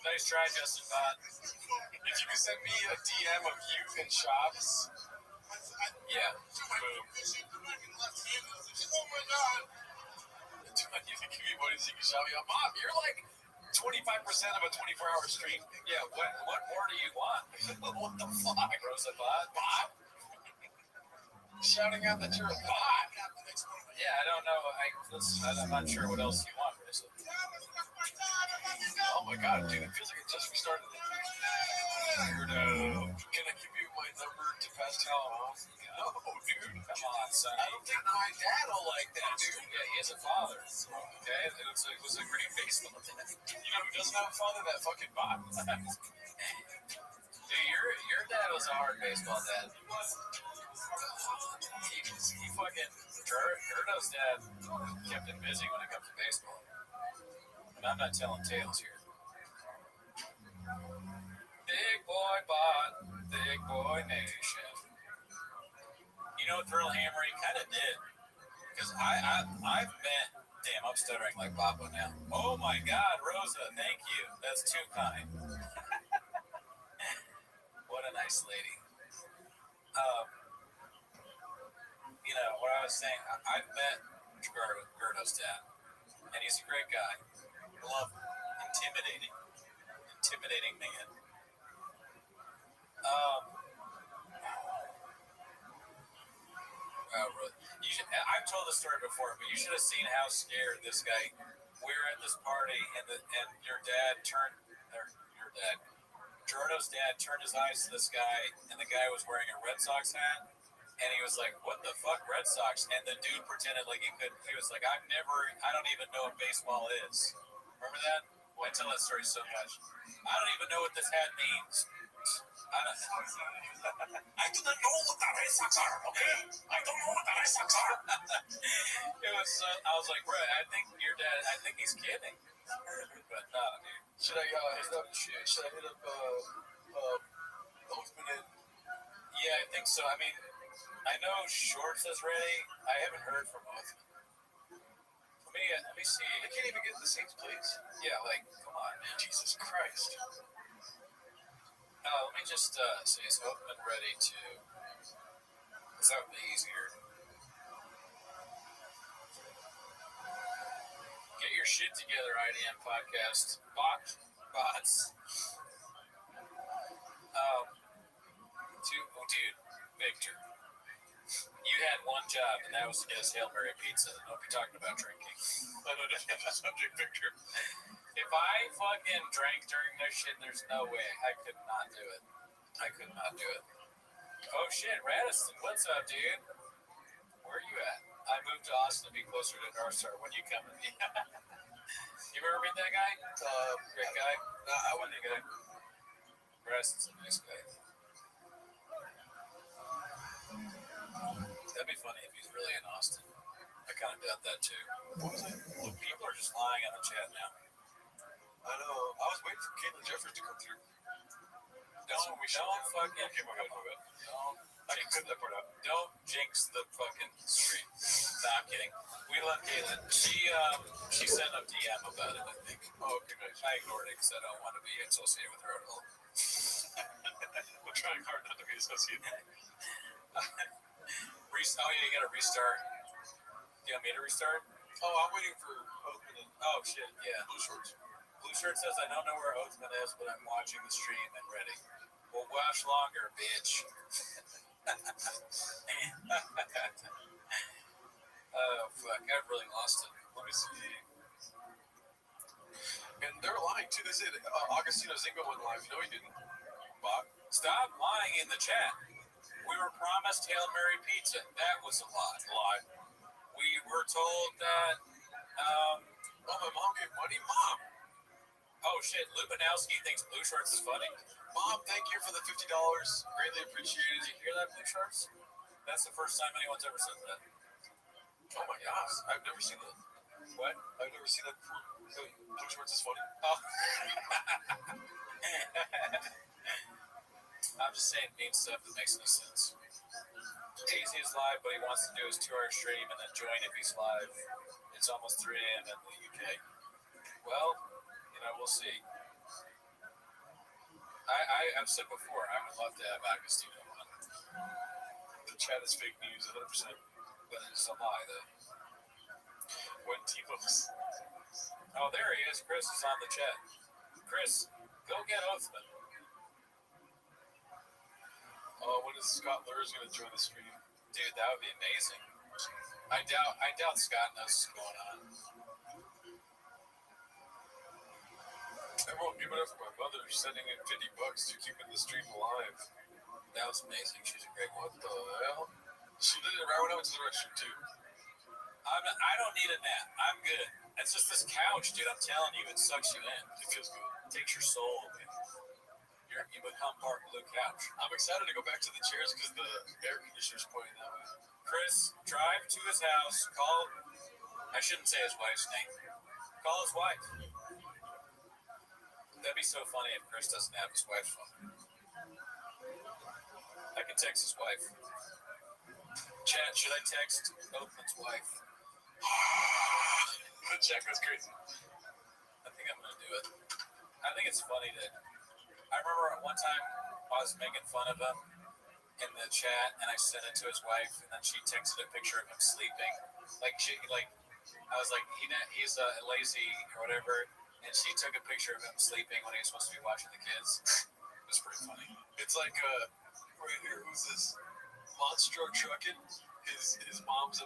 Nice try, Justin Bot. If you could send me a DM of you and Shops. Yeah. Boom. Oh my god! You think you what is he can shout me out? Bob, you're like 25% of a 24-hour stream. Yeah, what more do you want? What the fuck? Rosa Bot? Bob? Shouting out that you're a bot. Yeah, I don't know. I'm not sure what else you want, Rosa. Oh my god, dude, it feels like it just restarted. Weirdo. Can I give you my number to pass to your mom? No, dude. Come on, son. I don't think my dad will like that, dude. Yeah, he has a father. Okay? It was a great baseball dad. You know who doesn't have a father? That fucking bot. Dude, your dad was a hard baseball dad. He fucking, Gerdo's dad kept him busy when it comes to baseball. And I'm not telling tales here. Big boy bot, big boy nation. You know, Thrill Hammer, he kind of did. Because I've met, damn, I'm stuttering like Papa now. Oh my God, Rosa, thank you. That's too kind. What a nice lady. You know, what I was saying, I've met Gerdo's dad, and he's a great guy. I love him. Intimidating man. I've told the story before, but you should have seen how scared this guy. We were at this party, and your dad turned, or your dad. Gerardo's dad turned his eyes to this guy, and the guy was wearing a Red Sox hat. And he was like, "What the fuck, Red Sox?" And the dude pretended like he could. He was like, I don't even know what baseball is. Remember that? I tell that story so much. I don't even know what this hat means. I do not know what the Red Sox are, okay? I don't know what the Red Sox are. It was. I was like, bro, I think your dad. I think he's kidding. But no, dude. Should I hit up? Oathman and Yeah, I think so. I mean, I know Shorts is ready. I haven't heard from Oathman. Let me see. I can't even get the Saints plays. Yeah, like, come on, man. Jesus Christ. Let me just see. Is Oathman ready to? Because that would be easier. Get your shit together, IDM podcast. Bots. Dude, Victor. You had one job, and that was to get us Hail Mary pizza. Don't be talking about drinking. I don't know the subject, Victor. If I fucking drank during this shit, there's no way. I could not do it. Oh shit, Radisson, what's up, dude? Where are you at? I moved to Austin to be closer to North Star. When you coming? You ever meet that guy? Great guy. I wasn't a guy. Radisson's a nice guy. That'd be funny if he's really in Austin. I kind of doubt that too. What was it? People are just lying on the chat now. I know. I was waiting for Caitlin Jeffers to come through. Don't fucking. Okay, my bad. I can cut that part out. Don't jinx the fucking stream. Nah, I'm kidding. We love Caitlin. She sent a DM about it, I think. Oh, okay, nice. I ignored it because I don't want to be associated with her at all. I'm trying hard not to be associated. Oh, yeah, you gotta restart. Do you want me to restart? Oh, I'm waiting for Oathman and Oh, shit, yeah. Blue Shorts. Blue Shirt says, I don't know where Oathman is, but I'm watching the stream and ready. Well, watch longer, bitch. Oh, fuck. I've really lost it. Let me see. And they're lying, too. They said Augustino Zingo went live. No, he didn't. Bob, stop lying in the chat. We were promised Hail Mary pizza. That was a lie. We were told that, Oh, my mom gave money? Mom! oh shit, Lubinowski thinks Blue Shorts is funny. Mom, thank you for the $50. Greatly appreciated. Did you hear that, Blue Shorts? That's the first time anyone's ever said that. Oh, my gosh. I've never seen that. What? I've never seen that before. Blue Shorts is funny. Oh. I'm just saying mean stuff that makes no sense. AZ is live, but he wants to do his 2-hour stream and then join if he's live. It's almost 3 a.m. in the UK. Well, we'll see. I've said before, I would love to have Agostino on. The chat is fake news, 100%. But it's a lie, though. When T-Books. Oh, there he is. Chris is on the chat. Chris, go get Oathman. When is Scott Lurs going to join the stream? Dude, that would be amazing. I doubt Scott knows what's going on. Everyone give it up for my mother sending in $50 to keep the stream alive. That was amazing. She's a great one. What the hell? She did it right when I went to the restroom, too. I don't need a nap. I'm good. It's just this couch, dude. I'm telling you, it sucks you in. It feels good. It takes your soul. You become part blue couch. I'm excited to go back to the chairs because the air conditioner's pointing that way. Chris, drive to his house. Call. I shouldn't say his wife's name. Call his wife. That'd be so funny if Chris doesn't have his wife's phone. I can text his wife. Chat, should I text Oakland's wife? The chat goes crazy. I think I'm going to do it. I think it's funny that I remember one time I was making fun of him in the chat and I sent it to his wife and then she texted a picture of him sleeping. I was like, he's lazy or whatever. And she took a picture of him sleeping when he was supposed to be watching the kids. It was pretty funny. It's like, right here, who's this? Monstro Truckin'. His mom's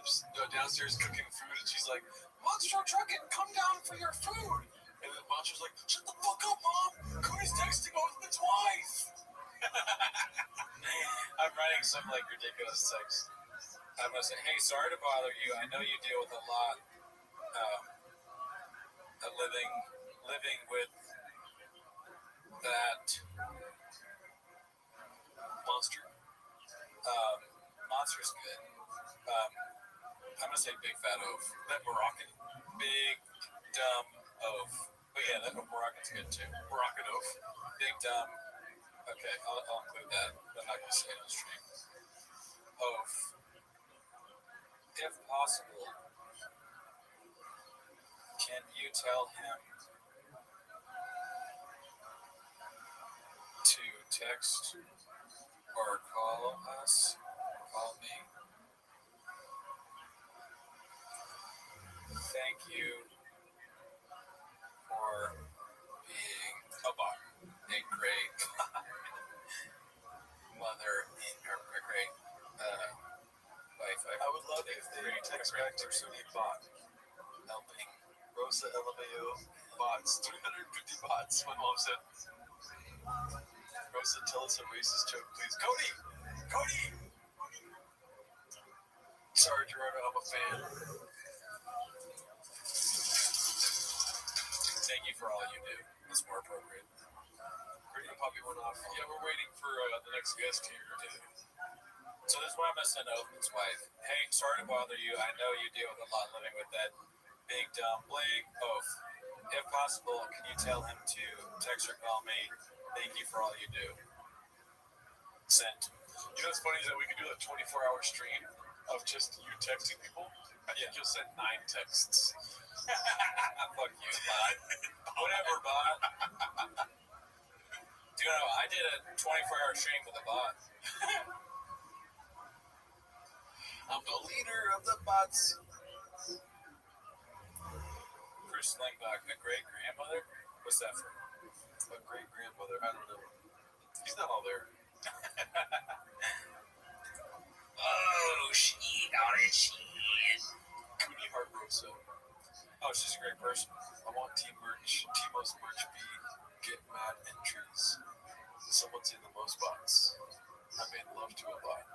downstairs cooking food, and she's like, Monstro Truckin', come down for your food. And then Monstro's like, shut the fuck up, Mom. Cody's texting writing some like ridiculous text. I'm gonna say, hey, sorry to bother you. I know you deal with a lot of living with that monster. Monster's good. I'm gonna say big fat oaf. That Moroccan, big dumb oaf. Oh yeah, that Moroccan's good too. Moroccan oaf, big dumb. Okay, I'll include that. I'm not gonna say it on stream. Oaf, if possible, can you tell him to text or call us? Call me. Thank you for being a great mother in a great wife. I would love if they text back to Sunny bot helping Rosa LMAO bots 350 bots. My mom said, Rosa, tell us a racist joke, please. Cody. Sorry, Gerardo, I'm a fan. Thank you for all you do. It's more appropriate. Pretty puppy went off. Yeah, we're waiting for the next guest here, too. So this is what I'm going to send Oakland's wife. Hey, sorry to bother you. I know you deal with a lot living with that big dumb Blake oaf. If possible, can you tell him to text or call me? Thank you for all you do. Sent. You know what's funny is that we could do a 24-hour stream of just you texting people. I think you'll send 9 texts. Fuck you, bot. Whatever, bot. You know, I did a 24-hour stream with a bot. I'm the leader of the bots. Chris Lingbach, a great grandmother? What's that for? A great grandmother? I don't know. He's not all there. Oh, shit, all that shit. Cooney Heart Rosa. Oh, she's a great person. I want T-Most merch be get mad entries. Someone's in the most bots. I made love to a bot.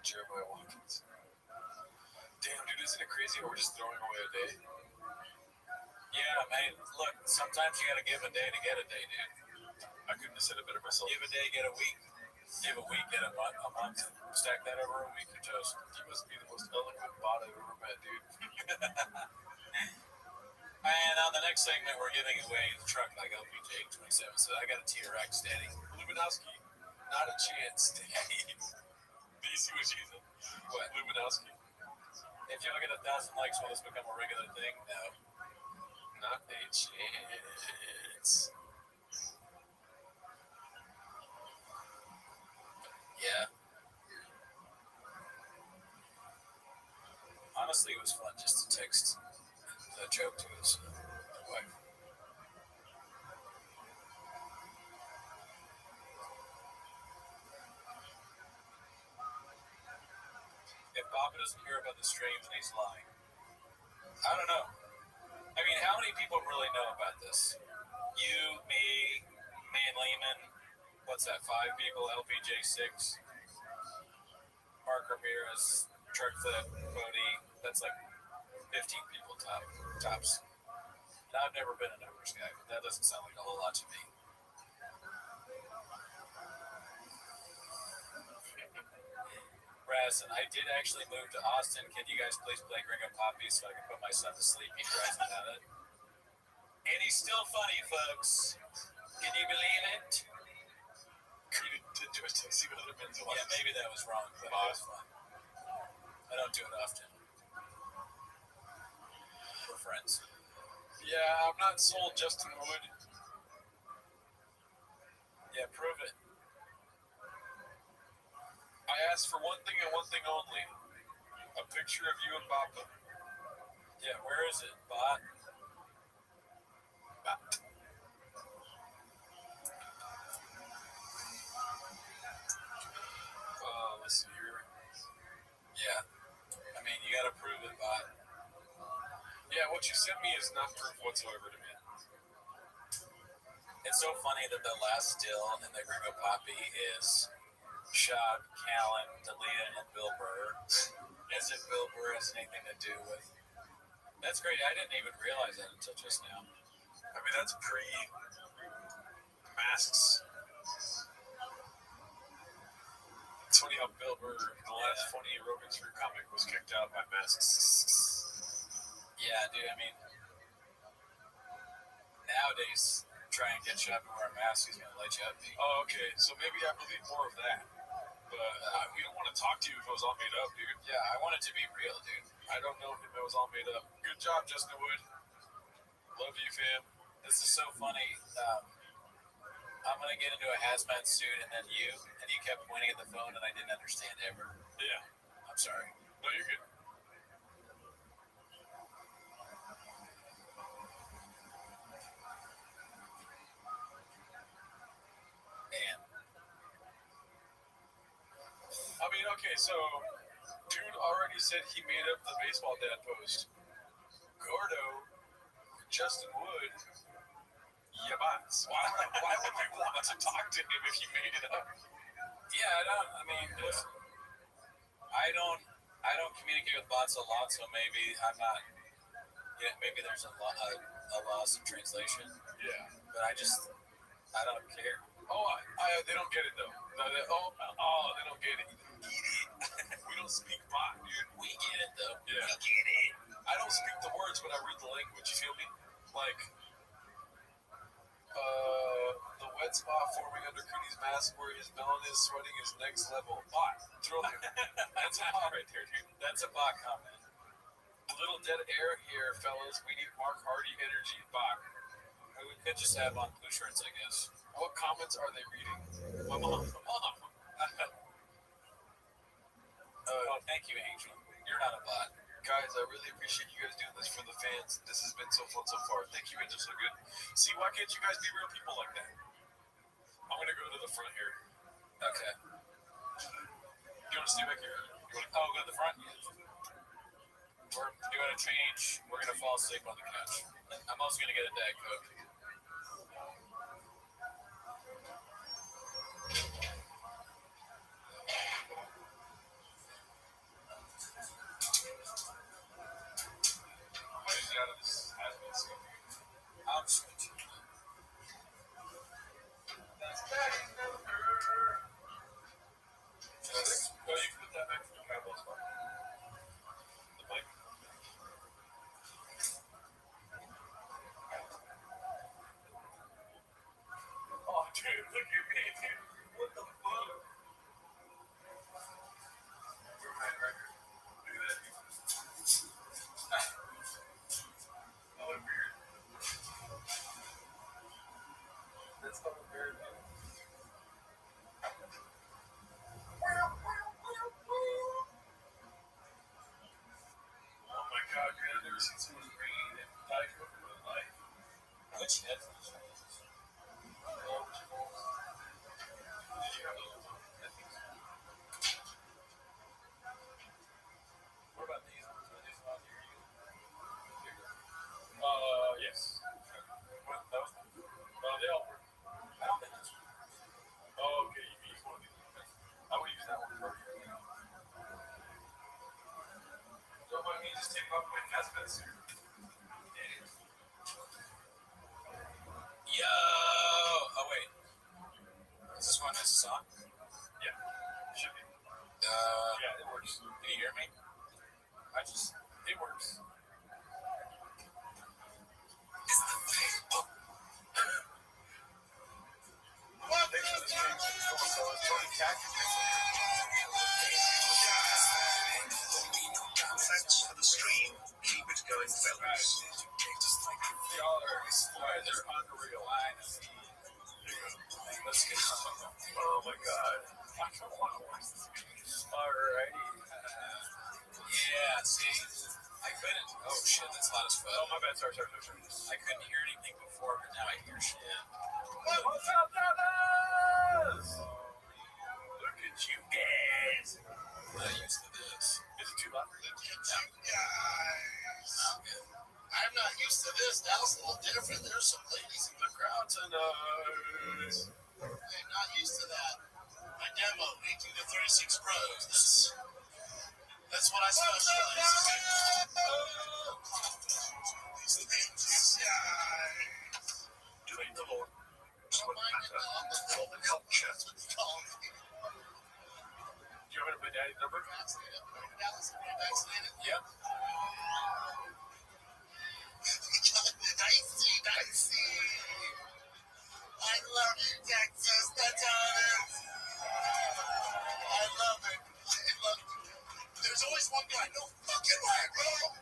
Jeremiah Watkins. Damn, dude, isn't it crazy how we're just throwing away a day? Yeah, man, look, sometimes you gotta give a day to get a day, dude. I couldn't have said it better myself. Give a day, get a week. Give a week, get a month. Stack that over a week, you're toast. You must be the most eloquent bot I've ever met, dude. And on the next segment, we're giving away the truck like LPJ 27. So I got a TRX, Daddy. Luminowski, not a chance, Daddy. Do you see what she said? What? Luminowski. If y'all get 1,000 likes, will this become a regular thing? No. Not a chance. Yeah. Honestly, it was fun just to text a joke to his wife. If Papa doesn't hear about the stream, then he's lying. I don't know. I mean, how many people really know about this? You, me and Lehman. What's that? 5 people. LPJ 6. Mark Ramirez, Truck Flip, Cody. That's like 15 people tops. And I've never been a numbers guy, but that doesn't sound like a whole lot to me. Raz, and I did actually move to Austin. Can you guys please play Gringo Poppy so I can put my son to sleep? He tries to have it. And he's still funny, folks. Can you believe it? Did Joyce Taxi with other men's? Yeah, maybe that was wrong, but it was fun. I don't do it often. We're friends. Yeah, I'm not sold Justin Wood. Yeah, prove it. I asked for one thing and one thing only. A picture of you and Papa. Yeah, where is it, bot? Let's see here. Yeah. I mean, you gotta prove it, bot. Yeah, what you sent me is not proof whatsoever to me. It's so funny that the last still in the Gringo Poppy is Shab, Callan, Dalia, and Bill Burr. As if Bill Burr has anything to do with. That's great. I didn't even realize that until just now. I mean, that's pre-masks. It's funny how Bill Burr, the last funny aerobics for comic, was kicked out by masks. Yeah, dude. I mean, nowadays, try and get Shab to wear a mask, he's gonna let you up. Oh, okay. So maybe I believe more of that. But we don't want to talk to you if it was all made up, dude. Yeah, I want it to be real, dude. I don't know if it was all made up. Good job, Justin Wood. Love you, fam. This is so funny. I'm gonna get into a hazmat suit, and then you kept pointing at the phone, and I didn't understand ever. Yeah. I'm sorry. No, you're good. Man, I mean, okay, so dude already said he made up the baseball dad post. Gordo, Justin Wood, Yabats. Why would we want to talk to him if he made it up? yeah, I mean, listen, I don't communicate with bots a lot, so maybe I'm not. Yeah, maybe there's a loss of translation, Yeah. but I don't care. Oh, they don't get it though. No, they don't get it. We don't speak bot, dude. We get it though. Yeah. We get it. I don't speak the words, but I read the language. You feel me? Like, the wet spot forming under Cooney's mask where his melon is sweating is next level. Bot. Throw him. That's a bot right there, dude. That's a bot comment. A little dead air here, fellas. We need Mark Hardy energy. Bot. We could just have on blue shirts, I guess. What comments are they reading? My mom. Oh, thank you, Angel. You're not a bot. Guys, I really appreciate you guys doing this for the fans. This has been so fun so far. Thank you, Angel. So good. See, why can't you guys be real people like that? I'm gonna go to the front here. Okay. You want to stay back here? You want to? Oh, go to the front. We're doing a change. We're gonna fall asleep on the couch. I'm also gonna get a Diet Coke. What is out of this hazmat suit? I'm switching. Oh, you can put that back in the cowboy spot. The bike. Oh, dude, look at me, dude. What the fuck? You're my record. Look at that, dude. I look weird. That's fucking weird, dude. Oh my god, dude, I've never seen someone read and Diet Coke in my life. Which Netflix? Did you have those on Netflix? What about these ones? Are these ones you're using? Yes. What, those? They all work. I don't think that's. Oh, okay, you can use one of these. I would use that one first. Don't mind me just take off my hazmat suit. Yo! Oh wait. Is this one has a song? Yeah, should be. Yeah. It works. Can you hear me? It works. Thanks for the stream. Tony Cack. Thanks for the stream. Keep it going, fellas. Y'all are they're unreal. Let's get some. Oh my god. I don't want to watch this again. Alrighty. Yeah, see? I couldn't. Oh shit, that's loud as fuck. Oh, my bad. Sorry. I couldn't hear anything before, but now I hear shit. What's up, fellas? Look at you guys. not used to this. Is it too loud for you? Guys. I'm not used to this. That was a little different. There's some ladies in the crowd tonight. I'm not used to that. My demo, 18 to 36 pros. That's what I specialize in. These things, guys. Do they know Don't mind it, all the culture? that's what they call me. Do you want to put daddy's number? Vaccinated? Yep. Dicey. I love you, Texas. That's how it is. I love it. There's always one guy. No fucking way, bro.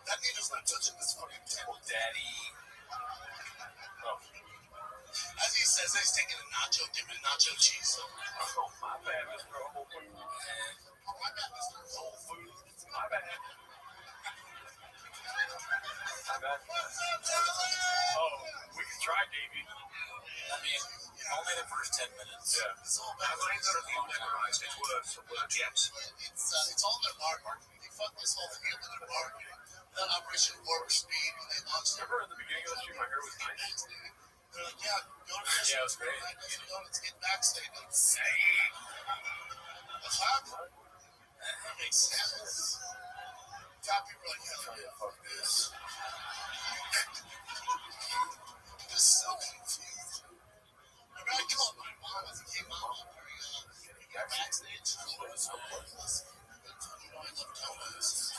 That needle's not touching this fucking table. Daddy. Oh. As he says, he's taking a nacho dip and nacho cheese. Oh, my bad, Mr. Whole Food. Oh, my bad, Mr. Whole Food. My bad. My bad. What's up, Tyler? Oh, we can try, Davey. I mean, only the first 10 minutes. Yeah. It's all My about lines are being memorized. It's what yes. It's all their marketing. They fucked this whole thing up in their marketing. That Operation Warp Speed, when they launched it. Remember in the beginning of the stream, my hair was nice? They're like, yeah, go to the Yeah, it was great. Donuts, get vaccinated. Insane. That's happening. That makes sense. Top people are like, hell yeah, fuck this. I'm just so confused. Remember, I called my mom. I was like, hey, mom, you got vaccinated? She was so worthless. You know, I love donuts.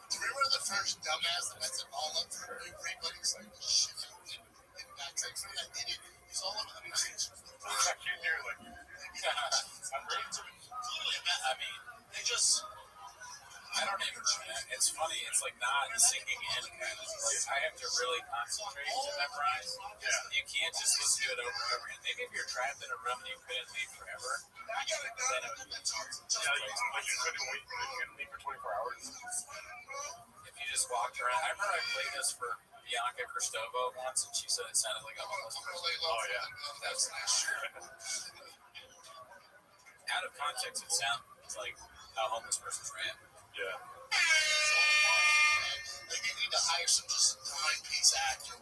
Remember the first dumbass that messed it all up for everybody? It's like, shit, and that's like, I did it. He's all over the news. I can't hear like I'm ready to I mean, They just, I don't even know that. It's funny. It's like not sinking in. Like, I have to really concentrate to memorize. Yeah. You can't just listen to it over and over again. Maybe if you're trapped in a room and you couldn't leave forever, I got it done. then it would be yeah, you couldn't wait. You couldn't leave for 24 hours. if you just walked around. I remember I played this for Bianca Kristova once, and she said it sounded like a homeless person. Oh yeah. That's out of context. It sounds like a homeless person's rant. Yeah. Like, you need to hire some just timepiece actor.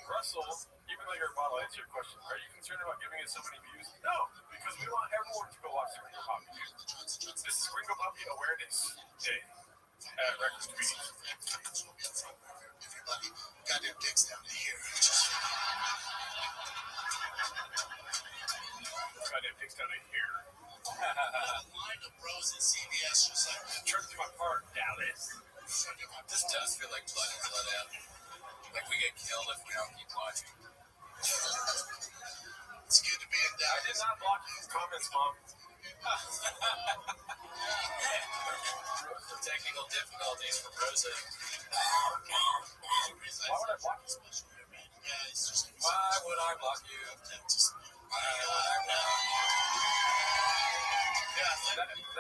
Russell, even though you're a model, answer your question. Are you concerned about giving it so many views? No, because we want everyone to go watch the Gringo Poppy. This is Gringo Poppy Awareness Day at Records Comedians. Everybody got their dicks down to here. Goddamn takes down in here. The line of bros at CBS was like, Turn to my car, Dallas. This does feel like blood and blood out. Like we get killed if we don't keep watching. it's good to be in I Dallas. did not block these comments, Mom. Technical difficulties for Rosa. Why would I block you? Yeah, it's just. Why would I block you? Why would I block you? Yeah,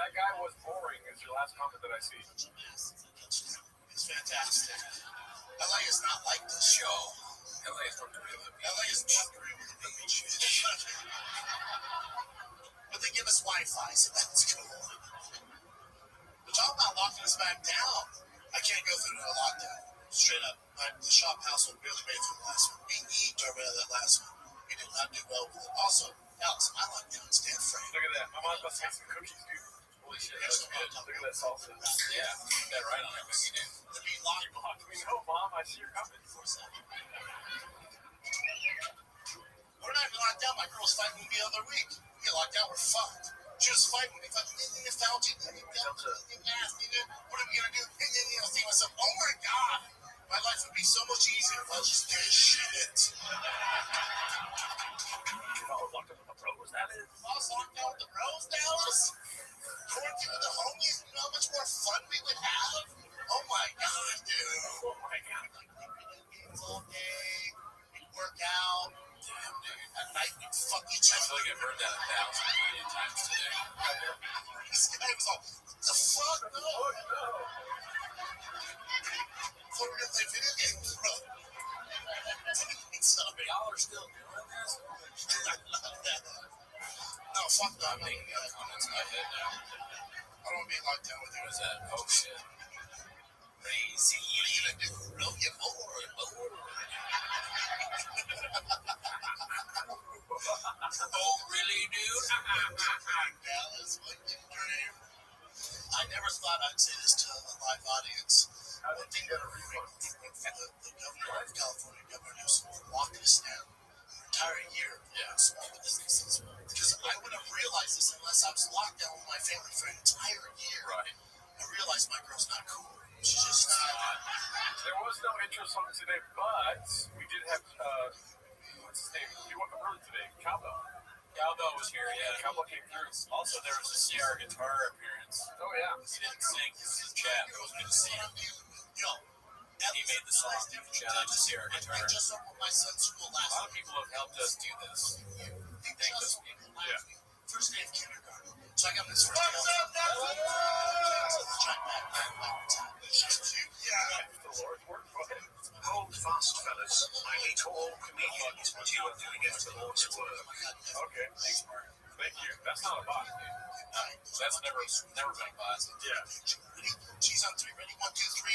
That guy was boring is your last comment that I see. it's fantastic. LA is not like this show. LA is North Korea. LA is North Korea with the beach. But they give us Wi-Fi, so that's cool. But y'all not locking us back down. I can't go through a lockdown. Straight up. The shop house was really made for the last one. We eat over that last one. We did not do well with it. Also, Alex, my lockdown is different. Look at that. My mom's about to make some cookies, dude. Holy shit, Here's that's the good. problem. Look at that salsa. Yeah, you got right on it, cookie, dude. To be locked You blocked me. No, Mom, I see you're coming. for a second. We're not locked down. My girl was fighting me the other week. We get locked down, we're fucked. She was fighting me. Fucking in the fountain. What are we gonna do? And then I think to myself, oh my god, my life would be so much easier if I just did shit. If I was locked up with the pros, that is. If I was locked down with the bros, Dallas, quarantine with the homies, you know how much more fun we would have? Oh my god, dude. Oh my god. Games all day, we'd work out. Damn, dude. At night, we'd fuck each I feel other. like I've heard that 1,000 million times today. This guy was all, the fuck, no. Oh, no. fuck that. I'm making up comments in my head now. I don't want to be locked down with you. What is that? Oh shit. Crazy. What are you gonna do? Roll your board. Oh, really, dude? Dallas fucking dream. I never thought I'd say this to a live audience. How did you get a refund? The governor of California, Governor Newsom, walked us down an entire year on small businesses. Because I wouldn't have realized this unless I was locked down with my family for an entire year. Right. I realized my girl's not cool. She's just not. There was no intro song today, but we did have, what's his name? He went early today, Cowbell. Cowbell was here, yeah. Cowbell came through. Also, there was a CR guitar appearance. Oh, yeah. He didn't sing, he was in chat, but it was good to see him. Yo, He made the song. Shout out to CR Guitar. I just opened my son's school A last lot of people have helped us do this. Thank those people. Yeah. First day of kindergarten. So I got this first What's day. up, Nelson? Yeah. The Lord's work, go ahead. Hold fast, fellas. I hate all comedians, but you are doing it for the Lord's work. Okay. Thanks, Mark. Thank you. That's not a bot. That's never been a bot. Yeah. Ready? Cheese on three. Ready? 1, 2, 3.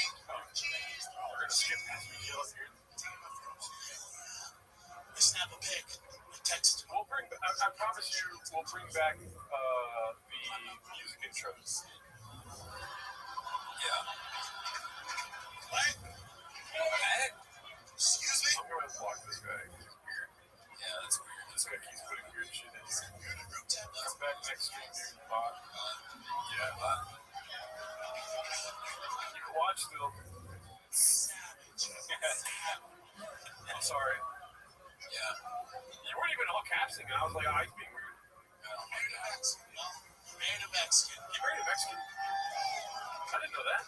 Cheese. We're going to skip past me up here. I snap a pic. I text him. We'll bring, I promise you, we'll bring back the music intros. Yeah. What? What? Excuse me? I'm going to block this guy. He's weird. Yeah, that's weird. This guy keeps putting weird shit in here. You're in a group chat. Come back next stream, dude. Bot. Yeah. You can watch still. I'm sorry. Yeah. You weren't even all capsing. I was like, oh, he's being weird. Oh my Married a god. Mexican. No. Married a Mexican. You married a Mexican? I didn't know that.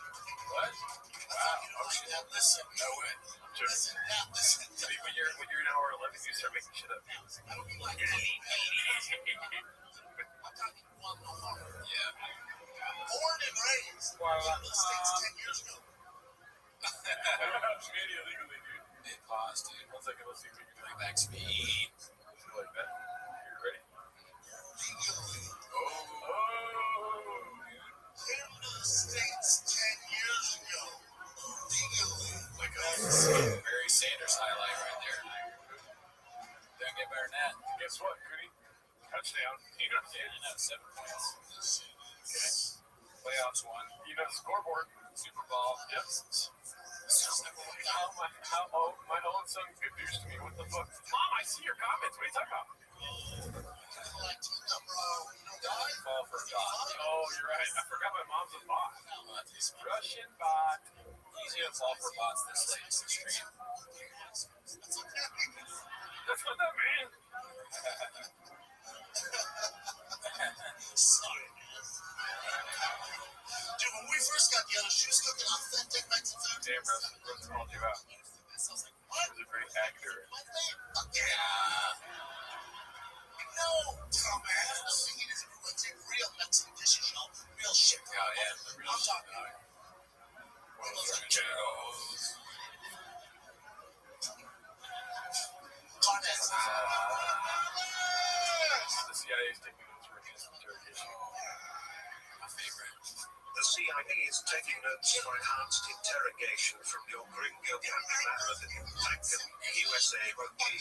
What? Wow. You know, now listen. No way. Sure. Listen. Now listen. See, when you're an hour 11, you start making shit up. I don't mean like I'm talking one no more. Yeah. Born and raised in the States 10 years ago. Media legally, dude. Hey, pause, dude. 1 second, let's see if we can do Bring back speed. something like that. You're ready? Oh. In the States 10 years ago. Like a Barry Sanders highlight right there. Don't get better than that. Guess what, Goody? Touchdown. You know, Yeah, you know, 7 points. okay. Playoffs won. You know the scoreboard. Super Bowl. Yep. My own son good news to me. What the fuck? Mom, I see your comments. What are you talking about? Latina, bro. You know Don't why? fall for a bot. Oh, you're right. I forgot my mom's a bot. It's Russian bot. easy to fall for bots this late in the stream. That's what that means. Sorry, man. Dude, when we first got together, she was cooking authentic Mexican food. Damn, Russ called you out. I was like, She what? was a pretty accurate. My name? Fuck yeah. Yeah. No, dumbass. I'm thinking is everyone's a real Mexican dishes, you know? Real shit. Oh, yeah. The real I'm shit. talking about Those rancheros. carnes. The CIA is taking notes for his interrogation. My favorite. The CIA is taking notes for enhanced interrogation from your gringo candy marathon in Plankton, USA rugby.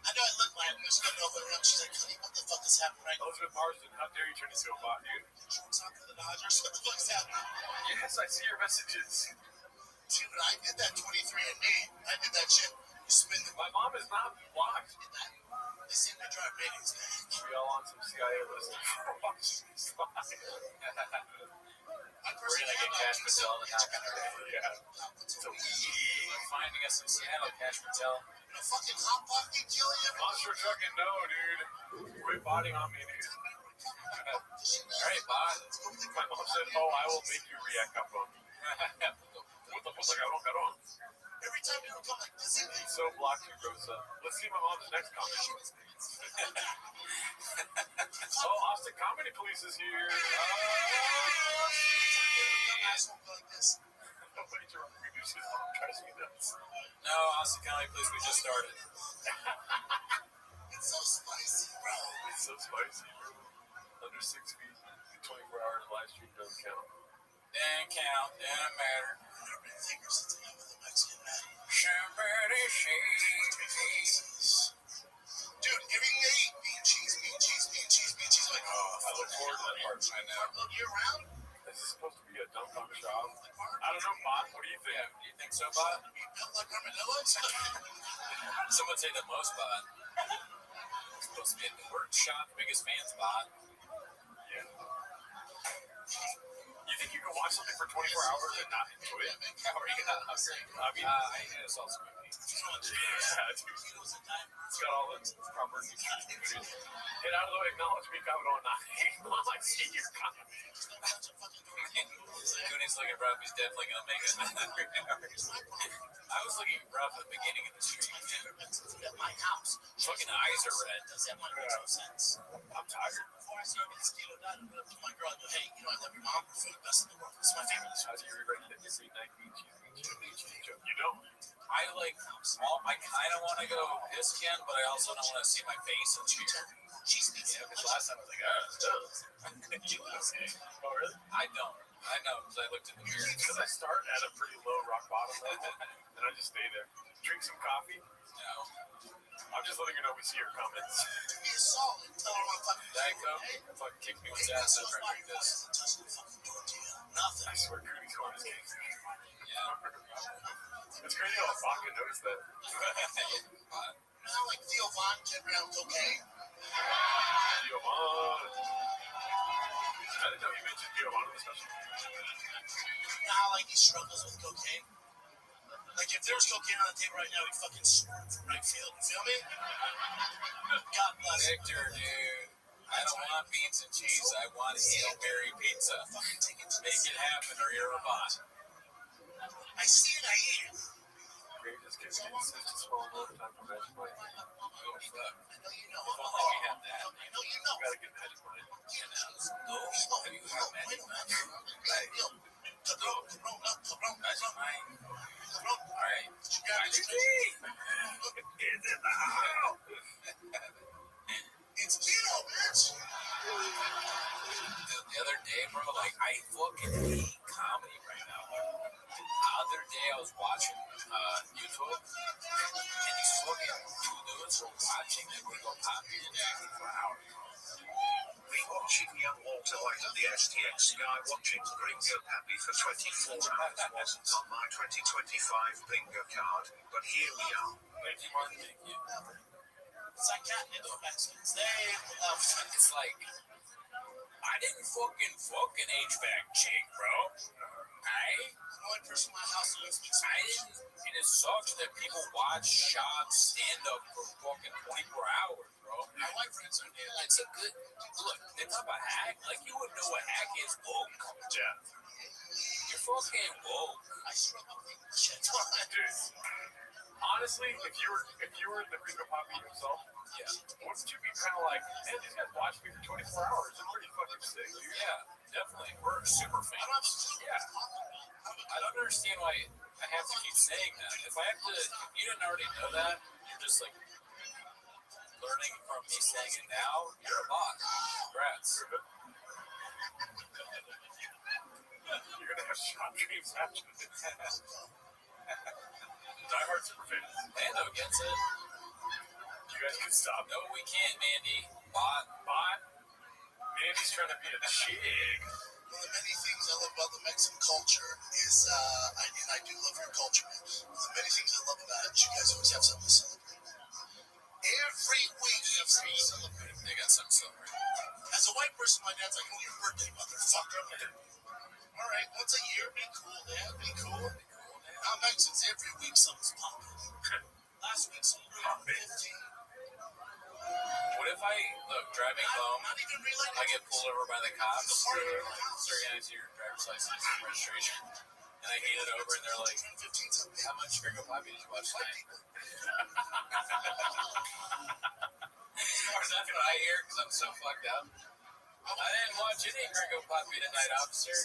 I know I look like I'm just gonna over her. She's like, honey, what the fuck is happening right now? Elizabeth Marsden, how dare you turn into a bot, dude? What's happening to the Dodgers? What the fuck's happening? Yes, I see your messages. Dude, I did that 23andMe. I did that shit. You spin the My mom is not blocked. They seem to drive ratings back. We all on some CIA list for watching this live. I We're gonna get Cash Patel to knock on our door. Yeah. So finding us in Seattle, Cash Patel. In a fucking hot pot, you kill you. Monster trucking, no, dude. Quit botting on me, dude. Alright, bot. My mom said, oh, I will make you react up on me. What the fuck, I don't. Every time you come like this, So blocked you, Rosa. Let's see my mom's next comment. Oh, Austin Comedy Police is here. asshole go like this. Nobody to reproduce his mom drives me nuts. No, Austin County Police, we just started. It's so spicy, bro. It's so spicy, bro. under 6 feet, 24 hours live stream doesn't count. Didn't count, didn't matter. Urban figures at the name of the Mexican man. Somebody say. Dude, giving me meat and cheese, meat and cheese, meat and cheese, meat and cheese. Like, oh, I look forward to that part. I know. year round? This is supposed to be a dunk on shop. I don't know, Bot. What do you think? Yeah, you think so, Bot? Be built like armadillos? Some would say the most, Bot. It's supposed to be a word shop, biggest fans, Bot. Yeah. You think you can watch something for 24 hours and not enjoy it? How are you gonna say? I mean, I saw some movies. yeah, dude. It's got all the proper nutrition. Get out of the way, acknowledge me, comment on that. I see your comment. Goonies looking rough. He's definitely gonna make it. I was looking rough at the beginning of the stream. At my house. Fucking eyes are red. Does that make no sense? I'm tired. Before I started this kilo diet, I'm gonna tell my girl, I go, hey, you know, I love your mom. We're the best in the world. It's my favorite. How do you regret that you see night beach? You don't. I like. I kind of want to go piss again, but I also don't want to see my face in the mirror. Yeah, Because last time I was like, you okay? Oh, really? I don't. I know because I looked in the mirror. Because I start at a pretty low rock bottom level, and I just stay there. Drink some coffee. No. I'm just letting you know we see your comments. do me a solid. Tell her I'm fucking Diet Coke. Fucking kick me with his ass after I drink this. touch the fucking tortilla. Nothing. I swear, Cooney's corn is king. Yeah. It's crazy how Bach can notice that. You know how like Theo Von get around cocaine? Giovanni. I didn't know you mentioned Giovanni especially. You know how like he struggles with cocaine? Like if there was cocaine on the table right now, he'd fucking swerve from right field. You feel me? God bless him. Victor, dude. I don't want beans and cheese. I want Hail Mary pizza. Fucking take it to Make it happen or you're a bot. I see it, I eat it. Maybe just give me just a small amount of time for Magic Mike. Oh, fuck. I know you know. If only we had that. I know you know. You gotta get Magic Mike. No, have you had Magic Mike? Magic Mike. Alright. Magic Mike. It's in the house! It's Tito, bitch. The other day, bro, like, I fucking hate comedy right now. The other day, I was watching YouTube, and these fucking two dudes were watching the Gringo Poppy in 24 hours. Me watching young Walter White at the STX Sky watching Gringo Happy for 24 hours wasn't on my 2025 bingo card, but here we are. Thank you, Martin. Thank you. It's like catnip for Mexicans. They love It's like, I didn't fucking HVAC chick, bro. Hey? the only person in my house who speaks I didn't, and it sucks that people watch shots stand up for fucking 24 hours, bro. My white friends are there like, It's a good, look, it's not a hack. Like, you would know what hack is woke. Yeah. You're fucking woke. I struggle with English at Dude, times. honestly, if you were the Gringo Poppy himself, Yeah. wouldn't you be kind of like, man, these guys watched me for 24 hours. I'm pretty fucking sick, dude. Yeah, definitely. We're super fans. Yeah. I don't understand why I have to keep saying that. If I have to, if you didn't already know that, you're just like learning from me saying it now, you're a bot. Congrats. You're gonna have shot dreams after this. Die Hard super fans. Lando gets it. You guys can stop. No, we can't, Mandy. Bot. Mandy's trying to be a chick. One of the many things I love about the Mexican culture is, I do love your culture, man. One of the many things I love about it is you guys always have something to celebrate. Every week you have something to celebrate. They got some silver. As a white person, my dad's like, oh, your birthday, motherfucker. All right, once a year, be cool, Dad, be cool. Now Mexicans, every week something's popping. Last week, some 15. What if driving home, Not even related. I get pulled over by the cops, scrutinize your driver's license and registration, and I hand it over, and they're like, how much Gringo Poppy did you watch tonight? Or that's what I hear, because I'm so fucked up. I didn't watch any Gringo Poppy tonight, officer.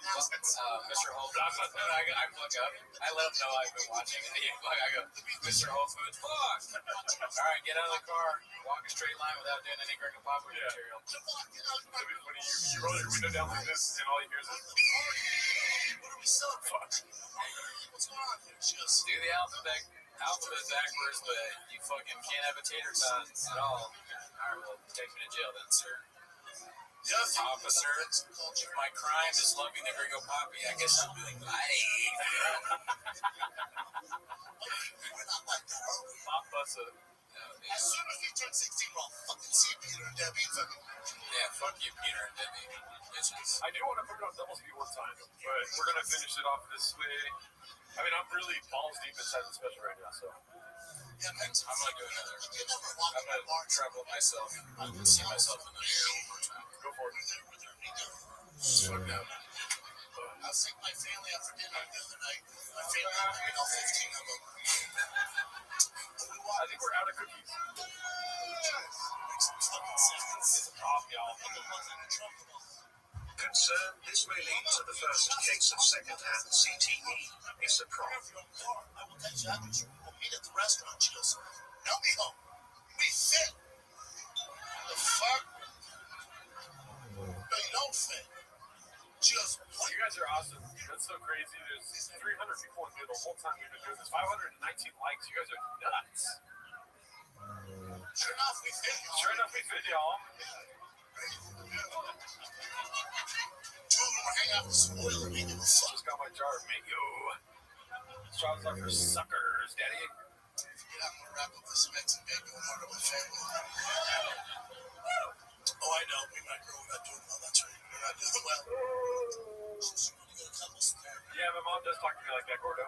Mr. Whole Foods. I look up. I let him know I've been watching. And I go, Mr. Whole Foods, fuck! All right, get out of the car. Walk a straight line without doing any Gringo Papa material. It'd be funny. You roll your window down like this, and all you hear is, What are we celebrating? What's going on here? Just do the alphabet backwards, but you fucking can't have a tater tot at all. All right, well, take me to jail then, sir. the other thing Officer, if my crime is loving the Gringo Poppy, I guess I'm doing life. we're not like that, are we? Papa. As soon as we turn 16, we'll fucking see Peter and Debbie. Yeah, fuck you, Peter and Debbie. Bitches. I do want to put it on double speed one time, but we're gonna finish it off this way. I mean, I'm really balls deep inside the special right now, so. Yeah, man. I'm gonna do another. You never walk I'm in a bar. gonna travel myself and see myself in the mirror one more time. Go for it. Fuck up. I was taking my family out for dinner the other night. My family, all 15 of them. I think we're out of cookies. Makes some fucking sense. It's a problem, y'all. Concern this may lead to the first case of second-hand CTE. It's a problem. I will catch you after you. We'll meet at the restaurant, Chills. Help me home. We fit. The fuck? No, you don't fit. Just what? You guys are awesome. That's so crazy. There's 300 people in here the whole time we've been doing this. 519 likes. You guys are nuts. Sure enough, we fit. Sure enough, we fit, y'all. Two of them were hanging out with spoiler me. Fuck. Just got my jar of mango. Straws are for suckers, daddy. Yeah, I'm gonna wrap up this Mexican bacon and order my family. Oh, I know. We might grow. We're not doing well. That's right. We're not doing well. She's going to go to couples therapy. Yeah, my mom does talk to me like that, Gordo.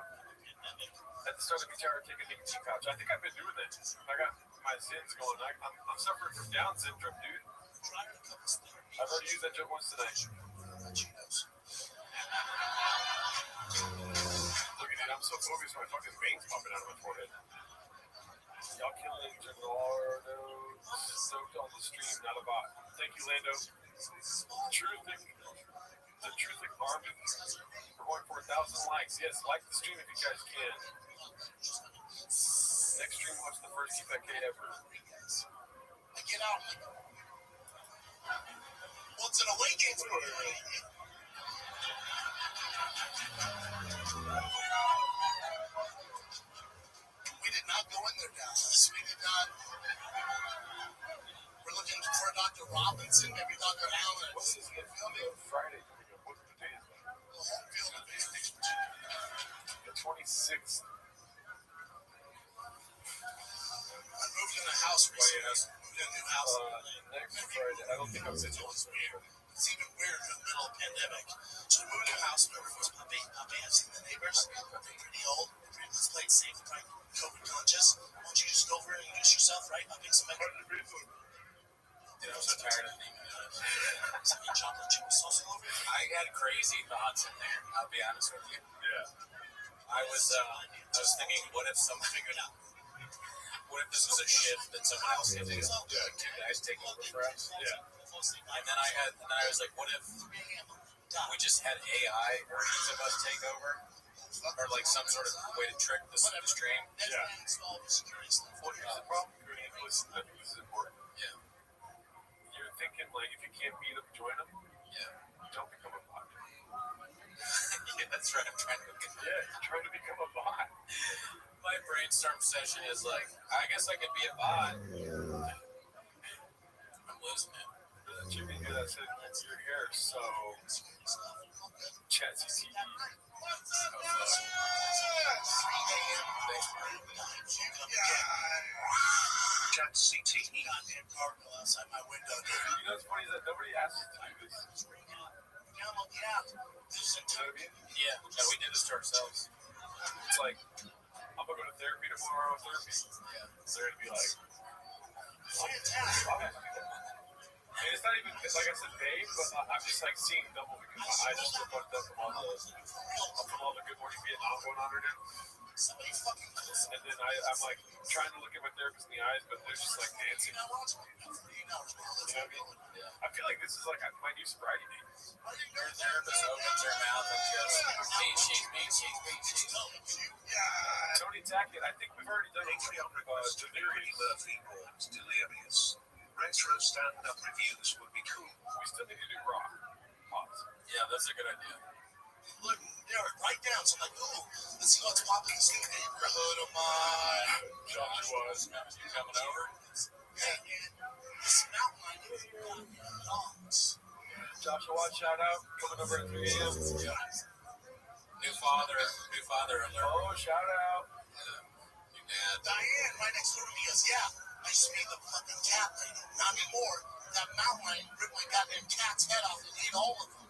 At the start of each hour, take a nicotine pouch. I think I've been doing that. I got my sins going. I'm suffering from Down syndrome, dude. Try to couples therapy. I've already used that joke once tonight. She knows. Look at it. I'm so focused, my fucking veins popping out of my forehead. Y'all killing Gennardo. Soaked on the stream, not a bot. Thank you, Lando. The Truthic Army. We're going for 1,000 likes. Yes, like the stream if you guys can. Next stream, watch the first EFK ever. Get out. Well, it's an away game for me. We did not go in there, Dallas. We did not. We're looking for Dr. Robinson, maybe Dr. Allen. What's this game? Friday. What's the day? Home field advantage. The 26th. I moved in a house recently. Moved in a new house. Next Friday. I don't think I'm sitting on It's weird. It's even weird in the middle of the pandemic. So we moved to a house where everyone's puppy. I've seen the neighbors. They're pretty old. Let's play it safe, right? COVID conscious. Why don't you just go over and introduce yourself, right? I'll make some Dude, I'm so tired of thinking about it. some chocolate chip sauce all over it. I had crazy thoughts in there, I'll be honest with you. Yeah. I was thinking, what if someone figured out? What if this was a shift that someone else did? Two guys take over for us? Yeah. And then I was like, what if we just had AI versions of us take over? Or like some sort of way to trick the stream? Yeah. Install the security stuff. What is the problem? Listen, I think this is important. Yeah. You're thinking, like, if you can't beat them, join them. Yeah. Don't become a bot. Yeah, that's right. I'm trying to get Yeah, you're trying to become a bot. my brainstorm session is like, I guess I could be a bot. I'm losing it. Jimmy here that said, your hair is so chat CTE. Chat CTE. Goddamn cardinal outside my window, dude. You know what's funny is that nobody asked us to do this. Download the app. This is You know what I mean? Yeah, no, we did this to ourselves. It's like, I'm gonna go to therapy tomorrow, Yeah. They're gonna be like, fantastic. why? And it's not even, like I said, they, but I'm just like seeing double because my eyes are still fucked up from all the from all the Good Morning Vietnam going on right now. Somebody fucking close. And then I'm like trying to look at my therapist in the eyes, but they're just like dancing. Not watching it. You know what I mean? I feel like this is like my new sobriety date. Your therapist opens her mouth and just cheese. Tony Tackett, I think we've already done Patreon a request to Eddie Murphy called Delirious. Retro stand-up reviews would be cool. We still need to do Raw. Pause. Yeah, that's a good idea. Look, they're right down. So I'm like, ooh, let's see what's popping in this new neighborhood of mine. Joshua's Coming over. Hey, man, this mountain line is dogs. Joshua, shout out. Coming over at 3 a.m. Yeah. New father alert. Oh, shout out. Your dad. Diane, right next door to me, goes, yeah, I used to be the fucking cat lady. Not anymore. That mountain lion ripped my goddamn cat's head off and ate all of them.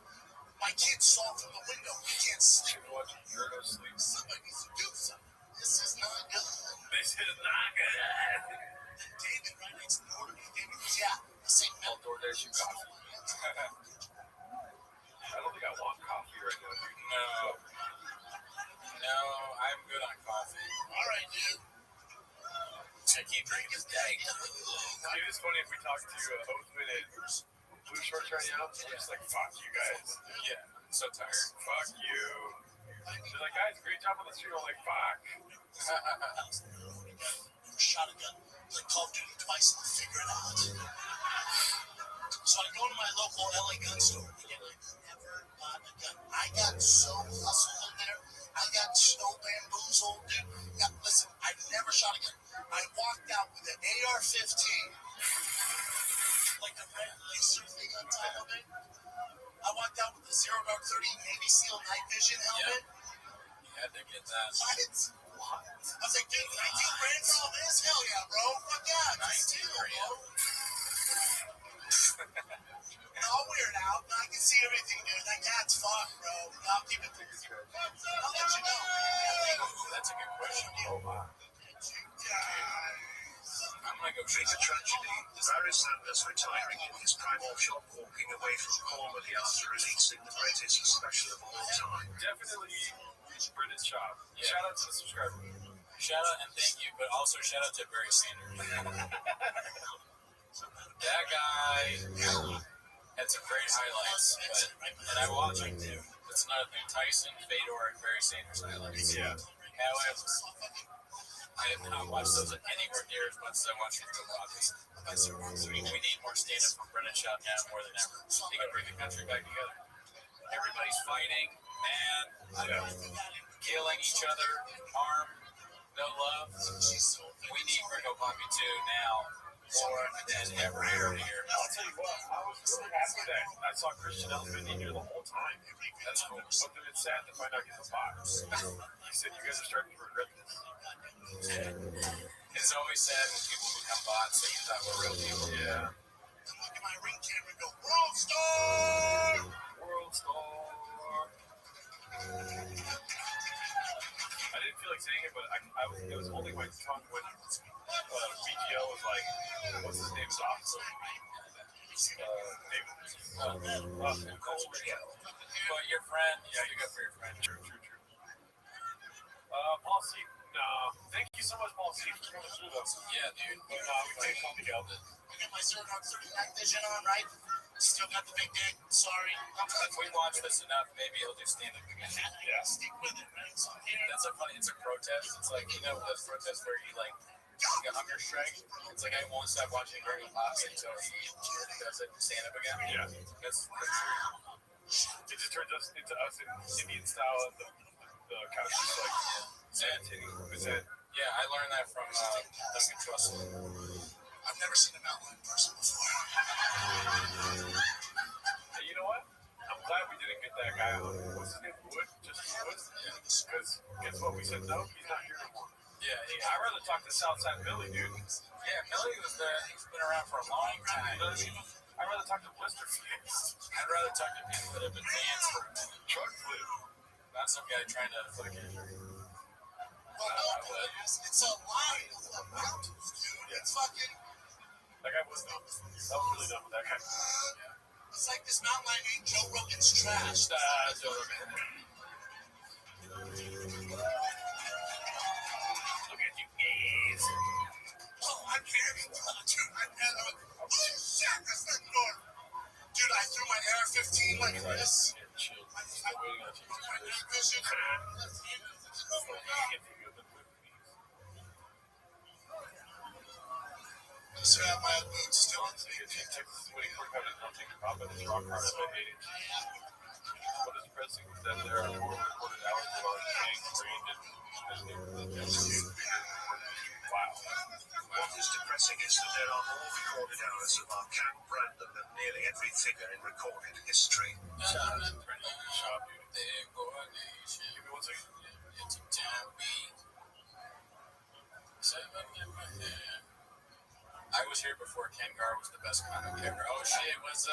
My kids saw from the window. We can't sleep. You're no sleep. Somebody needs to do something. This is not good. This is not good. And David, right next door to me, David goes, yeah, the same I'll mountain. DoorDash you coffee. I don't think I want coffee right now, dude. No, I'm good on coffee. All right, dude. I keep drinking his day. Dude, it's funny if we talk to Oathman and Blue Shorts right now, we're just like, fuck you guys. Yeah, I'm so tired. Fuck you. They're like, guys, great job on the stream. I'm like, fuck. Shot a gun. Like Call of Duty twice and figure it out. So I go to my local LA gun store. Again, I never bought a gun. I got so hustled in there. I got so bamboozled, dude. Yeah, listen, I never shot a gun. I walked out with an AR-15, like the red laser thing on top of it. I walked out with a 0 Dark 30 Navy SEAL night vision helmet. You had to get that. What? I was like, dude, 19 grand for all this? Hell yeah, bro. Fuck yeah, 19 bro. And I'll wear it out, and I can see everything, dude. That cat's fucked, bro. I'll keep it. I'll let you know. Ooh, that's a good question. Oh, my. I'm gonna go It's check a tragedy. Barry Sanders retiring in his primal shop, walking away from comedy after releasing the greatest special of all time. Definitely British shop. Yeah. Shout out to the subscriber. Shout out and thank you, but also shout out to Barry Sanders. That guy had some great highlights, and I watch him too. That's another thing. Tyson, Fedor, and Barry Sanders highlights. Yeah. However, I have not watched those anywhere near as much as I watch Rico Bobby. We need more stand-up from Brennan Schaub now more than ever. He can bring the country back together. Everybody's fighting, mad, killing each other, harm, no love. We need Rico Bobby too now more than ever here. I'll tell you what, I was really happy that I saw Christian Elfman in here the whole time. That's cool. But then it's sad to find out he's a bot. He said you guys are starting to regret this. It's always sad when people become bots that you thought were real people. Yeah. Look at my ring camera and go, World Star! World Star. I didn't feel like saying it, but I was holding my tongue when BGL was like, what's his name? Awesome. David. But your friend, yeah, you got for your friend. True. Paul C. Thank you so much, Paul C. for coming through though. Yeah, dude. But we can't come together. I got my 0 Dark 30 night vision on, right? Still got the big dick. Sorry. If we watch this enough, maybe he'll do stand-up again. Yeah. Stick with it, right? So here. That's a funny. It's a protest. It's like those protests where he like a hunger strike. It's like I won't stop watching Rico Bobby until he does it stand-up again. Yeah. That's true. It just turns us into us in Indian style, and the couch is like Zen. Yeah, I learned that from Duncan Trussell. I've never seen a mountain in person before. Hey, you know what? I'm glad we didn't get that guy on. What's his name? Wood? Just Wood? Yeah. Because guess what? We said no. He's not here anymore. Yeah, I'd rather talk to Southside Billy, dude. yeah, Millie was there. He's been around for a long time. I'd rather talk to Blisterface. I'd rather talk to people that have advanced for a minute, Truck flip. not some guy trying to fucking. Well, no, it's a line of the mountains, dude. It's fucking. That guy was dumb. I was really dumb with that guy. It's like this mountain line ain't Joe Rogan's trash. Look at you gays. Oh, I can't. Dude, I can't. Oh, shit, that's not good. Dude, I threw my AR-15 like this. Chill. I Still waiting on you. my night vision. Just have my boots still on. Texas winning quarterback is not taking pop at his rock hard at my age. What is pressing is that there are more recorded hours of our gang brained and wow. What is depressing is that there are more recorded hours of our camp Brandon than nearly every figure in recorded history. Shout out to Brandon in the shop, dude. Give me 1 second. I was here before Ken Gar was the best kind of kicker. Oh shit, was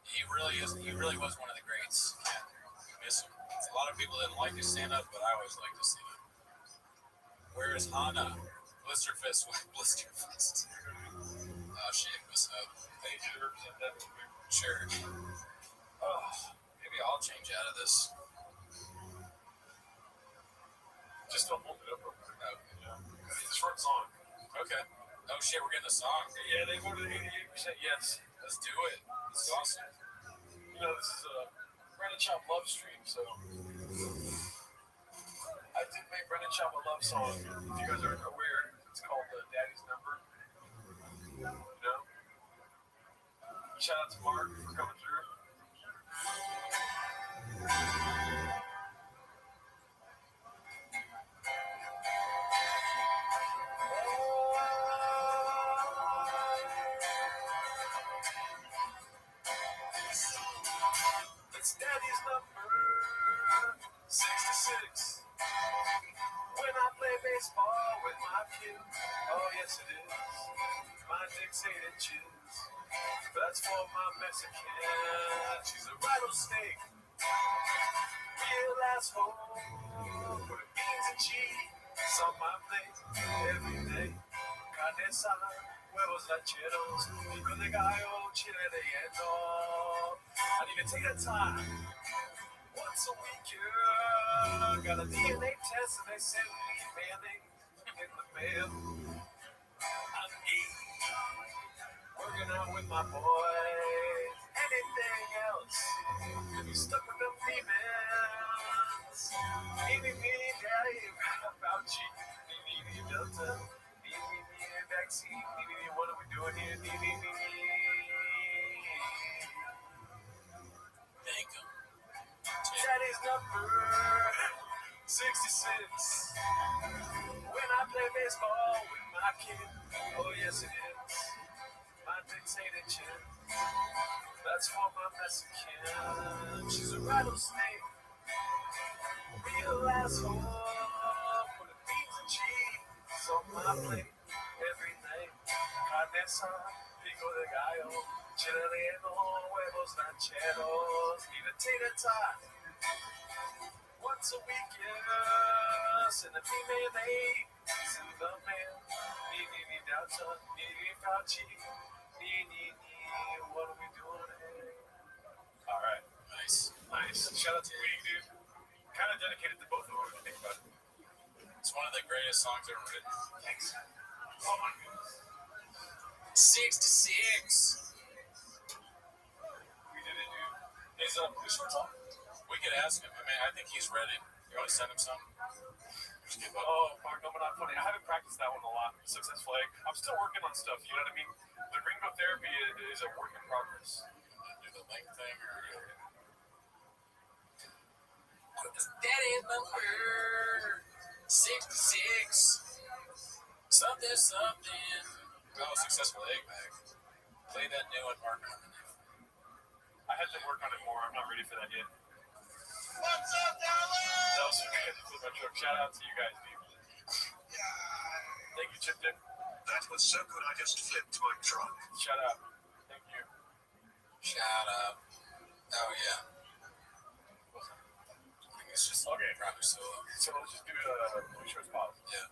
he really was one of the greats. Yeah, miss him. A lot of people didn't like his stand up, but I always liked to see him. Where is Hana? Blisterfist. Blisterfist. Oh shit, what's up? Hey, you represent that. Sure. Oh, maybe I'll change out of this. Just don't hold it up real quick. Okay. It's a short song. Okay. Oh shit, we're getting a song. Yeah, they voted 88% yes. Let's do it. This is awesome. You know, this is a Brendan Chop love stream, so I did make Brendan Chop a love song. If you guys aren't aware, it's called Daddy's Number. You know? Shout out to Mark for coming through. It's Daddy's number 66. When I play baseball with my kid, oh yes it is. My dick's 8 inches. That's for my Mexican. She's a rattlesnake. Real asshole. Put beans and cheese on my plate every day. Carne asada, huevos rancheros, pico de gallo, chile relleno. I need to take a time once a week, yeah. Got a DNA test and they send me mailing in the mail. I'm working out with my boys. Anything else? If you stuck with them females, me, daddy, Fauci, me, Delta, me, vaccine, me, what are we doing here? Me. Thank him. Daddy's number 66. When I play baseball with my kid, oh yes it is. My dick's 8 inches. That's for my Mexican. She's a rattlesnake. Real asshole. Put a beans and cheese on my plate every night. Carne asada, pico de gallo, chile relleno, huevos rancheros. Need a tater tot once a week, yeah. Send a female aid to the mail. Me, Delta, me, Fauci. What are we doing here? All right. Nice. Shout out to Wing, dude. Kind of dedicated to both of them, if you think about it. It's one of the greatest songs ever written. Thanks. Oh my goodness. 66. We did it, dude. Is short song? We could ask him. I mean, I think he's ready. You want to send him some? Just give up. Oh, fuck, no, but not funny. I haven't practiced that one a lot. Success flag. I'm still working on stuff, you know what I mean? The ringo therapy is a work in progress. Do the link thing or. Daddy's number 66. Something. Oh, successful egg bag. Play that new one, Mark. I had to work on it more. I'm not ready for that yet. What's up, Dallas? That was I had to flip my truck. Shout out to you guys, dude. Thank you, Chip Dip. That was so good I just flipped my truck. Shout out. Thank you. Shout out. Oh, yeah. I think it's just Okay. probably so. So let's just do a short pause. Yeah.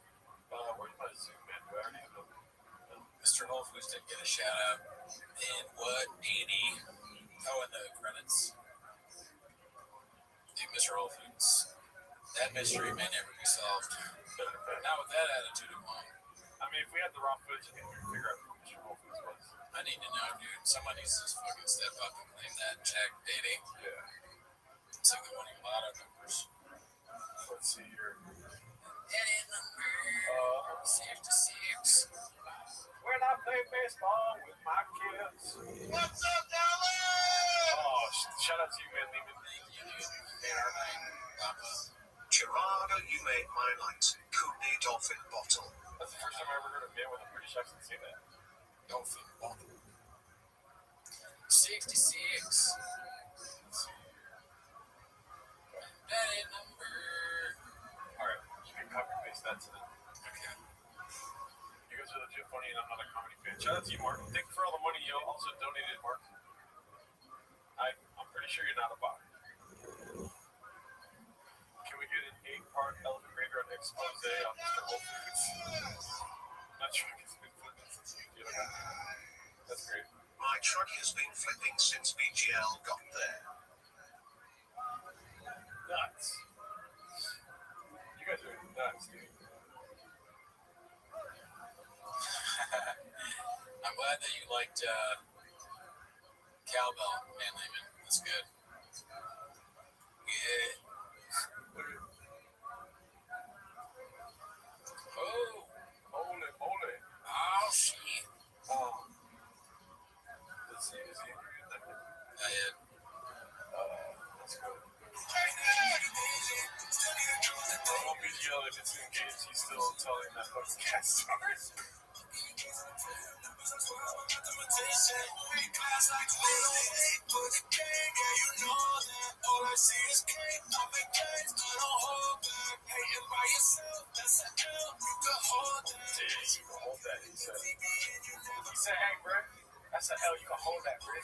Where's my Zoom, man? Do I already have them? Mr. Whole Foods didn't get a shout out. And what? 80. Oh, and the credits. Dude, Mr. Whole Foods. That mystery may never be solved. Not with that attitude of mine. I mean, if we had the raw footage, I think we could figure out who Mr. Wolf was. I need to know, dude. Someone needs to fucking step up and claim that check, baby. Yeah. It's like the winning lotto numbers. Let's see here. Edit number 66. When I play baseball with my kids. What's up, Dallas? Oh, shout out to you, man. Lehman. Thank you, dude. Made our night, Papa. Gerardo, you made my night. Kootenai Dolphin Bottle. That's the first time I ever heard a man with a British accent say that. Dolphin bottle. 66. Edit number. Alright, you can copy and paste that to them. Okay. You guys are legit funny and I'm not a comedy fan. Shout out to you, Mark. Thank you for all the money you also donated, Mark. I'm pretty sure you're not a bot. Can we get an 8-part elephant graveyard expose on Mr. Whole Foods? Not sure I can speak for this. That's great. My truck has been flipping since BGL got there. Nuts. You guys are nuts, dude. I'm glad that you liked Cowbell, man, Lehman. That's good. Yeah. Oh. Holy moly. Oh, shit. Let's see, is he interviewed that? Not yet. Let's go. Oh, BGL, if it's engaged, he's still telling that fucking cat stories. You can hold that, he said. He said, hey, bro, that's a hell, you can hold that, bro.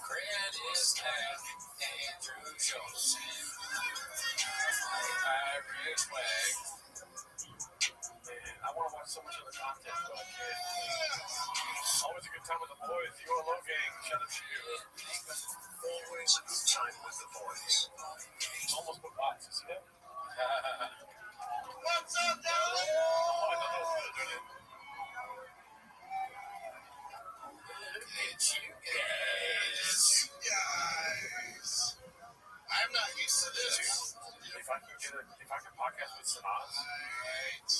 Grant is half Andrew Joseph. Irish way. Man, I want to watch so much other content, but I can't. Always a good time with the boys. You are low gang. Shout out to you. Always a good time with the boys. Almost put bots. You see that? What's up, Dallas? Oh, I thought that was good, doing it. It's you guys. You guys. I'm not used to this. If I can podcast with Sanaz,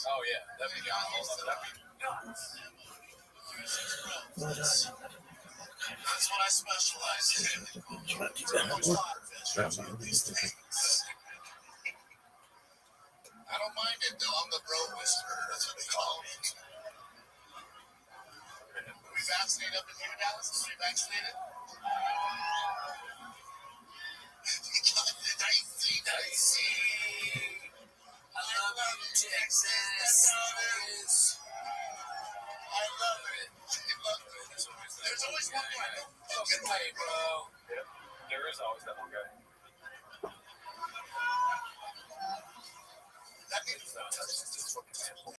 Oh, yeah. That'd be awesome. that'd be nuts. That's what I specialize in. I don't mind it, though. I'm the bro whisperer. That's what they call me. Are we vaccinated up in here, Dallas? Are we vaccinated? Dicey. I love you, Texas. I love it. There's always one guy. Fucking way, bro. Yeah, there is always that one guy. That means It's fucking simple.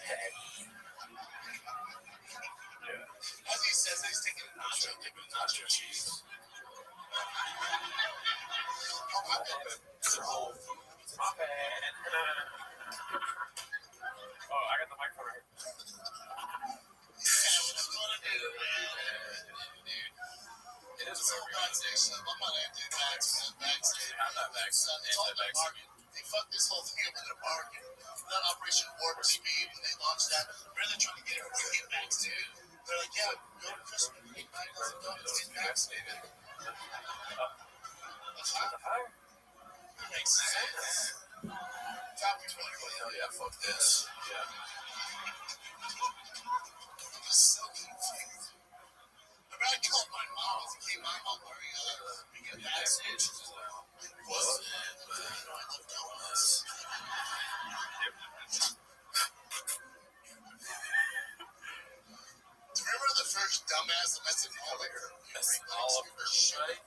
Yeah. as he says, he's taking a nacho dip with nacho cheese. Oh, my bad. My bad. Oh, I got the microphone right here. Yeah, what you gonna do, man? It is So weird. vaccination. I'm not anti-vaccine. I'm not vaccinated. It's all about market. They fucked this whole thing up in the market. That Operation Warp Speed, when they launched that, they're trying to get everyone to get vaccinated. They're like, yeah, go to Christmas, eat $9 get vaccinated. That's how it makes sense. Top 20. Hell yeah, fuck this. Yeah. I'm just so confused. I mean, I called my mom. I was like, hey, my mom, are you get vaccinated? What? I love donuts. Do you remember the first dumbass that messed in all All of her shit.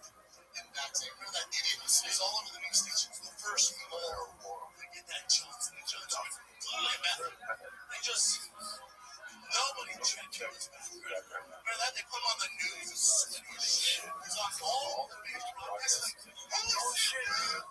and vaccine? Remember that idiot? It was all over the news stations. The first mole. They get that Johnson and Johnson. They just nobody checked Johnson. Remember that? They put him on the news. He's on all the news broadcasts. Like, holy shit!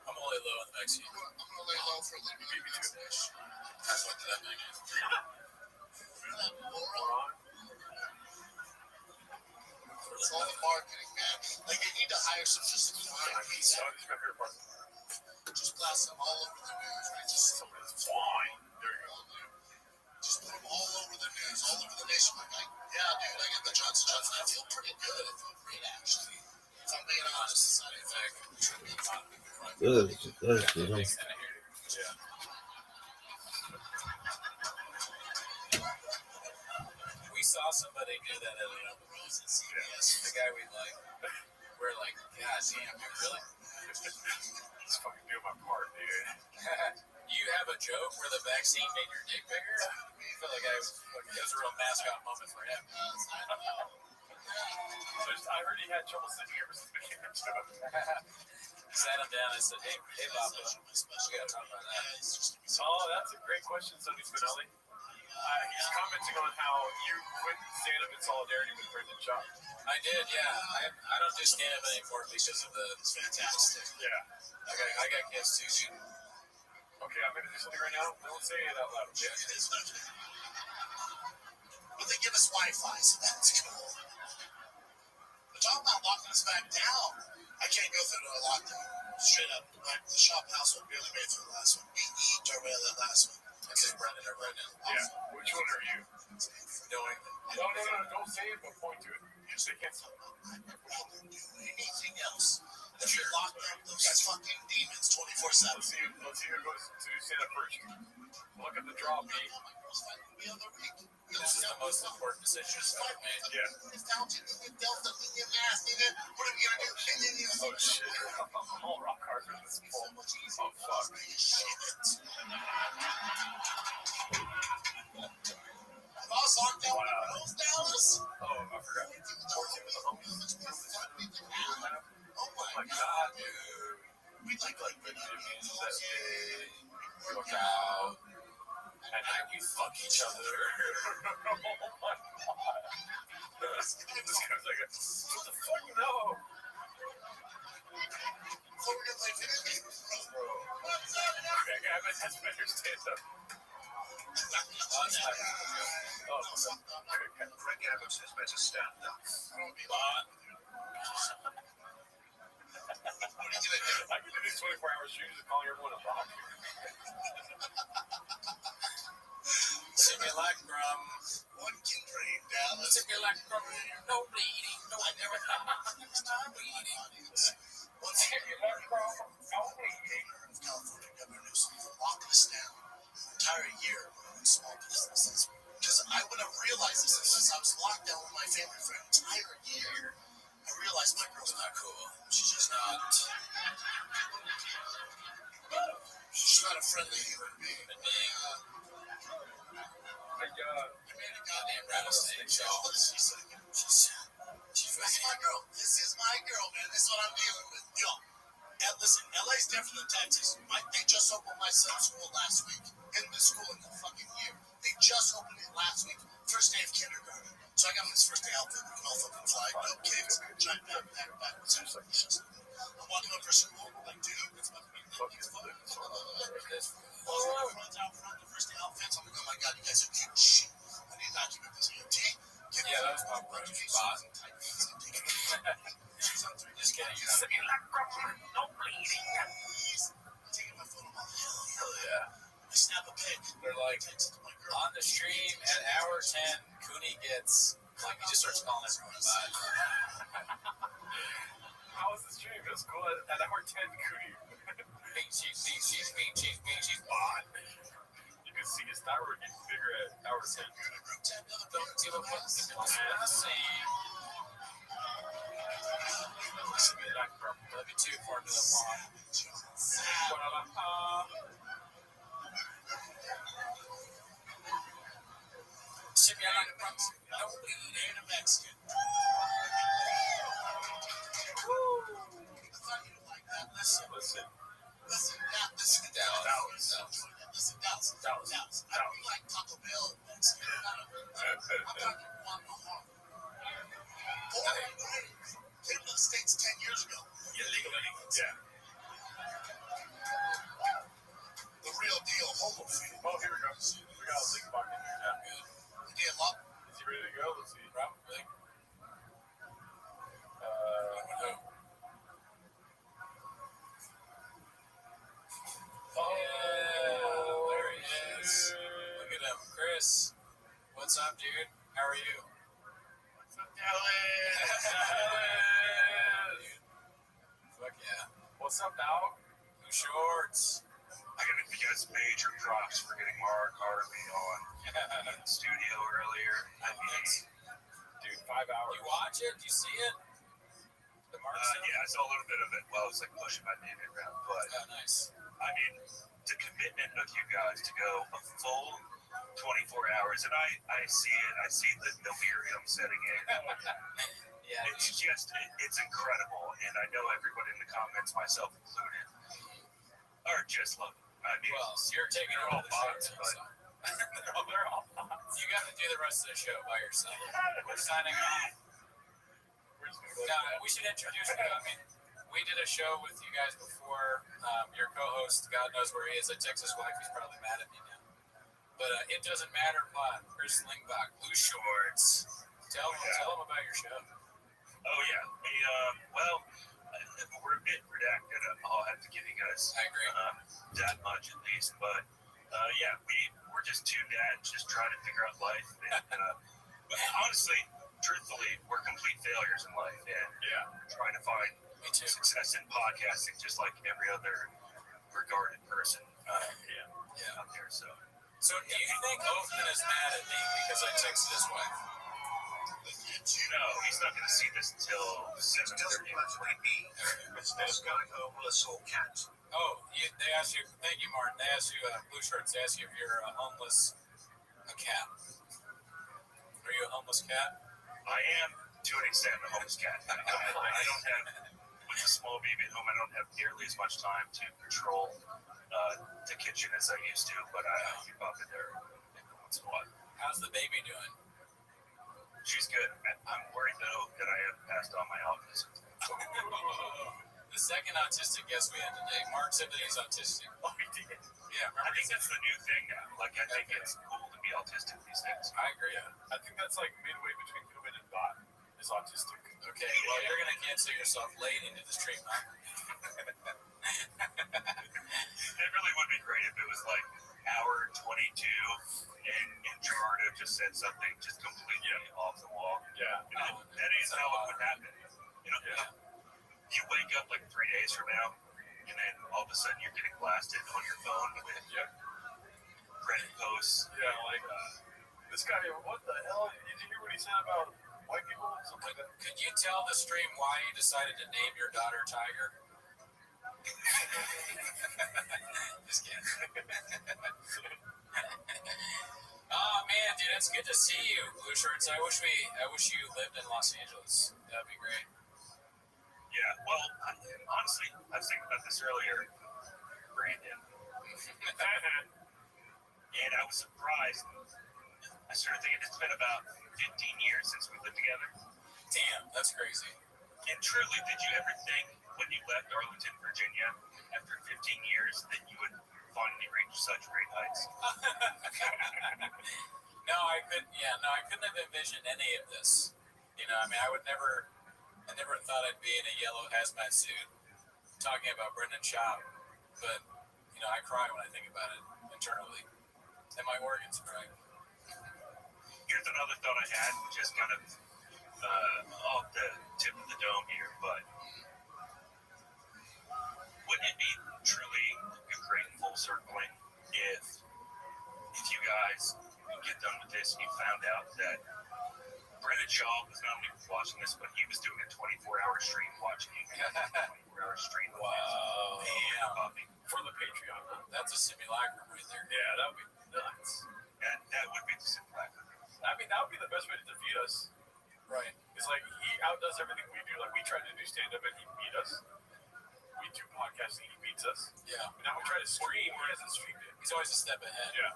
I'm only low on the vaccine. I'm gonna lay low for a little bit. That's what that thing is. It's all the marketing, man. Like, they need to hire some just just blast them all over the news, right? Just fine. There you go. Just put them all over the news, all over the nation. Like, yeah, dude, I get the Johnson Johnson. I feel pretty good. I feel great, actually. If I'm being honest, it's not Good. Yeah. We saw somebody do that at the guy we like. We're like, God damn, dude, really? It's fucking doing my part, dude. You have a joke where the vaccine made your dick bigger? I feel like it was a real mascot moment for him. I heard he had trouble sitting ever since we came into him. Sat him down and said, hey Bob, we gotta talk about that. Oh, that's a great question, Sonny Spinelli. He's commenting on how you quit stand-up in solidarity with Brendan Schaub. I did, yeah. I don't do stand-up anymore because of the fantastic. Yeah. I got kids too, dude. Okay, I'm going to do something right now. Don't say it out loud. Yeah. But they give us Wi-Fi, so that's cool. But talking about locking us back down, I can't go through a lockdown. Straight up. Like, the shop household barely made through the last one. We eat our way of that last one. I say Brendan or Brendan. Yeah. Which one are you? Knowing No. Don't say it, but point to it. They can't say it. I never do anything else. If you lock up those fucking demons 24/7. Let's see who goes to stand up first. Look at the draw, B. this is the most important decision I've ever made. Yeah. Oh shit. I'm all rock hard for this full. Oh fuck. I was locked down with Rose Dallas. Oh, I forgot. 14 with the homies. Oh my god, dude. We like Look out. And then we fuck each other. Oh my god. This guy's like, what the fuck? No. Greg Abbott has better stand up. Greg Abbott says better stand up. I can do these 24-hour shooters and calling everyone a bot. Simulacrum. One can dream, Dallas. Simulacrum. No bleeding. No, I never thought no bleeding. One simulacrum. No bleeding. California Governor Newsom locked us down an entire year in small businesses. Because I would have realized this since I was locked down with my family for an entire year. I realized my girl's not cool. She's just not. She's not a friendly human being. I made a goddamn rattlesnake shell. She's That's my girl. This is my girl, man. This is what I'm dealing with. Yo, listen, LA's different than Texas. They just opened my son's school last week. In the school in the fucking year. They just opened it last week. First day of kindergarten. So I got him his first day outfit. We can all fucking fly. No kicks. Giant backpack. I'm walking up for school. Like, dude, it's about to be lit. Runs out front, the first day outfits. I'm like, oh my god, you guys are cute shit. I need to document this EMT. Yeah, that was my brother. Just kidding. no bleeding. Taking my phone. Hell yeah. I snap a pic. They're like, on the stream at hour 10, Cooney gets, like, he just starts calling everyone by. How was the stream? It was cool. At hour 10, Cootie. She's bought. You can see his thyroid getting bigger at hour 10. Don't give a fuck. Love you too, Formula One. No bleeding. A Mexican. Listen. Dallas. I don't like Taco Bell. Mexican. Came to the States 10 years ago. Illegally. Yeah. The real deal homophobe. Oh, here we go. We got a link box in here now. The damn up. Is he ready to go? Let's see. Probably. There he is. Look at him. Chris, what's up, dude? How are you? What's up, Dylan? Fuck yeah. What's up, dog? Blue shorts. I gotta give you guys major props for getting Mark Harvey on in the studio earlier. I mean, Dude, 5 hours. You watch it? Do you see it? The Mark stuff? yeah, I saw a little bit of it while I was like pushing my baby around, but Oh, nice. I mean, the commitment of you guys to go a full 24 hours, and I see it. I see the delirium setting in. Yeah, It's just, it's incredible, and I know everybody in the comments, myself included, are just loving it. I mean, well, you're taking they're all all the shots, bots, but They're all bots. You got to do the rest of the show by yourself. We're signing off. We're just gonna go No, with that. we should introduce you. I mean, we did a show with you guys before. Your co-host, God knows where he is. I text his wife. He's probably mad at me now. But it doesn't matter, Plot. Chris Lingbach, Blue Shorts. Tell him about your show. oh yeah, we're a bit redacted. I'll have to give you guys I agree. that much at least, but yeah, we're just two dads just trying to figure out life, and but honestly, truthfully, we're complete failures in life, and trying to find Me too. success in podcasting just like every other regarded person Yeah. out there. So So do you think Othman is mad at me because I texted his wife? no, he's not going to see this until It doesn't 7:30. matter be. It's this guy homeless or cat. Oh, they asked you. Thank you, Martin. They asked you, Blue Shirts. They asked you if you're a homeless, a cat. Are you a homeless cat? I am, to an extent, a homeless cat. I don't have, with a small baby at home, I don't have nearly as much time to patrol the kitchen as I used to, but I keep up in there every once in a while. How's the baby doing? She's good. I'm worried, though, that I have passed on my autism. The second autistic guest we had today, Mark said that he's autistic. Oh, he did. Yeah, I think that's the new thing now. Like, I think it's cool to be autistic these days. I agree. I think that's like midway between human and bot is autistic. Okay, well, you're going to cancel yourself late into the stream, huh? It really would be great if it was like hour 22 and Gerardo just said something just completely off the wall. Yeah. That is how it would happen. You know, you wake up like 3 days from now, and then all of a sudden you're getting blasted on your phone with Reddit posts. Yeah, like this guy. What the hell? Did you hear what he said about white people? Something like that. Could you tell the stream why you decided to name your daughter Tiger? Just kidding. Oh man, dude, it's good to see you, Blue Shirts. I wish you lived in Los Angeles. That'd be great. Yeah, well, honestly, I was thinking about this earlier, Brandon, and I was surprised. I started thinking it's been about 15 years since we lived together. Damn, that's crazy. And truly, did you ever think when you left Arlington, Virginia, after 15 years, that you would finally reach such great heights? No, I couldn't. Yeah, no, I couldn't have envisioned any of this. You know, I mean, I never thought I'd be in a yellow hazmat suit talking about Brendan Schaub. But you know, I cry when I think about it internally, and my organs cry. Here's another thought I had, just kind of off the tip of the dome here, but wouldn't it be truly a great full circling if you guys get done with this and you found out that Brendan Schaub was not only watching this, but he was doing a 24-hour stream watching you. 24-hour stream. Wow. Damn. For the Patreon. That's a simulacrum right there. Yeah, that would be nuts. That would be the simulacrum. I mean, that would be the best way to defeat us. Right. It's like he outdoes everything we do. Like we try to do stand-up and he beat us. We do podcasting, he beats us. Yeah. But now we try to stream, he hasn't streamed it. He's always a step ahead. Yeah.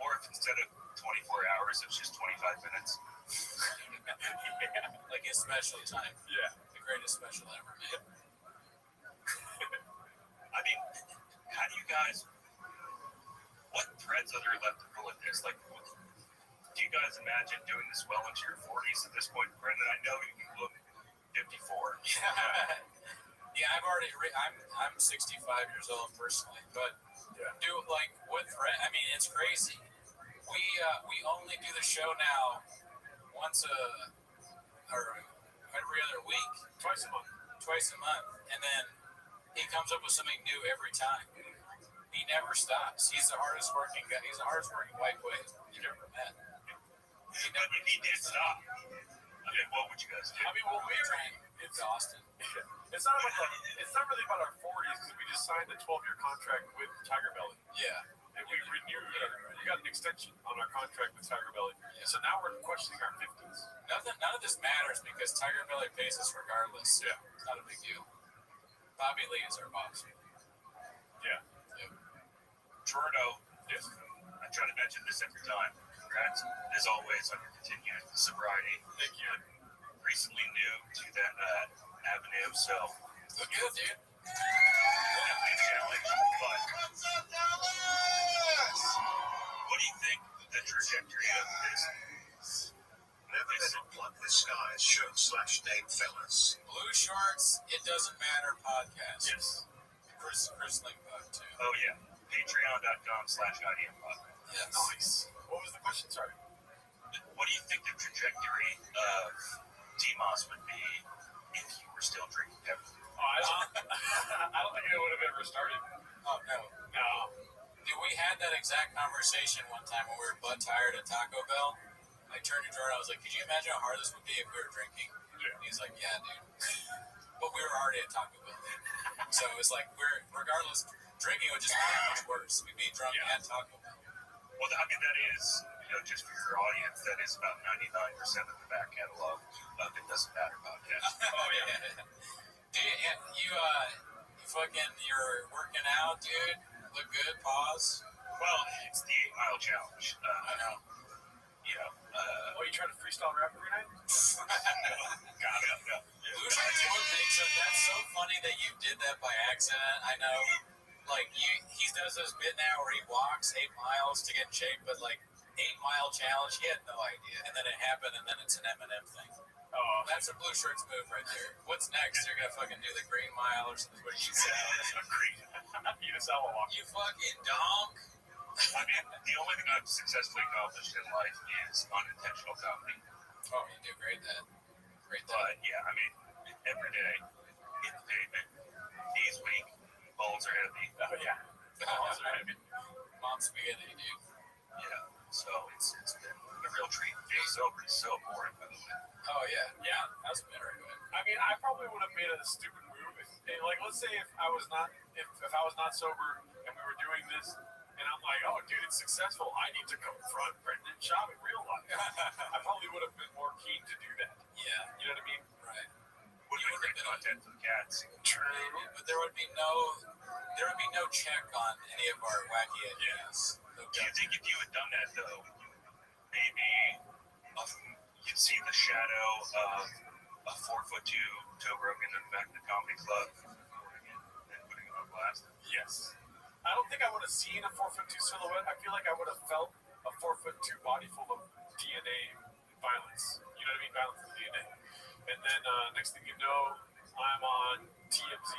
Or if instead of 24 hours, it's just 25 minutes. Yeah. Like his special time. Yeah. The greatest special ever made. I mean, how do you guys, what threads are there left to pull at this? Like, do you guys imagine doing this well into your 40s at this point? Brendan, I know you look 54. Yeah, I'm 65 years old personally, but do like what thread? I mean, it's crazy. We only do the show now once or every other week, Twice a month, and then he comes up with something new every time. He never stops. He's the hardest working guy. He's the hardest working white boy you've ever met. If he did stop, I mean, what would you guys do? I mean, well, It's Austin. It's not really about our 40s because we just signed a 12-year contract with Tiger Belly. Yeah. And we renewed we got an extension on our contract with Tiger Belly. Yeah. So now we're questioning our 50s. None of this matters because Tiger Belly pays us regardless. Yeah. It's not a big deal. Bobby Lee is our boss. Yeah. Jordo, Yes. I try to mention this every time. Congrats, as always, on your continued sobriety. Thank you. Recently new to that avenue, so Look good, dude. definitely a challenge. But what do you think the trajectory of this? Never let it plug the skies, shirt/name fellas. Blue Shorts, It Doesn't Matter podcast. Yes. Chris Linkbug, too. Oh yeah, patreon.com/IDMpod. Yes. Nice. What was the question? Sorry. What do you think the trajectory of T-Moss would be if you were still drinking heavily? I don't think it would have ever started. Oh, no. No. Dude, we had that exact conversation one time when we were butt tired at Taco Bell. I turned to Jordan, I was like, could you imagine how hard this would be if we were drinking? Yeah. And he's like, yeah, dude. But we were already at Taco Bell. So it was like, regardless, drinking would just be that much worse. We'd be drunk at Taco Bell. Well, I mean, that is, just for your audience, that is about 99% of the back catalog of It Doesn't Matter podcast. Oh, yeah. Dude, you you're working out, dude. Look good, pause. Well, it's the 8 Mile Challenge. I know. Oh, you trying to freestyle rap every night? No. Blue Shirts one thing, so that's so funny that you did that by accident. I know, like, he does this bit now where he walks 8 miles to get in shape, but like 8 Mile Challenge, he had no idea. And then it happened, and then it's an Eminem thing. Oh, That's a Blue Shirts move right there. What's next? You're gonna fucking do the Green Mile or something? What do you say? Agreed. you just have a walk. You fucking donk. I mean, the only thing I've successfully accomplished in life is unintentional comedy. Oh, you do great that. Great that. But yeah, I mean, every day, hit the pavement, knees weak, balls are heavy. Oh, yeah. Mom spaghetti, dude. Yeah, so it's been a real treat. Being sober is so boring, by the way. Oh, yeah. Yeah, that's better. I mean, I probably would have made a stupid move. Like, let's say if I was not sober and we were doing this, and I'm like, oh, dude, it's successful. I need to confront Brendan Schaub in real life. I probably would have been more keen to do that. Yeah. You know what I mean? Right. Would be great content for the cats. True. But there would be no check on any of our wacky ideas. No Do you think if you had done that, though, maybe you'd see the shadow of a 4'2" Joe Rogan in the back of the comedy club and putting it on blast? Yes. I don't think I would have seen a 4'2" silhouette. I feel like I would have felt a 4'2" body full of DNA violence. You know what I mean? Violence of DNA. And then next thing you know, I'm on TMZ.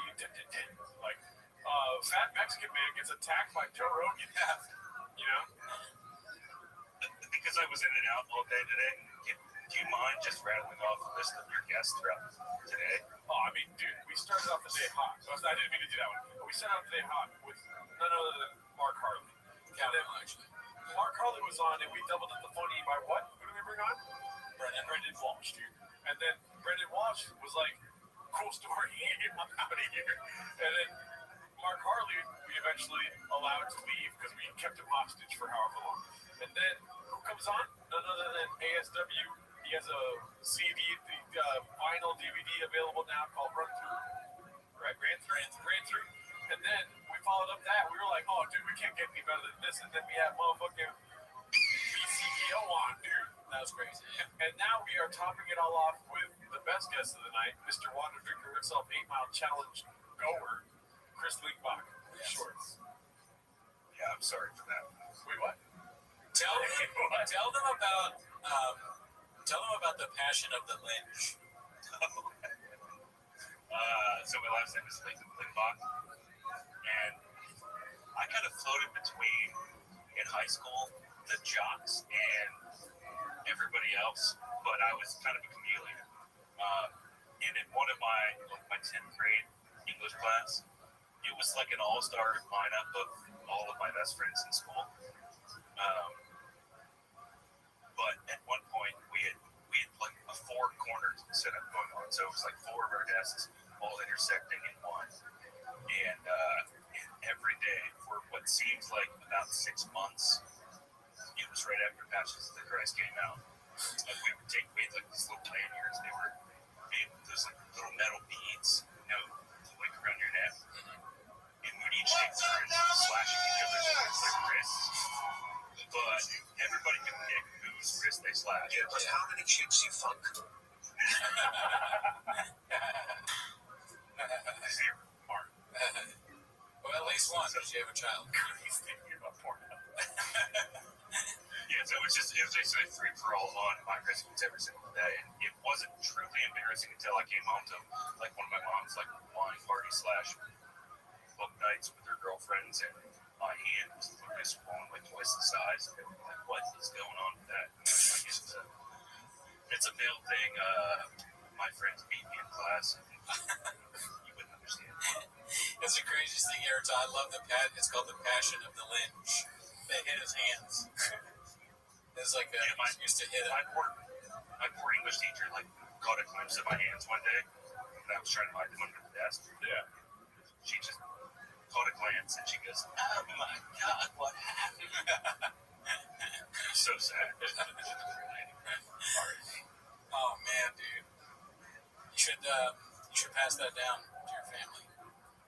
Like, fat Mexican man gets attacked by Joe Rogan. You know? Because I was in and out all day today, do you mind just rattling off a list of your guests throughout today? Oh, I mean, dude, we started off the day hot. I didn't mean to do that one. But we started off the day hot with none other than Mark Harley. actually. Mark Harley was on, and we doubled up the funny by what? Who did we bring on? Brendan Walsh, dude. And then Brendan Walsh was like, cool story, I'm out of here. And then Mark Harley, we eventually allowed to leave because we kept him hostage for however long. And then who comes on? None other than ASW. He has a CD, the vinyl DVD available now called Run Through. Right, Ran Through. And then we followed up that. We were like, oh, dude, we can't get any better than this. And then we have motherfucking BC was crazy. And now we are topping it all off with the best guest of the night, Mr. Water Drinker himself, 8 Mile Challenge goer, Chris Linkbach. Yes. Shorts. Yeah, I'm sorry for that. Wait, what? Tell them about the passion of the lynch. So my last name is Limbach, and I kind of floated between in high school the jocks and everybody else, but I was kind of a chameleon. And in one of my 10th grade English class, it was like an all-star lineup of all of my best friends in school. But at one point we had like a 4-corner setup going on, so it was like 4 of our desks all intersecting in one. And every day for what seems like about 6 months, it was right after Passions of the Christ came out. And we had like these little lanyards. They were made with those like little metal beads, like around your neck. And we'd each take turns slashing each other's wrists. But everybody could pick whose wrist they slashed. Yeah, but how many chicks you fuck? Zero. Mark. Well, at least one, because you have a child. He's thinking about porno. Yeah, so it was basically a free-for-all on my wristbands every single day. And it wasn't truly embarrassing until I came home to like one of my mom's like wine party / book nights with her girlfriends, and my hand was literally swollen like twice the size. And like, what is going on with that? Like, it's a male thing. My friends beat me in class. You wouldn't understand. It's the craziest thing ever. I love it's called the passion of the lynch. They hit his hands. It's like used to hit him. My poor English teacher like caught a glimpse of my hands one day, and I was trying to hide them under the desk. Yeah. She just caught a glance and she goes, "Oh my God, what happened?" So sad. Oh man, dude, you should pass that down to your family.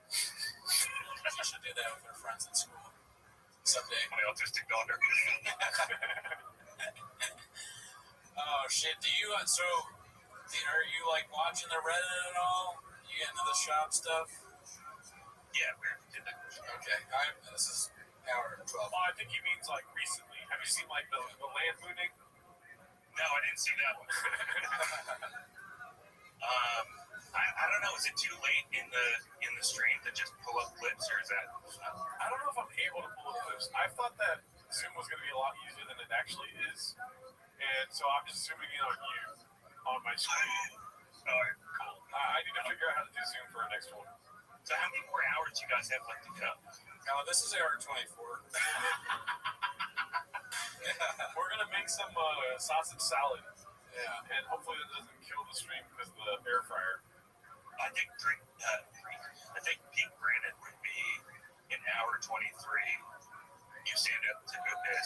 You should do that with your friends at school someday. My autistic daughter. Oh shit! Are you like watching the Reddit at all? You get into the shop stuff? Yeah, we did that. Okay, this is hour 12. Well, I think he means like recently. Have you seen like the land mooning? No, I didn't see that one. I don't know. Is it too late in the stream to just pull up clips, or is that? I don't know if I'm able to pull up clips. I thought that Zoom was going to be a lot easier than it actually is, and so I'm just zooming in on you on my screen. All right, cool. I need to figure out how to do Zoom for our next one. So how many more hours you guys have left to go? This is hour 24. We're gonna make some sausage salad. Yeah. And hopefully that doesn't kill the stream because of the air fryer. I think peak Brandon would be an hour 23. You stand up to go piss.